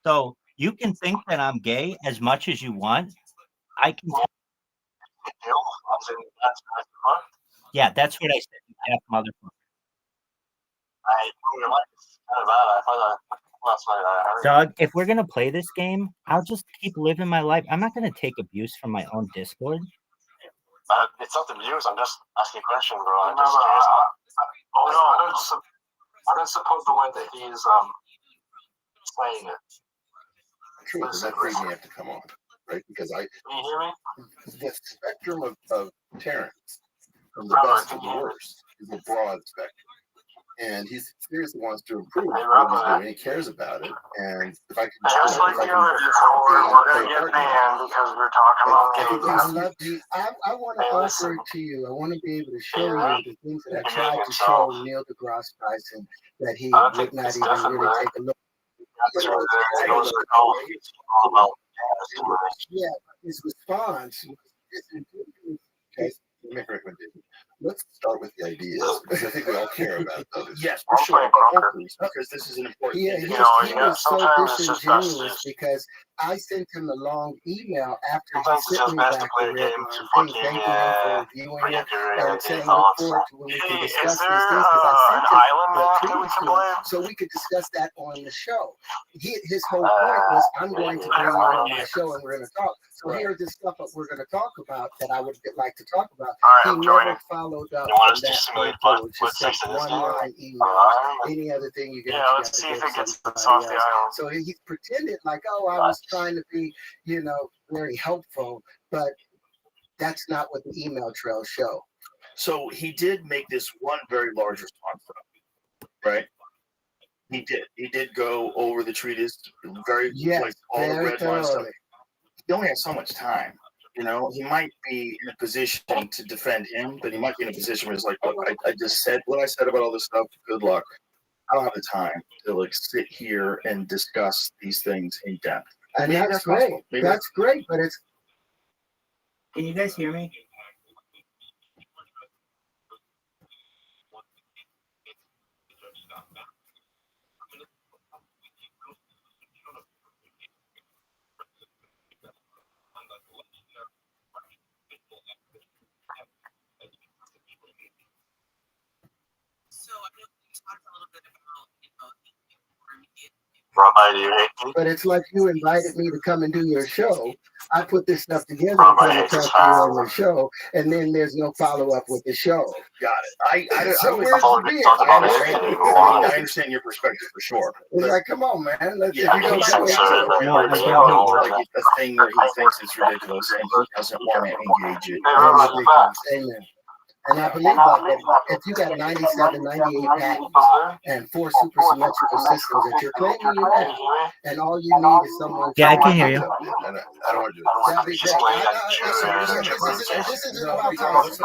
So you can think that I'm gay as much as you want. I can. Yeah, that's what I said. You deaf motherfucker. Dog, if we're gonna play this game, I'll just keep living my life. I'm not gonna take abuse from my own Discord. It's not abuse. I'm just asking a question, bro. I'm No, just curious. I don't support the way that he is saying it. True, because that freed me have to come on, right? Because Can you hear me? the spectrum of Terrence, from the best to the worst, is a broad spectrum. And he seriously wants to improve what he's doing. He cares about it. And if I can just like the other before, we're going to get banned because we're talking about I love you. I want to offer it to you. I want to be able to show you the things that I tried to show Neil deGrasse Tyson that he would not even really take a look. Yeah, his response was okay. Let me make a recommendation. Let's start with the ideas because I think we all care about those. Yes, for sure. Because this is an important thing. He was so disingenuous because I sent him a long email after he sent me back the red line thing, thanking him for reviewing it and saying look forward to when we can discuss these things because I sent him the previews so we could discuss that on the show. His whole point was I'm going to bring you on my show and we're going to talk. So here's the stuff that we're going to talk about that I would like to talk about. He never followed up on that forward. Just sent one line email. Any other thing you get, let's see if it gets us off the island. So he pretended like, oh, I was trying to be, very helpful, but that's not what the email trails show. So he did make this one very large response, right? He did. He did go over the treatise very, all the red line stuff. He only has so much time. He might be in a position to defend him, but he might be in a position where it's like, look, I just said what I said about all this stuff. Good luck. I don't have the time to sit here and discuss these things in depth. And that's great. That's great, but it's. Can you guys hear me? But it's like you invited me to come and do your show. I put this stuff together to come and talk to you on the show, and then there's no follow up with the show. Got it. I understand your perspective for sure. It's like, come on, man. Let's a thing where he thinks it's ridiculous and he doesn't want to engage it. Amen. And I believe that if you got 97, 98 patents and 4 supersymmetrical systems that you're claiming you have, and all you need is someone. Yeah, I can hear you. I don't want to do That'd be great. This isn't about politics.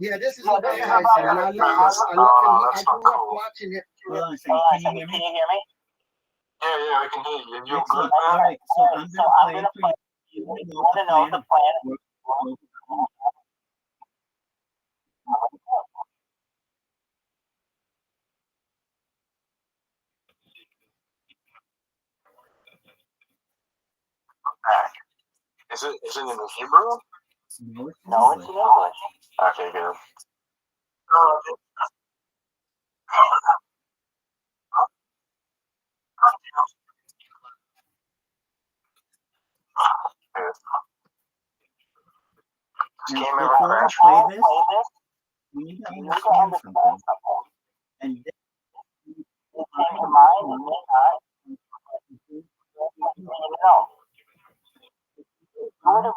Yeah, this is about Tyson. And I love him. I grew up watching it. Hold on a second. Can you hear me? Yeah, I can hear you. You're good. All right, so I'm going to play it for you. You want to know the plan? Is it in the Hebrew? No, it's in No, it's in English. English. Okay, good. Now, Game ever before I crash play roll? this, you need to understand something. And this It came to mind at midnight. No. Who would have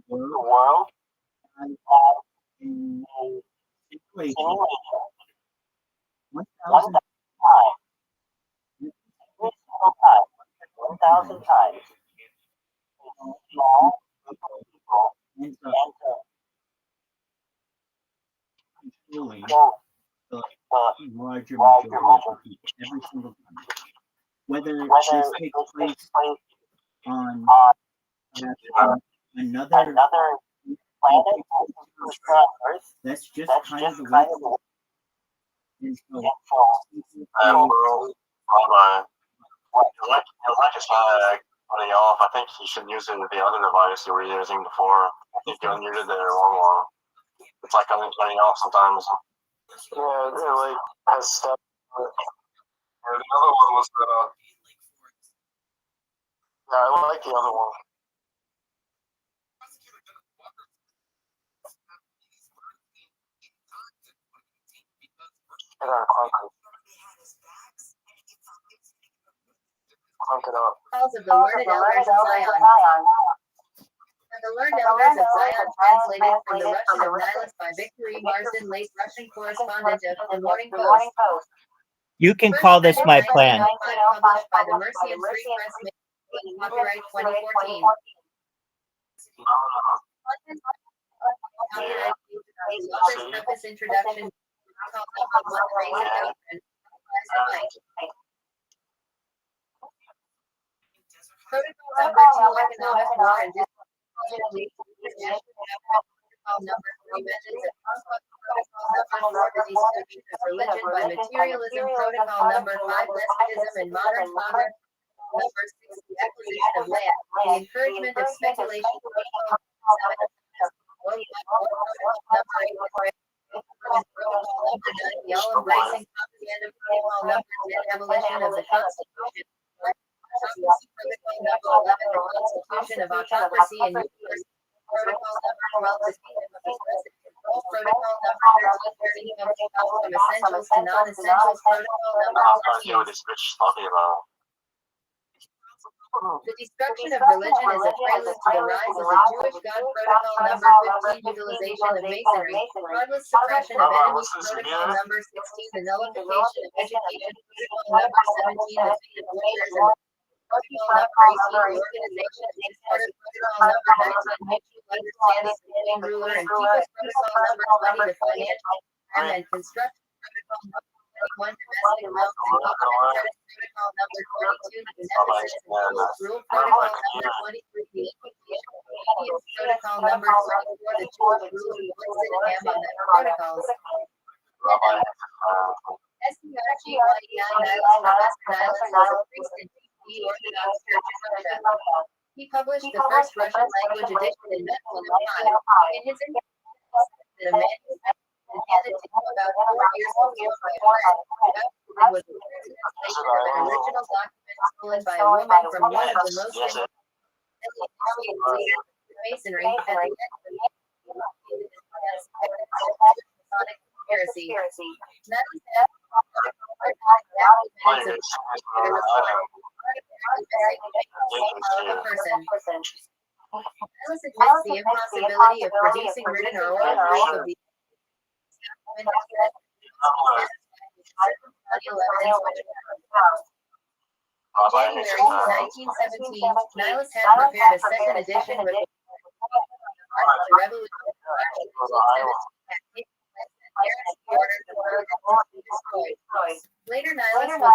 the world in situation simulation 1,000 times? Every single time. 1,000 times. Small people ends up enter controlling the the larger majority of the people every single time. Whether this takes place on another planet, Earth, that's just that's kind of just the way kind of the and so Rabbi, your mic is kind of cutting off. I think you should use it with the other device you were using before. I think you unmuted there wrong. It's like cutting off sometimes. Yeah, it really has stuff. The other one was yeah, I like the other one. Clunk it up. Calls of the learned elders of Zion. And the learned elders of Zion, translated from the Russian of Nihilus by Victory Marsden, late Russian correspondent of The Morning Post. you can call this my plan. Published by the Mercy and Free Press, copyright 2014. Author's preface introduction. Protocol number 2, economic war and protocol number 3, methods of protocol number 4, the destruction of religion by materialism, protocol number 5, despotism and modern progress, number 6, the acquisition of land, the encouragement of speculation, protocol number 7, protocol number 9, the all-embracing propaganda, protocol number 10, abolition of the Constitution, protocol number 11, the Constitution of Autocracy and Universe, protocol number 12, the kingdom of the president, protocol number 13, turning from essentials to non-essentials, protocol number 14. The destruction of religion is a prelude to the rise of the Jewish God, protocol number 15, utilization of masonry, godless suppression of enemies, protocol number 16, the nullification of education, protocol number 17, the fate of lawyers and protocol number 18, the organization of disorders, protocol number 19, make you understand the supreme ruler and keep us, protocol number 20, the financial program and construction, protocol number 21, domestic wealth and government credit, protocol number 22, the beneficence and rules rule, protocol number 23, the implication of obedience, protocol number 24, the Jewish rule and Ham on the protocols. Professor Nihilus was a priest in the Orthodox Church in Russia. He published the first Russian language edition in 1905. In his the manuscript and handed to him about 4 years before by a friend. It was a translation of an original document stolen by a woman from one of the most masonry at the end of conspiracy. Nihilus admits the impossibility of producing written or oral proof of the in January 1917, Nihilus had prepared a second edition with the revolution. Later, Nihilus was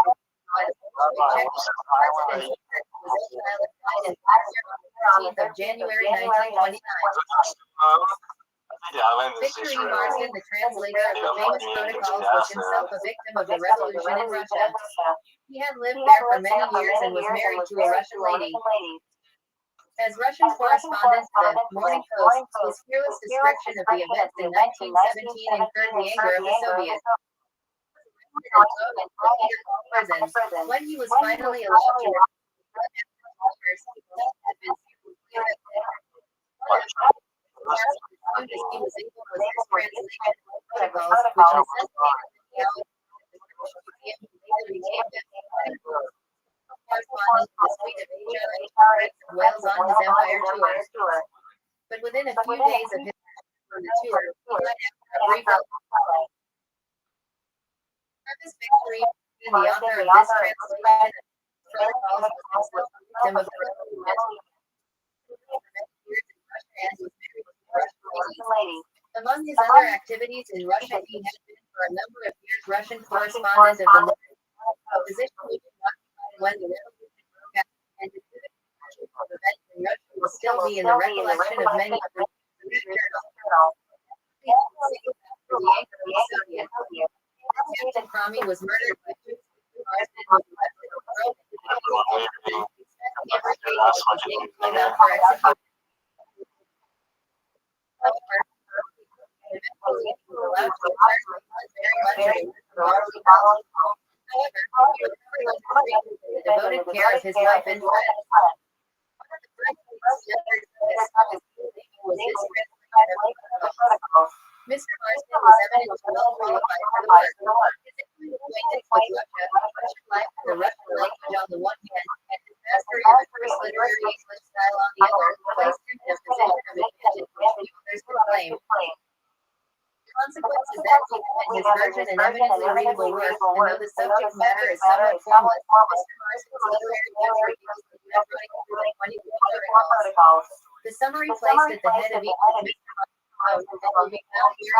of January 1929. Victory Marsden, the translator of the famous protocols, was himself a victim of the revolution in Russia. He had lived there for many years and was married to a Russian lady. As Russian correspondent to the Morning Post, his fearless description of the events in 1917 incurred the anger of the Soviets. Prison. When he was finally allowed to protocols, which correspondent to the suite of Wales on his empire tour. But within a few days of his on the tour, he might have a brief This victory, the author of this translation protocols was himself a victim of Among his other activities in Russia, he had been for a number of years Russian correspondent of the position when the revolution broke out and the events in Russia will still be in the recollection of many of the Captain Cromie was murdered by devoted care of his wife and friends. Mr. Marston was eminently well qualified for the work. His intimate acquaintance with Russia, Russian life, and the Russian language on the one hand, and his mastery of the first literary English style on the other, placed him in a position of advantage which few others could claim. The consequence is that in his version an eminently readable work, and though the subject matter is somewhat formless, Mr. Marston's literary memory is running through the 24 protocols. The summary placed at the head of each of Mr. will be found here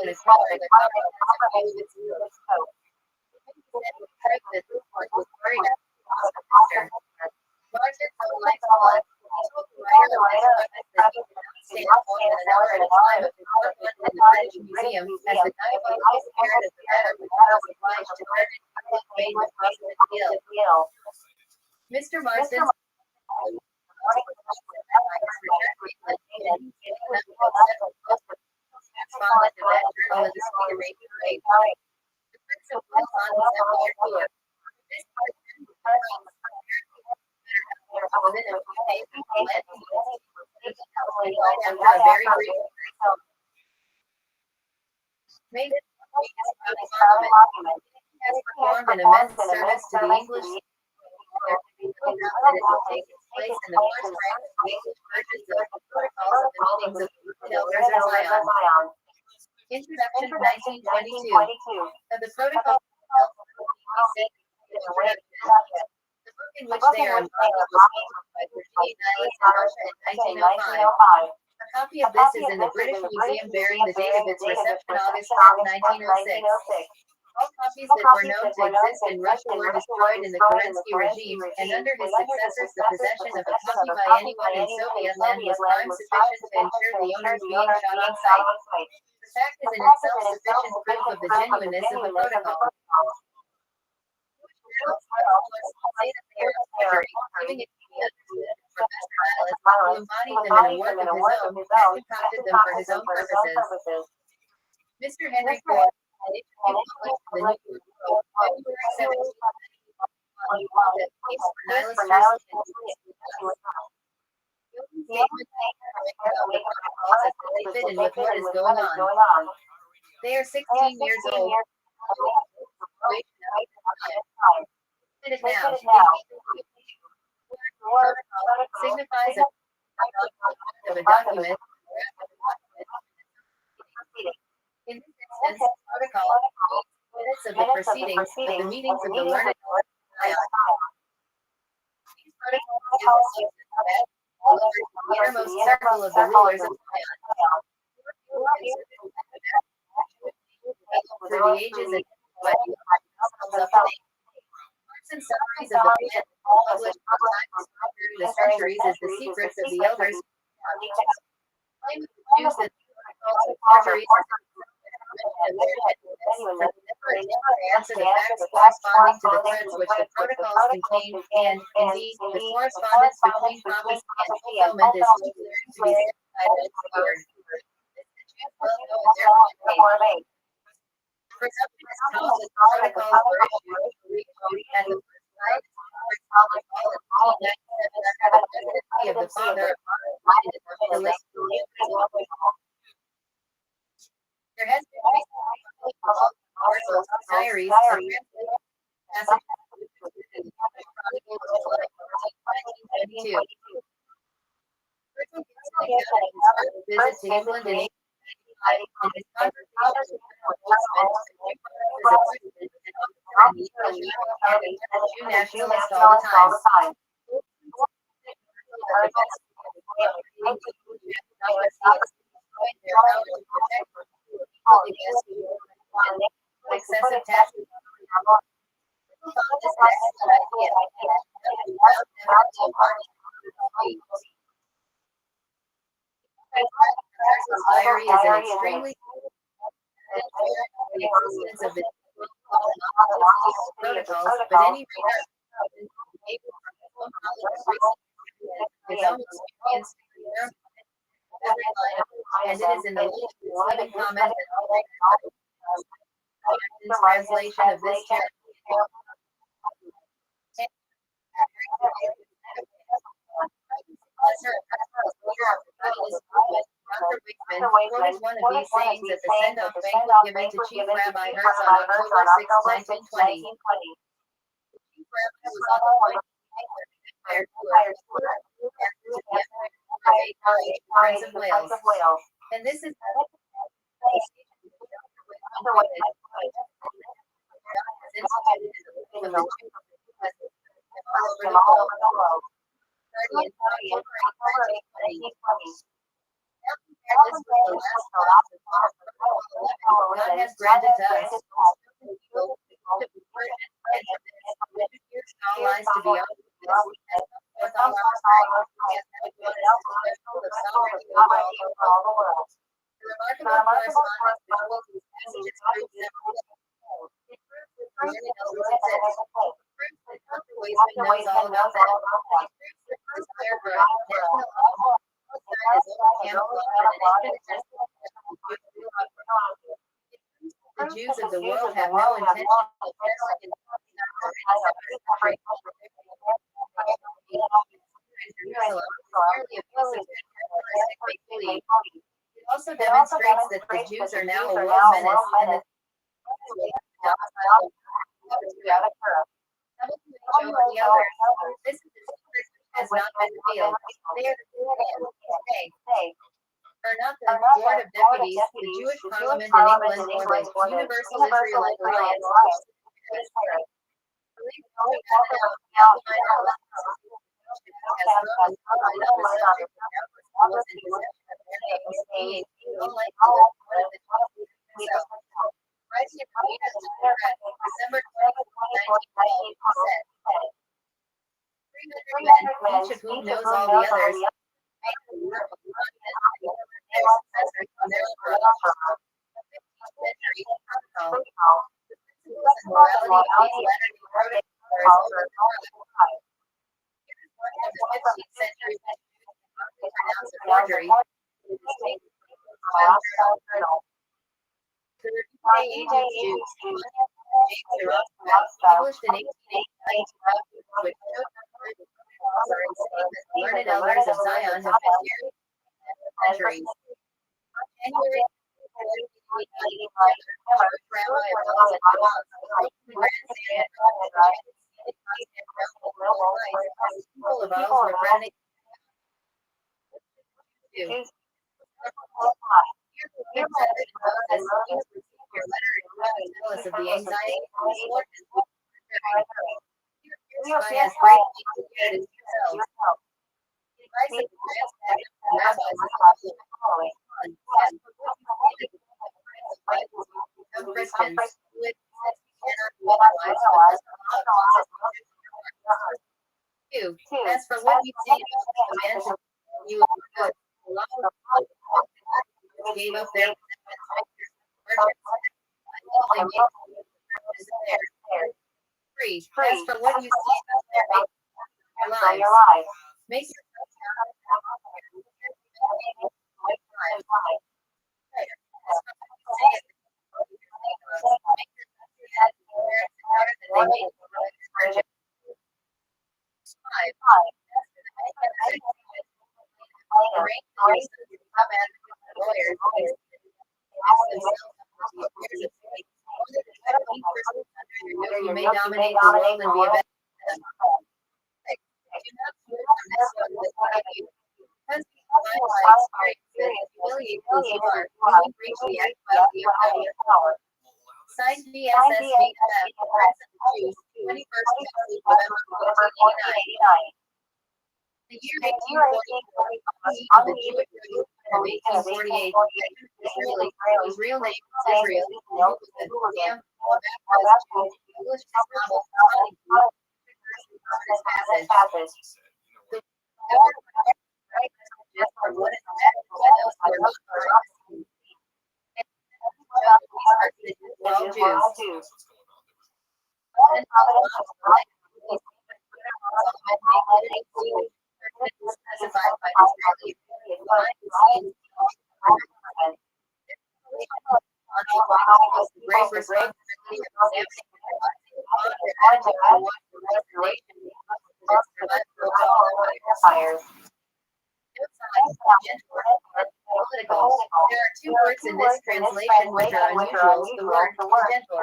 useful in a color that comprehensive its scope. That this work was carried out Marston's own life's blood. He told the writer of his preface that he did not stand more than an hour at a time of development in the British Museum as the diabolical spirit of the matter which was obliged to turn into a made with constant skill. Mr. Marston's has performed an immense service to the English that it will take its place in the first rank of the English versions of the protocols of the meetings of the elders of Zion. Introduction 1922. Of the protocol the book in which they are embodied was published by Virginia Niles in Russia in 1905. A copy of this is in the British Museum bearing the date of its reception August 10, 1906. All copies that were known to exist in Russia were destroyed in the Kerensky regime, and under his successors the possession of a copy by anyone in Soviet land was crime sufficient to ensure the owner's being shot on sight. The fact is in itself sufficient proof of the genuineness of the protocol. Say that they are forgery, giving it to be understood that Professor Niles, who embodied them in a work of his own, had concocted them for his own purposes. Mr. Henry Ford, an interview published in the New York World, February 17, 1921, that case for Niles they fit in with what is going on. They are 16 years old. It now signifies of a document. In this instance, protocol minutes of the proceedings of the meetings of the learned These protocols the innermost circle of the rulers of through the ages and up to date. And summaries of the plan published through the centuries as the secrets of the elders. Claim of the Jews that the protocols of forgeries answer the facts corresponding to the threats which the protocols contain, and, indeed, the correspondence between prophecy and fulfillment is too clear to be satisfied and obscured. The Jews well know it therefore made. For governance causes, protocols were issued at the first sight of the presidency of the father of the late. There has been diaries of visit to England in 1895 and his conversation Jew nationalist all the time. Excessive taxes. Diary is an extremely the existence of the protocols, but any his own experience and it is in the living comment translation of this text. Quoted one of these sayings at the send-off banquet given to Chief Rabbi Hertz on October 6, 1920. Chief Rabbi was on the point Prince of Wales. And this is God has granted to us all lies to be open with all our strength. The remarkable correspondence between these passages proves that knows all about that. Desire for national the Jews of the world have no intention of it also demonstrates that the Jews are now a world menace and that this has not been revealed. They are are not the Board of Deputies, the Jewish Parliament in England, or the Universal Israelite Alliance. December 1912, each of whom knows all the others. Published in 1889, learned elders of Zion have been here centuries. January of the anxiety has greatly Christians as for what you say, you gave up their free. As for what you see out there, make your lives. Make your you may dominate the world and be a better do not fear from this young you. Because my experience that humiliate those you are, you will reach the actuality of power. Signed VSS VFF, Prince of the Jews, 21st November 1489. The year 1840, the Jewish Revolution of 1848, whose real name was Israel, who was a damn Baptist Jew, English novel, passage. The from what is meant by those who are not all Jews. Specified by the grave responsibility political. There are two words in this translation which are unusual. The word gentor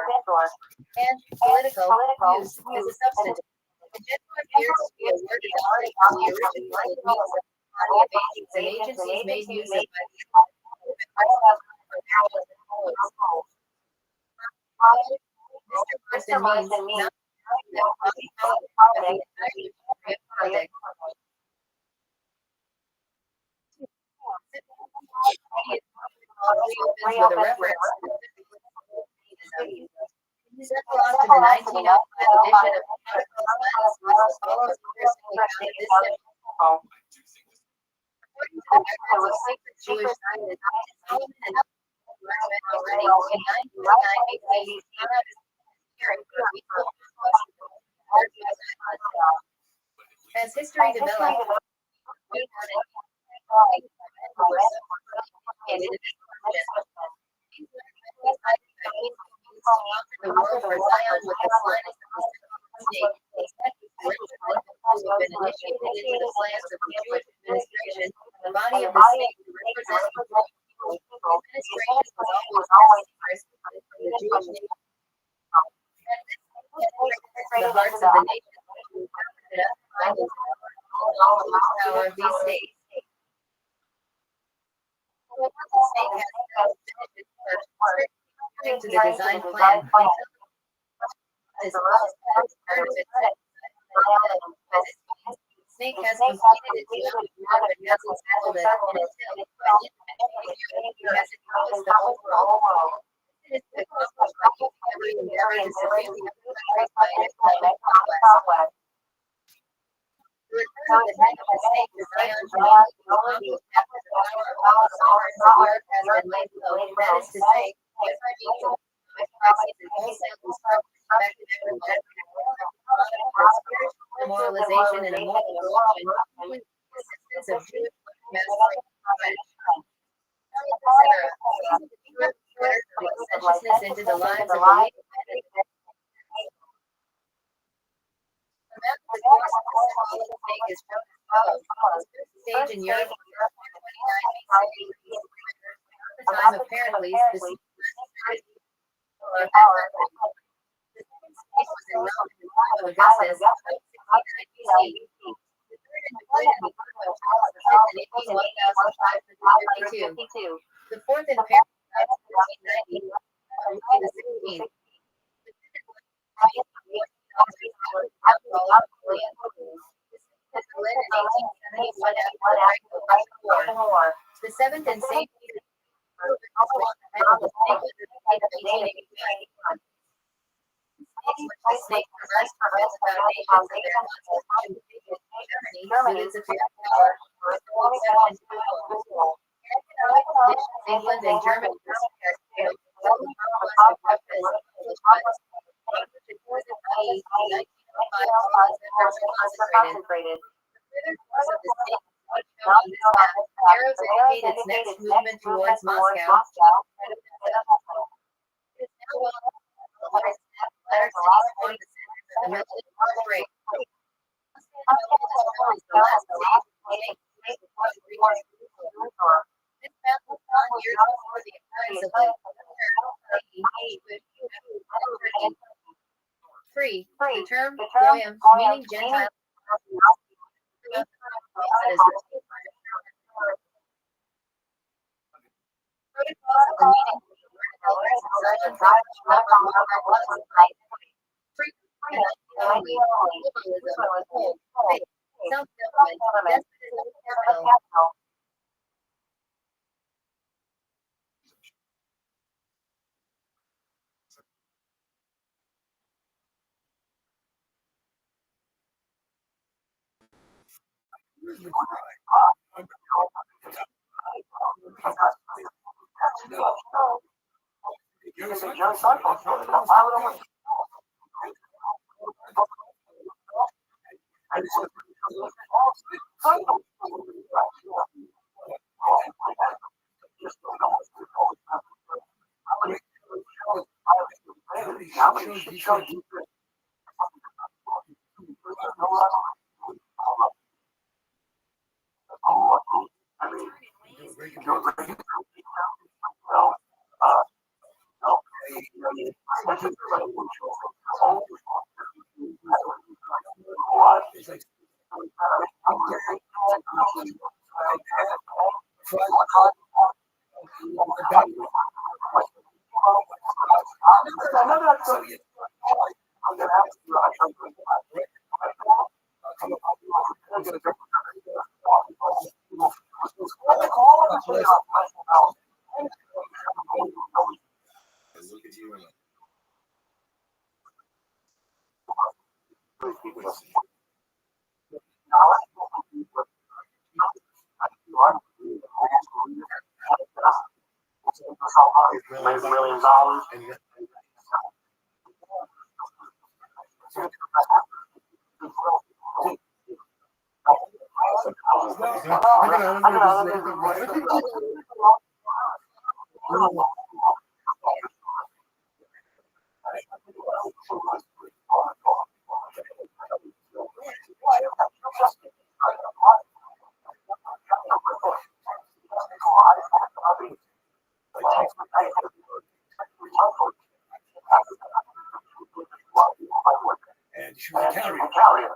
and political used as a substantive. The gentor appears to be a word adopted from the original. It means a body of agents and agencies made use of by the Mr. Person means not the entire with a reference several after the 1905 edition of follows according to the records of secret Jewish scientists, Solomon and already in 949 as history developed, the world for Zion with the slightest mistake. Been initiated into the plans of the Jewish administration, the body of the state to represent the people. Administration was always the Jewish nation. The hearts of the nation power of these states. The state has to the design plan Snake has completed its job but hasn't settled it has encompassed the whole world. It is accomplished by using every endeavor to severely by an economic complex. The return of the head of the state to Zion accomplished after the power of all the sovereigns of Europe has been laid low. That is to say, as I mean to prices and wholesale construction back to demoralization and a moral corruption with the assistance of Jewish licentiousness into the lives of the stage in Europe, the time of Pericles, the Augustus, 1652. The fourth in Paris, 1490, the 16th. The seventh in St. Peter, the snake reversed prevents foundations of their Germany, with its apparent power, economic conditions, England and Germany concentrated. The course of the snake shown on this map, arrows indicate its next movement towards Moscow. It is now well known that the latter cities form the centers of the military trade. Constantinople is known as the last state before the Greek Jerusalem. This map was drawn years before the occurrence of the Free. The term Goyim, meaning Gentile, protocols of the meeting self-government, despotism, capital. And she was a carrier.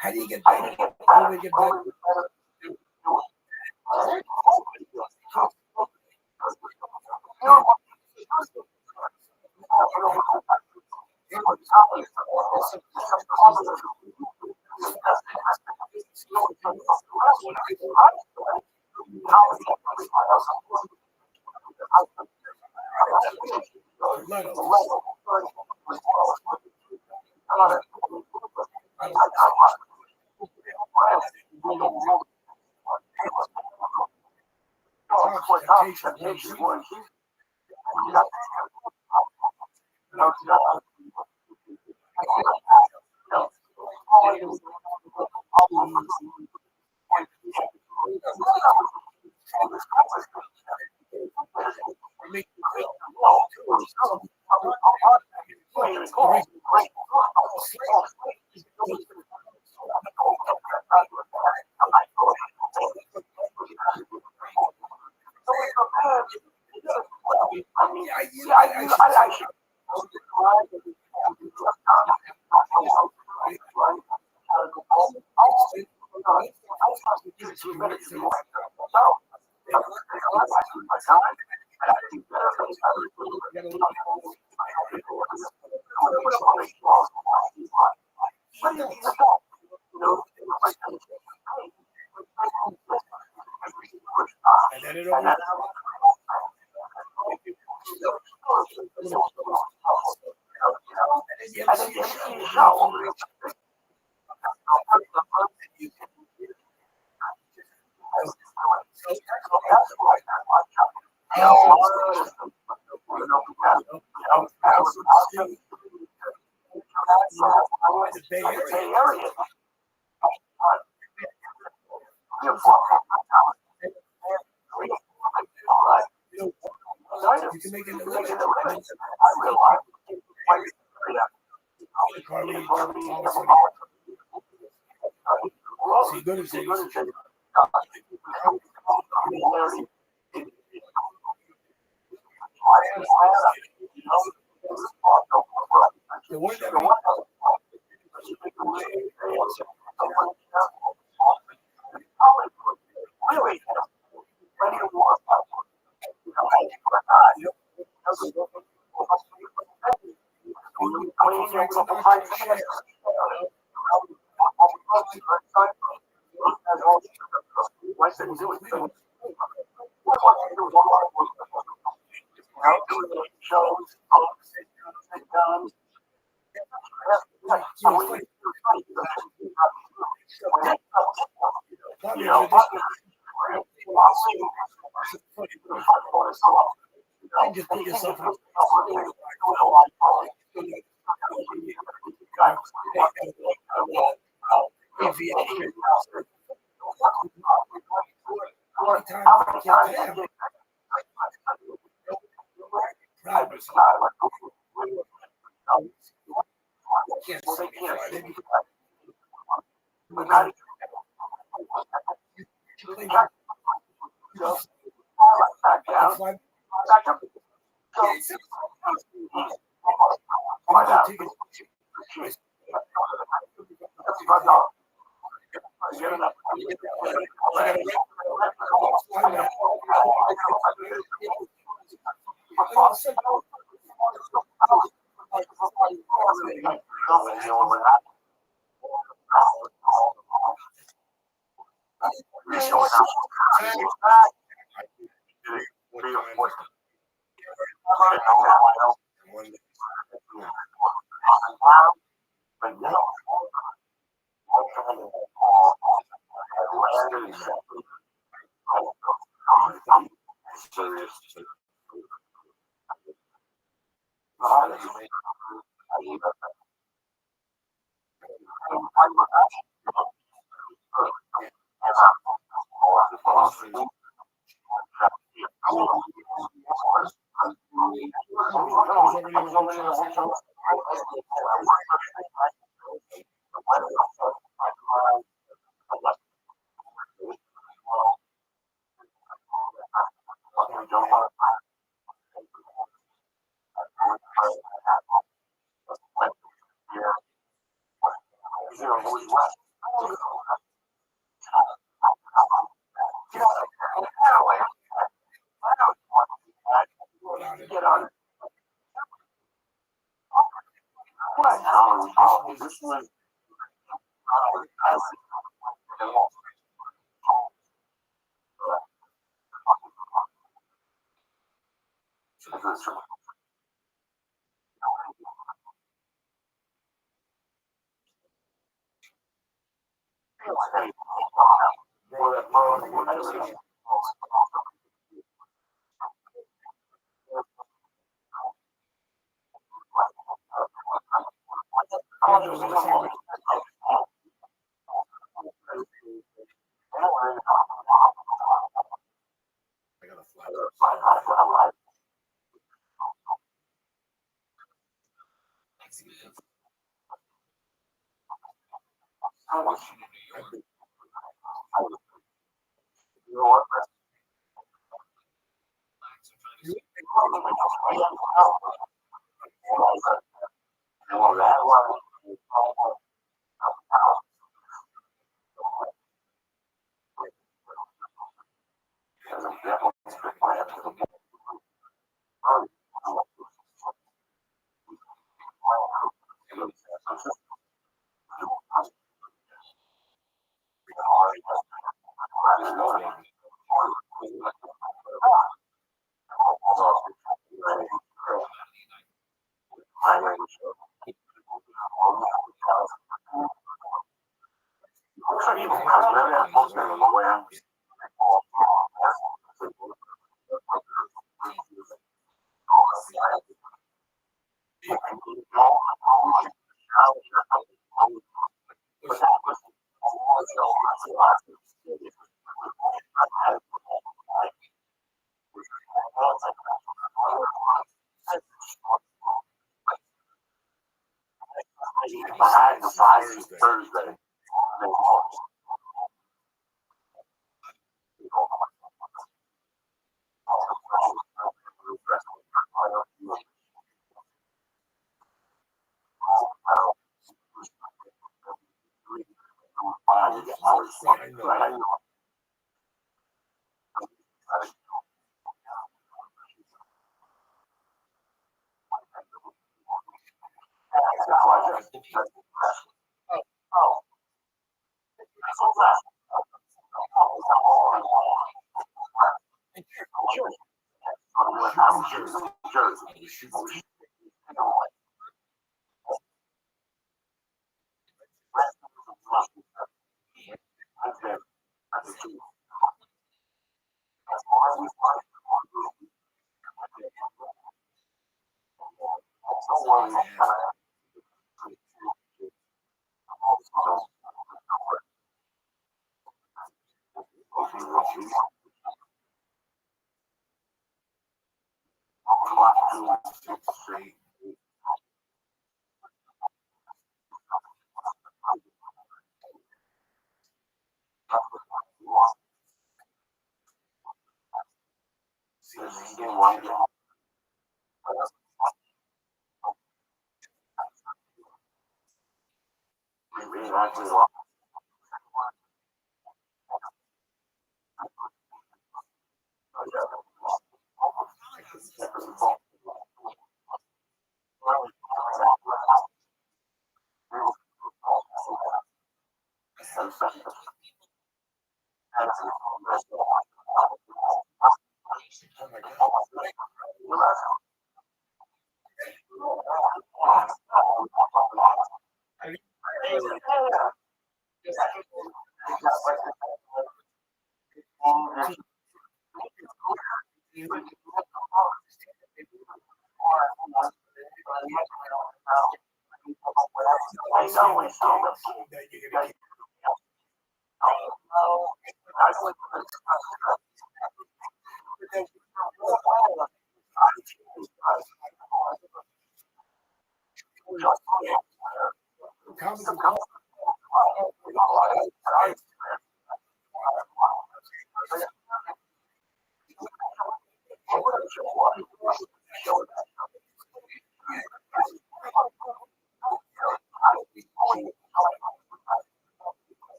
How do you get better? How do we get better? And then it'll be the Bay Area. You can make it a little so you go to say the one that just put yourself in Thursday.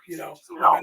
You know, whatever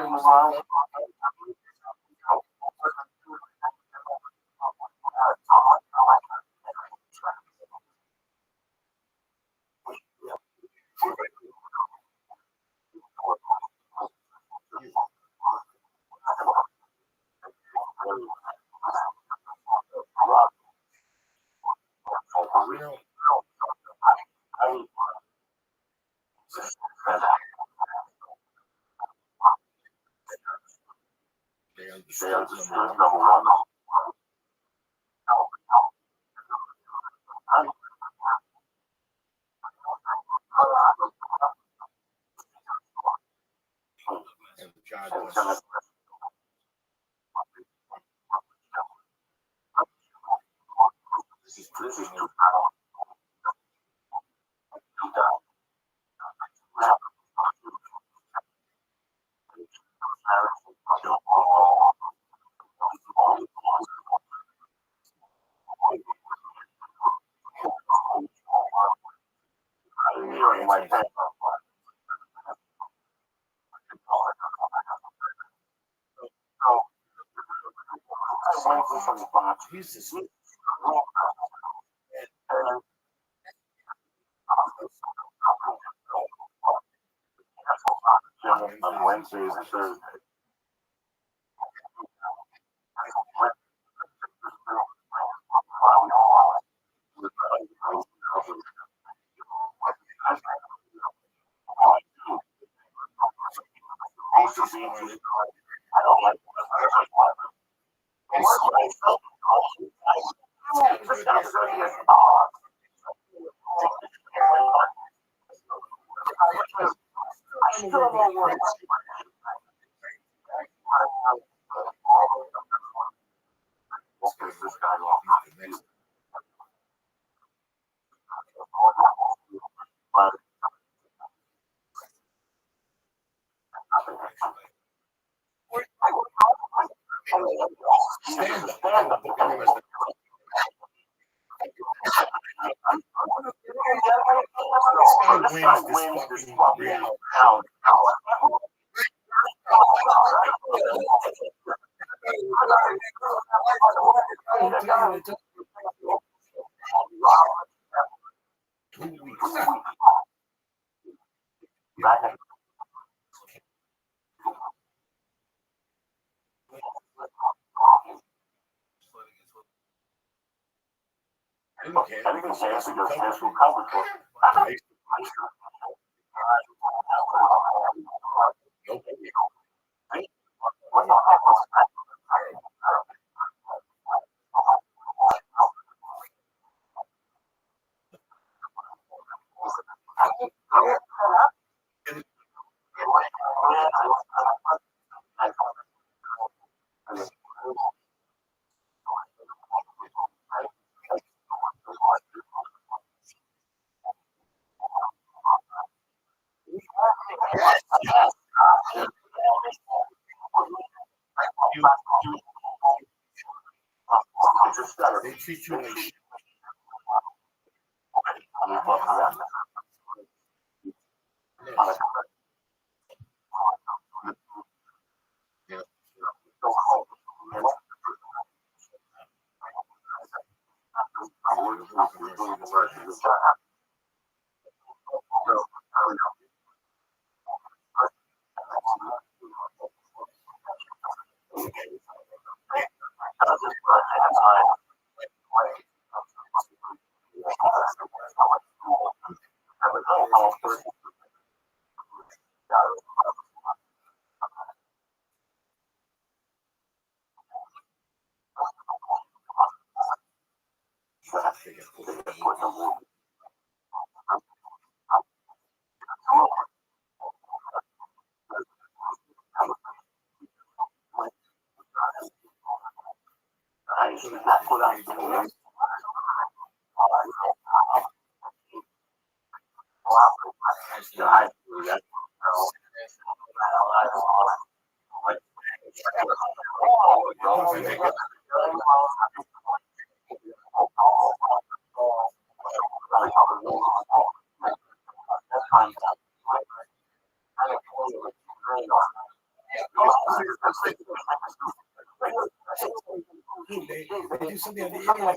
you want. They They understood understood number one. number one. And God bless. This is This is true. He's just on Wednesdays and Thursdays. stand up. This guy wins this fucking reality show. I didn't say it's because there's some coverage for it. Nope. They treat you like shit. They do something on the internet.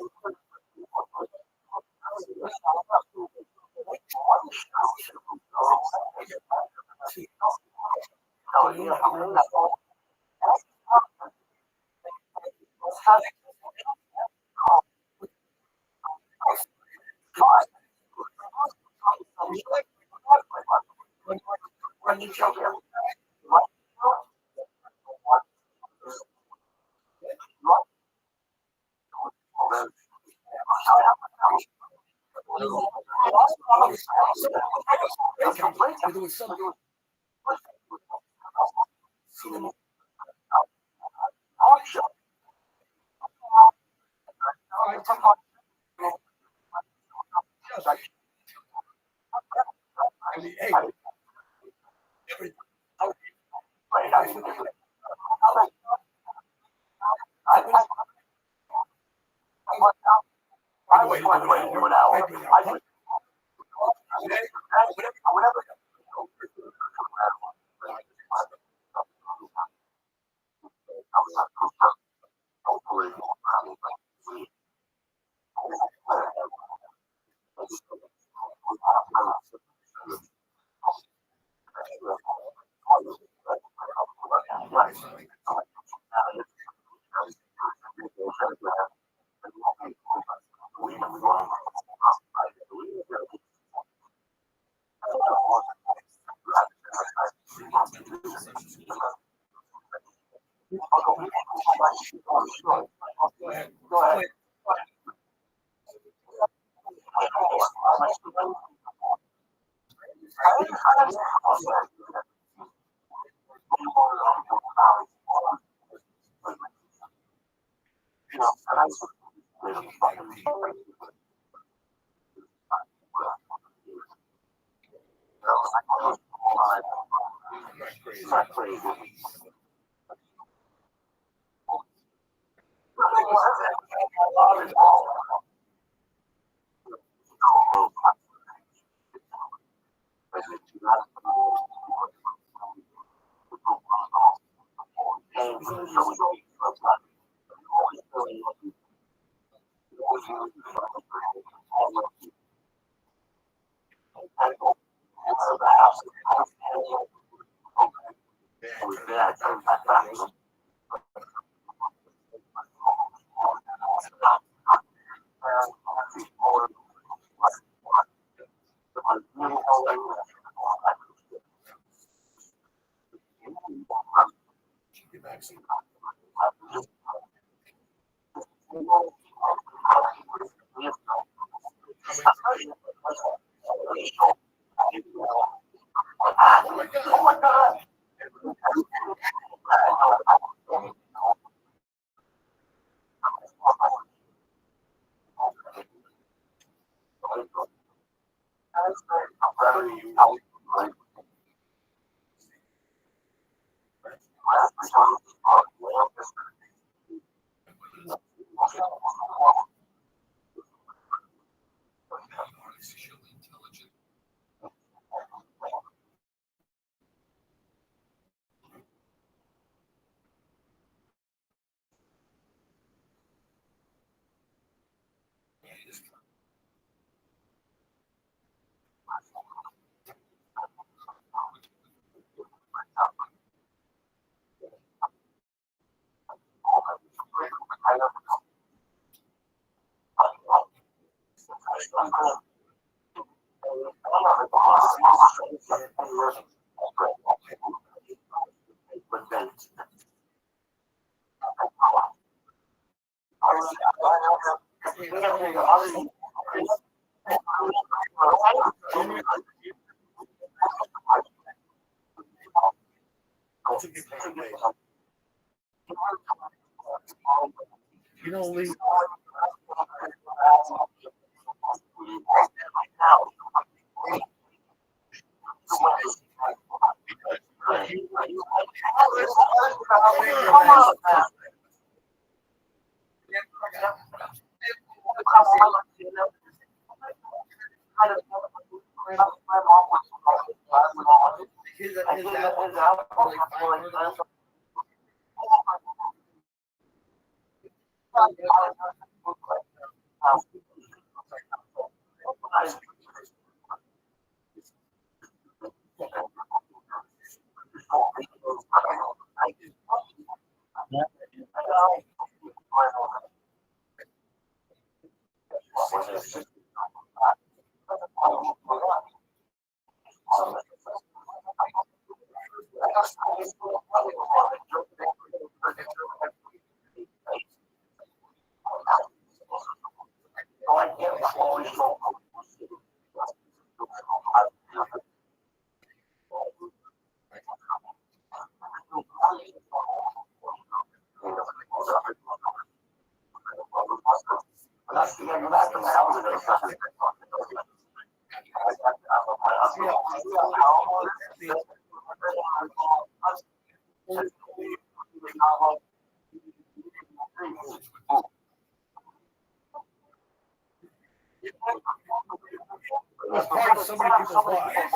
was part of so many people's lives.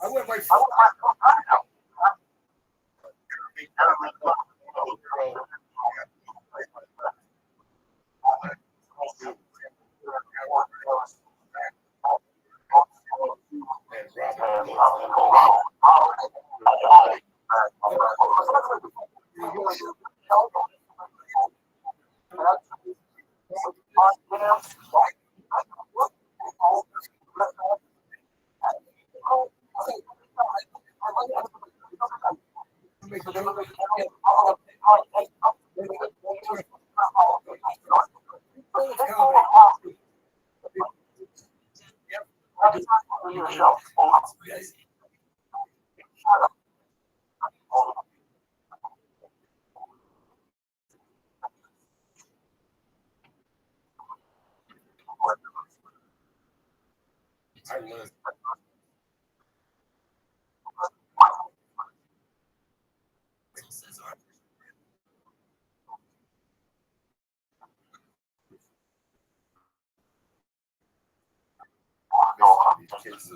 I went right for I learned. Kids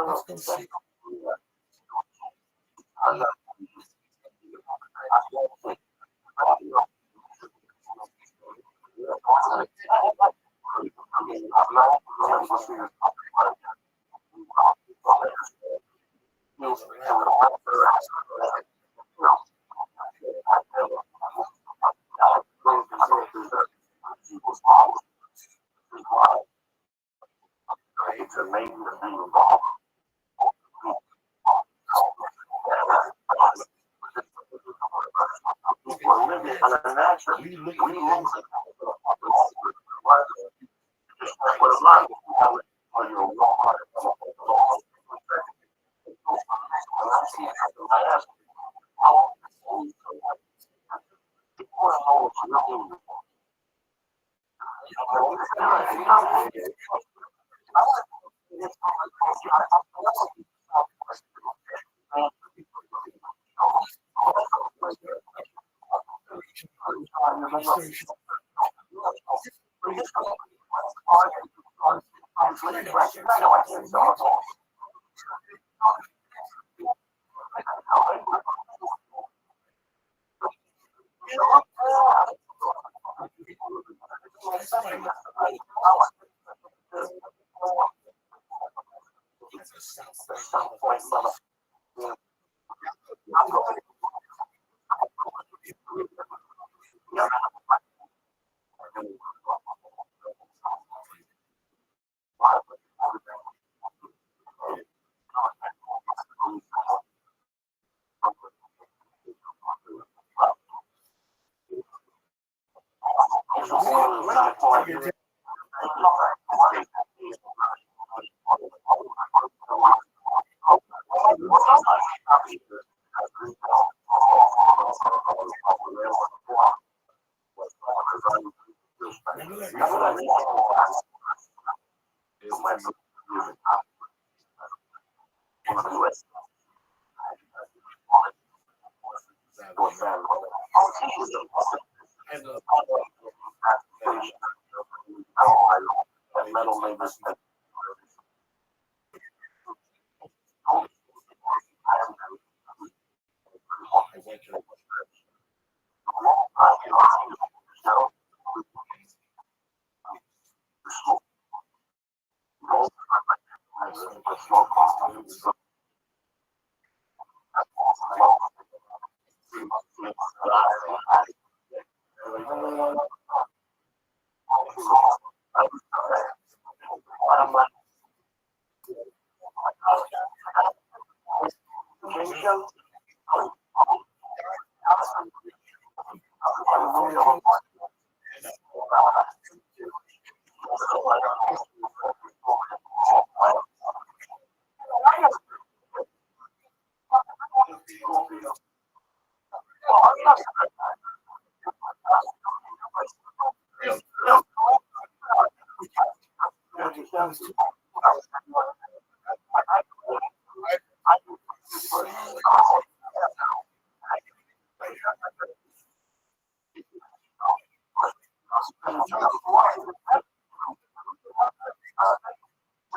Let's go see.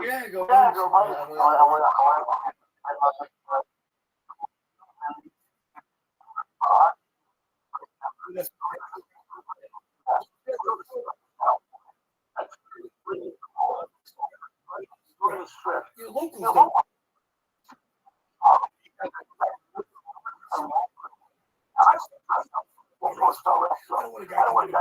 Yeah, go. Your locals don't. I don't want a guy coming in.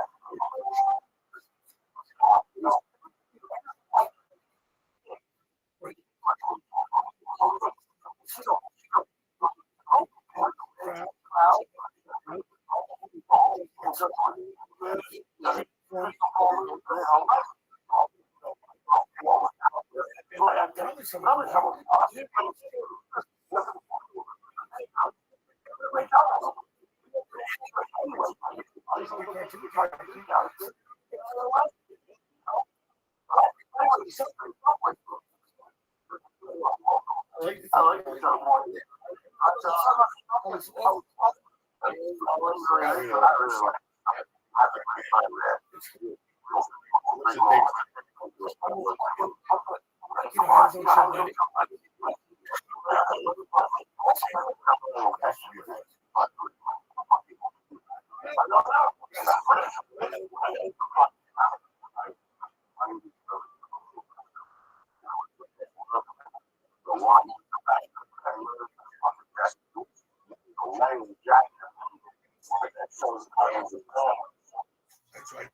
That's right.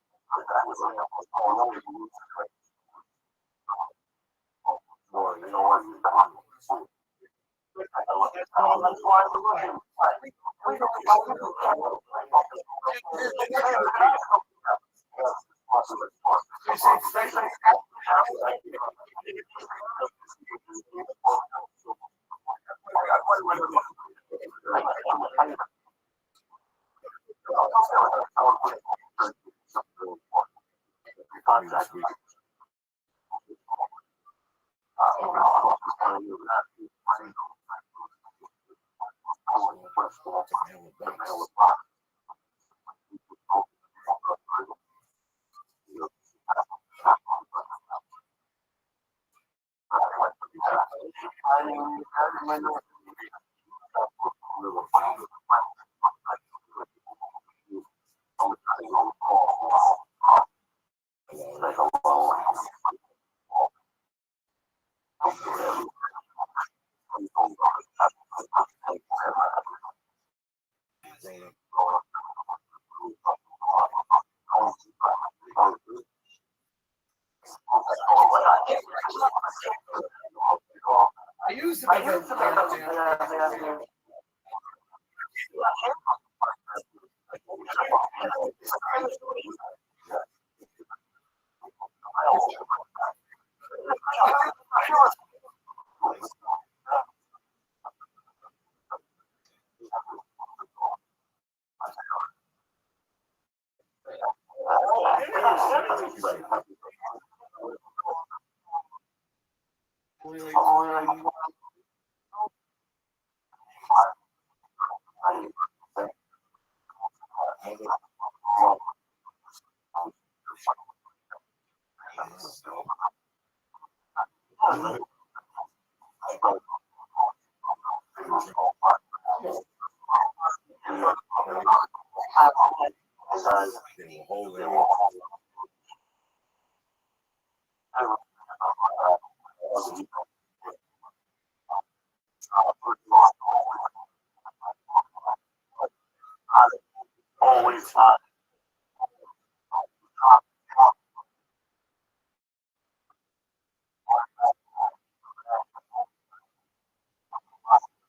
I used to be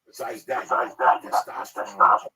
Besides that, testosterone.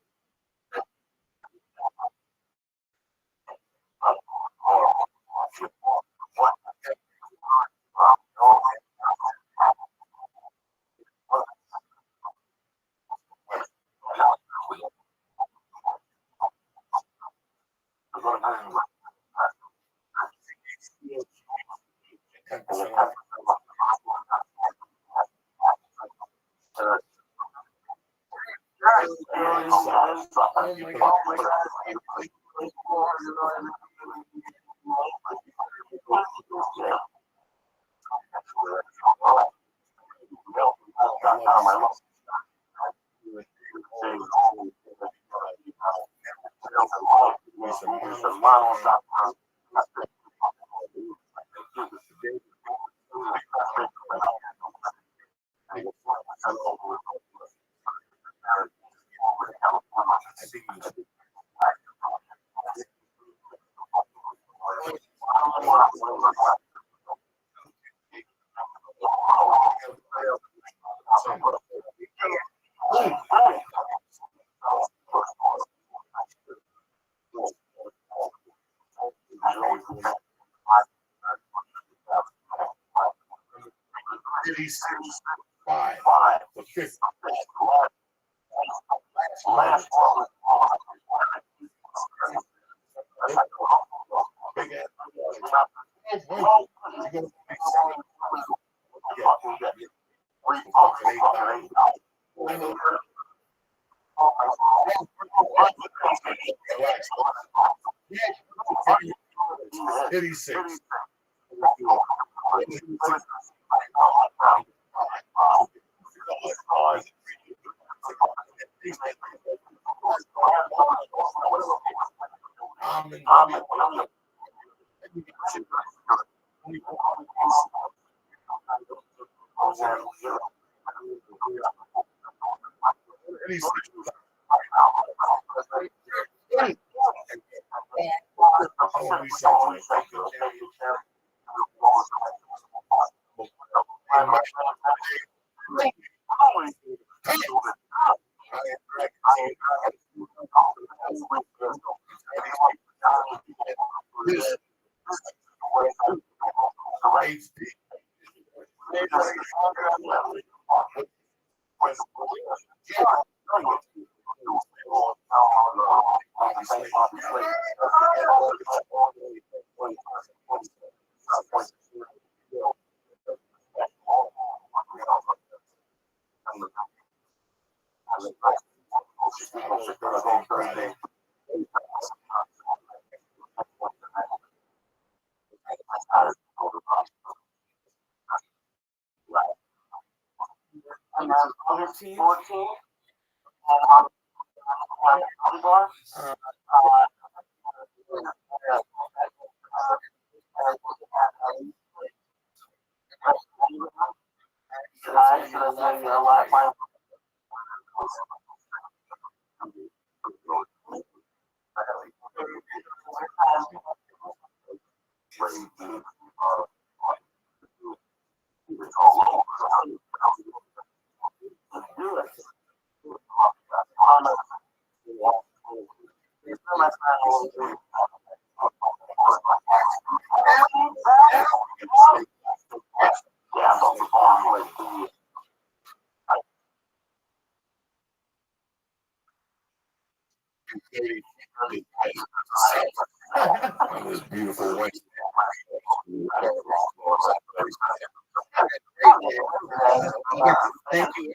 Yes, thank you.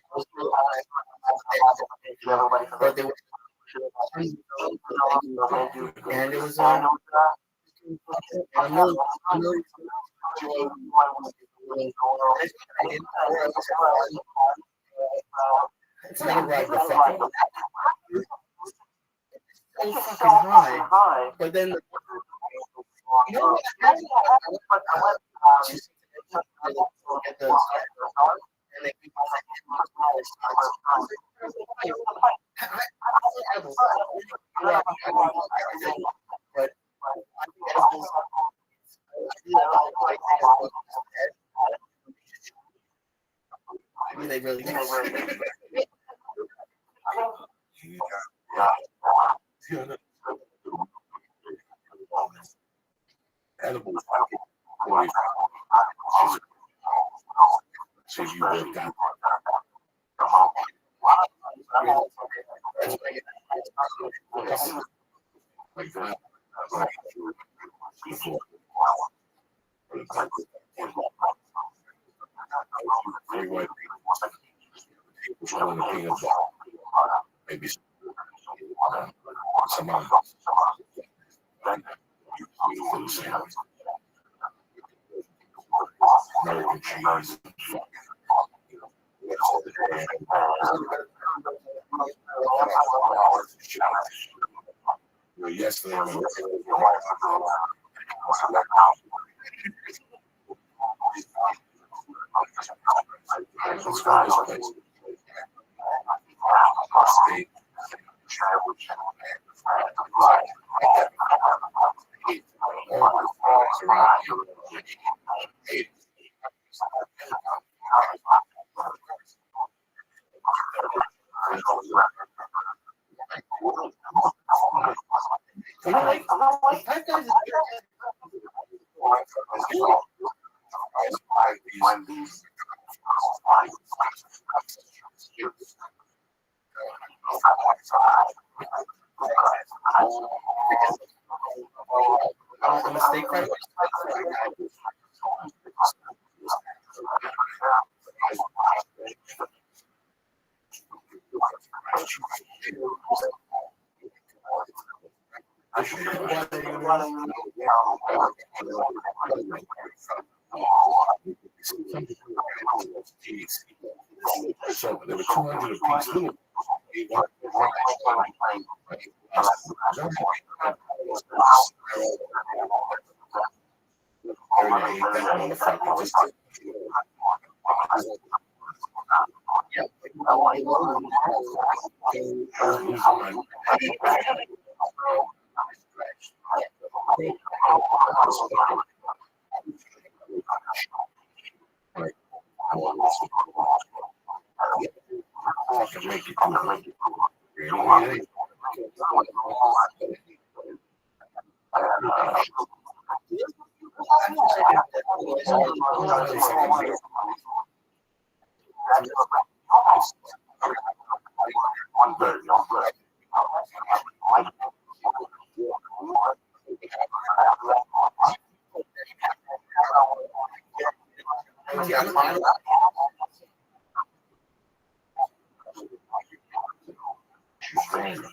But there was and it was a million it's not right the fucking so fucking high. But then you know what get the and they but they really do. Edibles. So you worked out. Like that. Maybe some American cheese. Yesterday, So there were 200 apiece.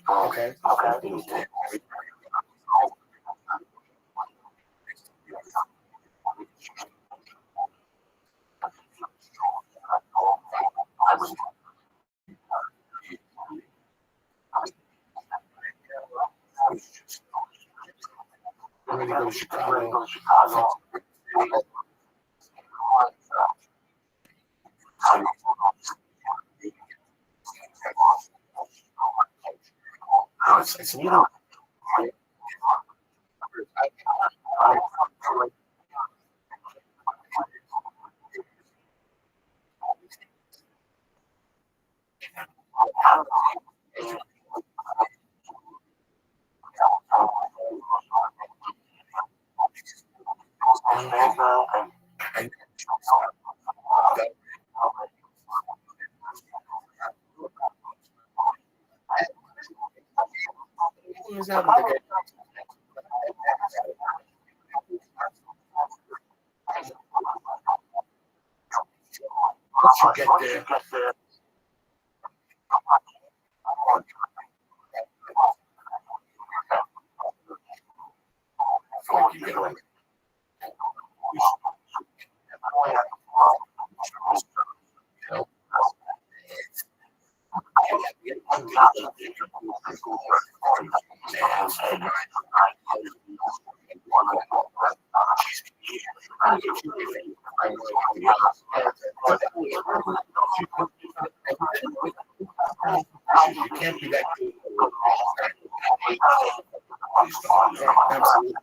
Okay. I'm ready to go to Chicago. It's a little. once you get there, I feel like you get away. You can't be that good. Absolutely.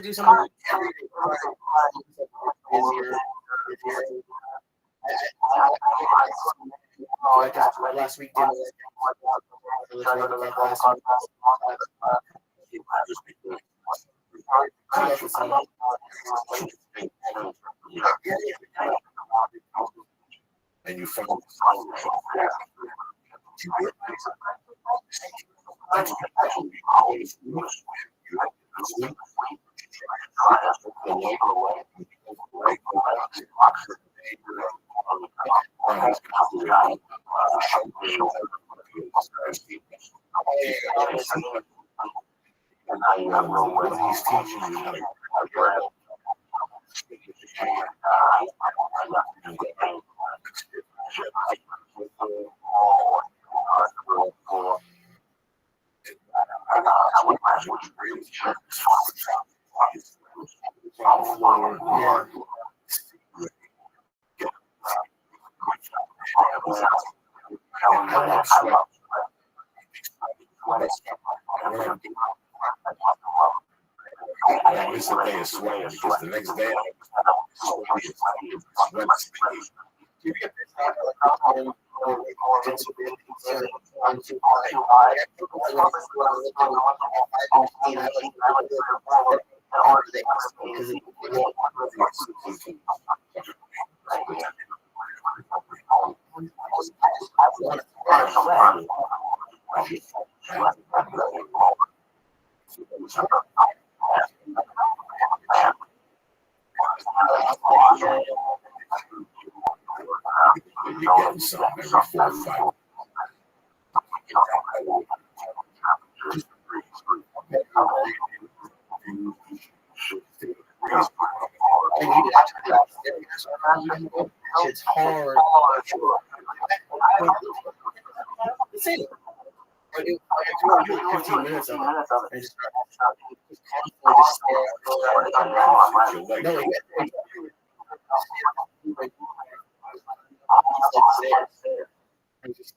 Do something last week. And you found he's teaching you how to I miss a day of sweating because the next day you're getting something every 4 or 5. It's hard. See, I do 15 minutes of it. I just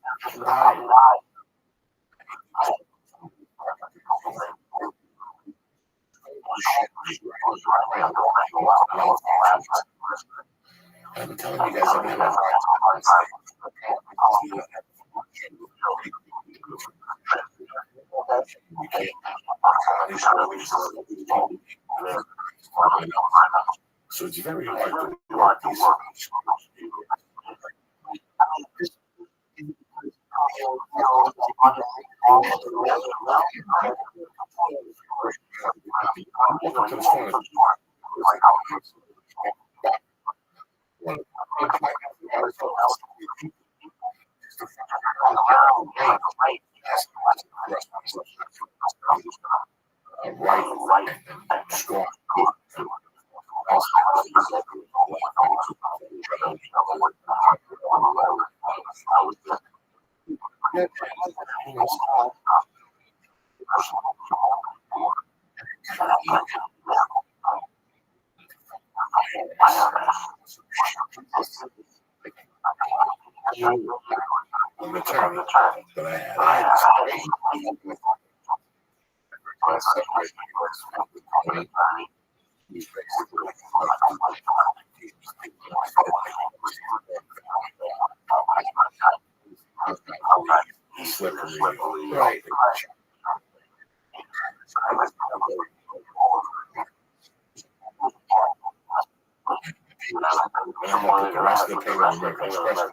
I'm telling you guys, I'm having a hard so it's very hard to work these right. I'm gonna put the rest of the payment on American Express.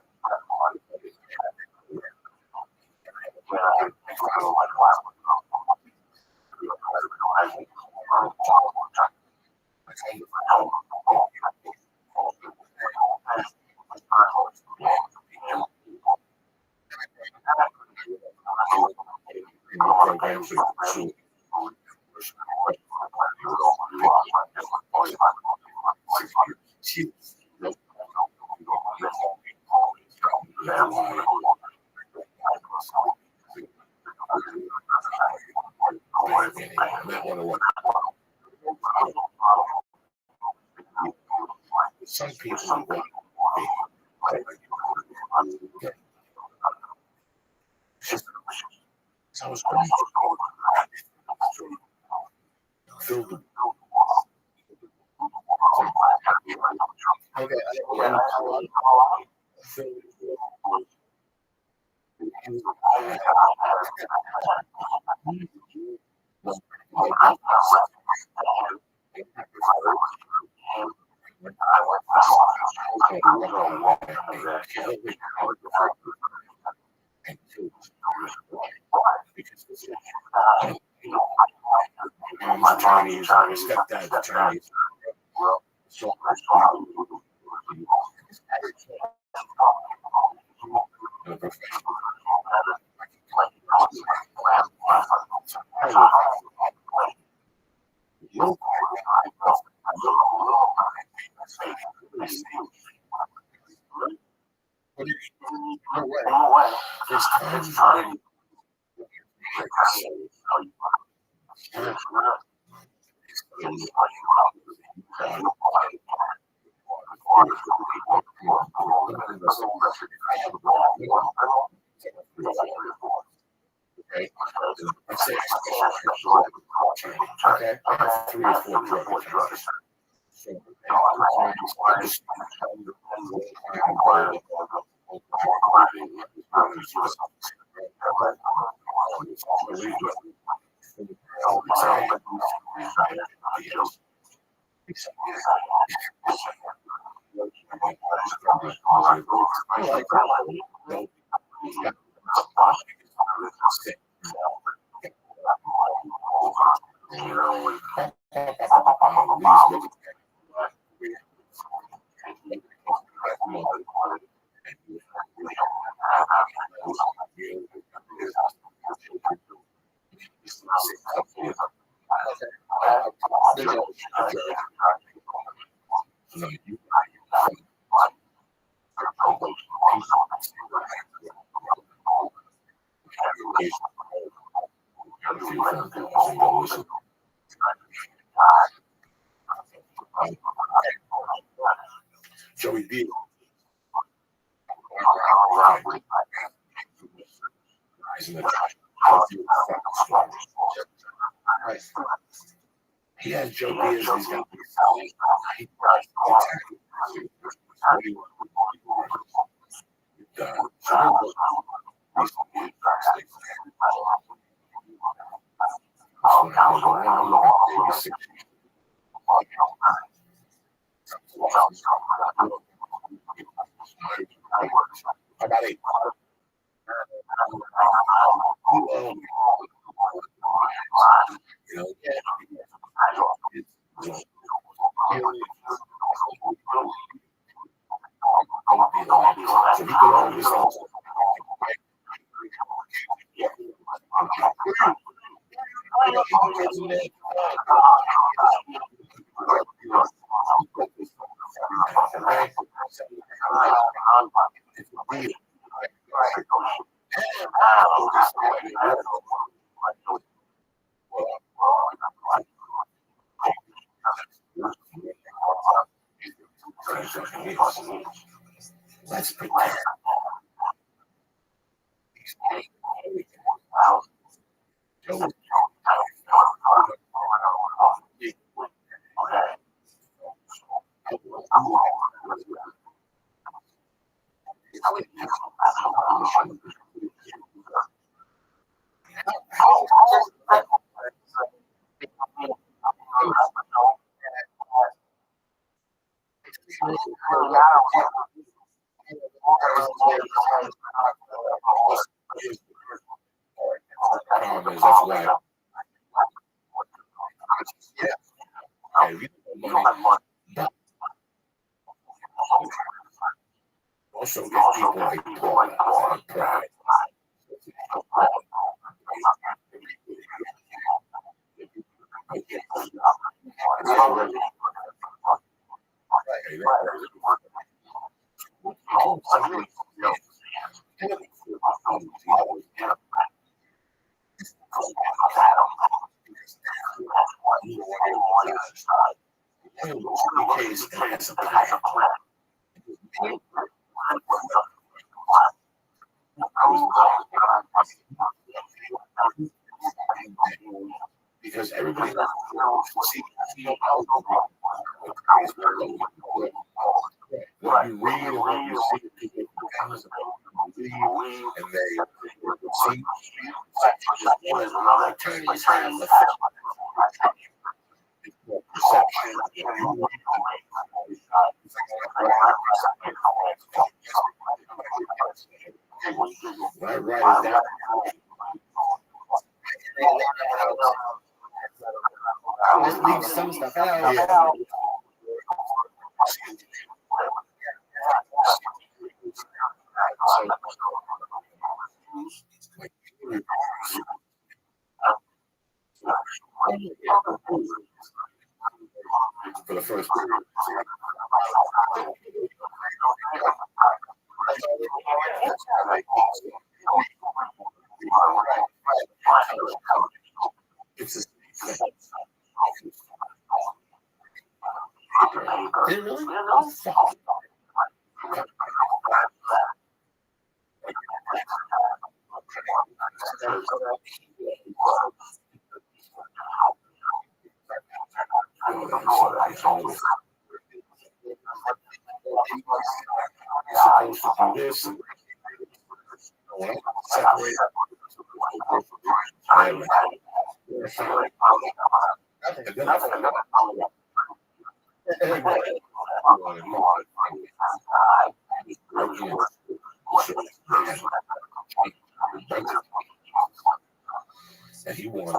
Some people want I was going filled with Okay. Chinese, stepdad's Chinese. So there's times when okay, I have 3 or 4 drug accounts. So Joey B. He has Joe Diaz. He's got about 8. You know, so he could always let's prepare. That's why if you don't have money, but also get people like Paul that have pride. Because everybody see what you read and what you see, people believe, and they see one another attorneys have the perception. When I write it down, just leave some stuff out. Yeah. For the first it's a Did it really? supposed to do this. Separate. And then I found out. And he wanted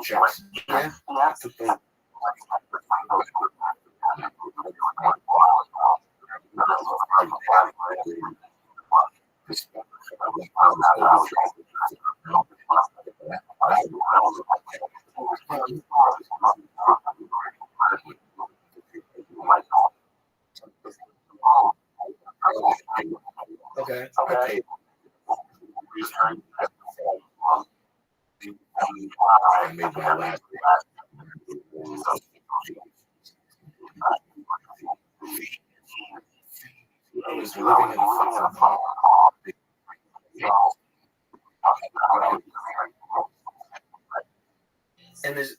checks. Yeah. Okay. I made my last. I was living in a and there's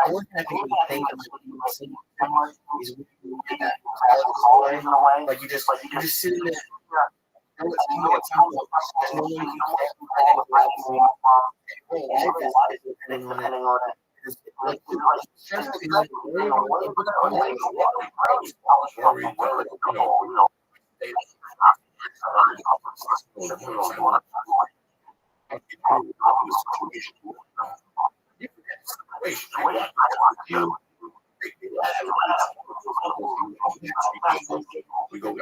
The one thing I think we think of is when you get that quality away, like you're just sitting there. No one's coming at some point. There's no one you can depending on it. Like, stress that you have to worry We go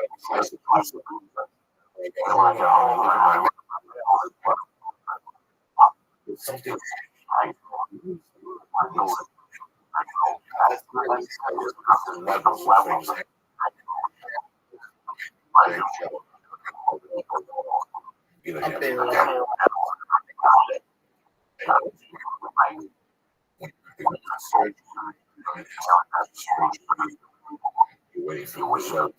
something. You're waiting for the result.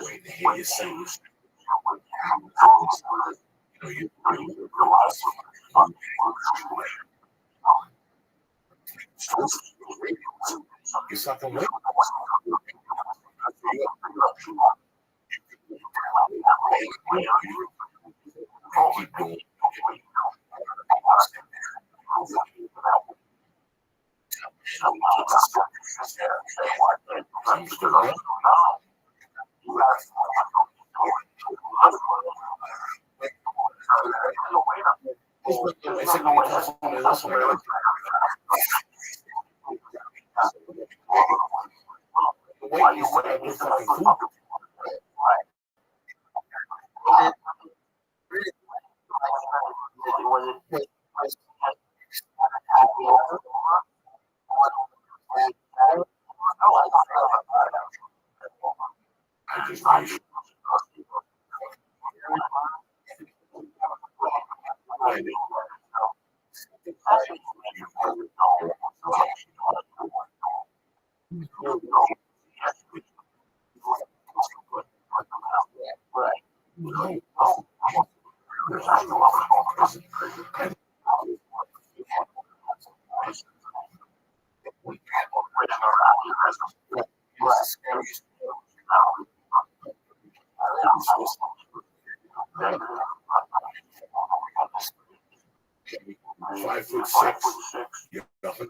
Waiting to hear you sing. You're sucking weight. Keep going. 5'6", you're nothing.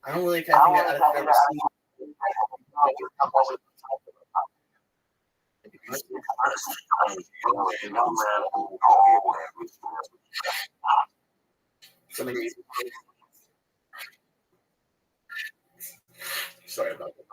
I don't really think I've ever seen. Sorry about that.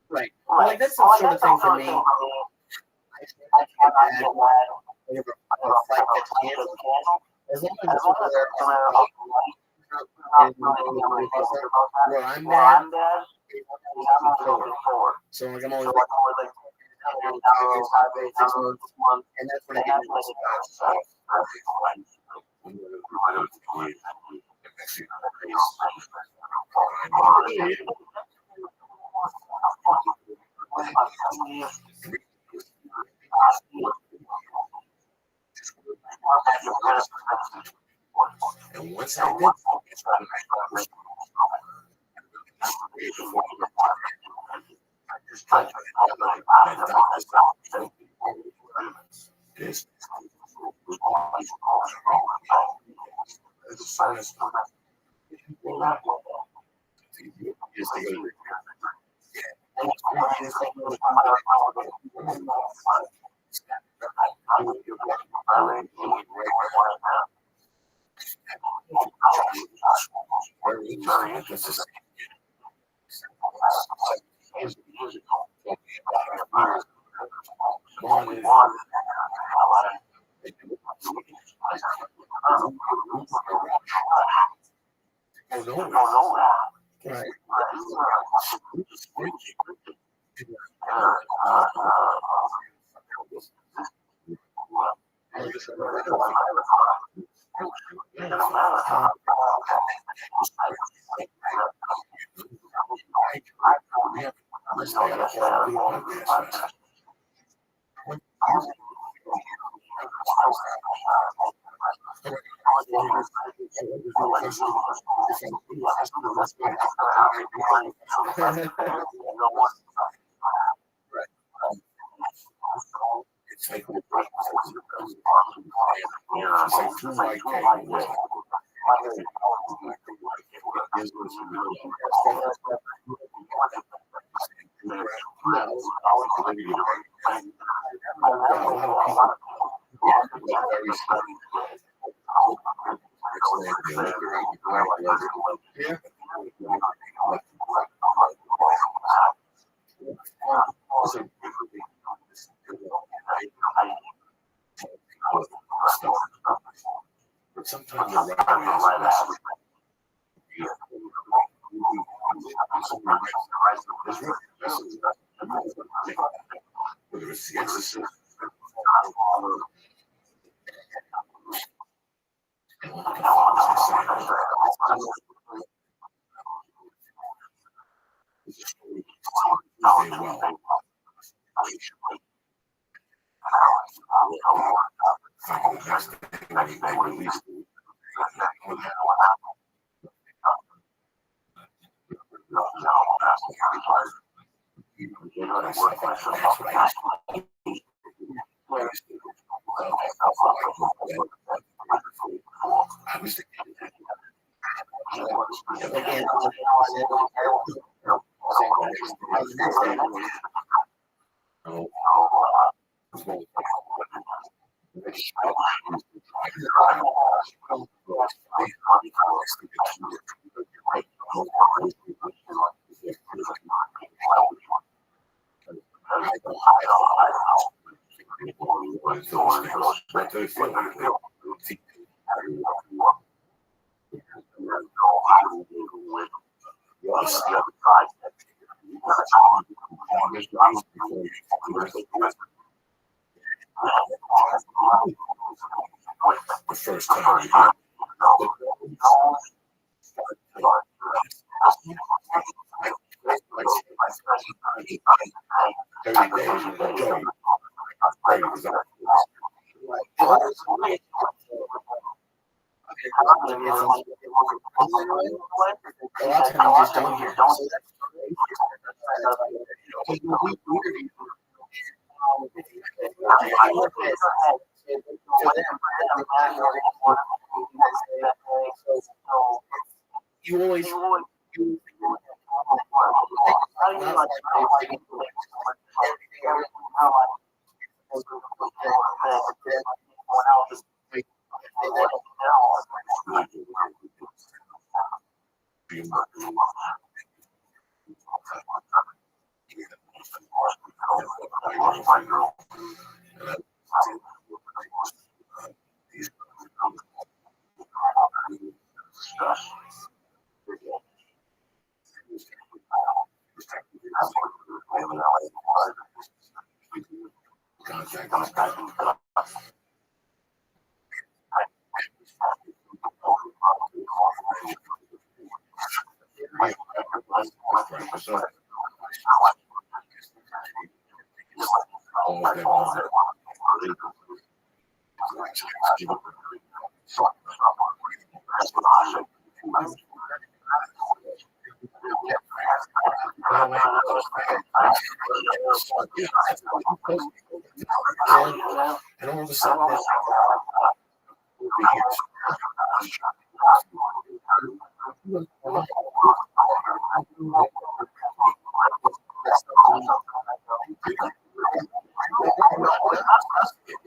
Right. Well, like that's the sort of thing for me. Whenever a flight gets canceled, as long as it's where I'm mad, so like I'm only like 6 months, and that's when I get and once I did, it's like but sometimes the right way is whether it's the exorcist. The first time you hear A lot of times you just don't hear. You always and all of a sudden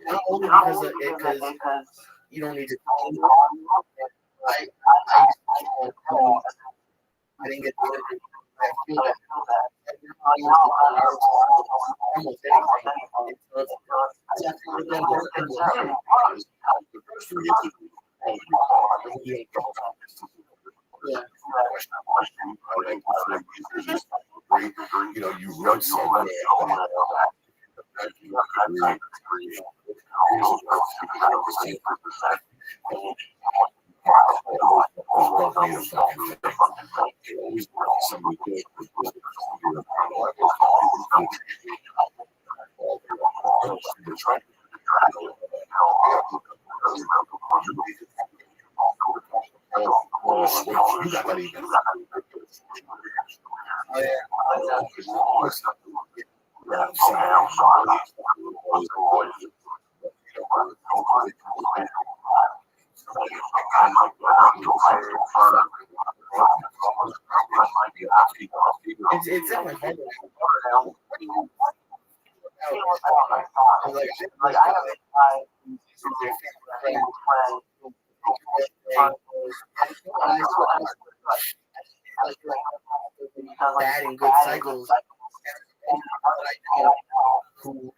not only because of it, because you don't need to. I didn't get to I feel that almost anything. You know, you run somewhere. It's in my head. Bad and good cycles. Who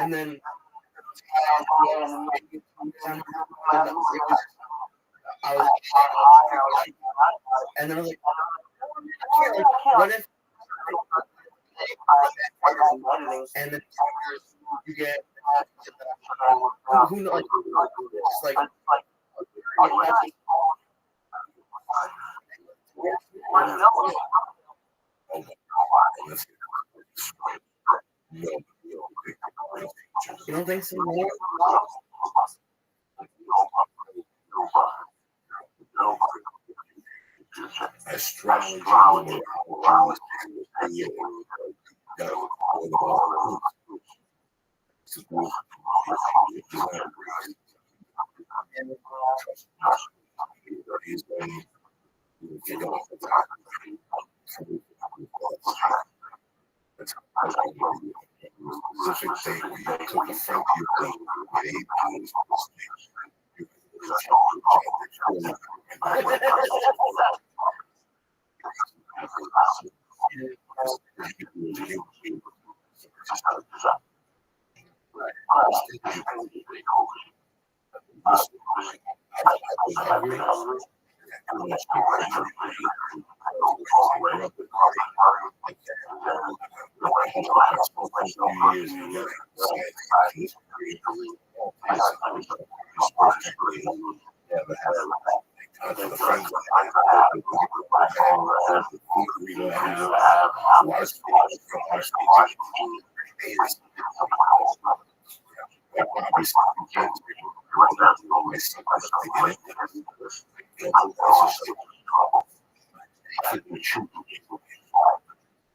and then I was, and then I was like, what if, and then you get, who knows, it's like, you don't think so? Astrology.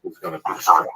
It's gonna be strong.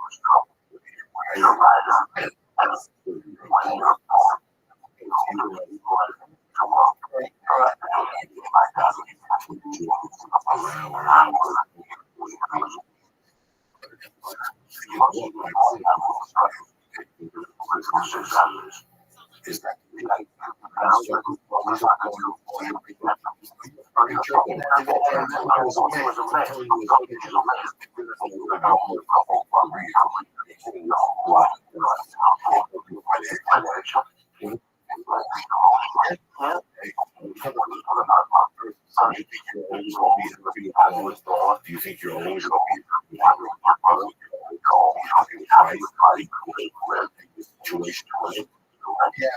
Do you think you're always going to be situation? Yeah.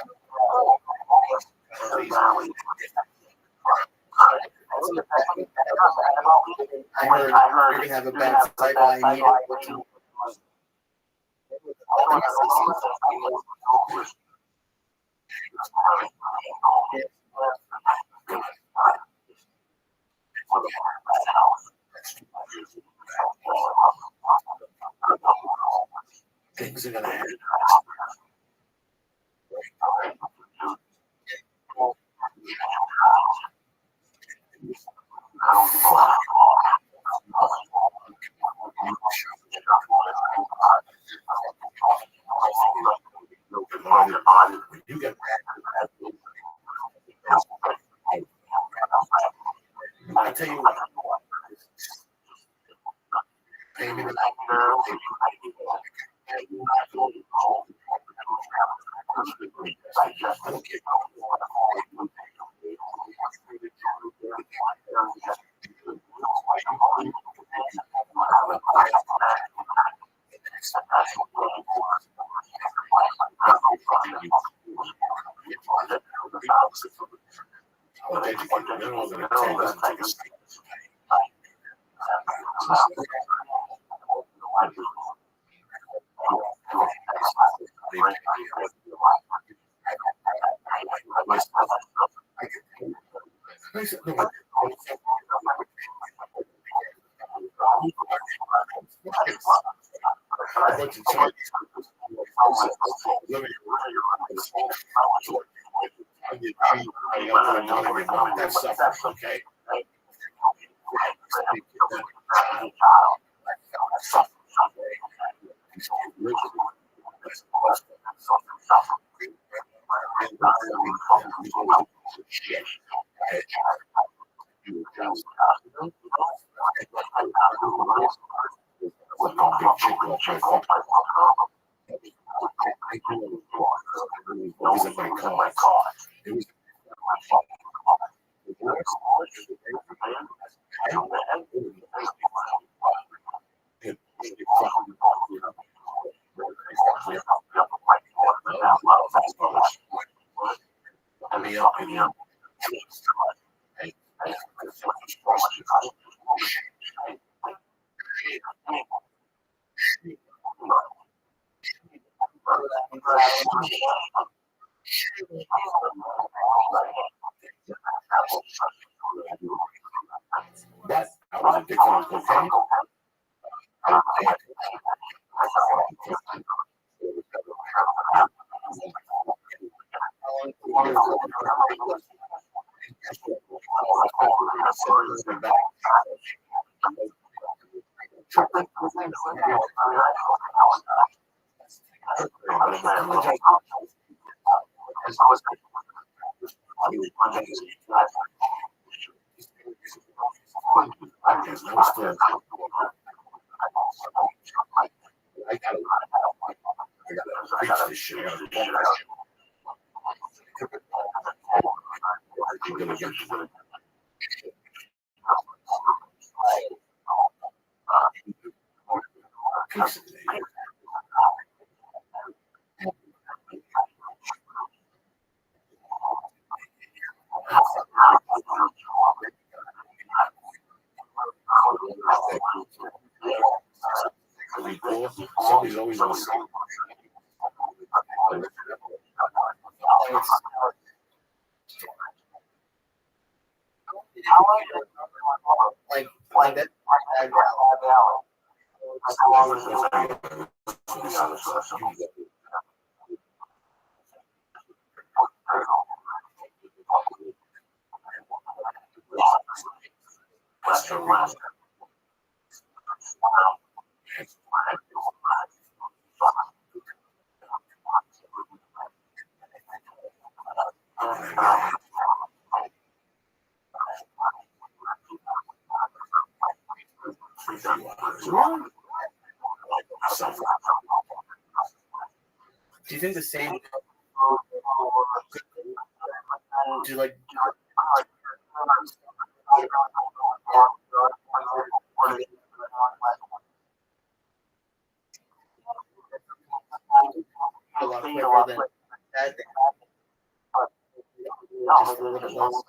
I heard you're gonna have a bad cycle. I need it. Things are gonna happen. You get I tell you what. I don't care. That's stuff, okay? But I was addicted to cocaine. This shit. Somebody's always on the like that. Do you think the same? Do you like? A lot quicker than that. Just a little bit less.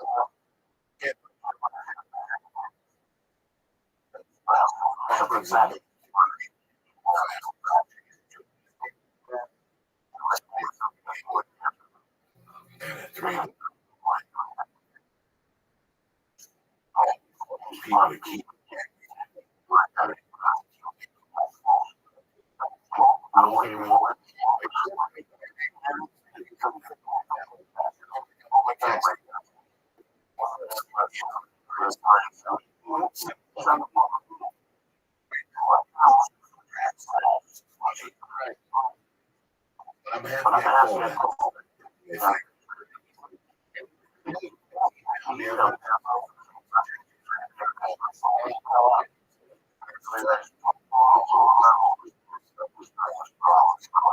I'm happy I called that.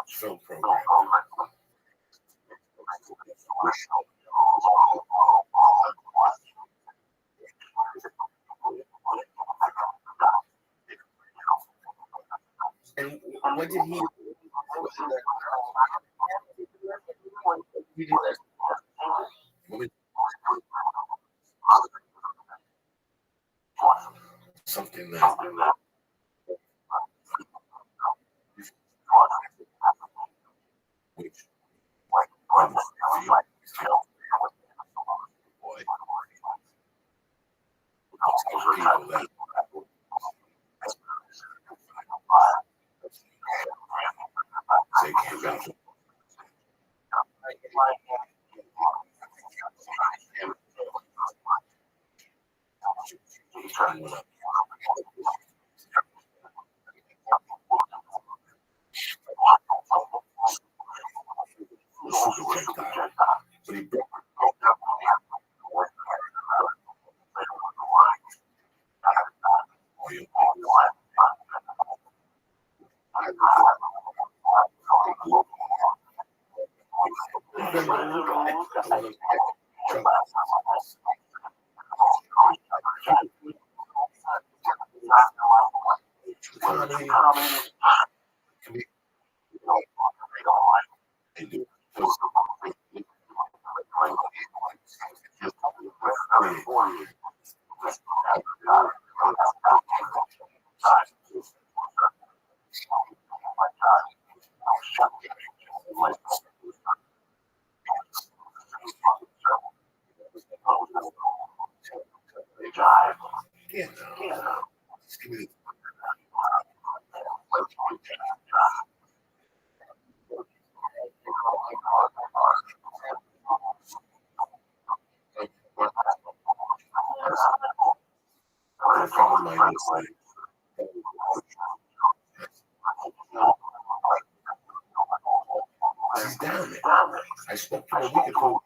Film program. And what did he? Something that He's down there. I spoke to him a week ago.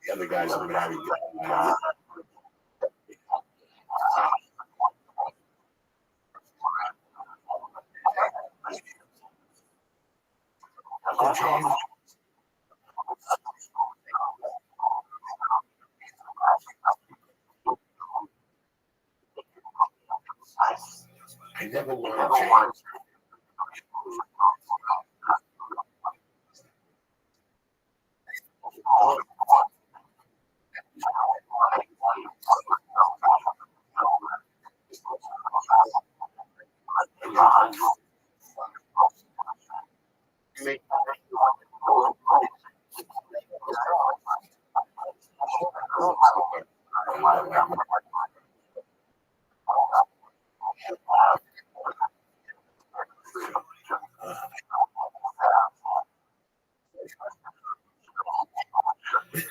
The other guys are married. I never wanted James.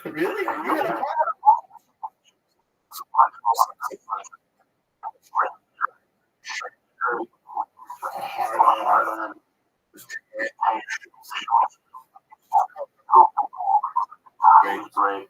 Really? You had a Great.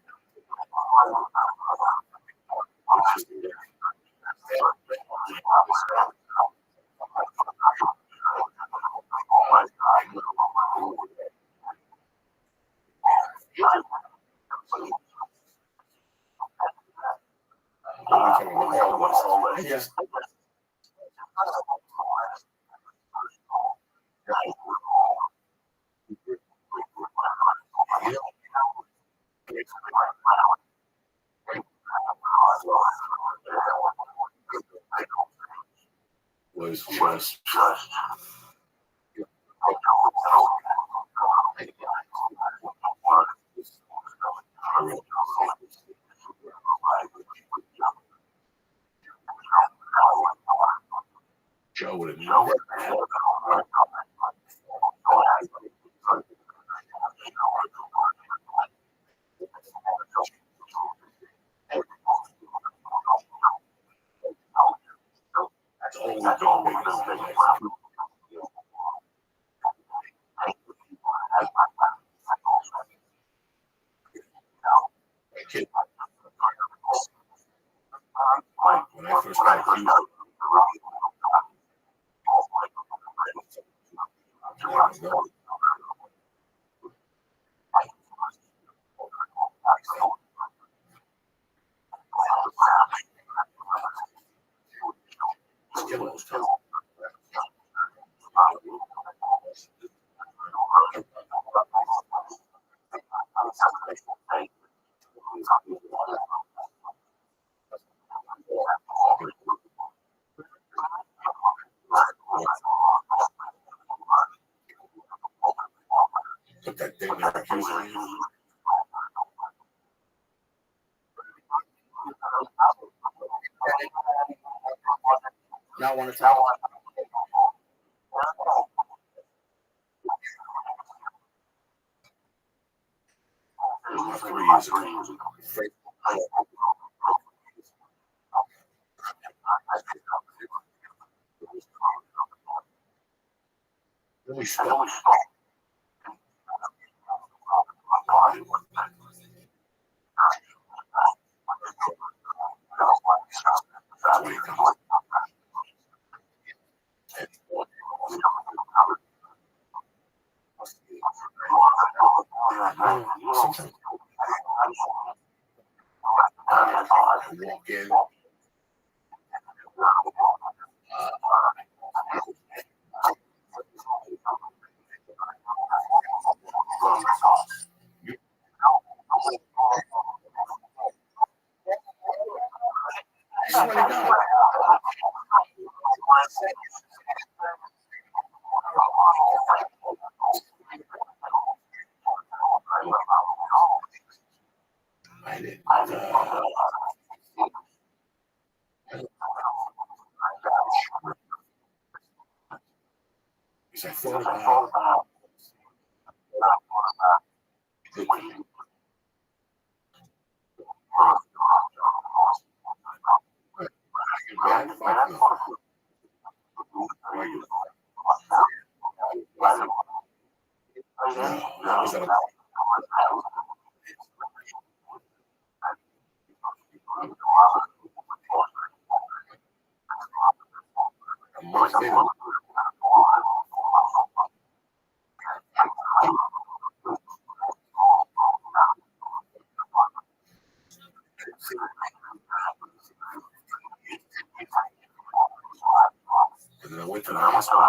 Yes. Was just Joe would have known. That's all we're doing. When I first got accused, put that thing there accusing me. Not want to talk. About 3 years ago. Then we spoke. sometimes I walk in. I didn't. Because I thought about and then I went to the hospital.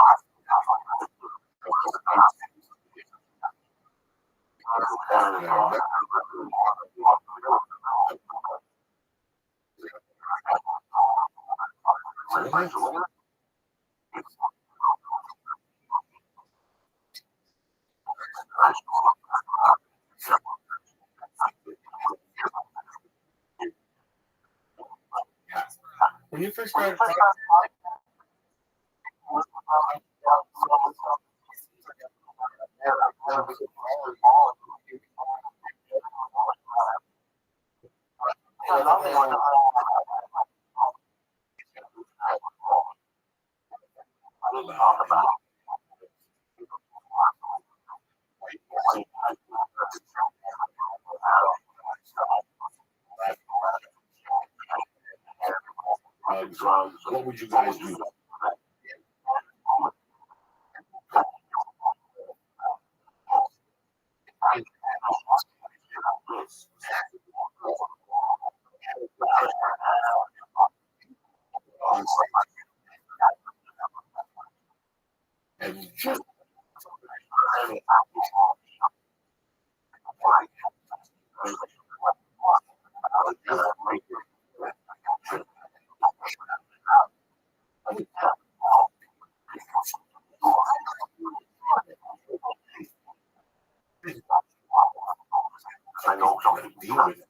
When you first started, What would you guys do? And just I know how to deal with it.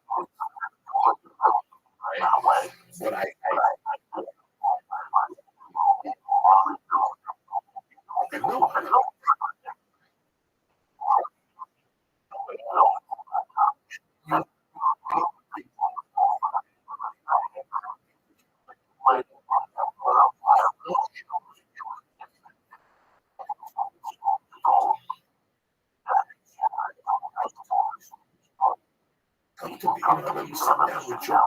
But I know. Come to me, let me sit down with you.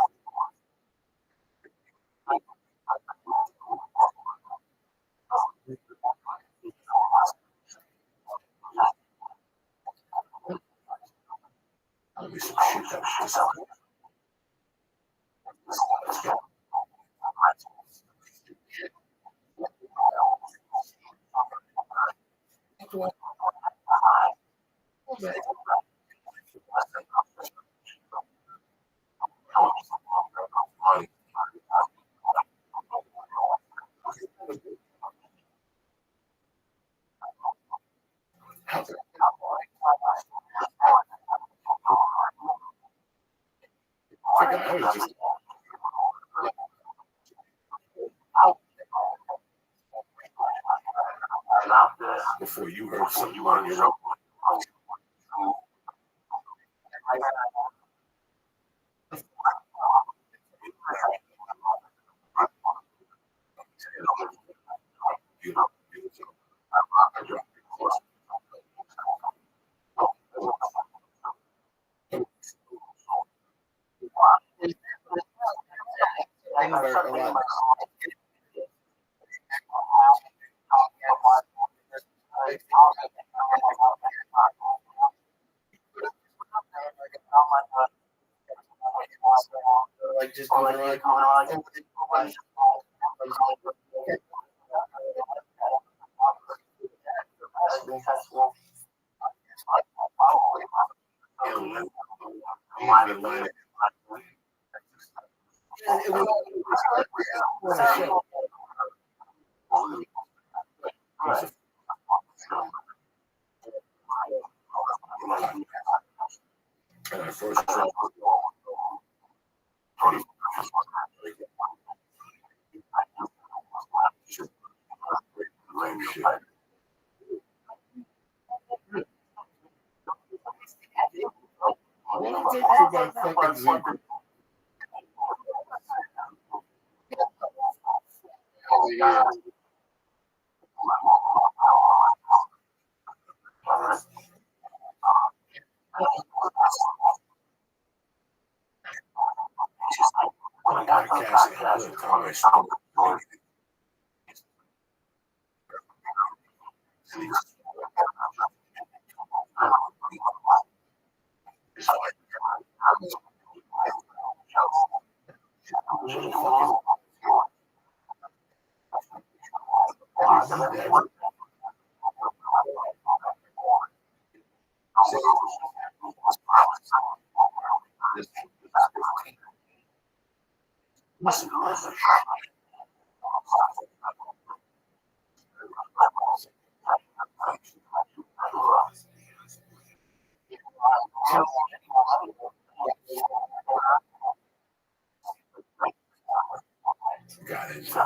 Let me some shit that was out. Let's go. Before you heard something on your own. things are a lot. Like just going like And I first tried yeah. got into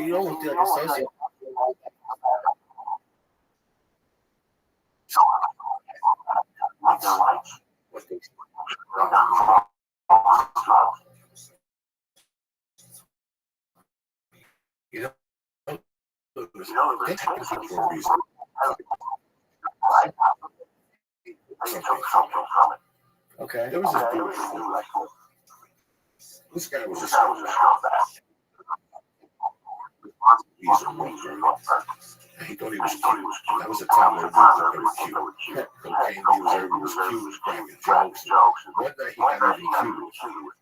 You almost feel like a sociopath. You know, they take this for a reason. Okay. There was this dude. This guy was a scumbag. He's a worker. And he thought he was cute. That was a time when everybody was cute. Cocaine, he was cute, cracking jokes. One night he got even cuter.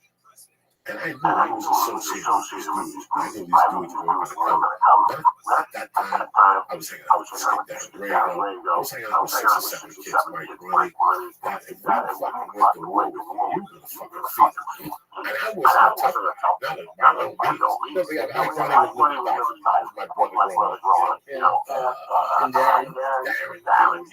And I knew he was associated with these dudes. I knew these dudes were working the cover. At that time, I was hanging out with Skip down Grego. I was hanging out with 6 or 7 kids, Mike Ronnie. That if we fucking went to war with you, you were gonna fucking feed them. And I wasn't a tough guy. Not a by no means. Mike Ronnie was living life. That was my brother growing up. And Darren,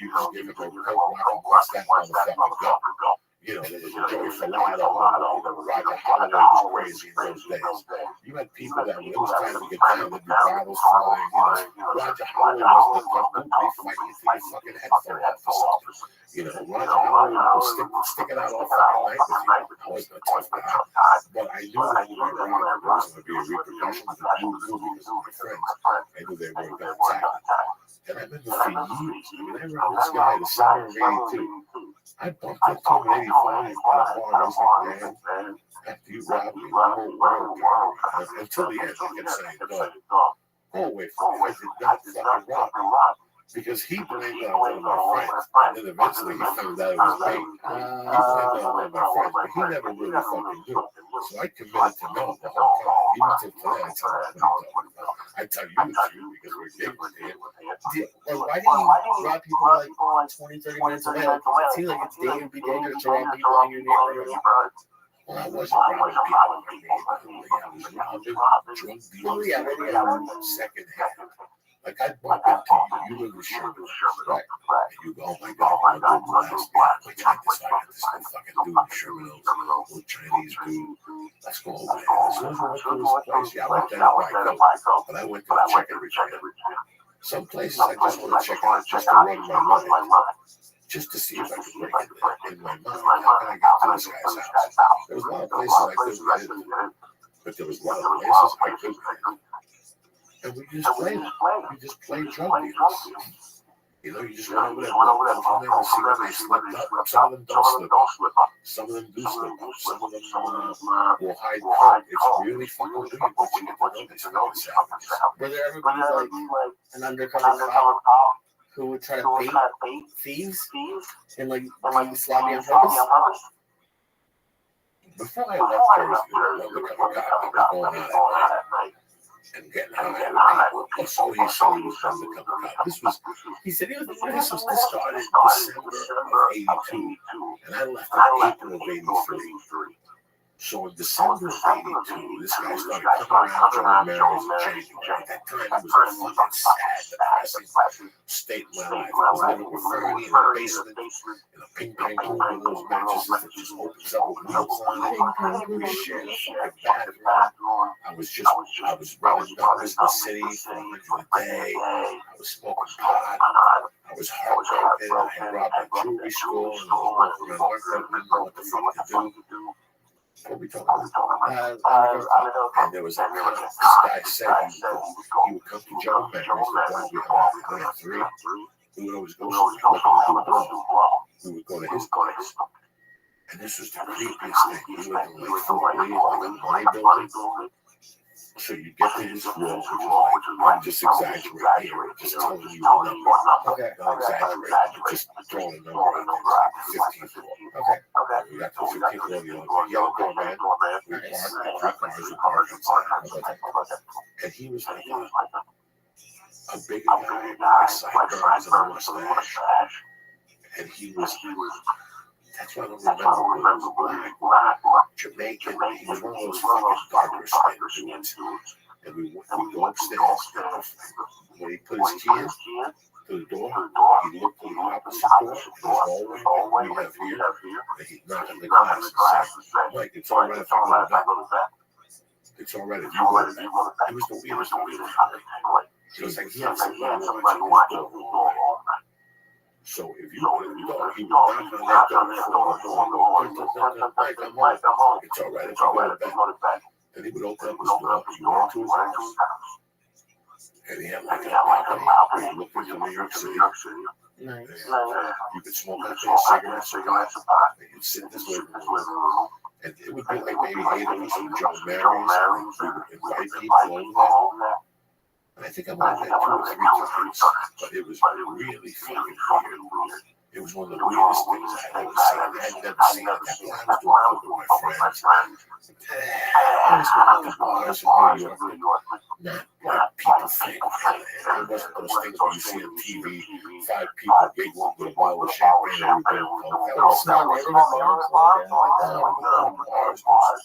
you just give him a coat rock and watch that motherfucker go. You know, there was Joey Filato, Roger Holloway was crazy in those days. You had people that when it was time to get down, there'd be bottles flying. You know, Roger Holloway wasn't a tough dude. He'd fight you till your fucking head fell off or something. You know, Roger Holloway was sticking out all fucking night with you. I wasn't a tough guy. But I knew that when I robbed, there was going to be a repercussion. The dude knew because of my friends. I knew they were going to attack me. And I remember for years, I mean, I ran this guy the summer of '82. I bumped into him in '85 at a bar, and I was like, man, after you robbed me, the whole world got me. Until the end, I kept saying, no, go away from me. I did not fucking rob you. Because he blamed it on one of my friends, and then eventually he found out it was me. He blamed it on one of my friends, but he never really fucking knew. So I committed to know the whole time. Even till today, I tell you the truth because we're giggling here. Why do you rob people like 20, 30 minutes away? Like, it seems like it's dangerous to rob people in your neighborhood. Well, I wasn't robbing people in my neighborhood. I was robbing drug dealers second hand. Like I bump into you live in Sherman, right? And you go, oh my God, I'm going to last night. Like I got this fucking dude in Sherman, little Chinese dude. Let's go over there. As soon as we went to this place, yeah, I went there to buy coke, but I went there to check every day. Some places I just want to check out just to run my mind, just to see if I can break it in my mind. How can I get to this guy's house? There was a lot of places I couldn't get into, but there was a lot of places I could get into. And we just played it. We just played drug dealers. You know, you just went over there, go from there and see where they slipped up. Some of them don't slip up. Some of them do slip up. Some of them will hide coke. It's really fucking weird what you get to know these fucking savages. Were there ever be like an undercover cop who would try to bait thieves and like sloppy on purpose? Before I left Jersey, the undercover cop was going out at night and getting high with people. He saw he was undercover cop. He said this started in December of 82, and I left in April of 83. So in December of 82, this guy started coming around Joey Mary's and January. At that time, it was a fucking sad, depressing state of my life. I was living with Fernie in the basement, in a ping-pong room with those mattresses that just opens up with wheels on it. We shared a fucking bathroom. I was running numbers in the city for $100 a day. I was smoking pot. I was heartbroken. I had robbed a jewelry store, and I was walking around work, I didn't know what the fuck to do. What we talking about? And there was a cop. This guy said he would come to Joe Mary's, the bar we had 3. We would always go we would go to his place. And this was the creepiest thing. He lived in like 4 days, like a money building. So you get to his floor, which is like, I'm just exaggerating here, just telling you a number. Okay. Not exaggerating, but just throwing a number out there. 15th floor. Okay. We got to the 15th floor, the yellow door man. We parked 3 cars outside. And he was like a big guy, like sideburns and a mustache. And he was, that's why I don't remember, he was black, Jamaican. He was one of those fucking darker skinned dudes. And we go upstairs. When he put his key in to the door, he looked to the opposite door, in the hallway we have here, and he'd knock on the glass and say, Mike, it's all right if I go to bed. It's all right if you go to bed. It was the weirdest thing. It was like he had somebody watching his door all night. So if you open the door, he would knock on that door before Mike, I'm home. It's all right if you go to bed. And he would open up his door, he went into his house, and he had like a balcony where you looked into New York City. Nice. You could smoke out there cigarettes and pot, and you'd sit in this living room. And it would be like maybe 8 of us from Joe Mary's, we would invite people over there. And I think I might have had 2 or 3 times, but it was really fucking weird. It was one of the weirdest things I had ever seen. I had never seen it. I was doing it with my friends. I was going to the bars in New York, not like people think. It wasn't those things where you see on TV, 5 people giggling with a bottle of champagne and everything. That was not neighborhood bars.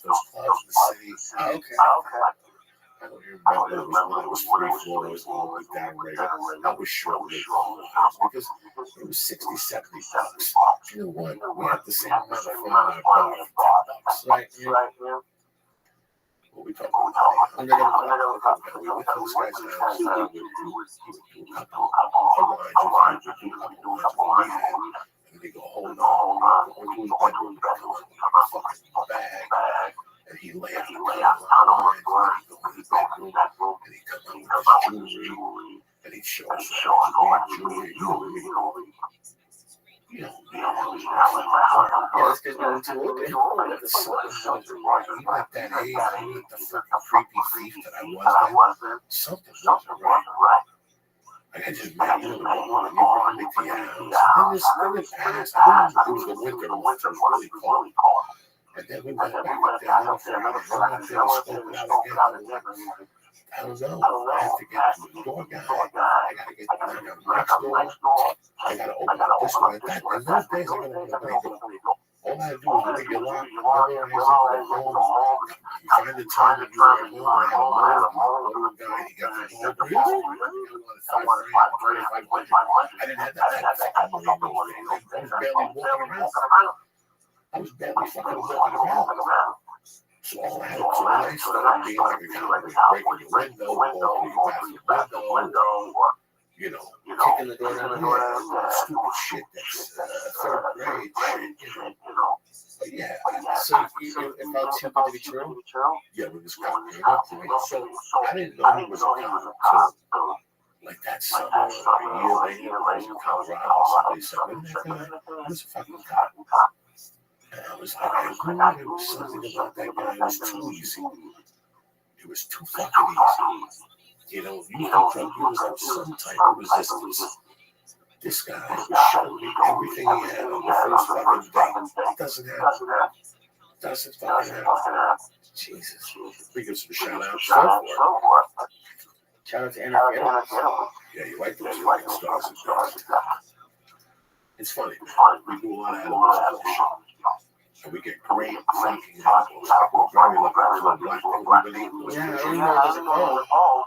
Those clubs in the city. Okay. I don't even remember. It was when it was 3 floors, all the way down right. I was sure it was because it was 60, 70 bucks. You know what? We had the same amount of fun in our bar for $10. Right? What we talking about? We went to this guy's house. He would do a couple of lines and they go, hold on. Go into his bedroom. Have a fucking bag. And he lay out on the line, and he'd go in his bedroom, and he'd come out with his jewelry, and he'd show us all his jewelry. You know, this guy's going to look at something wasn't right. Even at that age, even at the fucking creepy thief that I was then, something wasn't right. Like I just met you, and you brought me to your house. And then it passed. I think it was the winter. The winter was really cold. And then we went back up there, and I went up there and scoped it out again. I don't know. I have to get to the door guy. I got to get to the next door. I got to open up this one. In those days, I got to open up. All I had to do was read your lock. You find the time that you were at home. I had a mold guy. He got the mold. Really? I wanted $5,000, $25,000. I didn't have that kind of money in those days. I was barely walking around. I was barely fucking walking around. So all I had to do was being like a guy breaking your window, walking your bathroom window. you know, kicking the door down. stupid shit that's third grade shit, you know. But yeah. So it felt too good to be true? Yeah, when this cop came up to me. So I didn't know he was a cop until like that summer or a year later. I was in Colorado. Somebody said, "When that guy was a fucking cop." And I was like, I knew there was something about that guy. It was too easy. It was too fucking easy. You know, you can drug dealers have some type of resistance. This guy was showing me everything he had on the first fucking day. It doesn't happen. Doesn't fucking happen. Jesus. We give some shout outs. Shout out to Anarchy. Yeah, you like those fucking stars and stars. It's funny, man. We do a lot of animals on the show. And we get great fucking animals. Like we're very lucky to have black people. We believe. Yeah, I don't know what doesn't call.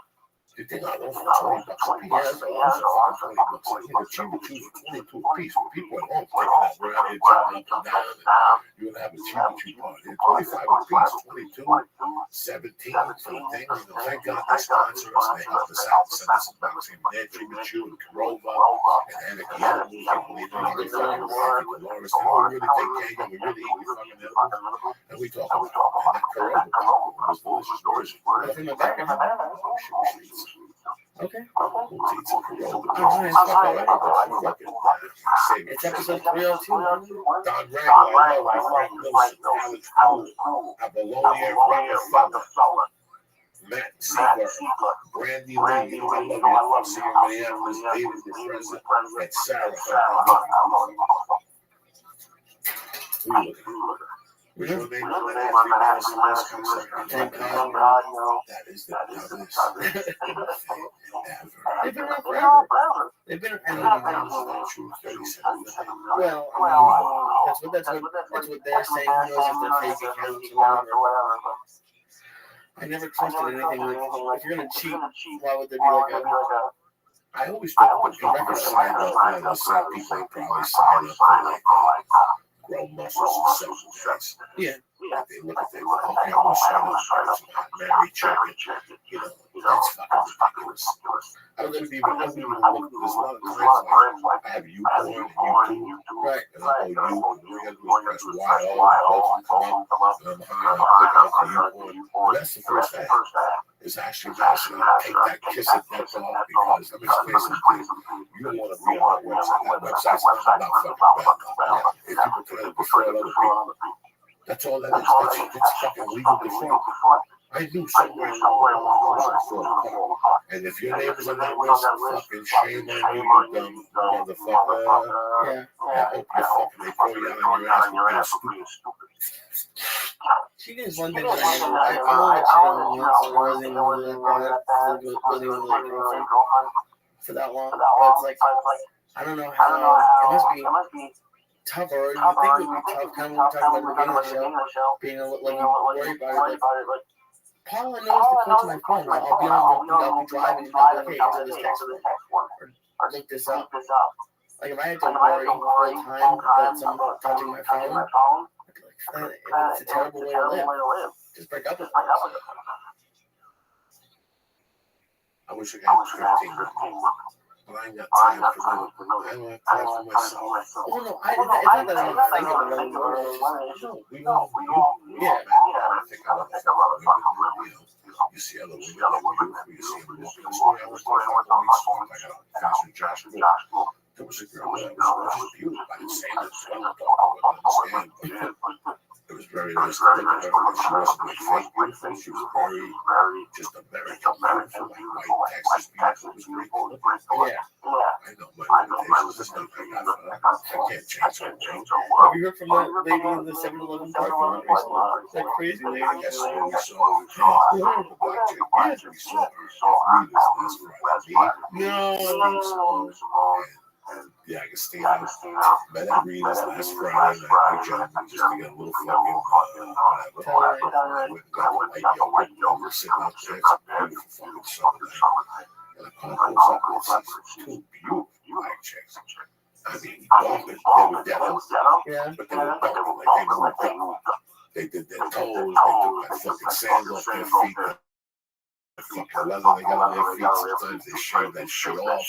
You think I love for $20 a piece? Yeah, that's fucking $20. Like, you know, cheap and cheap for 22 a piece. When people at home taking that around here, jumping up and down, and you're gonna have a cheap and cheap party. 25 a piece, 22, 17 for the thing. You know, thank God they sponsor us and they help us out and send us some bucks. Even there, Chew and Chew and Corova and Anarchy Animals. You believe in the fucking word. We really take care of you. We really eat your fucking animals. And we talk about it. And that Corova was delicious. That's in the back of it. Okay. It's episode 302. Don Ragland, Frank Wilson, Alex Cole, Apollonia Rockefeller, Matt Seaver, Brandy Lee, I love you. I see you in Minneapolis, David the President, and Sarah. Who are you looking at? What's your name? Thank God, that is the dumbest thing ever. They've been around forever. They've been around. Well, that's what they're saying. Who knows if they're fake accounts or whatever. I never trusted anything like if you're gonna cheat, why would there be like a? I always thought that people could sign up and the same people probably sign up for like grow muscles and supplements. Yeah. Like they look at them, okay, I'm gonna sign up for Mary Chicken. You know, that's fucking ridiculous. I wouldn't even look. There's a lot of times like I have YouPorn and YouTube, right? And I'll go you, and all you gotta do is press YO, both come up, and I'm high, I'm clicking out the YouPorn. That's the first ad. Is actually asking you to take that kiss of death off because let me explain something. You don't want to be on that website. That website's not about fucking bad. If people try to defraud other people, that's all that is. It's fucking legal defraud. I knew somewhere along the line. And if your name is on that list, fucking shame on you, you dumb motherfucker. Yeah. I hope you fucking, they throw you out on your ass for being stupid. She did one thing that I only cheated on once. It wasn't even really that bad. It wasn't even really a girlfriend for that long. But it's like, I don't know how, it must be tough, or you think it would be tough, kind of what we talked about at the beginning of the show, being a little worried about it. Like, Paula knows the code to my phone. I'll be driving and I'll be like, hey, answer this text or look this up. Like, if I had to worry all the time about someone touching my phone, I'd be like, it's a terrible way to live. Just break up with them. I wish I had 15. But I ain't got time for them. I don't have time for myself. Oh, no, it's not that I don't think of it anymore. Yeah. I think I love women. You see other women like you see them walking the store. I was talking about all these songs. I got a fast with Josh Moore. There was a girl that was beautiful. I didn't say that. I don't understand. It was very nice to look at her because she wasn't like fake beautiful. She was very, just American beautiful, like white Texas beautiful. It was great to look at. Yeah. I know my limitations. There's nothing I got for her. I can't change her. Have you heard from that lady in the 7-Eleven parking lot recently? That crazy lady? Yes, we saw her. The black chick. Yes, we saw her. At Reed's last Friday. No. Yeah, I can stand up. Met at Reed's last Friday night. I jumped just to get a little fucking whatever. I went and got a white yogurt sitting up there. It's a beautiful fucking summer night. And the car pulls up and sees two beautiful black chicks. I mean, bumping. They were denim, but they were bumping like they moved up. They did their toes. They took that fucking sand off their feet. The fucking the leather they got on their feet, sometimes they shave that shit off.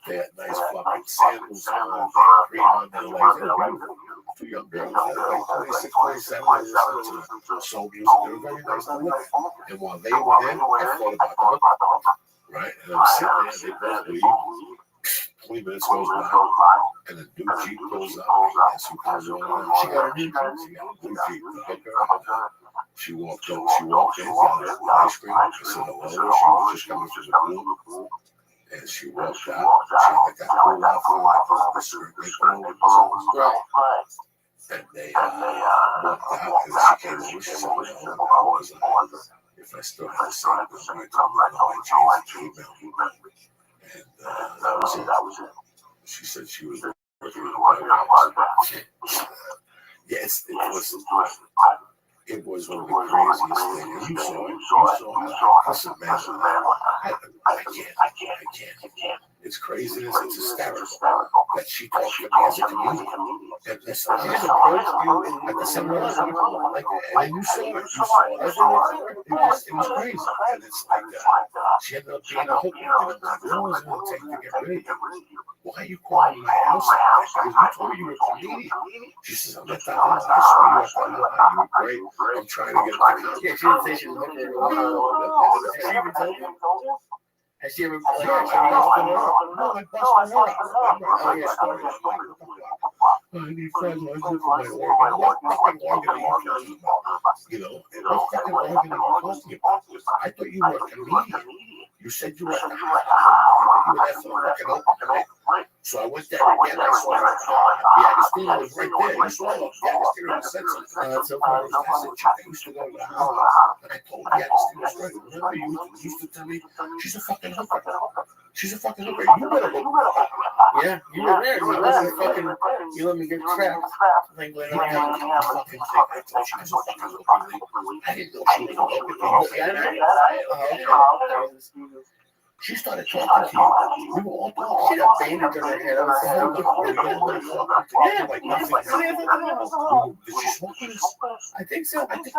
They had nice fucking sandals on, they had cream on their legs. They were beautiful. Two young girls, like 26, 27, they listened to soul music. They were very nice to look at. And while they were there, I thought about the hooker, right? And I'm sitting there, they both leave. 20 minutes goes by, and a new Jeep pulls up. Guess who comes on? She got a new Jeep. The hooker. She walked in, got ice cream. I said hello. She was just coming from the pool. And she walked out. She had that cool outfit, the skirt, and they walked out. And she came over. She said, if I still had the same number, I changed the email. And that was it. She said she was working on the yes, it was one of the craziest things. You saw it. Listen, man, I can't. It's craziness. It's hysterical that she talked to me as a comedian. And listen, she just approached you at the seminar, and you saw it. It was crazy. And it's like she ended up being a hooker. What was it going to take to get rid of you? Why are you calling my house? Because you told me you were a comedian. She says, I'm not that old. I saw you at that. You were great. I'm trying to get a comedian. Yeah, she didn't say she was a hooker. Has she even told you? Has she ever, like, busted her up? No, I busted her up. Oh, yeah. I need friends. I live for my organ. What fucking organ are you talking about? You know, what fucking organ are you talking about? I thought you were a comedian. You said you were at the hospital. You were there for the fucking open. So I went there again. I saw the Agostino was right there. You saw the Agostino said something. That's so funny. I said, Chuck, I used to go to the house. And I told the Agostino straight. Remember, you used to tell me, she's a fucking hooker. She's a fucking hooker. You better look. Yeah, you were there. You wasn't fucking. You let me get trapped. Like when I fucking thing. I told she was a fucking hooker. I didn't know she was a hooker. She started talking to you. We were all talking. She had a bandage on her head. I was like nothing. Did she smoke with us? I think so. I think,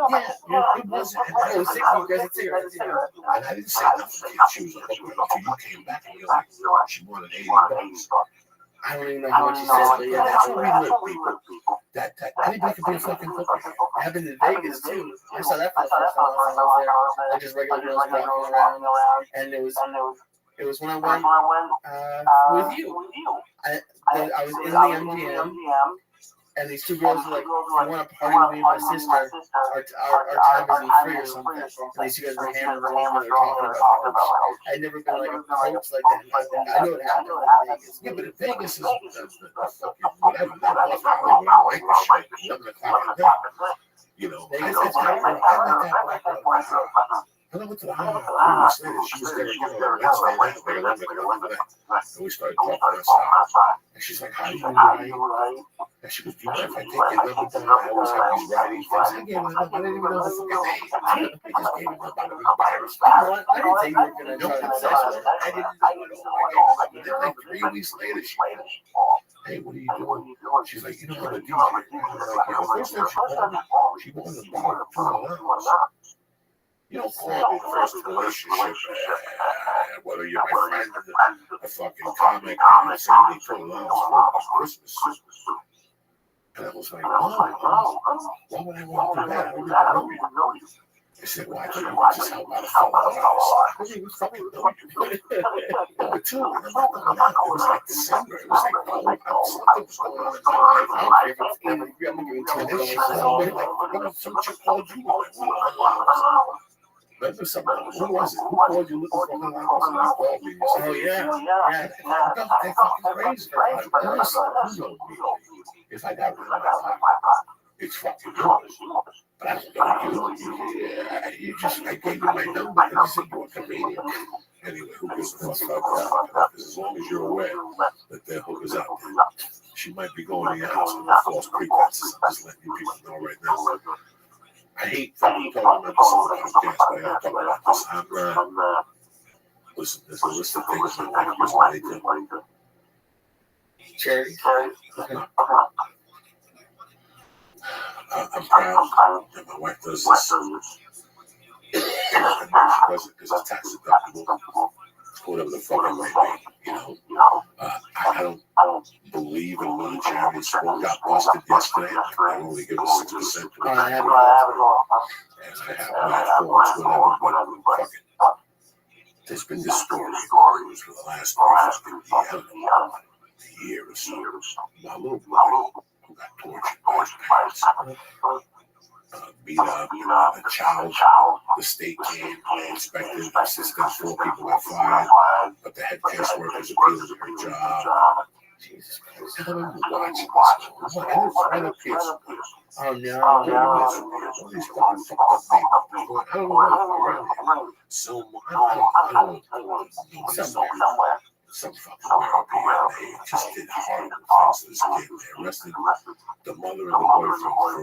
yeah. It wasn't. It was 6 you guys had cigarettes. And I didn't say nothing. She was a hooker until you came back and you're like, she wanted $80. I don't even know how much she said, but yeah, that's what we live, people. That anybody can be a fucking hooker. It happened in Vegas too. I saw that for the first time I was there. Like just regular girls walking around, and it was when I went with you. I was in the MGM, and these two girls were like, "I want to party with me and my sister. Our time isn't free or something." And these two guys were hammering along and they were talking about it. I'd never been like approached like that. I know it happened in Vegas. Yeah, but in Vegas is fucking whatever. That was probably when I like the shit. 11 o'clock at night. You know, I met that black girl. And I went to the house 3 weeks later. She was there again on Wednesday night, like 11 o'clock. And we started talking outside. And she's like, how do you write? And she goes, do you mind if I take your number down? I always have these writing things. I gave her a number. I didn't even know the fucking name. I just gave her a number. I was embarrassed. I didn't think you were going to try to obsess with her. I didn't know at all. But then like 3 weeks later, she goes, hey, what are you doing? She's like, you know, I'm a DJ. And I'm like, yeah, the first time she wanted to borrow $2. You don't call it a first relationship, whether you're my friend or a fucking comic, and send me $2 for Christmas. And I was like, oh, why would I want to do that? I don't even know you. I said, well, I thought you would just help out a fellow. I don't even fucking know you. Number two, and I'm not going out. It was like December. It was like cold outside. Something was going on in my life. I'm going to do it. Like, some chick called you. Remember something? Who was it? Who called you looking for her? Oh, yeah. They fucking crazy. Listen, if I got rid of my pocket, it's fucking yours. But I don't know you. You just, I gave you my number and you said you were a comedian. Anyway, who gives a fuck about that? As long as you're aware that there are hookers out there. She might be going to your house with false pretenses. I'm just letting you people know right now. I hate fucking talking about this on the podcast, but I gotta talk about this. I'm listen, there's a list of things my wife used when they do. Cherry. I'm proud that my wife does this. I know she doesn't because it's tax deductible, whatever the fuck it may be, I don't believe in military. One got busted yesterday. They only give us 6% to the and I have my faults, whatever, but fuck it. There's been this story for the last year or so. My little boy who got tortured by his parents, beat up, a child. The state came, they inspected, assisted, 4 people got fired, but the head caseworkers appealed her job. Jesus Christ, I don't watch this. What? I live right up here. Oh no. All these fucking fucked up neighborhoods. I don't know what around here. So, I don't know. Some fucking where up here. They just did horrible things to this kid. They arrested the mother and the boyfriend for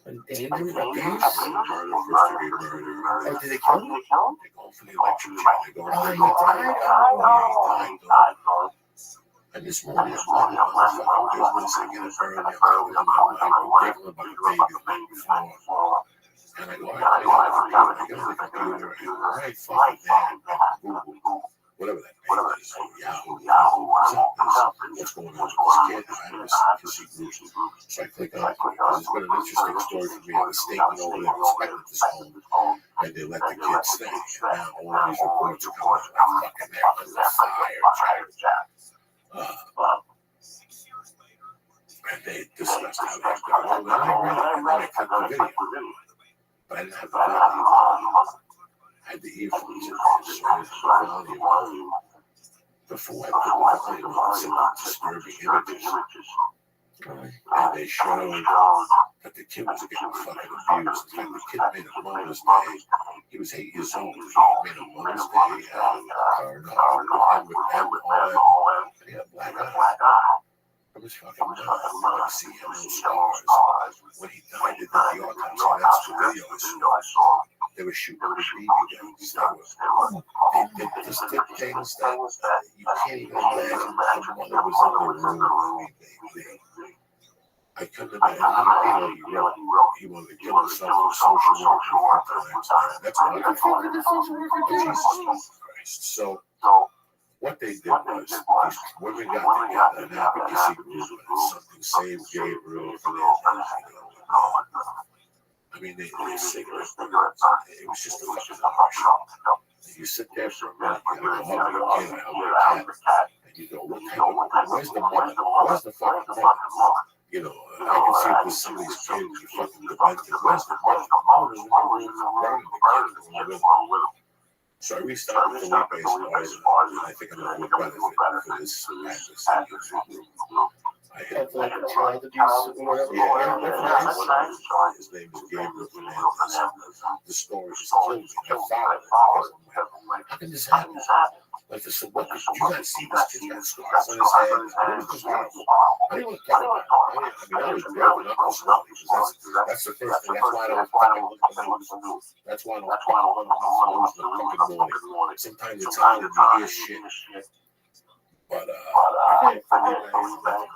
endangerment, murder, first-degree murder. Oh, did they kill him? They're going for the electric chair. They're going for he died. And this morning, I'm like, motherfucker, business, I get it early. I'm coming to my wife, I'm giggling about the baby the night before. And I go, all right, I got the computer. All right, fucking Google, whatever that name is, Yahoo, what's going on with this kid? I have this kissy group. So I click on it. It's been an interesting story for me. The state went over there and inspected this home, and they let the kid stay. And now all these reports are coming out like fucking they're under fire. And they discussed how they got all that. I read it, and then I cut the video. But I didn't have the volume. I had the earphones in there, so I had the volume before I put the volume on. Some disturbing images. And they showed that the kid was getting fucking abused. In fact, the kid made a Mother's Day. He was 8 years old. He made a Mother's Day card with all that. And he had a black eye. I was fucking nuts. I see him in scars. When he died, they did the autopsy. That's the video I saw. They were shooting with BB guns. They just did things that you can't even imagine. The mother was in the room. I couldn't imagine. He wanted to kill himself with social work. That's what I thought. Jesus Christ. So what they did was these women got together, an advocacy group, something Save Gabriel for their I mean, they cigarettes. It was just a fucking show. You sit there for a minute, you go, oh, you can't help the cat. And you go, where's the money? Where's the fucking money? I can see with some of these kids, you fucking demented. Where's the money? There's no room for burning the kids. So I restarted the Felipe's noise, and I think I'm going to benefit for this advocacy group. I had like a child abuse or whatever. His name is Gabriel Fernandez. The story just killed me. I followed it. How can this happen? Like, so what? You guys see this kid got scars on his head? It was just horrible. I didn't want to talk about it. I was broken up this morning because that's the first thing. That's why I don't fucking look at the news. That's why I don't fucking look at the morning. Sometimes it's hard to hear shit. But I gave a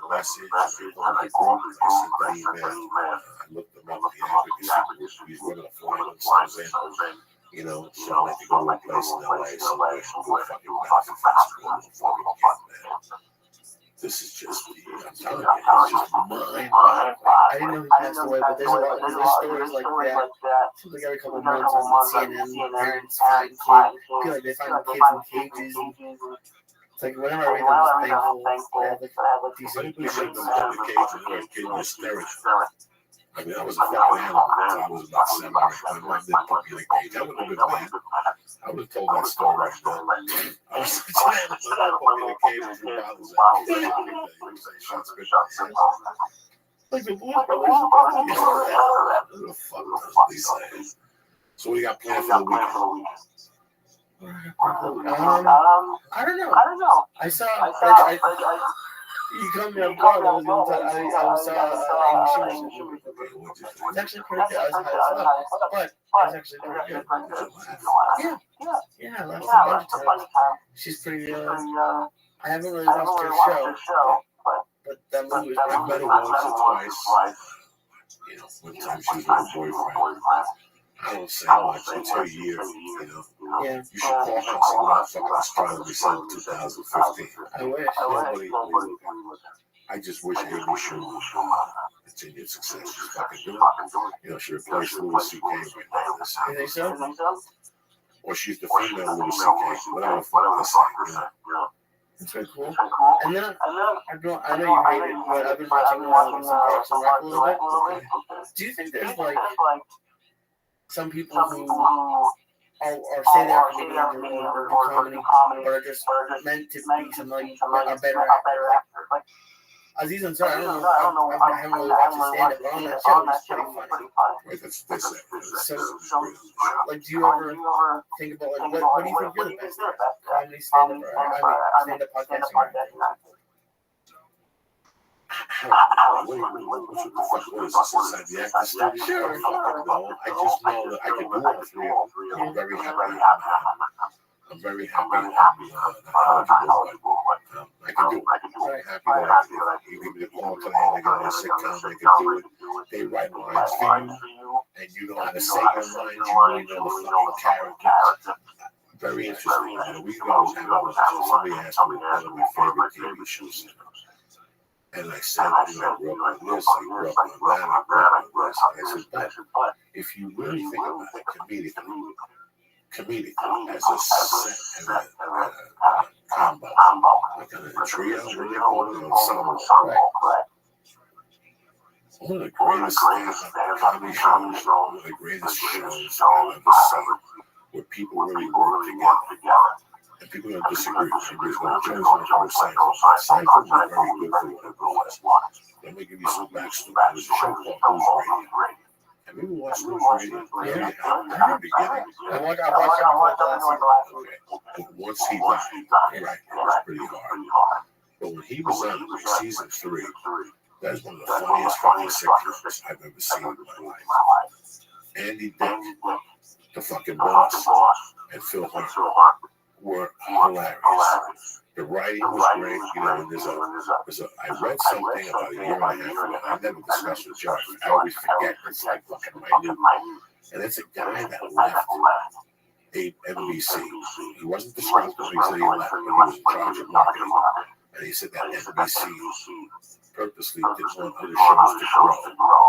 message on the group. I sent an email. I looked them up, the advocacy group. These women are flying themselves in. So I had to go to a place in LA somewhere and go fucking benefit festival before we get there. This is just, I'm telling you, it's just mind-boggling. I didn't know he passed away, but there's a lot of stories like that. Seems like every couple of months on CNN, parents fighting kids. I feel like they find kids in cages. It's like whenever I read them, I'm thankful they have like decent people in the cage and they're a kid was staring. I mean, I was a fucking animal. I was about 7 or 8. My mom didn't put me in a cage. I wouldn't have been mad. I would have told that story right now. I was such an animal. They didn't put me in a cage and threw bottles at me. Shots good. Like the what? Who the fuck does these things? So what do you got planned for the weekend? I don't know. I saw. You called me off guard. I saw Amy Schumer's movie. It's actually pretty good. I was high as fuck, but it was actually pretty good. Yeah, I laughed a bunch of times. She's pretty. I haven't really watched her show, but that movie was pretty good. Once or twice. One time she was with her boyfriend. I don't say much. It's her year, you know. Yeah. You should call her and say, what the fuck astronomy said in 2015. I wish. Nobody. I just wish Amy Schumer continued success. She's fucking doing it. You know, she replaced Louis C.K. right now. You think so? Or she's the female Louis C.K. Whatever the fuck they say. You know. That's very cool. And then I know you hate it, but I've been watching some Parks and Rec a little bit. Do you think there's like some people who are say they're comedians or do comedy, but are just meant to be some like are better actors? Like Aziz Ansari, I don't know. I haven't really watched his stand-up, but on that show, he's pretty funny. Right, that's it. So, like, do you ever think about, like, what do you think you're the best at? Comedy, stand-up, or, stand-up podcasting? What the fuck was this inside the acting studio? Sure. No, I just know that I can do all three of them. I'm very happy. I'm very happy. I'm knowledgeable, but I can do it. I'm happy that I can do it. You give me the call today, they get on a sitcom, they can do it. They write lines for you, and you know how to say your lines. You really know the fucking character. Very interesting. You know, we can always have somebody asked me one of my favorite TV shows. And I said, you know, I grew up on this, I grew up on that, I grew up on this. I said, but if you really think about it comedic as a set, as a combo, like a trio, what do you call it, ensemble, right? One of the greatest comedy shows, one of the greatest shows I've ever seen, where people really work together. And people don't disagree. Everybody's going to judge on Seinfeld. Seinfeld was very good for what it was. Let me give you some backstory. There was a show called News Radio. Have you ever watched News Radio? Yeah. I the beginning. I watched it. Okay. Once he died, right, it was pretty hard. But when he was on season 3, that was one of the funniest fucking sitcoms I've ever seen in my life. Andy Dick, the fucking boss, and Phil Hart were hilarious. The writing was great. You know, I read something about a year and a half ago. I never discussed with Josh. I always forget. It's like fucking minute. And it's a guy that left NBC. He wasn't disgruntled. He said he left, but he was in charge of marketing. And he said that NBC purposely didn't want other shows to grow,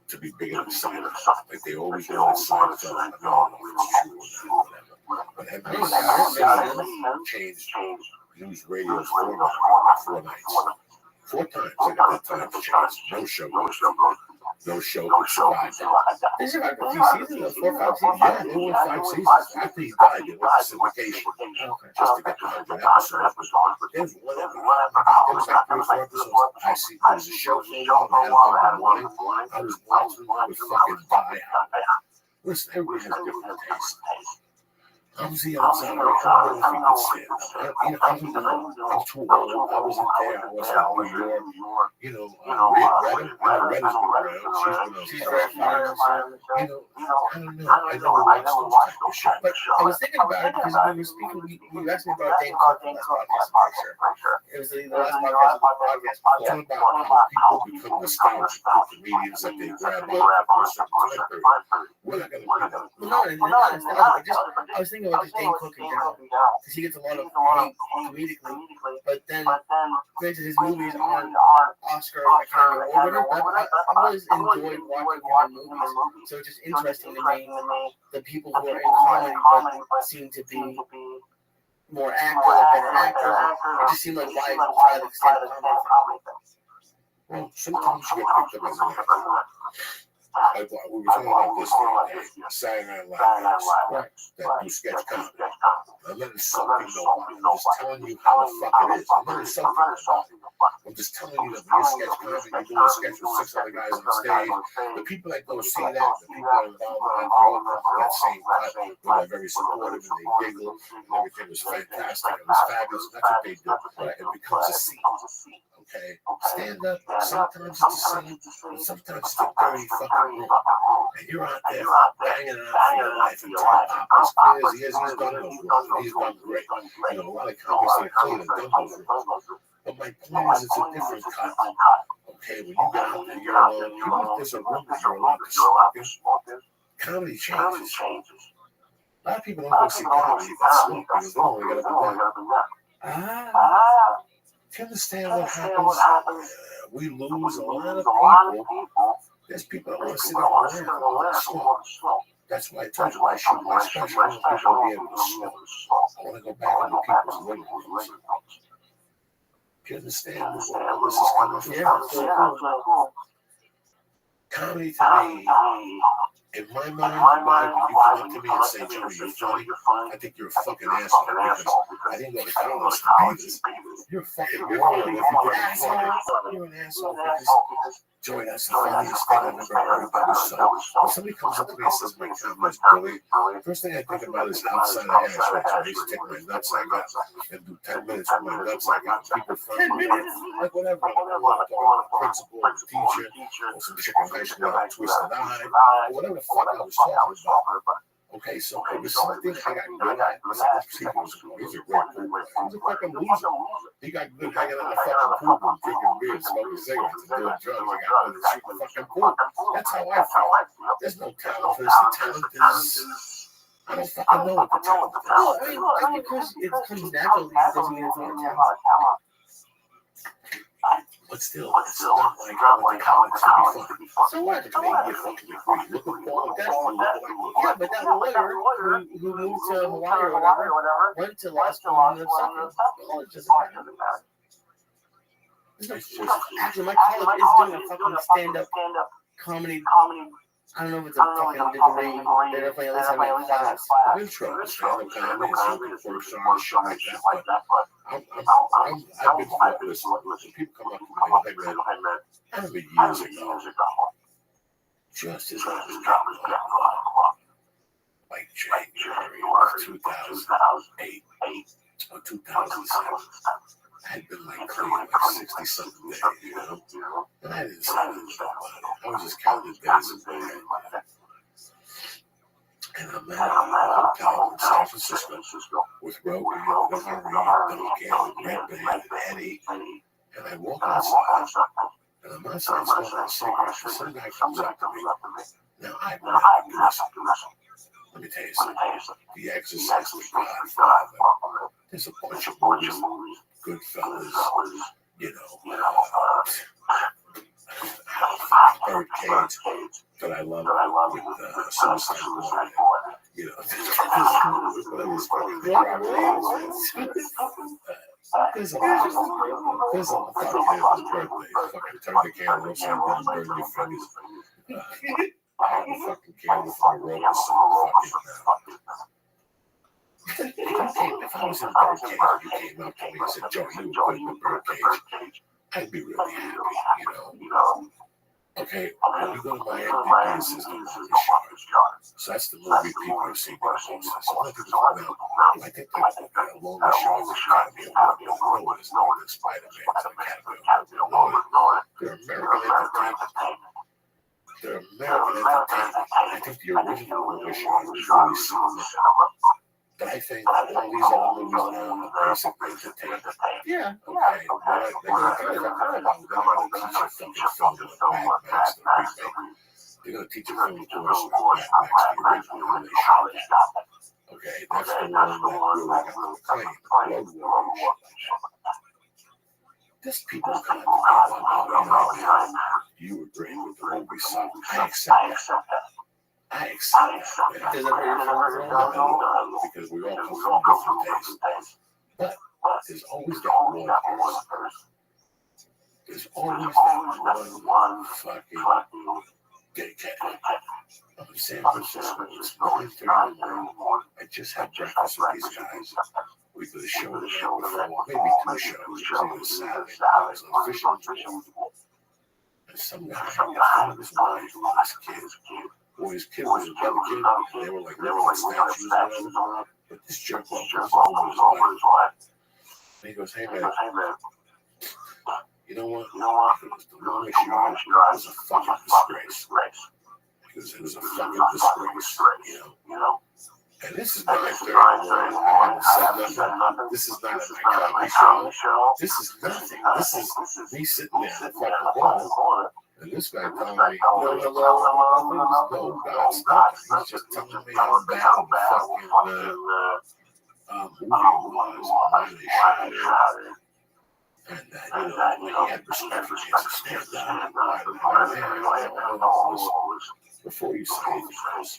to be bigger than Seinfeld. Like they always wanted Seinfeld. I don't know if it's true or whatever. But NBC changed news radio's format 4 nights. 4 times they got that time to change. No show could survive that. They survived a few seasons, 4 or 5 seasons. Yeah, they went 5 seasons. After he died, they went to syndication just to get the 100 episodes. There's one there was like 3 or 4 episodes. I see there was a show for a while, I had one in the morning. I was watching, I would fucking die out. Listen, everybody has different taste. I'm sorry, I don't know if you can stand up. I don't know. I'm too old. I wasn't there. I wasn't in New York. You know, Retta. I know Retta's been around. She's very fine. You know, I don't know. I never watched those type of shows. But I was thinking about it because we were speaking, you asked me about Dane Cook in the last podcast, I'm sure. It was the last podcast of the podcast. Talking about how people become nostalgic for comedians that they grab up for a certain time period. We're not going to do that. Well, no, it's not. I was thinking about just Dane Cook in general, because he gets a lot of hate comedically, but then, granted, his movies aren't Oscar Academy Award winner, but I always enjoyed watching him in movies, so it's just interesting to me, the people who are in comedy but seem to be more actors, like better actors, it just seemed like why try to extend the comedy thing. Well, sometimes you get picked up as an actor. We were talking about this the other day, Saturday Night Live, that new sketch comedy. I'm not insulting nobody. I'm just telling you how the fuck it is. I'm not insulting nobody. I'm just telling you that when you're sketch comedy, you're doing a sketch with 6 other guys on stage. The people that go see that, the people that are involved in that, they're all come from that same cut. They're very supportive and they giggle. And everything was fantastic. It was fabulous. That's what they do. It becomes a scene. Okay? Stand up. Sometimes it's a scene. Sometimes it's a dirty fucking room. And you're out there banging it out for your life and telling Pop his peers, he's done those roles. He's done great. You know, a lot of comics that are clean have done those roles. But my point is, it's a different cut. Okay, when you get out there, you're alone. Even if there's a room that you're allowed to smoke in, Comedy changes. A lot of people don't go see comedy that smoke because they only got to be that. Do you understand what happens? We lose a lot of people. There's people that want to sit there and learn from smoke. That's why I told you I shoot my special. I want people to be able to smoke. I want to go back into people's living rooms. Do you understand where this is coming from? Yeah, so cool. Comedy to me, in my mind, you come up to me and say, Joey, you're funny. I think you're a fucking asshole because I didn't go to college to be this. You're a fucking moron if you think you're funny. You're an asshole because, Joey, that's the funniest thing I've ever heard about you. So when somebody comes up to me and says my comedy is brilliant, first thing I think about is outside of ashtray. I used to take my nutsack out and do 10 minutes with my nutsack out. People find me, like whatever. Principal, teacher, or some chick in high school with a twisted eye, or whatever the fuck I was talking about. Okay, so it was something I got good at. He's a great pool player. He's a fucking loser. He got good hanging out in the fucking pool room, drinking beer, smoking cigarettes, and doing drugs. He got good at shooting the fucking pool. That's how I feel. There's no talent for this. The talent is... I don't fucking know what the talent is. Well, I mean, just because it comes naturally doesn't mean it's not talent. But still, it's not like what the comics to be funny. So what? Maybe you fucking agree. Look at Paul. Yeah, but that lawyer who moved to Hawaii or whatever went to law school and ended up sucking. College doesn't matter. Actually, my college is doing a fucking stand-up comedy. I don't know if it's a fucking degree. They're definitely at least having a class. I've been trying stand-up comedy, stand-up performance, shit like that, but I've been through this. People come up to me and they man, I remember years ago, just as I was getting on, like January of 2008 or 2007, I had been like clean like 60-something days, you know? And I didn't say anything about it. I was just counting days in my head, you know? And I'm at a hotel in San Francisco with Rogan, Donkey, Red Band, Eddie, and I walk outside, and I'm outside smoking a cigarette, and some guy comes up to me. Now, I've never do this. Let me tell you something. The Exorcist, The Godfather, there's a bunch of movies, Goodfellas, you know, Birdcage that I love with Suicide Boy, you know, whatever his fucking there's a lot. There's a lot. Fucking birthday. Fucking turn the camera off so I'm going to burn your fingers. I have a fucking camera for the rope or something. If I was in Birdcage and you came up to me and said, Joe, you were good in the Birdcage, I'd be really happy, you know. Okay, when you go to my MVP system, so that's the movie people have seen the most. So a lot of people come out, I think the longest show is Academy Award. No, it's not the Spider-Man's Academy Award. They're American entertainment. They're American entertainment. I think the original movie show was really cinema. But I think all these other movies now are basically entertainment. Yeah. Okay. They're going to teach you fucking film with Mad Max, the remake. They're going to teach you film course with Mad Max, the original, how they shot it. Okay, that's the one that really got the claim, Road Warrior and shit like that. There's people coming to me, you agree with the movie, so I accept that. I accept that. Does it hurt your feelings? Because we all come from different tastes. But there's always that one person. There's always that one fucking dickhead. I'm in San Francisco. It's 9:30 in the morning. I just had breakfast with these guys. We did a show the night before, maybe two shows. It was either Saturday night. It was on fishing trip. And some guy had a friend of his wife with his kids. Well, his kid was another kid, and they were like statues or whatever. But this jerk was over his wife. And he goes, hey man, you know what? He goes, the longest yard was a fucking disgrace. He goes, it was a fucking disgrace, you know? And this is 9:30 in the morning. I haven't said nothing. This is not a comedy show. This is nothing. This is me sitting there in the fucking corner. And this guy telling me, no, God's nothing. He's just telling me how bad the fucking movie was and why they shot it. And that, he had respect for me as a stand-up. And why they was before you say anything else.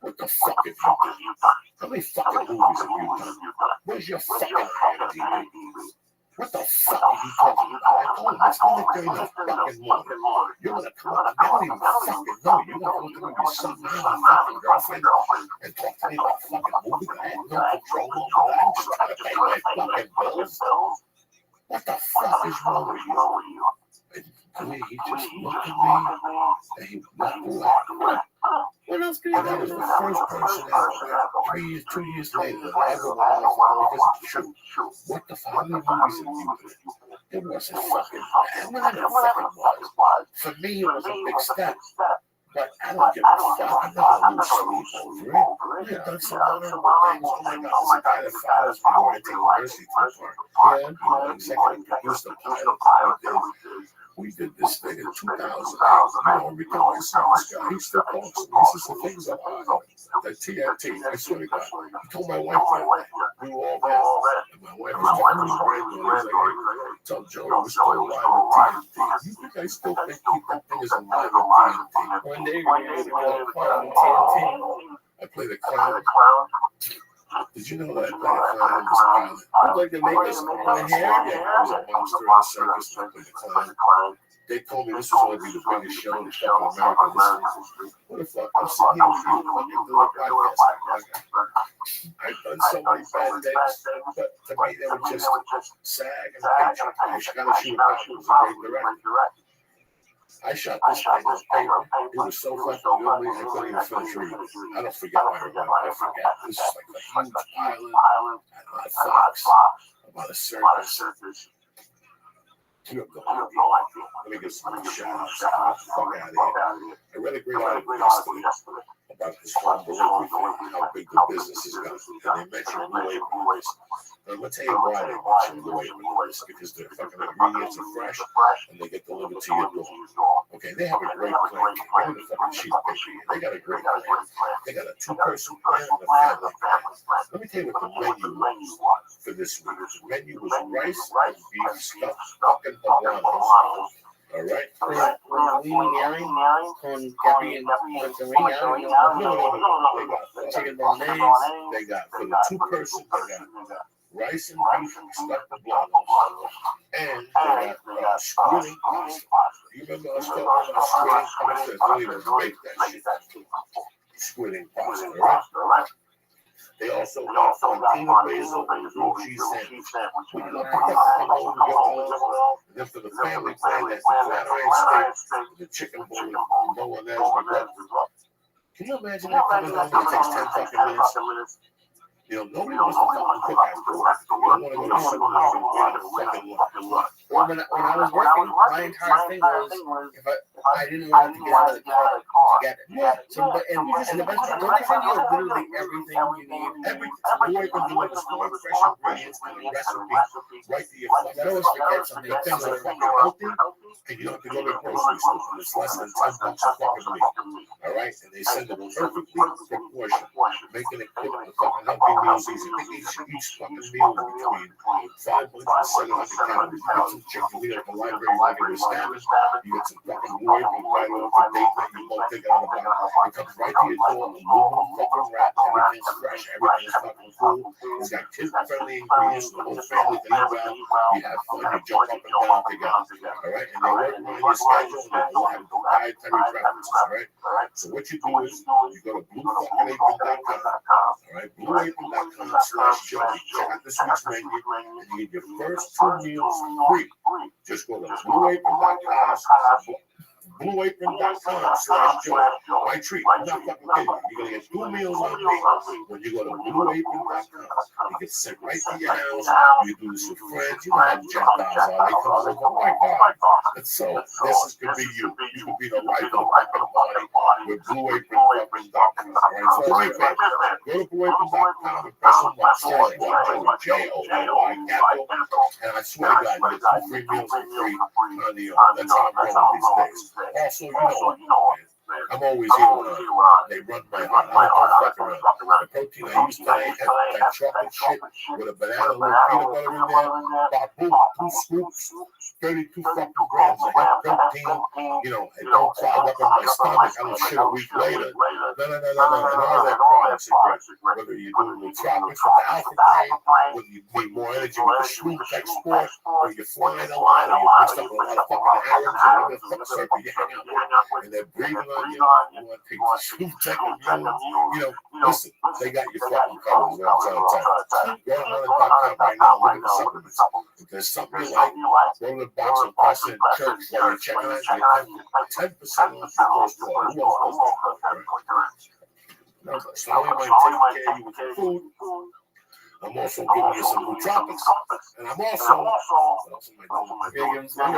What the fuck have you done? How many fucking movies have you done? Where's your fucking IMDb? What the fuck are you talking about? I told him, it's 1:30 in the fucking morning. You're gonna come up to me, I don't even fucking know you. You're gonna go to your son, your fucking girlfriend, and talk to me about a fucking movie that I had no control over. I'm just trying to pay my fucking bills. What the fuck is wrong with you? And I mean, he just looked at me, and he walked away. What else could he do? And that was the first person that 2 years later I ever went off because it's true. What the fuck? How many movies have you been in? It wasn't fucking bad. Whatever it fucking was. For me, it was a big step. But I don't give a fuck. I'm not gonna lose sleep over it. I've done some honorable things. Oh my God, there's a guy that follows me where I take University to the park. Executive producer, pilot. We did this thing in 2008. Every time I see this guy, he still talks to me. He says the things about that TNT. I swear to God. He told my wife that we were all there. And my wife was telling me, granddaughter, he's like, tell Joe we're still alive at TNT. You think I still think that thing is alive at TNT? One day you're going to be able to clown TNT. I play the clown. Did you know that I play a clown in this pilot? I'd like to make this my hair. Yeah, I was a monster in the circus and I played the clown. They told me this was going to be the biggest show in fucking American history. What the fuck? I'm sitting here with you fucking doing a podcast. I've done so many bad things, but to me they were just SAG and picture. You should gotta shoot a picture. It was a great director. I shot this thing on paper. It was so fucking good, I couldn't even finish reading. I don't forget why I forget. This is like a huge island, on a fox, about a circus. You have no idea. Let me get some shout-outs. Get the fuck out of here. I read a great article yesterday about this home delivery thing, how big the business is going. And they mentioned Blue Apron Boys. I'm going to tell you why they mentioned Blue Apron Boys. Because their fucking ingredients are fresh and they get delivered to your door. Okay, they have a great plan. They're the fucking cheap picture. They got a great plan. They got a 2-person plan and a family plan. Let me tell you what the menu was for this week. The menu was rice and beef stuffed fucking poblanos. All right. Con Gabby and Monterina, chicken bolognese. They got for the 2-person. They got rice and beef stuffed poblanos, and they got squirting pasta. You remember us talking about squirting pasta? Don't even make that shit. Squirting pasta, all right? They also got peanut basil and blue cheese sandwich. We love to get and then for the family plan, that's the flat iron steak, the chicken bolognese. Can you imagine that coming home and it takes 10 fucking minutes? Nobody wants to fucking cook afterwards. You don't want to go to the supermarket and get a fucking lunch. Well, when I was working, my entire thing was if I didn't want to get out of the car to get it. So, and the best thing, don't they send you literally everything you need? Everything. Blue Apron delivers more fresh ingredients and a recipe right to your phone. I always forget something. The things are fucking healthy, and you don't have to go to the grocery store. It's less than $10 a fucking meal. All right? And they send it perfectly proportioned, making it cook the fucking healthy meals easy. Each fucking meal is between 500 and 700 calories. You get some chicken meat at the library like it was stabbing. You get some fucking Blue Apron right off the date that you both take it out of the box. It comes right to your door, aluminum fucking wrap. Everything's fresh. Everything's fucking cool. It's got kid-friendly ingredients. The whole family can eat well. You have fun. You jump up and down together. All right? And they work around your schedule and they all have dietary preferences. All right? So what you do is you go to bluefuckingapron.com. All right? blueapron.com/Joe. Check out this week's menu and you get your first 2 meals free. Just go to blueapron.com. BlueApron.com/Joe. My treat. I'm not fucking kidding you. You're going to get 2 meals on me when you go to BlueApron.com. You get sent right to your house. You do this with friends. You know how Gentiles are. They come over. Oh my God. And so this could be you. You could be the life of the fucking party with BlueApron.com. Right? So do me a favor. Go to BlueApron.com and press on what? Joey, capital. And I swear to God, you get 2 free meals for free on the that's how I'm rolling these days. Also, you know, I'm always here when they run my heart. I don't fuck around. The protein I use today had that chocolate shit with a banana, a little peanut butter in there. About boom, 2 scoops, 32 fucking grams of hemp protein. You know, it don't clog up in my stomach. I don't shit a week later. No. And all that products are great. Whether you do the chocolates with the alpha grain, whether you need more energy with the shroom tech sport, or you're flying a lot, or you're mixed up with a lot of fucking Arabs, or whatever the fuck circle you hang out with, and they're breathing on you want to take the shroom tech and you know, listen, they got your fucking covered, is what I'm trying to tell you. Go to hunter.com right now, look at the supplements. If there's something you like, go to the box and press in church while you're checking out, you get 10% off your first floor. Who else does that? So I only mind taking care of you with your food. I'm also giving you some nootropics, and I'm also giving you some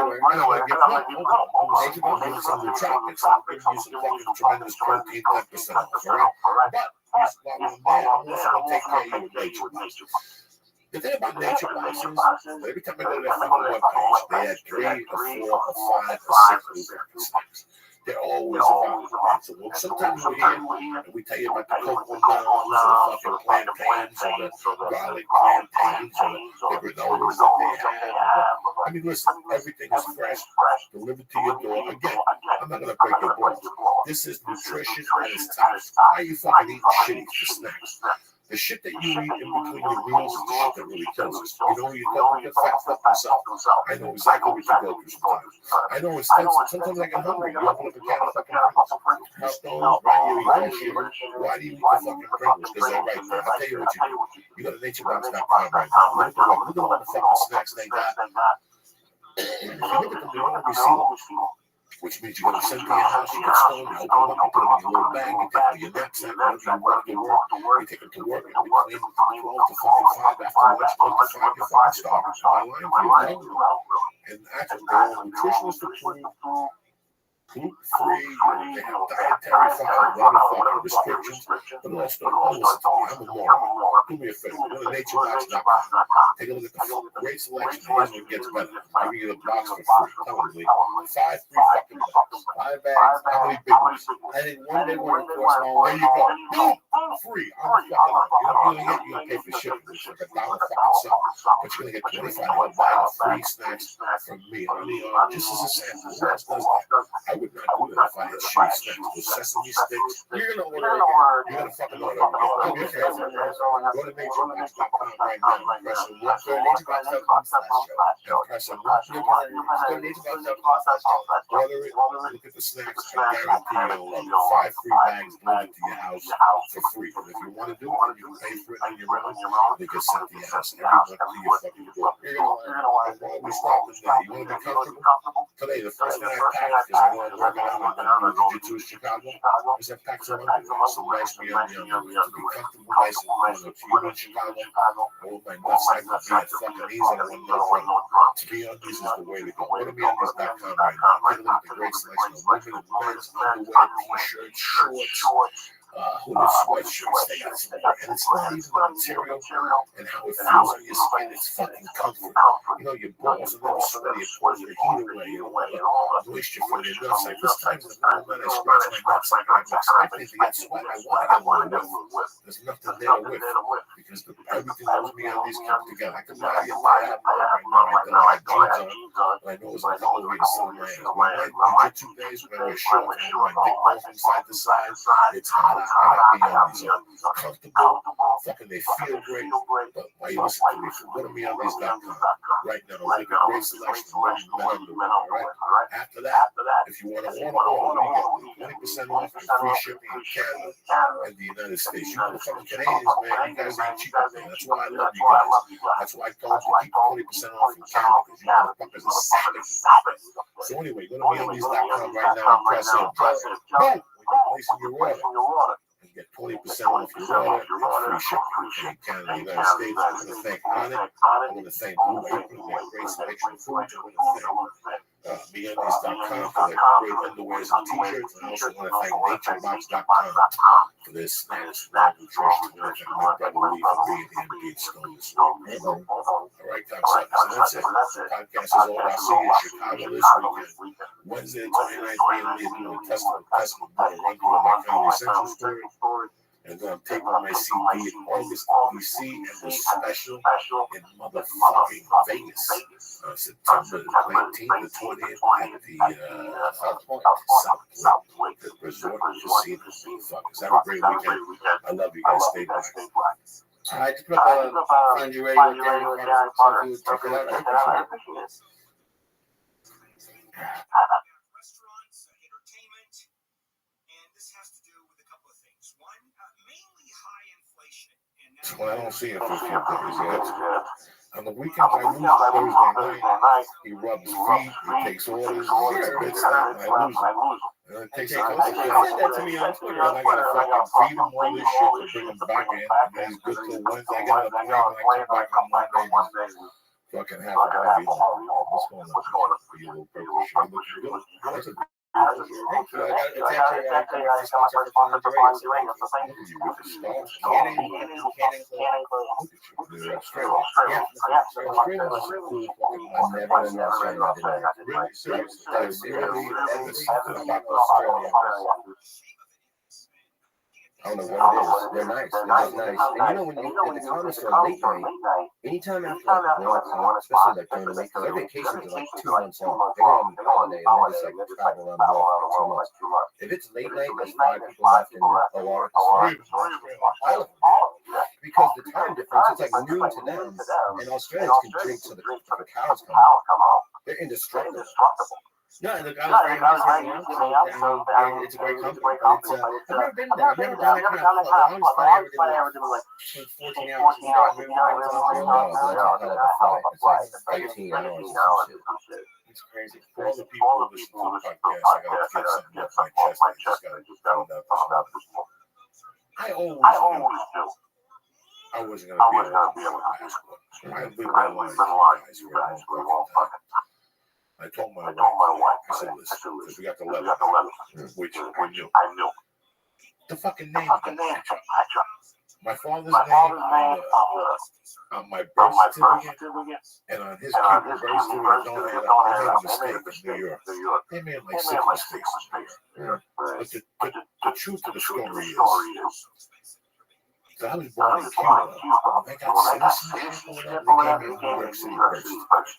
nootropics. I'm giving you some fucking tremendous protein, 10% off, all right? But here's what I'm also going to take care of you with nature boxes. The thing about nature boxes, every time I go to their fucking webpage, they had 3 or 4 or 5 or 6 new snacks. They're always about it. So sometimes we're here and we tell you about the cocoa melons or the fucking plantains or the garlic plantains or the granolas that they have. I mean, listen, everything is fresh, delivered to your door. Again, I'm not going to break your balls. This is nutrition at its top. Why are you fucking eating shitty for snacks? The shit that you eat in between your meals is the shit that really kills us. You know, you don't get fat fuck yourself. I know exactly what you go through sometimes. I know it's sometimes I get hungry. You open up a can of fucking Pringles. You stone, right? You eat that shit. Why do you eat the fucking Pringles? Because they're right there. I'll tell you what you do. You go to naturebox.com right now. Look at all the fucking snacks they got. If you look at them, they always see them. Which means you're going to send to your house, you get stoned, you open them up, you put them in your little bag, you take them to your knapsack, whenever you walk to work, you take them to work, and between 12 to fucking 5 after lunch, 12 to 5, you're fucking starving. So I line for you, and actually, they're all nutritionist approved, gluten-free, they have dietary fucking restrictions, but also, listen to me, I'm a moron. Do me a favor, go to naturebox.com, take a look at the great selection, here's what gets better. I'll give you the box for free, tell me, 5 free fucking boxes, 5 bags, how many big ones? I think one big one, of course, there you go, boom, free, I'm the fucking line. You don't really get, you don't pay for shipping, which is like $1 fucking something, but you're going to get 25 bag of free snacks from me. I mean, just as a sample, who else does that? I would not do that if I had shitty snacks with sesame sticks. You're going to order again. You're going to fucking order again. I'll be careful. Go to naturebox.com right now. Press on one. Go to naturebox.com/show. Press on one. Go to naturebox.com/show. Order it. Look at the snacks. I guarantee you'll love it. 5 free bags delivered to your house for free. And if you want to do it, you can pay for it on your own. They get sent to your house every month to your fucking door. You're going to learn. Why we start with that? You want to be comfortable? Today, the first thing I packed, because I know I'm working out, I'm going to do jiu-jitsu in Chicago, is I packed some underwear, some nice meal, to be comfortable, nice and warm. If you're in Chicago, hold my nuts, I can be at fucking ease on one little run. To be on these is the way to go. Go to meundies.com right now. Take a look at the great selection of women and men's underwear, t-shirts, shorts, hooded sweatshirts, they got some more. And it's not even the material and how it feels on your skin. It's fucking comfort. You know, your balls are never sweaty. It pulls the heat away. You know, all the moisture from your nuts. Like this time in the middle of the night, I scratch my nuts. Like I'm expecting to get sweat. I want to get a little whiff. There's nothing there to whiff because everything that me on these come together. I can buy you a pair right now. I got jeans on, but I know it's like a little bit of sun my ass. When I do 2 days, when I wear shorts, I wear my dick off from side to side. It's hot. I got me on these comfortable. Fucking they feel great. But why you listen to me? Go to meundies.com. right now, look at great selection of men underwear, all right? After that, if you want to order, you get 20% off and free shipping in Canada and the United States. You motherfucking Canadians, man, you guys ain't cheap, man. That's why I love you guys. That's why I told you keep 20% off in Canada, because you motherfuckers are savages. So anyway, go to MeUndies.com right now and press in. Boom! When you're placing your order, you get 20% off your order and free shipping in Canada, United States. I want to thank Onyx. I want to thank Blue Apron, their great selection of food. I want to thank MeUndies.com for their great underwears and t-shirts. And I also want to thank NatureBox.com for their snacks, raw nutrition. I want to thank my brother Lee for being here and being stoned this week. All right, cocksuckers. And that's it. Podcast is all I see in Chicago this weekend. Wednesday the 29th, me and Lee are doing a testament run through my Comedy Central story. And I'm taking my CD in August in DC and the special in motherfucking Vegas. September 19th to 20th at the South Point the resort casino. Fuckers. Have a great weekend. I love you guys. Stay blessed. I just put up a Find You Radio with Darren Carter. So if you check it out, I appreciate it. Restaurants, entertainment, and this has to do with a couple of things. One, mainly high inflation. So when I don't see him for a few days yet. On the weekends, I lose Thursday night. He rubs feet, he takes orders, he gets a bit snap, and I lose him. And it takes a couple of days. That to me on Twitter. And I gotta fucking feed him all this shit to bring him back in. And then he's good till Wednesday. I get on a plane and I come back on Monday. Fucking half a heavy. What's going on for you, little purple shit? Looking good. That's a Thank you. It's actually a sponsor for Find You Radio. So thank you. look at you with the stars. Canning They're Australians. Australians is a cool fucking I've never been to Australia. I didn't. really serious. There's something about Australians. I don't know what it is. They're nice. They're just nice. And you know, when you at the comedy store late night, anytime after like 1 o'clock, especially like during the week, because their vacations are like 2 months long. They go on holiday and they just like travel around the world for 2 months. If it's late night, there's 5 people left in the OR. All of them. Because the time difference, it's like noon to them, and Australians can drink till the cows come out. They're indestructible. No, look, I was very nice hanging out, so I mean, it's a great company. But it's, I've never been there. I've never done that kind of flight. The longest flight I ever did was like 14 hours. You start moving around to Australia. It's like 18 hours or some shit. It's crazy. For all the people who listen to the podcast, I gotta get something off my chest. I just gotta find out this morning. I always knew I wasn't gonna be able to pass one. I lived my life for you guys for a long fucking time. I told my wife, I said, listen, because we got the letter, which I knew. The fucking name of the matchup. My father's name on my birth certificate and on his Cuban birth certificate don't add up. They made a mistake in New York. They made like 6 mistakes in New York. But the truth of the story is, so I was born in Cuba. I got citizenship or whatever. They gave me a New York City birth certificate.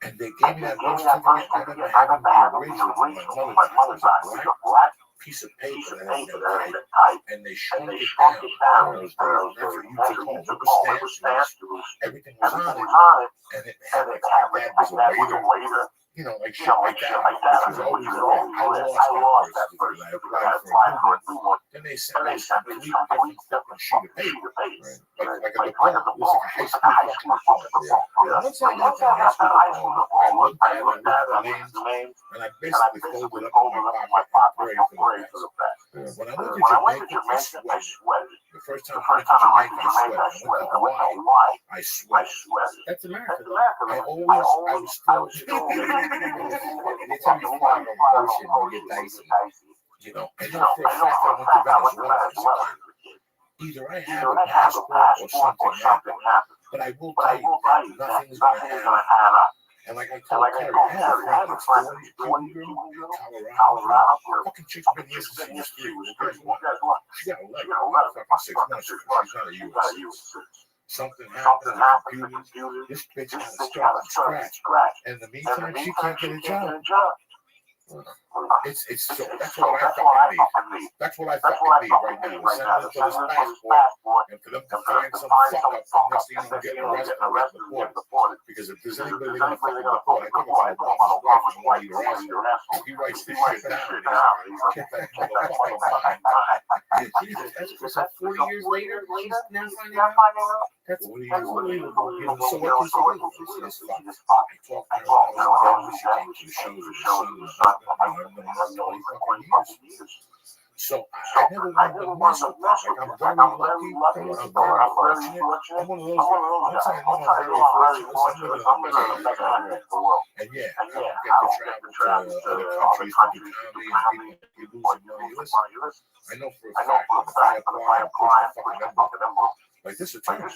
And they gave me that birth certificate. I remember having the original from my mother's side. It was a black piece of paper that had been typed, and they shrunk it down. Those days, that's what you took home. It was stamped. Everything was on it, and it had like my dad was a waiter. You know, like shit like that, which was always rare. I lost that birth certificate. I applied for a new one. Then they sent me a complete different fucking sheet of paper, right? Like a diploma. It was like a high school fucking diploma. Once I got that high school diploma, I looked at it, I looked at the names, and I basically folded up in my pocket and prayed for the best. When I went to Jamaica, I sweated. The first time I went to Jamaica, I sweated. I went to Hawaii, I sweated. That's America. I was still. Anytime you fly on the ocean, you get dicey. You know, I know for a fact I went to Venezuela as a kid. Either I have a passport or something happened. But I will tell you that nothing's going to add up. And like I told Terry, I have a friend that's 40, Cuban girl in Colorado. Fucking chick's been here since she was 3. Well, guess what? She got a letter for fucking 6 months. She's not a U.S. citizen. Something happened to the computer. This bitch got to start from scratch. And in the meantime, she can't get a job. It's so that's what I fucking need. That's what I fucking need right now. Send them for this passport and for them to find some fuck up from next thing I'm getting arrested and get deported. Because if there's anybody they're gonna fucking deport, I think it's Obama's wife who's gonna lead her ass. If he writes this shit down, he's gonna get that motherfucker behind. Jesus, that's just 40 years later. She's now finding out. That's unbelievable. You know, so what can she do? She just fucking talk to her when she came to the shows with her son and her husband. I've known her 20 fucking years. So I never wanted to mess with them. Like, I'm very lucky. I'm very fortunate. I'm one of those guys. Once I know I'm very fortunate, I'm living the best life in the world. And yeah, I don't get to travel to other countries to do comedy and people losing money. Listen, I know for a fact that if I apply and push the fucking envelope, like this attorney, like,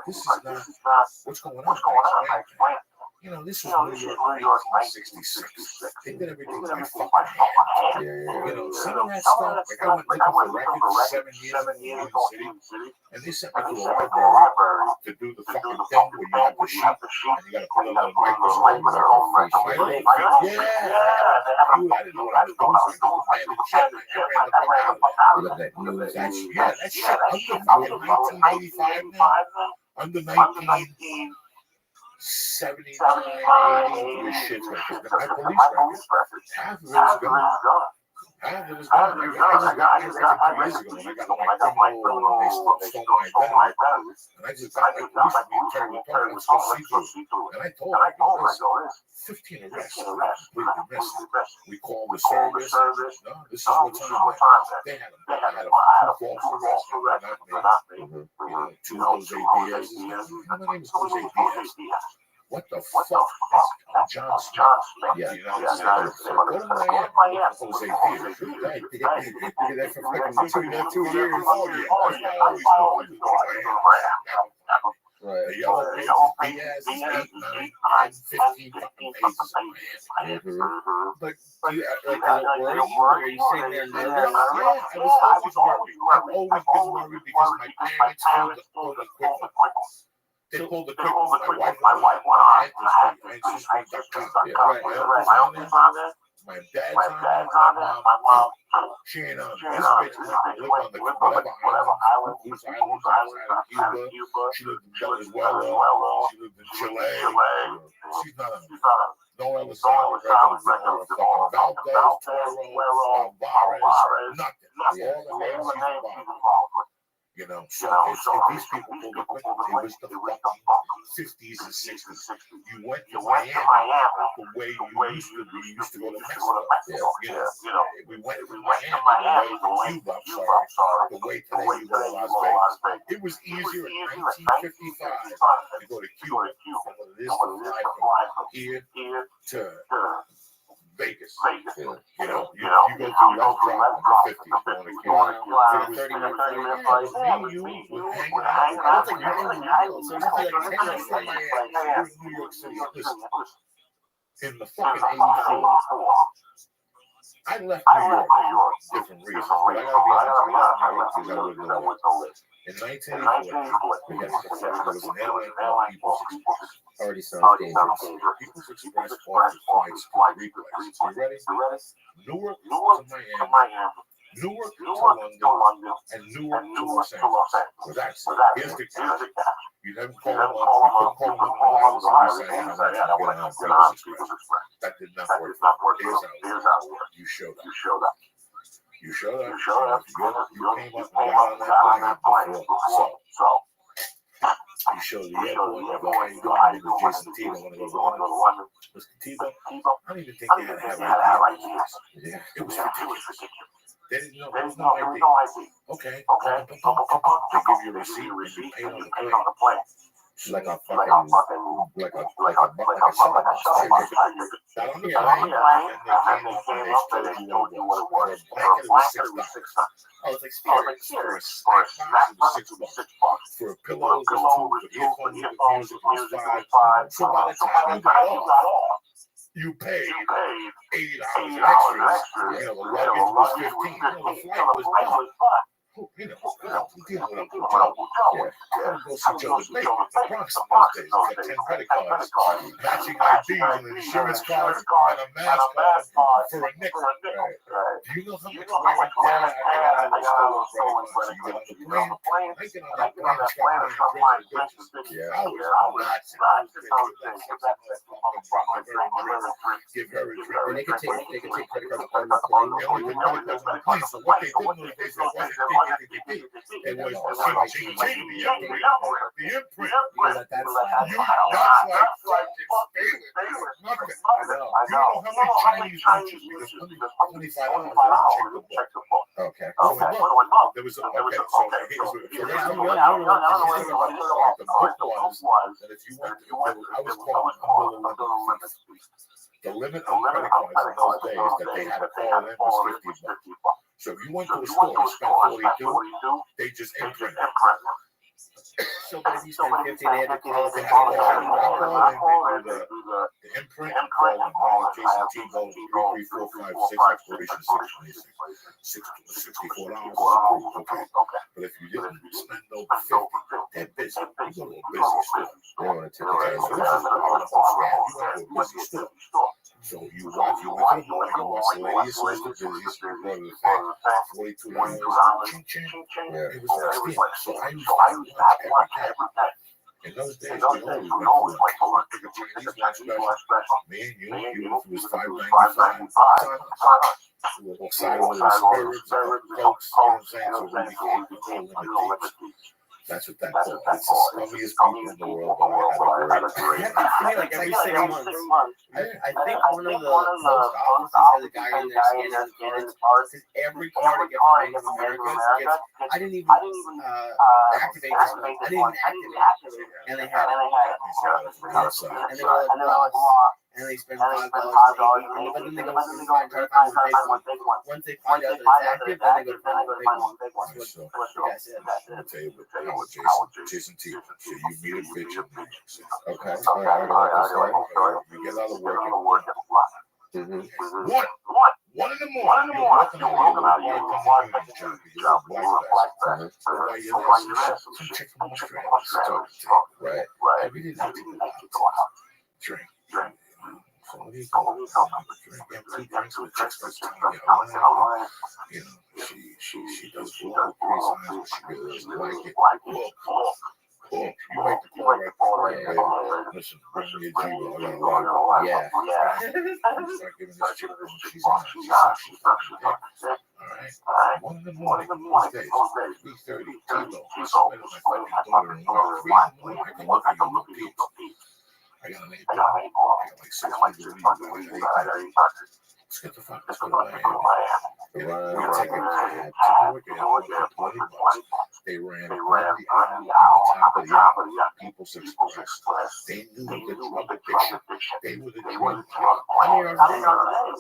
this is not what's going on. You know, this was New York 1966. They did everything by fucking hand. You know, some of that stuff, like I went looking for records 7 years in New York City, and they sent me to a library to do the fucking thing where you have the sheet and you gotta put a little microscope with your own microscope. Yeah, I didn't know what I was doing. So I was managing shit. I ran the fuck out of there. That shit under fucking 1985 now, under 19. 79, 80 years shit. My police record, half of it is gone. Half of it is gone. I just got everything 2 years ago when I got my criminal and they stole my identity. And I just got my police from being terrible. Let's go see through it. And I told them, I go, this 15 arrests. Completely missed. We called the service. No, this is what time. They had a false arrest. Not me. You know, 2 Jose Diaz. My name is Jose Diaz. What the fuck? That's John Smith. Yeah, you know what I'm saying? Go to Miami. Jose Diaz. Did that for fucking 2 years. Oh, yeah. Right. The yellow pages, Diaz is 8, 9, 10, 15 fucking pages of Miami. But you, like, does it worry you? Or are you sitting there nervous? Yeah, I was always worried. I've always been worried because my parents pulled the quick one. They pulled the quick one. My wife went on ancestry.com. My uncle's on there. My dad's on there. My mom. She ain't on there. This bitch went to live on the whatever island. Whose island? Cuba. She lived in Venezuela. She lived in Chile. She's not on there. No other solid records. Valdez, Toro, Alvarez, nothing. All the names she's involved with. You know, so if these people pulled the quick, it was the fucking 50s and 60s. You went to Miami the way you used to be. You used to go to Mexico. You know, we went to Miami the way to Cuba, I'm sorry, the way today you go to Las Vegas. It was easier in 1955 to go to Cuba than what it is to fly from here to Vegas. You know, you go through left drive on the 50s going to Cuba. It was 30 minutes flight. You were hanging out. It's like you're in the middle. So it's like 10 minutes from Miami. You're in New York City. Listen, in the fucking 84, I left New York for different reasons. But I gotta be honest with you, I lived no list. In 1984, we had there was an airline called People's Express. Already sounds dangerous. People's Express offered flights to 3 places. You ready? Newark to Miami, Newark to London, and Newark to Los Angeles. So that's it. Here's the catch. You never call them up. You couldn't call them up in Ohio and say, I want to get on People's Express. That did not work. Here's how it worked. You showed up. You came up and got on that plane before. So you show the airport, you go, how you doing? My name is Jason Tito. I want to go to London. Mr. Tito, I don't even think they had to have ideas. Yeah, it was ridiculous. They didn't know. There was no ID. Okay. They give you a receipt and you pay on the plane. Like a fucking, like a shot. Got on the plane, and they came up and they told you what it was. For a blanket, it was $6. Oh, it's like Spirit. For a snack box, it was $6. For a pillow, it was $2. For earphones, with music, it was $5. So by the time you got off, you paid $80 extra. You know, the luggage was $15. You know, the flight was $1. You know, dealing with Uncle Joe. Yeah. Go see Joe the Bait in Bronx in those days. He got 10 credit cards, matching IDs, an insurance card, and a mask card for a nickel. Right. Do you know how much wear and tear I got out of those stolen credit cards? You get on the plane, I get on that plane and start buying drinks and bitches. Yeah. I was nuts in those days. Give her a drink. And they could take credit cards on the plane. They only put credit cards on the plane. So what they did was they wasn't it was the imprint. That's like fucking failing. Nothing. You know how many Chinese lunches because $25 check the book. Okay. So there was the book was that if you went to I was called the limit of credit cards in those days that they had to call in was $50. So if you went to a store and spent 42, they just imprint it. So if you spend 50, they had to call the imprint, call them Jason T. Gold 33456 expiration 626 $64. Okay. But if you didn't spend over 50, they're busy. You go to a busy store. They want to take it. So this is the whole scam. You went to a busy store. So you watch the lady, it's the busiest, you go to the thing, $42, ching ching. Yeah. It was like so I used to watch every day. In those days, we always went to lunch. Pick a Chinese lunch special. Me and you, even if it was $5.95, we'll side with the spirits, cokes, you know what I'm saying? So we became a little limited. That's what that was. It's the scummiest people in the world, but we had a great time. I like every 6 months. I think one of the most offices has a guy in there scanning the cards. Every card I get from Bank of America gets. I didn't even activate this one. I didn't even activate it. And they had it. And they were like, and they spend $5, but then they go and try to find one big one. Once they find out that it's active, then they go to find one big one. That's what the guy said. I'll tell you what, Jason T. So you meet a bitch in New York City. Okay. All right. You get out of work at the block. One in the morning, you're walking out, you're walking job, you're black bag. While you're there, some chick from Australia is talking to you. Right. And we didn't have to go out. Drink. So what do you call it? Drink. You have 2 drinks with chicks that's telling you, you know, she does blow 3 signs, but she really doesn't like it. Cool. You make the call right there. Listen, bring me a G-Roll. I got a lot. Yeah. You start giving this chick one. She's on. She's fucking dick. All right. 1 in the morning, those days, 3:30, T-Roll. I spent my fucking daughter in line. 3 in the morning, I can look at you little people. I got an 8-ball. I got like 600 leads. I got 8 bucks. Let's get the fuck. Let's go to Miami. We take a cab to work at 20 bucks. They ran on the top of the People's Express. They knew the drug addiction. They were the drug dealers.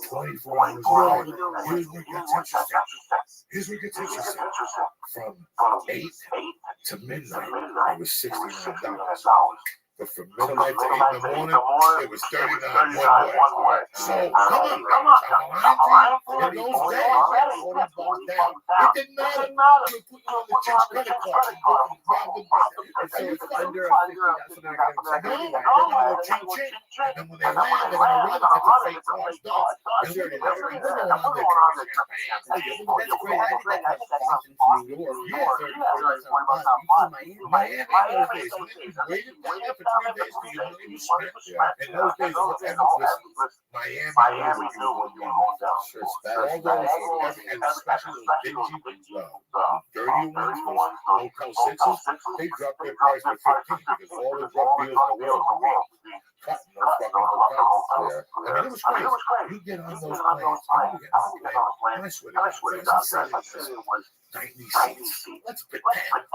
24 hours a day. Here's where it gets interesting. From 8 to midnight, it was $69. But from midnight to 8 in the morning, it was $39 one way. So come on. In those days, $40 down. It didn't matter. You put on the chick's credit card. And so it's under a 50. That's what I got. No, ching. And then when they land, they're going to run it to the fake cars. And they're going to run on their cars. That's crazy. I think that has Boston to New York. Miami in those days. We waited there for 3 days for your money was spent. In those days, Miami knew what you were going down. All those, and especially those dingy, dirty ones, Motel 6s, they dropped their price to 15 because all the drug deals in the world were cutting those fucking hotels. I mean, it was crazy. You get on those planes, and I swear to God, it was 90 seats. Let's pretend.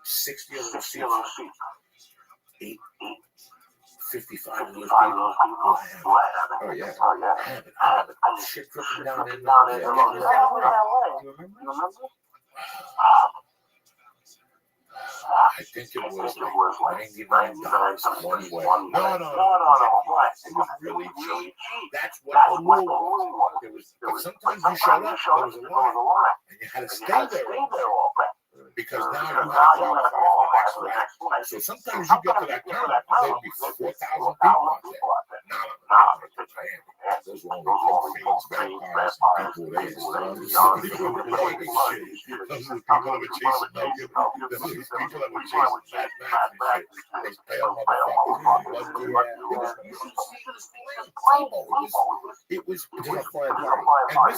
60 of those seats. 55 of those people. Oh, yeah. Have it. Shit dripping down in there. Do you remember? I think it was like $99 one way. No. It was really cheap. That's what the rule was. It was, but sometimes you showed up, there was a line, and you had to stay there all day. Because now you have to qualify for the next round. So sometimes you get to that tournament, there'd be 4,000 people out there. No. Those were only fiends, vampires, and people with AIDS. Those are the people that were chasing Mel Gibson. Those are the people that were chasing Mad Max and shit. Those pale motherfuckers. It was different. And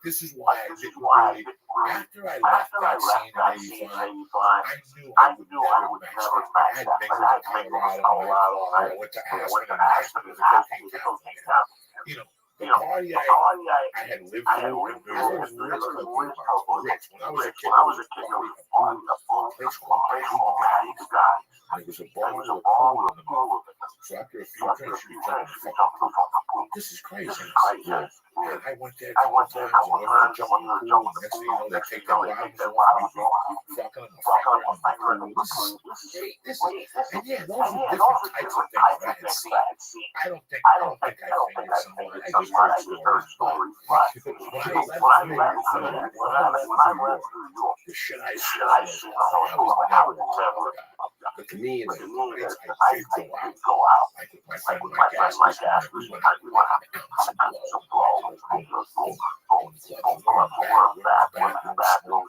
this is why, I didn't really, after I left that scene in 85, I knew I would never match it. I had mingled in Colorado, I went to Aspen, and Aspen was a cocaine capital. You know, the party I had lived through in New York was rich. When I was a kid, I was a place called Guy. And it was a bar with a pool in the middle. So after a few drinks, you tell me, this is crazy. And I went there a couple of times and went to jump in the pool. And next thing you know, they take their bottoms off me, fucking my finger in the pool. This is, and yeah, those are different types of things that I had seen. I don't think I fingered someone. I just heard stories. But when I left New York, the shit I saw, I was never but to me, like, I did go out. Like with my friend, my gas station, we went out some blow. Bathroom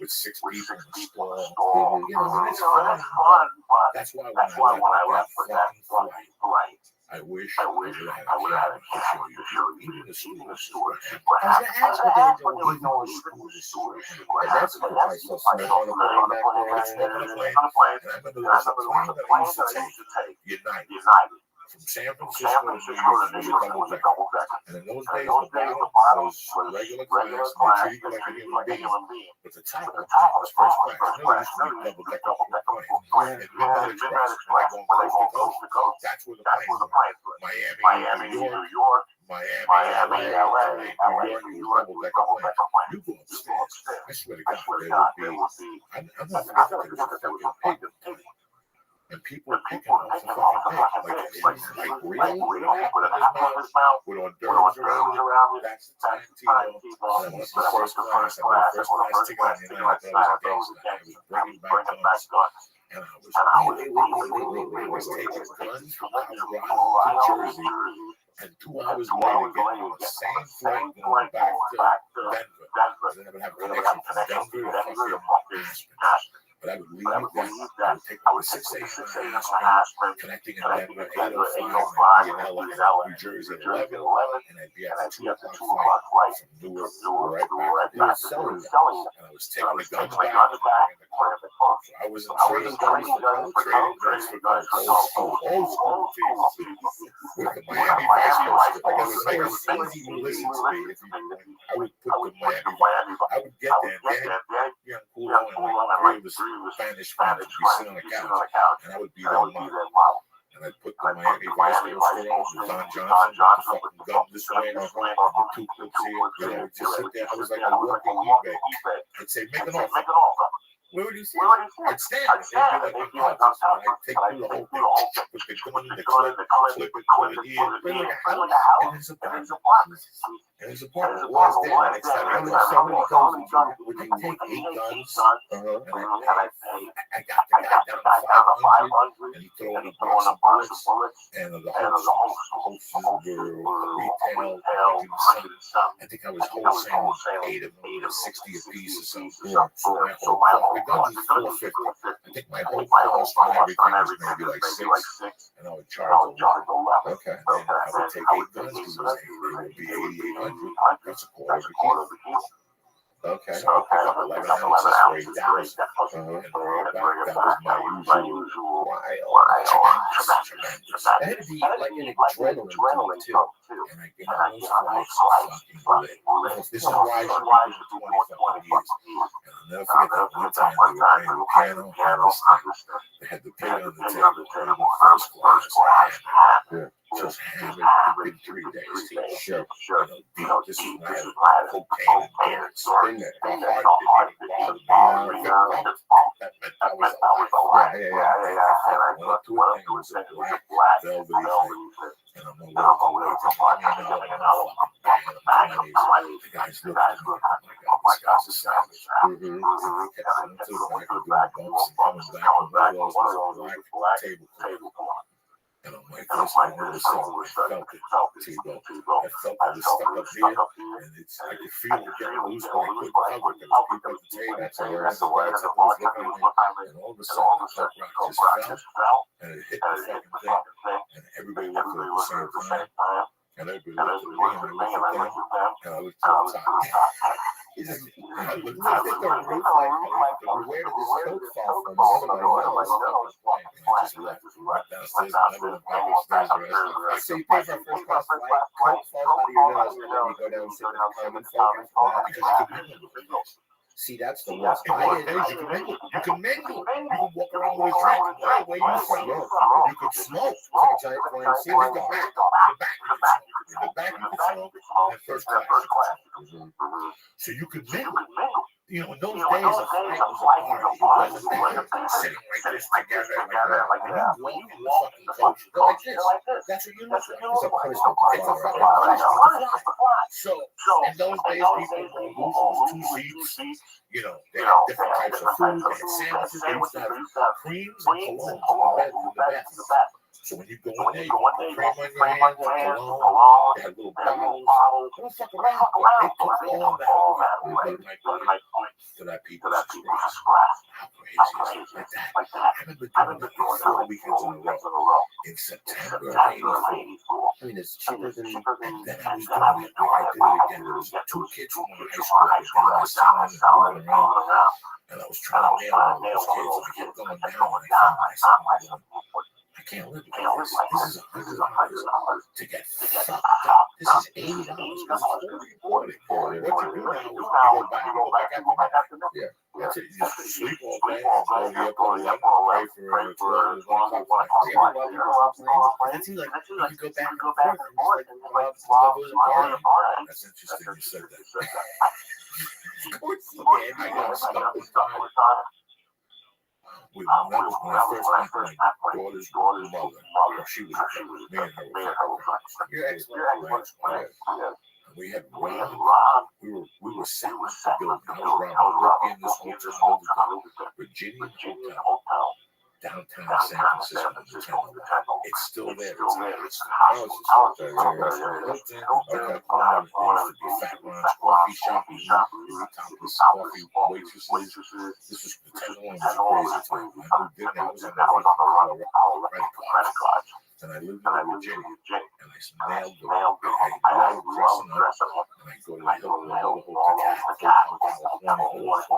with 6 people in the store. You know, it's fun. That's why when I left for that flight, I wish I would have had a camera to show you. Even the steward. I was gonna ask what they were doing. And that's what I saw Smith on the plane back there. And I remember there was a plane that I used to take, United. From San Francisco to New York, it was a double decker. And in those days, the bottom was regular class, and they treated you like a human being. But the top was first class. No, it used to be double decker plane. And Midnight Express, when they go coast to coast, that's where the plane was. Miami, New York, Miami, LA, New York, double decker plane. You go upstairs, I swear to God, there would be, I'm not forgetting there was a pig in the plane. And people were picking off the fucking pig. Like really? With his mouth, with hors d'oeuvres around it. That's the time, Tito. And I went to first class. I got first class ticket on the night. I thought it was a gangster. I was bringing back guns. And I was taking guns from Colorado to Jersey. And 2 hours later, getting on the same flight going back to Denver. And then I would have a connection from Denver to fucking Aspen. But I would leave that. I would take over 6 a.m. Aspen, connecting in Denver, 8:05, and I'd be in LA, New Jersey at 11, and I'd be at the 2 o'clock flight from Newark right back to selling. And I was taking the guns back in the car. So I wasn't trading guns for guns, old school people. With the Miami Vice Coast, I was making it easy to listen to me. I would put the Miami, I would get there, and young cool and like 3 of us Spanish fans would be sitting on the couch, and I would be their model. And I'd put the Miami Vice Coast on with Don Johnson, with the fucking gun this way, and the 2 clips here. You know, just sit there. I was like a walking eBay. I'd say, make an offer. Where would you see it? I'd stand. They'd be like a house. I'd take through the whole thing, put the gun in the clip it, put it in, bring like a house, and his apartment. And his apartment was there. Next time I know somebody goes, would you take 8 guns? And I got the guy down to 500, and he threw in a box of bullets, and the whole silver retail, I think I was wholesaling 8 of them, 60 a piece or something. So my whole guns is 450. I think my whole cost on everything was maybe like 6, and I would charge 11. Okay. And I would take 8 guns because it would be 8,800. That's a quarter of a kilo. Okay. So I picked up 11 ounces for 8,000. And that was my usual wild. Tremendous. That had to be like an adrenaline too. And I get on those flights fucking lit. This is why I should be doing it for 20 years. And I'll never forget that one time we were playing the piano on this thing. They had the pig on the table, first class. Just hammered. It's been 3 days. Sure. You know, this is when I had cocaine and donuts. That I was alive. Yeah. I went up to a thing, it was a black velvety thing. And I'm like, the guys looked at me, oh my God, this guy's a savage. And we kept running to the back and doing bumps and coming back, and one of those was a black tablecloth. And I'm like, this, and all of a sudden, I felt it, T-Bone. I felt it was stuck up here, and I could feel it getting loose, but I couldn't tell it. There was people at the table, and the bartender was looking at me, and all of a sudden, the Coke rock just fell, and it hit the fucking thing, and everybody looked at it at the same time, and everybody looked at me, and I looked at them, and I looked to the top. And I looked at the roof, like, where did this Coke fall from? One of my nose, and I just left. We went downstairs, and I went back upstairs the rest of the night. So you pay for a first class flight, Coke falls out of your nose, and then you go down and sit with the common folk and fall out. Because you could mingle with it. See, that's the worst. In one days, you can mingle. You can mingle. You can walk around with a drink. Where you from? You could smoke. It's like a giant flying In ceiling. the back, you can smoke. And first class. So you could mingle. You know, in those days, a flight was a party. It wasn't sitting like this together like that. When you walk in the fucking coach, you go like this. That's what you look like. It's a punishment. It's a fucking punishment to fly. So in those days, people were loose, 2 seats. You know, they had different types of food. They had sandwiches. They used to have creams and colognes in the bathroom. So when you go in there, you put cream on your hands, cologne, they had little bottles. Don't fuck around. They took all that away. To that people's scratch. How crazy is it like that? I remember doing that for 4 weekends in a row. In September of 84. I mean, it's cheaper than. And then I was doing it. I did it again. There was 2 kids from my high school. I was selling and moving around. And I was trying to nail all those kids. And I kept going down. And I found myself going, I can't live with this. This is $100 to get fucked up. This is $80 because it's very important. What you do now is you go back after midnight. Yeah. That's it. You just sleep all day and go to the airport, pay for a 12 o'clock flight. It seems like you could go back and forth and just like levels apart. That's interesting you said that. Of course you did. I got stuck one time. That was when I first met my daughter's mother. She was me and her were Your ex-wife. We had Rob. We were sat with the building. I was Rob. In this hotel, Virginia Hotel, downtown San Francisco. It's still there. It's up there. Fat Ron's coffee shop. Topless coffee waitresses. This was the 10 was crazy time. I moved in there. I was on the right card. And I lived in Virginia, and I nailed the I love dressing up, and I go to the California,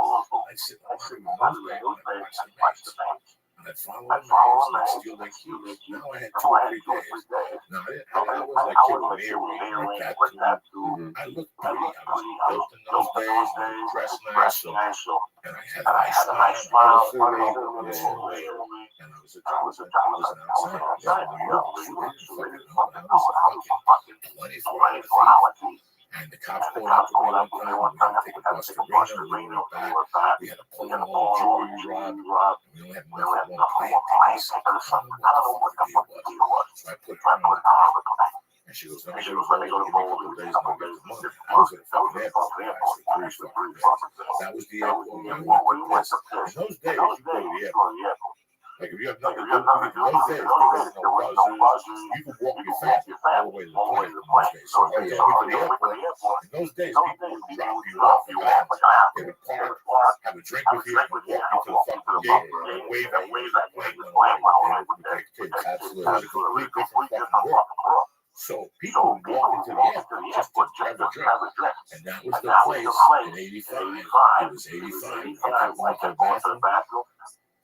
I sit on the newspaper, and I watch the banks. And I'd follow them and I'd steal their keys. Now I had 2 or 3 days. Now I was like kid with like that too. I looked pretty. I was built in those days, and I dressed nice, and I had a nice smile, and I was outside. I was 24 hours. And the cops pulled out to me one time. We had to take a bus to Reno. We were back. We had to pull in all the jewelry robbed. We only had enough for one client. I don't know what the deal was. So I put her on the car. And she goes, let me go to the mall. Give me a couple of days and I'll get the money. I was at a fucking airport for 3 fucking days. That was the airport where we went to piss. In those days, you go to the airport. Like if you have nothing to do, in those days, there was no buses. You could walk your family all the way to the plane in those days. So every time we go to the airport, in those days, people would drop you off your house. They would park, have a drink with you, and walk you to the fucking gate and wave at you as the plane went away. Absolutely. It was a complete different fucking world. So people would walk into the airport just to grab a drink. And that was the place in 85. It was 85. I kept going to the bathroom.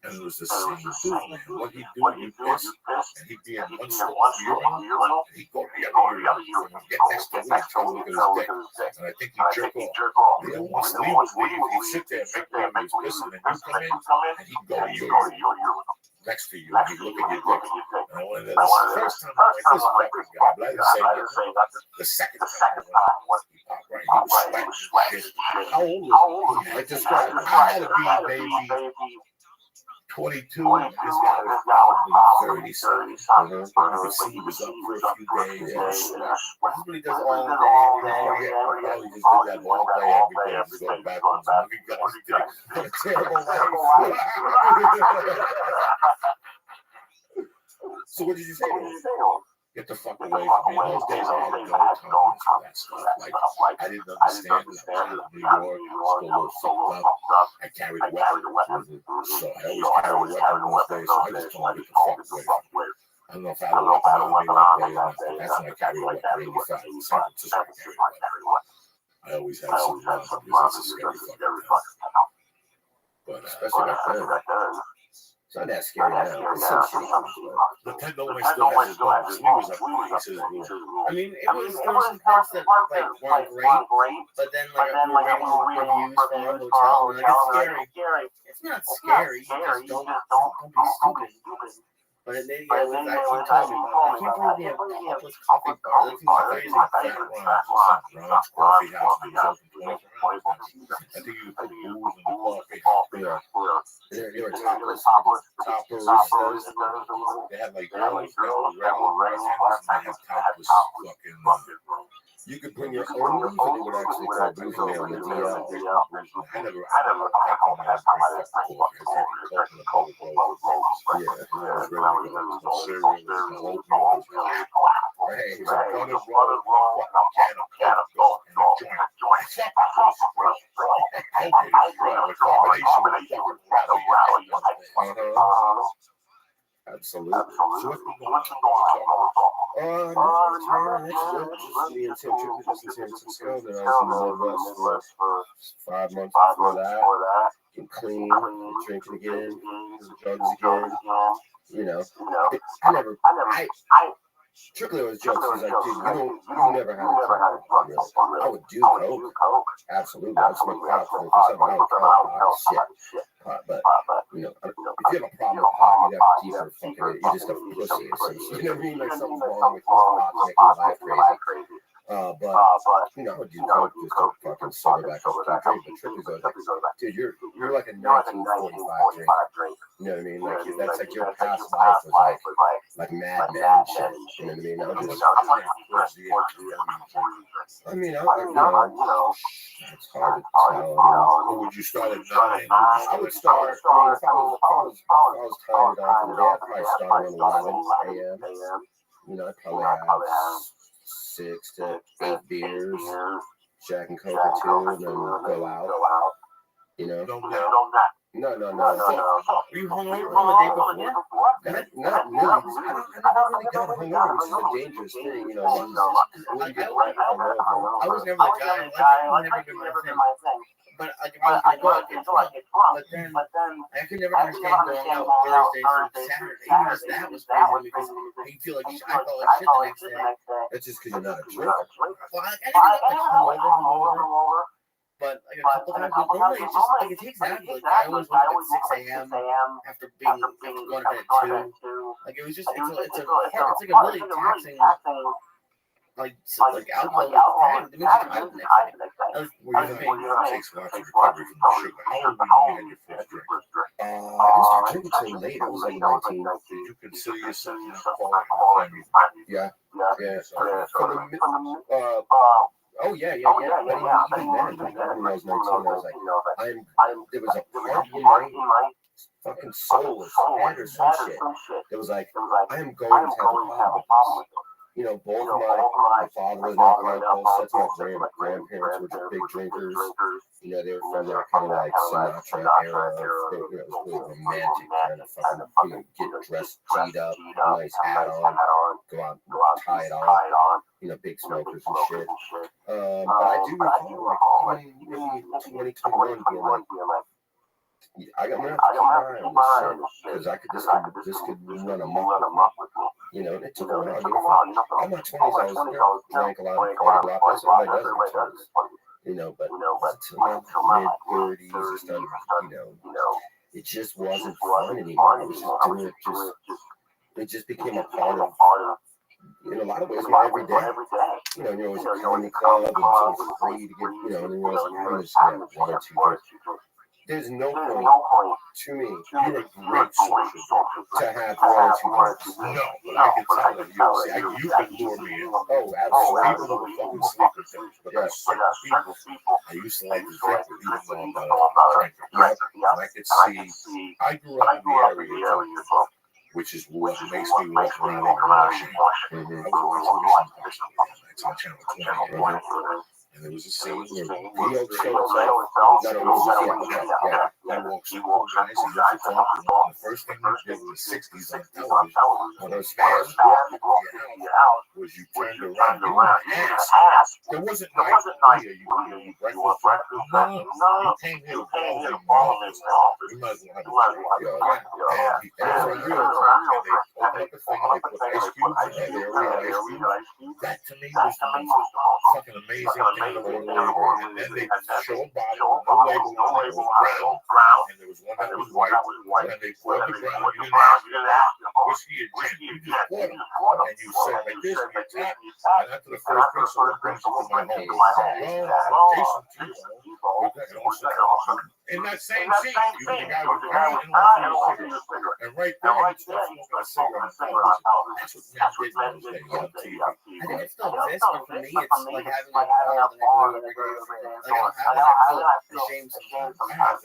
And it was the same dude, man. What he'd do, he'd piss, and he'd be in one stall urinal, and he'd go to the other urinal, and get next to me and try to look at his dick. And I think he'd jerk off. He'd almost leave. He'd sit there and make believe he was pissing, and you come in, and he'd go to your urinal next to you, and he'd look at your dick. And I wanted to, the first time I went, this fucking guy, but I didn't say nothing. The second time I went, right, he was sweating shit. How old was he? Like, describe him. He had to be maybe 22, this guy was probably 30 something. You could see he was up for a few days. That's what he does all day. Oh, he just did that all day, every day. Just going backwards. Look at guys what a terrible life. So what did you say to him? Get the fuck away from me. In those days, I had no tolerance for that stuff. Like, I didn't understand it. I was in New York. I was still a little fucked up. I carried a weapon. So I always carried a weapon in those days. So I just told him, get the fuck away from me. I don't know if I had a weapon on me that day or not, but that's when I carried a weapon. 85 in San Francisco, I carried a weapon. I always had some weapons because that's a scary fucking town. But especially back then. It's not that scary now. It's some shit. But Ted Nolan still has his weapons. He was up there. He says, I mean, there was some parts that like weren't great, but then like we were reading reviews from our hotel, and like it's scary. It's not scary. You just don't be stupid. But then he was actually telling me about it. I can't believe they have this coffee bar. That seems crazy. Ron's Coffee House was open 24 hours. I think you put booze in the coffee. They were topless baristas. They had like girls that were regular bartenders, and they had topless fucking. You could bring your own booze, and they would actually call booze in there on the DL. I never had coffee. Yeah, it was really good. No cereal, no oatmeal, hey, he's a butter roll, a can of Coke, and a joint. A combination with fucking rally. Absolutely. So what's been going on? Just me and Tim Trippett was in San Francisco. Then I was in the Midwest for 5 months before that. Getting clean, drinking again, drugs again. You know, Trickler was jokes. He's like, dude, you never had a problem, really. I would do coke. Absolutely. I'd smoke pot for 7 hours. Shit. Pot, but, you know, if you have a problem with pot, you have deeper fucking, you're just a pussy or something. You know what I mean? Like something's wrong with your pot, making your life crazy. But, you know, I would do coke just to fucking sober back up and drink. But Trippler's like, dude, you're like a 1945 drink. You know what I mean? Like, that's like your past life was like Mad Men shit. You know what I mean? I mean, it's hard to tell. Would you start at 9? I would start, if I was tired off the day, I'd probably start at 11 a.m. You know, I'd probably have 6 to 8 beers, Jack and Coke or 2, and then go out. You know? No. Were you hungover on the day before? Not really. I never really got hungover, which is a dangerous thing. You know, I was never the guy. Like, never been my thing. But like, if I was gonna get drunk. But then I could never understand going out Thursday through Saturday. Even just that was crazy because you feel like I felt like shit the next day. That's just because you're not a drinker. Well, I never got like hungover. But like a couple times, normally it's just like it takes that. Like I always woke up at 6 a.m. after going to bed at 2. Like it was just it's like a really taxing like alcohol. It makes you tired the next day. Were you not takes lots of recovery from the sugar? How old were you when you had your first drink? I didn't start drinking until late. I was like 19. Did you consider yourself an alcoholic? Yeah. Oh yeah. But even then, when I was 19, I was like, there was a part in my fucking soul was head or some shit. It was like, I am going to have a problem with this. You know, both my father was an alcoholic, both sets of my grandparents were just big drinkers. You know, they were from that kind of like Sinatra era. It was really romantic kind of fucking, you know, get dressed, G'd up, nice hat on, go out, tie it on, you know, big smokers and shit. But I do recall, like, even 2021 being like, I'm gonna have to keep my eye on this shit because this could run amok with me. You know, and it took a while. You know, I'm not 20s. I was drank a lot, party a lot. That's what everybody does in 20s. You know, but until my mid 30s, it started. You know, it just wasn't fun anymore. I was just doing it. It just became a part of. In a lot of ways, every day. You know, and you're always at a comedy club, and it's always free to get. You know, and then you're always like, I'm just gonna have 1, 2, 3. There's no point to me, You're a great social to have one or two drinks. No, but I can tell that you can lure me in. Oh, People absolutely. will fucking sleep with them. But there's certain people I used to like to drink with, even though I'm not a drinker. And I could see, I grew up in the area too, which is what makes me walk around in my shame. I was always a mission pastor. It's on Channel 20. And there was a scene where he walks so he walks up to guys and looks at the first thing they did in the 60s on television, when those fans walked into your house, was you turned around. You didn't ask. There wasn't like, hey, you breakfast? No. You came here to follow him in the office. You might as well have a drink. And for real, they opened up the thing and they put ice cubes in there. They were real ice cubes. That to me was the most fucking amazing thing. And then they show a bottle, no label on it, brown, and there was one that was white, and they poured the brown. You didn't ask them, whiskey or gin, you just poured them, and you said like this, and you tap, and after the first drink, so it brings you to my home. Well, Jason Tebow, in that same scene, you the guy with the guy and one for your cigarette, and right there, you start smoking a cigarette on television. That's what men did on TV. I think it still exists, but for me, it's like having a car than I go to every day. Like, I feel ashamed sometimes. I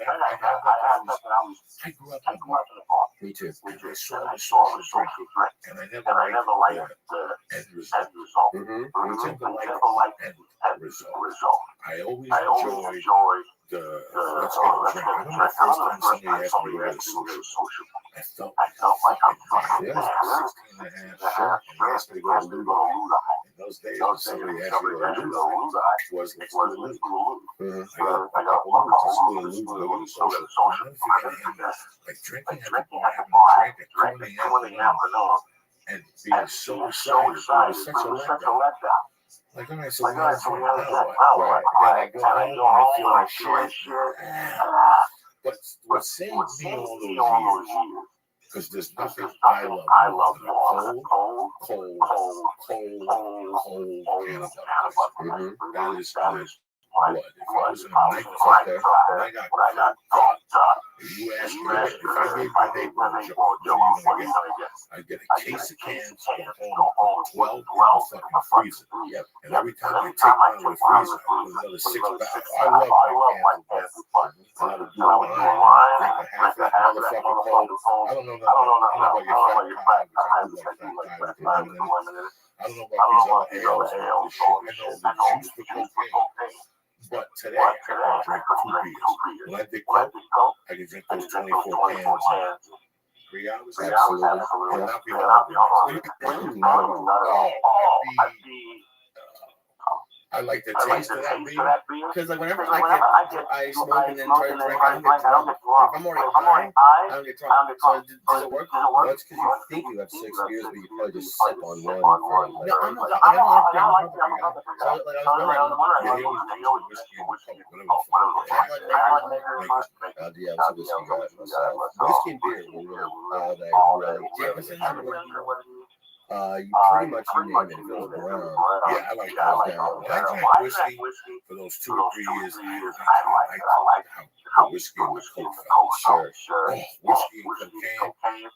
grew up in a bar. Me too. And I saw the social drink, and I never liked the end result. I never liked the end result. I always enjoyed the let's get a drink. I remember the first time somebody asked me to go to social. I felt like I'm fucking 16 and a half, and he asked me to go to Luda. In those days, when somebody asked me to go to Luda, was let's go to Luda. I got a couple of months to go to Luda, go to social. I'll never forget him, like drinking at the bar, having a drink at 2 in the afternoon, and being so excited. It was such a letdown. Like, all right, so we got to drink now. Right. And I go home and I feel like shit. But what saved me all those years, because there's nothing I love than a cold can of Budweiser. That is blood. If I was in a nightclub and I got fucked up, if you ask me, if I gave my neighbor a joke, what are you going to get? I'd get a case of cans, go home, 12 in the fucking freezer. Yep. And every time I take one out of the freezer, I put another 6 back. I love my cans of Budweiser. And I would do a line, drink a half that motherfucking cold. I don't know about your fat guy, because I do like fat guy with lemonade. I don't know about these other ales and this shit. I know the juice for cocaine. But today, I can drink 2 beers. When I did Coke, I can drink those 24 cans in 3 hours. Absolutely. And not be I like the taste of that beer. Because like whenever I smoke and then try to drink, I don't get drunk. If I'm already high, I don't get drunk. So does it work? Well, it's because you think you have 6 beers, but you probably just sip on one. No, I don't like drinking. So like I was wondering. Yeah, I was a whiskey guy myself. Whiskey and beer were really all that you pretty much name it if it was brown. Yeah, I like that. When I drank whiskey for those 2 or 3 years, I liked how whiskey and Coke felt. Sure. Whiskey and cocaine.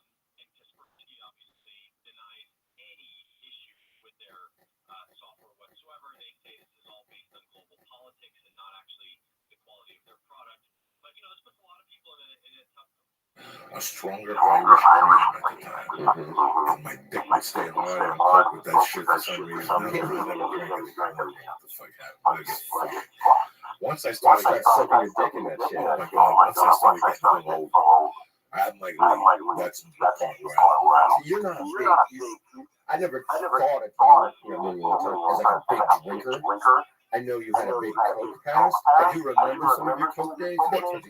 A stronger Irish cream at the time. And my dick would stay hard and Coke with that shit for some reason. I never drank it. What the fuck happened? Once I started sucking your dick in that shit. Oh my God, once I started getting old, I'm like, that's the part where you're not big. I never thought of you as like a big drinker. I know you had a big Coke past. I do remember some of your Coke days. But you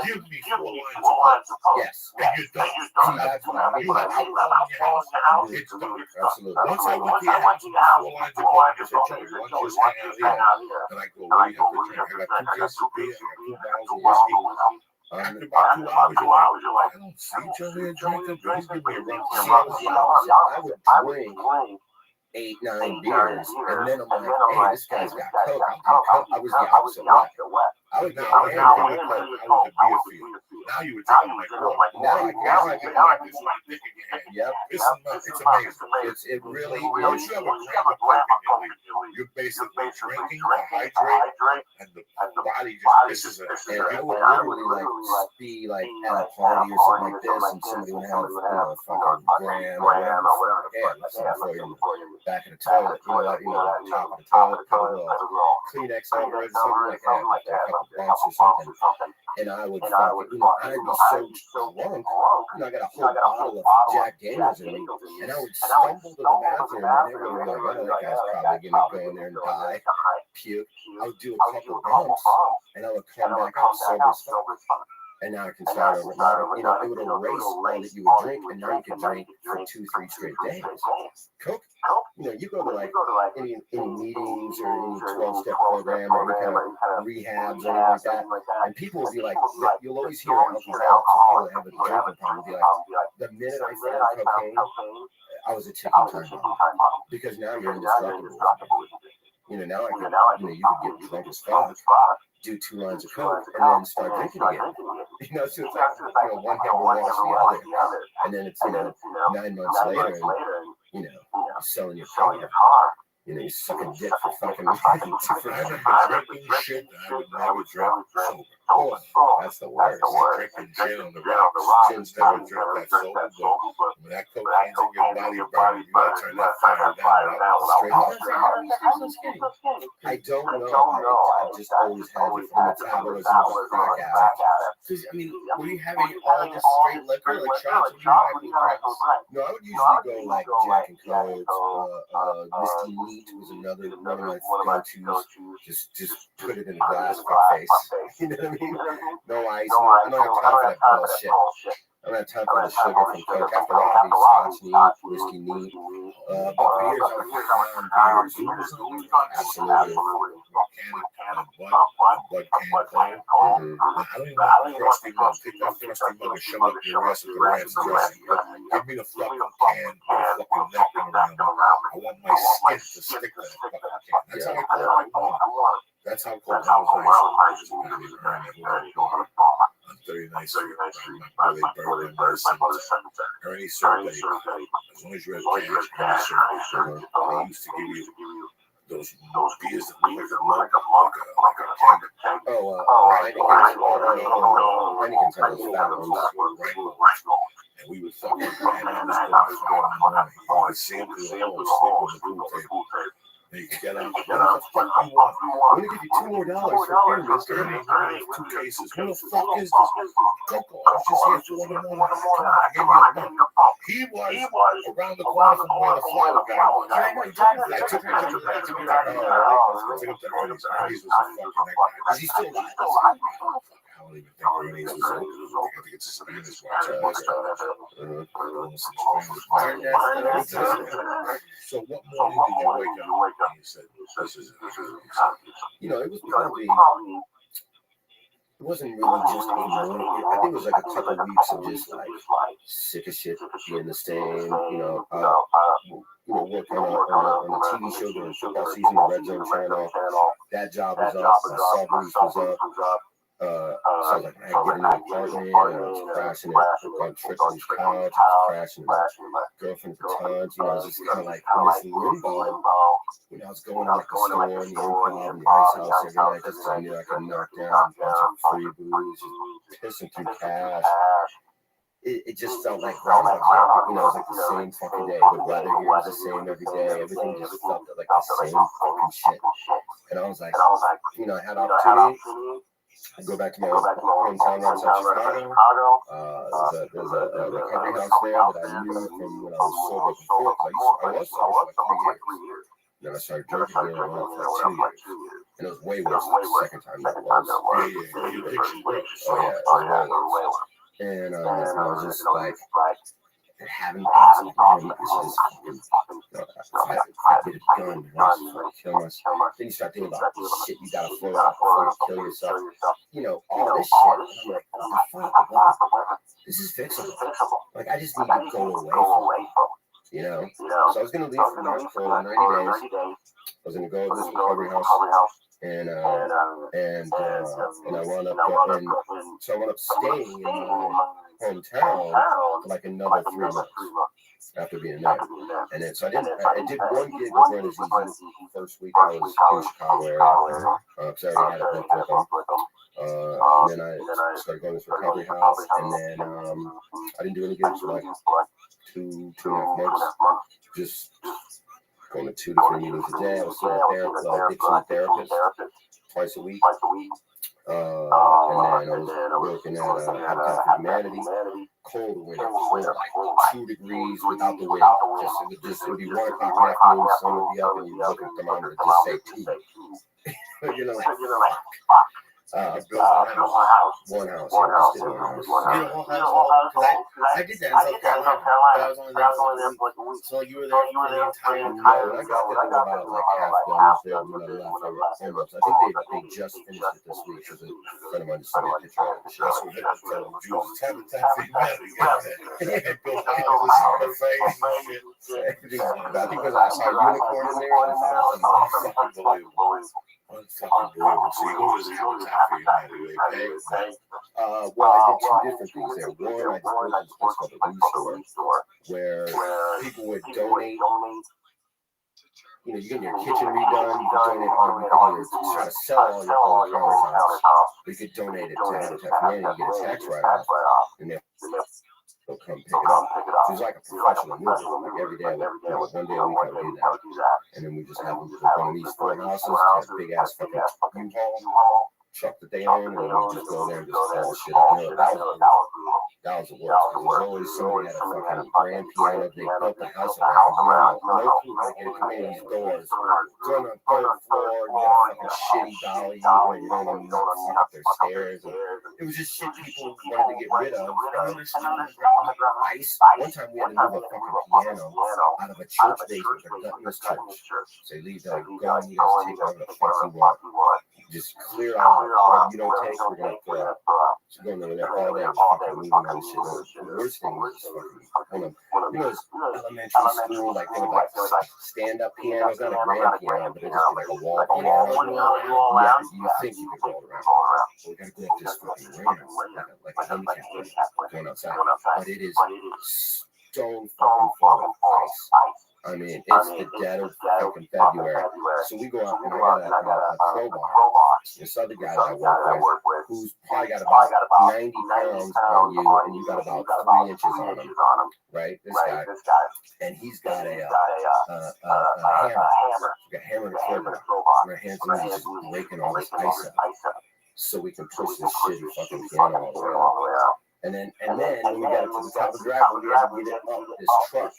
give me 4 lines of Coke. Yes. And you don't. See, that's what I mean. You have alcohol in your house. It's done. Absolutely. Once I went to your house with 4 lines of Coke, you said, Joey, why don't you just hang out here? And I go, what do you have to drink? I got 2 cases of beer. I got 2 bottles of whiskey. After about 2 hours, you're like, I don't see Joey drinking, but he's giving me a run. I would drink 8, 9 beers, and then I'm like, hey, this guy's got Coke. I was the opposite way. I would get hammered with Coke. I was a beer field. Now you would drink like water. Now I get like this with a dick in your hand. Yep. It's amazing. It really Once you have a gram of Coke in your leaf, you're basically drinking to hydrate, and the body just pisses it. And I would literally like be like at a party or something like this, and somebody would have a fucking gram or whatever. Yeah, before you're back in the toilet, top of the toilet, put a little Kleenex over it or something like that, like a couple bumps or something. And I would fucking, I'd be so drunk, I got a whole bottle of Jack Daniels in me, and I would stumble to the bathroom, and everybody would be like, oh, that guy's probably gonna go in there and die, puke. I would do a couple bumps, and I would come back out sober as fuck. And now I can start over. Now, it would erase all that you would drink, and now you can drink for 2-3 straight days. Coke, you go to like any meetings or any 12-step program or any kind of rehabs or anything like that, and people will be like, you'll always hear alcohol, people that have a drinking problem will be like, the minute I found cocaine, I was a ticking time bomb, because now you're indestructible. Now you could get drunk as fuck, do 2 lines of Coke, and then start drinking again. So it's like, one hand will wash the other. And then it's, 9 months later, and, you're selling your car. You're sucking dick for fucking drinking shit that I would never drink sober. Oh, that's the worst. Drinking gin on the rocks. Gin's never drink that sober, but when that cocaine's in your body burning, you gotta turn that fire down. I don't know. I just always had the metabolism of a crack addict. Because, were you having all this straight liquor, like shots, or were you having drinks? No, I would usually go like Jack and Coke, whiskey neat was another one of my go-tos. Just put it in a glass for a face. You know what I mean? No ice. I don't have time for that bullshit. I don't have time for the sugar from Coke. After that, I'd be Scotch neat, whiskey neat. But for years, I was pound beers. Absolutely. Bud can cold. I don't even want frosty mug. Take that frosty mug and shove it up your ass with the ranch dressing. Give me the fucking can with the fucking napkin around it. I want my skin to stick to that fucking can. That's how I want it. That's how cold I was. I'm 39, so my belly bourbon or any syrup that as long as you have cash, any syrup. They used to give you those beers that look like a keg. Heineken's are those fat ones. And we would fucking man, this boy was going on. You would see him sleep on the pool table. You get out. What the fuck you want? I'm gonna give you $2 more for beer, mister. I'm gonna have 2 cases. What the fuck is this? Coco, I was just here for $1 more. Come on, I gave you a number. He was around the corner from where the flower guy was. I took him to Ernie's. Ernie's was a fucking that guy. Is he still alive? I don't even think Ernie's was old. I think it's a Spanish watch. So what morning did you wake up and you said, this is it? It was probably, it wasn't really just a morning. I think it was like a couple of weeks of just like sick of shit being the same, working on a TV show during football season, the Red Zone channel. That job was up, my sub lease was up. So I was like, I get a new apartment, and I was crashing it, on Triple's couch, crashing my girlfriend's batons, I was just kind of like in this limbo. I was going to like the store, and the Improv, and the Ice House every night, just because I knew I could knock down a bunch of free booze, just pissing through cash. It just felt like groundhog day. It was like the same fucking day. The weather here was the same every day. Everything just felt like the same fucking shit. And I was like, I had opportunity. I go back to my hometown outside Chicago. There's a recovery house there that I knew from when I was sober before. I was sober for like 3 years. Then I started drinking again for like 2 years. And it was way worse the second time that it was. And I was just like, having passed it's just I get a gun, kill myself. Then you start thinking about this shit you gotta throw out before you kill yourself. All this shit. And I'm like, what the fuck? This is fixable. Like, I just need to go away from it. you know. So I was gonna leave for 90 days. I was gonna go to this recovery house, and I wound up staying in my hometown for like another 3 months after being there. And then so I did one gig with Run Is Easy. First week I was in Chicago area, because I already had it booked with them. And then I started going to this recovery house, and then I didn't do any gigs for like 2.5 months. Just going to 2 to 3 meetings a day. I was seeing a addiction therapist twice a week. And then I was working at Habitat for Humanity. Cold winter, like 2 degrees without the wind. It would be 1 o'clock in the afternoon, the sun would be up, and you look at the thermometer, it just say 2. You know, like, built one house. I did one house. You did a whole house? Because I did that in South Carolina, but I was only there for like a week. So you were there for the entire No, I got there about like half done there when I left. I think they just finished it this week because a friend of mine just sent me a picture of it. That's what they were telling Jews. Habitat for Humanity. Built houses in the face and shit. I think because I saw a unicorn in there. Unfucking believable. So you go to this Habitat for Humanity, they pay. Well, I did 2 different things there. One, I just went to this place called the Restore, where people would donate. You know, you get your kitchen redone, you could donate all you can try to sell all your countertops. You could donate it to Habitat for Humanity, you get a tax write-off, and they'll come pick it up. So it's like a professional movie. Like every day, one day a week I would do that. And then we just have them one of these 4 houses, have a big ass fucking U-Haul truck that they own, and we just go there and just haul the shit up. You know, that was the worst. Because there's always somebody at a fucking grand piano. They built the house around. No clue how to get into any of these doors. It's on the 3rd floor. You got a fucking shitty dolly. You don't even know up their stairs. It was just shit people wanted to get rid of. Ice. One time we had to move a fucking piano out of a church basement, a Dutton's church. So you leave that, go and you guys take whatever the fuck you want. Just clear out whatever you don't take, we're gonna throw out. So going over there all day, fucking moving all this shit. The worst thing was fucking you know, elementary school, like they would like stand up pianos, not a grand piano, but it just like a wall piano. Yeah, you think you could roll around. So we gotta go up this fucking ramp, like a handicap ramp, going outside. But it is stone fucking full of ice. I mean, it's the dead of fucking February. So we go out and I got a crowbar. This other guy that I work with, who's probably got about 90 pounds on you, and you got about 3 inches on him, right? This guy. And he's got a hammer. He's got a hammer and a crowbar. And our hands are just breaking all this ice up. So we can push this shitty fucking piano all the way out. And then when we got it to the top of the driveway, we had to get it up this truck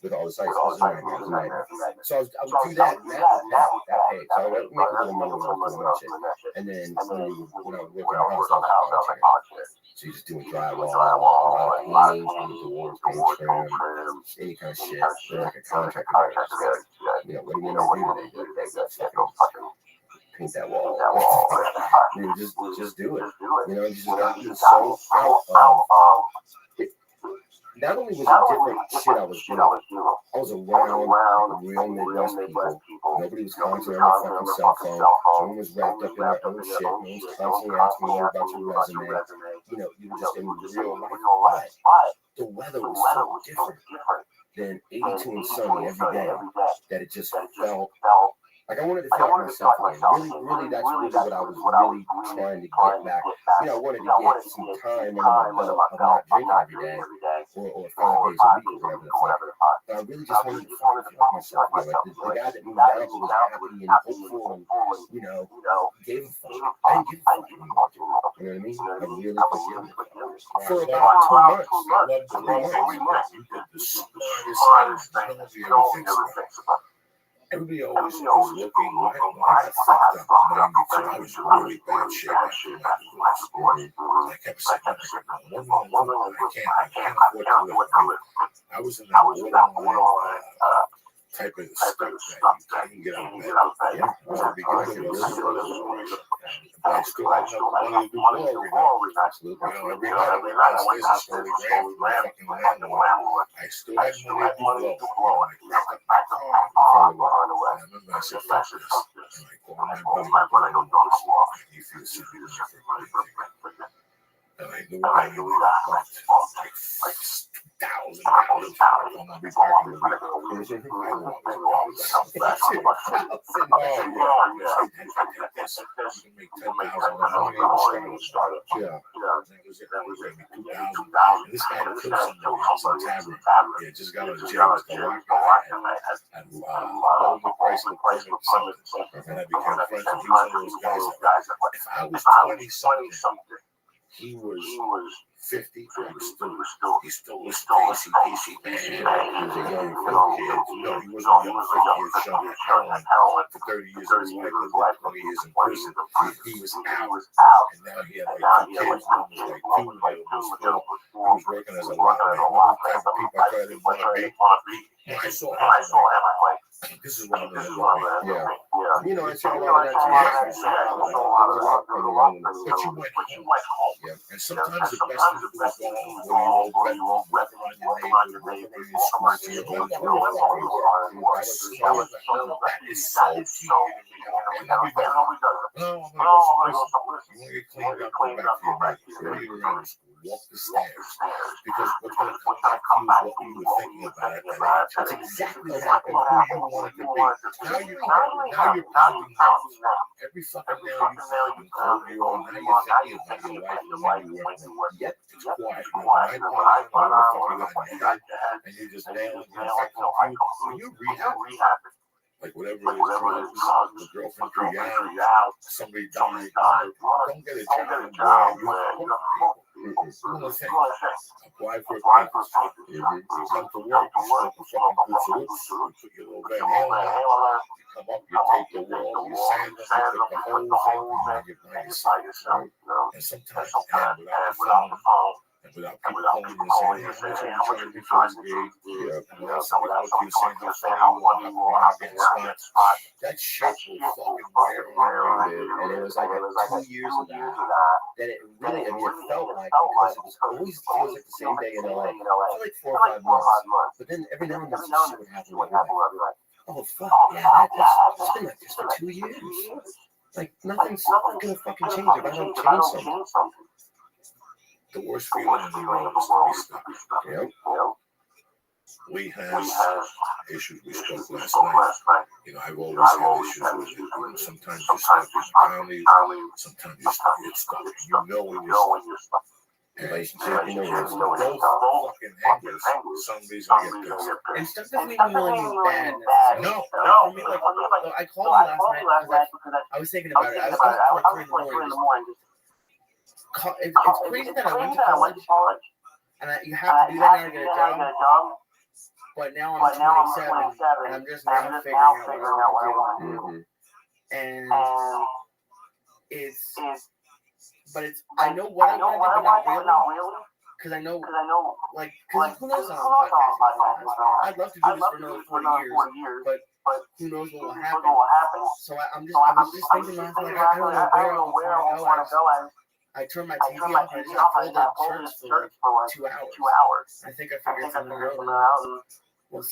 with all this ice. So I would do that, and that paid. So I would make a little money on that shit. And then when I would work on the house, I was volunteering. So you're just doing drywall, a lot of painting, on the doors, paint trim, any kind of shit. They're like a contractor. You know, what do you know to do today? They go fucking paint that wall. You know, just do it. You know, you just got to be so out of not only was it different shit I was doing, I was around real Midwest people. Nobody was constantly on their fucking cell phone. No one was wrapped up in their own shit. No one was constantly asking you about your resume. You know, you were just in real life. But the weather was so different than 82 and sunny every day that it just felt like I wanted to feel like myself again. Really, that's really what I was really trying to get back. You know, I wanted to get some time under my belt of not drinking every day or 5 days a week or whatever the fuck. But I really just wanted to feel like myself again. Like the guy that moved out was happy and hopeful and, you know, gave a fuck. I didn't give a fuck anymore. You know what I mean? I really forgive it. For about 2 months, 3 months, you did the smartest thing you ever fixed about. Everybody always was looking like I got fucked up in 92. I was in really bad shape after that. I kept saying, I can't afford to live. I was in that borderline type of stuff that you can't get out of bed. Yeah, at the beginning of this, but I still had enough money to do glory now. Absolutely. You know, every night I went downstairs and stole the grand from my fucking landlord. I still had money to do glory. I packed up my car and I remember I said, fuck this. And I called my buddy, I don't know this. He feels something for everything. And I knew that I bought like $2,000. I'm gonna be parking the week. You can make $10,000. Yeah. And this guy killed somebody else in Tavern. Yeah, just got out of jail. Just got locked up. And the price of something. And I became friends with him. He was one of those guys that, if I was 20-something, he was 50, he still was tasty man. He was a young kid. No, he wasn't a young 50 years young heroin for 30 years of his life, lived like 20 years in prison. He was out, and now he had like 2 kids. One was like 2, and the other was 4. He was working as a lot man. One of the type of people I thought I didn't want to be. When I saw him, I'm like, this is what I'm going to do. Yeah. You know, I saw a lot of that too. But you went home. Yeah. And sometimes the best thing to do is go home where you all walk around your neighborhood, walk around your school, see your buddies, that is so key. And everybody, no, I'm going to go someplace. You want to get cleaned up, go back to your neighborhood. Read around the school. Walk the stairs. Because what's going to come back to you is what you were thinking about at that age. That's exactly what happened. Who you wanted to be. Now you're pounding now. Every fucking nail you found and clothes you on, now you're thinking about your life and when you were. Yep, it's quiet. You have an iPod on, what the fuck you got in your head, and you just nailing it. When you rehab, like whatever it is, drugs, the girlfriend threw you out, somebody died, don't get a job where you have people. Apply for a papers. You come to work, you smoke a fucking good salutes, you put your little Van Halen on, you come up, you tape the wall, you sand them, you put the holes in, and you buy yourself. And sometimes, and without the phone, and without people calling you and saying, hey, how much are you trying to be for this gig? And without somebody calling you saying how funny you are, how getting spots. That shit will fucking wear on you. And it was like 2 years of that it really, I mean, it felt like, because it was always feels like the same day in LA for like 4 or 5 months. But then every now and then some shit would happen where you're like, oh fuck, yeah, it's been like this for 2 years. Like nothing's gonna fucking change if I don't change something. The worst feeling in the world is to be stuck. Yep. We have issues. We spoke last night. You know, I've always had issues with it. You know, sometimes you're stuck in the county. Sometimes you're stuck. You know when you're stuck. And you know, both fucking angles. Somebody's gonna get pissed. And stuff doesn't even really mean bad. No. For me, like, I called you last night because I was thinking about it. I was up at like 3 in the morning. It's crazy that I went to college, and you have to do that now to get a job. But now I'm 27, and I'm just now figuring out what I want to do. And I know what I want to do, but not really. Because I know, like, because who knows how long I'd love to do this for another 40 years, but who knows what will happen. So I was just thinking last night, I don't know where I want to go. I turned my TV off and I just folded shirts for like 2 hours. I think I figured something out. Well, but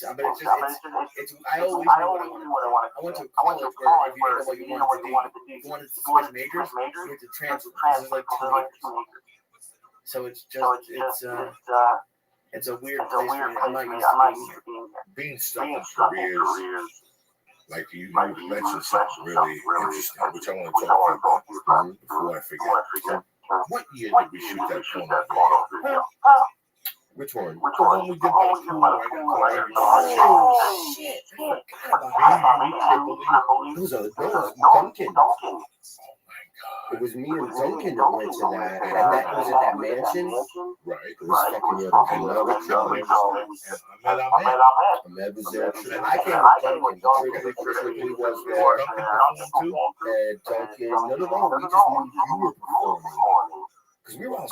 it's I always knew what I wanted. I went to college where if you didn't know what you wanted to do, you wanted to switch majors, you had to transfer. There's like 2 majors. So it's a weird place. I'm not used to being stuck in careers. Like you mentioned something really interesting, which I want to talk about before I forget. What year did we shoot that porno video? Which one? The one we did by the pool. Oh, shit. It was Duncan. It was me and Duncan that went to that, and that was at that mansion. Right. It was fucking another Ahmed was there. And I came with Duncan. Tricky was there. And Duncan, no, we just knew you were performing. Because we were all,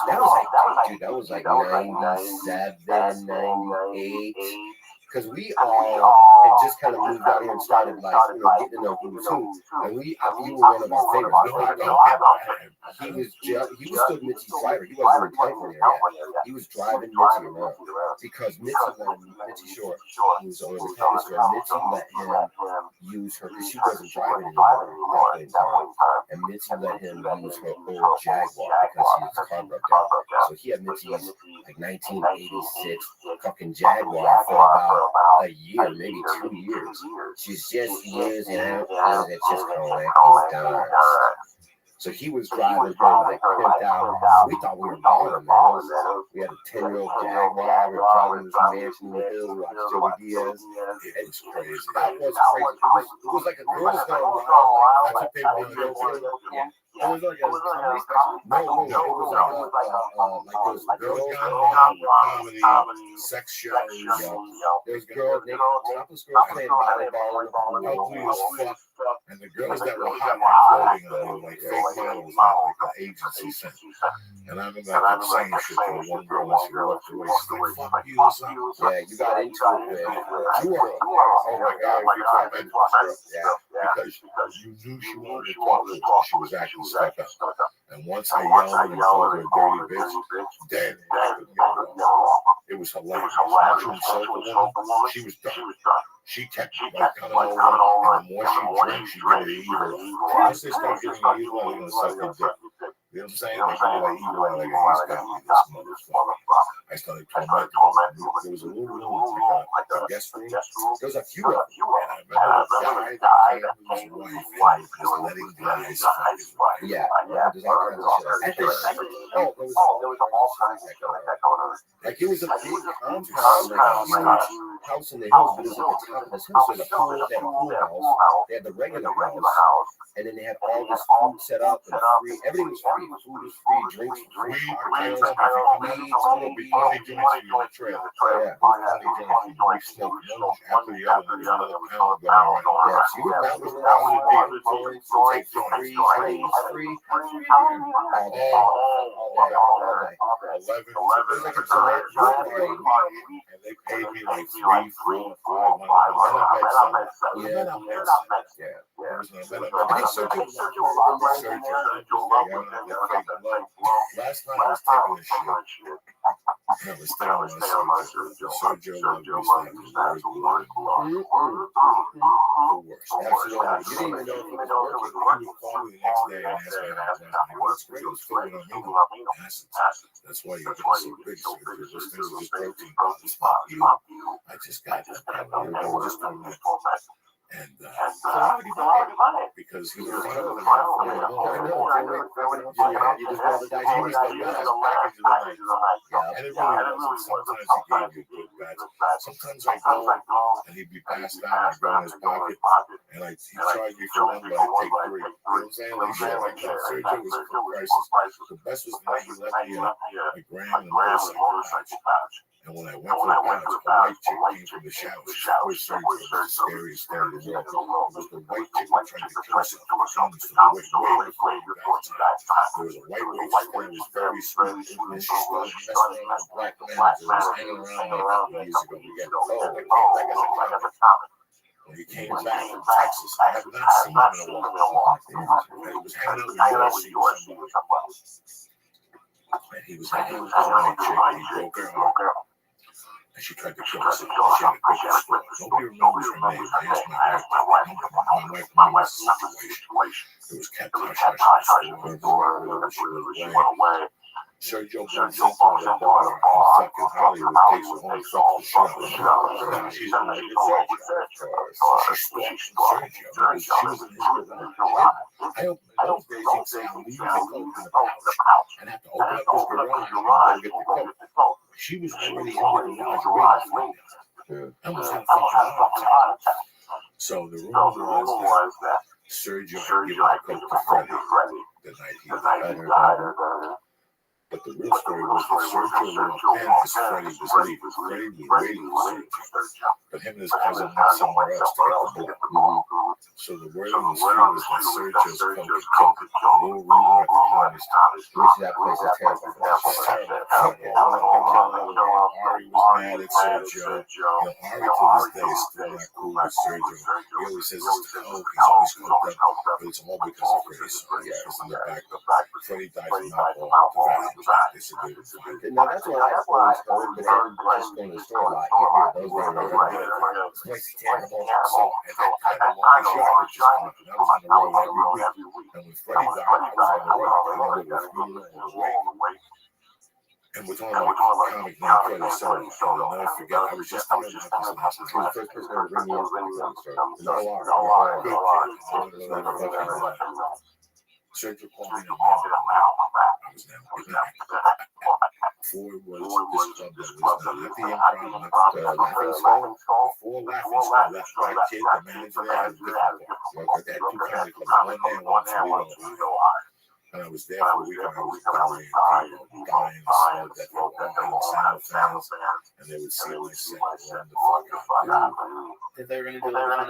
that was like 97, 98. because we all had just kind of moved out here and started like, you know, getting to know who was who. And you were one of our favorites. He was still Mitzi's driver. He wasn't in California yet. He was driving Mitzi around because Mitzi Short, who was the owner of the county store, Mitzi let him use her because she wasn't driving anymore at that time. And Mitzi let him use her old Jaguar because his car broke down. So he had Mitzi's like 1986 fucking Jaguar for about a year, maybe 2 years. She's just using it. It's just collecting dust. So he was driving her like pimped out. We thought we were balling, man. We had a 10-year-old Jaguar. We were driving this mansion in the hills. We watched Joey Diaz. It was crazy. That was crazy. It was like a girl's gone wild. That's what they were doing. It was like a comedy special? No. It was like those girls comedy, sex shows. There's girls, topless girls playing volleyball, ugly as fuck. And the girls that were hot had clothing on, like fake models, like the agency sent. And I remember I kept saying shit to the one girl when she walked away. She's like, fuck you, son. Yeah, you got into it, man. You were, oh my God, if you talk about this girl, because you knew she wanted to talk to you. She was acting stuck up. And once I yelled and called her a dirty bitch, damn it was hilarious. Once you insulted the woman, she was done. She kept like coming over, and the more she drank, she get it evil. Once they start getting evil, they're gonna suck your dick. You know what I'm saying? They get like evil, like he's got me, this motherfucker. I started tormenting him. There was a little room, like a guest room. There was a few of them. And I remember the guy that came with his wife was letting guys fuck his wife. Yeah, there's all kinds of shit. There was all kinds of shit like that going on. Like it was a big compound, like a huge house in the hills, but it was like a top of this hill. So the pool, they had a pool house, they had the regular house, and then they had all this food set up and free. Everything was free. Food was free, drinks were free, cocktails, weed, some be funny joints in the trail. Yeah, funny joints. We smoked one after the other. There's another pound going around. Yeah, so that was the joints, free, free, all day, all day. 11. So it was like a select party, and they paid me like 3, 4, 5 months. Yeah. I think last night I was taking a shit. I was telling myself, Sergio loved me slapping the worst. Absolutely. You didn't even know if it was working. He would call me the next day and ask me how it went. What's great? It was filled with amino acids. That's why you're getting so big. So those things are just protein powders. I just got that. They were just doing that. And so how did he buy it? Because he was final. You just roll the dice. He was the last package of the night. And it really was. Sometimes he gave you good bets. Sometimes I go and he'd be passed out. I'd go in his pocket and he'd charge me for one, but I'd take 3. You know what I'm saying? Like shit like that. Sergio was full prices. The best was the night he left me a gram and a motorcycle pouch. And when I went for the pouch, a white chick came from the shower. She was Sergio. It was the scariest thing in the world. It was the white chick that tried to kill herself. Way before you guys' time. There was a white waitress there who was very sweet. And she started messing around with black men that was hanging around me a couple years ago. We got that guy's a comic. When he came back from Texas, I have not seen him in a while. And he was hanging out with USC or something. And he was hanging with this white chick, and he broke her arm. And she tried to kill herself. She had a quick split. Nobody remembers her name. I asked my wife. My wife knew the situation. It was kept hush-hush. She went away. Sergio goes into the bar in fucking Hollywood, takes her home, fucks the shit out of her. Now she's in love with Sergio. She stalks Sergio because she was in his good life. I hope in those days he'd say, I'm leaving the coat in the pouch. And have to open up his garage and go get the coat. She was already in the garage waiting for me. I almost had a fucking heart attack. So the rumor was that Sergio had given the coat to Freddie the night he died. But the real story was that Sergio walked in as Freddie was leaving. Freddie was waiting for Sergio. But But him and his cousin went somewhere else to get the ball. So the word on the street was that Sergio's coke had killed him. A little rumor at the comedy store. Which that place is terrible for that shit. Ari was mad at Sergio. Ari to this day is still not cool with Sergio. He always says it's the coke. He's always coked up, but it's all because of Freddie. So yeah, it's in the back. Freddie died from alcohol. No, that's what I always heard, but then just going to the store a lot, you hear those right. This place is terrible. So at that time, the longest yard was just coming up, and I was on the road every week. And when Freddie died, I was on the road. I lived with 3 years away. And we're talking about comic named Freddie Soul. And I'll never forget, I was just telling about this last night. He was the first person to bring me into the store. Sergio called me in the morning. I was now Ford was this club that was not the Improv, not the Laughing Skull. Before Laughing Skull, that black kid, the manager there, had a different club. They had 2 comedy clubs, one there and one in Toledo. And I was there for a week, and I was dying of smoke that they were all having sound fans, and they would see my set and run the fuck out. If they were going to do it, Oh my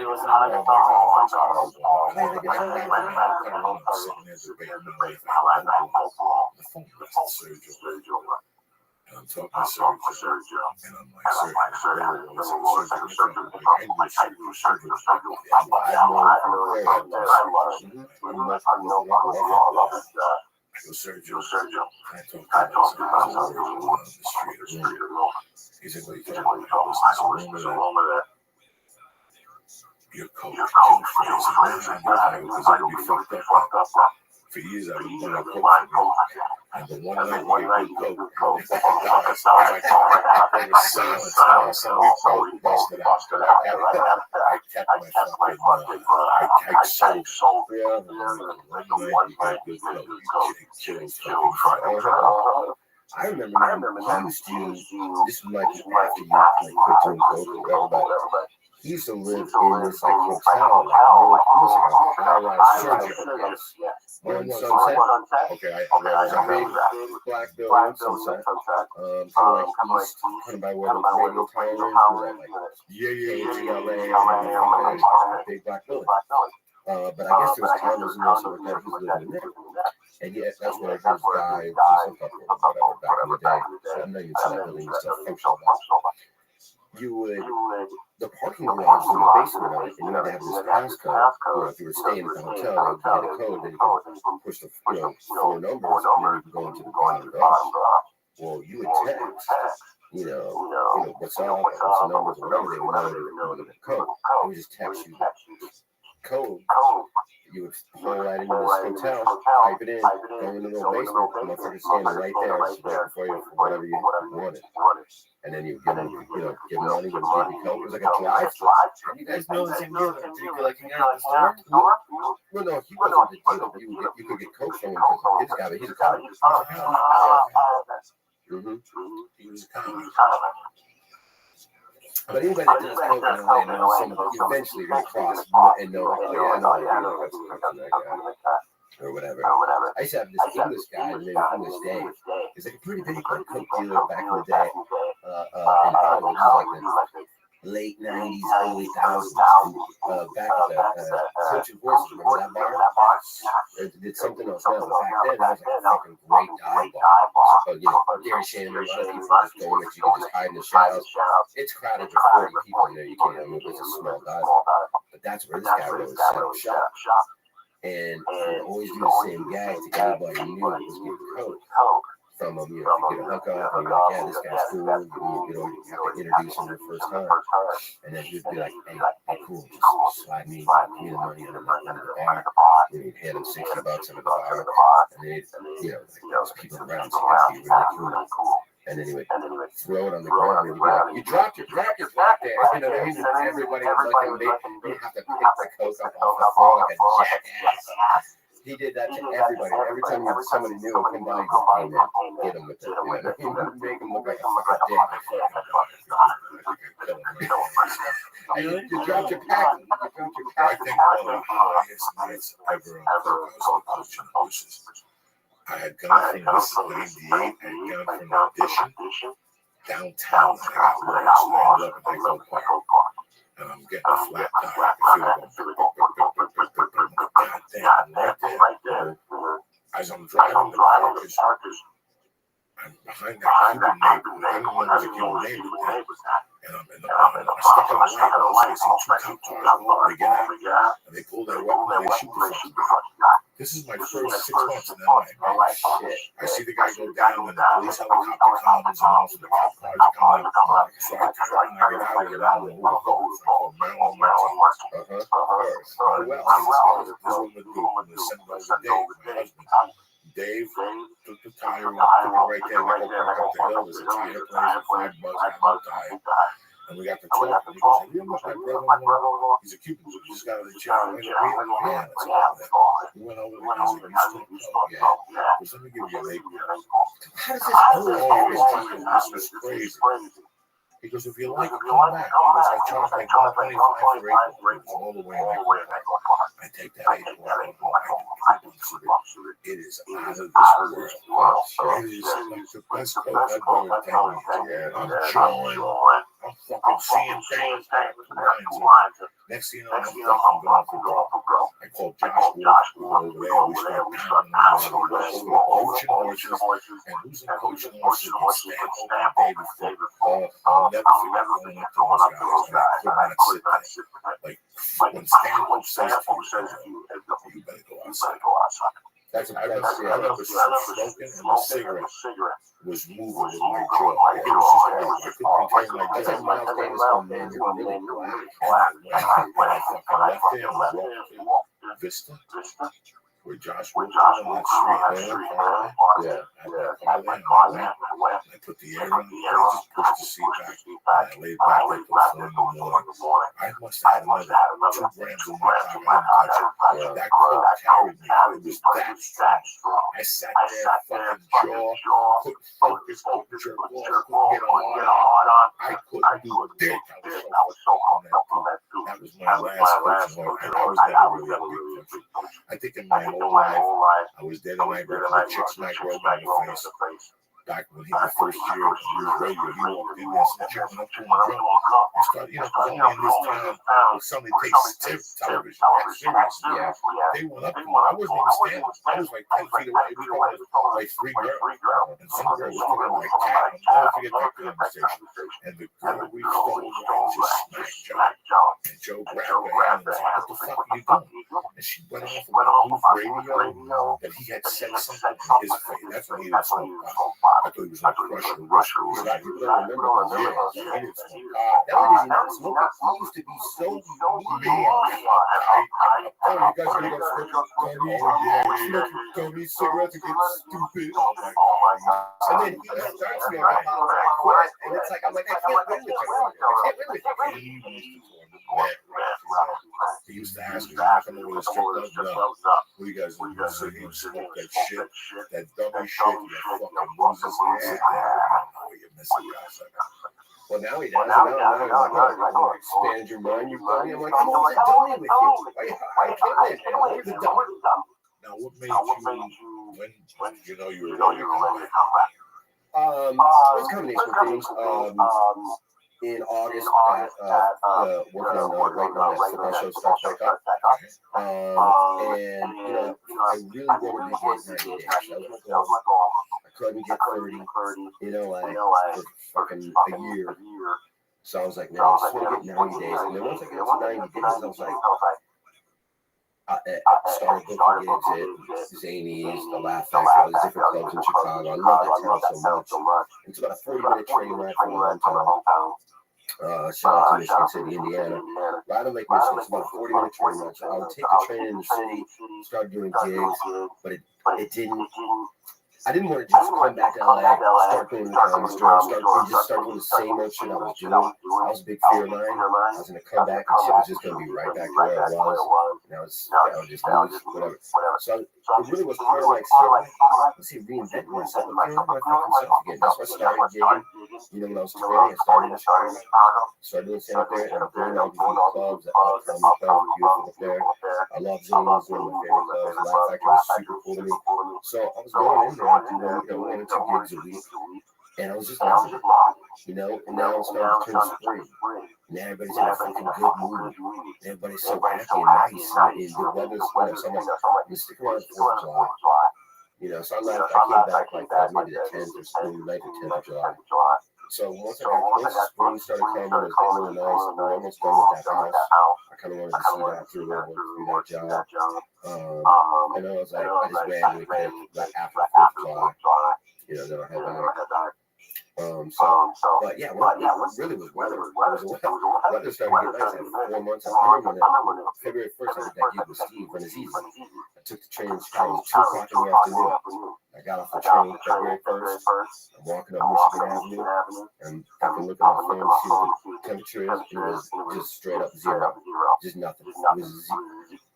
God, I'm sitting there debating my life. The phone was Sergio. And I'm talking to Sergio, and I'm like, Sergio, I knew Sergio. Sergio, I talked to him on the street. He said, what are you talking about? There's a rumor that your coke killed Fraser. Because I would be fucked up. For years, I've been doing coke for me. And the one night we get good coke, and there was silence. And somebody busted out. I kept my fucking, I sold. One night we get good coke. It kills fucking Friday. I remember he used to, this might be after you like quit doing coke or whatever, but he used to live in this like hotel, like almost like a high-rise surgery on Sunset. Okay, It was a big black building on Sunset, kind of like east, kind of by where the radio tower is, like big black building. But I guess there was cameras and stuff like that. He was living in there. And yeah, that's where his guy was hooked up or whatever back in the day. So I know you'd see that building and stuff functional. You would, the parking garage in the basement of it, and you had to have this passcode. Or if you were staying at the hotel, you get a code, then you could push the 4 numbers, and then you could go into the bottom garage. Well, you would text, what's up, what's the numbers, or whatever, they would know the code. They would just text you the code. You would pull right into this hotel, type it in, go in the little basement, and motherfucker's standing right there, just waiting for you for whatever you wanted. And then you give them, give them money, give you coke. It was like a drive-thru. You guys know the same deal. Did you feel like hang out at the store? Well, no, he wasn't the dealer, but you could get coke from him because he's a comic. He was a comic. But anybody that does coke in LA knows some of it. Eventually you're going to cross and know, or whatever. I used to have this English guy named English Dave. He's like a pretty big coke dealer back in the day in Hollywood. He was like the late 90s, early 2000s. Back at the Coach and Horses, remember that bar? They did something else now, but back then that was like a fucking great dive bar. Gary Shannon, a lot of people just go in there, you can just hide in the shadows. It's crowded for 40 people in there, you can't move, it's a small dive bar. But that's where this guy really set up shop. And he would always do the same gag to everybody who knew it was getting coke from him. You get a hookup, and you're like, yeah, this guy's cool. You have to introduce him the first time. And then he'd be like, hey, cool, just slide me the money under the bar. And he'd hand him $60 under the bar. And then, there's people around, so you have to be really cool. And then he would throw it on the ground, and he'd be like, you dropped your crackers back there. You know what I mean? And everybody was looking, you have to pick the coke up off the floor like a jackass. He did that to everybody. Every time somebody new would come by, he'd go, hit him with it. He would make him look like a fucking dick. You dropped your pack. I think one of the highest nights ever on Coach and Horses. I had gone from this 98, I had gone from an audition downtown. I got lunch, I love it. I go park. getting a flat tire. I feel it going, God damn, right there. As I'm driving the car, because I'm behind that Cuban neighborhood. I didn't know there was a Cuban neighborhood there. And I'm stuck at a light. And I see two cop cars go up, they get out, and they pull their weapons and they shoot the fucking guy. This is my first 6 months in LA, man. Shit. I see the guy go down, and the police helicopter comes, and also the cop cars are coming up. So I turn around and I get out of there, and I don't know who the fuck. I call Marilyn Martinez. Of course. Well, this one would do from the send over Dave, my husband. Dave took the tire off, took it right there, and I go back up the hill. There's a tire place for $5. I have no tire. And we got the talk, and he goes, have you ever met my brother-in-law? He's a Cuban, so he just got out of the chair. Yeah, let's go over there. We went over there, and he said, you still talk? Yeah. Because let me give you an eight. How does this was crazy. He goes, if you like it, come back. He goes, I charge like $125 for 8 balls. All the way in that. I take that 8 ball. It is out of this world. It is like the best coke I've ever taken. I'm enjoying. I'm fucking seeing things. Next thing you know, I'm fucking going for broke. I called Josh Wolf over there. We started pounding coaching horses. And losing coaching horses against Stanhope and David Ford. I'll never forget going up to those guys. And I could not sit there. Like, when Stanhope says to you, you better go outside. That's I remember smoking, and the cigarette was moving with my jaw. It was just hard. I couldn't contain like that. That's like Miles Davis on Man Who Really Black. And when I fucking left there and walked to Vista, where Josh was on that street, I put the air on, I just pushed the seat back, and I laid back there till 4 in the morning. I must have had another 2 grams in my pocket. I didn't touch it. That coke carried me. It was that strong. I sat there, fucking jaw, couldn't focus, couldn't jerk off, couldn't get a hard on. I couldn't do a dick. I was so hung up on that dude. That was my last coaching horse. I was never really a big country. I think in my whole life, I was dead and I got the chick smack right in the face. Back when he was first year on the radio, he walked in there and chick went up to him drunk. I started, because only in this town, if somebody takes television that seriously, they went up to him. I wasn't even standing. I was like 10 feet away. It was like 3 girls. And some girl was looking like cat. I'll never forget that conversation. And the girl reached over and just smacked Joe. And Joe grabbed her hand and said, what the fuck are you doing? And she went off on the radio that he had said something in his face. That's when he didn't smoke pot. I thought he was like Russia. He's like, people don't remember that. Yeah, he didn't smoke pot. That was not smoking. He used to be so mean. Oh, you guys gonna go smoke? Don't need cigarettes and get stupid. Oh my God. And then he starts me on the quit. And it's like, I'm like, I can't win with you. I can't win with you. He used to ask me, how come over the strip club? No. What you guys do? So he smoke that shit, that dummy shit, you fucking losers. You're missing guys like that. Well, now he does. Now he's like, oh, you want to expand your mind, you dummy? I'm like, I'm always a dummy with you. I can't win. I'm always a dummy. Now, what made you, when you know you were ready to come back? It was a combination of things. In August, working on writing on that football show starts back up. And, I really wanted to get 90 days. That was my goal. I couldn't get 30 in LA for fucking a year. So I was like, no, I just want to get 90 days. And then once I get to 90 days, I was like, I started booking gigs at Zany's, the Laugh Factory, all these different clubs in Chicago. I love that town so much. It's about a 40-minute train ride from my hometown. Shout out to Michigan City, Indiana. Right on Lake Michigan, it's about a 40-minute train ride. So I would take the train in the city, start doing gigs, but it didn't. I didn't want to just come back to LA, start doing the comedy store, start doing the same old shit I was doing. That was a big fear of mine. I was going to come back and shit was just going to be right back to where I was. And I was just whatever. So it really was part of like, let's see, reinventing myself. My fucking self again. That's why I started gigging. When I was 20, I started in Chicago. Started doing stand up there, and I'm doing all these clubs. I love comedy clubs, beautiful up there. I love Zany's, one of my favorite clubs. Laugh Factory was super cool to me. So I was going in there. I do 1 or 2 gigs a week, and I was just loving it, and now it's starting to turn spring. And everybody's in a fucking good mood. Everybody's so happy and nice. And the weather's, so I'm like, I'm gonna stick around the 4th of July. So I left. I came back like maybe the 10th or maybe like the 10th of July. So once I got close, spring started coming. It was getting really nice. We were almost done with that house. I kind of wanted to see that through that job. And I was like, I just randomly picked like after the 4th of July. Then I had back. But yeah, it really was weather. Weather started to get nice. I had 4 months of time. February 1st, I did that gig with Steve from his easy. I took the train to Chicago. It was 2 o'clock in the afternoon. I got off the train February 1st. I'm walking up Michigan Avenue. I'm fucking looking at my phone to see what the temperature is. And it was just straight up 0. Just nothing. It was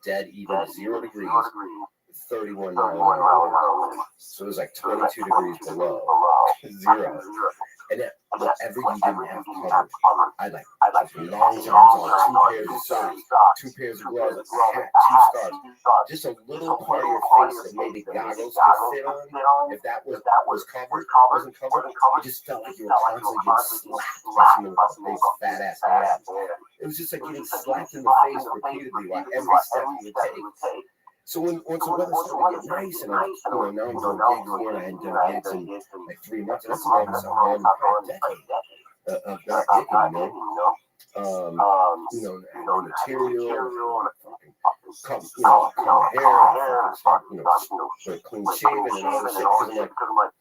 dead even 0 degrees. 31 mile an hour. So it was like 22 degrees below 0. And whatever you didn't have covered, I had like long johns on, 2 pairs of socks, 2 pairs of gloves, a hat, 2 scarves. Just a little part of your face that maybe goggles could fit on. If that was covered, wasn't covered, it just felt like you were constantly getting slapped by someone with a big fat ass hand. It was just like getting slapped in the face repeatedly while every step you would take. So once the weather started to get nice, and now I'm doing gigs again. I hadn't done gigs in like 3 months. And that's the longest I've gone in a decade of not gigging, and material, cut my hair, start clean shaven and all this shit. Because I'm like,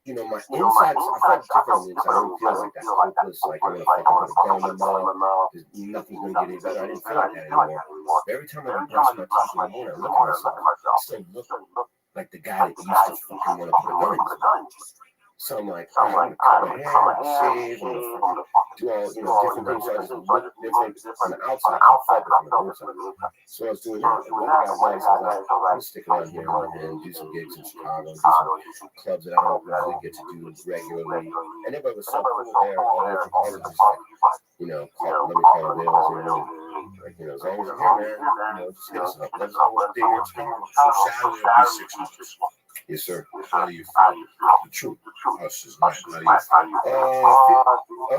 my insides, I felt different on the inside. I didn't feel like that hopeless, like I'm gonna fucking put a gun in my mouth. Nothing's gonna get any better. I didn't feel like that anymore. But every time I brush my teeth in the morning, I look at myself. I still look like the guy that used to fucking want to put a gun in his mouth. So I'm like, I'm gonna cut my hair, I'm gonna shave, I'm gonna do all different things. So I just look different on the outside. I felt different on the inside. So I was doing that. The weather got nice. I was like, I'm gonna stick around here and do some gigs in Chicago, do some clubs that I don't usually get to do regularly. And everybody was so cool there. All the people just like, let me call Dale. Like, as long as you're here, man, just hit us up. Let us know what day you're in Chicago. So Saturday will be 6 months. Yes, sir. How do you feel? The truth. Us is not. How do you feel?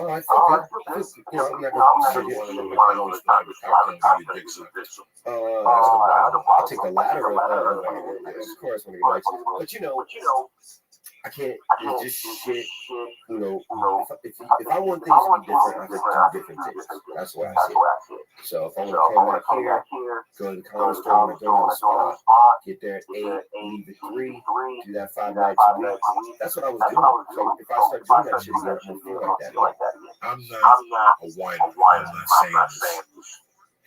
I feel good. I'm not going to sit one of the McDonald's cocktails you dig some. I'll take the latter of course when he likes it. But I can't just shit. If I want things to be different, I have to do different things. That's why I see it. So if I want to come back here, go to the comedy store when I go on the spot, get there at 8, leave at 3, do that 5 nights a week. That's what I was doing. So if I start doing that shit again, I don't feel like that. I'm not a whiner. I'm not saying this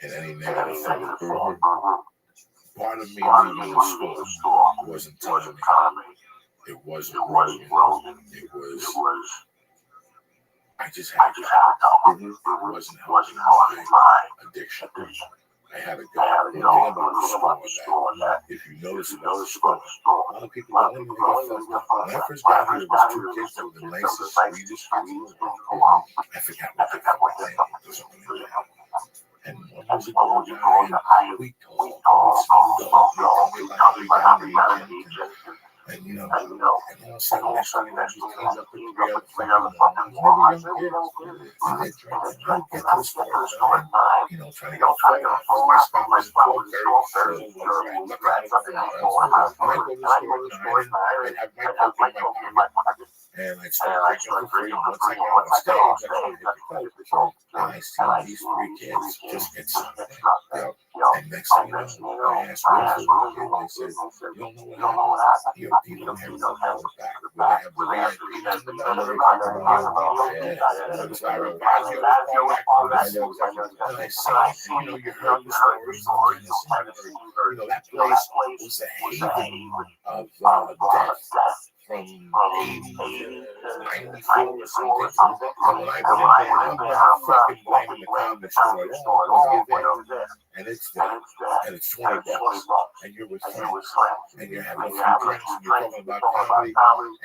in any negative thing. Part of me leaving the store wasn't telling me. It wasn't Rogan. It was. I just had to go. It wasn't helping my addiction. I had to go. The thing about the store that if you notice about the store, a lot of people don't let me get fucked up. When I first got here, it was 2 kids that were the nicest, sweetest kids. I forgot what they were. And one was a gold guy, and we told him, we smoked dope, we told me about how we got the region. And and all of a sudden, next thing I just comes up with 3 other fucking kids. And they're drinking. I get to the store at 9, trying to get full. My spot was at 12:30. So look at nothing else. I go to the store at 9, I'd have my coke in my pocket. And I'd start drinking for free. And once I got on stage, I started to hit the coke. And I see these 3 kids just get something. And next thing you know, I asked where's the little kid, and they said, you don't know what happened? You don't have the back. Where they have the VIP in the back. And I said, you heard the stories of Guinness. That place was a haven of death. From 80 to 94 or something. And when I went there, I'm fucking blaming the comedy store. Oh, there. And it's there. And it's $20. And you're with friends. And you're having a few drinks and you're talking about comedy.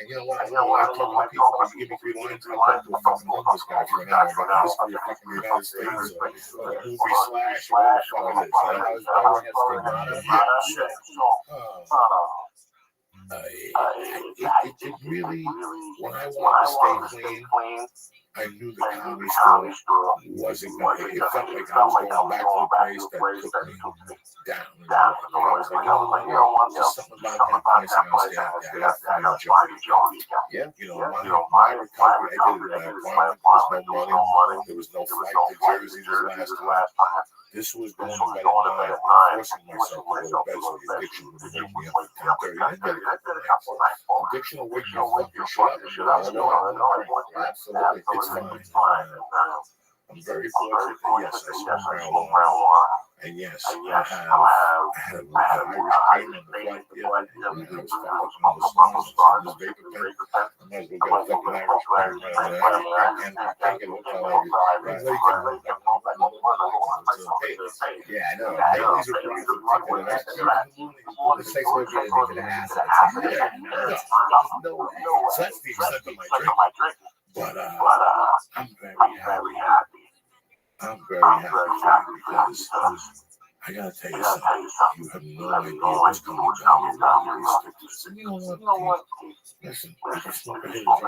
And you know what? I'm talking to people. When you give me 3 lines, I'll talk to a fucking homeless guy for an hour about the history of fucking the United States or a movie Slash or whatever the fuck it is. I was probably has stigmata. It really, when I wanted to stay clean, I knew the comedy store wasn't going to, it felt like I was going back to the place that took me down. And I was like, you know what, just something about that place I gotta stay out there. I gotta find Joey again. Yeah. You know, my recovery, I did it in my apartment. There was no money. There was no flight to Jersey this last time. This was going to bed at 9, forcing myself to go to bed so the addiction would wake me up at 10:30. I did it a couple nights. Addiction will wake you up, you shut up, and absolutely, it's fine. I'm very fortunate that, yes, I smoke marijuana. And yes, I had an Irish pain on the flight the other day. I was fucked up on the stars. I this vapor pen. I might as well get a fucking Irish pain and I can't get a hotel every Yeah, I know. These are pretty good. This takes me to the acid. No way. So that's the extent of my drink. But I'm very happy. I'm very happy for you because I gotta tell you something. You have no idea what's coming down your stickers. And you know what? Listen, if you smoke a hit, I'm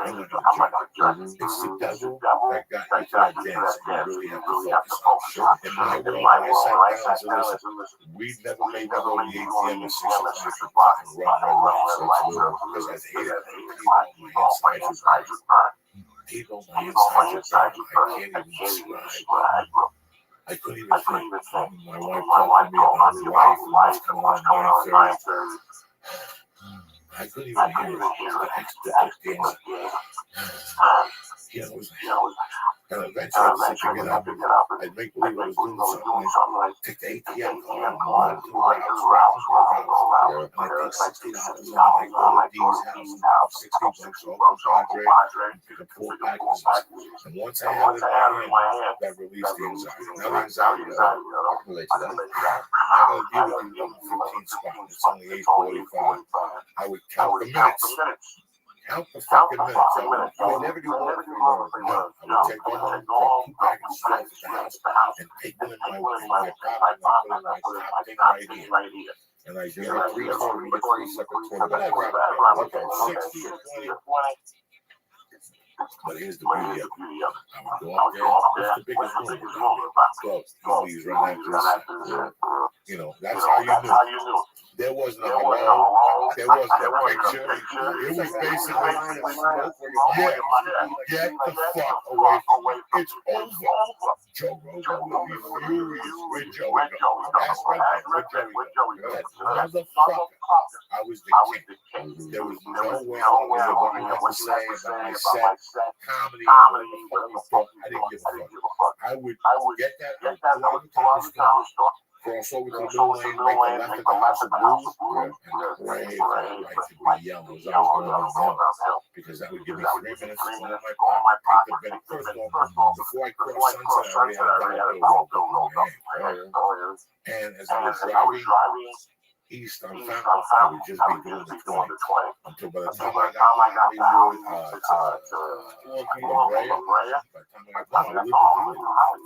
not gonna drink. It's the devil that got you to that dance. And you really have to focus on. In my world, when I sat down and said, listen, we never made me go to the ATM at 6 o'clock and run my life because I hated my insides would burn. People on my inside, I can't even describe. I couldn't even think. My wife talked to me about her life and what's coming on 9:30. I couldn't even hear it. You know, it was like, and eventually I had to pick it up. I'd make believe I was doing something. I'd take the ATM card and run to the house. And I take $60 out. I go to Dee's house and $60 over Padre and pick up 4 packages. And once I had it in my hand, that released the anxiety. Now the anxiety, I can relate to that. I got to deal with you on 15 spot. It's only 8:45. I would count the minutes. Count the fucking minutes. I would never do more than 3 hours. No, I would take one home, grab 2 packages at the house, and take one in my pocket and I put in my thing right here. And I get it 3 separate 20. Whatever. Okay, 60 or 20. But here's the beauty of it. I would go up there. What's the biggest room? 12. These right after this. You know, that's how you knew. There wasn't a hello. There wasn't a picture. It was basically, get the fuck away from me. It's over. Joe Rogan will be furious. Where Joey go? That's right. Where Joey go? That motherfucker. I was the king. There was no way I had to say about my set, comedy, I didn't give a fuck. I would get that, I would go out to the comedy store, cross over to the blue lane, make the left at the House of Blues, and pray for life to be yellow as I was going downhill. Because that would give me 3 minutes to go in my pocket, take the bit. First of all, before I crossed Sunset, I already had a dollar bill in my hand. And as I was driving east on Fountain, I would just be doing the 20 until by the time I got to Hollywood, to La Brea, by the time I got to Hollywood,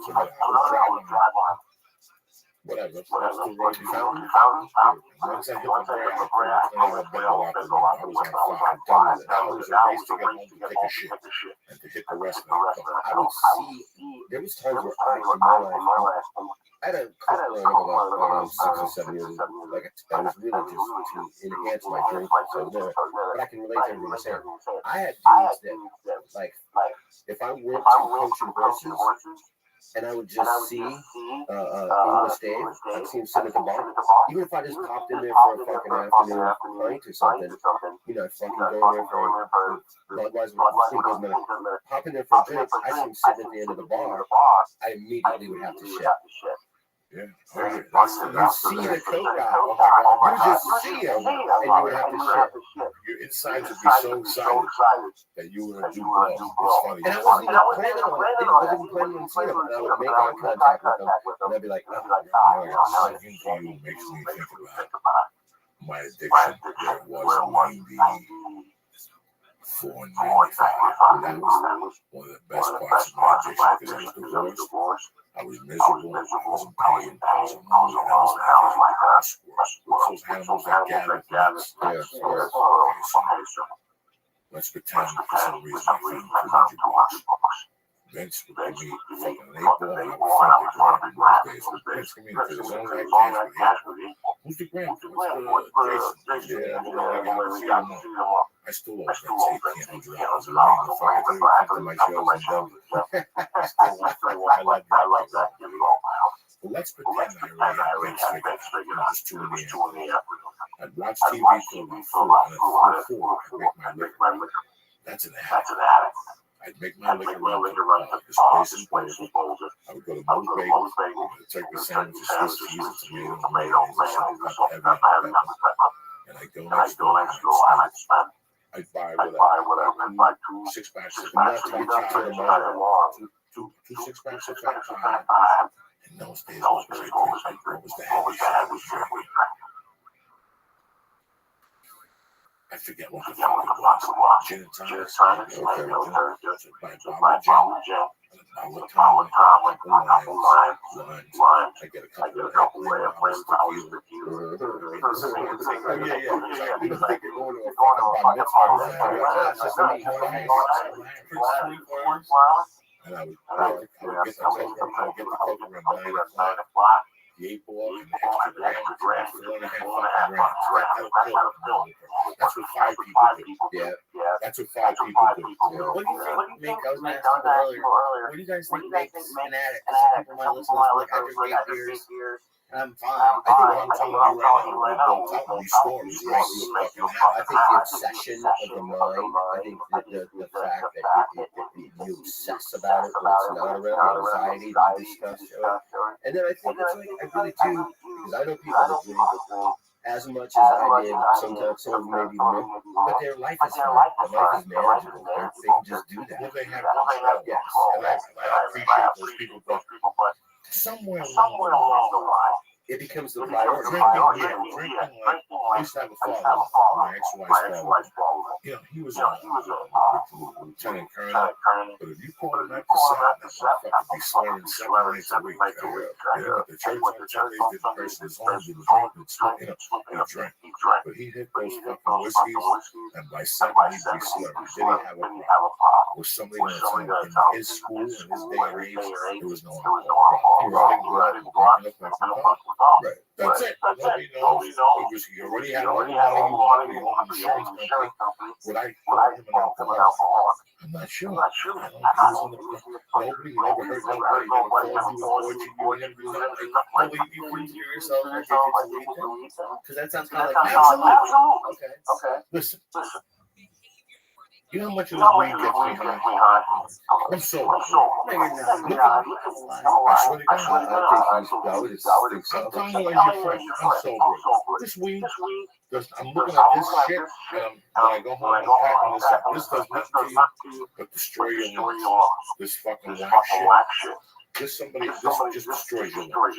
so that I was driving whatever, that's the road to Fountain. Once I hit La Brea, I couldn't play on a big lot. I was on fucking done with it. I was a race to get home to take a shit and to hit the rest of it. I would see, there was times where I in my life, I had a couple of about 6 or 7 years, like that was really just to enhance my drink, so but I can relate to everything you're saying. I had dudes that, like, if I went to coaching horses, and I would just see English Dave, I'd see him sitting at the bar. Even if I just popped in there for a fucking afternoon pint or something, you know, fucking go in there for Budweiser, pop in there for a drink, I see him sitting at the end of the bar, I immediately would have to shit. Yeah. You see the coke guy. Oh my God. You just see him and you would have to shit. Your insides would be so excited that you would do blow. It's funny. And I wasn't even planning on it. I wasn't even planning on seeing him. And I would make eye contact with him. And I'd be like, Talking to you makes me think about my addiction where it was 94, 95. That was one of the best parts of my addiction because I was divorced. I was miserable. I was in pain. I was alone. And I was like, those animals that gather things. Okay, so let's pretend for some reason I found $200. Vince would give me fucking an 8-ball and I would front the grand in those days. Vince, give me it, because as long as I had cash with 8-ball. Who's the grand? What's Jason? Yeah, well, I got to see them all. I still owe Vince $1,800 a million. If I could come to my shows in Dublin. I love that. Well, let's pretend I already had Vince figured out. It was 2 in the afternoon. I'd watch TV till about 4, and at 4, I'd make my liquor. That's an addict. I'd make my liquor run to this place in Boulder. I would go to Moe's Bagels, get a turkey sandwich, a Swiss cheese, a tomato, mayonnaise, something heavy on pepper. And I'd go next door and I'd spend. I'd buy whatever. I'd buy 2 6-packs of Fat Tire, 2 6-packs of Fat Tire. In those days, what was the heavy shit? I forget what the fuck it was. Gin and tonic. Okay. So buy a bottle of gin, a bottle of tonic, a couple limes. I get a couple of airplane bottles of tequila. Oh, yeah. We don't think you're going to a fucking bar mitzvah. And I would get the coke around 9 o'clock. The 8-ball and the extra gram, 4.5 fucking grams. That's what 5 people do. Yeah, that's what 5 people do. What do you think I was going to ask you earlier. What do you guys think makes an addict? Some people might listen to this like, I drink 8 beers. I'm fine. I think what I'm telling you right now, these stories make you a fucking addict. I think the obsession of the mind, I think that the fact that you obsess about it when it's not around, the anxiety, the disgust, and then I think it's like, I really do, because I know people that drink as much as I did, sometimes some maybe more, but their life is fine, their life is manageable, they can just do that. Well, they have control. Yes, and I appreciate those people, but somewhere along the line, it becomes the priority. Drinking, I used to have a father, my ex-wife's father. You know, he was a lieutenant colonel, but if you call him at the set, that fucker be slurring 7 nights a week. You know, the church on Sundays did the person his home, didn't drink, he drank. But he'd hit those fucking whiskeys, and by 7 he'd be slurring. Did he have a problem? Was somebody going to tell him in his school, in his day and age, there was no alcohol problem. He was getting blood and Right. That's it. Nobody knows. He already had all the money he wanted. He owned an insurance company. Would I call him an alcoholic? I'm not sure. Nobody never heard nobody never called you a fortune. You never knew nothing. Nobody you consider yourself addicted to weed? Because that sounds kind of like absolutely. Okay. Listen. You know how much of the weed gets me high? I'm sober. No, you're not. I swear to God. I'm telling you like your friend. I'm sober. This weed, I'm looking at this shit, and when I go home, I'm packing this up. This does nothing to you but destroy your lungs. This fucking whack shit. This just destroys your lungs.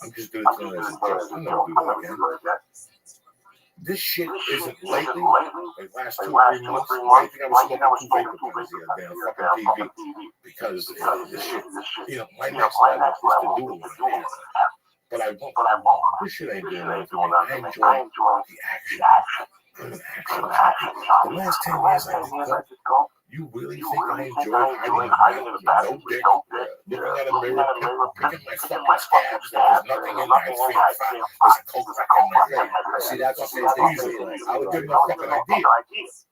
I'm just going to tell you as a joke. I'm going to do that again. This shit isn't lately, like last 2 or 3 months. I think I was smoking 2 vapor pens the other day on fucking TV because this shit, you know, my next level is to do it with my hands. But I won't. This shit ain't doing anything for me. I enjoy the action. I'm an action. The last 10 years I did coke. You really think I enjoyed hiding in the bathroom with no dick, looking at a mirror, picking my fucking scabs, there's nothing in there, it's fat, there's a coke back on my face. See, that's what I would give my fucking idea.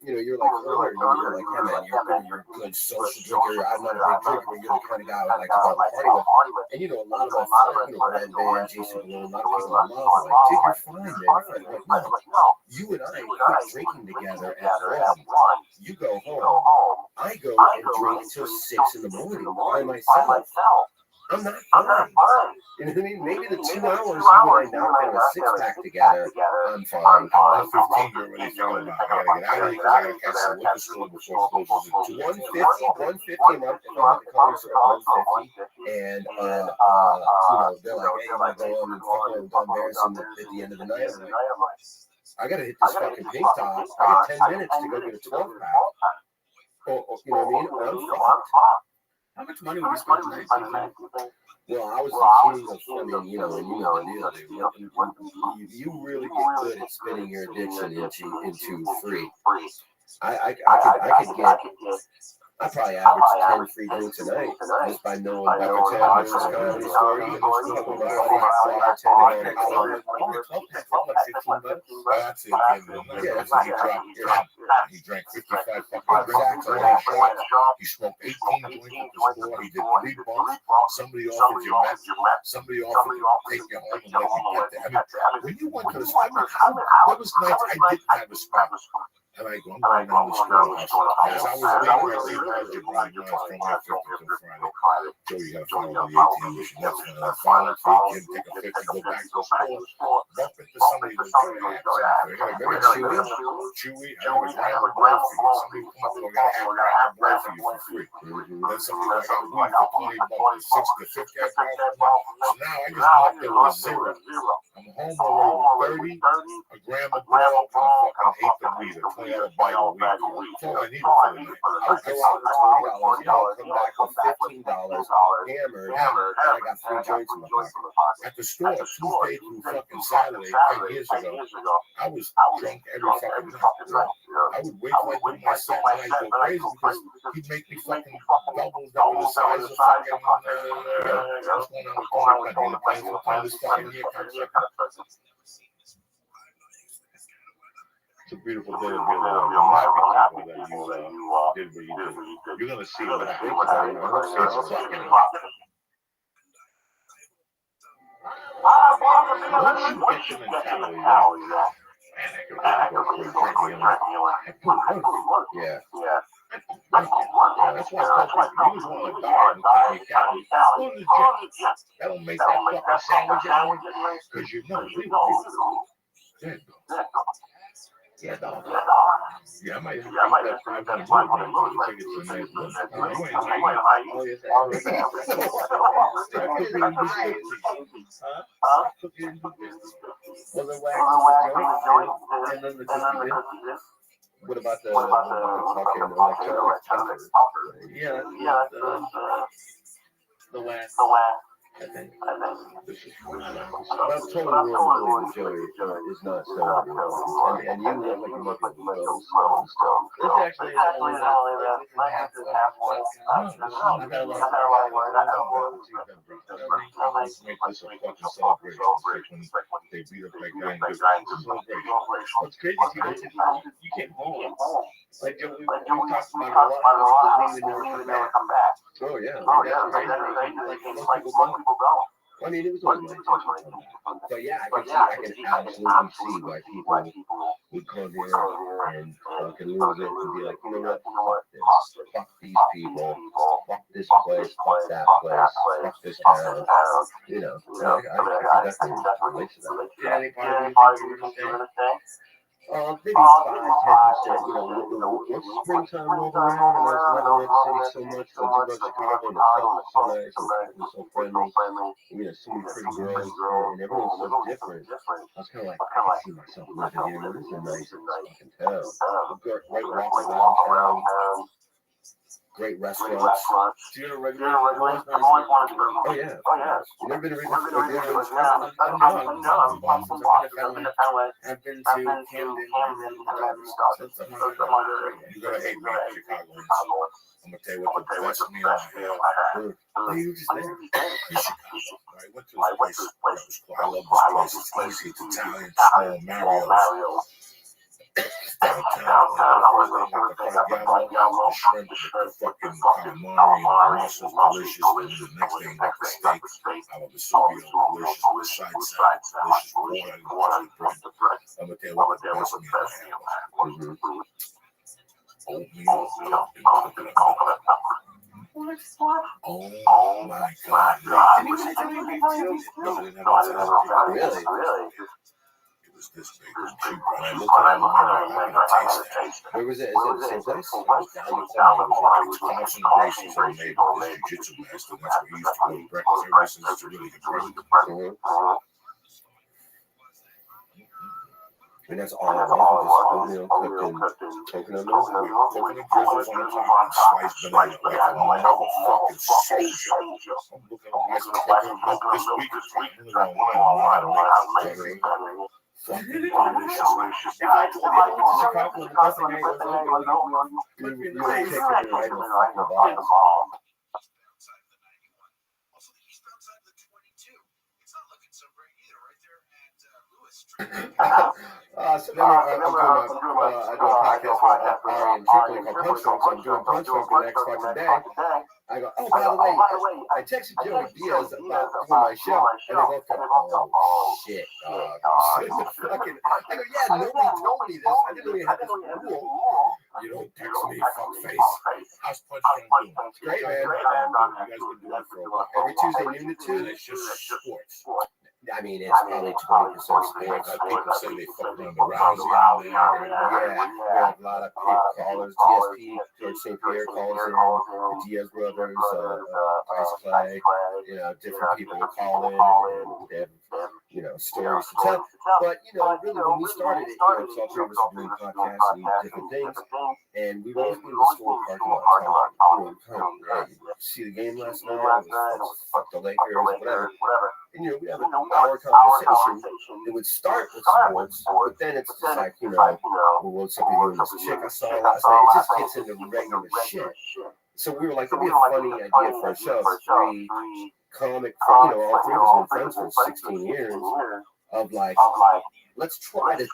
You know, you're like earlier, you're like, hey man, you're a good social drinker, I'm not a big drinker, but you're the kind of guy I like to go out and party with. And you know, a lot of my friends, you know, Red Band, Jason Blue, a lot of people I love, like, dude, you're fine, man. Like, no, you and I quit drinking together at 1. You go home. I go and drink till 6 in the morning by myself. I'm not fine. You know what I mean? Maybe the 2 hours you and I knock down a 6-pack together, I'm fine. I'm 15, you're already thinking about, I gotta get out of here because I gotta catch the liquor store before it closes at 2. 150 a month, if I'm at the comedy store, 150, and, you know, they're like, hey, I'm gonna go on and fucking Don Barrison at the end of the night. I'm like, I gotta hit this fucking pink top. I got 10 minutes to go get a 12-pack. Or, you know what I mean? I'm fucked. How much money would you spend tonight? Well, I was the king of, I mean, you know the deal, dude. You really get good at spinning your addiction into free. I could get I probably averaged 10 free drinks a night just by knowing Becca Taylor's comedy story and just talking about bartending on college. That's it. Yeah, that's what he dropped. He drank 55 fucking drinks on that shot. He smoked 18 joints at the store. He did 3 bumps. Somebody offered you meth. Somebody offered to take you home and let you get there. I mean, when you went to the store, there was nights I didn't have a spot. And I go, I'm going down to the store. As I was leaving, I see Roger Brown from my 50 till Friday. Joe, you got to follow the ATM machine. That's when I follow the ATM, take a 50, go back to the store, bump into somebody who's going to have something. I got Chewy, I have a grab a blow for you. Somebody come up, I got to have a grab a blow for you for free. Then somebody like, I got weed for $20, the 6 to 50 I bought. So now I just knocked it with $0. I'm home already with 30, a gram of blow, and a fucking eighth of weed, a $20 bag of weed. That's all I needed for the night. I go out for $20, come back with $15, hammered, and I got 3 joints in my pocket. At the store, Tuesday through fucking Saturday, 10 years ago, I was drunk every fucking night. I would wait till I do my set and I'd go crazy because he'd make me fucking doubles that were the size of fucking, what's going on with Tony Cunningham, playing for Tom this fucking year, It's a beautiful day to be alive. I'm happy that you did what you did. You're going to see what I think about it. I hope it's fucking once you get the mentality that, man, I could really go for a drink. Yeah. That's why I tell people, you just want to diet and cut your calories. Go to the gym. That'll make that fucking sandwich anyway. Because you know, there you go. Yeah, dog. Yeah, I might have to eat that 500 milligrams to take it to a nice lunch. Oh, yes, well, the wax is the joint, and then the cookie. What about the fucking electronic pepper? Yeah, the wax. I think. That's totally wrong. Joey is not so. And you look like you might be slow still. It's actually not only that. Half one. I got a lot of work. Let's make this a fucking celebration. They beat up that guy and get a celebration. What's crazy is you came home. Like Joey, we talked about it a lot. Because we would never come back. Oh yeah. Like most people don't. I mean, it was always nice. But yeah, I can absolutely see why people would come here and fucking lose it and be like, you know what, fuck these people, fuck this place, fuck that place, fuck this town. You know, I definitely relate to that. Yeah, any part of you were gonna say? Maybe 5-10%. You know, once springtime rolled around and I was loving that city so much, I was about Chicago and the club was so nice and it was so friendly. You know, so many pretty girls and everyone was so different. I was kind of like, I can see myself living here. This is a nice fucking town. Great walk around town. Great restaurants. Do you know regular? I've always wanted to go. Oh yeah. You never been to regular? No. I've been to Camden. You're gonna hate me in Chicago. I'm gonna tell you what the best meal I had. Oh, you were just there. In Chicago. I went to a place that was called, I love this place. It's easy. It's Italian. Small Mario's. Downtown, I was the shrimp, the fucking calamari, and the mussels, delicious. And the next thing, like the steak, I love the Vesuvio, delicious, the side salad, delicious, water, and the bread. I'm gonna tell you what the best meal I had. Oatmeal and coconut pepper. Oh my God! Did you say something big too? No, I didn't have it. Really? Was this big and cheap, and I looked at it and I had to taste it. Where was it? Is it the same place? It was down the corner. It was Thompson Gracie's old neighbor, his jiu-jitsu master. That's where he used to go to breakfast every since it's a really good breakfast. And that's all I want, just oatmeal cooked in coconut milk. Coconut drizzles on the top and sliced banana like a motherfucking soldier. I'm looking at my coconut milk this week. I really don't know how to make it. Fucking delicious. If I told you I went to Chicago and the best thing I ate was oatmeal, you'd be in the face. Kicking me right in the fucking balls. Also, the eastbound side of the 22. It's not looking so great either, right there at Lewis Street. So then I do a podcast with Ari and Tripoli called Punch Drunk. So I'm doing Punch Drunk the next fucking day. I go, oh, by the way, I texted Joey Diaz about doing my show, and they both go, oh, shit, dog. Fucking, I go, yeah, nobody told me this. I didn't know you had this rule. You don't text me, fuckface. How's Punch Drunk doing? Great, man. You guys been doing it for a while. Every Tuesday, noon to 2. And it's just sports. I mean, it's probably 20% sports. People say they fuck around the Rousey out there. Yeah, we have a lot of callers. GSP, George St. Pierre calls in, the Diaz brothers, Ice Clay, different people will call in and they have, stories to tell. But, really, when we started it, it's all three of us doing podcasts and different things. And we've always been in the store parking lot talking. Hey, you see the game last night? It was fuck the Lakers, whatever. And, we have an hour conversation. It would start with sports, but then it's just like, what's up with this chick I saw last night? It just gets into regular shit. So we were like, it'd be a funny idea for a show. Three comic, all three of us have been friends for 16 years, of like, let's try to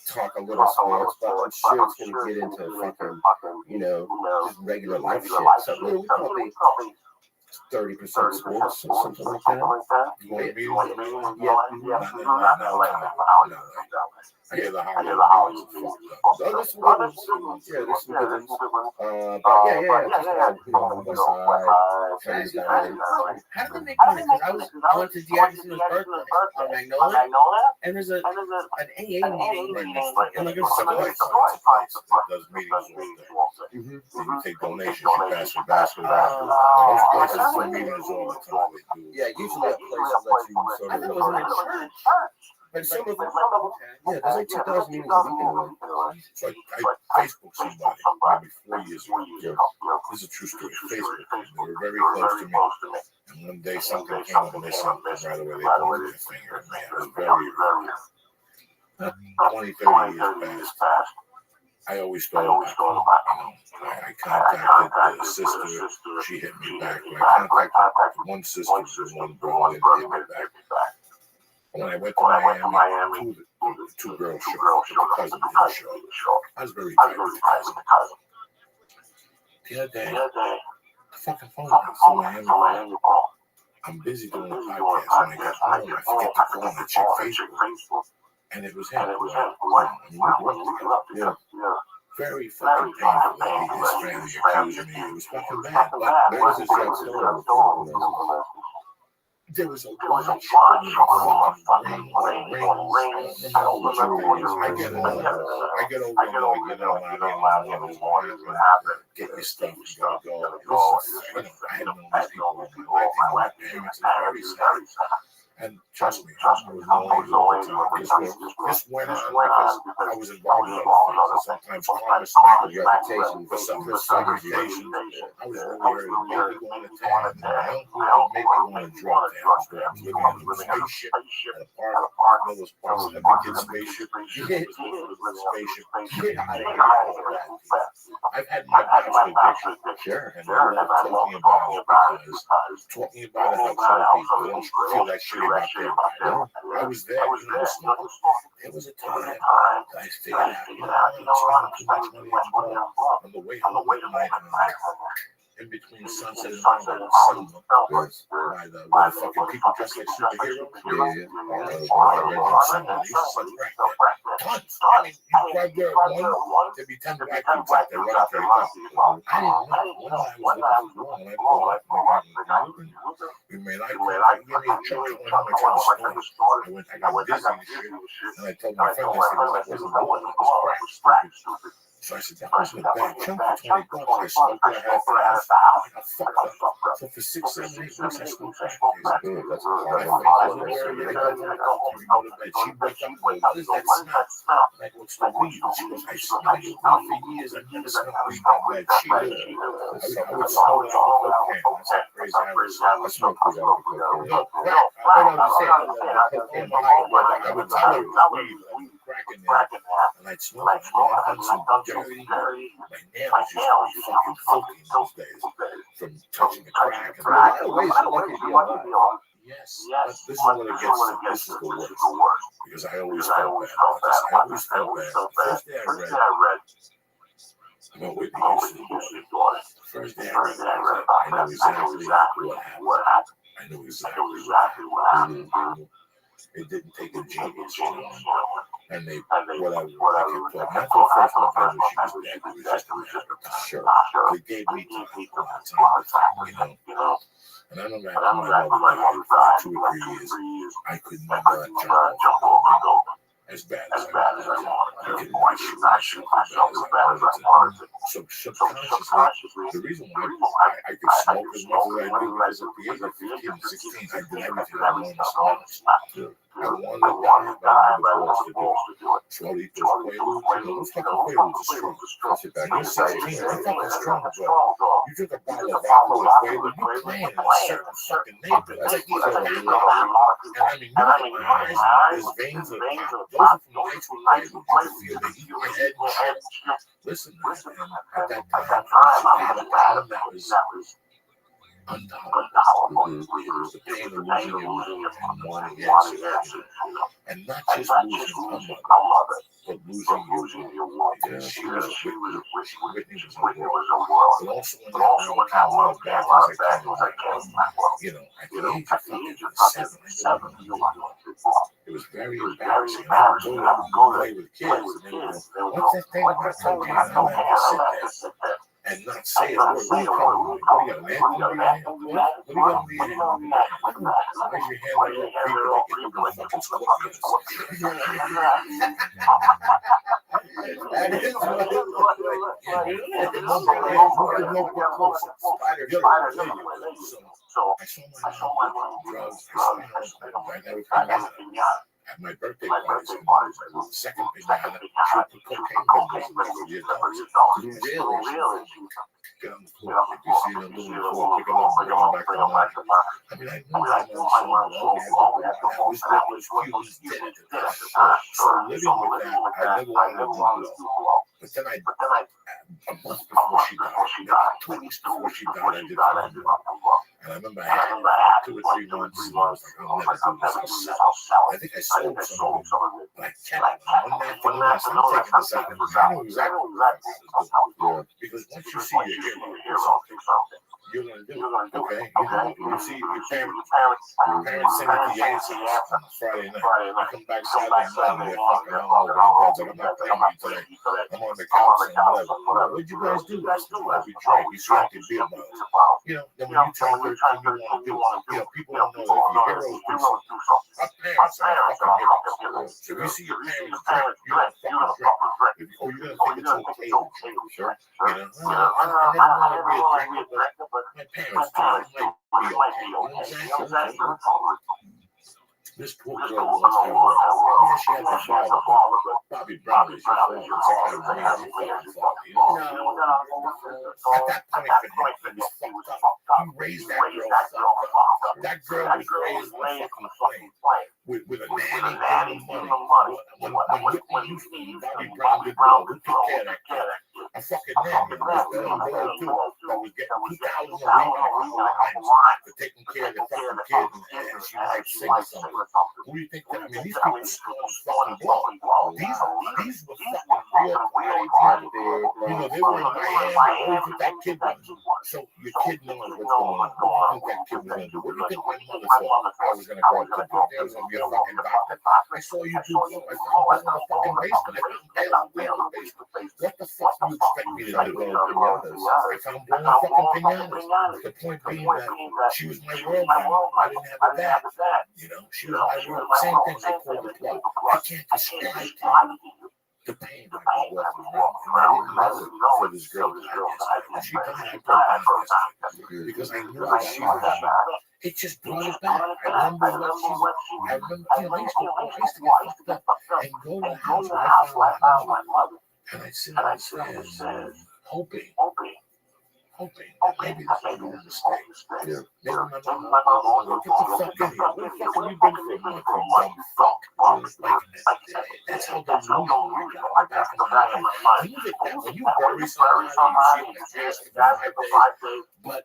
talk a little sports, but I'm sure it's going to get into fucking, just regular life shit. So we probably 30% sports or something like that. You want to be Yeah. I hear the Howard There's some good ones. Yeah, there's some good ones. But West Side, Trans Valley. How did they make money? Because I went to D'Agostino's birthday on Magnolia, and there's an AA meeting right next to it. And like, It's a place that does meetings all day. And you take donations, you pass for basketball. Most places do meetings all the time. Yeah, usually a place that lets you sort I of. thought it was in a church. But some of them, there's like 2,000 meetings a week in one. So I Facebooked somebody maybe 4 years ago. This is a true story. Facebook. They were very close to me. And one day something came up missing. And right away they pointed their finger at me. I was very, 20, 30 years past. I always thought about it. I contacted the sister. She hit me back. When I contacted one sister and one brother, they hit me back. When I went to Miami, two girls showed up. The cousin didn't show. I was very tight with the cousin. The other day, the fucking phone rings from Miami. I'm busy doing a podcast. When I got home, I forget to call and I check Facebook. And it was him. Yeah. Very fucking painful that his family accused me. It was fucking bad. But there was a short story. There was a watch, I get get your stuff, you gotta go. I had known these people in my life, my parents, and very sad. And trust me, I was always all the time. This went on because I was involved in other things. Sometimes karma smacked the reputation for some segregation. I was really hurt. It made me go on a tan. My uncle made me want to drug down. I was living in a spaceship at a park. One of those parks that have a kid's spaceship. Spaceship. I've had my bachelor addiction. Sure. And I love talking about it because talking about it helps other people. They don't feel that shit about them. I was there. There was a time that I figured out, I was spending too much money on the way home at night. In between sunset and sun, by the fucking people dressed like superheroes. Tons. I mean, you drive there at 1, there'd be 10 black dudes out there running for your car. I didn't know. One night I was looking for one, and I pulled up, and we made eye contact. He gave me a chunk. I went home, I tried to store it. I got dizzy and shit, and I told my friend, I said, well, that wasn't going, it was crack. So I said, that wasn't a bad chunk for $20. I smoked it, I had it for half. I fucked up. So for 6, 7, 8 weeks, I smoked crack. It's good. That's a hard one. You go to bed. She wake up and goes, what is that smell? And I go, it's the weed. And she goes, I smelled weed for years. I've never smelled weed that bad. She did. I would smoke it out of a coke can. That's how crazy I was. I smoked weed out of a coke can. No, crack. I don't understand. I would tell her it was weed. I would crack in there. And I'd smoke it. I'd done some dirty. My nails used to be fucking filthy in those days from touching the crack. And But in a lot of ways, you're lucky to be alive. Yes, but this is what it gets. This is the worst. Because I always felt bad about this. I always felt bad. The first day I read about Whitney Houston's daughter, the first day I read it, I know exactly what happened. I knew exactly what happened. It didn't take a genius, you know. And they, what I kept talking, not for the first one, when she was dead, it was just a matter of sure. They gave me a lot of time, you know. And I remember after my mother died for 2 or 3 years, I could not jump off the building as bad as I wanted. I could not shoot myself as bad as I wanted to. So subconsciously, the reason why I could smoke as much as I do because at the age of 15 and 16, I did everything I wanted to smoke. I wanted to die, but I had the balls to do it. So I'll eat those quaaludes. Those fucking quaaludes are strong. You're 16, they're fucking strong, bro. You took a bottle of alcohol quaalude, you're playing in a certain fucking neighborhood. That's like eating a and I mean, you look at my eyes, there's veins of pop. Those are from the nights with quaaludes. You can feel they eat your head and shit. Listen, man, at that time, I had a pain that was untolerable. It was the pain of losing and wanting answers. And not just losing a mother, but losing your wife. Because she was Whitney was a world. But also in that time, a lot of bad things that came back. You know, at the age of fucking 7, I knew what I wanted to do. It was very embarrassing. I would go to play with kids, and they would go, what's that thing about cocaine? And I had to sit there and not say a word. What are you calling me? What are you got an anthem? What are you going to be in? Raise your hand like people like fucking scorpions. That is what it looked like. At the moment, no close. Spider So I saw my mom drugs. I never came out. At my birthday parties, the second pinata, she would put cocaine bundles in there with your dollars. Really? Get on the floor. If you see the little floor, pick them up, bring them back to life. I mean, I knew that that was what was did it. So living with that, I never wanted to do well. But then a month before she died, 2 weeks before she died, I did nothing wrong. And I remember I had 2 or 3 months, and I was like, I'll never do this. I think I sold some of it, but I kept it. One afternoon, I said, I'm taking this out. I know exactly what I was doing. Because once you see your hero do something, you're going to do it. Okay? You know, you see your parents send it to your aunts on Friday night. I come back Saturday morning, they're fucking all over. God's like, I'm not playing you today. I'm on the couch and whatever. What'd you guys do? We drank. You drank and beer bottles. You know, then when you turn 13, you want to do it. You know, people don't know that if your heroes do something. Our parents are fucking heroes. So if you see your parents drink, you don't fucking drink. Or you're going to think it's okay to drink. Sure. You know, I never want to be a drinker, but my parents do. It might be okay. You know what I'm saying? This poor girl was she had the father, but Bobby Brown is your father. It's like a man, you know? At that point, he was fucked up. He raised that girl fucked up. That girl was raised on a fucking plane with a nanny and money. When Whitney Houston, Bobby Brown did well, who took care of that kid? A fucking nanny, this girl too, that was getting $2,000 a week for taking care of the fucking kid, and she might sing something. Who do you think that? I mean, these people fucking blow. These were fucking real party people. You know, they were in Miami. What do you think that kid was? So your kid knows what's going on. What do you think that kid was going to do? What do you think my mother thought I was going to go to do? There was going to be a fucking doctor. I saw you do blow. I found in the fucking basement. I found in the basement. What the fuck do you expect me to do? I found blowing fucking pinatas. The point being that she was my world now. I didn't have a dad. You know, she was my world. Same thing, they pulled the plug. I can't describe to you the pain like I was walking around. And I didn't know it for this girl that died yesterday. When she died, I broke down yesterday because I knew that she was. It just brought it back. I remember what she. I remember, I used to get fucked up and go to the house where I found my mother, and I'd sit on the stairs, hoping that maybe this was a mistake. Yeah. Maybe my mom would get the fuck in here. Where the fuck have you been for a month, you dumb fuck? Like, that's how delusional I got back in my mind. When you get that, when you bury somebody, you feel like yes, for 5 days, but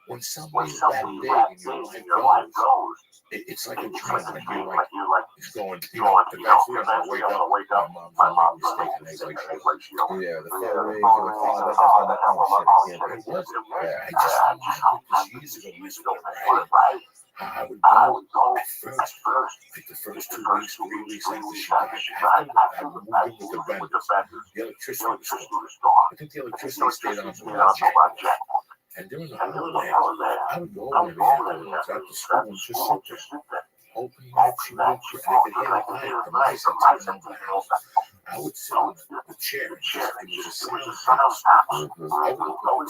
when somebody's that big in your life goes, it's like a dream. Like you're like, it's going, eventually I'm going to wake up. My mom's going to make mistakes like she always. Yeah, the fundraising, the father, that's all that kind of shit. It wasn't. I just remember this years ago, right? I would go at first, like the first 2 weeks, 3 weeks after she died, I would move in with the vendors. The electricity was gone. I think the electricity stayed on for about January. And during the holidays, I would go over there after school and just sit there, hoping that she would, and I could hear the mice taking over the house. I would sit on the chair and just, it was a silent house. I would put the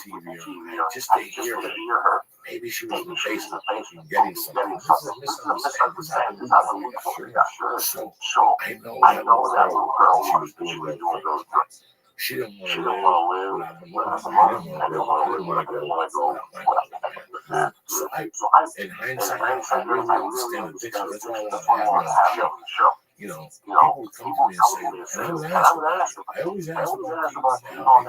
TV on just to hear her. Maybe she was in the basement getting something. This is a misunderstanding. So I know that little girl, she was doing those things. She didn't want to live without the mother. I didn't want to go without my mother. So in hindsight, I really understand the picture. That's why I want to have it on the show. You know, people would come to me and say, and I would ask them, I always ask about people now,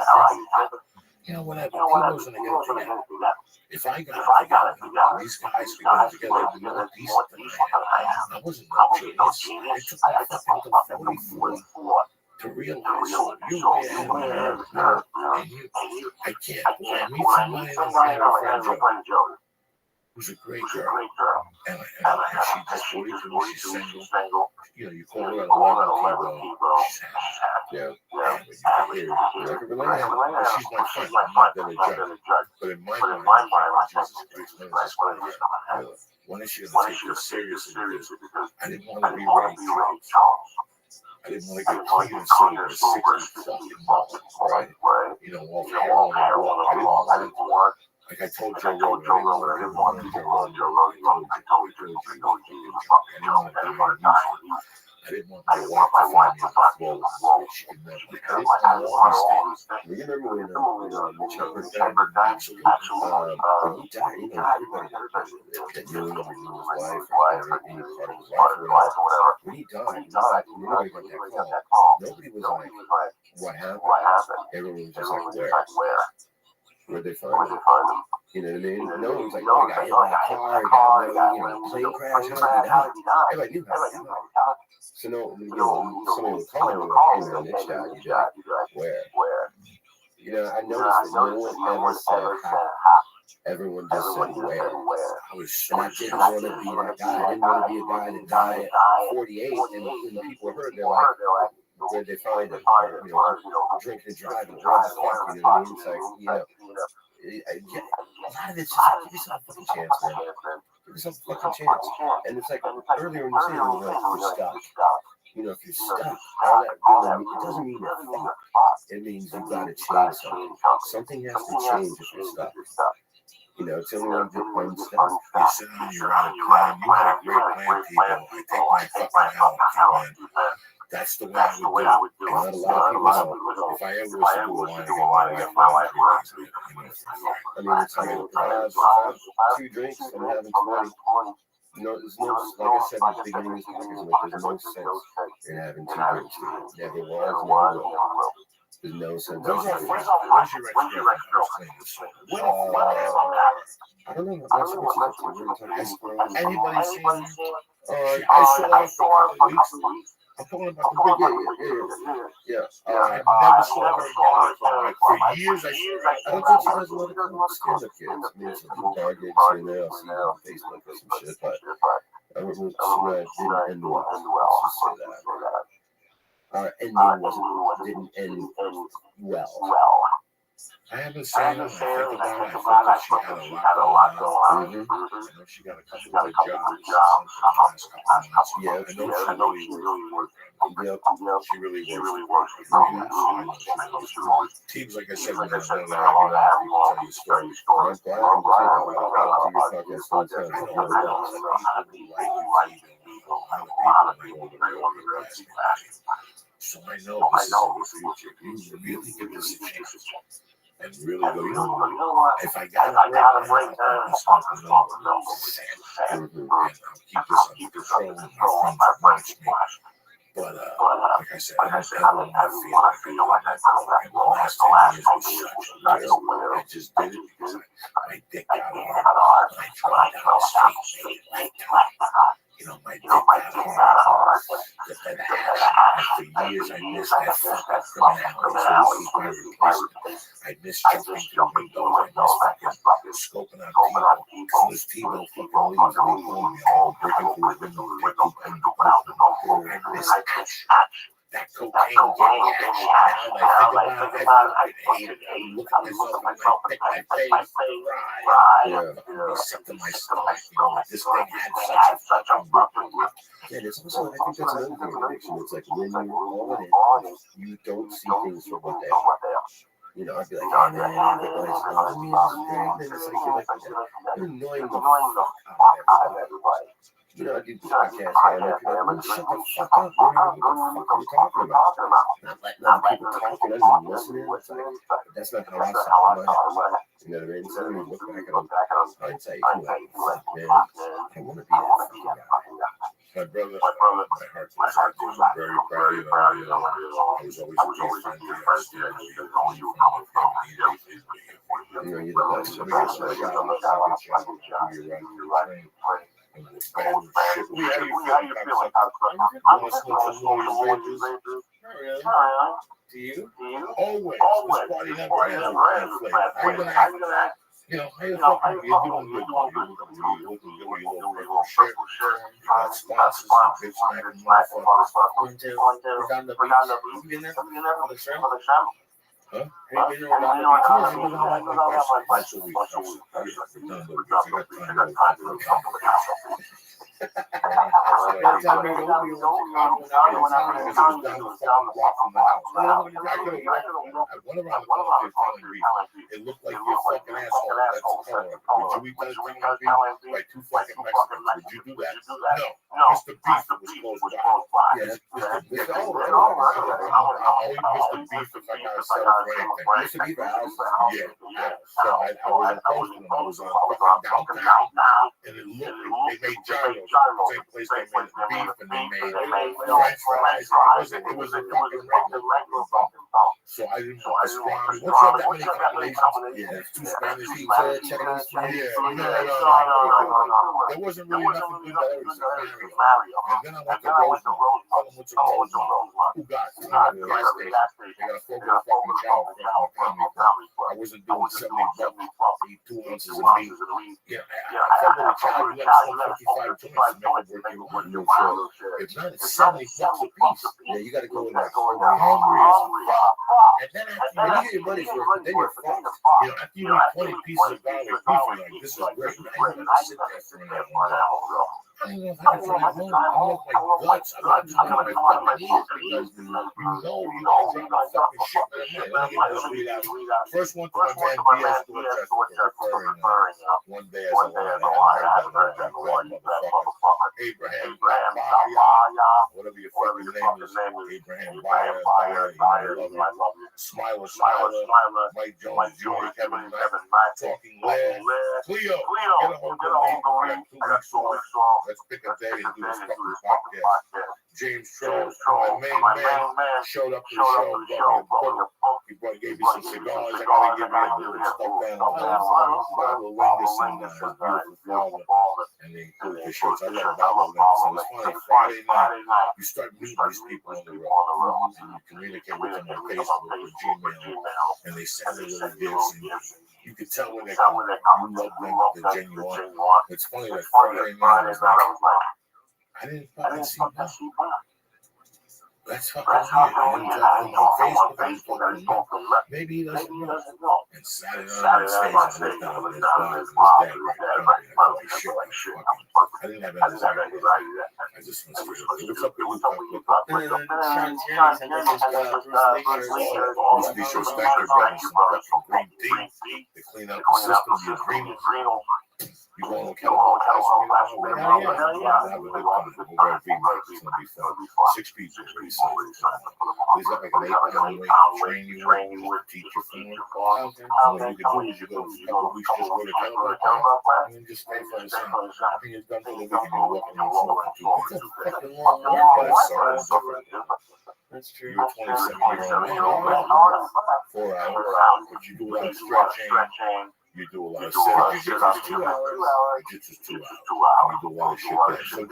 you know, whatever. He wasn't going to get it together. If I got it together, these guys could get it together, they'd be more decent than I am. I wasn't no genius. It took me fucking till 44 to realize you're way ahead of her, and I can't. When I meet somebody like my friend Joe, who's a great girl, and she just 42, she's single. You know, you call her at 11, she's happy. Yeah. And when you hear, she's my friend. I'm not going to judge. But in my mind, Jesus Christ, when is she going to take this seriously? Because I didn't want to be Ray Charles. I didn't want to get clean and sober 60 fucking months, right? You know, off heroin. I didn't want, like I told Joe Rogan, I didn't want to Joe Rogan. I told you, I didn't want to die. I didn't want my wife to find me on the floor. She could never. I didn't want all these things. You remember when Mitch Hedberg died? When he died, you know, everybody that knew him, knew his wife, or any part of his life or whatever. When he died, nobody got that call. Nobody was like, what happened? Everyone was just like, where? Where'd they find him? You know what I mean? No one was like, oh, he got hit by a car, he got a plane crash, how did he die? Everybody knew how he died. So no, you know, somebody would call him, hey man, Mitch died. You'd be like, where? You know, I noticed that no one ever said how. Everyone just said where. And I didn't want to be that guy. I didn't want to be a guy that died at 48, and when people heard, they're like, where'd they find him? You know, drinking and driving, what the fuck, you know what I mean? It's like, you know, a lot of it's just like, give yourself a fucking chance, man. Give yourself a fucking chance. And it's like, earlier when you said, you're stuck. You know, if you're stuck, all that really, it doesn't mean you're fucked. It means you've got to change something. Something has to change if you're stuck. You know, it's the only way to get unstuck. You sit on your plan. You had a great plan, people. I take my fucking helmet, man. That's the way I would do it. And a lot of people know. If I ever was to do a line, I get my life around. I mean, it's like, if I have 2 drinks, I'm having 20. No, there's no, like I said at the beginning of this podcast, there's no sense in having 2 drinks. Never was, never will. There's no sense. Where's your ex-girlfriend? I don't know. That's what Anybody seen her? I saw her for a couple of weeks. I'm talking about the big, yeah. I never saw her again for years. I don't think she does a lot of stand-up kids. I mean, some bar gigs here and there. I'll see her on Facebook or some shit, but I don't know. She didn't end well. Let's just say that. Our ending didn't end well. I haven't seen her. I think about it. I thought that she had a lot going on. I know she got a couple of good jobs the last couple of months. Yeah, I know she really works. Yep. She really works. Teams, like I said, man, I know that everyone tell you stories. I'm glad you do your podcast all the time. I know people like you, a lot of people in the basket. So I know this is in the future. You really give this a chance. And really go, you know what? If I got to break down, I'll start to know and I'll keep this under control and my friends will watch me. But like I said, I don't ever want to feel like I and the last 10 years was such a whirl. I just did it because my dick got hard. I tried down the street, made it like you know, my dick got hard. And for years I missed that fucking criminality. So this is my replacement. I missed jumping through windows. I missed fucking scoping out people. As soon as Tebow fucking leaves, we home, I'm breaking through his window and take people out. I missed that cocaine getting action. Now I think about it, I hate it. I look at myself and I pick my face. Yeah. Something my stomach. You know, this thing had such a fucking grip. Yeah, there's also, I think that's another thing addiction. It's like when you're on it, you don't see things for what they are. You know, I'd be like, oh man, I get nice stuff. The music's great. And then it's like, you're annoying the fuck out of everybody. You know, I do podcasts, and I'm like, shut the fuck up. What the fuck are you talking about? Not letting other people talk and I'm listening. It's like, that's not how I sound in my head. You know what I mean? So when you look back on hindsight, you're like, fuck, man, I want to be that fucking guy. My brother, my heart goes out to him. I'm very proud of you. I was always a good friend to you. I still know you. You know, you're the best. Let me get some shots. You're right. And the band shit. How you feeling? I'm listening to some of these Rangers. Do you? Always. This party never ends with that flavor. How you gonna, you know, how you fucking, you're doing good. You're looking good with your little purple shirt. You got sponsors, bitch smacking motherfuckers. We're down the beach. You been there for the shrimp? Huh? Have you been there down the beach? Yeah, we don't have my question. Once a week. We're done with it. I got time to go. Tell me don't be on the car when I'm in town. I went around the corner to Italian beef. It looked like you're a fucking asshole. That's the color. Would you eat that Italian beef? Like two fucking Mexicans. Would you do that? No. Mr. Beef was close by. Yeah. Mr. I'll eat Mr. Beef if I gotta settle for anything. Mr. Beef house. Yeah. So I wasn't close to them. I was on fucking downtown. And it looked, they made gyros. Same place they made beef and they made French fries. It was a fucking regular. So I didn't want to describe it. Once you have that many combinations, yeah, two Spanish pizza, Chinese food. Yeah, no. There wasn't really nothing good there except Mario. And then I went to Rosemont. Tell them what's a Rosemont. Who got it? Gas station. They got a fucking chow from family. I wasn't doing $70, eat 2 ounces of meat. Yeah, I felt like a child. You let 55 joints to make it worth your while. If not, it's $70 a piece. Yeah, you got to go in there hungry as fuck. And then when you get your money's worth, then you're fucked. You know, after you eat 20 pieces of garlic beef, you're like, this is great. I ain't gonna sit there for an hour. I don't know if I can fly home. I love my guts. I'm gonna talk about my fucking ears because you know you gotta drop my fucking shit. Let me get this read out. First one to my man Diaz referring one day as a line. I haven't heard that motherfucker. Abraham Baya, whatever your fucking name is. Abraham Baya, I love you. Smiler, Mike Jones Jr., Kevin Knight, Talking Lead, Cleo, get a hold of me. 2 weeks off. Let's pick a day and do this fucking podcast. James Troll, my main man, showed up to the show. He gave me some cigars. I gotta give you a little stuff down on Bible Lingus and his beautiful father. And they include the shirts. I love Bible Lingus. And it's funny, Friday night, you start meeting these people on the road. And you communicate with them on Facebook or Gmail. And they send you little gifts. And you can tell when they come. You love them, they're genuine. It's funny, like Friday night, I was like, I didn't fucking see that. That's fucking weird. And on Facebook, I just maybe he doesn't know. And Saturday night on stage, I looked down at his dog and his dad right in front of me. I thought he shit. I didn't have anxiety. I just went straight up. What's up with you, Pop? Sean Tierney sent us Bruce Lee shirt. Bruce Lee shirts back there, grabbing some fucking green tea to clean out the system. Your adrenals. You going to California? Hell yeah. Have a good time. Over at V-Max. It's going to be fun. 6 people. He's got like an 8-pound weight to train you with, teach you form. So what you can do is you go a couple weeks, just go to California, and then just stay for the summer. And you're done for the week, and you're walking on the floor for 2 days. Fucking long workout. That's true. You're 27-year-old man. 4 hours. But you do a lot of stretching. You do a lot of sit-ups. Jiu-jitsu's 2 hours. Jiu-jitsu's 2 hours. And you do a lot of shit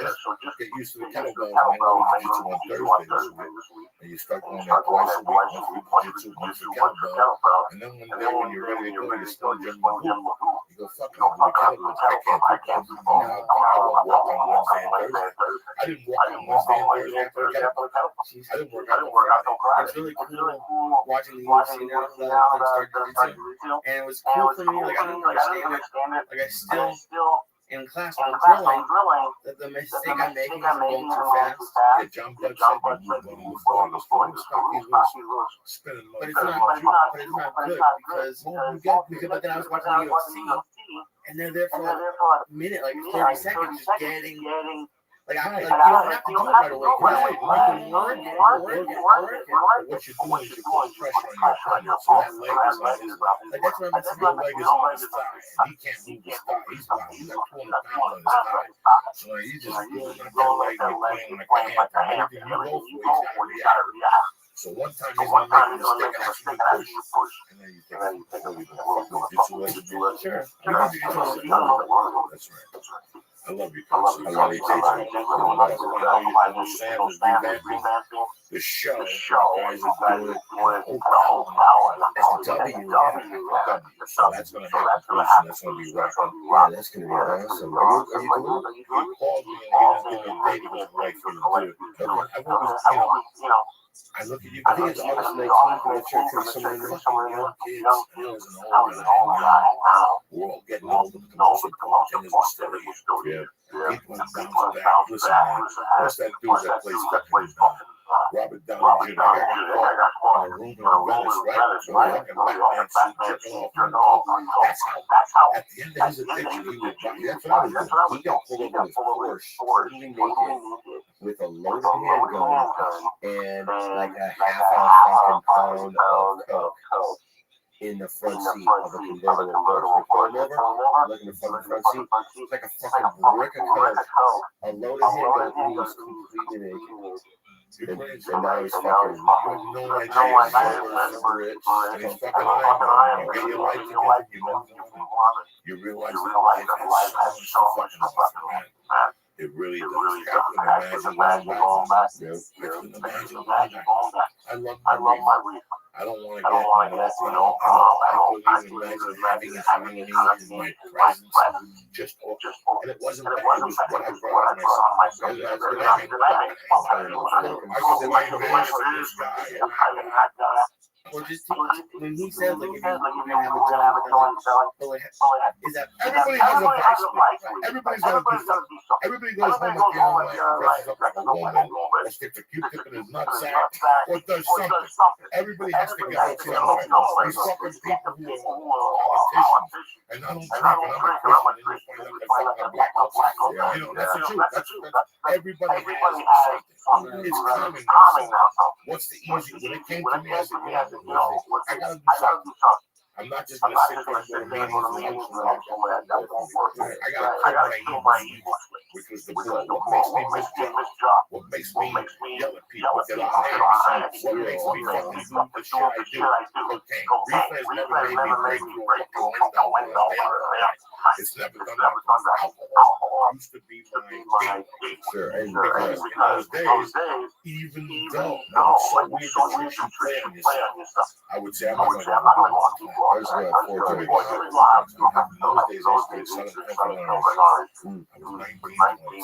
there. So just get used to the kettlebells. I know jiu-jitsu on Thursday this week. And you start going there twice a week. Once week jiu-jitsu, once the kettlebell. And then one day when you're ready to go, you still jump in the pool. You go, fuck it, I'm doing kettlebells. I can't do kettlebells. I won't walk on Wednesday and Thursday. I didn't walk on Wednesday and Thursday after a kettlebell. I didn't work out on Friday. It's really cool watching the UFC now that things start jiu-jitsu. And it was cool for me. Like, I didn't understand it. Like, I still, in class when I'm drilling, the mistake I'm making is going too fast. Yeah, John Blood said you move on the floor. This phone stop these little spinning. But it's not good because but then I was watching the UFC, and they're there for like a minute, like 30 seconds, just getting. Like, you don't have to do it right away. Right. You can work it. What you're doing is you're putting pressure on your opponent. So that leg is on his like that's what I'm saying. Your leg is on his thigh. And he can't move his thigh. He's got 200 pounds on his thigh. So like, he's just going up that leg and playing like a hammer. Everything you go for, he's got to react. So one time he's going to make a mistake and actually push. And then you think, oh, you're going to fucking jiu-jitsu lesson. Sure. That's right. I love you, Coach. I love you, teacher. I know Sam is revamping the show. Guys are doing it. It's W. So that's going to happen. That's going to be right. Yeah, that's going to be awesome. Are you doing it? He called me and he was giving me a date. He was right for you to do it. I look at you. I think it's August 19th when the church is somewhere in there. Young kids. I was an old guy. We're all getting older, but the most important thing is the story. Yeah. People have bounced back. Listen, man. What's that dude that plays fucking Robert Downey Jr.? I got caught in a room in Venice, right? So fucking Batman suit jerking off. That's how, at the end of his addiction, he would buy. That's what I was doing. He got pulled over with Porsche, totally naked, with a loaded handgun and like a half-ounce pound of coke in the front seat of a convertible Porsche. Pulling over, look in the front seat, it's like a fucking brick of coke, a loaded handgun, and he was completely naked. And now he's fucking no idea. Rich. And he's fucking lying. You get your life together, you move on. You realize that life has so much fucking man. It really does. I couldn't imagine going back. I love my week. I don't want to get emotional. I couldn't even imagine having it for me in my presence. Just and it wasn't that. It was what I brought on myself. That's what I mean. I was embarrassed of this guy and that guy. Or just when he says like if you're gonna have a joint selling, but like is that everybody has a vice? Everybody's got to do something. Everybody goes home and dresses up like a woman, or sticks a Q-tip in his nutsack, or does something. Everybody has to get out somewhere. These fucking people who are politicians, and I don't drink, and I'm a Christian, and you find out they're fucking black people. You know, that's the truth. That's everybody has something. It's coming now. What's the easy? When it came to me, I said, I gotta do something. I'm not just gonna sit there and go to meetings and lunch and all that. I gotta kill my ego, which was the blow. What makes me miss job? What makes me yell at people, get on hands? What makes me fucking do the shit I do? Cocaine. Reefer has never made me break through a fucking window. It's never done that. Alcohol. used to be my gateway. Sure, and Because in those days, even though it's so weird that you should play on yourself, I would say I'm not going to go on the I was going to 4 in those days, I used to get Southern Comfort Lines. I was 19 on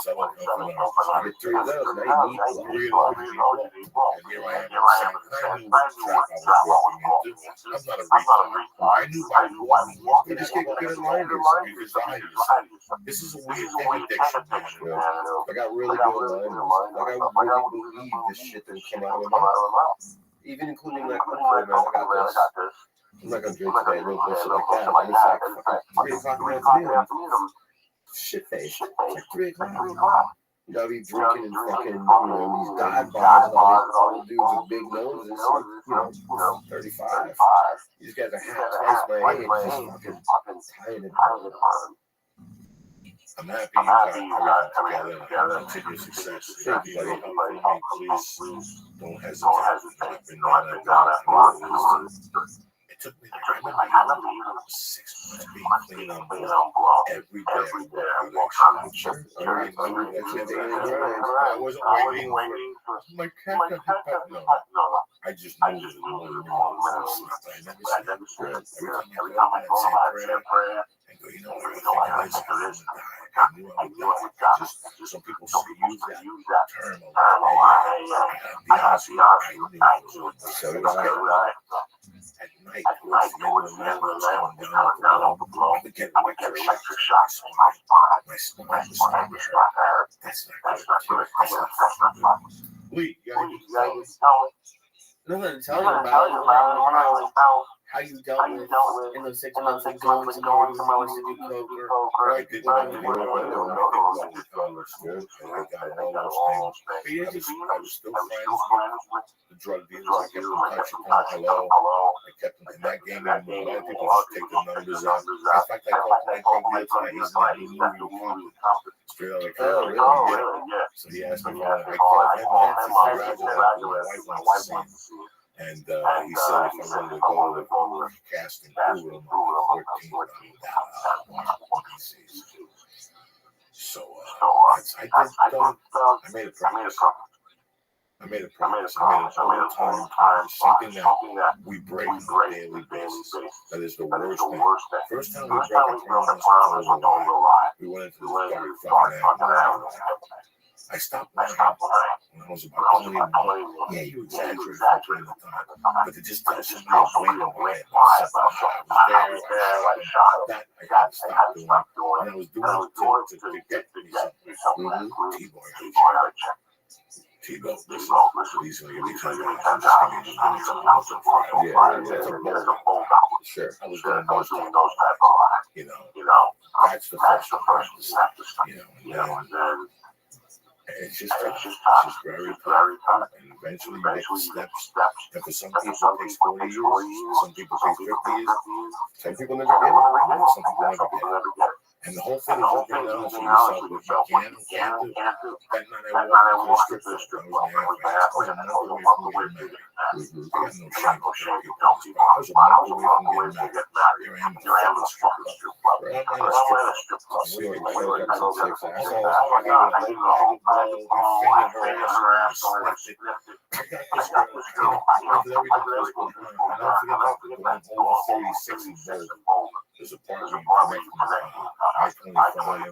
Southern Comfort Lines. I get 3 of those. Now you need 3 of those. And here I am in the same kind of trap I was walking into. I'm not a retard. I knew I was. You just get good at learning some desires. This is a weird thing, addiction, man. I got really good at learning. Like, I really believe this shit that came out of my mouth. Even including that comfort, man. I got this. I'm not going to drink today, real bullshit like that. And it's like 3 o'clock in the afternoon. Shit face. It's like 3 o'clock. You gotta be drinking and fucking, these dive bars and all these dudes with big noses, like, 35. These guys are half twice my age, just fucking tired and I'm happy you got everything together and continue success. If anybody helping me, please don't hesitate. I've been down it took me like, I remember 6 months being clean on board every day. I wasn't waiting for my cat to hit that. No, I just knew that I never said every time I go home, I'd say prayer and go, you know what, I think it is. I knew I would die. Some people use that term a lot. Be honest with you, I knew I was. So did I. At night, towards the end of the night, when it's coming down off the floor, I would get electric shocks in my spine. My spine was starting to hurt. That's not good. Lee, you got anything to tell me? Nothing to tell you about how you dealt with in those 6 months of going somewhere where you used to do coke or I did not do I was still friends with the drug dealers. I kept in touch with them. Hello. I kept them in that game. A lot of people just take the numbers out. In fact, I called my drug dealer tonight. He's not even moving straight out of the car. Really? Yeah. So he asked me, I called him. I congratulated my wife wants to see him. And he said if I wanted to go to casting crew room on the 14th, so I made a promise. I made an all-time something that we break on a daily basis. That is the worst thing. First time we broke a promise, we went into the fucking act. I stopped lying when I was about 21. Yeah, you exaggerate from time to time. But to just tell somebody a blatant lie about something I was there, I shot that I had to stop doing. And I was doing it to get me something. T-Bo, listen, please don't give me time. I'm just going to give me some house and fire. Yeah. Sure. I was doing those type of lies. You know, that's the first you know, and then it's just very tough. And eventually you get the steps. And for some people it takes 40 years. Some people take 50 years. Some people never get it. Some people never get it. And the whole thing is just being honest with yourself. What you can and can't do. That night I walked into the strip club. I was a month away from getting married. I got no shame to tell people. I was a month away from getting married. Here I am at the strip club. I'm not a strip club. I got this girl. I did everything possible. I don't forget that going over 36 and bold. There's a part where you connect from I-25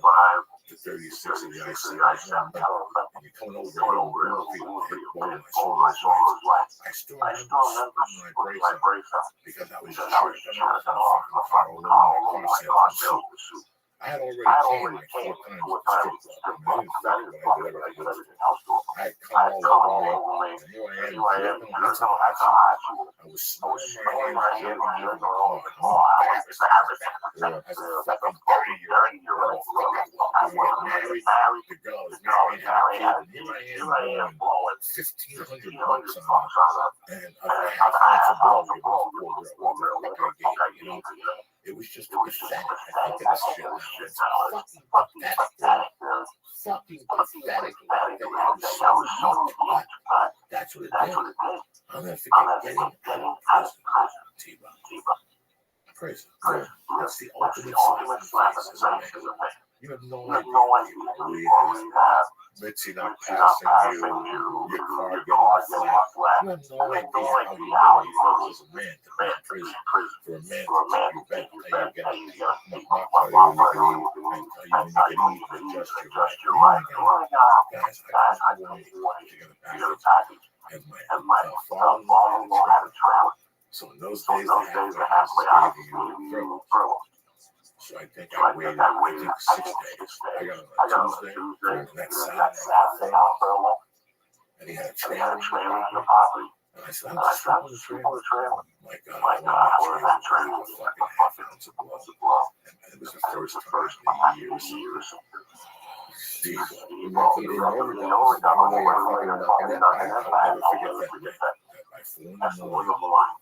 to 36 of the I-70, and you're coming over a hill, hit bold, and I still remember my brakes up because I was sure I was going to fire all over my car sale. I had already came like 4 times to the strip club. I did everything else to it. I had come all over me, and here I am. That's how I was smelling my hands all over the car. I was embarrassed. As a fucking 30-year-old, I was married. The girl was married, had a kid, and here I am blowing $1,500 on it. And I had to blow it for a girl. It was just pathetic. I think that's shit. It's fucking pathetic. Fucking pathetic. I was so hot. That's what it did. I'll never forget getting out of prison. T-Bone. Prison. That's the ultimate slap in the face. You You have no idea who you have. Mitzi not passing you, your car getting flat. You have no idea how you really feel as a man to be in prison. For a man to keep you back, tell you get not tell you when you can eat, and tell you when you can eat and adjust your life. Guys, I was going to get a package, and my father had a trailer. So in those days, they had to have you through. So I think I waited 6 days. I got on a Tuesday, and the next Saturday, and he had a trailer in the property. And I said, I'm just on the trailer. My God, I wanted that trailer with fucking half ounce of blood. And it was the first time in years. We went to the overdose. I'll never forget that. By 4 in the morning,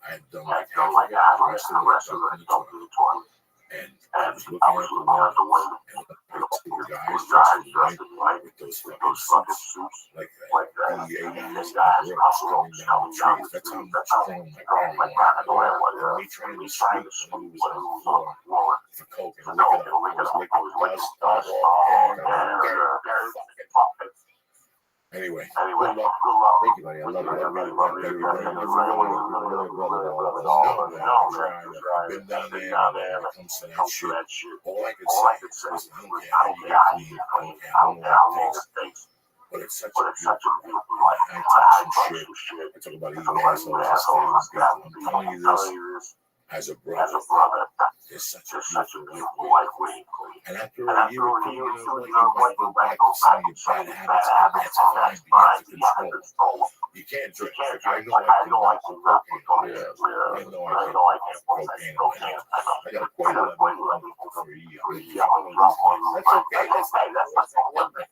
I had done like half of it, the rest of it up in the toilet. And I was looking out the window, and I see the guys dressed in white with those fucking suits, like that DEA guys, girls coming down the trees. That's how much fun my grandma was. And me trying to sleep when he was on the floor for coke and lick it up. I was licking dust all hair. Anyway, good luck. Thank you, buddy. I love you. I've been down there when it comes to that shit. All I can say is, I don't care how you get clean. I don't care how long it takes. But it's such a beautiful life. I talk some shit. I talk about eating assholes and stuff. I'm telling you this as a brother. It's such a beautiful life waiting for you. And after a year or two, you might go back to some of your bad habits, and that's fine, but you have to control. You can't drink. I know I can work cocaine. I know I can't put cocaine on my hands. I got a quite a lot for a year.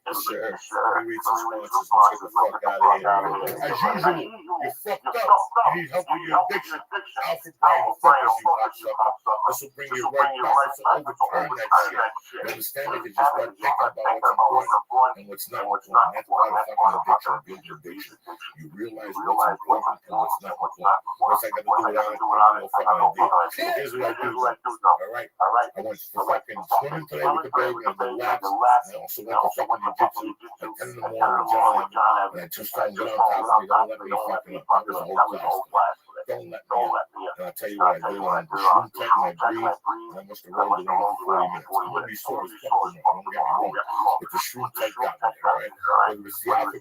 That's okay. Sure. Let me read some sponsors and get the fuck out of here. As usual, you're fucked up. You need help with your addiction. Alpha Brain will focus you, cocksucker. This will bring you right back to overturn that shit. You understand it? Because you start thinking about what's important and what's not important. That's why the fucking addiction builds addiction. You realize what's important and what's not important. What's I got to do without it? I have no fucking idea. Here's what I do. All right. I went to fucking swimming today with the baby and the laps. And I also went to fucking jiu-jitsu at 10 in the morning with John. And I just tried to get on top of me. Don't let me fucking up. That was the whole class. Don't let me up. And I'll tell you what I did. I the shroom tech and I breathed. And I must have rolled around for 40 minutes. I'm going to be sore as fuck tomorrow. Don't get me wrong. But the shroom tech got me there, right? Whether it's the Alpha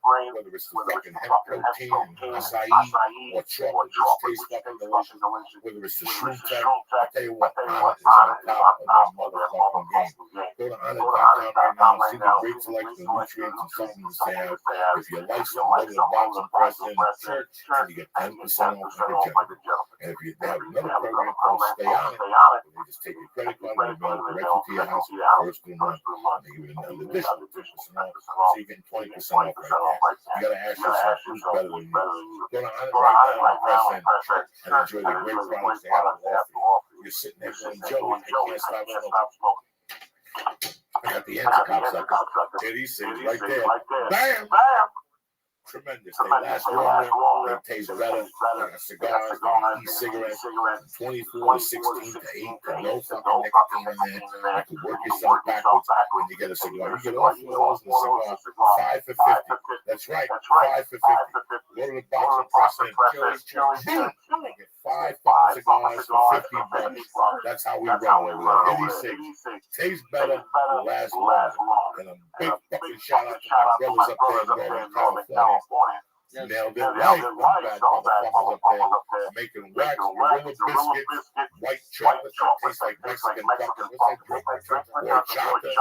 Brain, whether it's the fucking hemp protein and acai, or chocolate that tastes fucking delicious, whether it's the shroom tech, I tell you what, Anna is on top of that motherfucking game. Go to Anna.com right now, see the great selection of nutrients and supplements they have. If you're licensed, go to the box and press in church, and you get 10% off like a gentleman. And if you have another program called Stay On It, they just take your credit card and mail it directly to your house for the first of the month. And they give you another additional 10% off. So you're getting 20% off right there. You gotta ask yourself who's better than you. Go to Honor right now and press in and enjoy the great products they have to offer. You're sitting there going, Joey, I can't stop smoking. I got the anti-cocksucker. Here these things right there. Bam! Tremendous. They last longer. They taste better. Cigars, e-cigarettes, 24 to 16 to 8. No fucking nicotine in there. You can work yourself backwards when you get a cigar. You get all 4 of those in a cigar. 5 for 50. That's right. 5 for 50. Go to the box and press in. Boom! You get 5 fucking cigars for $50. That's how we roll over there. 86. Tastes better. Lasts longer. And a big fucking shout out to my brothers up there in Northern California. Nailed it right. Them bad motherfuckers up there making wax, gorilla biscuits, white chocolate that tastes like Mexican fucking, what's that drink? White chocolate,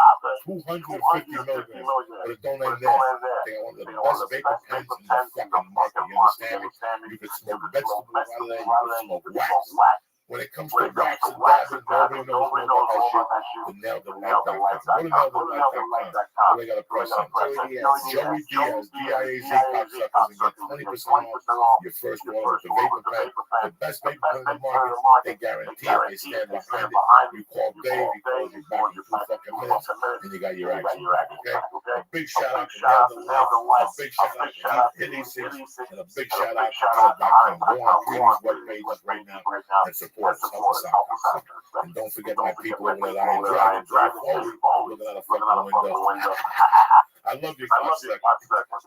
250 milligrams. But it don't end there. They are one of the best vapor pens in the fucking market. You understand me? You can smoke vegetables out of there. You can smoke wax. When it comes to wax and dabbing, nobody knows more about that shit than nailthelife.com. Go to nailthelife.com. What they got to press on? Joey Diaz, D-I-A-Z, cocksuckers, and get 20% off your first order with the vapor pen. The best vapor pen in the market. They guarantee it. They stand behind it. You call Dave, he calls you back in 2 fucking minutes, and you got your action back, okay? A big shout out to Nail the Life, a big shout out to Hitty Six, and a big shout out to Nail.com. Go on 3 of these web pages right now and support support. Help us out. And don't forget my people over there. I am driving. Looking out a fucking window. I love you, cocksucker.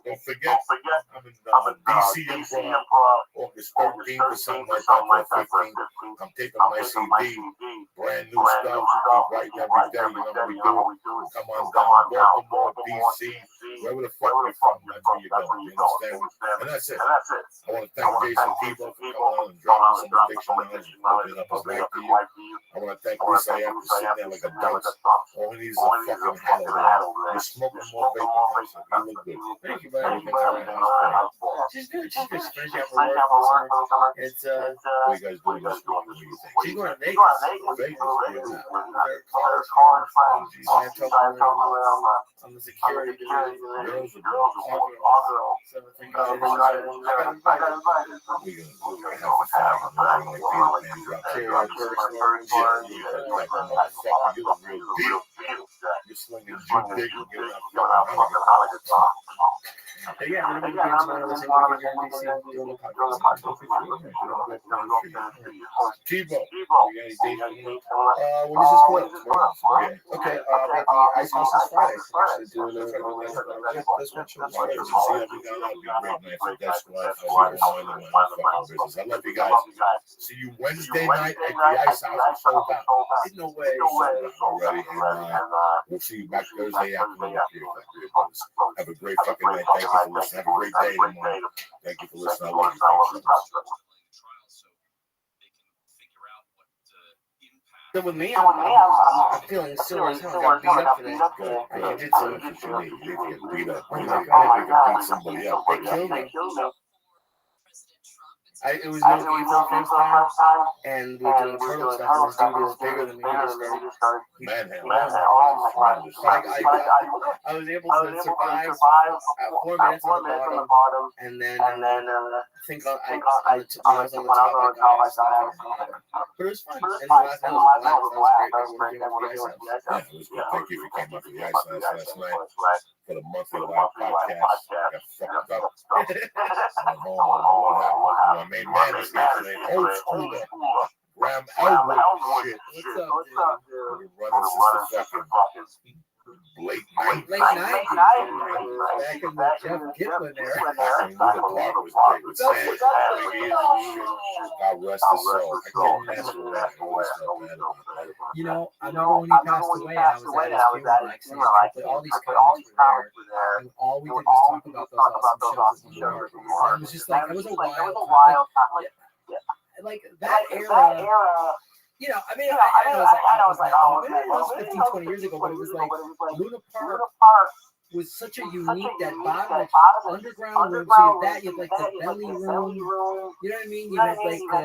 Don't forget, I'm in DC Improv, August 13th or something like that, or 15th. I'm taping my CD, brand new stuff. Keep writing every day, you know what we do. Come on down, Baltimore, DC, wherever the fuck you're from, that's where you're going. You understand? And that's it. I want to thank Jason Tebow for coming on and dropping some addiction knowledge and opening up his life to you. I want to thank Lisa after sitting there like a dunce. All he needs is a fucking hat over there. You're smoking more vapor. You look good. Thank you, buddy. She's good. She's good. She's finishing up her work for the summer. It's what you guys doing this week? What do you think? She's going to Vegas. Her college friends. I talked to her on the security division. Girls or All girls. So I think I got invited. We're gonna have a fire. We're gonna like Peter Pan drop To that. her first Yeah, you like a motherfucker. You look real deal. You're slinging Jew dick and giving out fucking holiday. Yeah, we're going to be doing some other thing we're here in DC doing a podcast. Tebow, you got any dates coming up? When does this come out? Okay, at the Ice House this Friday. Actually doing this one show. See how we got out. Be great night for Death Squad. I love you guys. See you Wednesday night at the Ice House. Sold out. Ain't no way. Already. And we'll see you back Thursday afternoon. Have a great fucking night. Thank you for listening. Have a great day tomorrow. Thank you for listening. I love you. So with me, I'm feeling sore as hell. I got beat up today. I did so much what you need. You need to get beat up. You can beat somebody up. They killed me. It was no evil first time, and we were doing turtle stuff, and this dude is bigger than me. He just started I was able to survive 4 minutes on the bottom, and then I think I was on the top of the guy. But it was fun. And the last night was a blast. That was great. Yeah, it was good. Thank you for coming up to the Ice House last night for the monthly live podcast. I got fucked up. I'm home. My main man is here today. Old school. Graham Elwood shit. What's up, dude? We're running since the fucking late night. Back in the Jeff Gitlin era. Park was great with Sam. God rest his soul. I can't ask for that. I always felt bad about that. You know, I remember when he passed away, I was at his funeral, all these comments were there, and all we did was talk about those awesome shows. And it was just like, it was a wild time. Like, that era, you know, I mean, I was like, oh, maybe it was 15, 20 years ago, but it was like, Luna Park was such a unique, that bottom, like, underground room, so you had like the belly room, you know what I mean? You had like the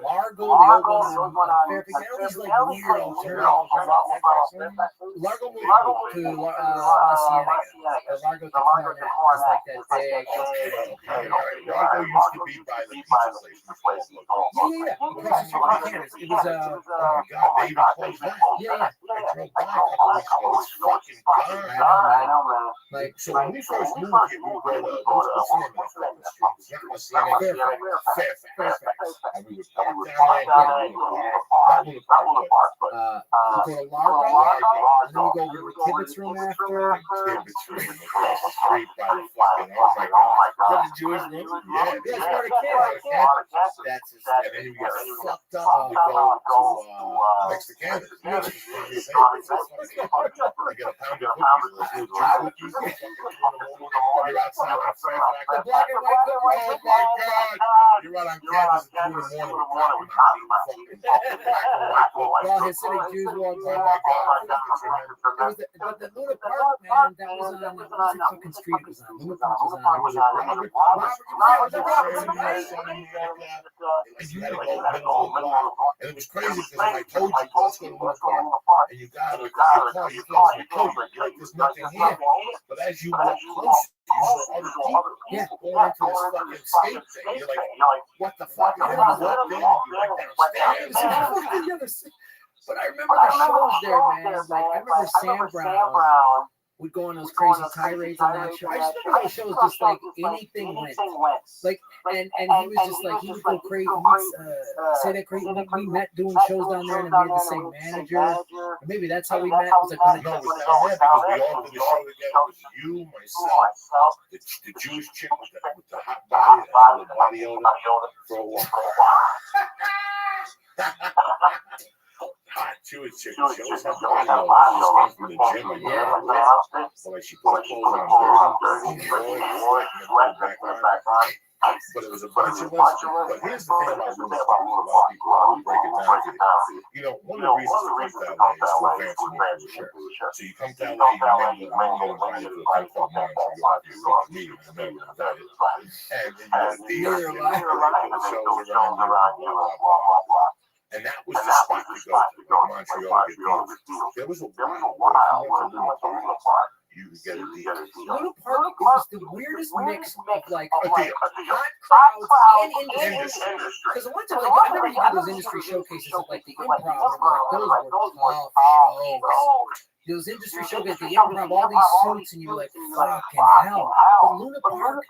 Largo, the old one on Fairfax, all these like weird alternative. Largo moved to La Cienega, or Largo to Cornet, was like that big. Largo used to be by the pizza place. Yeah, across the street from the campus. It was, oh my God, they even closed that. Yeah. I drove by a couple weeks ago. It's fucking gone. I know, man. Like, so when we first moved here, we would go to Fairfax. And we would park down there. That would have parked. We go to Largo, and then we go to the Kibitz room after. Kibitz room across the street by the fucking, oh my God. The Jewish room? Yeah, it's for the kids. That's his. And then you get fucked up and you go to Mexican. You get a pound of cookies. You're outside on Fairfax. The black and white cookies. Oh my God. You're out on campus at 2 in the morning. While Hasidic Jews walk by. But the Luna Park, man, that was on, what was the fucking street it was on? Luna Park was on. And you had to go middle of the block. And it was crazy because I told you, let's go to Luna Park. And you got your car, you feel like there's nothing here. But as you walk closer, you saw other people going into this fucking skate thing. You're like, what the fuck? And then you walk in, you went downstairs. But I remember the shows there, man. Like, I remember Sam Brown would go on those crazy tirades on that show. I just remember those shows just like anything went. Like, and he was just like, he would go crazy. Say that crazy. We met doing shows down there and then we had the same manager. Or maybe that's how we met. It was like when No, it was down there because we all did the show together. It was you, myself, the Jewish chick with the hot body, the body odor for a while. Hot Jewish chick. She always had body odor. She just came from the gym, I guess. So like she put her clothes on dirty, back on. But it was a bunch of us. But here's the thing about Luna Park. A lot of people will break it down for you. You know, one of the reasons to come to LA is to advance in your career. So you come to LA, you may get invited to a thing called Montreal. You meet me, I never invited. And then you have the shows around you, blah, blah, blah. And that was the spot to go to, like Montreal to get deals. There was a while where if you went to Luna Park, you could get a deal. Luna Park was the weirdest mix of like hot crowds and industry. Because a lot of times, like, I remember you did those industry showcases at like the Improv, and like those were tough shows. Those industry showcases, the Improv, all these suits, and you were like, fucking hell. But Luna Park,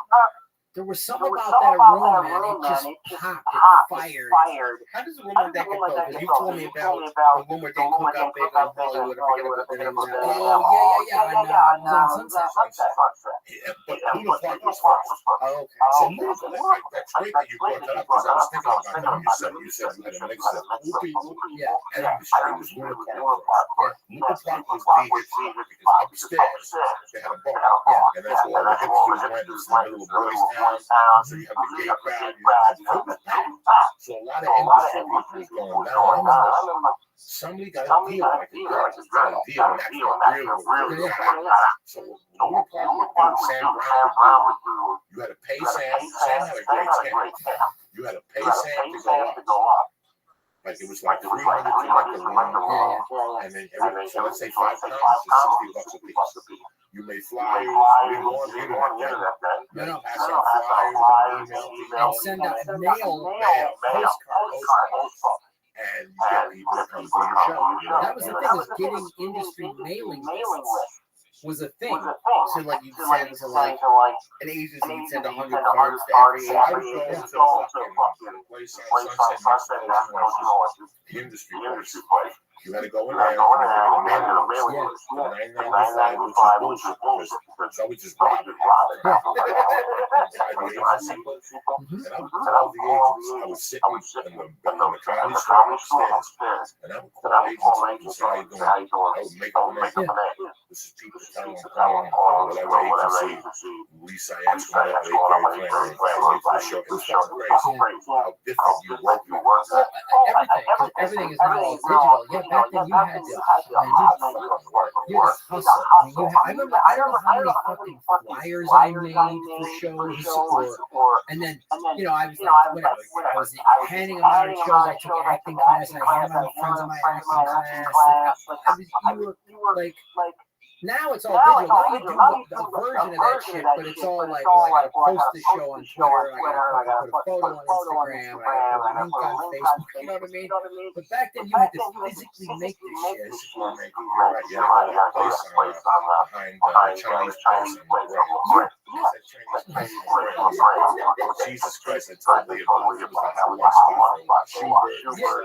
there was something about that room, man. It just popped. It fired. How does a room like that get go? Because you told me about the room where they cook up big in Hollywood. I forget what the name is now. Oh, yeah. I was on Sunset. Yeah, but Luna Park was first. Oh, okay. So Luna Park, that's great that you brought that up because I was thinking about that. You said you had a mix of Whoopi and industry. It was Luna Park. Luna Park was the hit spot because upstairs they had a bar. And that's where all the hipsters went. It's in the middle of Boys Town. So you have the gay crowd. So a lot of industry people was going down. Somebody got a deal like that. Got a deal, and that's what really happened. So Luna Park would do Sam Brown would do. You had to pay Sam. Sam had a great scam. You had to pay Sam to go up. Like it was like $300 to rent the room, and then so let's say £5 is $60 a piece. You made flyers. We won the internet then. No. Pass out flyers, And send out mail postcards. And you get people to come to your show. That was the thing, was getting industry mailing lists was a thing. So like you send to like an agency, you'd send 100 cards to every I would go to a place on Sunset, the industry place. You had to go in there and get a mailing list. $9.95, which is bullshit because I would just rob it. And I would call the agents. I would sit in the comedy store upstairs, and I would call agents and say, how you doing? I would make up a name. This is people telling them, whatever agency, Lisa X, whatever they play, the show. It's crazy how different you work. Everything is now all digital. Yeah, back then you had to hustle. I mean, I remember how many fucking flyers I made for shows, and then I was like, whatever. I was handing them out at shows. I took acting class, and I handed out friends of my acting class. You were like. Now it's all digital. Now you do a version of that shit, but it's all like, well, I gotta post this show on Twitter, I gotta put a photo on Instagram, I gotta put a link on Facebook, you know what I mean? But back then you had to physically make this shit. You're right, yeah, place behind Chinese place on the right. Jesus Christ, I totally agree. It was like a one spot for Schubert.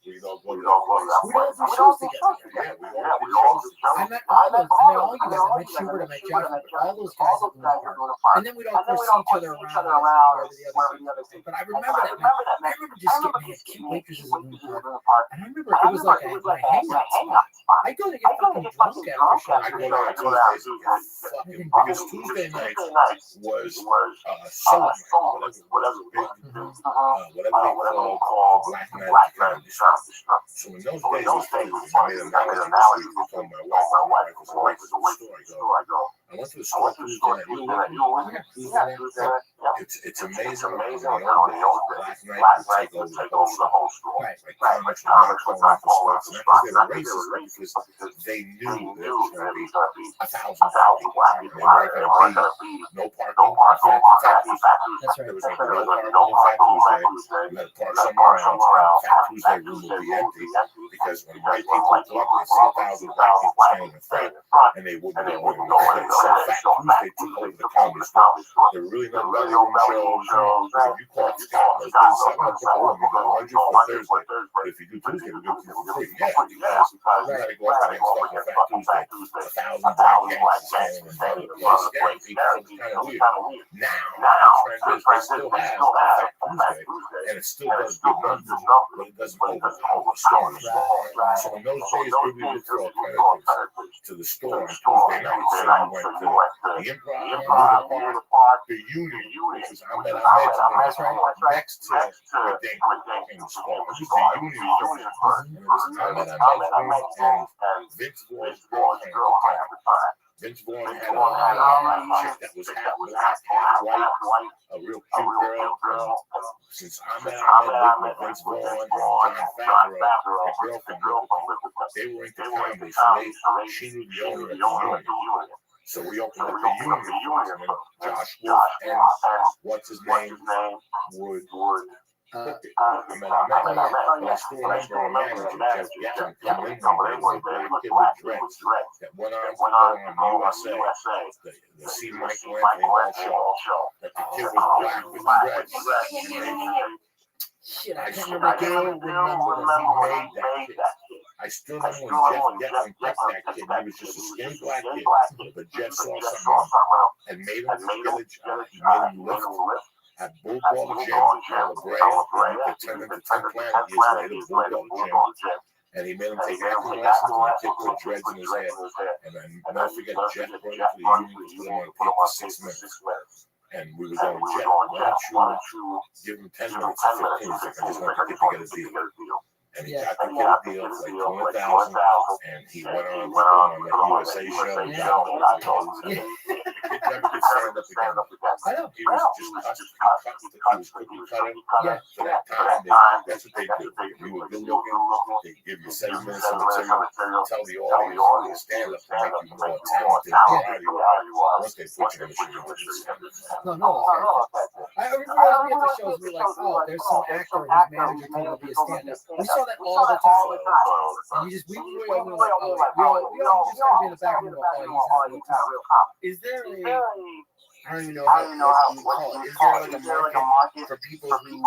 We'd all go to that place. We'd all do shows together. Yeah, we all did shows. I met all you guys. I met Schubert, I met Josh, all those guys at Luna Park. And then we'd all go see each other around wherever the other thing. But I remember that. I remember just getting cute waitresses at Luna Park. And I remember it was like a hangout spot. I'd go to get fucking drunk after shows. I'd go down Tuesdays and get fucking, because Tuesday nights was solo night, whatever they call Black Night Comedy Show. So in those days, it was funny. I made a analogy from my wife was a waitress at the store. I went to the store Tuesday night. You were Tuesday night? It's amazing how in the old days, Black Knight would take over the whole store. Right. Like comics would not call in for spots, not because they were racist, but because they knew there was going to be 1,000 black people out there. There weren't going to be no parking on Fat Tuesday. That's right. There was going to be no parking on Fat Tuesday. You had to park somewhere else. Fat Tuesday room would be empty because when white people would talk, they'd see 1,000 black people standing in front, and they wouldn't know where to go. So Fat Tuesday took over the comedy store. There were really no belly room shows. If you called Scott, those days, I'm going to book a room. We got 100 for Thursday. But if you do Tuesday, we do it for free. Yeah, because you got to go up there and start on Fat Tuesday. 1,000 black gangs standing in front of the place, scaring people. So it's kind of weird. Now, the trend is they still have Fat Tuesday, and it still does good numbers, but it doesn't overpower the store. So in those days, we would look for alternatives to the store on Tuesday night. So you went to the Improv, Luna Park, the Union, which was Ahmed Ahmed's next to the Dane Square. It was the Union. It was Ahmed Ahmed's room and Vince Vaughn's girlfriend at the time. Vince Vaughn had a chick that was half black, half white, a real cute girl. Since Ahmed lived with Vince Vaughn and John Favreau, the girlfriend lived with them. They were into comedy, so she knew the owner of the Union. So we opened up the Union, and Josh Wolf and what's his name would cook it. I still remember our manager, Jeff Gallen, coming in one day with a black kid with dreads that went on to go on USA, the C. Michael Anthony show. That the kid was black with dreads. Shit, I still can't remember he made that kid. I still remember when Jeff Gallen picked that kid. He was just a skinny black kid, but Jeff saw something and made him he made him lift. At Bulldog Gym, La Brea, and he could turn into 10 Planet years later, Bulldog Gym. And he made him take acting lessons, and the kid put dreads in his head. And then, never forget, Jeff brought him to the Union, was put him on tape for 6 minutes. And we were going, Jeff, why don't you give him 10 minutes or 15 minutes? I just want the kid to get a deal. And he got the kid a deal for like $20,000, and he went on to go on the USA show. He got all the kid never could stand up again. I know. He was just cut. He was cookie cutting. For that time, that's what they do. If you were good looking, they give you 7 minutes of material, tell the audience you stand up to make you more talented than you are. Once they put you in the show, No. I remember at the shows, we were like, oh, there's some actor whose manager told him to be a stand-up. We saw that all the time. And you just, we were like, oh, we all just gotta be in the back room. Oh, he's not real cop. Is there a, I don't even know how to call it. Is there like a market for people who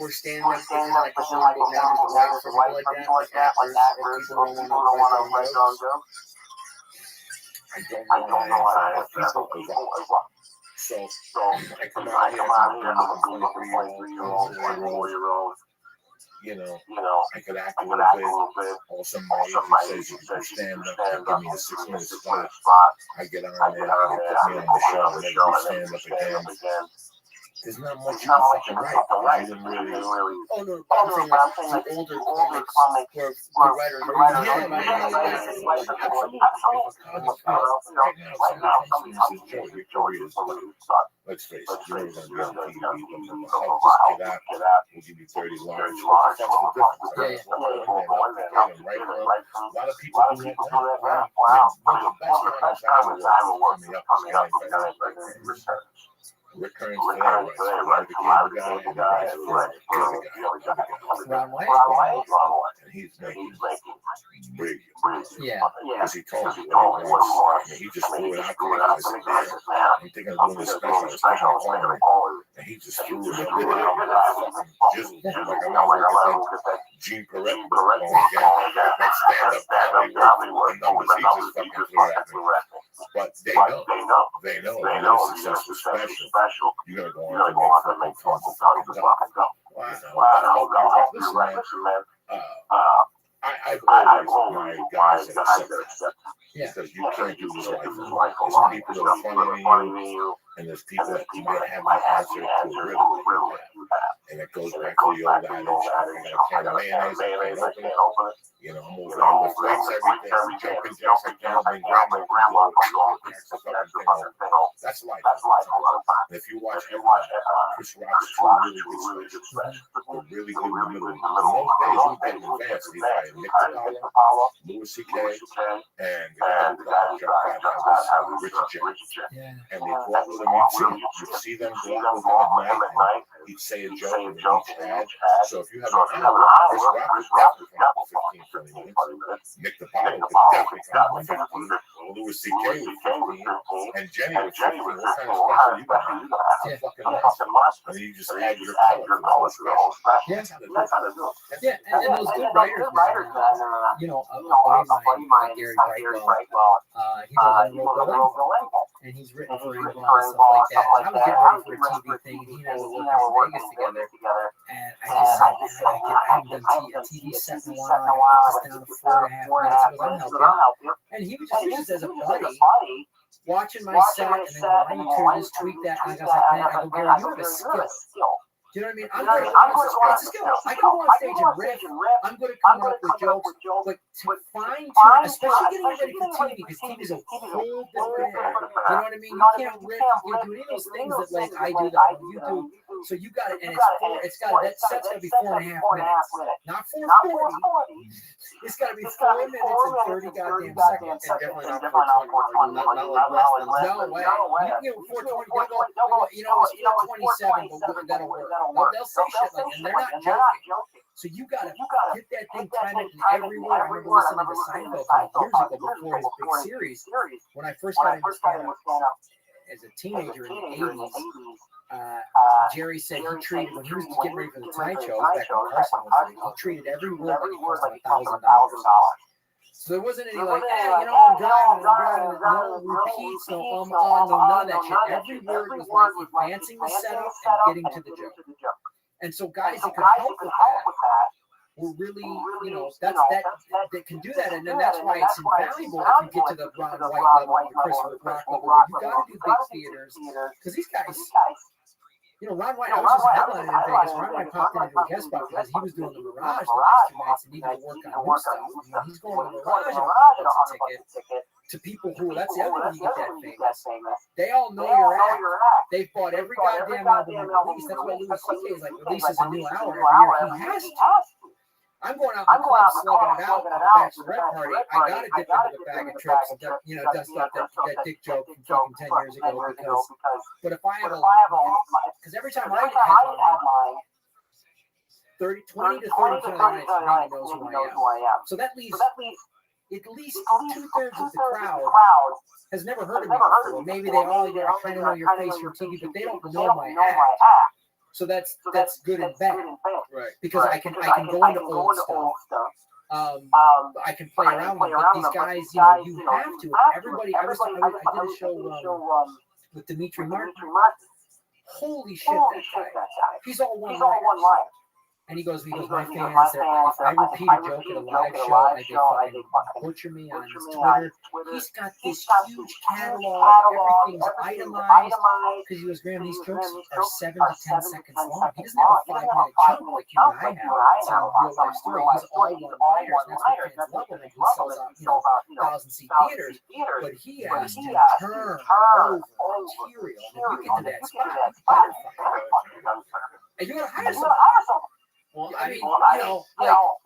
were stand-up, like the show, but now just write for people like that, like actors, or people don't want to write their own jokes? I don't know how to answer that. So I come out here as a 23-year-old, 24-year-old. You know, I could act a little bit. All somebody says you can stand up, give me a 6-minute spot. I get on there, they put me on the show, and then we stand up again. There's not much you can fucking write. You didn't really. Oh no, I'm saying like the older comics were writers. Right now, somebody says, Joe, your career is done. Let's face it, you're never going to be on TV. Help this kid out. We'll give you 30 lines. What's the difference? A lot of people do that now. One of the best times I was coming up. Rick Kearns today, right? So the guy, and the guy's for the other guy. Ron White? And he's making big. Yeah. Because he told me what he wants. He just threw it out there. I said, I'm thinking of doing this special. I was thinking of calling. And he just threw it out there. Fucking jizzled. Like, I'm not going to get that Gene Perret going again. That stand-up comedy, the numbers, he just fucking threw it out there. But they know a successful special. You're gonna go on to make tons of fucking go. Wow. Listen, man. I've always my guys that accept. Because you can't do this life. There's people that are funny than you, and there's people that you might have the answer to a riddle. And it goes back to the old adage, I got a can of mayonnaise, I can't open it. You know, I'm over there, lift weights every day, jumping jacks like that, my grandma, that's life. And if you watch Chris Rock's two really good specials, they're really good in the middle. In those days, he was getting advanced. He's like Nick DiPaolo, Louis C.K., and the guy who got jumped out was Richard Jennings. And they brought with them, you'd see them go out with him at night, and he'd say a joke in each ad. So if you have an hour, Chris Rock would definitely come up with 15, 20 minutes. Nick DiPaolo could definitely come up with 15. Louis C.K. with 15. And Jenny with 15. What kind of special you got? It's a fucking monster. And you just add your color to the whole special. Yeah. That's how to do it. Yeah, and those good writers, man. You know, a buddy of mine, Gary Brightwell, he does a Robo, and he's written for England and stuff like that. And I was getting ready for a TV thing, and he and I were working in Vegas together. And I just said, man, I haven't done a TV set in a while. I got this down to 4.5 minutes. He goes, I'll help you. And he was just as a buddy, watching my set, and then why don't you just tweak that? And I was like, man, I go, Gary, you have a skill. Do you know what I mean? It's a skill. I can go on stage and riff. I'm going to come up with jokes, but to fine tune, especially getting ready for TV, because TV is a whole different area. You know what I mean? You can't riff. You do any of those things that like I do that you do. So you got it, and it's got that set's got to be 4.5 minutes, not 4:40. It's got to be 4 minutes and 30 goddamn seconds. And definitely not 420. Not like less than less. No way. You can get 420. You know, it's 427, but that'll work. They'll say shit like that, and they're not joking. So you gotta get that thing timed everywhere. I remember listening to Seinfeld years ago before his big series. When I first got into stand-up as a teenager in the 80s, Jerry said he treated, when he was getting ready for the Tonight Show back when Carson was there, he treated every word like it cost him $1,000. So there wasn't any like, hey, you know, I'm driving, no repeats, no on, no none of that shit. Every word was like advancing the setup and getting to the joke. And so guys that could help with that were really, you know, that can do that. And then that's why it's invaluable if you get to the Ron White level, the Chris Rock level, where you got to do big theaters. Because these guys, you know, Ron White, I was just headlining in Vegas. Ron White popped into a guest spot because he was doing the Mirage the last 2 nights and needed to work on new stuff. And when he's going to the Mirage and $100 a ticket to people who, that's the other thing you get that famous. They all know your act. They've bought every goddamn album released. That's why Louis C.K. is like releases a new hour every year. He has to. I'm going out in the club slugging it out at a bachelorette party. I got to dip into the bag of tricks and, you know, dust off that dick joke from fucking 10 years ago. But if I have a, because every time I headline, 20 to 30% of the nights, nobody knows who I am. So that leaves at least 2/3 of the crowd has never heard of me before. Maybe they all kind of know your face from TV, but they don't know my act. So that's good and bad, right? Because I can go into old stuff. I can play around with it, but these guys, you know, you have to. Everybody, I did a show with Dimitri Martin. Holy shit, that guy! He's all one line. And he goes, my fans, if I repeat a joke at a live show, they fucking butcher me on his Twitter. He's got this huge catalog, everything's itemized. Because he goes, Graham, these jokes are 7 to 10 seconds long. He doesn't have a 5-minute chunk like you and I have. It's a real life story. He's all one-liners. That's what fans love him. And he sells out, you know, 1,000-seat theaters. But he has to turn over material. And if you get to that spot, you better fucking. And you gotta hire someone. Well, I mean, you know,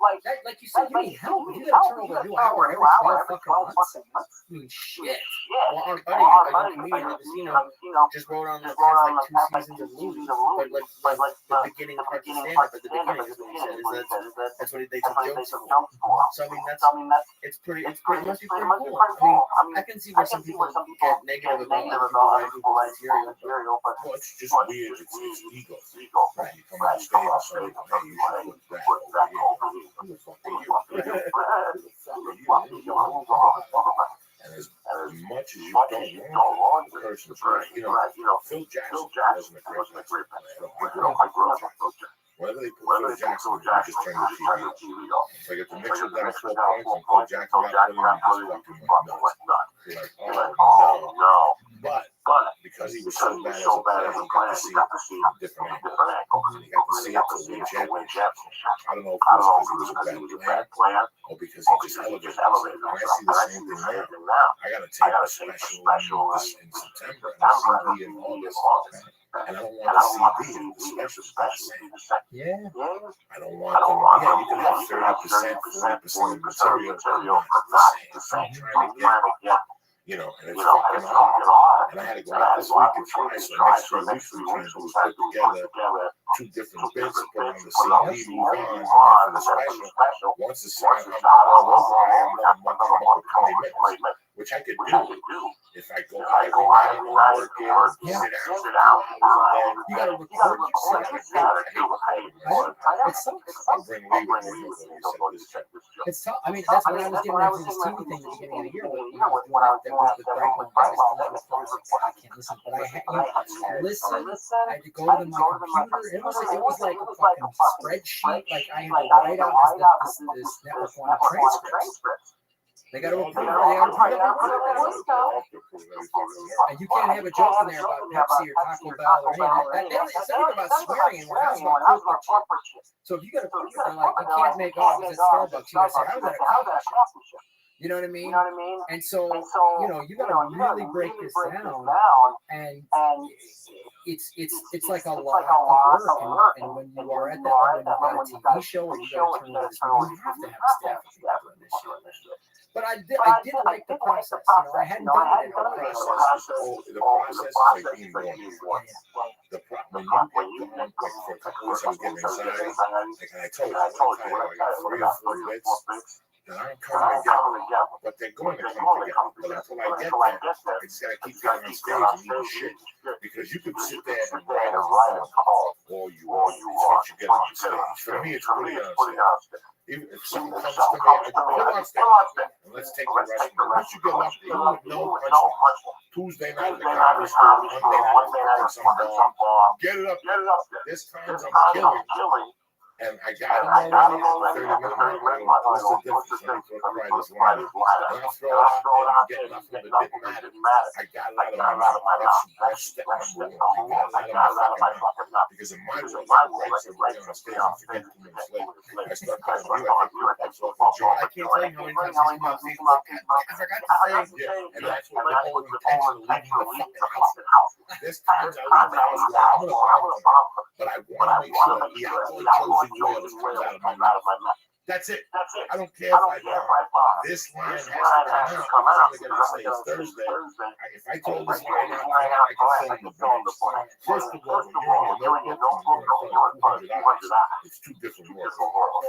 like you said, you need help. You gotta turn over a new hour every 12 fucking months. I mean, shit. Well, our buddy, comedian, you know, just wrote on the past like 2 seasons of movies, but like the beginning part of stand-up at the beginning is what he said. That's what they took jokes for. So I mean, it's pretty must be pretty cool. I mean, I can see where some people get negative about people writing material, but well, it's just weird. It's ego. Right. You come on stage and say, hey, you should put that over here. Who the fuck are you? Who the fuck are you? And as much as you don't want the person, you know, Phil Jackson wasn't a great player. Whether they put Phil Jackson or just turn the TV off. So you get the Mitchell down 4 points and Phil Jackson got put in and just fucking went nuts. You're like, oh no. But because he was so bad as a player, he got to see it from different angles. And he got to see it to win championships. I don't know if it was because he was a bad player or because he just elevated himself. And I see the same thing now. I got to take the special in September and CD in August. And I don't want the CD in the special. Yeah. I don't want them. Yeah, you can have 30%, 40% of material, but not the same. I'm trying to get, you know, and it's fucking hard. And I had to go out this week and try. So next 3 weeks, we're trying to put together 2 different bits, put on the CD, move on, and then for the special, once the song comes all over, I am going to come up with 20 minutes, which I could do if I go every night, work it, sit down, you gotta record yourself. It's tough. I'll bring Lee with me. It's tough. I mean, that's what I was getting at for this TV thing at the beginning of the year. When I was doing that was with Brightman. I can't listen, but I had you listen. I had to go to my computer. It was like a fucking spreadsheet. Like I had to write out this network wanted transcripts. They got to approve it. They got to put it. And you can't have a joke in there about Pepsi or Taco Bell or anything. It's not even about swearing anymore. It's about corporate shit. So if you got to put it, like you can't make it's at Starbucks. You got to say, how does that accomplish it? You know what I mean? And so you know, you got to really break this down, and it's like a lot of work. And when you are at that, when you've got a TV show or you got to turn on this, you have to have a staff of people doing this shit. But I did like the process. You know, I hadn't done it in the process. The process is like being born. When you get going, like for a couple weeks, I was getting anxiety. Like I told you, I got 3 or 4 bits that aren't coming together, but they're going to come together. But until I get there, I just gotta keep getting on stage and eating shit. Because you can sit there and write a call all you want. It's once you get on stage. For me, it's pretty honest. If someone comes to me, I go, pull on stage, and let's take the rest of it. Once you get up there, you would know Tuesday night at the comedy store, Monday night at some bar. Get it up there. This time I'm killing. And I got him already at the 30 minute mark. What's the difference? Let me try this line. And I'll throw it out there and get nothing that didn't matter. I got a lot of my that's step number 1. I got a lot of my fucking mouth. Because in my way, I write something on stage and forget 2 minutes later. I start calling you, I think that's off the joint. I can't tell you how many times I see my feet. I forgot to say. Yeah, and that's what the whole intention of leaving the fucking house. This time I leave the house where I'm going to bomb, but I want to make sure that the outdoor chosen word comes out of my mouth. That's it. I don't care if I bomb. This line has to come out. I'm going to say it's Thursday. If I told this line out, I can fill in the blanks. First of all, when you're in your notebook and you're in front of $200, it's 2 different words.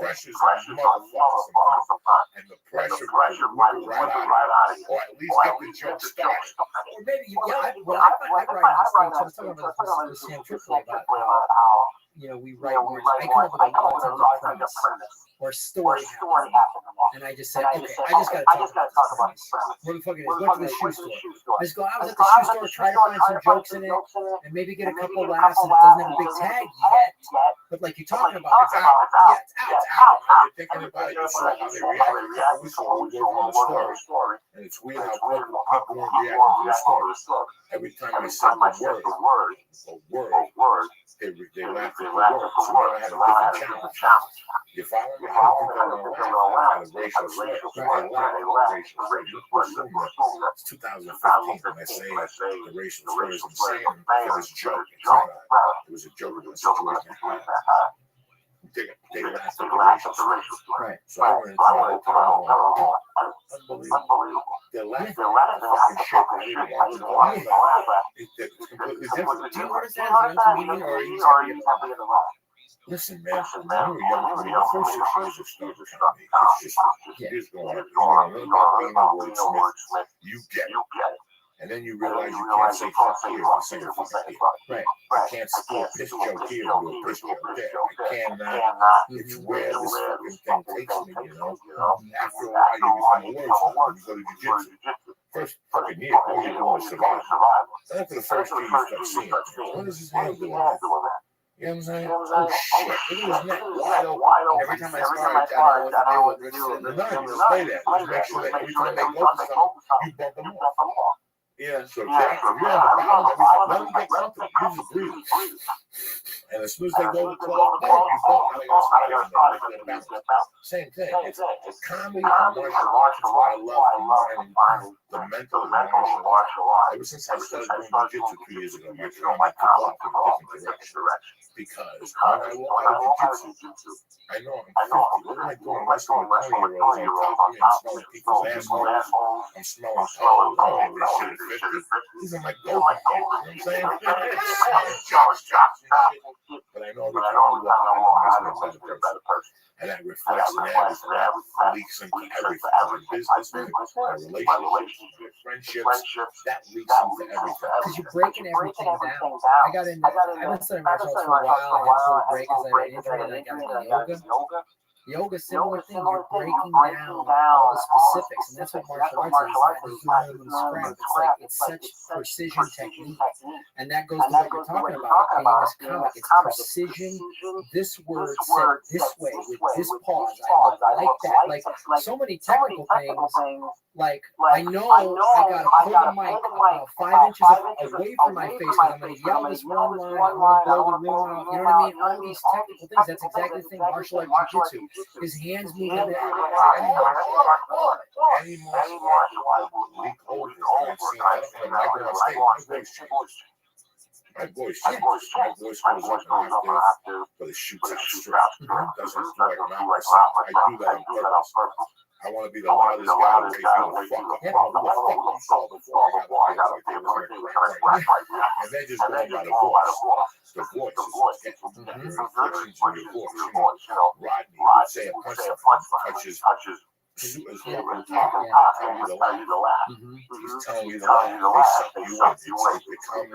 Pressure's a motherfucker sometimes. And the pressure might right out of you. Or at least get the joke started. Or maybe, I write on the stage. I was talking about this Sam Tripoli about how, you know, we write words. I come up with a lot of premise or story happening. And I just said, okay, I just got to talk about this. Where the fuck it is? Went to the shoe store. I just go, I was at the shoe store trying to find some jokes in it and maybe get a couple laughs, and it doesn't have a big tag yet. But like you're talking about, it's out. Yeah, it's out. You're thinking about it, you saw how they react. We saw we work on the story. And it's weird how people weren't reacting to the story. Every time I said the word, they laughed at the word. So now I had a different challenge. You follow me? I don't think they're going to laugh at a racial slur. They laugh at a racial slur. You assume that it's 2015 when I say the racial slur is insane for this joke. It was a joke in the situation. They laughed at the racial slur. Right. So I went into my hotel. Unbelievable. They're laughing at the fucking shit. I didn't want to laugh at. It's completely different. Do you notice that as a comedian, or are you happy to laugh? Listen, man, when you were young, the first 6 years of stand-up comedy, it's just, it is going on. You want to learn about being a wordsmith, you get it. And then you realize you can't say fuck here if you say fuck here. Right. I can't score a piss joke here and do a piss joke there. I cannot. It's where this fucking thing takes me, you know. After a while, you become a wordsmith. You go to jiu-jitsu. First fucking year, all you're doing is survival. Then after the first year, you start seeing it. What is this man doing that? You know what I'm saying? Oh shit, look at his neck wide open. Every time I start, I don't know what to do with No, you just stay there. Just make sure that every time they go to something, you bump them off. Yeah. So if you're on the bottom, let them get comfortable. You just breathe. And as soon as they go to 12, boom, you go. Now they got to start again. Same thing. It's comedy and martial arts. That's why I love combining the mental and martial arts. Ever since I started doing jiu-jitsu 2 years ago, my comedy took off in a different direction. Because when I walk out of jiu-jitsu, I know I'm 50. What am I doing wrestling with 20-year-olds on top of me? I'm smelling people's assholes. I'm smelling toes. I don't know this shit at 50. These are my golden years. You know what I'm saying? Chops and shit. But I know every time I walk out, it makes me a better person. And that reflects in everything. That leaks into everything. My business, my relationships, friendships. That leaks into everything. Because you're breaking everything down. I've been studying martial arts for a while. I had a little break because I had an injury and I got into yoga. Yoga, similar thing. You're breaking down all the specifics, and that's what martial arts is. It's not just scrap. It's like it's such precision technique, and that goes to what you're talking about. Famous comic. It's precision. This word said this way with this pause. I look like that. Like so many technical things. Like I know I gotta pull the mic about 5 inches away from my face because I'm gonna yell this one line. I'm gonna blow the room out. You know what I mean? All these technical things. That's exactly the thing. Martial art jiu-jitsu. His hands move in there. Any martial art will leak over. I've seen that. And I go on stage, my voice changes. My voice goes up and after, but it shoots out straight. It doesn't feel like an opera song. I do that on purpose. I want to be the loudest guy to wake you the fuck up. Who the fuck you saw before I got up there and then just going by the voice. The voice is what's getting inflections in your voice. You know, Rodney would say a punch touches. He's telling you to laugh. He's telling you to laugh. They suck you in.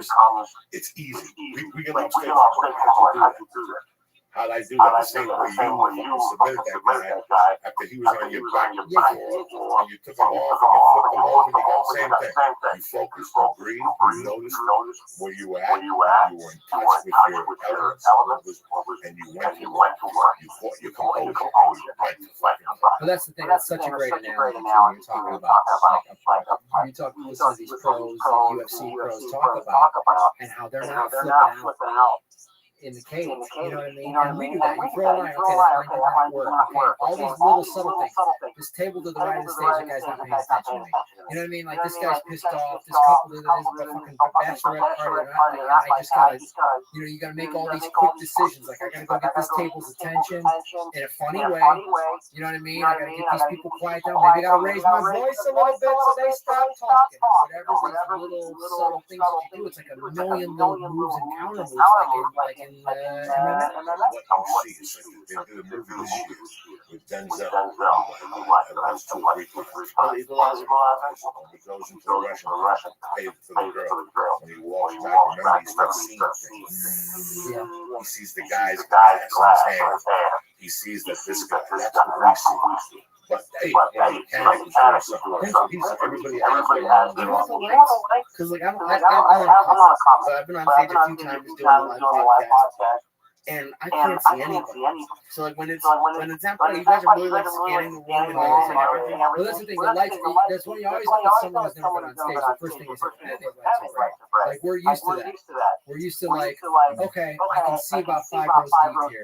It's easy. We get off stage. How'd you do that? How'd I do that? The same way you submitted that guy after he was on your back before, and you took him off and you flipped him over and you got the same thing. You focused, you breathed, you noticed where you were at, you were in touch with your elements, and you went to work. You fought your composure and you went to fucking work. But that's the thing. That's such a great analogy too. You're talking about you talk to listen to these pros, UFC pros talk about, and how they're not flipping out in the cage, you know what I mean? And we do that. You throw a line, okay, that line did not work. Okay, all these little subtle things. This table to the right of the stage, that guy's not paying attention to me. You know what I mean? Like this guy's pissed off. This couple did this, the fucking bachelorette party, and I just gotta, you know, you gotta make all these quick decisions. Like I gotta go get this table's attention in a funny way. You know what I mean? I gotta get these people quiet down. Maybe I gotta raise my voice a little bit so they stop talking. Whatever these little subtle things that you do, it's like a million little moves and counter moves, like in what you see is like they did a movie this year with Denzel. I watched 2 or 3 times. He goes into the restaurant, pays for the girl. When he walks back, remember he starts seeing things. He sees the guy's glass in his hand. He sees that this guy, that's what we see. But hey, when the mechanic was doing something, he's everybody else. Because like I'm not a comic, but I've been on stage a few times doing a live podcast, and I can't see anybody. So like when it's happening, you guys are really like scanning the room and noticing everything. But that's the thing, the lights. That's when you always know if someone has never been on stage. The first thing is lights are bright. Like we're used to that. We're used to like, okay, I can see about 5 rows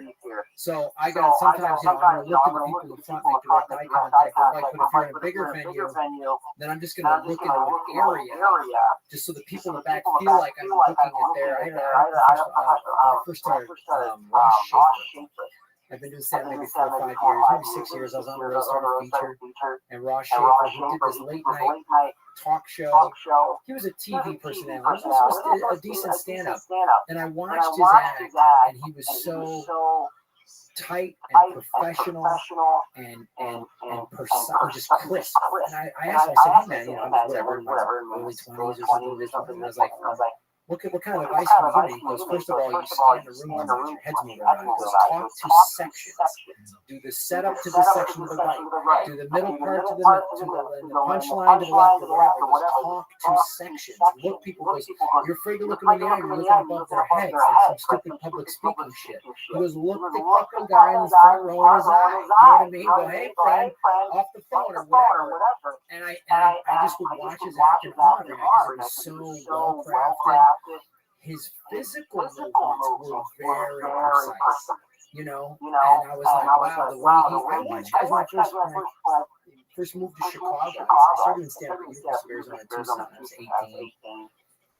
deep here. So I got sometimes, you know, I'm gonna look at the people in front, make direct eye contact. Like, but if you're in a bigger venue, then I'm just gonna look into an area, just so the people in the back feel like I'm looking at their. I first started Ross Schaefer. I've been doing stand-up maybe 4 or 5 years, maybe 6 years. I was on the road starting feature, and Ross Schaefer, who did this late night talk show. He was a TV personality. He was also a decent stand-up, and I watched his act, and he was so tight and professional and just crisp. And I asked him, I said, hey man, you know, whatever, in my early 20s or something. And I was like, what kind of advice can you give me? He goes, first of all, you stand in a room and your head's moving around. He goes, talk to sections. Do the setup to the section to the right. Do the middle part to the punchline to the left or whatever. Just talk to sections. Look people goes, you're afraid to look in the eye, you're looking above their heads like some stupid public speaking shit. He goes, look the fucking guy in the front row in his eye. You know what I mean? Go, hey friend, off the phone or whatever. And I just would watch his acting on every night because it was so well crafted. His physical movements were very precise, you know, and I was like, wow, the way I watched guys when I first moved to Chicago. I started in stand-up at University of Arizona in Tucson. I was 18.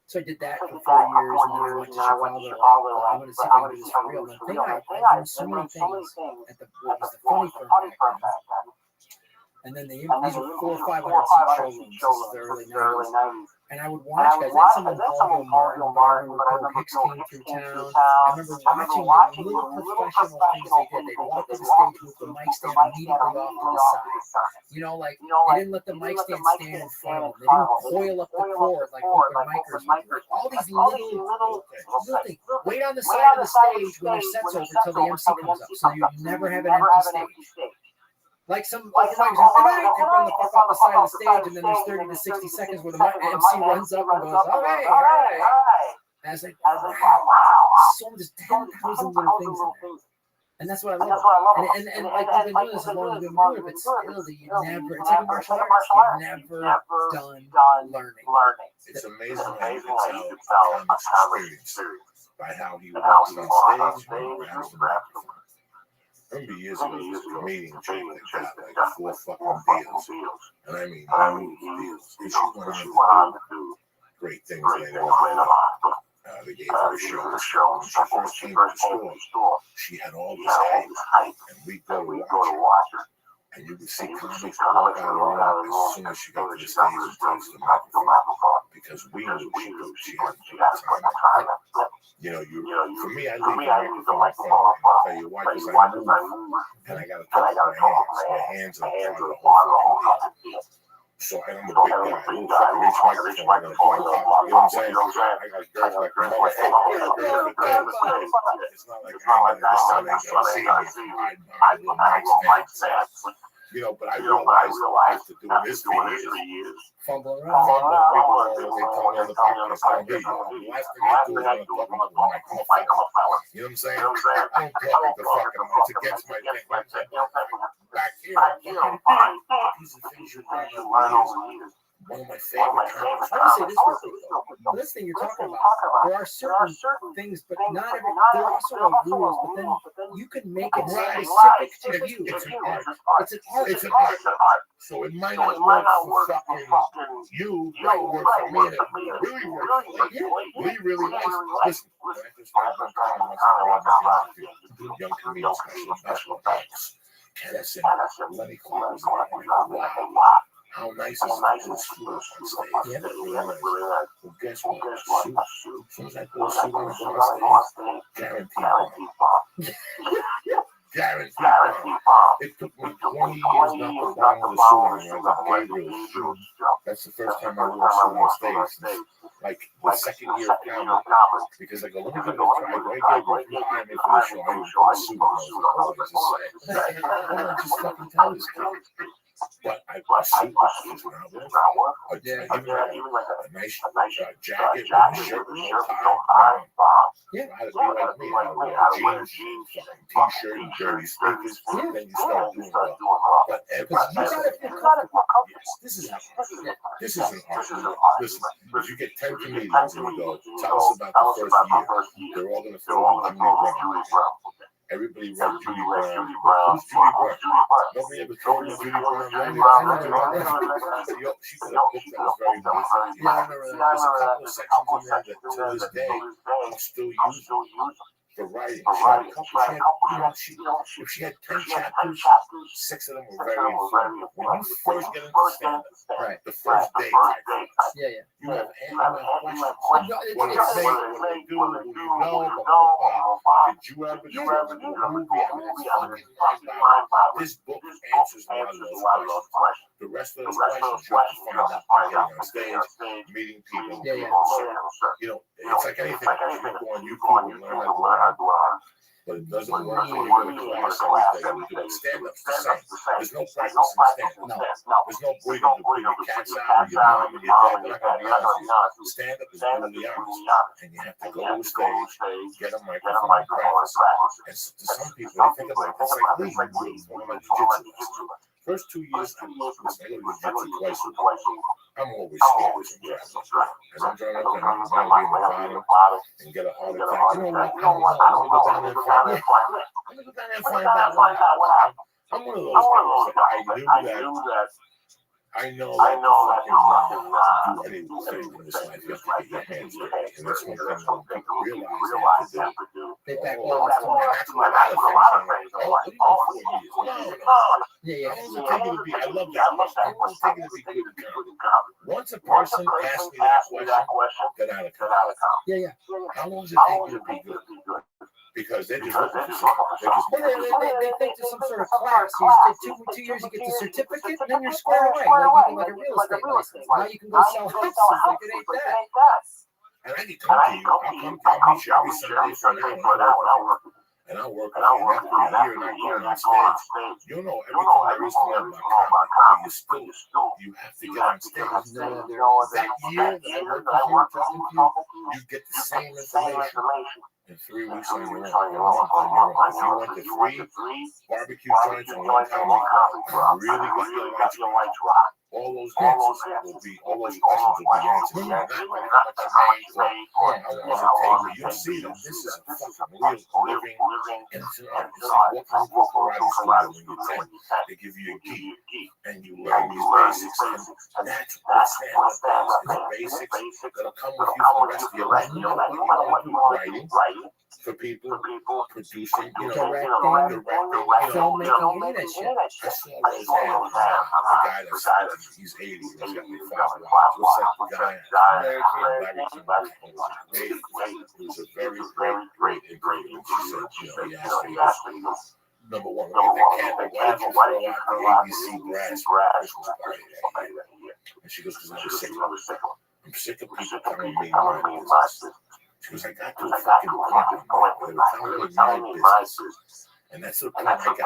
So I did that for 4 years, and then I went to Chicago. I wanted to see if I could do this for real. And the thing I learned so many things at what was the funny firm back then. And then these were 400 or 500 seat showrooms. This is the early 90s. And I would watch guys. I had someone Paul Martin, but I remember Bill Hicks came through town. I remember watching the little professional things they did. They'd walk to the stage with the mic stand immediately off to the side. You know, like they didn't let the mic stand in front of them. They didn't coil up the cord like open micers. All these little things. Wait on the side of the stage when their set's over till the MC comes up, so you never have an empty stage. Like some open micers, they run the fuck off the side of the stage, and then there's 30 to 60 seconds where the MC runs up and goes, okay, all right. And I was like, wow, so there's 10,000 little things in there. And that's what I love. And like, I've been doing this as long as I've been doing it, but still, you never, it's like a martial artist, you're never done learning. It's amazing how you can tell Tom's experience by how he walks on stage and grabs the microphone. I remember years ago, there was a comedian chick that got like 4 fucking deals. And I mean, huge deals. And she went on to do great things later on. They gave her a show. When she first came to the store, she had all this hype. And we'd go to watch her. And you would see comics walk out of the room as soon as she got to the stage and touched the microphone. Because we knew she had the time. You know, for me, I leave the microphone. I'll tell you why, because I move, and I got to talk with my hands are part of the whole fucking deal. So, and I'm a big guy, a little fucking rich microphone, I got to play pop. You know what I'm saying? I got girls like a motherfucker. It's not like I'm going to sun, they got to see me. I do mic stands. You know, but I realized after doing this for years, fumbling around. People they tell me on the podcast, I don't hear you. The last thing I do is I'm talking to the mic. I'm a fella. You know what I'm saying? I don't talk with the fucking mic. It's against my thing. Back here, these are things you learn over the years. One of my favorite times. I would say this was this thing you're talking about. There are certain things, but not every. There are also rules, but then you can make it specific to you. It's an art. It's an art. It's an art. So it might not work for fucking you, it might work for me, and it really works for you. Really nice. Listen, when I just started young comedians, special effects, Kenneth and Lenny Clark was there. Wow. How nice is it to on stage? Yeah, really nice. Well, guess what? As soon as I put a suit on stage, guaranteed bomb. Guaranteed bomb. It took me 20 years not to buy the suit on when I was Gabriel's shoot. That's the first time I wore a suit on stage. Like the second year of comedy. Because I go, let me give it a try. Right, Gabriel, if you hire me for this show, I would put a suit on. I was just saying. I just fucking tell this kid. But I see it's not worth it. Even like a nice jacket with a shirt and no tie. Yeah, I had to be like me. I wear jeans, t-shirt, and dirty sneakers. Then you start doing well. But this is an art. Listen, if you get 10 comedians and you go, tell us about the first year, they're all going to fill in Judy Brown. Everybody wrote Judy Brown. Who's Judy Brown? Nobody ever told you Judy Brown. She put a book that was very basic. There's a couple of sections in there that to this day I'm still using for writing. If she had 10 chapters, 6 of them were very informative. When you first get into stand-up, the first day, you have questions. What it say, what they do, who you know, did you ever do a movie? I mean, it's fucking mind-boggling. This book answers a lot of those questions. The rest of those questions you have to find out by getting on stage, meeting people. So, you know, it's like anything. You go on YouTube and learn how to learn. But it doesn't work when you're in class every day. Stand-up's the same. There's no practice in stand-up. There's no breathing to put your cats out, your mom, and your dad. They're not going to be honest with you. Stand-up is brutally honest. And you have to go to the stage, get a microphone, and practice. And to some people, they think about it, it's like leading. One of my jiu-jitsu. First 2 years, I go to jiu-jitsu twice a week. I'm always scared of grabbing. As I'm trying to look at it, I'm going to be in the bottom and get a heart attack. You know what? I'm going to go down there and find out. I'm going to go down there and find out what happened. I'm one of those guys that I know that to do anything in this life, you have to get your hands dirty. And that's one thing when people realize they have to do. They back off. That's what a lot of things are like. Oh, 4 years. No. I wasn't taking to be, I love that question. I wasn't taking to be good at comedy. Once a person asked me that question, get out of comedy. Yeah. How long does it take you to be good? Because they're just looking for something. They think there's some sort of class. You take 2 years, you get the certificate, and then you're squared away. Like you get like a real estate license. Now you can go sell houses. Like it ain't that. And I can come to you. I'll meet you every Sunday for an hour. And I'll work with you. And after a year and I go on stage, you'll know everything there is to know about comedy. But you have to get on stage. That year that I worked with you, you get the same information. In 3 weeks on your own, a month on your own. If you went to 3 barbecue joints and 1 comedy club, and really got your lights right, all those answers will be, all those questions will be answered. Not what you made or how long does it take, but you'll see that this is a fucking real living, and it's an art. It's like walking into a karate studio when you're 10. They give you a gi, and you learn these basics, and that's what stand-up is. It's basics that'll come with you for the rest of your life. You know what you want to do, writing for people, producing, directing, filmmaking, any of that shit. I saw those ads. A guy that's he's 80, he's got like 5 wives. Looks like the guy Larry King. It was a very great interview. And she said, he asked me, number one, why did you throw out the ABC brass Christmas party that year? And she goes, because I'm sick of people telling me my business. She was like, I got to a fucking point. They were telling me my business. And that's the point I got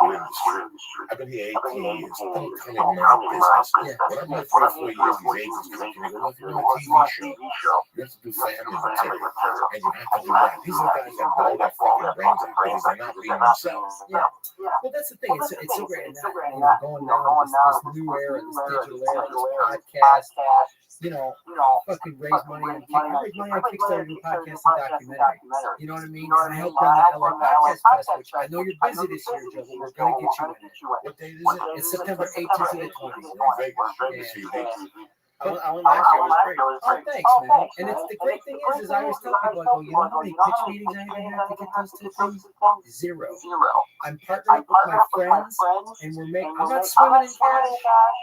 with industry. I've been here 18 years. Don't tell me my business. When I'm here 3 or 4 years, these agents come to me and go, well, if you're on a TV show, you have to do family material. And you have to do that. These are the guys that blow their fucking brains out because they're not being themselves. Yeah. Well, that's the thing. It's so great. Going now this new era, this digital era, this podcast. Fucking raise money on Kickstarter, do podcasts and documentaries. You know what I mean? And I helped run the LA Podcast Fest, which I know you're busy this year, Joe, but we're going to get you in it. What date is it? It's September 18th to the 20th. We're in Vegas. I went last year. It was great. Oh, thanks, man. And it's the great thing is I always tell people, I go, you know how many pitch meetings I even have to get those 2 things? 0. I'm partnering up with my friends, and I'm not swimming in cash.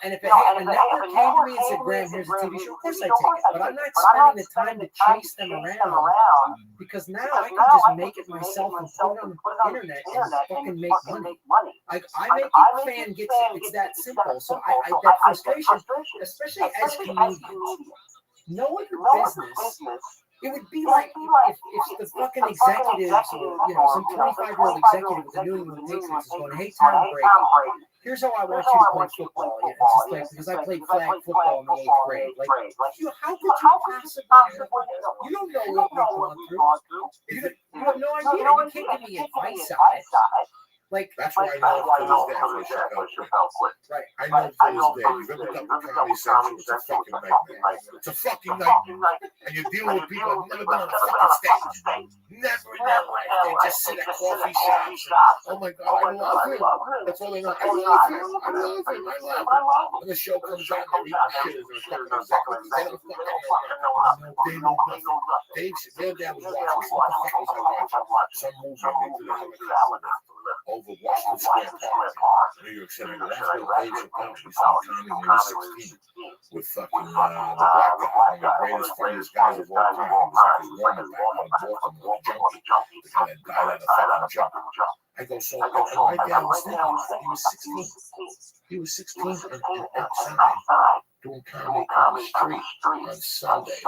And if a network came to me and said, Graham, here's a TV show, of course I take it. But I'm not spending the time to chase them around because now I can just make it myself and put it on the internet and fucking make money. I make it, fan gets it. It's that simple. So I that frustration, especially as comedians, no other business. It would be like if the fucking executives or some 25-year-old executive with the New England Patriots is going, hey, Tom Brady, here's how I want you to play football. It's just like, because I played flag football in the 8th grade. Like, how could you possibly know? You don't know what we've gone through. You have no idea. You can't give me advice on it. Like, that's why I know to this day Chappelle quit. Right. I know to this day, you've ever done the Comedy Central, it's a fucking nightmare. It's a fucking nightmare. And you're dealing with people who've never been on a fucking stage. Never in their life. They just sit at coffee shops. Oh my God, I love him. That's all they know. I love him. When the show comes out, they're eating shit as a fucking executive. They don't fucking know. They know nothing. Their dad was watching. What the fuck was I watching? Some movie they did to the helicopter over Washington Square Park, New York City. That's where Dave Chappelle, he's on Comedy when he was 16 with fucking the black guy, one of the greatest, funniest guys of all time. He was like his warm-up act on Baltimore, Junkie, the guy that died at a fucking jump. I go, so my dad was thinking, he was 16. He was 16 and outside doing comedy on the street on Sundays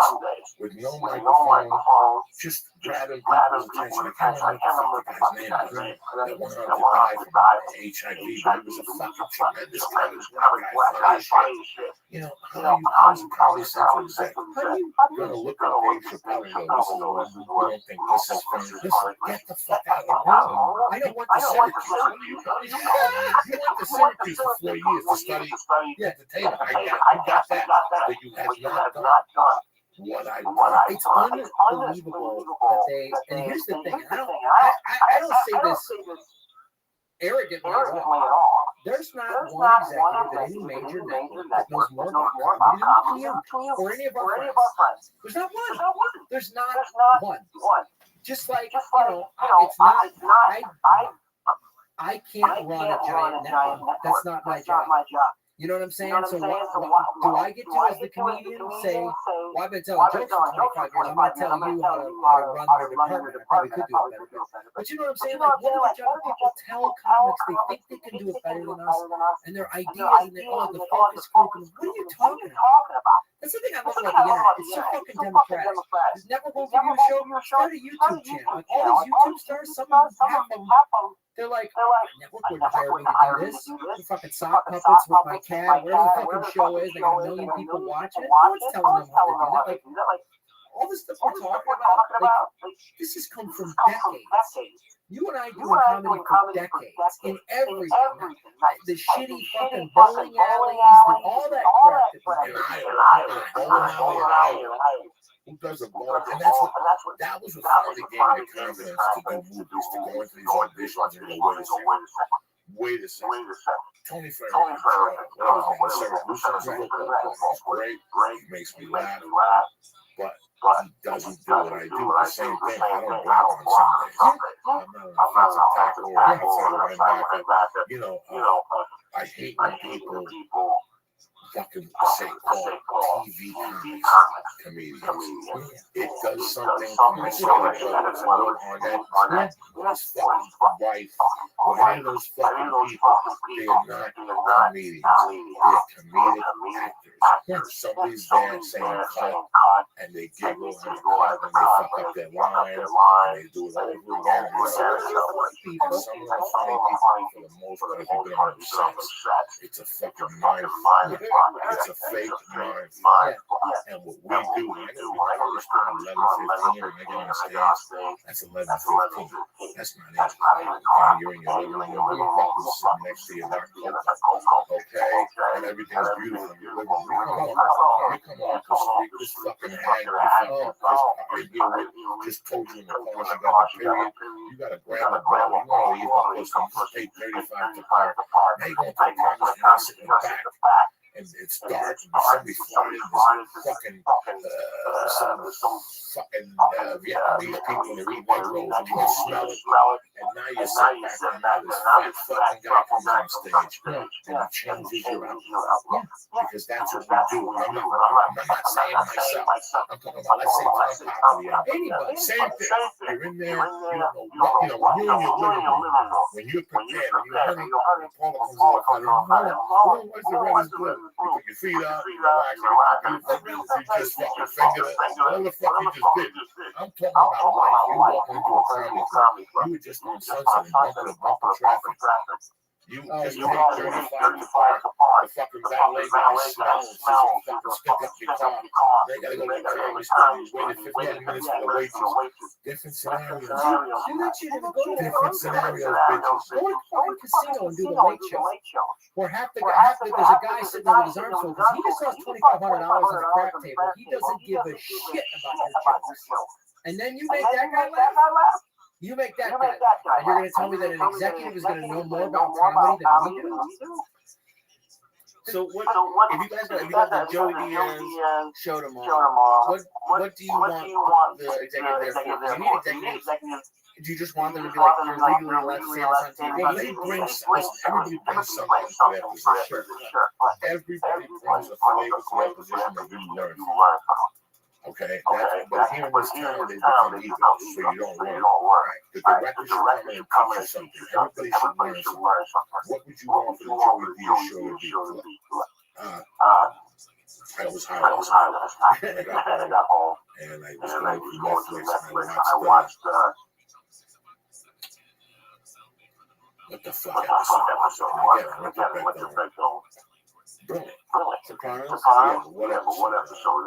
with no microphone, just grabbing people's attention. I can't remember what the fuck the guy's name was that went on to die from HIV, but he was a fucking tremendous comedy guy, funny as shit. You know, how is a Comedy Central exec? How are you going to look at Dave Chappelle and go, this is what you don't think this is funny? Listen, get the fuck out of the room. I don't want the Syracuse. You went to Syracuse for 4 years to study entertainment. I got that, but you have not done what I done. It's unbelievable that they. And here's the thing: I don't say this arrogantly at all. There's not one executive at any major network that knows more about comedy than you or any of our friends. There's not one. There's not one. Just like you know, it's not. I can't run a giant network. That's not my job. You know what I'm saying? So what do I get to as the comedian say, well, I've been telling jokes for 25 years. I'm going to tell you how to run your department. I probably could do it better. But you know what I'm saying? Like, what do the job people tell comics they think they can do it better than us? And their ideas and they the focus group. And what are you talking about? That's the thing I love about the internet. It's so fucking democratic. This network won't give you a show. Start a YouTube channel. Like all these YouTube stars, some of them, half of them, they're like, network wouldn't hire me to do this. The fucking sock puppets with my cat, whatever the fucking show is, they got 1 million people watching it. No one's telling them how to do that. Like, all this stuff we're talking about, like, this has come from decades. You and I doing comedy for decades in everything. The shitty fucking bowling alleys, all that crap that we do. Who does a ball? And that's what that was what finally gave me the confidence to do movies, to go into these auditions and go, wait a second. Tony Ferrer, he's great. He makes me laugh, but he doesn't do what I do. The same thing. I don't block on Sundays. I'm not an offensive tackle or an outside linebacker. You know, I hate when people fucking say TV comedians. It does something for my soul. It's a little hard head. His fucking wife, or any of those fucking people, they are not comedians. They're comedic actors. Somebody's there saying cut, and they giggle and cut, and they fuck up their lines, and they do it over again. And some of the funny people, for the most part, if you've been on those sets, it's a fucking mind. It's a fake mind. And what we do, I know we start 11:15 and I get on stage, that's 11:15. That's not it. And you're in your living room, your buttons sitting next to your dark coat, okay? And everything's beautiful in your living room. You come on to speak this fucking hag, just told you in the pause, you got the period, you got to grab a ball, you want to leave a person, you just take 35 to park. Now you're going to take time to sit in the back. And it's dark, and somebody farted, fucking, some fucking Vietnamese people that eat egg rolls, and you can smell it. And now you sit back, and now this fat fucking guy comes on stage, and he changes your outlook. Because that's what we do. I'm not saying myself. I'm talking about, let's say, Tom Poppy, anybody, same thing. You're in there, you don't know what, when you're in your living room, when you're prepared, when you're hurting, Paula comes over, what's the red is blue? You put your feet up, you just fucking finger it. What the fuck you just did? I'm talking about life. You walk into a comedy club, you were just on Sunset and bumper traffic. You just take 35 to park. The fucking valet guy smells. He's gonna fucking stick up your car. They gotta go to the comedy store. You waited 15 minutes for the waitress. Different scenarios. Do that shit and go to different scenarios, bitches. Go to a casino and do the late show. Where there's a guy sitting there with his arms folded. He just lost $2,500 on a crack table. He doesn't give a shit about your jokes. And then you make that guy laugh. You make that guy. And you're going to tell me that an executive is going to know more about comedy than we do? So what? If you guys got the Joey Diaz show tomorrow, what do you want the executive there for? Do you need executives? Do you just want them to be like, you're legally allowed to say this on TV? Well, everybody brings something to their position. Everybody brings a flavor to their position that you learn from. Okay, but here in this town, they become egos, so you don't work. Right. The director should come in and teach you something. Everybody should learn something. What would you want for the Joey Diaz show to be? I was high last night. I got home. And I was going through Netflix and I watched what the fuck episode? I went to bed going, brilliant. Sopranos? Yeah, what episode?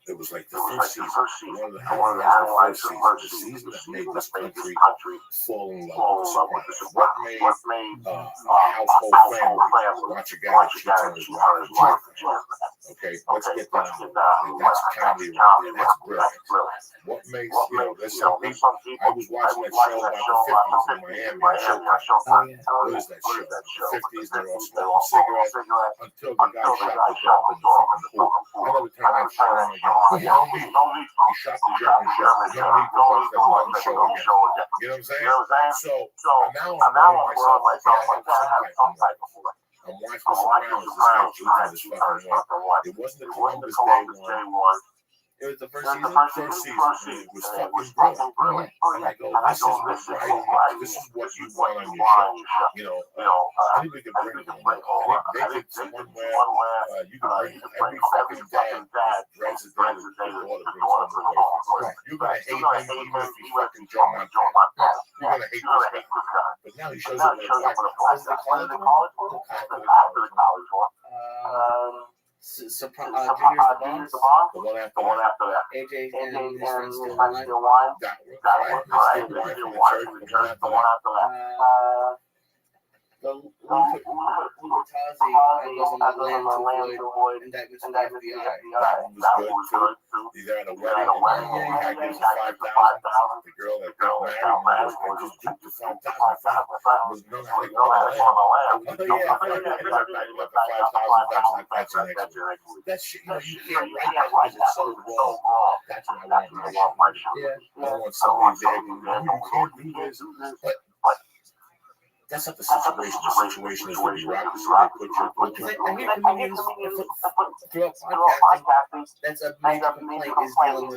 It was like the first season. One of the highlights of the first season that made this country fall in love with the Sopranos. What made a household family watch a guy cheat on his wife? Okay, let's get down. That's comedy right there. That's brilliant. What makes, there's some people, I was watching that show about the 50s in Miami. What is that show? The 50s, they're all smoking cigarettes until the guy shot the dog in the fucking pool. I never turn that show on again. You don't need he shot the German show. You don't need to watch that one show again. You know what I'm saying? So now I'm knowing myself, okay, I have some type of fun. I'm watching The Sopranos, this guy cheating on his fucking wife. It wasn't the Columbus Day one. It was the first season? First season. It was fucking brilliant. And I go, this is what writing is. This is what you want on your show. Anybody can bring it on. They could one where you can bring every fucking dad dreads his daughter brings home the wife. You're going to hate him even if he's fucking Joe Montana. You're going to hate this guy. But now he shows up with a black. Is it the college one? After the college one. Junior's the Boss? The one after that. AJ and his friends still online? That one. Right. Still watching the church. The one after that. The Tazi goes on the land to avoid indictments from the FBI. That one was good too. He's at a wedding. The guy gives him $5,000. The girl that got married was just duped to $5,000. Was no how to go on the land. That shit, you can't write that because it's so wrong. That's what I want my show. I want somebody there. You can't do this. But that's not the situation. The situation is the bureaucracy they put you. I hear comedians throughout podcasting, that's a major complaint is dealing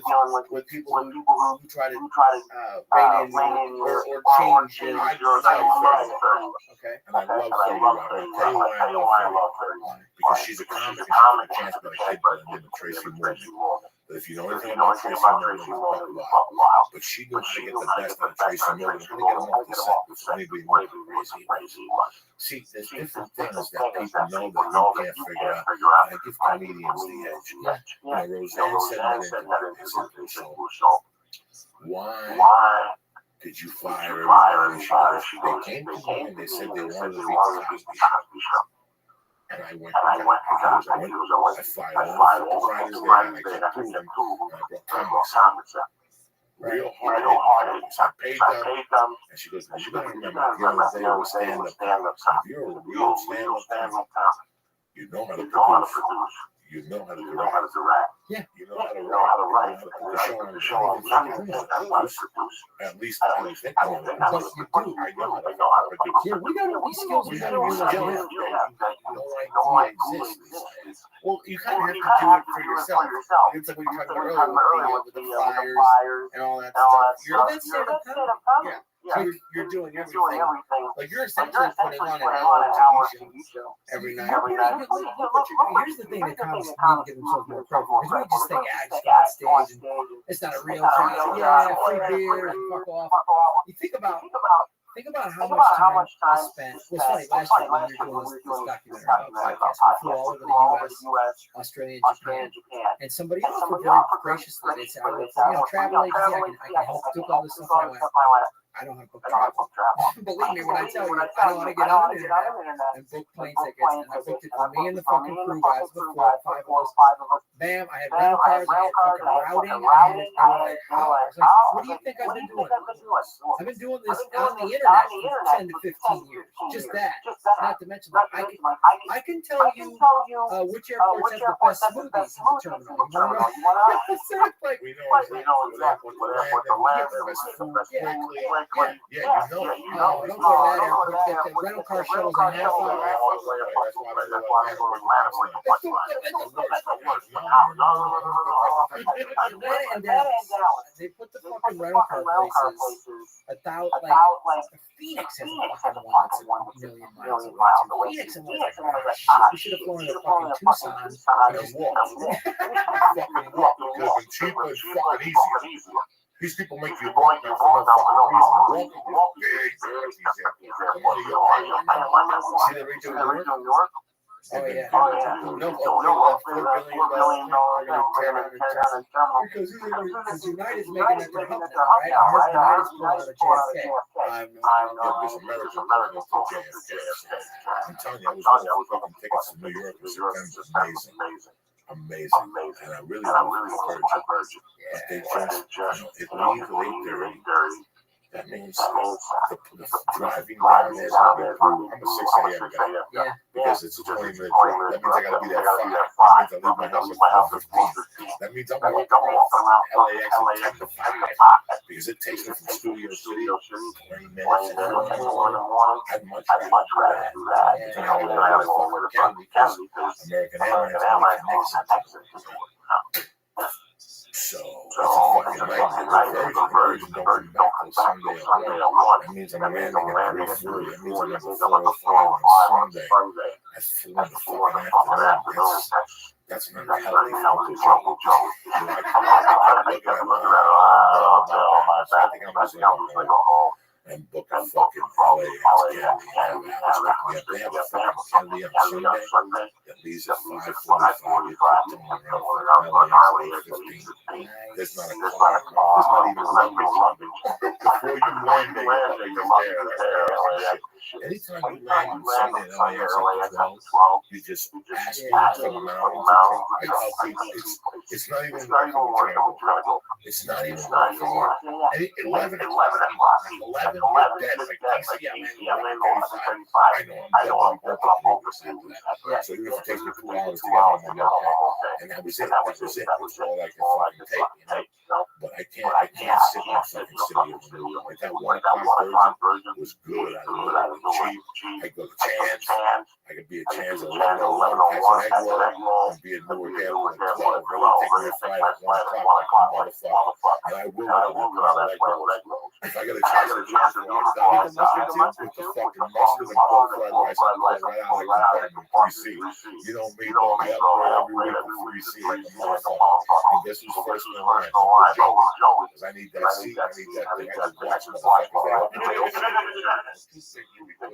with people who try to rein in or change your style. Okay. And I love 30 Rock. I'll tell you why I love 30 Rock. Because she's a comic and she had a chance by a kid by the name of Tracy Morgan. But if you know anything about Tracy Morgan, but she knows how to get the best out of Tracy Morgan, how to get them off the set. Anybody knows crazy. See, there's different things that people know that you can't figure out. And I give comedians the edge. Roseanne said that in the show. Why did you fire everybody? They came to me and they said they wanted to be the Cosby Show. And I went and got I fired all the writers there and I kept doing them. And I brought comics out. Real hard. I paid them. And she goes, you gotta remember, they were stand-up. If you're a real stand-up, you know how to produce. You know how to direct. Yeah. You know how to write. You know how to put the show on the show. At least I don't think I know how to produce. I know how to produce. Yeah, we got all these skills. We got all these skills. No idea exists. Well, you kind of have to do it for yourself. It's like what you talked about earlier with the flyers and all that stuff. You're that stand-up comedy. Yeah. You're doing everything. Like you're essentially putting on an hour TV show every night. Here's the thing that comics need to give themselves more credit for. Because we just think, just go on stage and it's not a real job. Yeah, free beer and fuck off. You think about how much time I spent. Well, it's funny, last year when we were doing this documentary about podcasts, we flew all over the U.S., Australia, Japan, and somebody offered very graciously, they said, I work for travel agency, I can help do all this stuff. And I went, I don't have book travel. Believe me when I tell you, I don't want to get on the internet and book plane tickets. And I booked it for me and the fucking crew guys before, 5 of us. Bam, I had rental cars, I had fucking routing, I was like, what do you think I've been doing? I've been doing this on the internet for 10 to 15 years. Just that. Not to mention, I can tell you which airports have the best smoothies in the terminal. You want to know? We know exactly what airport the land, the best food, Yeah, you know. Oh, don't go to that airport. The rental car shuttles a half hour. That's why I don't go to Atlanta and Dallas. They put the fucking rental car places about like Phoenix has a fucking one that's a million miles away. Phoenix and West shit. We should have flown to fucking Tucson and walked. Fucking walk because it's cheaper and fucking easier. These people make you walk now for no fucking reason. Walking is very easy. See the region of New York? Oh yeah. No, $4 billion. Because United's making that their hub now, right? I heard United's pulling out of JFK. I have no idea because American president to JFK. I'm telling you, I was fucking tickets to New York in September. Amazing. And I really encourage you. If they just, if leave at 8:30, that means the driving down there is going to be brutal. I'm a 6 a.m. guy. Because it's a 20-minute drive. That means I got to be there at 5. That means I leave my house at 4:15. That means I'm walking around LAX at 10 to 5. Because it takes me from Studio City 20 minutes in the morning. I'd much rather do that. And I don't have a long way to fucking because American Airlines only connects it. So it's a fucking nightmare. The version don't come back till Sunday at 1. That means I'm landing at 3:30. That means I'm at 4:05 on Sunday. That's 4 in the fucking afternoon. That's not a healthy fucking job. I kept looking at I think I'm just going to go home and book a fucking LAX Kennedy. They have a fucking Kennedy on Sunday that leaves at 5:45. You put them around LAX at 8:15. There's not a car. There's not even luggage. Before you land there, you're there. Anytime you land on Sunday at LAX at 12, you just ask for the mountains. I tell people it's not even worth it. It's not even worth it. 11 o'clock. 11, you're dead. Like, I'm landing 35. I know I'm dead. So even if it takes me 2 hours to get home, I'm okay. And that was it. That was all I could fucking take, you know? But I can't sit in a fucking city. Like that 1 o'clock version was good. I love it. Cheap. I go to Chance. I could be a Chance at 11:01, catch an egg roll, and be at Newark Airport at 12. Really take me a flight at 1 o'clock like a motherfucker. And I will go on that egg roll. If I get a chance to drop $4 with the fucking mustard and pork fried rice, I go right out like compartment 3C. You know me, though. I every week for 3C like a motherfucker. And guess who's first in line? Because I need that seat. I need that thing. I just watch motherfuckers.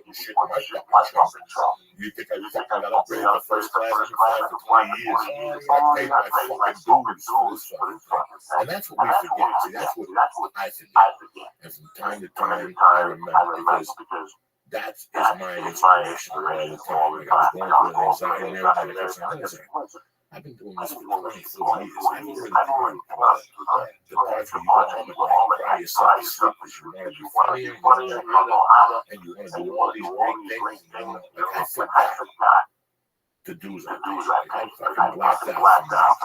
Shit in my fucking trunk. You think I got upgraded to first class in for 20 years? I paid my fucking dues for this fucking thing. And that's what we forget. See, that's what I forget. And from time to time, I remember because that is my inspiration all the time. Like I was going through anxiety and everything. I kept saying, listen, I've been doing this for 24 years. I've already done the parts where you go home and cry yourself to sleep because you want to be funny and you want to do all these great things. And like I forgot to do something. I fucking blacked out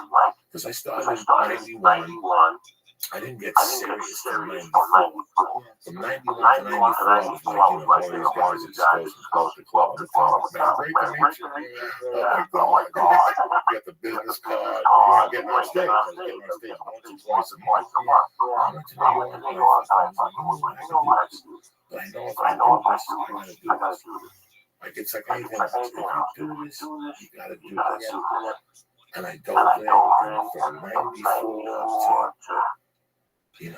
because I started in 91. I didn't get serious till 94. From 91 to 94, I was like, one of these guys that goes to club. Man, great to meet you. Oh my God. You got the business card. You're not getting on stage. I was getting on stage once or twice a month. I went to New York and I was like, I can do this. But I know if I do this, I gotta do this. Like, it's like anything else. If you do this, you gotta do this. And I dove in from 94 to 2005.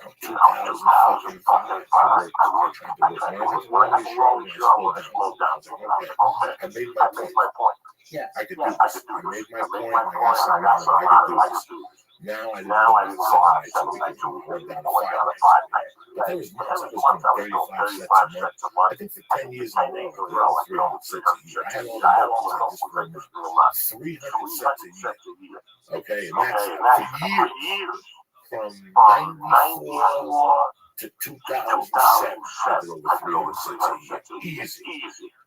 I worked trying to work. When I get to one of these shows, I slowed down. I was like, okay, I made my point. Yeah, I could do this. I made my point. I got something out. I could do this. Now I didn't do it 7 nights a week. I went down to 5 nights. But there was months I was doing 35 sets a month. I think for 10 years in a row, I did 300 sets a year. I had all the months I just for a month. 300 sets a year. Okay, and that's for years. From 94 to 2007, I did over 360 years.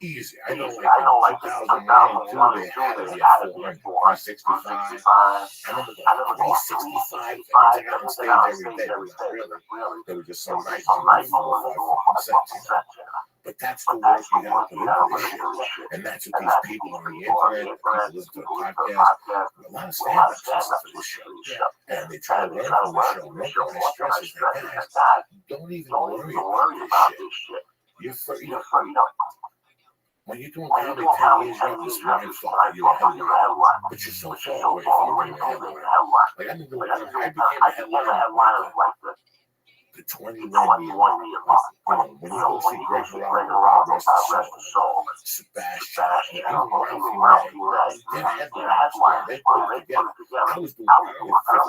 Easy. I know, like in 2001 and 2, they had it at 400, 365. I remember going 365. That means I got on stage every day, but not really. There were just some nights you did 4 or 5 sets, you know. But that's the work you got to put into this shit. And that's what these people on the internet, people listen to the podcast, a lot of stand-ups listen for this show. And they try to learn from the show. And one thing I stress is that, guys, don't even worry about this shit. You know, when you're doing comedy 10 years, you have this mindfuck that you're a headliner. But you're so far away from being a headliner. Like, I became a headliner like the 21 year old. You know, when you go see Greg Geraldo, rest his soul, Sebastian, even Ralphie May, they're headliners. They put it together. I was doing comedy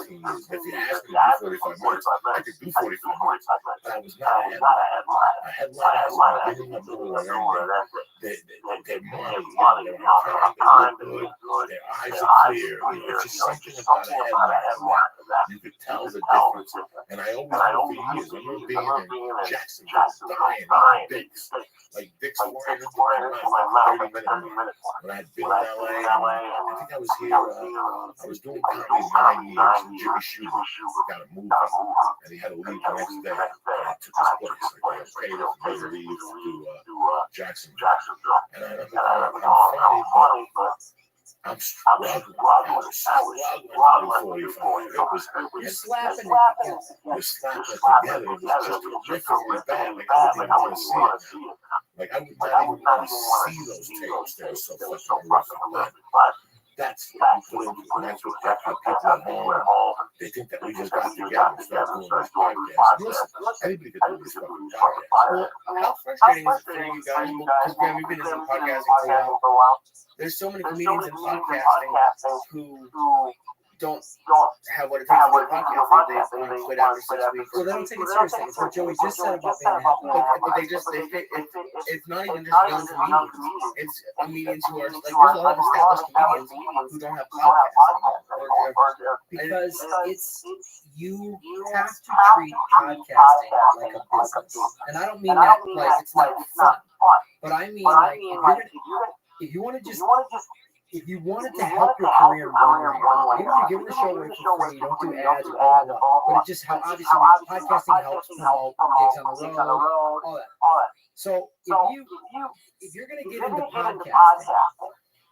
15 years. If you asked me to do 45 minutes, I could do 45 minutes. But I was not a headliner. A headliner has a beginning, a middle, and ending. They're money, they're on time, they look good, their eyes are clear. You know, it's just something about a headliner. You could tell the difference. And I always knew for years. I remember being in Jacksonville, dying, Dick's. Like Dick's flying into my mouth, 30 minutes. When I had been in LA, I think I was here, I was doing comedy 9 years, and Jimmy Shooter got a movie, and he had to leave the next day, and I took his place. Like, I paid him for me to leave to Jacksonville. And I remember I'm funny, but I'm struggling. I was struggling to do 45. You're slapping it together. You're slapping it together. It was just horrifically bad. Like, I didn't even want to see it. Like, I would not even want to see those tapes. They were so fucking horrific. But that's what we put into it. And that's what people at home, they think that we just got together and started doing this podcast. Listen, anybody could do this fucking podcast. Well, how frustrating is it for you guys? Because, man, we've been in podcasting for a while. There's so many comedians in podcasting who don't have what it takes to do a podcast. They quit after 6 weeks. Well, they don't take it seriously. It's what Joey just said about being a headliner. But it's not even just young comedians. It's comedians who are, like, there's a lot of established comedians who don't have podcasts. Because you have to treat podcasting like a business. And I don't mean that like it's not fun. But I mean, like, if you wanted to help your career in one way, even if you're giving the show away for free, you don't do ads or blah, blah, blah, but it's just how obviously podcasting helps promote gigs on the road, all that. So if you're going to get into podcasting,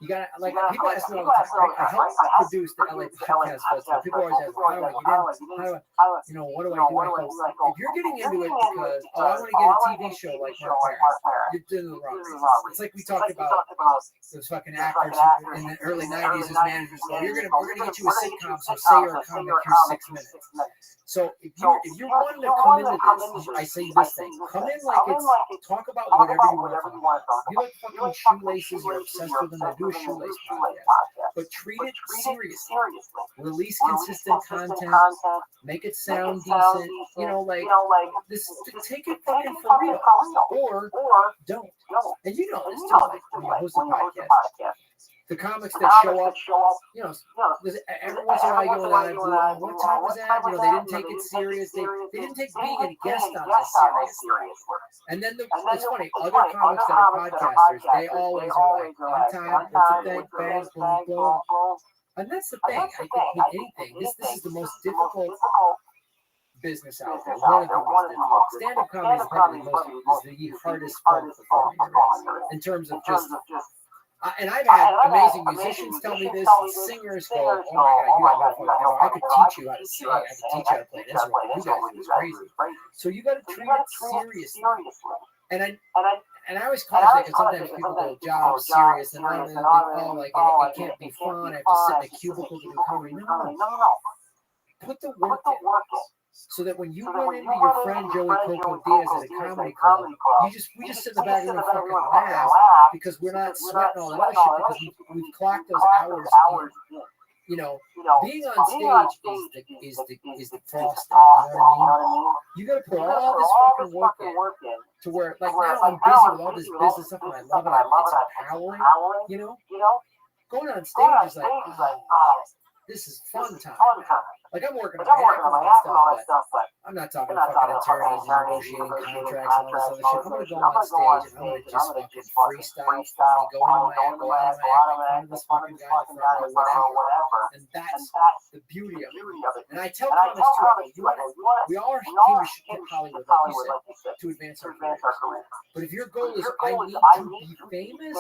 you got to, like, people ask me all the time, I helped produce the LA Podcast Festival. People always ask me, how do I get in? You know, what do I do? If you're getting into it because, I want to get a TV show like Mark Maron, you're doing the wrong thing. It's like we talked about those fucking actors in the early 90s as managers. Well, we're gonna get you a sitcom, so say you're a comic, here's 6 minutes. So if you're wanting to come into this, I say this thing, come in like it's, talk about whatever you want to talk about. You like fucking shoelaces, you're obsessed with them, do a shoelace podcast. But treat it seriously. Release consistent content, make it sound decent, you know, like this, take it fucking for real. Or don't. And you know this too, like when you host a podcast. The comics that show up, you know, every once in a while you go live, what time was that? You know, they didn't take it serious. They didn't take being a guest on this seriously. And then it's funny, other comics that are podcasters, they always are like, on time, that's the thing, bang, boom, boom. And that's the thing, I think with anything, this is the most difficult business out there. One of the most difficult. Stand-up comedy is probably the hardest form of performing there is, in terms of just... and I've had amazing musicians tell me this, and singers go, oh my God, you got I could teach you how to sing, I could teach you how to play an instrument, you guys do this crazy. So you got to treat it seriously. And I always call it, because sometimes people go, job, serious, and like, it can't be fun, I have to sit in a cubicle to do comedy. No. Put the work in. So that when you run into your friend Joey Coco Diaz at a comedy club, we just sit in the back and fucking laugh because we're not sweating all that other shit because we've clocked those hours in. You know, being on stage is the frosting. You know what I mean? You got to put all this fucking work in to where, like, now I'm busy with all this business stuff and I love it. It's empowering. You know, going on stage is like, oh, this is fun time. Like I'm working on my act and all that stuff, but I'm not talking to fucking attorneys and negotiating contracts and all this other shit. I'm gonna go on stage and I'm gonna just fucking freestyle, funny, go into my act, go out of my act, make fun of this fucking guy in the front row, whatever. And that's the beauty of it. And I tell comics too, we all came to Hollywood, like you said, to advance our careers. But if your goal is I need to be famous,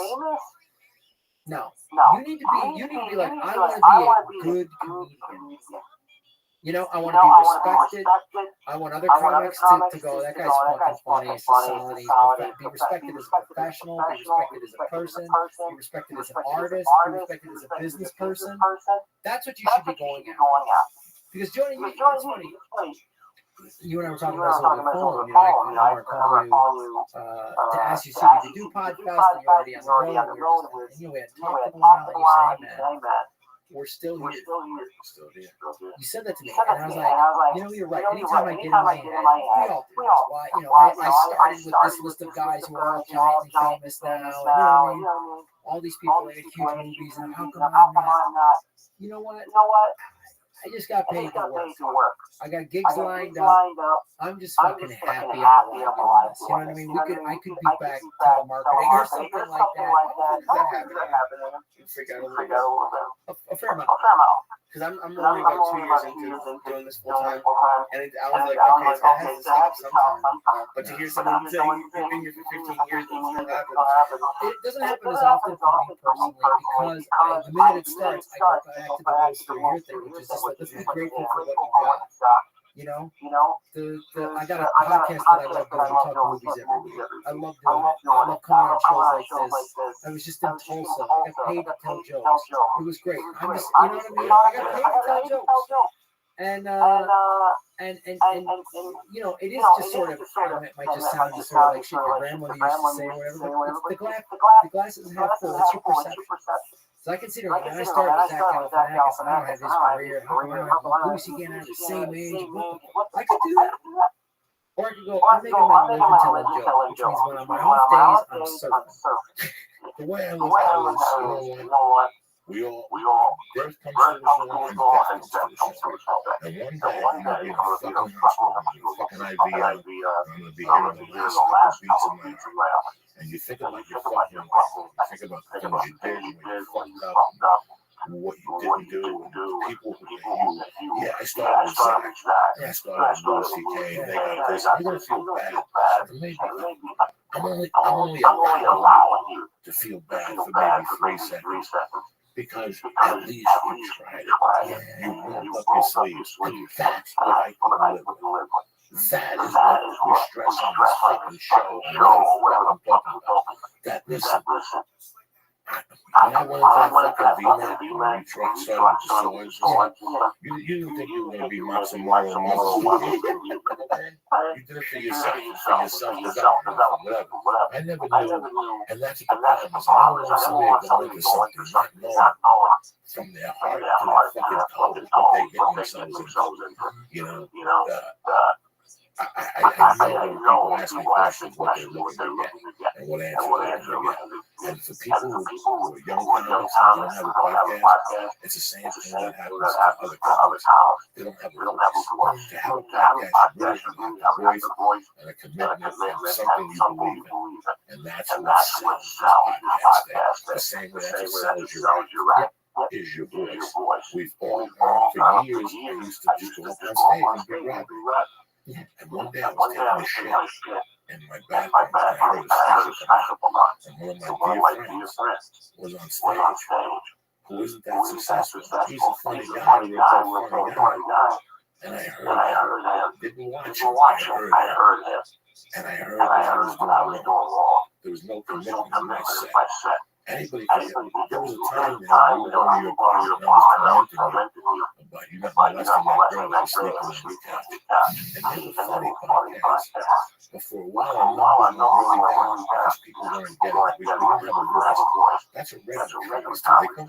no. You need to be like, I want to be a good comedian. You know, I want to be respected. I want other comics to go, that guy's fucking funny, he's solid, be respected as a professional, be respected as a person, be respected as an artist, be respected as a business person. That's what you should be going at. Because Johnny, it's funny. You and I were talking about this over the phone. You know, I remember calling you to ask you, so you could do podcast, and you're already on the road. And you had talked a while, and you said, hey, man, we're still here. You said that to me, and I was like, you know, you're right. Anytime I get in my head, we all do. Why, you know, I started with this list of guys who are all giant and famous now. You know what I mean? All these people made huge movies, and how come I'm not? You know what? I just got paid to work. I got gigs lined up. I'm just fucking happy I'm alive. You know what I mean? I could be back telemarketing or something like that. Does that happen? Figure out a little bit. A fair amount. Because I'm only about 2 years into doing this full time, and I was like, okay, it has to stop sometime. But to hear someone say you've been here for 15 years, it's not happening. It doesn't happen as often for me personally because the minute it starts, I go back to the whole career thing, which is just like, let's be grateful for what you got. You know, I got a podcast that I love doing. We talk movies every week. I love doing it. I love coming on shows like this. I was just in Tulsa. I got paid to tell jokes. It was great. I'm just, you know what I mean? I got paid to tell jokes. And you know, it is just sort of, it might just sound just sort of like shit your grandmother used to say or whatever, but the glass is half full. It's your perception. So I consider when I started with Zach Galifianakis and I don't have his career, how come I don't have Lucy getting at the same age? I could do that. Or I could go, I'm making my living telling jokes, which means when I'm on off days, I'm surfing. The way I look at it is, you know what? We all, birth comes to the show and death comes to the show. And one day, I'm going to be in a fucking hospital, I'm going to fucking IV out, I'm going to be hearing the last couple beats in my heart. And you think about your fucking life, you think about the things you did, when you fucked up, what you didn't do, and the people who you, yeah, I started with Zach, yeah, I started with Louis C.K., and they got this, I'm going to feel bad. Maybe I'm only allowing you to feel bad for maybe 3 seconds. Because at least you tried it. You rolled up your sleeves. And that's what I can live with. That is what we stress on this fucking show. And what I'm talking about. That listen. When I went into that fucking V-neck, when you started with the swords, you didn't think you were going to be Maximilian You did it for yourself, whatever. I never knew, and that's the problem. Is I don't want somebody to go into something not knowing from their heart to their fucking toe what they get themselves into. You know, I know when people ask me questions what they're looking to get and what answer they're going to get. And for people who are young comics and don't have a podcast, it's the same thing that happens to other comics. They don't have a voice. To have a podcast, you really have a voice and a commitment and something you believe in. And that's what sells this podcast. The same way that's what sells your rap. Is your voice. We've all heard for years, I used to just go up on stage and be rapping. And one day I was taking a shit in my bathroom and I heard a speaker come on. And one of my dear friends was on stage. Who isn't that successful? He's a funny guy, he's a funny guy. And I heard him. Didn't watch him. I heard him. And I heard what I was doing wrong. There was no commitment in my set. Anybody could get, there was a time that you were going to your party and I was tormenting you, but you got molesting that girl that was sleeping on the couch. And they were funny podcasts. But for a while, I know we were really bad because people weren't getting it. We didn't have a voice. That's a regular podcast. They come,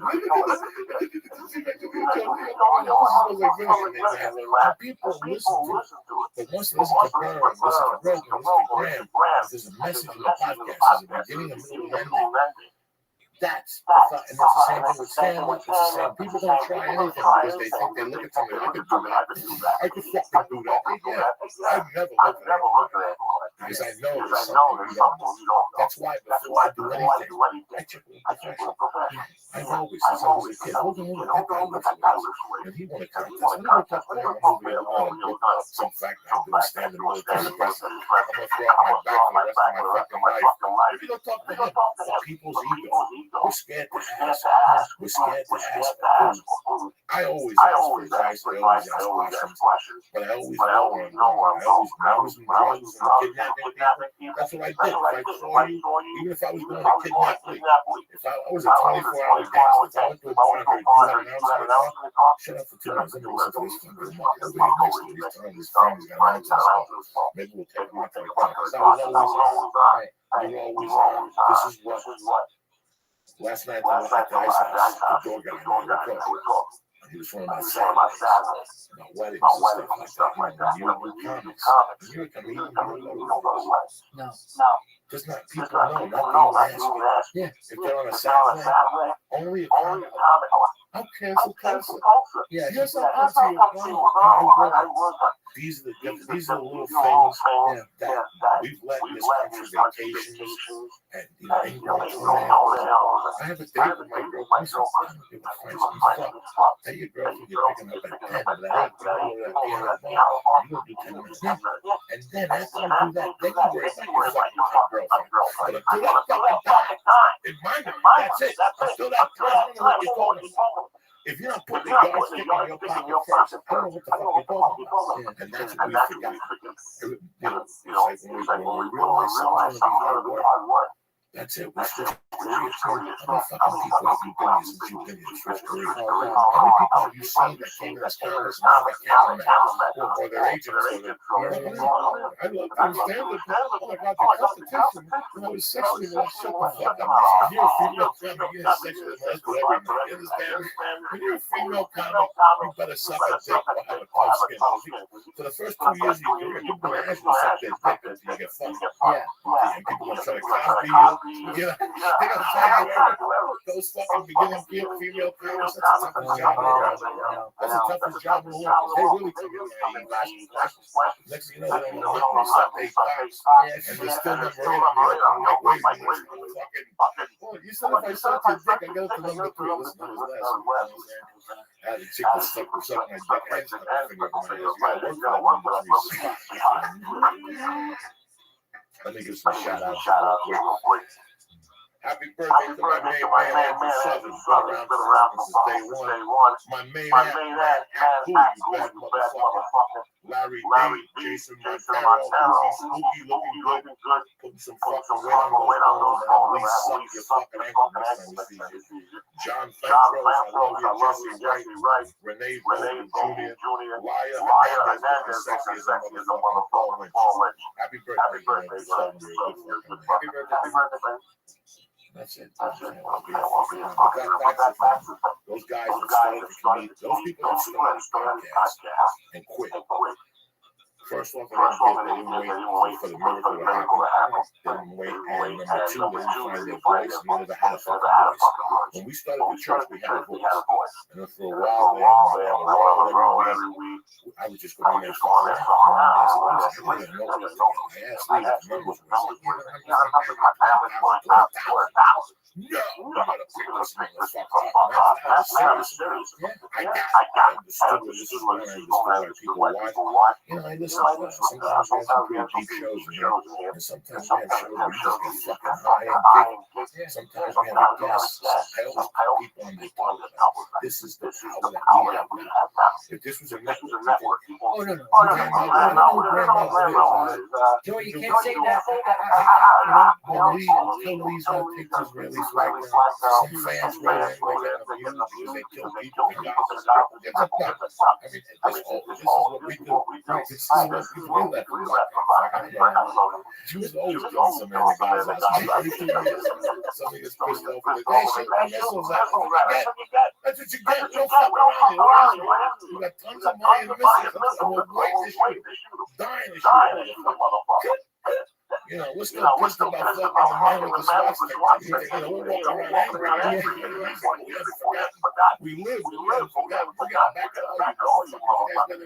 and people listen to it. But once they listen to Burr, listen to Rogan, listen to Graham, there's a message in the podcast. There's a beginning, a middle, and ending. That's the thought. And that's the same thing with stand-up. It's the same. People don't try anything because they think they look at somebody, I could do that. I could fucking do that. Yeah, I've never looked at it because I know there's something you don't know. That's why before I do anything, I check with a professional. I've always, since I was a kid, hold on, that guy looks like and he won a contest. I'm going to talk to him. I'm over here on some fact I'm doing stand-up military president. I'm going to throw out my back for the rest of my fucking life. If you don't talk to him, people's ego. We're scared to ask. We're scared to ask. I always ask for advice. I always ask questions. But I always know where I'm going. I always been drugs and kidnapping people. That's what I did. If I saw you, even if I was going to kidnap you, if I was a 24-hour gangster, if I went to a bar and heard you had an ounce in the car, shut up for 2 minutes. Let me listen to this fucking monkey over here next to me. He's telling his friend he's got an ounce in his car. Maybe we'll take him out to the car. Because I was always you were always this is what. Last night at the ice house, the door guy and I were talking. He was from my sadness, about weddings and stuff like that. You know, when you're comics, when you're a comedian, you don't know what it is. No. Just not people know, not people ask you. Yeah. If they're on a Saturday, only a comic. Okay, so closer. Yeah, here's something to you. These are the little things that we've let in this country, vacations and England, I have a date with my girl. I said, I'm going to give a French stuff. Tell your girlfriend you're picking up at 10, but I ain't going to that piano bar. You're going to do 10 minutes. And then after you do that, then you worry about your fucking girlfriend. But until that fucking time, in my mind, that's it. Until that time, I don't know what you're talking about. If you're not putting the yardstick in your pocket first, I don't know what the fuck you're talking about. And that's what we forgot. It's like when we realize something's going to be hard work. That's it. We switch careers. How many fucking people have you been here since you've been here? Switch careers. How many people have you seen that came in as comics and now they're cameramen or their agents? I love to understand it. Oh my God, the Constitution. When I was 16, I shut the fuck up. When you're a female comic, you have sex with most every night. You understand? When you're a female comic, you better suck a dick or have a tough skin. For the first 2 years of your career, people will ask you to suck their dick until you get fucked. And people will try to copy you. Yeah, they don't try those fucking beginning female comics. That's the toughest job. That's the toughest job in the world. They really come in there and ask questions. Next thing you know, they don't know what they suck 8 times. And they're still number 8. Wait a minute. Well, you said if I suck your dick, I go to number 3. Listen to this last one. I had a chick that sucked my dick. I had a finger up my ass. You gotta work for that number 3. Let me give some shout outs real quick. Happy birthday to my main man, Andrew Southern. Been around since day one. My main man, who you bad motherfucker. Larry D, Jason Montero, Spooky looking good. Putting some fucking weight on those bones. At least suck your fucking ankle next time we see you. John Fentros, I love you, Jesse Wright. Renee Jr. Laya Hernandez, sexy as a motherfucking Paul Lynch. Happy birthday, son. Happy birthday. That's it. Those guys that started the comedian, those people that started the podcast and quit. First off, they didn't wait for the miracle to happen. They didn't wait. And number 2, they didn't find their voice. And they never had a fucking voice. When we started the church, we had a voice. And then for a while, they had a roll every week. I was just going there for a while. I said, I asked Lee what the numbers were. No, you gotta pick this motherfucker up. That was serious. I understood what this is. I understood why people watch. You know, I listen to that. Sometimes we have some pretty deep shows in here. And sometimes we have shows where we just get fucking high and kick. Sometimes we have guests. I always put people on the top. This is the power that we have now. If this was a network, Oh, no. Joey, you can't say that. Lee's gonna take this release right now. Some fans right now, because they kill people. I mean, this is what we do. It's still what we do that for life. Jews always killing some of the guys. Somebody gets pissed off with it. Hey, shit, missiles out. That's what you get. You don't fuck around. You got tons of money in the missiles. And we're waiting to shoot. Dying to shoot. You know, we're still pissed about fucking the man with the swastika. You know, we're walking around angry. We live, we haven't forgotten. We got back to all you motherfuckers.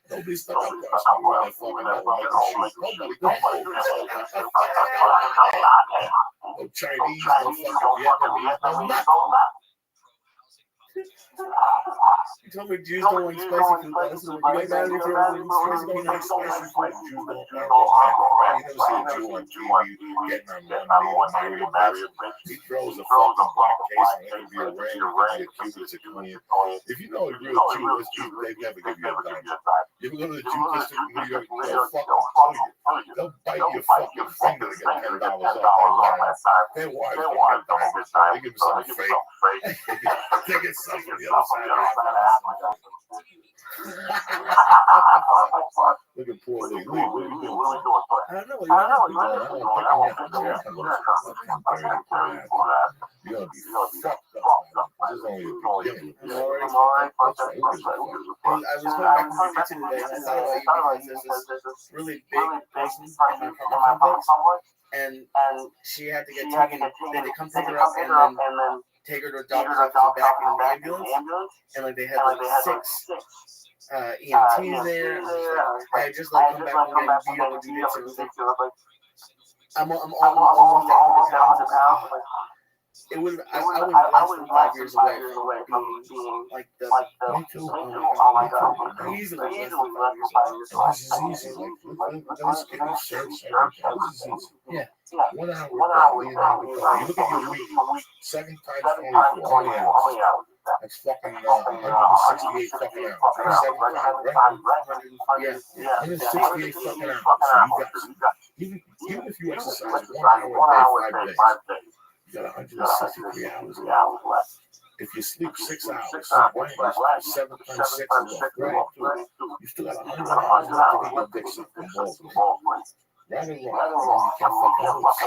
Nobody stuck up for us. We were that fucking nobody. No Chinese, no fucking Vietnamese, no nothing. You told me Jews don't like spicy food. That's what you got if you're eating spicy food. Like spicy food. Jews don't like right? You never see a Jew on TV getting on one knee and marrying a bitch. He throws a fucking black case and it'll be a ring, it'll be a Cupid's a queen. If you know a real Jew, they never give you a dime. You ever go to the Jew district in New York, they'll fucking kill you. They'll bite your fucking finger to get $10 off that dime. Their wives don't get dimes. They give them something fake. They get something from the other side. Look at poor Lee. What are you doing? I don't know. You're gonna be fucked up. This is only the beginning. I was going back to the kitchen today and I thought about you because there's this really big person in my complex, and she had to get taken. They had to come pick her up and then take her to a doctor's office back in an ambulance, and like they had like 6 EMTs there. I had just like come back and beat up with jiu-jitsu. I'm almost at 100 pounds. It was I was less than 5 years away from being like the easily less than 5 years away. This is easy. Like those getting searched. This is easy. Yeah. 1 hour. You look at your week. 7 times 24. How many hours? That's fucking 168 fucking hours. 7 times, right? Yeah. 168 fucking hours. So you got even if you exercise 1 hour a day, 5 days. You got 163 hours left. If you sleep 6 hours, 7 times 6 is right? You still got 100 hours left to get your dick sucked and balls. Right or wrong, you can't fucking lose.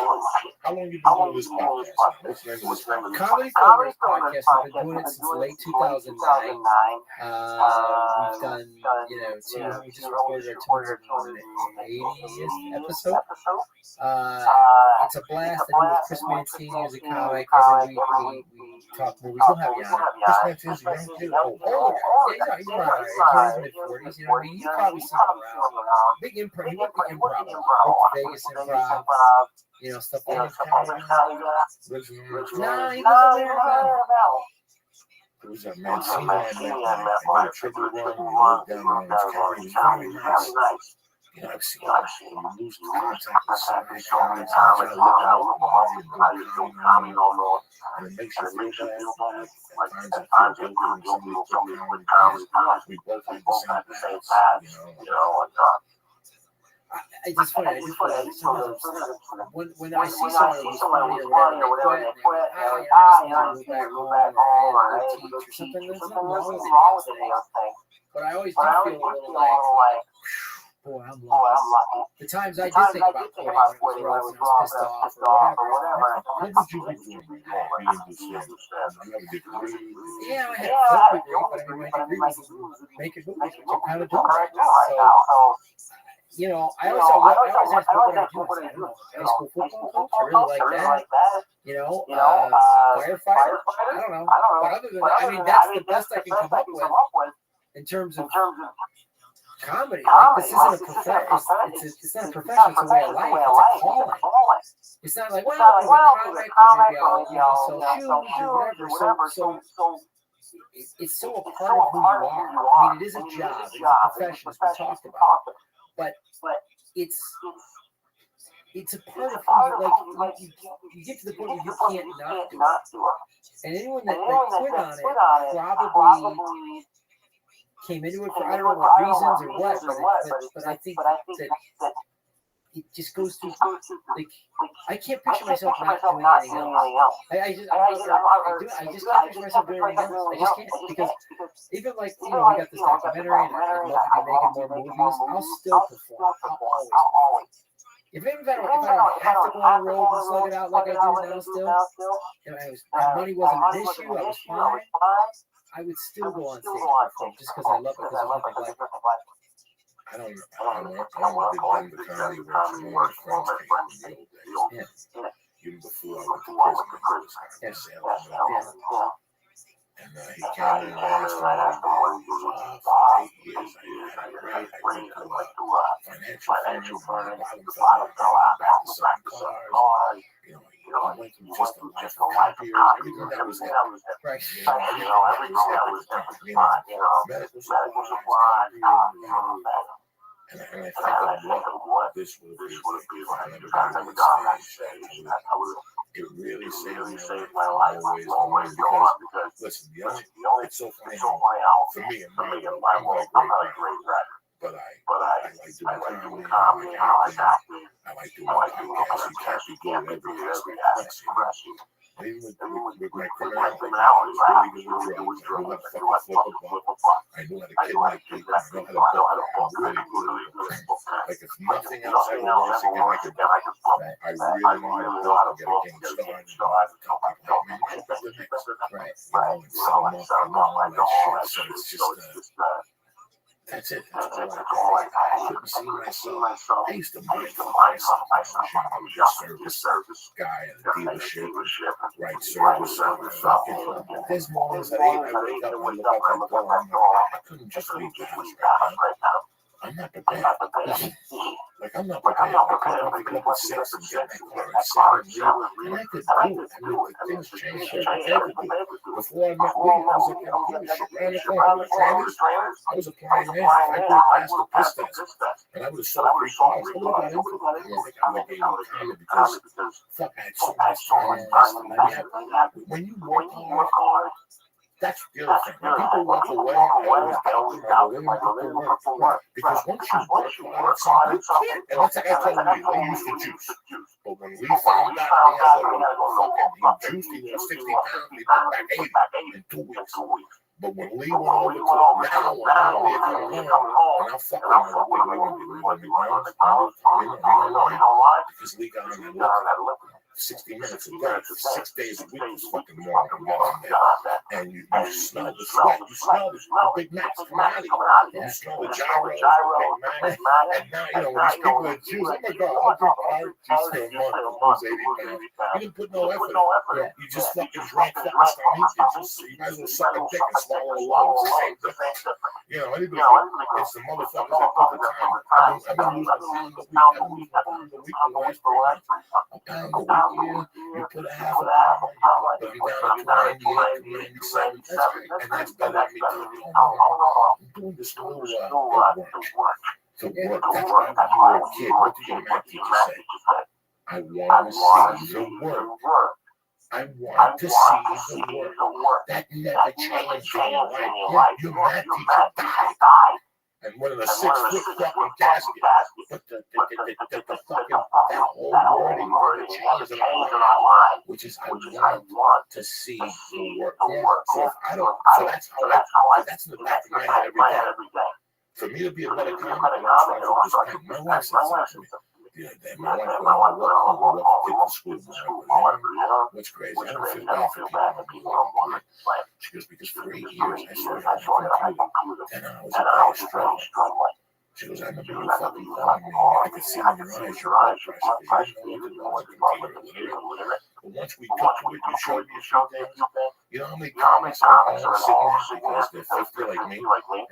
How long have you been doing this podcast? What's the name of this podcast? Comedy Corners podcast. I've been doing it since late 2009. We've done, we just recorded our 280th episode. It's a blast. I do it with Chris Mancini as a comic. Every week we talk movies. We'll have you on. Chris Mancini, He's right. He's in his mid-40s. You know what I mean? You've probably seen him around. Big improv. He went to improv. Vegas improv. Stuff like that. No, he was there about. There was a Mancini I met. I did a tribute one. We lived down there in County. It was very nice. I've seen you lose contact with somebody, trying to look at you and do comedy on and it makes you feel bad. At times you feel guilty when somebody quit comedy. We both had the same path, It's funny. I just when I see someone who's funny or whatever, they quit, I just want to move back home or teach or something. There's nothing wrong with it. But I always do feel a little like, boy, I'm lucky. The times I did think about quitting when I was pissed off or whatever. What did you do? Yeah, I had a degree, but I mean, my degree was making movies, which I'm kind of doing right now. So, I always ask what I do. I don't know, high school football coach, I really like that. Firefighter, I don't know. But other than that, I mean, that's the best I can come up with in terms of comedy. Like, this isn't a profession. It's not a profession. It's a way of life. It's a calling. It's not like, well, as a comic, or maybe I'll sell shoes or whatever. So it's so a part of who you are. I mean, it is a job. It's a profession, as we talked about. But it's a part of who like you get to the point where you can't not do it. And anyone that quit on it probably came into it for I don't know what reasons or what, but I think that it just goes through like I can't picture myself not doing anything else. I just can't picture myself doing anything else. I just can't, because even like we got this documentary and I'd love to be making more movies. I'll still perform. I'll always. If I don't have to go on the road and slug it out like I do now still, money wasn't an issue, I was fine. I would still go on stage just because I love it, because I love it. I don't know. I only did Denver Comedy Works and one of my friends came from the old days. Yeah. Even before I went to prison, he was kind of sailing. And he came in and I asked him what he did. For 8 years, I had a great. I went to financial firms, and my bottom fell out. I went back to selling cars. And, I went from just a life of copiers, everything that was hip. Right. Everything that was hip at the time. Medical supplies, copiers, and I think of what this would be if I never got on that stage. It really saved my life always because listen, it's so funny how for me and my I'm not a great rapper, but I like doing comedy, I like doing podcasts. You can't be good at every aspect of press. And even with my criminality, I was really good with drugs. I knew how to fucking flip a buck. I knew how to kidnap people. I know how to book. I'm really good at book. Like if nothing else ever works again, I could book. I really know how to book and get a game started. Tell people, hey man, you should do the next. Right. And sell them off. I know all that shit. So it's just that's it. That's all I couldn't see myself. I used to buy myself. I was a service guy at a dealership. Right, service. There's mornings that I wake up and look out that door. I couldn't just leave the house right now. I'm not prepared. I'm not prepared. I could get up at 6 and get in my car at 7 and leave. And I could do it. I mean, things changed. Before I met Lee, I was like, dealership around the corner. I was applying there. I blew past the piss test. And I would have sold 3 cars. I would have got into it. I don't think I would have gained time because, fuck, I had so much time. When you work hard, that's the other thing. When people walk away, I always doubt them. I go, they didn't put the work. Because once you work hard at something, and that's like I told Lee, they used to juice. But when Lee found out he had fucking, he juiced, he lost 60 pounds, he put back 80 in 2 weeks. But when Lee went over to now, Lee coming home, and I'm fucking with Lee, we won't be leaving McDonald's. You know why? Because Lee got on that liquor. 60 minutes a day, 6 days a week was fucking more than that. And you smell the sweat, you smell the Big Macs coming out of you. You smell the gyros, the Big Mac. And now, when these people are Jews, oh my God, I'll drink hard juice for a month and lose 80 pounds. You didn't put no effort in it. You just fucking drank fucking stuff. You might as well suck a dick and swallow a lung. It's the same difference. It's the motherfuckers that put the time. I've been losing a pound a week the last 3 months. A pound a week. You put a half a pound, but I'm down to 298, 297. That's great. And that's better than me doing I'm doing this little work. So work, that's why when you were a kid, what did your math teacher say? I want to see the work. I want to see the work. That never changed in your life. Your math teacher died. And one of the 6-foot fucking casket. But the fucking, that whole wording never changes in our life, which is I want to see the work. So if I don't, that's in the back of my head every day. For me to be a better comic, my wife said something to me. The other day, my wife went to school. What's crazy? I don't feel bad for people. She goes, because for 8 years I started on my computer. 10 hours a day struggling. She goes, I remember you fucking calling me. I could see in your eyes your blood pressure. You didn't know what to do with computer. But once we got to it, you showed me a few things. You know how many comics are all sitting there because they're 50 like me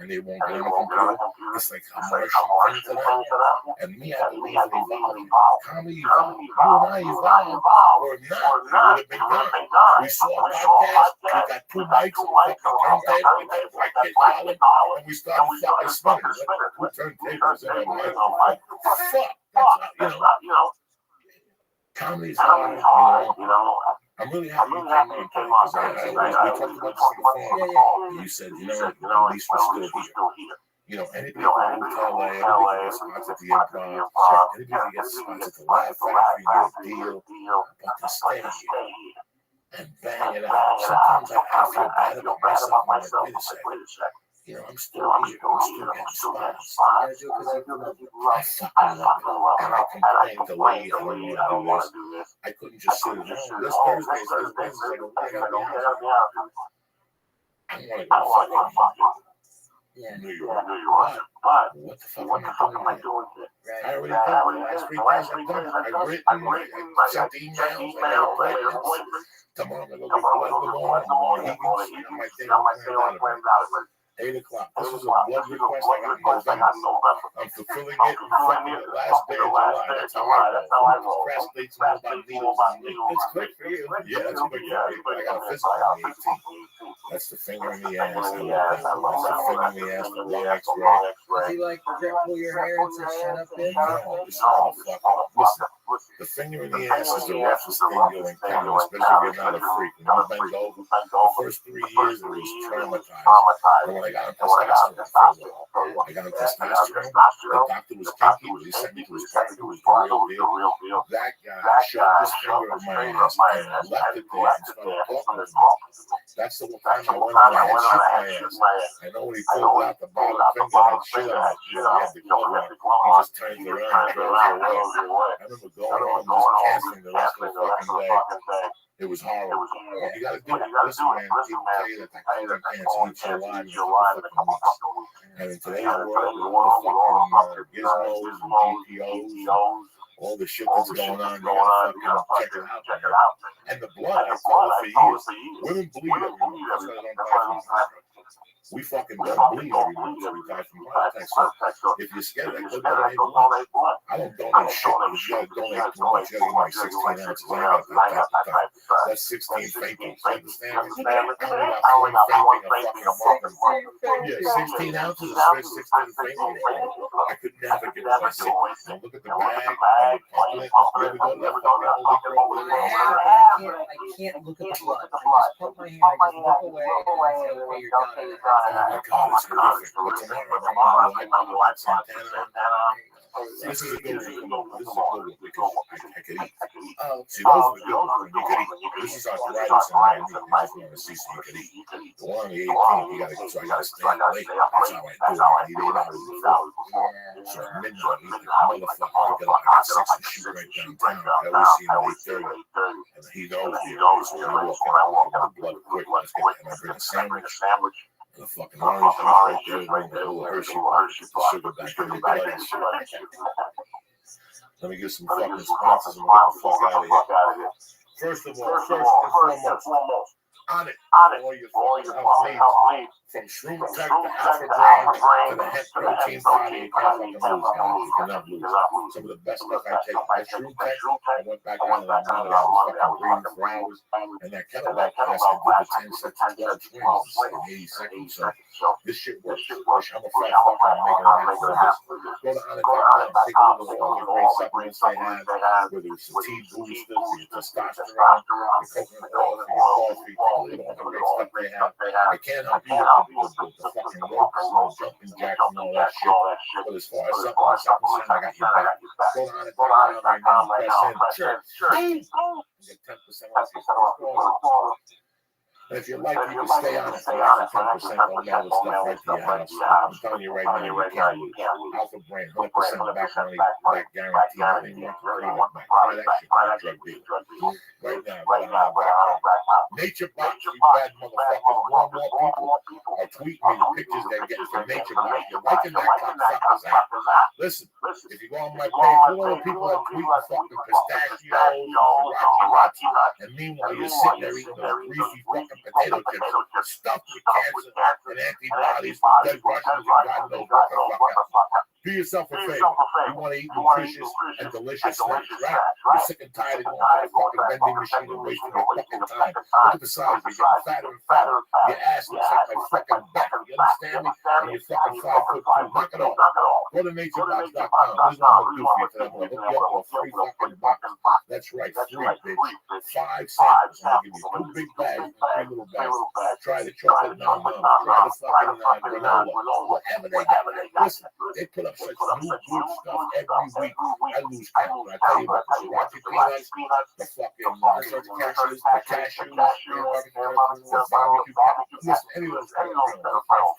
and they won't get on a computer? It's like a Martian thing to them. And me, I believe in evolving. Comedy evolved. You and I evolved. Or not, we would have been done. We saw a podcast, we got 2 mics, we fucking turntables, we got a white kid calling, and we started fucking spinning. We turntables in our mic. Fuck, that's not, comedy's hard, I'm really happy you came on because we talked about this before. You said, at least we're still here. Anybody can move to LA, anybody can get spots at the Improv, anybody can get spots at the Laugh Factory, get a deal, but to stay here and bang it out. Sometimes I feel bad about myself. I'm like, wait a second. I'm still here. I'm still getting spots. I fucking love it. And I complained to Lee, I don't want to do this. I couldn't just sit at home. This Thursday's I go, I gotta be out. I want to go fucking. Yeah. New York. But what the fuck am I doing here? I already did the last 3 days. I've done it. I've written, I sent emails, I got appointments. Tomorrow I'm going to go get blood in the morning. Higgins, my day on planned out of it. 8 o'clock. This is a blood request I got in November. I'm fulfilling it in fucking the last day of July. That's how I roll. Procrastinating about needles and me. It's quick for you. Yeah, that's quick for me. But I got a physical on the 18th. That's the finger in the ass. I love that. That's the finger in the ass, the lung x-ray. Does he like pull your hair and say, shut up, bitch? No, this motherfucker. Listen, the finger in the ass is the roughest thing you'll encounter, especially if you're not a freak. When you bend over, the first 3 years it was traumatized. And when I got on testosterone, I got on testosterone, the doctor was kinky, but he sent me to his doctor, who was the real deal. That guy shoved his finger in my ass and left it there and started talking to me. That's the time I went on, I had shit in my ass. I know when he pulled out the bottom finger, I had shit on it. You know, he had the glove on. He just turns around and throws it away. I remember going home just canceling the rest of the fucking day. It was horrible. You gotta do it. Listen, man, people tell you that that colon cancer eats your life in a couple weeks. And in today's world, with all the fucking gizmos and GPOs, all the shit that's going on, you gotta fucking check it out. And the blood, I told it for years. Women bleed every month. That's why they don't die from heart attack. We fucking don't bleed every month, so we die from heart attack. So if you're scared, I go donate blood. I don't donate shit. You gotta donate too much. You gotta give me 16 ounces. I ain't got that type of time. That's 16 faintings. You understand me? I only got one fainting a fucking yeah, 16 ounces is 16 faintings. I could never get away sick. Now look at the bag. You ever go to that fucking Holy Grail? I can't look at the blood. I just put my hand, I just look away, and I say, okay, you're done. Oh my God, it's horrific. But tomorrow, I'm like Santana. This is a good one. This is a good one because I could eat. See, those are the good ones when you could eat. This is arthritis and I just want to see so you could eat. The one on the 18th, you gotta go. So I gotta stay up late. That's how I do it. I need 8 hours before. So at midnight, he's like a motherfucker. I get up at 6 and shoot right downtown. I always see him at 8:30. And he knows me. So I walk in, I get the blood quick. Let's get it. And I bring a sandwich. And a fucking orange juice right there, a little Hershey bar, get the sugar back in the blood and shit. Let me get some fucking sponsors and we'll get the fuck out of here. First of all, first and foremost, on it, all your fucking health needs. From Shroom Tech to Alpha Brain to the hemp protein body, you can't fucking lose, guys. You cannot lose. Some of the best stuff I take. That Shroom Tech, I went back down to that Monday, I was fucking breathing for hours. And that kettlebell class, I did the 10 sets of 12 swings in 80 seconds. So this shit works. I'm a fat fucker, I'm making it happen for this. Go to Onyx.com, take a look at all the great supplements they have, whether it's the tea booster, for your testosterone, the coconut oil for your coffee, all the great stuff they have. I can't help you with the fucking ropes and the jumping jacks and all that shit. But as far as supplements, I got your back. Go to Onyx.com right now, press in, sure. Get 10% off. And if you like, you can stay on it for extra 10% on all the stuff right to your house. I'm telling you right now, you can't lose. Alpha Brain, 100% back money, back guarantee. I didn't want the product back. Try that shit, that drug deal. Right now, Nature Box, you bad motherfuckers. More people are tweeting me the pictures they're getting from Nature Box. You're liking that cocksuckers out. Listen, if you go on my page, look at all the people that tweet fucking pistachios, sriracha, and meanwhile you're sitting there eating those greasy fucking potato chips stuffed with cancer and antibodies and dead Russians and God knows what the fuck else. Do yourself a favor. You want to eat nutritious and delicious snacks, right? You're sick and tired of going to the fucking vending machine and wasting your fucking time. Look at the size. You're getting fatter and fatter. Your ass looks like my fucking back. You understand me? And you're fucking 5'2". Knock it off. Go to naturebox.com. Here's what I'm going to do for you today. I'm going to hook you up with a free fucking box. That's right. Free, bitch. 5 samples. I'm going to give you 2 big bags and 3 little bags. Try the chocolate num-num. Try the fucking granola. Whatever they got. Listen, they put up such new good stuff every week. I lose count. But I tell you what, the sriracha peanuts, the fucking cashews, the barbecue peppers, listen, any of those kettle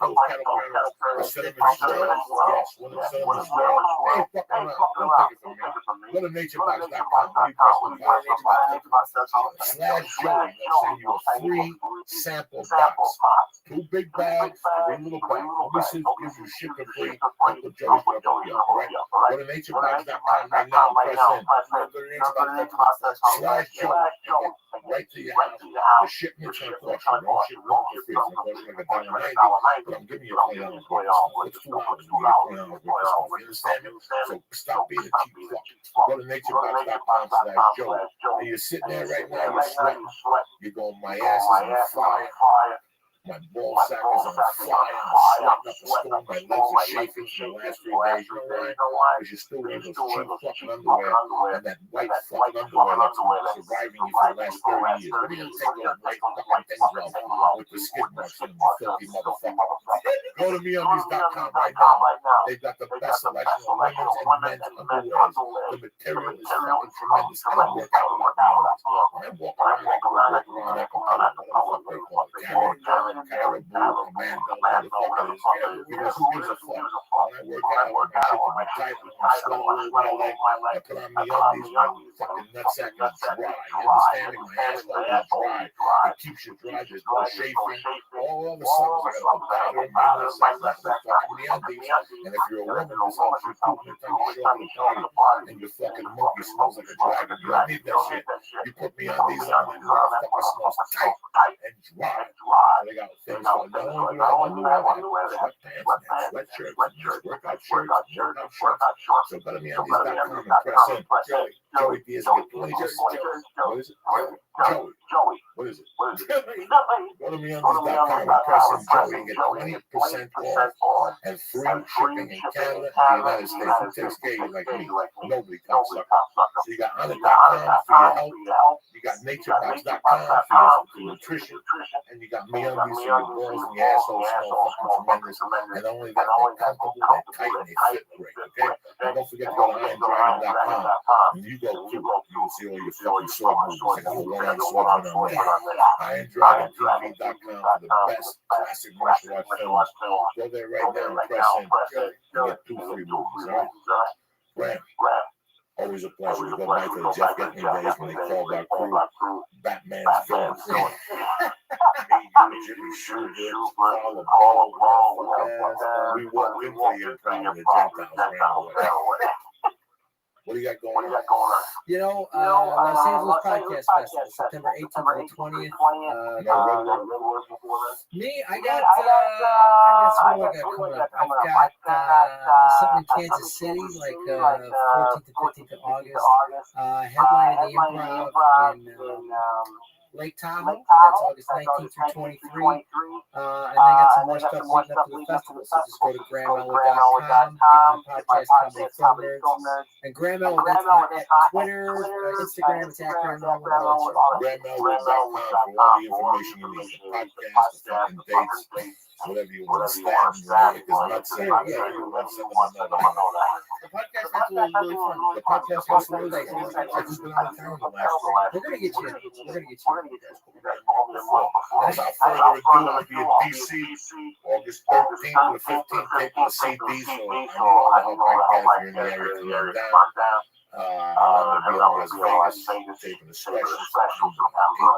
kernels, the cinnamon swirls, yes, one of the cinnamon swirls, they ain't fucking around. Don't take it from me. Go to naturebox.com. When you press the naturebox.com /Joey, they'll send you a free sample box. 2 big bags, 3 little bags. Nobody says gives you shipping free. Uncle Joey's gonna put you up, all right? Go to naturebags.com right now and press in. Go to naturebags.com/Joe. Right to your house. The shipment's gonna cost you. Don't ship for free. It's gonna cost you like $1.90, but I'm giving you $20 worth of stuff. It's $2 and you get $20 worth of stuff. You understand me? So stop being a cheap fuck. Go to naturebags.com/Joe. And you're sitting there right now, you're sweating. You're going, my ass is on fire. My ball sack is on fire. I'm sweating up a storm. My legs are shaking for the last 3 days. You know why? Because you're still wearing those cheap fucking underwear and that white fucking underwear that's been surviving you for the last 30 years. What are you going to take those white fucking things off with the skid marks on them, you filthy motherfucker? Go to MeUndies.com right now. They've got the best selection of women's and men's underwear. The material is fucking tremendous. I don't work out without MeUndies. When I walk around, I can walk around that computer. What the fuck they call it? Caribou, Commando, motherfucker. Because who gives a fuck? When I work out, my shit can be tight, I'm sweat all over my leg. I put on MeUndies, my fucking nutsack is dry. You understand me? My asshole is dry. It keeps you dry. There's no chafing. All the summers, I gotta put powder in my nutsack, not the fucking MeUndies. And if you're a woman, this helps you too. Every time you show up at a party and your fucking monkey smells like a dragon, you don't need that shit. You put MeUndies on, and the motherfucker smells tight and dry. They got things for no underwear, sweatpants, sweatshirts, workout shirts. So go to MeUndies.com and press in. Joey Diaz get 20%. What is it? Joey. What is it? Go to MeUndies.com and press in Joey and get 20% off and free shipping in Canada and the United States. Who takes care of you like me? Nobody comes sucker. So you got Honor.com for your health. You got NatureBox.com for your nutrition. And you got MeUndies for your balls and your asshole smell fucking tremendous. And only that, they're comfortable, they're tight, and they fit great, okay? And don't forget to go to IronDragon.com. When you go through, you'll see all your fucking sword moves. I got a one-on swordsman on there. IronDragonTV.com for the best classic martial arts films. Go there right now and press in. You get 2 free movies, all right? Graham, always a pleasure. We go back to the Jeff Getney days when they called our crew Batman's villains. Jimmy Shooter, Paul Ball, we walked into the Empire and the Gentiles ran away. What do you got going on? You know, Los Angeles Podcast Festival, September 18th to 20th. Me, I got what I got coming up. I've got something in Kansas City, like 14th to 15th of August. Headline at the Improv in Lake Tahoe. That's August 19th through 23. And I got some more stuff leading up to the festival. So just go to GrahamElwood.com, get my podcast, Comedy Film Nerds. And Graham Elwood, that's at Twitter, Instagram, it's at Graham Elwood. GrahamElwood.com for all the information you need. The podcast, the fucking dates, whatever you want to stand. Because not saying, you want something another. The podcast festival is really fun. The podcast festival is really fun. I just been out of town the last week. We're gonna get you. We're gonna get you. Without further ado, I'll be in DC August 13th to the 15th, taking the CDs, so I need all the help I can if you're in the area to run down. I'm going to be in Las Vegas, taking the specials from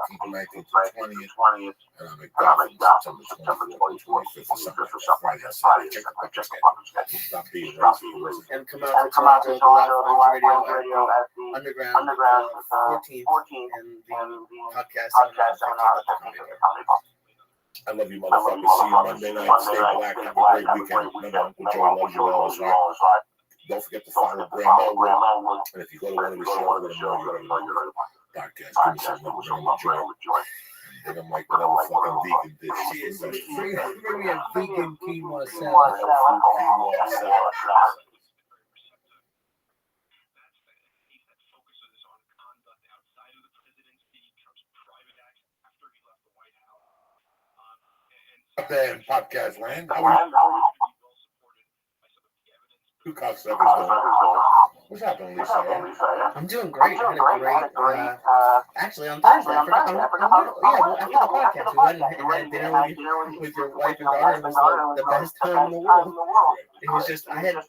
18th, 19th to 20th, and I'm at Gotham September 24th, 25th, or something like that, Friday and Saturday. Check out the schedule. Stop being racist. And come out to Toronto, the Live Orange Radio at the Underground 14th, and the podcast I love you, motherfuckers. See you Monday night. Stay black. Have a great weekend. Remember, Uncle Joe loves you all his heart. Don't forget to follow Graham Elwood. And if you go to one of the shows, let him know you're going to podcast. Give me some love. Graham Joy. And I'm like whatever fucking vegan dish. Bring me a vegan quinoa salad. Up there in podcast land. How are you? Two cocksuckers going. What's happening, Lisa? I'm doing great. I had a great, actually on Thursday, after the podcast, we had dinner with your wife and daughter. It was the best time in the world. It was just, I haven't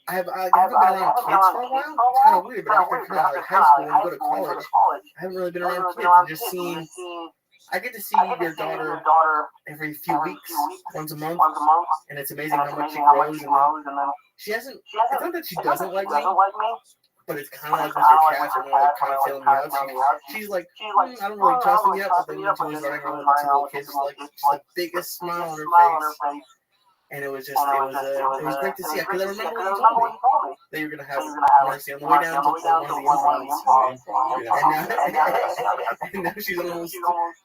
been around kids for a while. It's kind of weird, but after kind of like high school and go to college, I haven't really been around kids and just seeing I get to see your daughter every few weeks, once a month, and it's amazing how much she grows. And then she hasn't. It's not that she doesn't like me, but it's kind of like with your cats, or more like kind of feeling me out. She's like, I don't really trust him yet. But then when she was running around with the two little kids, like just the biggest smile on her face. And it was just, it was great to see. Because I remember when you told me that you were gonna have Marcy on the way down to one of the improvs. And now she's almost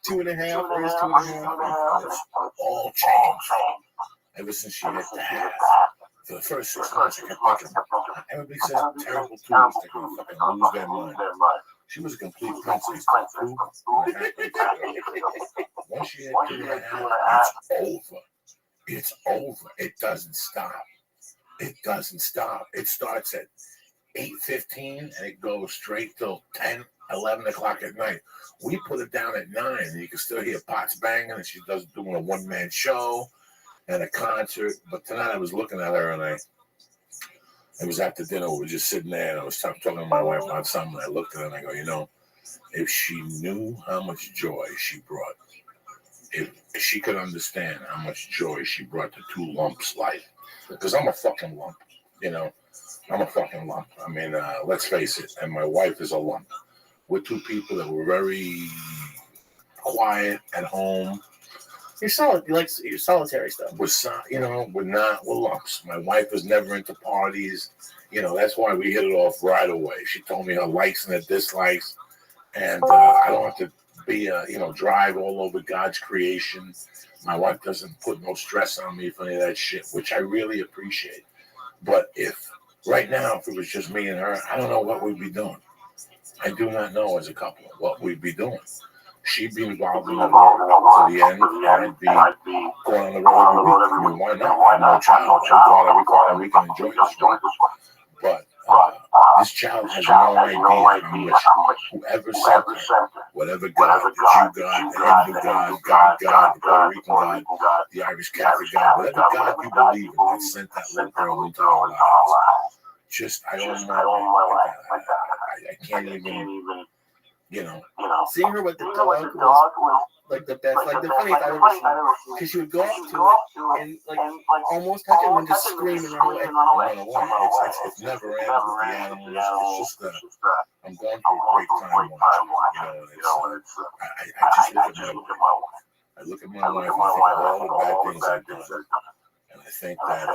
2.5, or is 2.5. It's all changed ever since she hit that. For the first 6 months, I kept thinking, everybody says terrible things, they're gonna fucking lose their mind. She was a complete princess. Once she hit 2.5, it's over. It's over. It doesn't stop. It doesn't stop. It starts at 8:15 and it goes straight till 10, 11 o'clock at night. We put it down at 9 and you can still hear pots banging, and she's doing a one-man show and a concert. But tonight I was looking at her and I was at the dinner. We were just sitting there and I was talking to my wife about something. I looked at her and I go, if she knew how much joy she brought, if she could understand how much joy she brought to two lumps' life. Because I'm a fucking lump, I'm a fucking lump. I mean, let's face it, and my wife is a lump. We're two people that were very quiet at home. You're solid. You like your solitary stuff. We're lumps. My wife was never into parties. That's why we hit it off right away. She told me her likes and her dislikes, and I don't have to be drive all over God's creation. My wife doesn't put no stress on me for any of that shit, which I really appreciate. But if it was just me and her, I don't know what we'd be doing. I do not know as a couple what we'd be doing. She'd be involved in the work to the end, and I'd be going on the road every week. I mean, why not? I have no child. I'm glad every quarter we can enjoy this one. But this child has no idea how much whoever sent her, whatever God, the Jew God, the Hindu God, the Puerto Rican God, the Irish Catholic God, whatever God you believe in, that sent that little girl into our lives. I can't even, Seeing her with the dog was like the best, like the funniest I've ever seen. Because she would go up to it and like almost touch it and then just scream and run away. It's never ended with the animals. It's just I'm going through a great time watching it. I just look at my wife. I look at my wife and think of all the bad things I've done, and I think that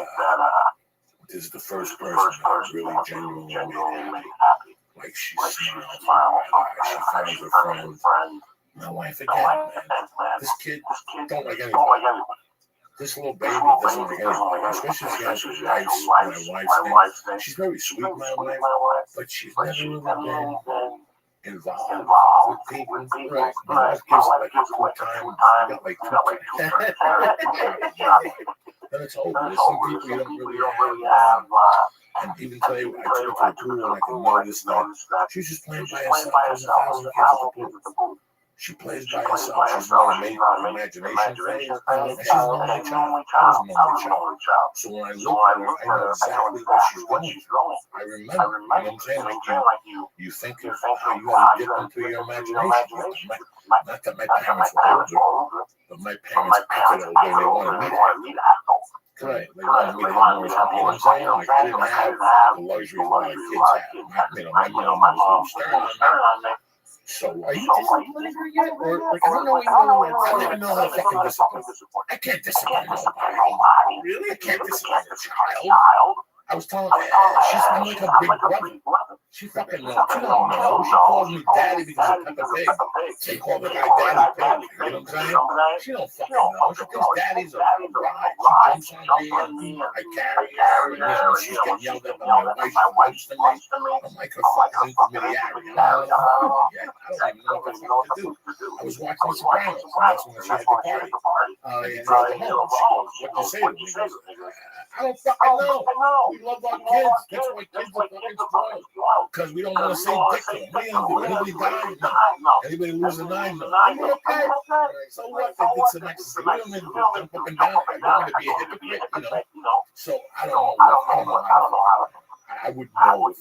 this is the first person that really genuinely made me happy. Like she smiles, she finds her friends. My wife again, man. This kid don't like anybody. This little baby doesn't like anybody, especially if she has my wife's name. She's very sweet, my wife, but she's never really been involved with people. Right. My wife gives like a cool time. I got like 2 then it's over. There's some people you don't really have. And even today, I took her to the pool and I could notice that she was just playing by herself. There's 1,000 kids at the pool. She plays by herself. She's not a imagination phase. And she's an only child. I was an only child. So when I look at her, I know exactly where she's going. I remember. You know what I'm saying? Like you think of how you got to dip into your imagination. Not that my parents were older, but my parents acted older and they wanted me to act older. Right. They wanted me to have more, you know what I'm saying? Like I didn't have the luxury a lot of kids have. My mom was a little stern on me. So are you disciplining her yet? Or like I don't know what you know. I don't even know how to fucking discipline. I can't discipline nobody. Really? I can't discipline a child. I was telling her, she's like a big brother. She fucking knows. She don't know. She calls me daddy because of Peppa Pig. She called the guy Daddy Pig. You know what I'm saying? She don't fucking know. She thinks daddy's a ride. She jumps on me and I carry her. And she's getting yelled at by my wife. She wants to me. I'm like her fucking intermediary. I don't even know what the fuck to do. I was watching The Sopranos, and that's when she had the party. And he drove her home. She goes, "What'd you say to me?" He goes, "I don't fucking know. We love our kids. That's why kids are fucking spoiled. Because we don't want to say dick to them. What are you going to do? Anybody die? No. Anybody lose a 9? No. Okay. So what? They did some exercise. We don't need to jump up and down. I don't want to be a hypocrite, So I don't know how. I wouldn't know the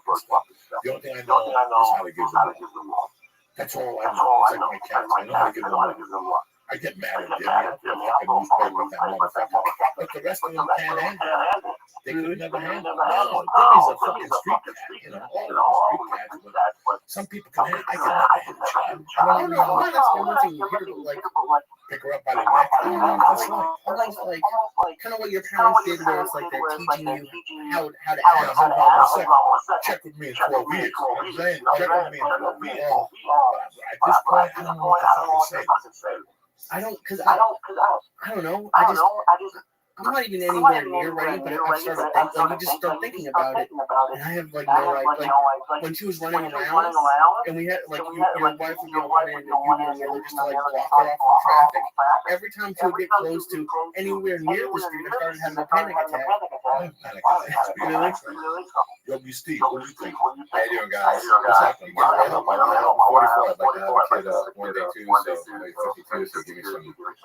first fucking step. The only thing I know is how to give them all. That's all I know. It's like my cats. I know how to give them love. I get mad at Jimmy. I'll put a fucking newspaper with that motherfucker. But the rest of them can't handle it. They could never handle it. No, Jimmy's a fucking street cat. You know, all of them street cats. But some people can handle it. I can never handle it. I don't know. That's the one thing you hear, like, pick her up by the neck. I don't know what that's like. Almost like kind of what your parents did, where it's like they're teaching you how to act. Hold on a second. Check with me in 12 years. You know what I'm saying? Check with me in 12 years. At this point, I don't know what to fucking say. I don't know. I'm not even anywhere near ready, but I started thinking, like, you just start thinking about it, and I have, like, no, like, when she was running around, and we had, like, your wife would be running, and you and Miller just to, like, block her off from traffic. Every time she would get close to anywhere near the street, I started having a panic attack. Really? Yogi Steve, what do you think? How you doing, guys? What's happening? I'm 44. I'd like to have a kid one day too, so I'm 52, so give me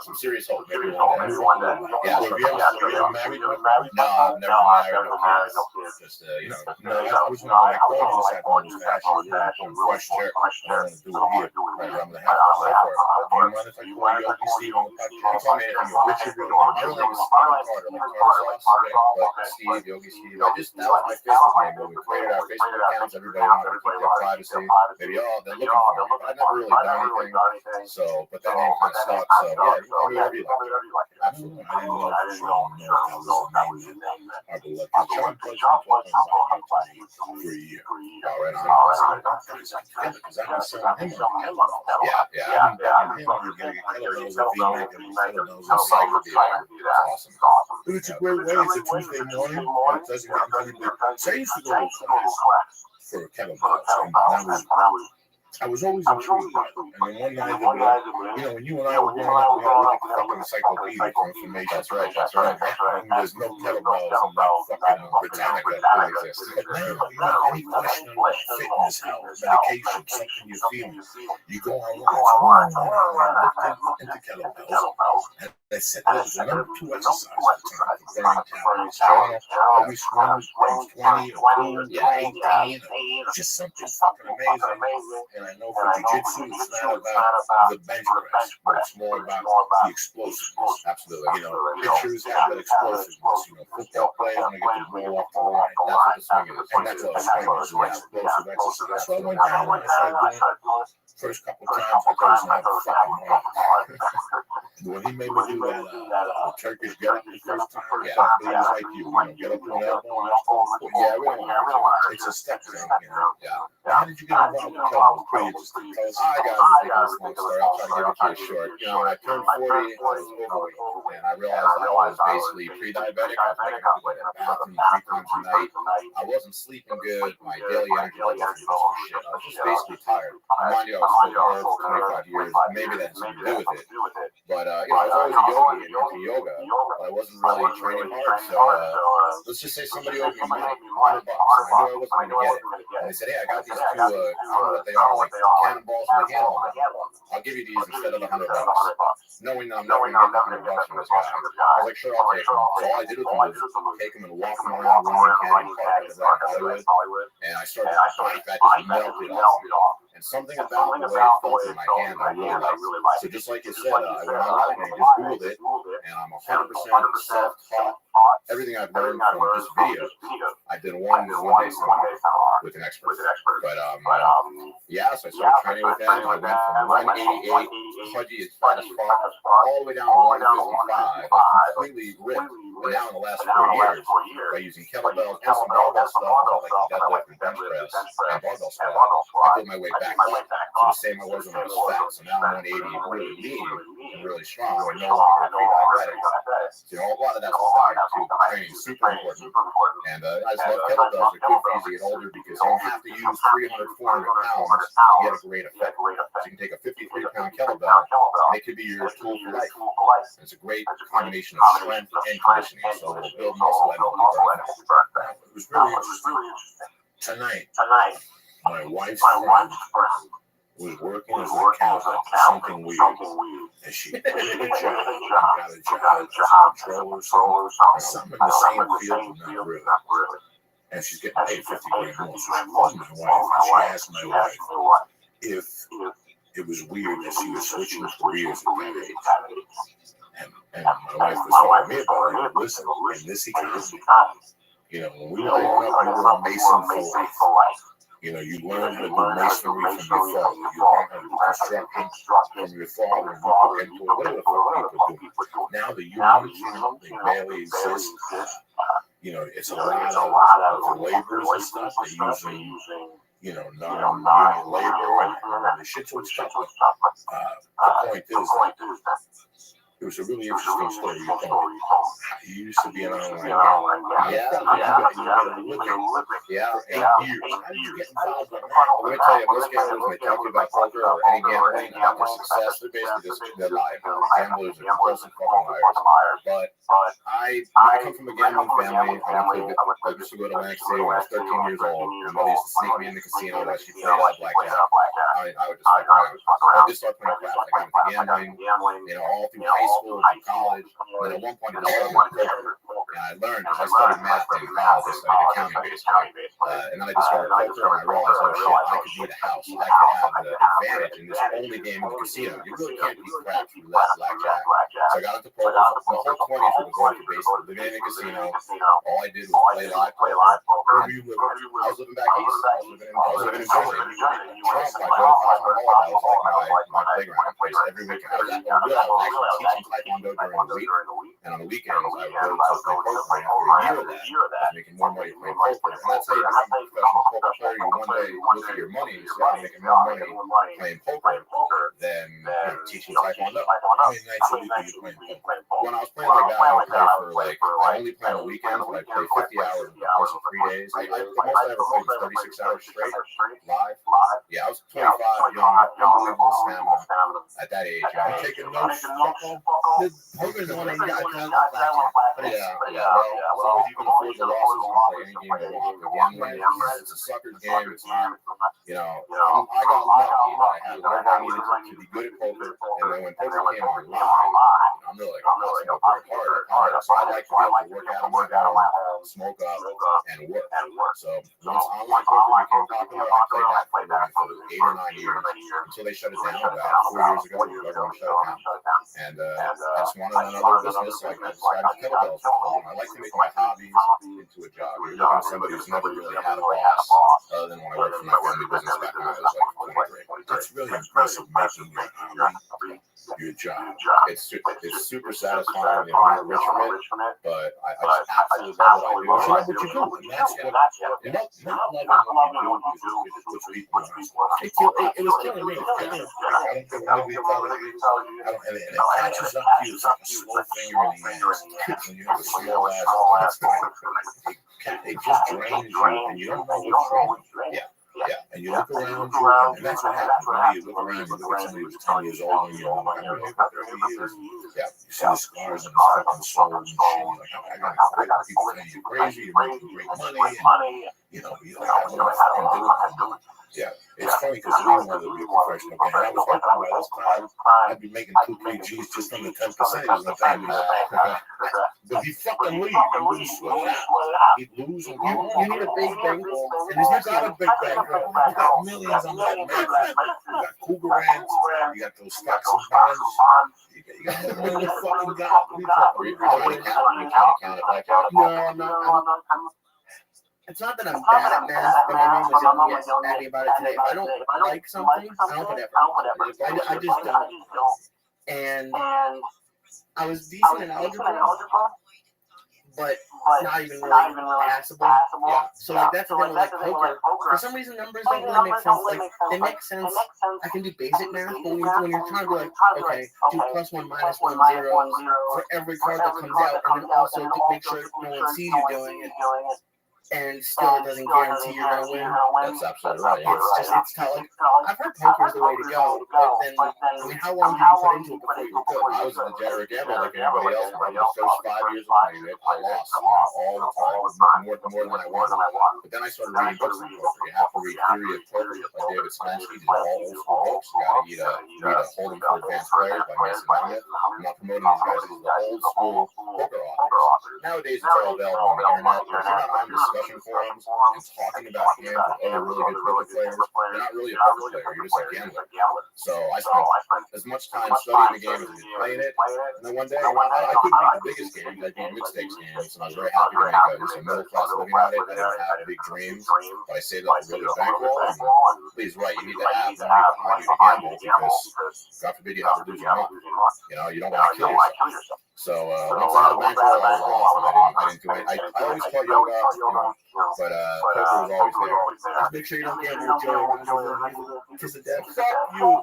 some serious hope. Maybe one day. Yeah, so have you ever married? No, I've never married. No kids. Just, you know, I was wondering, I called you this afternoon to ask you a really fresh shirt. I want to do it here. Right, I'm going to have to play for it. Do you mind if I call Yogi Steve on the podcast? Tell me anything. What's your real name? My real name is Steve Carter, like Carter sauce. But Steve, Yogi Steve. That was my Facebook name. When we created our Facebook accounts, everybody wanted to keep their privacy. Maybe, they're looking for me. But I've never really done anything. So, but that name kind of stuck. So, yeah, you can call me whatever you like. Absolutely. I didn't know for sure. I would love to. John Bush talking about you for a year. All right. Because I was selling him. Yeah. I've been bugging him. We're getting kettlebells at V-Mac and kettlebells at Cyber. Awesome. But it's a great way. It's a Tuesday morning. It doesn't get any big. So I used to go to class for kettlebells. And I was always intrigued by it. And then one night, when you and I were growing up, we had to look at the fucking encyclopedia for information. That's right. And there's no kettlebells and no fucking Britannica that exist. But now, any question on fitness, health, medication, something you're feeling, you go online. I looked into kettlebells. And they said there's the number 2 exercise at the time for burning calories. Every swim was 20 or 18. Just something fucking amazing. And I know for jiu-jitsu, it's not about the bench press, but it's more about the explosiveness. Absolutely. Pitchers have that explosiveness. Football players, when they get the ball off the line, that's what the swing is. And that's all swing is, the explosive exercise. So I went down and I started doing it. First couple of times, I thought it was not fucking right. When he made me do that Turkish get-up the first time, it was like you get up on that ball. Yeah, we don't know. It's a step thing, How did you get involved with kettlebells? Pretty interesting. I got a ridiculous long story. I'll try to give it to you short. When I turned 40, I was overweight, and I realized I was basically pre-diabetic. I was waking up in the bathroom 3 times a night. I wasn't sleeping good. My daily energy level was just for shit. I was just basically tired. Mind you, I was smoking for 25 years. Maybe that has something to do with it. But, I was always a yogi and into yoga, but I wasn't really training hard. So, let's just say somebody owed me money, $100. I knew I wasn't going to get it. And they said, hey, I got these 2, I don't know what they are, like cannonballs with a handle on them. I'll give you these instead of the $100. Knowing that I'm never going to get the $100 from this guy. I was like, sure, I'll take them. So all I did with them was take them and walk them around Roman Canyon Park in Hollywood. And I started body fat just melted off. And something about the way it felt in my hand, I really liked. So just like you said, I went online and just Googled it, and I'm 100% self-taught. Everything I've learned from this video, I did one day seminar with an expert. But so I started training with them. I went from 188, pudgy as fat as fuck, all the way down to 155, completely ripped. But now in the last 4 years, by using kettlebells and some barbell stuff, like deadlift and bench press and barbell stuff, I put my weight back to the same I was when I was fat. So now I'm 180, really lean and really strong. I'm no longer pre-diabetic. So a lot of that's tied to training, super important. And I just love kettlebells. They're good for you as you get older because you don't have to use 300, 400 pounds to get a great effect. So you can take a 53-pound kettlebell, and it could be your tool for life. And it's a great combination of strength and conditioning. So it'll build muscle and it'll burn. It was really interesting. Tonight, my wife's friend was working as an accountant, something weird. And she quit a job, got a job as a controller or something in the same field, but not really. And she's getting paid $50 grand more. So she called my wife, and she asked my wife if it was weird that she was switching careers at that age. And my wife was telling me about it. Listen, in this economy, you know, when we were growing up, we were a mason for life. You know, you learn how to do masonry from your father. You learn how to do construction from your father, and you put into it, whatever the fuck people do. Now the unions, you know, they barely exist. You know, it's a lot of laborers and stuff. They're using, you know, non-union labor, and the shit's what's tough. The point is that it was a really interesting story you told me. You used to be an online guy. Yeah. For 8 years. How did you get involved with that? Let me tell you, most gamblers, when they talk to you about poker or any gambling, about their success, they're basically just, they're lying. Gamblers are compulsive fucking liars. But I come from a gambling family. I used to go to Atlantic City when I was 13 years old. My mother used to sneak me in the casino while she played out blackjack. I would just fuck around. I just started playing craps. I got into gambling, you know, all through high school, through college. And at one point, I started poker. And I learned, because I studied math in college, I studied accounting basically. And then I just started poker, and I realized, oh shit, I could be the house. I could have the advantage in this only game in the casino. You really can't beat craps, roulette, blackjack. So I got into poker. My whole 20s were devoted to basically living in a casino. All I did was play live poker. Where were you living? I was living back east. I was living in Jersey. Trump, I go to Taj Mahal. That was like my playground place every weekend. I was actually teaching Taekwondo during the week, and on the weekends I would go to play poker. And after a year of that, I was making more money playing poker. And that's how you become a professional poker player. You one day look at your money and start making more money playing poker than teaching Taekwondo. How many nights a week are you playing poker? When I was playing like that, I would play for like, I only play on the weekends, but I play 50 hours in the course of 3 days. The most I ever played was 36 hours straight, live. Yeah, I was 25, young, unbelievable stamina at that age. I'm taking notes. Poker's the one that you got to play blackjack. Yeah. Well, as long as you can afford the losses, you can play any game you want. But gambling, it's a sucker's game. It's not, you know, I got lucky that I had whatever I needed to be good at poker. And then when poker came online, I'm really like, I'm going to work hard. So I like to be able to work out of my home, smoke up, and work. So once online poker became popular, I played that for 8 or 9 years until they shut it down about 4 years ago. The government shut it down. And I just wanted another business, so I decided to kettlebells. I like to make my hobbies into a job. You're looking at somebody who's never really had a boss, other than when I worked for my family business back when I was like 23. That's really impressive, making your hobby your job. It's super satisfying. You know, I'm not rich from it, but I just absolutely love what I do. I love what you do. And that's what, not loving what you do is what people are. It was killing me. I don't think anybody tells you. And it catches up to you. It's like a slow finger in the ass. When you have a small ass, it just drains you, and you don't know what's draining. Yeah, and you look around you, and that's what happens when you look around. You look at somebody who's 10 years old, and you're like, I've been here for 30 years. Yeah, you see the scars and the fucking soul and shit. You're like, I gotta quit. People think you're crazy. You're making great money, and you know, you don't have to fucking do it. Yeah, it's funny because we wanted to be a professional game. I was hoping by this time I'd be making 2-3 G's just from the 10%. But he fucking leave. He wouldn't slow down. He'd lose and you need a big bankroll. And he's got a big bankroll. You got millions on that bankroll. You got Cougar Ranch. You got those stocks and bonds. You got that million fucking guy. No. It's not that I'm bad at math, but my mom was at me about it today. If I don't like something, I don't put effort. I just don't. And I was decent in algebra, but not even really passable. Yeah. So like that's the thing with like poker. For some reason, numbers don't really make sense. Like they make sense. I can do basic math, but when you're trying to be like, okay, do +1 -1 zeros for every card that comes out, and then also make sure no one sees you doing it. And still, it doesn't guarantee you're gonna win. That's absolutely right. It's not like I've heard poker is the way to go, but then I mean, how long did you put into it before you were good? I was a degenerate gambler like anybody else. For the first 5 years of playing it, I lost all the time, more than I won. But then I started reading books on poker. You have to read Theory of Poker by David Smansky. These are all old school books. You gotta read Hold'em for Advanced Players by Mason Mount. I'm not promoting these guys. These are old school poker authors. Nowadays, it's all available on the internet. But if you're not on discussion forums and talking about games with other really good poker players, you're not really a poker player. You're just a gambler. So I spent as much time studying the game as I did playing it. And then one day, I couldn't beat the biggest games. I beat mid-stakes games, and I was very happy to make a middle-class living out of it. I didn't have big dreams, but I saved up a really good bankroll. And please, right, you need to have money behind you to gamble because, God forbid, you have to lose your money. You know, you don't want to kill yourself. So once I had a bankroll, I was awesome. I didn't do it. I always taught yoga, but poker was always there. Just make sure you don't gamble with Joey. Kiss of death. Fuck you.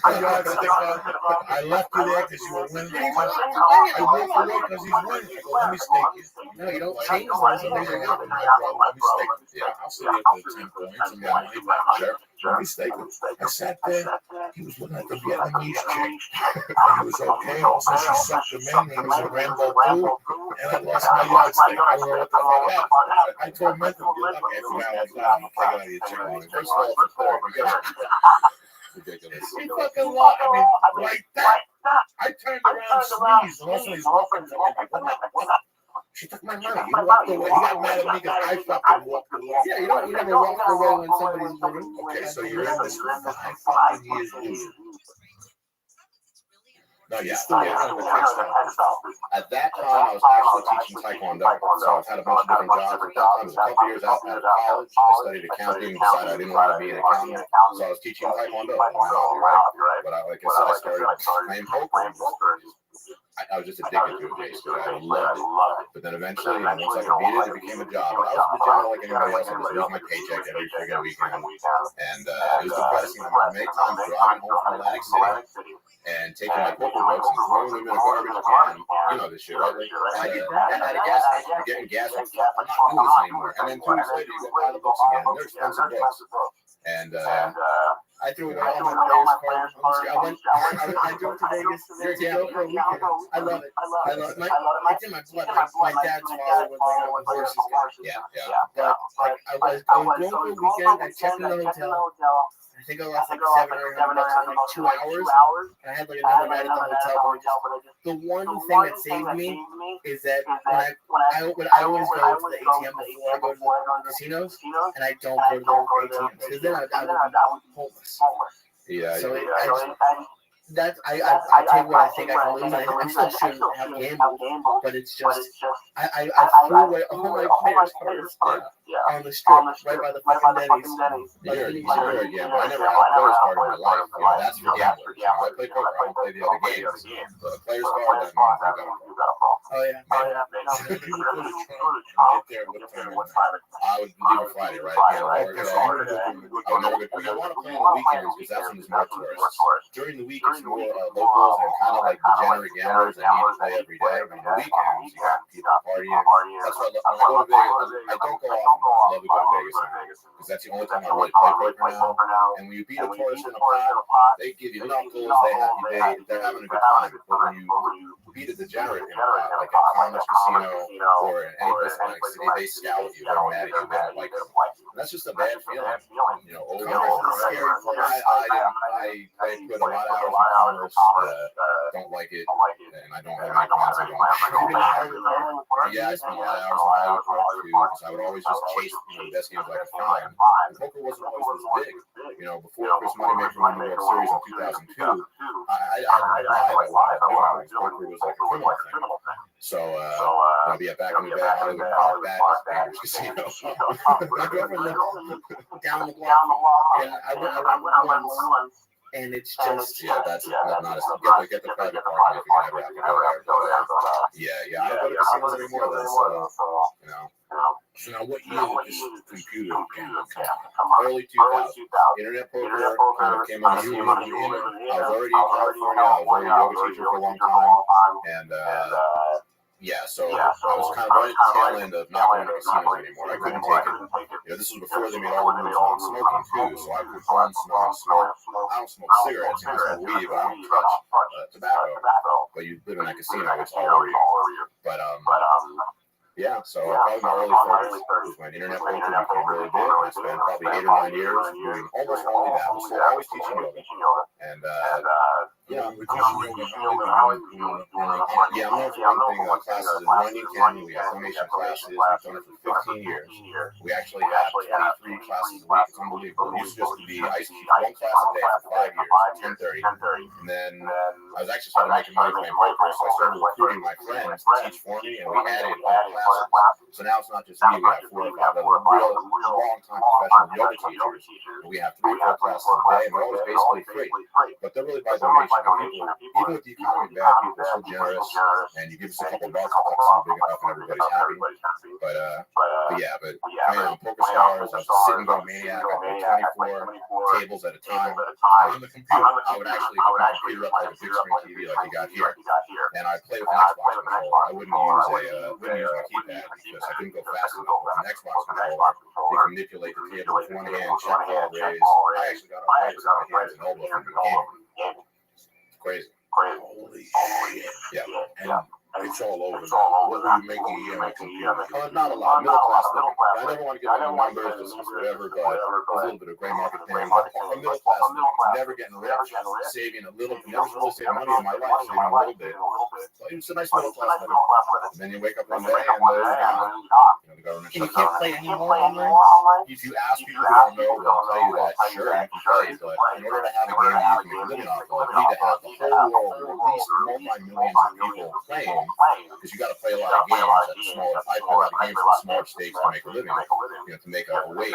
I left you there because you were winning. I worked for him because he's winning. I go, let me stake it. No, you don't change those. Let me stake it. Yeah, I'll see you for 10 points and get money back. Sure. Let me stake it. I sat there. He was looking at the Vietnamese chick. And he was okay. Also, she sucked him in. He was a Rambo too. And I lost my yardstick. I don't know what the fuck happened. I told Mentham, you're lucky. I forgot I was laughing. You take it out of your chicken. First of all, it's a four. You got ridiculous. He fucking lost. I mean, like that. I turned around, sneezed, and also he's looking at me. She took my money. You walked away. He got mad at me because I fucking walked away. Yeah, you never walk away when somebody's living. Okay, so you're in this for 5 fucking years losing. No, yeah. At that time, I was actually teaching Taekwondo. So I've had a bunch of different jobs. At that time, I was a couple years out of college. I studied accounting and decided I didn't want to be an accountant. So I was teaching Taekwondo. But like I said, I started playing poker. I was just addicted to it, basically. I loved it. But then eventually, once I could beat it, it became a job. But I was degenerate like anybody else. I just lose my paycheck every friggin' weekend. And it was depressing. I remember many times driving home from Atlantic City and taking my poker books and throwing them in a garbage can. You know this shit, right? At a gas station, you're getting gas. I'm not doing this anymore. And then 2 weeks later, you go buy the books again. And they're expensive books. And I threw away all my players' cards. I drove to Vegas to go for a weekend. I love it. It's in my blood. My dad's father was a horses guy. Yeah. But I was going for a weekend. I checked in the hotel. I think I lost like $700 in like 2 hours. And I had like another night at the hotel. The one thing that saved me is that when I always go to the ATM before I go to the casinos, and I don't go to the ATMs because then I would be homeless. Yeah. So I take what I think I can lose. I still shouldn't have gambled, but it's just I threw away all my players' cards on the strip right by the fucking Denny's. You're a gambler. I never had a player's card in my life. You know, that's for gamblers. I play poker. I don't play the other games. But a player's card, that means you got a Oh yeah. Get there, what time? I would leave a Friday, right? I would never go. I want to play on the weekends because that's when there's more tourists. During the week, it's more locals and kind of like degenerate gamblers that need to play every day. On the weekends, you got people partying. That's why when I go to Vegas, I don't go often. I love to go to Vegas because that's the only time I really play poker now. And when you beat a tourist in a pot, they give you knuckles. They're having a good time. But when you beat a degenerate in a pot, like a Guinness casino or in any place in Atlantic City, they scout you. They're mad at you. They don't like you. That's just a bad feeling. You know, over and over. I put a lot of hours in Congress. Don't like it, and I don't have any plans to go. Yeah, I spent a lot of hours on Iowa too, because I would always just chase the best games I could find. And poker wasn't always this big. You know, before Chris Moneymaker won the World Series in 2002, I had no idea poker was like a criminal thing. So, I'll be back in the day, Hollywood Park, back at Dangerous Casino. My girlfriend lived down the block, and I went once, and it's just that's not a get the private parking if you can ever have to go there. Yeah. I don't go to casinos anymore though, so you know. So now, what year did this computer game come? Early 2000s. Internet poker kind of came on the scene. I was already in California. I was already a yoga teacher for a long time, and so I was kind of right at the tail end of not going to casinos anymore. I couldn't take it. You know, this was before they made all the rules on smoking too, so I would go and smoke. I don't smoke cigarettes, I smoke weed, but I don't touch tobacco. But you live in that casino, it's all over you. But so probably my early 30s was when internet poker became really big. I spent probably 8 or 9 years doing almost only that. I was still always teaching yoga. And Yeah, I'm known for one thing, classes in Runyon County. We have formation classes. We've done it for 15 years. We actually have 23 classes a week. It's unbelievable. It used to just be one class a day for 5 years, 10:30. And then I was actually starting making money playing poker, so I started recruiting my friends to teach for me, and we added other classes. So now it's not just me. We have a real long-time professional yoga teachers. We have 3 or 4 classes a day, and they're always basically free. But they're really by donation. People, even with the economy bad, people are so generous, and you give us a couple bucks, it's so big enough, and everybody's happy. But Poker Stars, I was a sit-and-go maniac. I played 24 tables at a time. On the computer, I would actually put my computer up like a big screen TV like you got here, and I'd play with an Xbox controller. I wouldn't use my keypad because I couldn't go fast enough with an Xbox controller. You can manipulate the table with one hand, check ball raise. I actually got a with my hands and elbows from the game. It's crazy. Holy shit. Yeah. And it's all over. What were you making a year on a computer? Not a lot. Middle class living. I never want to get into numbers, this is whatever, but there's a little bit of gray market thing. Middle class living. Never getting rich, saving a little, never really saving money in my life, saving a little bit. So it's a nice middle class living. And then you wake up one day and the government and you can't play anymore online? If you ask people who don't know, they'll tell you that, sure, you can play, but in order to have a game that you can make a living off of, you need to have the whole world, or at least multi-millions of people playing, because you got to play a lot of games at the smaller, I play a lot of games at smaller stakes to make a living, to make a wage.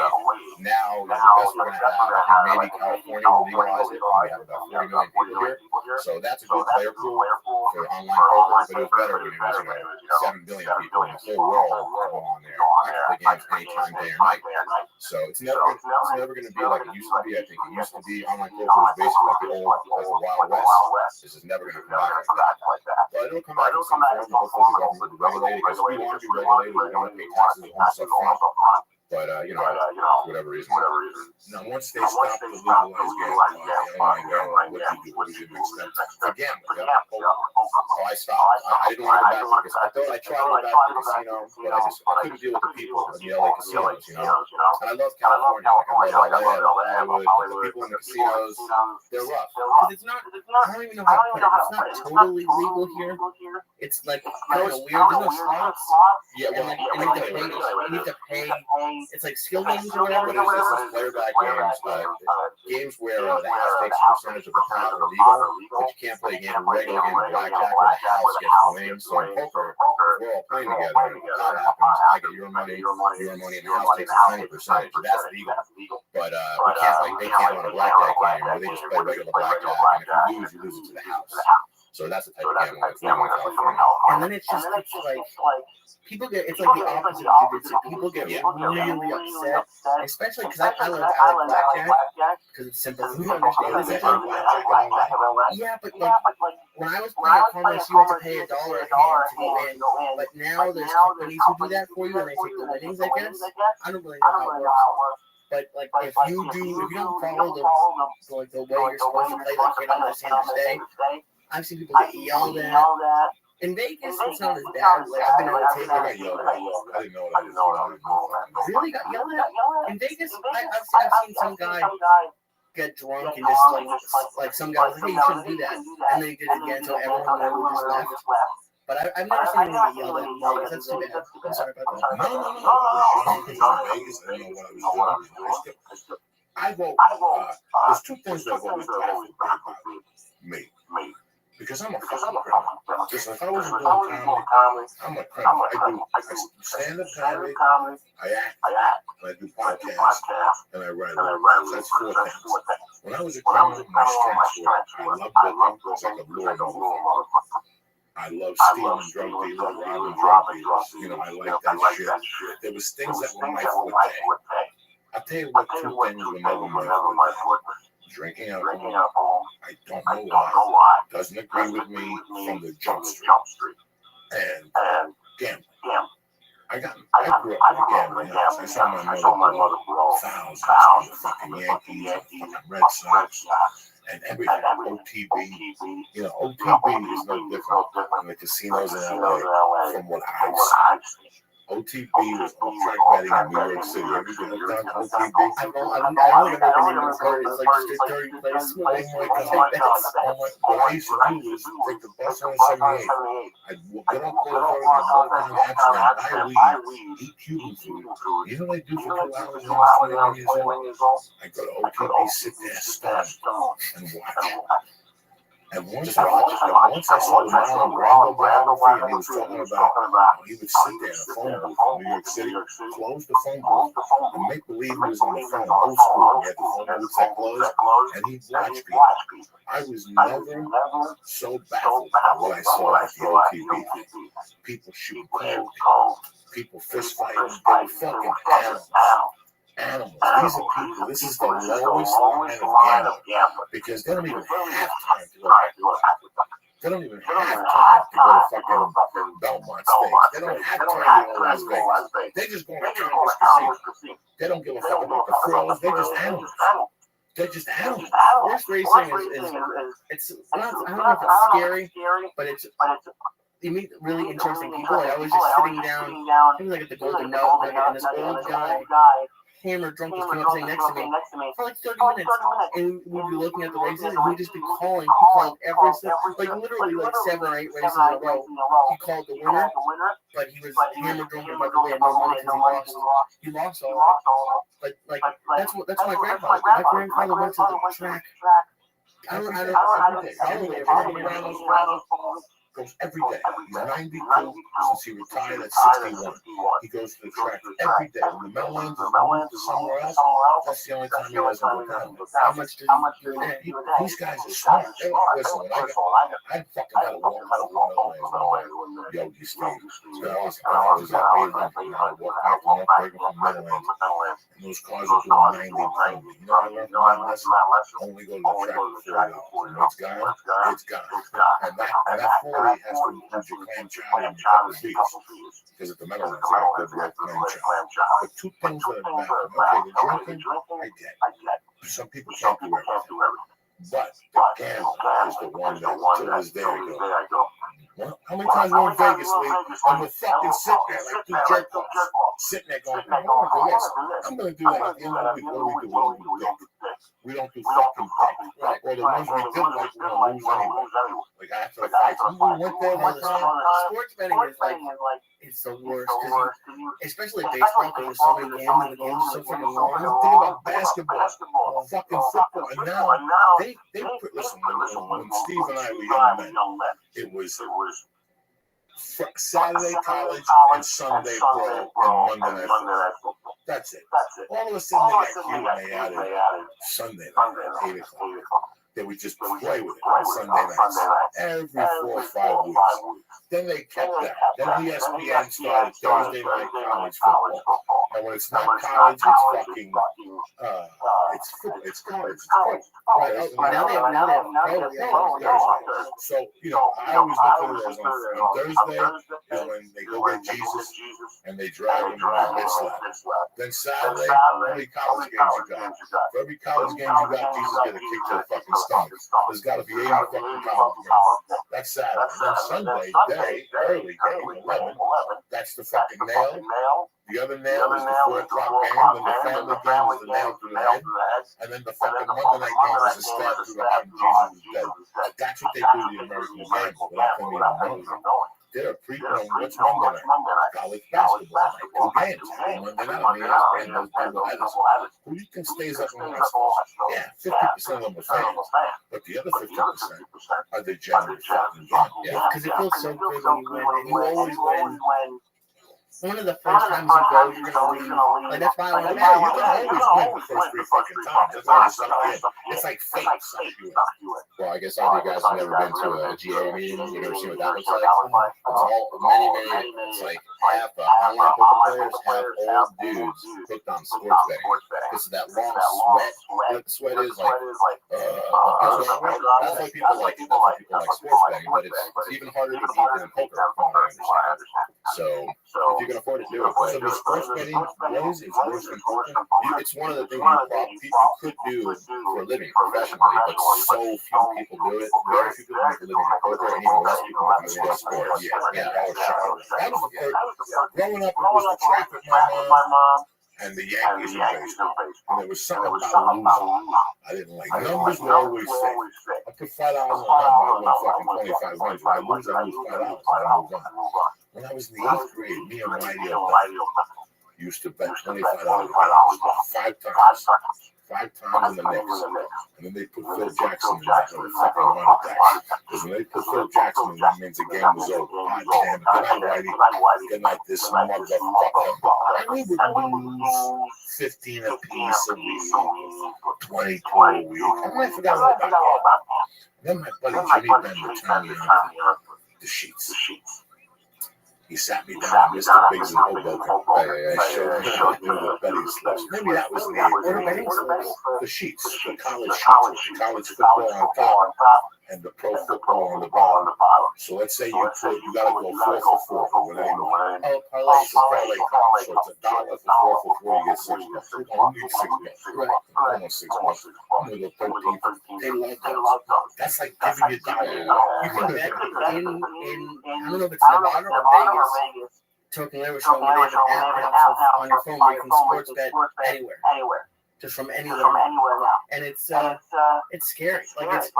Now, the best we're going to have, I think maybe California will legalize it, we have about 40 million people here, so that's a good player pool for online poker, but it was better when it was 7 billion people in the whole world going on there. I can play games anytime, day or night. So it's never going to be like it used to be. I think it used to be online poker was basically like the Wild West. This is never going to come back like that. But it'll come back in some form. Hopefully the government will regulate it, because we want to be regulated. We want to pay taxes almost up front. But for whatever reason. Now, once they stop the legalized gambling, what do you expect? For gambling, so I stopped. I didn't want to go back to the casino. I tried to go back to the casino, but I couldn't deal with the people in the LA casinos, And I love California. I love LA, Hollywood, but the people in the casinos, they're rough. Because it's not, I don't even know how to put it. It's not totally legal here. It's like kind of weird. There's no slots. Yeah, well, and you need to pay. It's like skill games or whatever. But it's player back games where the house takes a percentage of the pot are legal, but you can't play a game, regular game of blackjack where the house gets the win. So in poker, we're all playing together, and if that happens, I get your money, and the house takes a tiny percentage. That's legal. But we can't, they can't run a blackjack game where they just play regular blackjack, and if you lose it to the house. So that's the type of gambling that's legal in California. And then it's just like people get, it's like the opposite of jiu-jitsu. People get really upset, especially because I like blackjack because it's simple for me to understand. Yeah, but like when I was playing Congress, you had to pay $1 a hand to go in. Like now there's companies who do that for you and they take the winnings, I guess. I don't really know how it works. But like if you don't follow the way you're supposed to play, like you don't understand the stay. I've seen people get yelled at. In Vegas, it's not as bad. Like I've been on a table. I didn't know that. Really got yelled at? In Vegas, I've seen some guy get drunk and just like some guy was like, hey, you shouldn't do that. And then he did it again, so everyone there just left. But I've never seen anyone get yelled at in Vegas. That's too bad. I'm sorry about that. No. Vegas, I didn't know what I was doing. There's 2 things that have always baffled me. Because I'm a fucking criminal. Just if I wasn't doing comedy, I'm a criminal. I do stand-up comedy, I act, and I do podcasts, and I write. So that's 4 things. When I was a criminal, my strengths were I loved booking because I could lure motherfuckers. I love stealing drug dealers, robbing drug dealers. I like that shit. There was things that were my forte. I'll tell you what 2 things were never my forte. Drinking alcohol, I don't know why, doesn't agree with me from the jump street. And gambling. I grew up in a gambling house. I saw my mother blow thousands of fucking Yankees, fucking Red Sox, and everything. OTB. OTB is no different in the casinos in LA from what I've seen. OTB was on track betting in New York City. Have you been hooked on OTB? I've only ever been in Missouri. It's like just a dirty place. Oh my God. What I used to do was take the bus on 78. I'd get up there and walk down Amsterdam, buy weed, eat Cuban food. You know what I do for 2 hours when I was 21 years old? I go to OTB, sit there, stone, and watch. And once I saw the Marlon Brando biography, and he was talking about how he would sit there in a phone booth in New York City, close the phone booth, and make believe he was on the phone, old school. He had the phone booths that closed, and he'd watch people. I was never so baffled by what I saw at the OTB. People shooting coke, people fist fighting, they were fucking animals. These are people. This is the lowest line of gambler because they don't even have time to go. They don't even have time to go to fucking Belmont State. They don't have time to go to Las Vegas. They just go to Congress Casino. They don't give a fuck about the thrills. They're just animals. They're just animals. Horse racing it's not, I don't know if it's scary, but it's you meet really interesting people. Like I was just sitting down, it was like at the Golden Note, and this old guy, hammered drunk, just came up sitting next to me for like 30 minutes, and we'd be looking at the races, and we'd just be calling. He called every like literally like 7 or 8 races in a row. He called the winner, but he was hammered drunk and about to win no money because he lost all of it. Like that's my grandfather. My grandfather went to the track. I don't goes every day. He's 92 since he retired at 61. He goes to the track every day. When the Meadowlands is moved to somewhere else, that's the only time he doesn't go down. How much does he do that? These guys are smart. Listen, when I fucking had to walk out of the Meadowlands when Yogi Steve. So I was at 800, and I had to walk back from North from Meadowlands. And those cars are doing 90 and 20. You know what I learned from that lesson? Only go to the track before when it's gone, it's gone. And that 40 has to include your clam chowder and your cup of beef. Because at the Meadowlands, they have good clam chowder. But 2 things that matter. Okay, the drinking, I get. Some people can't do everything. But the gamble is the one that till this day I go. Well, how many times we're in Vegas, Lee, and we're fucking sitting there like 2 jerk-offs, sitting there going, I want to do this. I'm going to do that at the end of the week. What do? We don't do dick. We don't do fucking dick. Right. Or the ones we did like, we're going to lose anyway. Like after the fights, we went there one time. Sports betting is like, it's the worst. Especially baseball, because there's so many games, and the games are so freaking long. Think about basketball, fucking football, and now they listen, when Steve and I were young men, it was Saturday college and Sunday pro and Monday night football. That's it. All of a sudden they got cute and they added Sunday night at 8 o'clock. They would just play with it on Sunday nights every 4 or 5 weeks. Then they kept that. Then ESPN started Thursday night college football. And when it's not college, it's fucking it's college. It's pro. Right? Now they have So, you know, I always look at it as on Thursday is when they go get Jesus and they drive him and they get slapped. Then Saturday, how many college games you got? For every college game you got, Jesus get a kick to the fucking stomach. There's got to be 80 fucking college games. That's Saturday. Then Sunday day, early game, 11. That's the fucking nail. The other nail is the 4 o'clock game. Then the family game is the nail through the head. And then the fucking Monday night game is the stab through the head and Jesus is dead. That's what they do to the American game without them even knowing. They're preaching what's Monday night? College basketball night. 2 games. Monday night on ESPN, those double headers. Who you think stays up and watches? Yeah, 50% of them are fans. But the other 50% are the general fucking game. Yeah, because it feels so good when you win. And you always win. One of the first times you go, you're going to leave. Like, that's why I want to you can always win the first 3 fucking times. That's why it's sucked in. It's like fate sucked you in. Well, I guess all you guys have never been to a GA meeting. You've never seen what that looks like. It's all many. It's like half online poker players, half old dudes hooked on sports betting. because of that long sweat. Like the sweat is like, that's why people like it. That's why people like sports betting. But it's even harder to beat than poker, from what I understand. So if you can afford to do it, but so the sports betting wise, it's worse than poker. It's one of the things you could do for a living professionally, but so few people do it. Very few people make a living in poker, and even less people make a living in sports. Yeah, that was that was the first. Growing up, it was the trap with my mom and the Yankees in baseball. And there was something about losing I didn't like. Numbers were always safe. I put $5 on a number, I won fucking 25 wins. When I lose $5, I move on. When I was in the 8th grade, me and Whitey used to bet $25 5 times. 5 times in the Knicks. And then they put Phil Jackson in that fucking run attack. Because when they put Phil Jackson in, that means the game was over. God damn it. Good night, Whitey. Good night, this motherfucker. And we would lose 15 apiece a week, 22 a week. And I forgot all about that. Then my buddy Jimmy Bender turned me on the sheets. He sat me down, Mr. Biggs in Hoboken. I showed me the betting slips. Maybe that was the sheets, the college sheets, the college football on top, and the pro football on the bottom. So let's say you gotta go 4 for 4 with anyone. Parlay. So it's $1 for 4 for 4. You get $6. You need $6. Right. Almost $6. I'm gonna go 13 for 15. That's like giving you $1. You can bet in I don't know if it's Nevada or Vegas. Token Liver showing me they have an app now on your phone where you can sports bet anywhere. Just from anywhere now. And it's scary. Like it's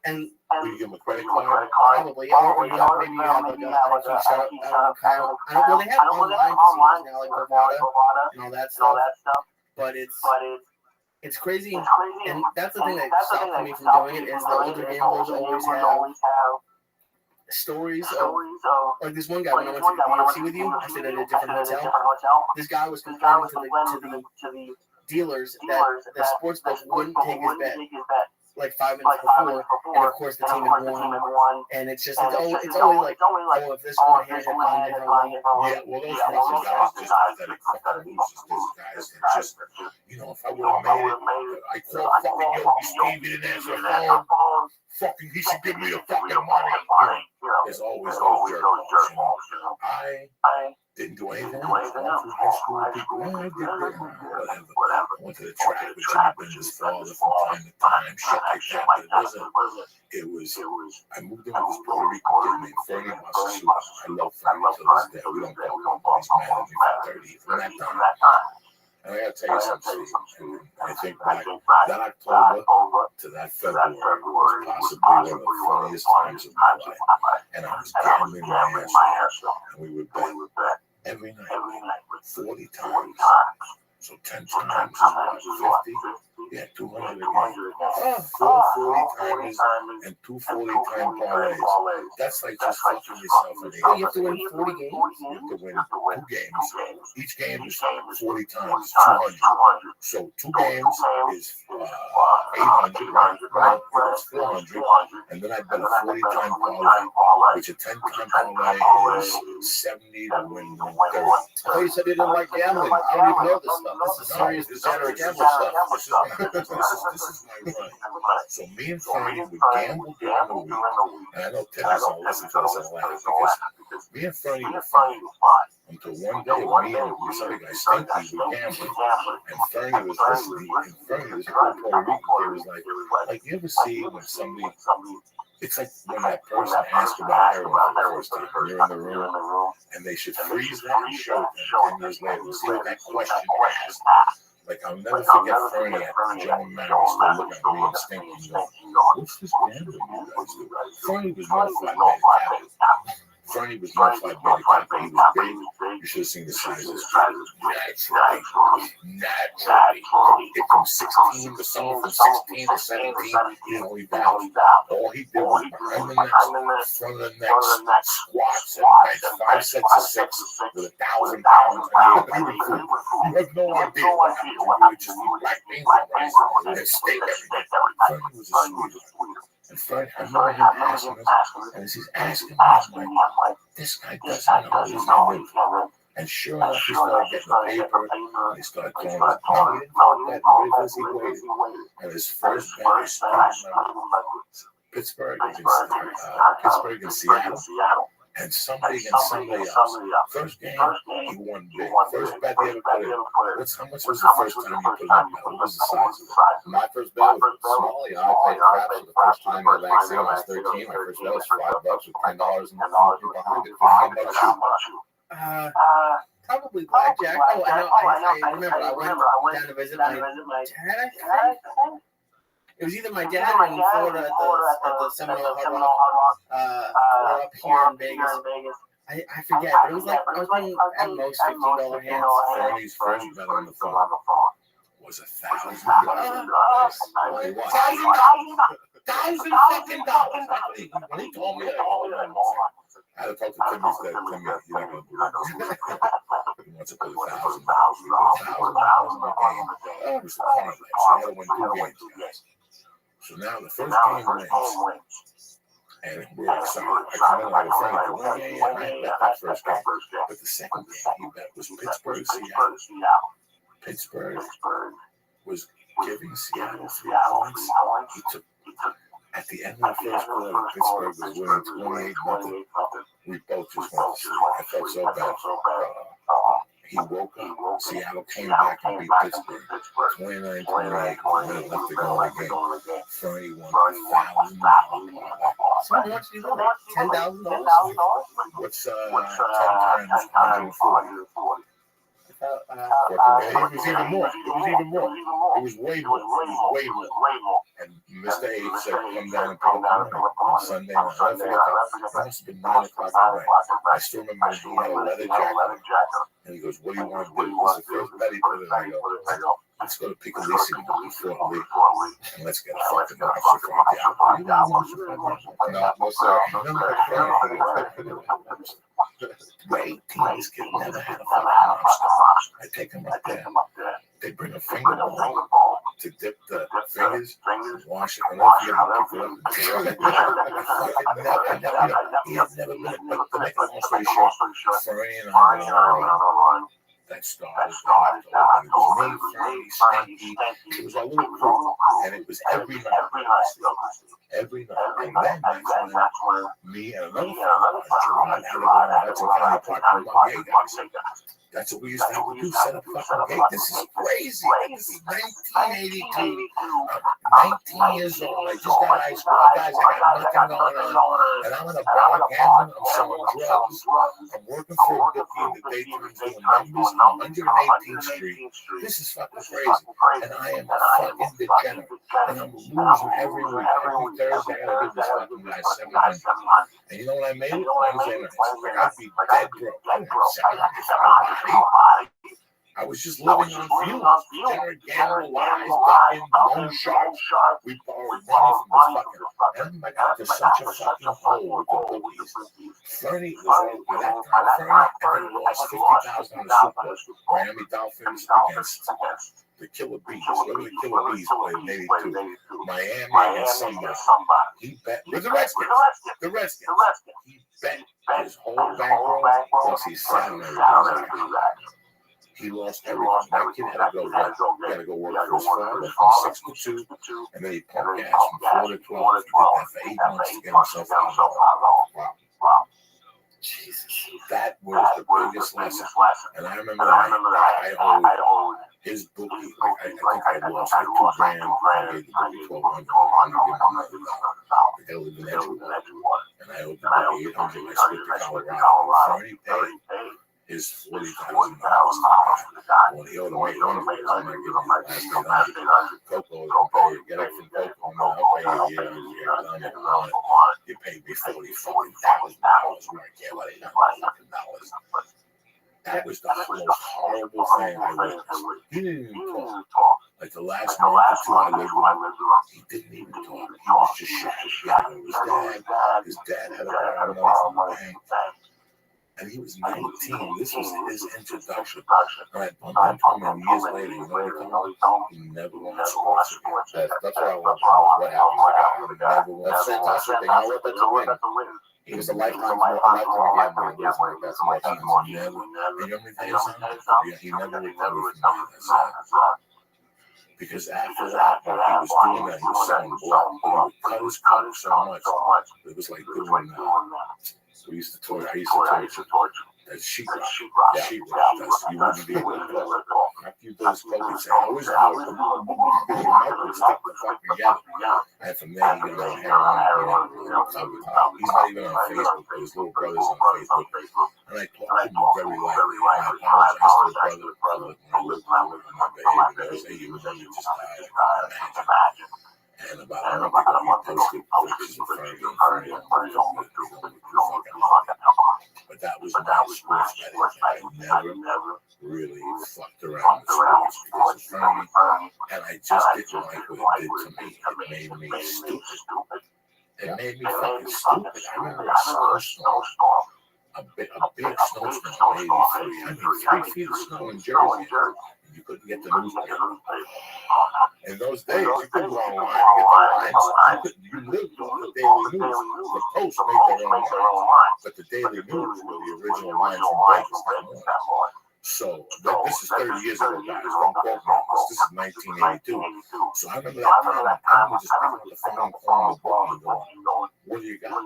and you give them a credit card? Probably. Or maybe you have like a shop. I don't know. They have online casinos now, like Nevada and all that stuff. But it's crazy. And that's the thing that stopped me from doing it is the older gamblers always have stories of, like this one guy when I went to the UFC with you, I stayed at a different hotel. This guy was complaining to the dealers that the sports book wouldn't take his bet like 5 minutes before, and of course the team had won, and it's always like, oh, if this one hand had gone differently. Yeah, well, those guys just pathetic fucking losers. Those guys that just, if I would have made it, I called fucking Yogi Steve, he didn't answer the phone. Fucking, he should give me the fucking money. There's always those jerk offs. I didn't do anything. I went through high school. People, I did whatever. I went to the track with Jimmy Bender's father from time to time. Shit like that. But it was. I moved in with this Puerto Rican kid named Fernie Massachusetts. I love Fernie to this day. We don't talk. He's mad at me for 30 from that time. And I gotta tell you something, Steve. I think back that October to that February was possibly one of the funniest times of my life. And I was gambling my ass off. And we would bet every night, 40 times. So 10 times is 50. Yeah, 200 again. 4 40 timers and 2 40-time parlays. That's like just fucking yourself in the head. You have to win 40 games? You have to win 2 games. Each game is 40 times, 200. So 2 games is 800, right? It's 400. And then I bet a 40-time parlay, which a 10-time parlay is 70 to win 130. I thought you said you didn't like gambling. I don't even know this stuff. This is serious degenerate gambling stuff. This is my run. So me and Fernie would gamble during the week. And I know Ted doesn't listen to this in a lot because me and Fernie were fine until one day me and this other guy Stinky were gambling. And Fernie was listening. And Fernie was a Puerto Rican. It was like you ever see when somebody, it's like when that person asks about heroin for the first time. You're in the room and they should freeze that and show them 10 years later and see what that question asked. Like, I'll never forget Fernie at John Maris. They look at me and Stinky and go, what's this gambling you guys do? Fernie was notified by the captain. Fernie was notified by the captain. He was big. You should have seen the size of his kid. Naturally. From 16 to someone from 16 to 17, he bounced. All he did was behind the neck, front of the neck, squats, and nights, 5 sets of 6 with 1,000 pounds. You have no idea what happened. You would just eat black beans and rice and steak every day. Fernie was a sweetheart. And Fernie, I remember him asking us, and as he's asking me, I'm like, this guy doesn't know he's going to win. And sure enough, he started getting the paper, and he started throwing his money. bet. Ready for this? He waited. And his first bet was Pittsburgh and Seattle. And somebody against somebody else. First game, he won big. First bet they ever put in. How much was the first time you put in that bet? What was the size of it? My first bet was small. You know, I played craps for the first time in the vaccine. I was 13. My first bet was $5 with $10 and behind it for $10 shoot. Probably blackjack. Oh, I remember. I went down to visit my dad, I think. It was either my dad or in Florida at the Seminole Hard Rock, or up here in Vegas. I forget, but it was like I was playing at most $15 hands. Fernie's first bet on the phone was $1,000. $1,000 fucking dollars. When he told me that, I had to talk to Timmy. Said, Timmy, you're not gonna believe this. He wants to put $1,000. $1,000 in the game. It was the parlay, so I had to win 2 games, guys. So now the first game wins, and we're excited. I come in like a friend, I bet that first game. But the second game he bet was Pittsburgh, Seattle. Pittsburgh was giving Seattle 3 points. He took, at the end of the first quarter, Pittsburgh was winning 28-0. We both just went to sleep. I felt so bad. He woke up. Seattle came back and beat Pittsburgh 29-28. Left to go in the game. Fernie won $1,000. So how much do you win? $10,000? What's 10 times 104? It was even more. It was way more. And Mr. H said, come down and pick up the money on Sunday night. I forget that. It must have been 9 o'clock at night. I still remember he had a leather jacket. And he goes, what do you want to do? This is the first bet he put in. I go, let's go to Piccolissimo before we leave. And let's get a fucking monster from the out. You got a monster from the out? No, sir. Great teams can never have a fucking monster. I take them up there. They bring a finger ball to dip the fingers, wash it, and then pick it up. He had never been, but to make a long story short, Fernie and I were on that started. It was me, Fernie, Stanky. It was our little crew, and it was every night. Every night. And then that's when me and another fellow, Gerard, had to go on Hudson County Park with my gay guys. That's what we used to have to do, set up fucking gate. This is crazy. This is 1982. I'm 19 years old. I just got high school. Guys, I got nothing going on. And I'm in a bar gambling. I'm selling drugs. I'm working for a bookie in the daytime doing numbers on 118th Street. This is fucking crazy. And I am a fucking degenerate. And I'm losing every week. Every Thursday, I gotta give this fucking guy $700. And you know what I made it? Wednesday nights. Like, I'd be dead broke. I didn't have $700. I was just living on fumes. Degenerate, gamble, lies, ducking, loan sharks. We borrowed money from the fucking. And I got to such a fucking hole with the bookies. Fernie was over that guy. Fernie lost $50,000 on the Super Bowl. Miami Dolphins against the Killer Bees. What did the Killer Bees play in 82? Miami against somebody. He bet with the Redskins. The Redskins. He bet his whole bankroll plus he sat on everybody's back. He lost everything. That kid had to go work. He had to go work for his father from 6 to 2, and then he pumped gas from 4 to 12. He did that for 8 months to get himself out. Wow. Jesus. That was the biggest lesson. And I remember that I owed his bookie, like, I think I lost like $2 grand. I gave the bookie $1,200. I'm going to give him $100. They lived in Edgewater. And I owed the bookie $800. I split to Colorado. Fernie paid his $40,000. When he owed him $800, I'm going to give him the last $800. Coco was going to pay. Get it from Coco. And I'll pay you. You paid me $40,000. I'm like, yeah, what $800. That was the most horrible thing I witnessed. He didn't even talk. Like the last month or two I lived with him, he didn't even talk. He was just shouting. His dad had a problem from the bank. And he was 19. This was his introduction. And I bumped into him years later. You know what he told me? He never won sports again. That's what I want to know. What happened? He never won sports again. I wrote that to win. He was a lifetime gambler. He never, and you know what he never recovered from that. Because after that, when he was doing that, he was selling blood. But he would cut his coat so much. It was like doing we used to torture. I used to torture. That's sheetrock. Yeah, sheetrock. You wouldn't be able to go. After you do this coat, you'd say, I always do it. Your mouth would stick the fucking together. And from there, he got on heroin. He's not even on Facebook, but his little brother's on Facebook. And I talked to him very lightly. And I apologized to his brother for my behavior. I was like, you just died. I can't imagine. And about a month ago, he posted pictures of Fergie and Fergie on but that was my sports betting. I never really fucked around with sports because of Fergie, and I just didn't like what it did to me. It made me stupid. It made me fucking stupid. I remember a snowstorm, a big snowstorm, 83. 3 feet of snow in Jersey. You couldn't get the newspaper. In those days, you couldn't go online and get the lines. You lived on the Daily News. The Post made their own lines, but the Daily News were the original lines from Vegas. So this is 30 years ago, guys. Don't quote me. This is 1982. So I remember that time. I remember just picking up the phone and calling the book and going, "What do you got?"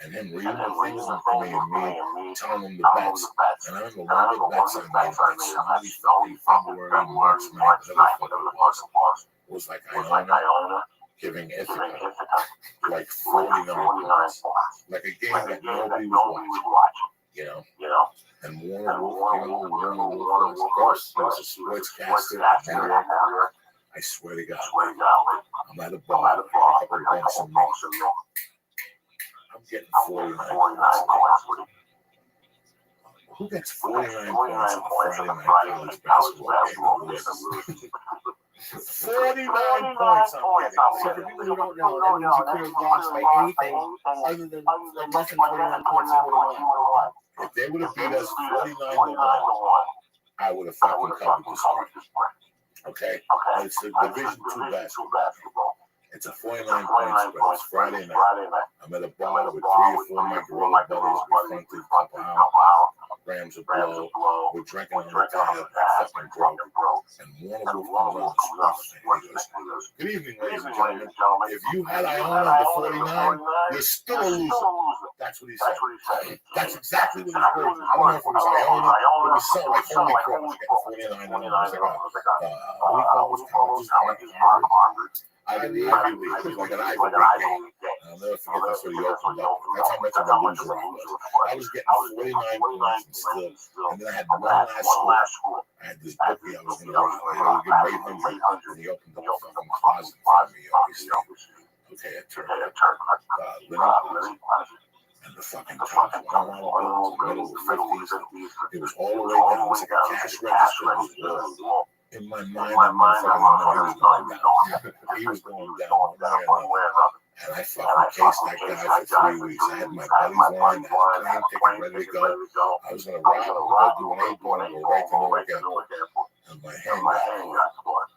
And him reading the things to me and me telling him the bets. And I remember one of the bets I made, like snowy fucking February, March, May, whatever it was like Iona giving Ithaca like 49 points. Like a game that nobody was watching, you know? And Warner Wolf, of course, he was a sportscaster. I swear to God, I'm at a bar, a couple of bucks and I'm getting 49 points. Who gets 49 points on a Friday night college basketball game? 49 points I'm getting. So for people who don't know, that means you could have lost by anything other than like less than 49 points you would have won. If they would have beat us 49-1, I would have fucking covered the spread. Okay? It's a Division II basketball. It's a 49 point spread. It's Friday night. I'm at a bar with 3 or 4 of my gorilla buddies. We fronted a couple grams of blow. We're drinking on the tab. I fucking broke. And Warner Wolf comes on the spot and he goes, "Good evening, ladies and gentlemen. If you had Iona at the 49, you're still a loser." That's what he said. That's exactly what his words were. I don't know if it was Iona, but it was so like, holy crap, I was getting 49 and I was like, what do you call those colleges? Ivy League. It was like an Ivy League game. I'll never forget that's what he opened up. That's how much of a loser I was. I was getting 49 points and still. And then I had one last score. I had this bookie I was going to rob. I had to give him 800. And he opened up a fucking closet for me, obviously. Okay, I turned Lenny Plaza. And the fucking top $1 bills, the middle of the 50s. It was all the way down. It was like a cash register. In my mind, I motherfucking he was going down one way or another. And I fucking cased that guy for 3 weeks. I had my buddies lined, I had a plane ticket ready to go. I was going to rob him, go do an airport, and go right to Newark Airport. And my hand got caught.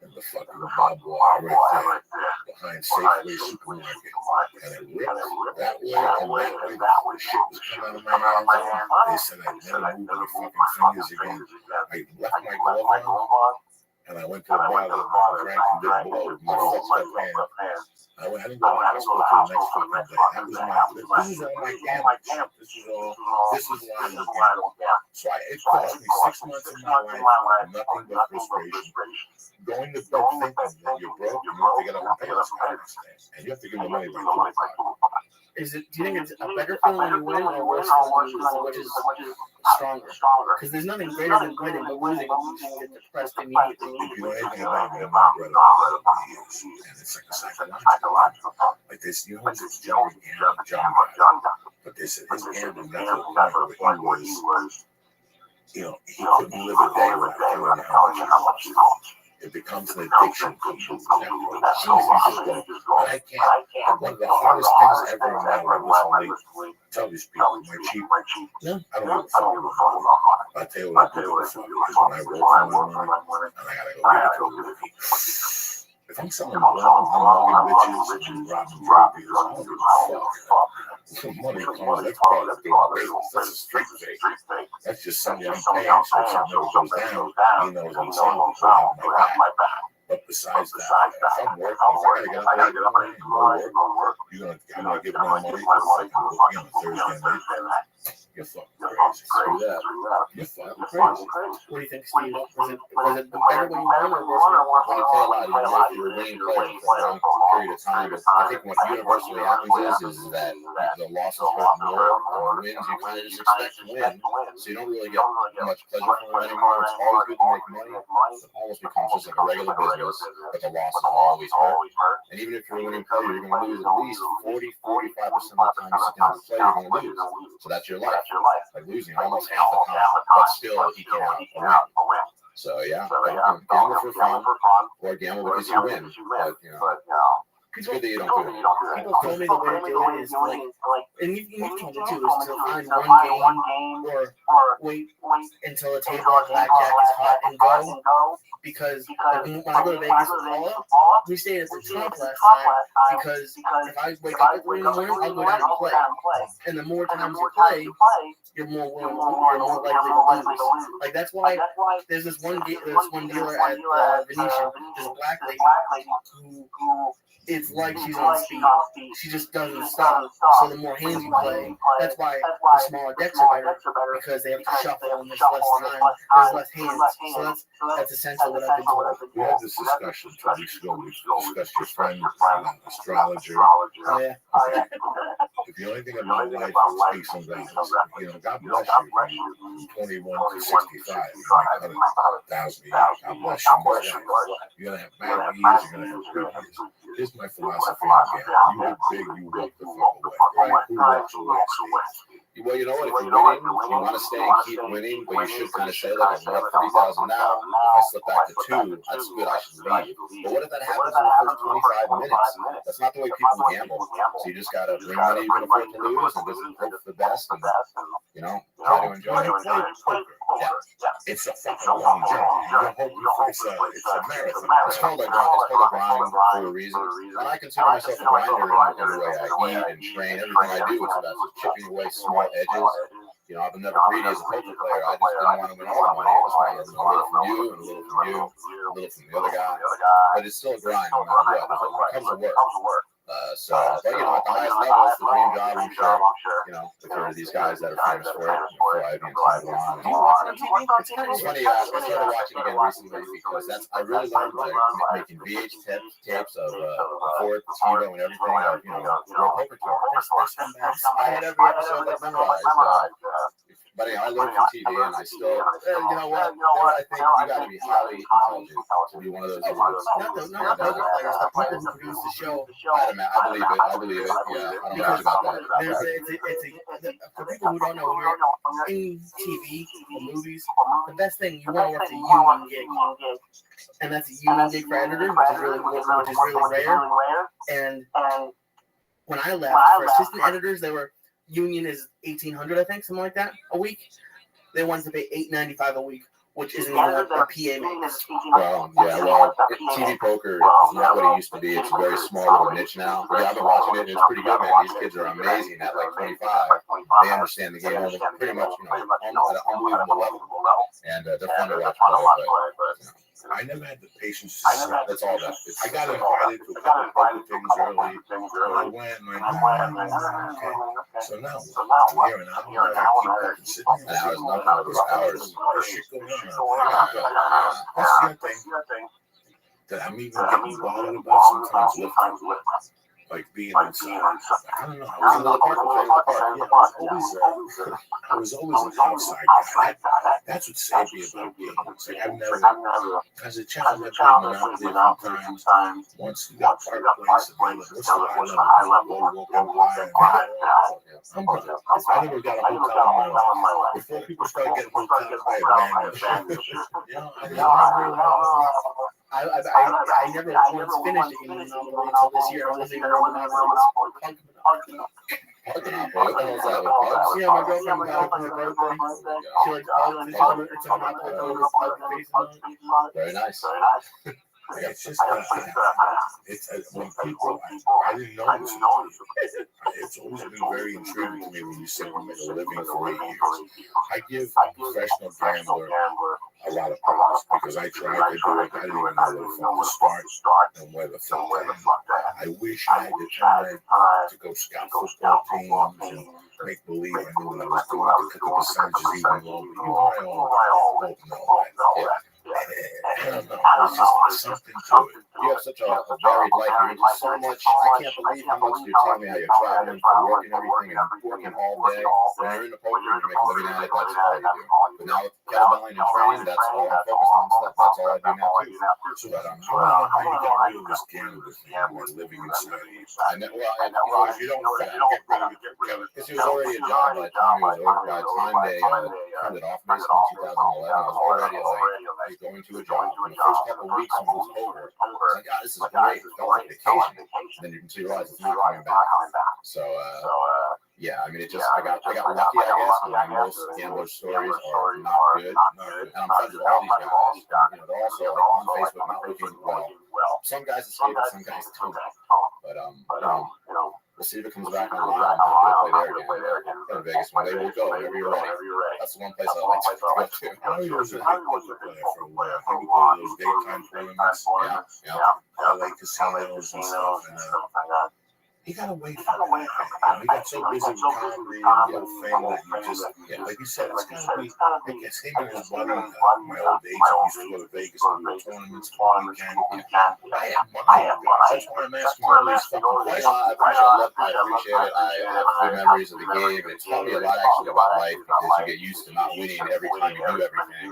And the fucking barbed wire right there, behind Safeway Supermarket. And it ripped that way and that way. Shit was coming out of my hands. They said I'd never move my fucking fingers again. I left my glove on, and I went to the bar, drank and did blow with my fucked up hand. I didn't go to the hospital till the next fucking day. That was this is all my gambling. This is why I don't gamble. So it cost me 6 months of my life, nothing but frustration. Going to bed thinking that you're broke, you have to get up and pay this guy. And you have to give the money back. Do you think it's a better feeling when you win or worse when you lose, which is stronger? Because there's nothing greater than winning, but losing, you just get depressed immediately. If you know anything about me, I'm not ready to years. And it's like a psychological. Like this, you know, it's John but they said his gambling got to the point where he was, you know, he couldn't live a day without telling you how much he lost. It becomes an addiction. I can't. One of the hardest things ever in my life was tell these people, my cheap. No, I don't give a fuck. I'll tell you what I do with it. Because when I work for my money, and I gotta go give it to people. If I'm selling blood, I'm mugging bitches and robbing drug dealers, I don't give a fuck. Money comes, that's part of doing business. That's a straight thing. That's just something I'm paying so if something never goes down, he knows I'm selling it, so I have my back. But But besides that, if I'm working, I gotta get up and go work. I'm gonna give more money for Thursday night. You're fucking crazy. Screw that. You're fucking crazy. What do you think, Steve? Was it better when you won or worse? When you play a lot, if you're a winning player for a long period of time, but I think what universally happens is that the losses hurt more, and wins you kind of just expect to win, so you don't really get much pleasure from it anymore. It's always good to make money. It almost becomes just like a regular business, but the losses always hurt. And even if you're a winning player, you're going to lose at least 40-45% of the time you sit down to play, you're going to lose. So that's your life. Like losing almost half the time, but still eking out a win. So yeah, gamble for fun or gamble because you win. But it's good that you don't do it. People told me the way to do it is like, and you told me too, is to find one game or wait until the table at blackjack is hot and go. Because when I go to Vegas with Paula, we stayed at the Trump last time because if I wake up at 3 in the morning, I'll go down and play. And the more times you play, you're more likely to lose. Like that's why there's this one dealer at Venetian, this black lady who it's like she's on speed. She just doesn't stop. So the more hands you play, that's why the smaller decks are better because they have to shuffle and there's less time, there's less hands. So that's essentially what I've been doing. We had this discussion 2 weeks ago. We discussed your friend, an astrologer. Oh yeah. If the only thing about life is peace and balance, God bless you. From 21 to 65, you make 100,000 a year. God bless you. You're gonna have bad years. You're gonna have good years. Here's my philosophy on gambling. You hit big, you walk the fuck away. Who walks away? Well, you know what? If you're winning, you want to stay and keep winning, but you should kind of say, look, I'm up 30,000 now. If I slip back to 2, that's good. I should leave. But what if that happens in the first 25 minutes? That's not the way people gamble. So you just got to bring money you can afford to lose and just hope for the best and, try to enjoy it. Yeah. It's a fucking long journey. It's a marathon. It's called a grind for a reason. And I consider myself a grinder in the way I eat and train. Everything I do, it's about just chipping away small edges. I've been never greedy as a poker player. I just didn't want to win all the money. I just wanted a little from you and a little from you, a little from the other guy. But it's still a grind no matter what. It comes to work. But at the highest level, it's the dream job, I'm sure. If there are these guys that are famous for it, before I even signed on. It's funny, I started watching again recently because I really learned making VH tapes of before Tito and everything of, World Poker Tour. I had every episode like memorized. But I learned from TV, and I still, you know what? I think you got to be highly intelligent to be one of those idiots. Not the poker players, the people who produce the show. I believe it. Yeah, I don't know about that. For people who don't know, when you're in TV or movies, the best thing you want to work a union gig, and that's a union gig for editors, which is really rare. And when I left, for assistant editors, they were. Union is $1,800, I think, something like that, a week. They wanted to pay $895 a week, which isn't even what a PA makes. Well, TV poker is not what it used to be. It's a very small little niche now. But I've been watching it, and it's pretty good, man. These kids are amazing at like 25. They understand the game pretty much, at an unbelievable level. And they're fun to watch play, but I never had the patience to see. That's all that. I got invited to a couple of things early. I went, okay. So now, I'm here and I keep sitting there. Hours. There's shit going on. That's the other thing that I'm even getting bothered about sometimes lifting. Like being inside. I don't know. I was always an outside guy. That's what saved me about games. Like I've never, as a child, I played Monopoly a few times. Once we got Park Place, and what's the high level? I'm good. I never got a hotel in my life. Before people started getting hotels, I abandoned I never once finished a game of Monopoly until this year. I wasn't even on Monopoly. Yeah, my girlfriend got it for her birthday. She likes pugs. It's on Monopoly. Very nice. It's just when people, I didn't know this. It's always been very intriguing to me when you say you make a living for 8 years. I give a professional gambler a lot of props because I tried to do it. I didn't even know where the fuck to start and where the fuck to end. I wish I had the time to go scout football teams and make believe I knew what I was doing to cut the percentages even lower. You know, I don't know. I don't know. There's just something to it. You have such a varied life. You're into so much. I can't believe how much you're telling me how you're traveling for work and everything and working all day. When you're in the poker, you make a living at it. That's all you do. But now with kettlebelling and training, that's all I'm focused on. So that's all I do now too. But I want to know how you got rid of this gambling thing by living inside of you. And then, well, if you don't get rid of it, because it was already a job by the time they turned it off basically in 2011. I was already like going to a job. In the first couple of weeks when it was over, I was like, this is great. It felt like vacation. And then you can realize it's not coming back. So, yeah, I mean, it just, I got lucky, I guess. I mean, most gambler stories are not good. And I'm friends with all these guys. You know, they're also like on Facebook, not looking well. Some guys escape it, some guys don't. But, we'll see if it comes back online and hopefully play there again. In Vegas, when they will go whenever you're ready. That's the one place I like to go to. I was a big poker player for a while. I would go to those daytime tournaments. LA casinos and stuff. And you got away from that. You got so busy with comedy and fame that you just, like you said, it's got to be, I guess him and his buddy, my old age, I used to go to Vegas and do tournaments for the weekend. I had money. That's why I'm asking all these fucking questions. I appreciate it. I have good memories of the game. It's taught me a lot actually about life because you get used to not winning every time you do everything.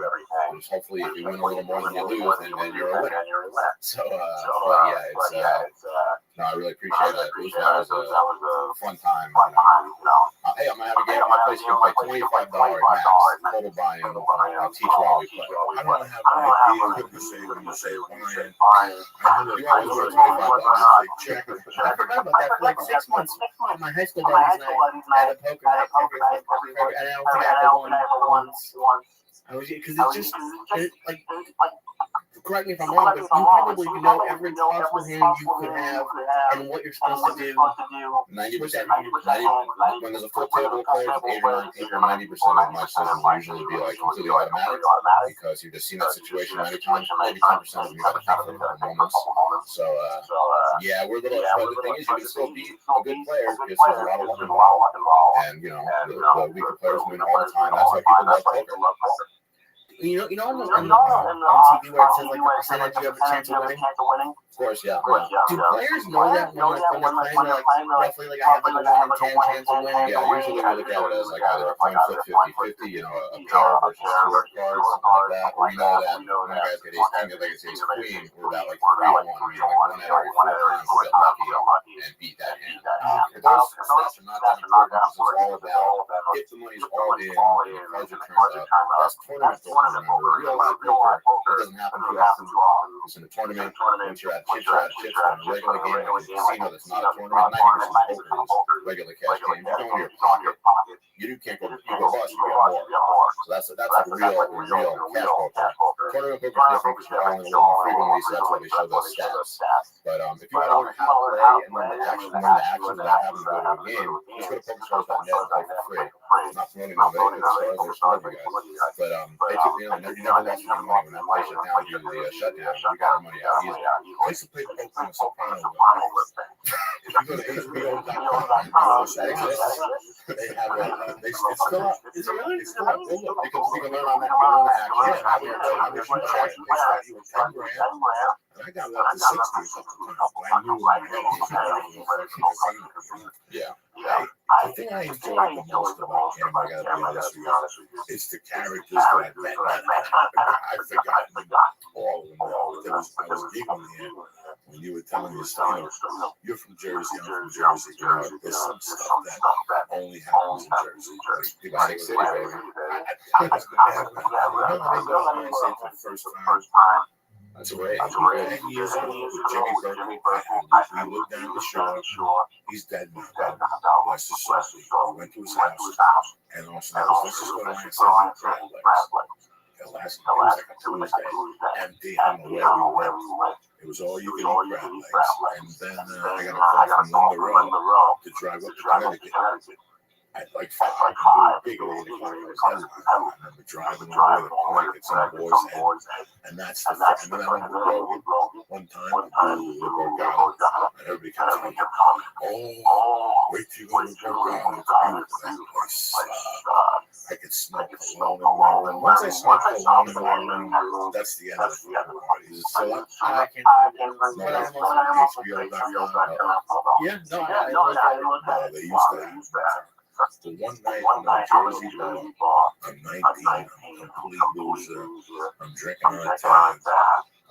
Which hopefully if you win a little more than you lose, then you're a winner. So, no, I really appreciate that. That was a fun time. Hey, I'm gonna have a game at my place. You can play $25 max total buy-in. I'll teach you how we play. I don't have an idea what you say when you say buy-in. I know that you always worth $25. Check. I forgot about that for like 6 months. My high school buddies and I had a poker night and I don't think I ever won once. I was because it's just like. Correct me if I'm wrong, but you probably know every possible hand you could have and what you're supposed to do. 90%. When there's a full table of players, 80 or 90% of my sessions will usually be like completely automatic because you've just seen that situation many times. Maybe 10% of them you got to think for a couple moments. So, yeah, we're a little. But the thing is, you can still be a good player because there's a lot of luck involved. And, you know, the weaker players win all the time. That's why people love poker. You know, on TV where it says like the percentage you have a chance of winning. Of course, yeah. Do players know that when they're playing, like roughly like I have like a 1 in 10 chance of winning? Yeah, usually we look at it as like either a coin flip 50-50, you know, a pair versus 2 cards, something like that. Or we know that when guys get ace king, if they get ace queen, we're about like 3-1. You know, like 1 out of every 4 times we get lucky and beat that hand. Those stats are not that important because it's all about if the money's all in, the cards are turned up. That's tournament poker. Remember, real life poker, it doesn't happen too often. It's in a tournament, once you're at chips, on a regular game, like a casino that's not a tournament, 90% of poker is regular cash game. You go into your pocket, you can't go, you go bust, you get more. So that's a real cash poker. Tournament poker is different because you're all in a little more frequently, so that's why they show those stats. But if you want to learn how to play and learn the action without having to go to a game, just go to pokerstars.net and play for free. I'm not promoting them, but they're smart guys. But they took, you never lost any money when that place shut down due to the shutdown. We got our money out easy. I used to play poker on a Soprano website. If you go to HBO.com, they have it's still up. Is it really? It's still up. Go look. You can learn on that. I wish you checked. They start you with $10 grand. And I got up to 60 a couple times. I knew yeah. The thing I enjoy the most about him, I gotta be honest with you, is the characters that I met. I've forgotten all of them. I was giggling here when you were telling me, you're from Jersey, I'm from Jersey. You know, there's some stuff that only happens in Jersey. Atlantic City, baby. I was going to have for the first time. That's right. 10 years old with Jimmy Burke. We looked down the shore. He's dead now. Bless his soul. We went to his house. And also, let's just go to Atlantic City and crab legs. it was like a Tuesday, empty. I don't know where we went. It was all you could eat crab legs. And then I got a call from Linda Rowe to drive up to Connecticut. At like 5, big 8 o'clock. I remember driving over the point at some boy's head. And that's the thing. And then I went to Rogan one time to do the Borgata. And everybody kept telling me, oh, wait till you go to Borgata. It's beautiful. That place. I could smell cologne in my room. Once I smell cologne in my room, that's the end of the party. Is it still up? I can't HBO.com. Yeah, no, They used to have. The one night in a Jersey bar, I'm 19, I'm a complete loser, I'm drinking on tap,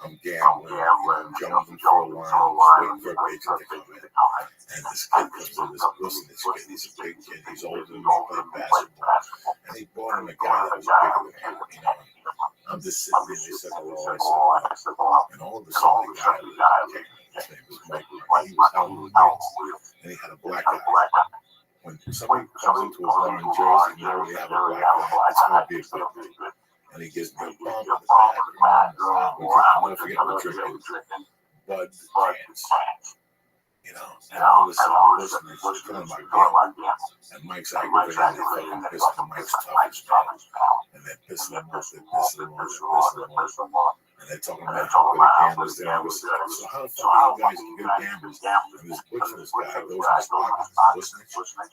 I'm gambling, I'm jumping for a line, waiting for a bitch to come in. And this kid comes in, this kid, he's a big kid, he's older than me, playing basketball. And he brought him a guy that was bigger than him, you know. I'm just sitting there, they said hello, I said hello. And all of a sudden, the guy came, his name was Mike, he was out on wheels, and he had a black eye. When somebody comes into a bar in Jersey and they already have a black guy, it's going to be a good thing. And he gives me a bump in the back. I'll never forget him drinking Bud cans. You know, and all of a sudden, the listeners just filling my beer. And Mike's aggravated, and they fucking pissed him. Mike's tough as man. And they're pissing him off, they're pissing him off. And they're talking about how good a gambler's there. So how the fuck are you guys good gamblers? And this butcher, this guy, goes in his pocket,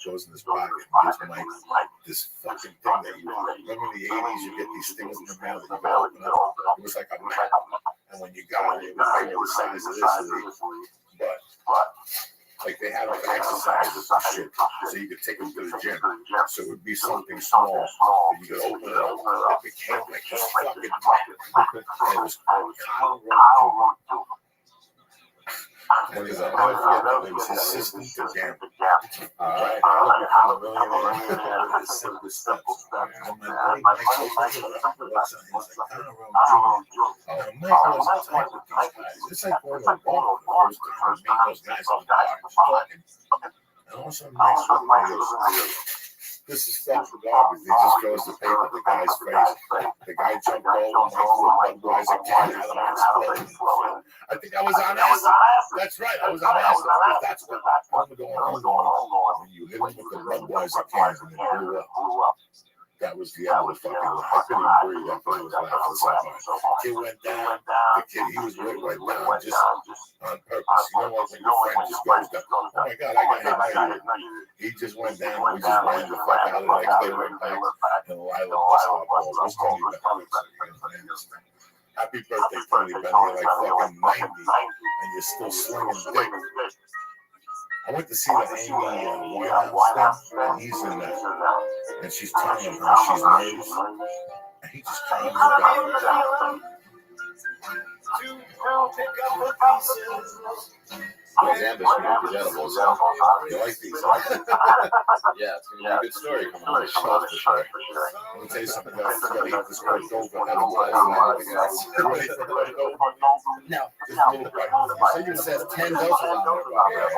goes in his pocket and gives Mike this fucking thing that you remember in the 80s, you get these things in the mail that you can open up. It was like a map. And when you got it, it was like the size of this. But like they had like exercises and shit, so you could take them to the gym. So it would be something small, and you could open it up. It became like this fucking and it was Kyle Rowe. And he's like, it was his system to gamble. Alright, I would become a millionaire with the simplest steps. And my buddy Mike goes like, he's like, Kyle Rowe Jr. And Mike wasn't tight with these guys. It's like going to a bar for the first time and meeting those guys in the bar and talking. And all of a sudden Mike's goes, this is fucking garbage. He just goes to paint the guy's face. The guy jumped over Mike with a Budweiser can out of his exploding. I think I was on acid. That's right, I was on acid. That's what I'm going on. When you hit him with the Budweiser cans and it blew up. That was the end of the fucking life. I couldn't even breathe after I was laughing so hard. Kid went down. The kid, he was really went down just on purpose. You know what? When your friend just goes down, oh my God, I got hit. He just went down. We just ran the fuck out of the next day. Went back and Lila busted our balls. What's Tony Bennett? Happy birthday, Tony Bennett. You're like fucking 90 and you're still slinging dick. I went to see the Amy Winehouse thing, and he's in that. And she's telling him how she's nervous. And he just calms her down. Those ambush edibles, huh? You like these? Yeah, it's going to be a good story coming on the show for sure. Let me tell you something else. You got to eat this Cordova edible. You ready for Cordova? No. Just a little bite. It says 10 doses on there.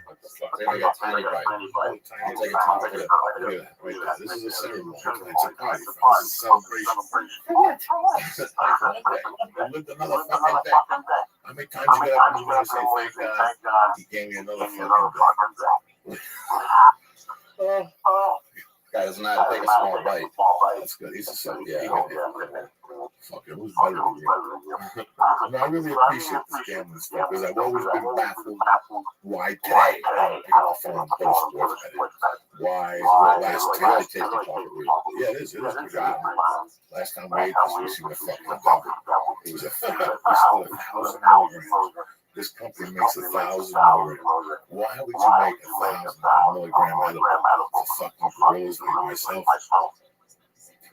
What the fuck? They only got tiny bite. Tiny, take a time. Look at that. Right there. This is a ceremony. It's a party. This is a celebration. What? I lived another fucking day. How many times you get up in the morning and say, thank God, he gave me another fucking day. Guy doesn't know how to take a small bite. That's good. He's a son. Yeah. Fuck it. Who's better than you? No, I really appreciate this gambling stuff because I've always been baffled why today I don't pick up the phone and play sports betting. Why last time I take the pocket weed? Yeah, it is. It is pretty good. Last time we ate this, we were fucking double. It was still 1,000 milligrams. This company makes 1,000 milligrams. Why would you make 1,000 milligram edible for fucking gorillas like myself?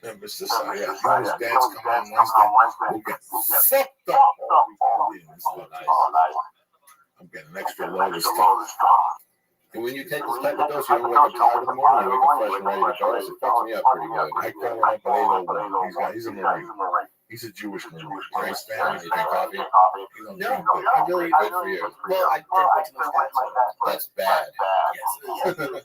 And Mr. Saya, you know his dad's coming on Wednesday. We'll get fucked up all weekend. I'm getting an extra load of stuff. And when you take this type of dose, you don't wake up tired in the morning, you wake up fresh and ready to go. It fucks me up pretty good. I call him up at 8:01. He's a Marine. He's a Jewish man. Nice family. You drink coffee? No, I really. Good for you. Well, I drink way too much fat. That's bad. Yes, it is.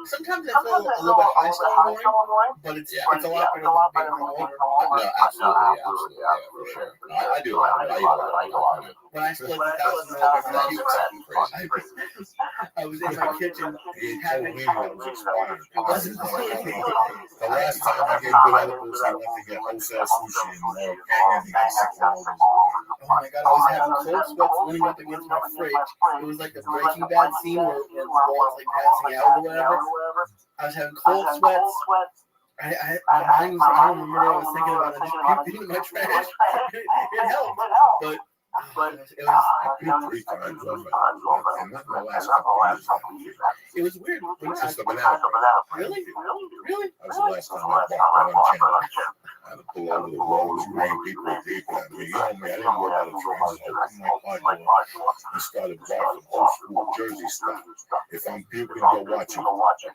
Sometimes I feel a little bit high still in the morning, but it's a lot better than being hungover. No, absolutely, yeah, for sure. No, I do a lot of it. I eat a lot of it. When I split the 1,000 milligrams of crazy. I was in my kitchen having. It was expired. The last time I gave good edibles, I went to get wholesale sushi in New York, and he got sick from all Oh my god, I was having cold sweats running up against my fridge. It was like the Breaking Bad scene where Walt's like passing out or whatever. I was having cold sweats. My mind was, I don't remember what I was thinking about. I just puked in my trash. It helped. But it was 3 times over. And not in the last couple of years. It was weird. Just the banana. Really? Really? That was the last time I bought one channel. I had to pull over the road, scream, people at me. You know me, I didn't go out of transit. I'm my pocket. I started barking old school Jersey stuff. If I'm puking, go watch it.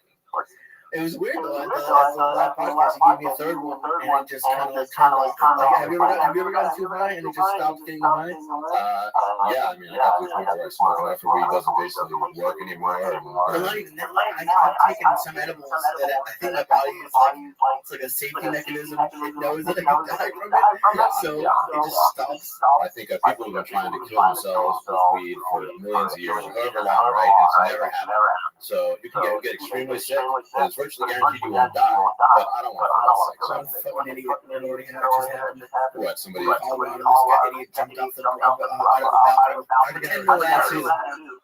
It was weird though. At the last podcast, you gave me a third one, and it just kind of like turned off. Like, have you ever gotten too high and it just stopped getting high? Yeah, I mean, I got to the point where smoking after weed doesn't basically work anymore. But not even that. Like, I've taken some edibles that I think my body is like, it's like a safety mechanism. It knows that I can die from it, so it just stops. I think people have been trying to kill themselves with weed for millions of years, however long, right? It's never happened. So you can get extremely sick, and it's virtually guaranteed you won't die, but I don't want to get sick. Some fucking idiot that already happened. What, somebody? Colorado, this idiot jumped off the balcony. I pretend no attitude.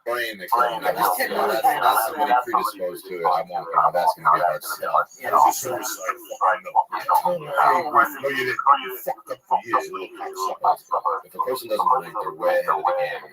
Brain exploding. That's somebody predisposed to it. I won't, that's going to be hard to sell. It's a suicide. No, you didn't. You fucked up for years. If a person doesn't drink, they're way ahead of the game.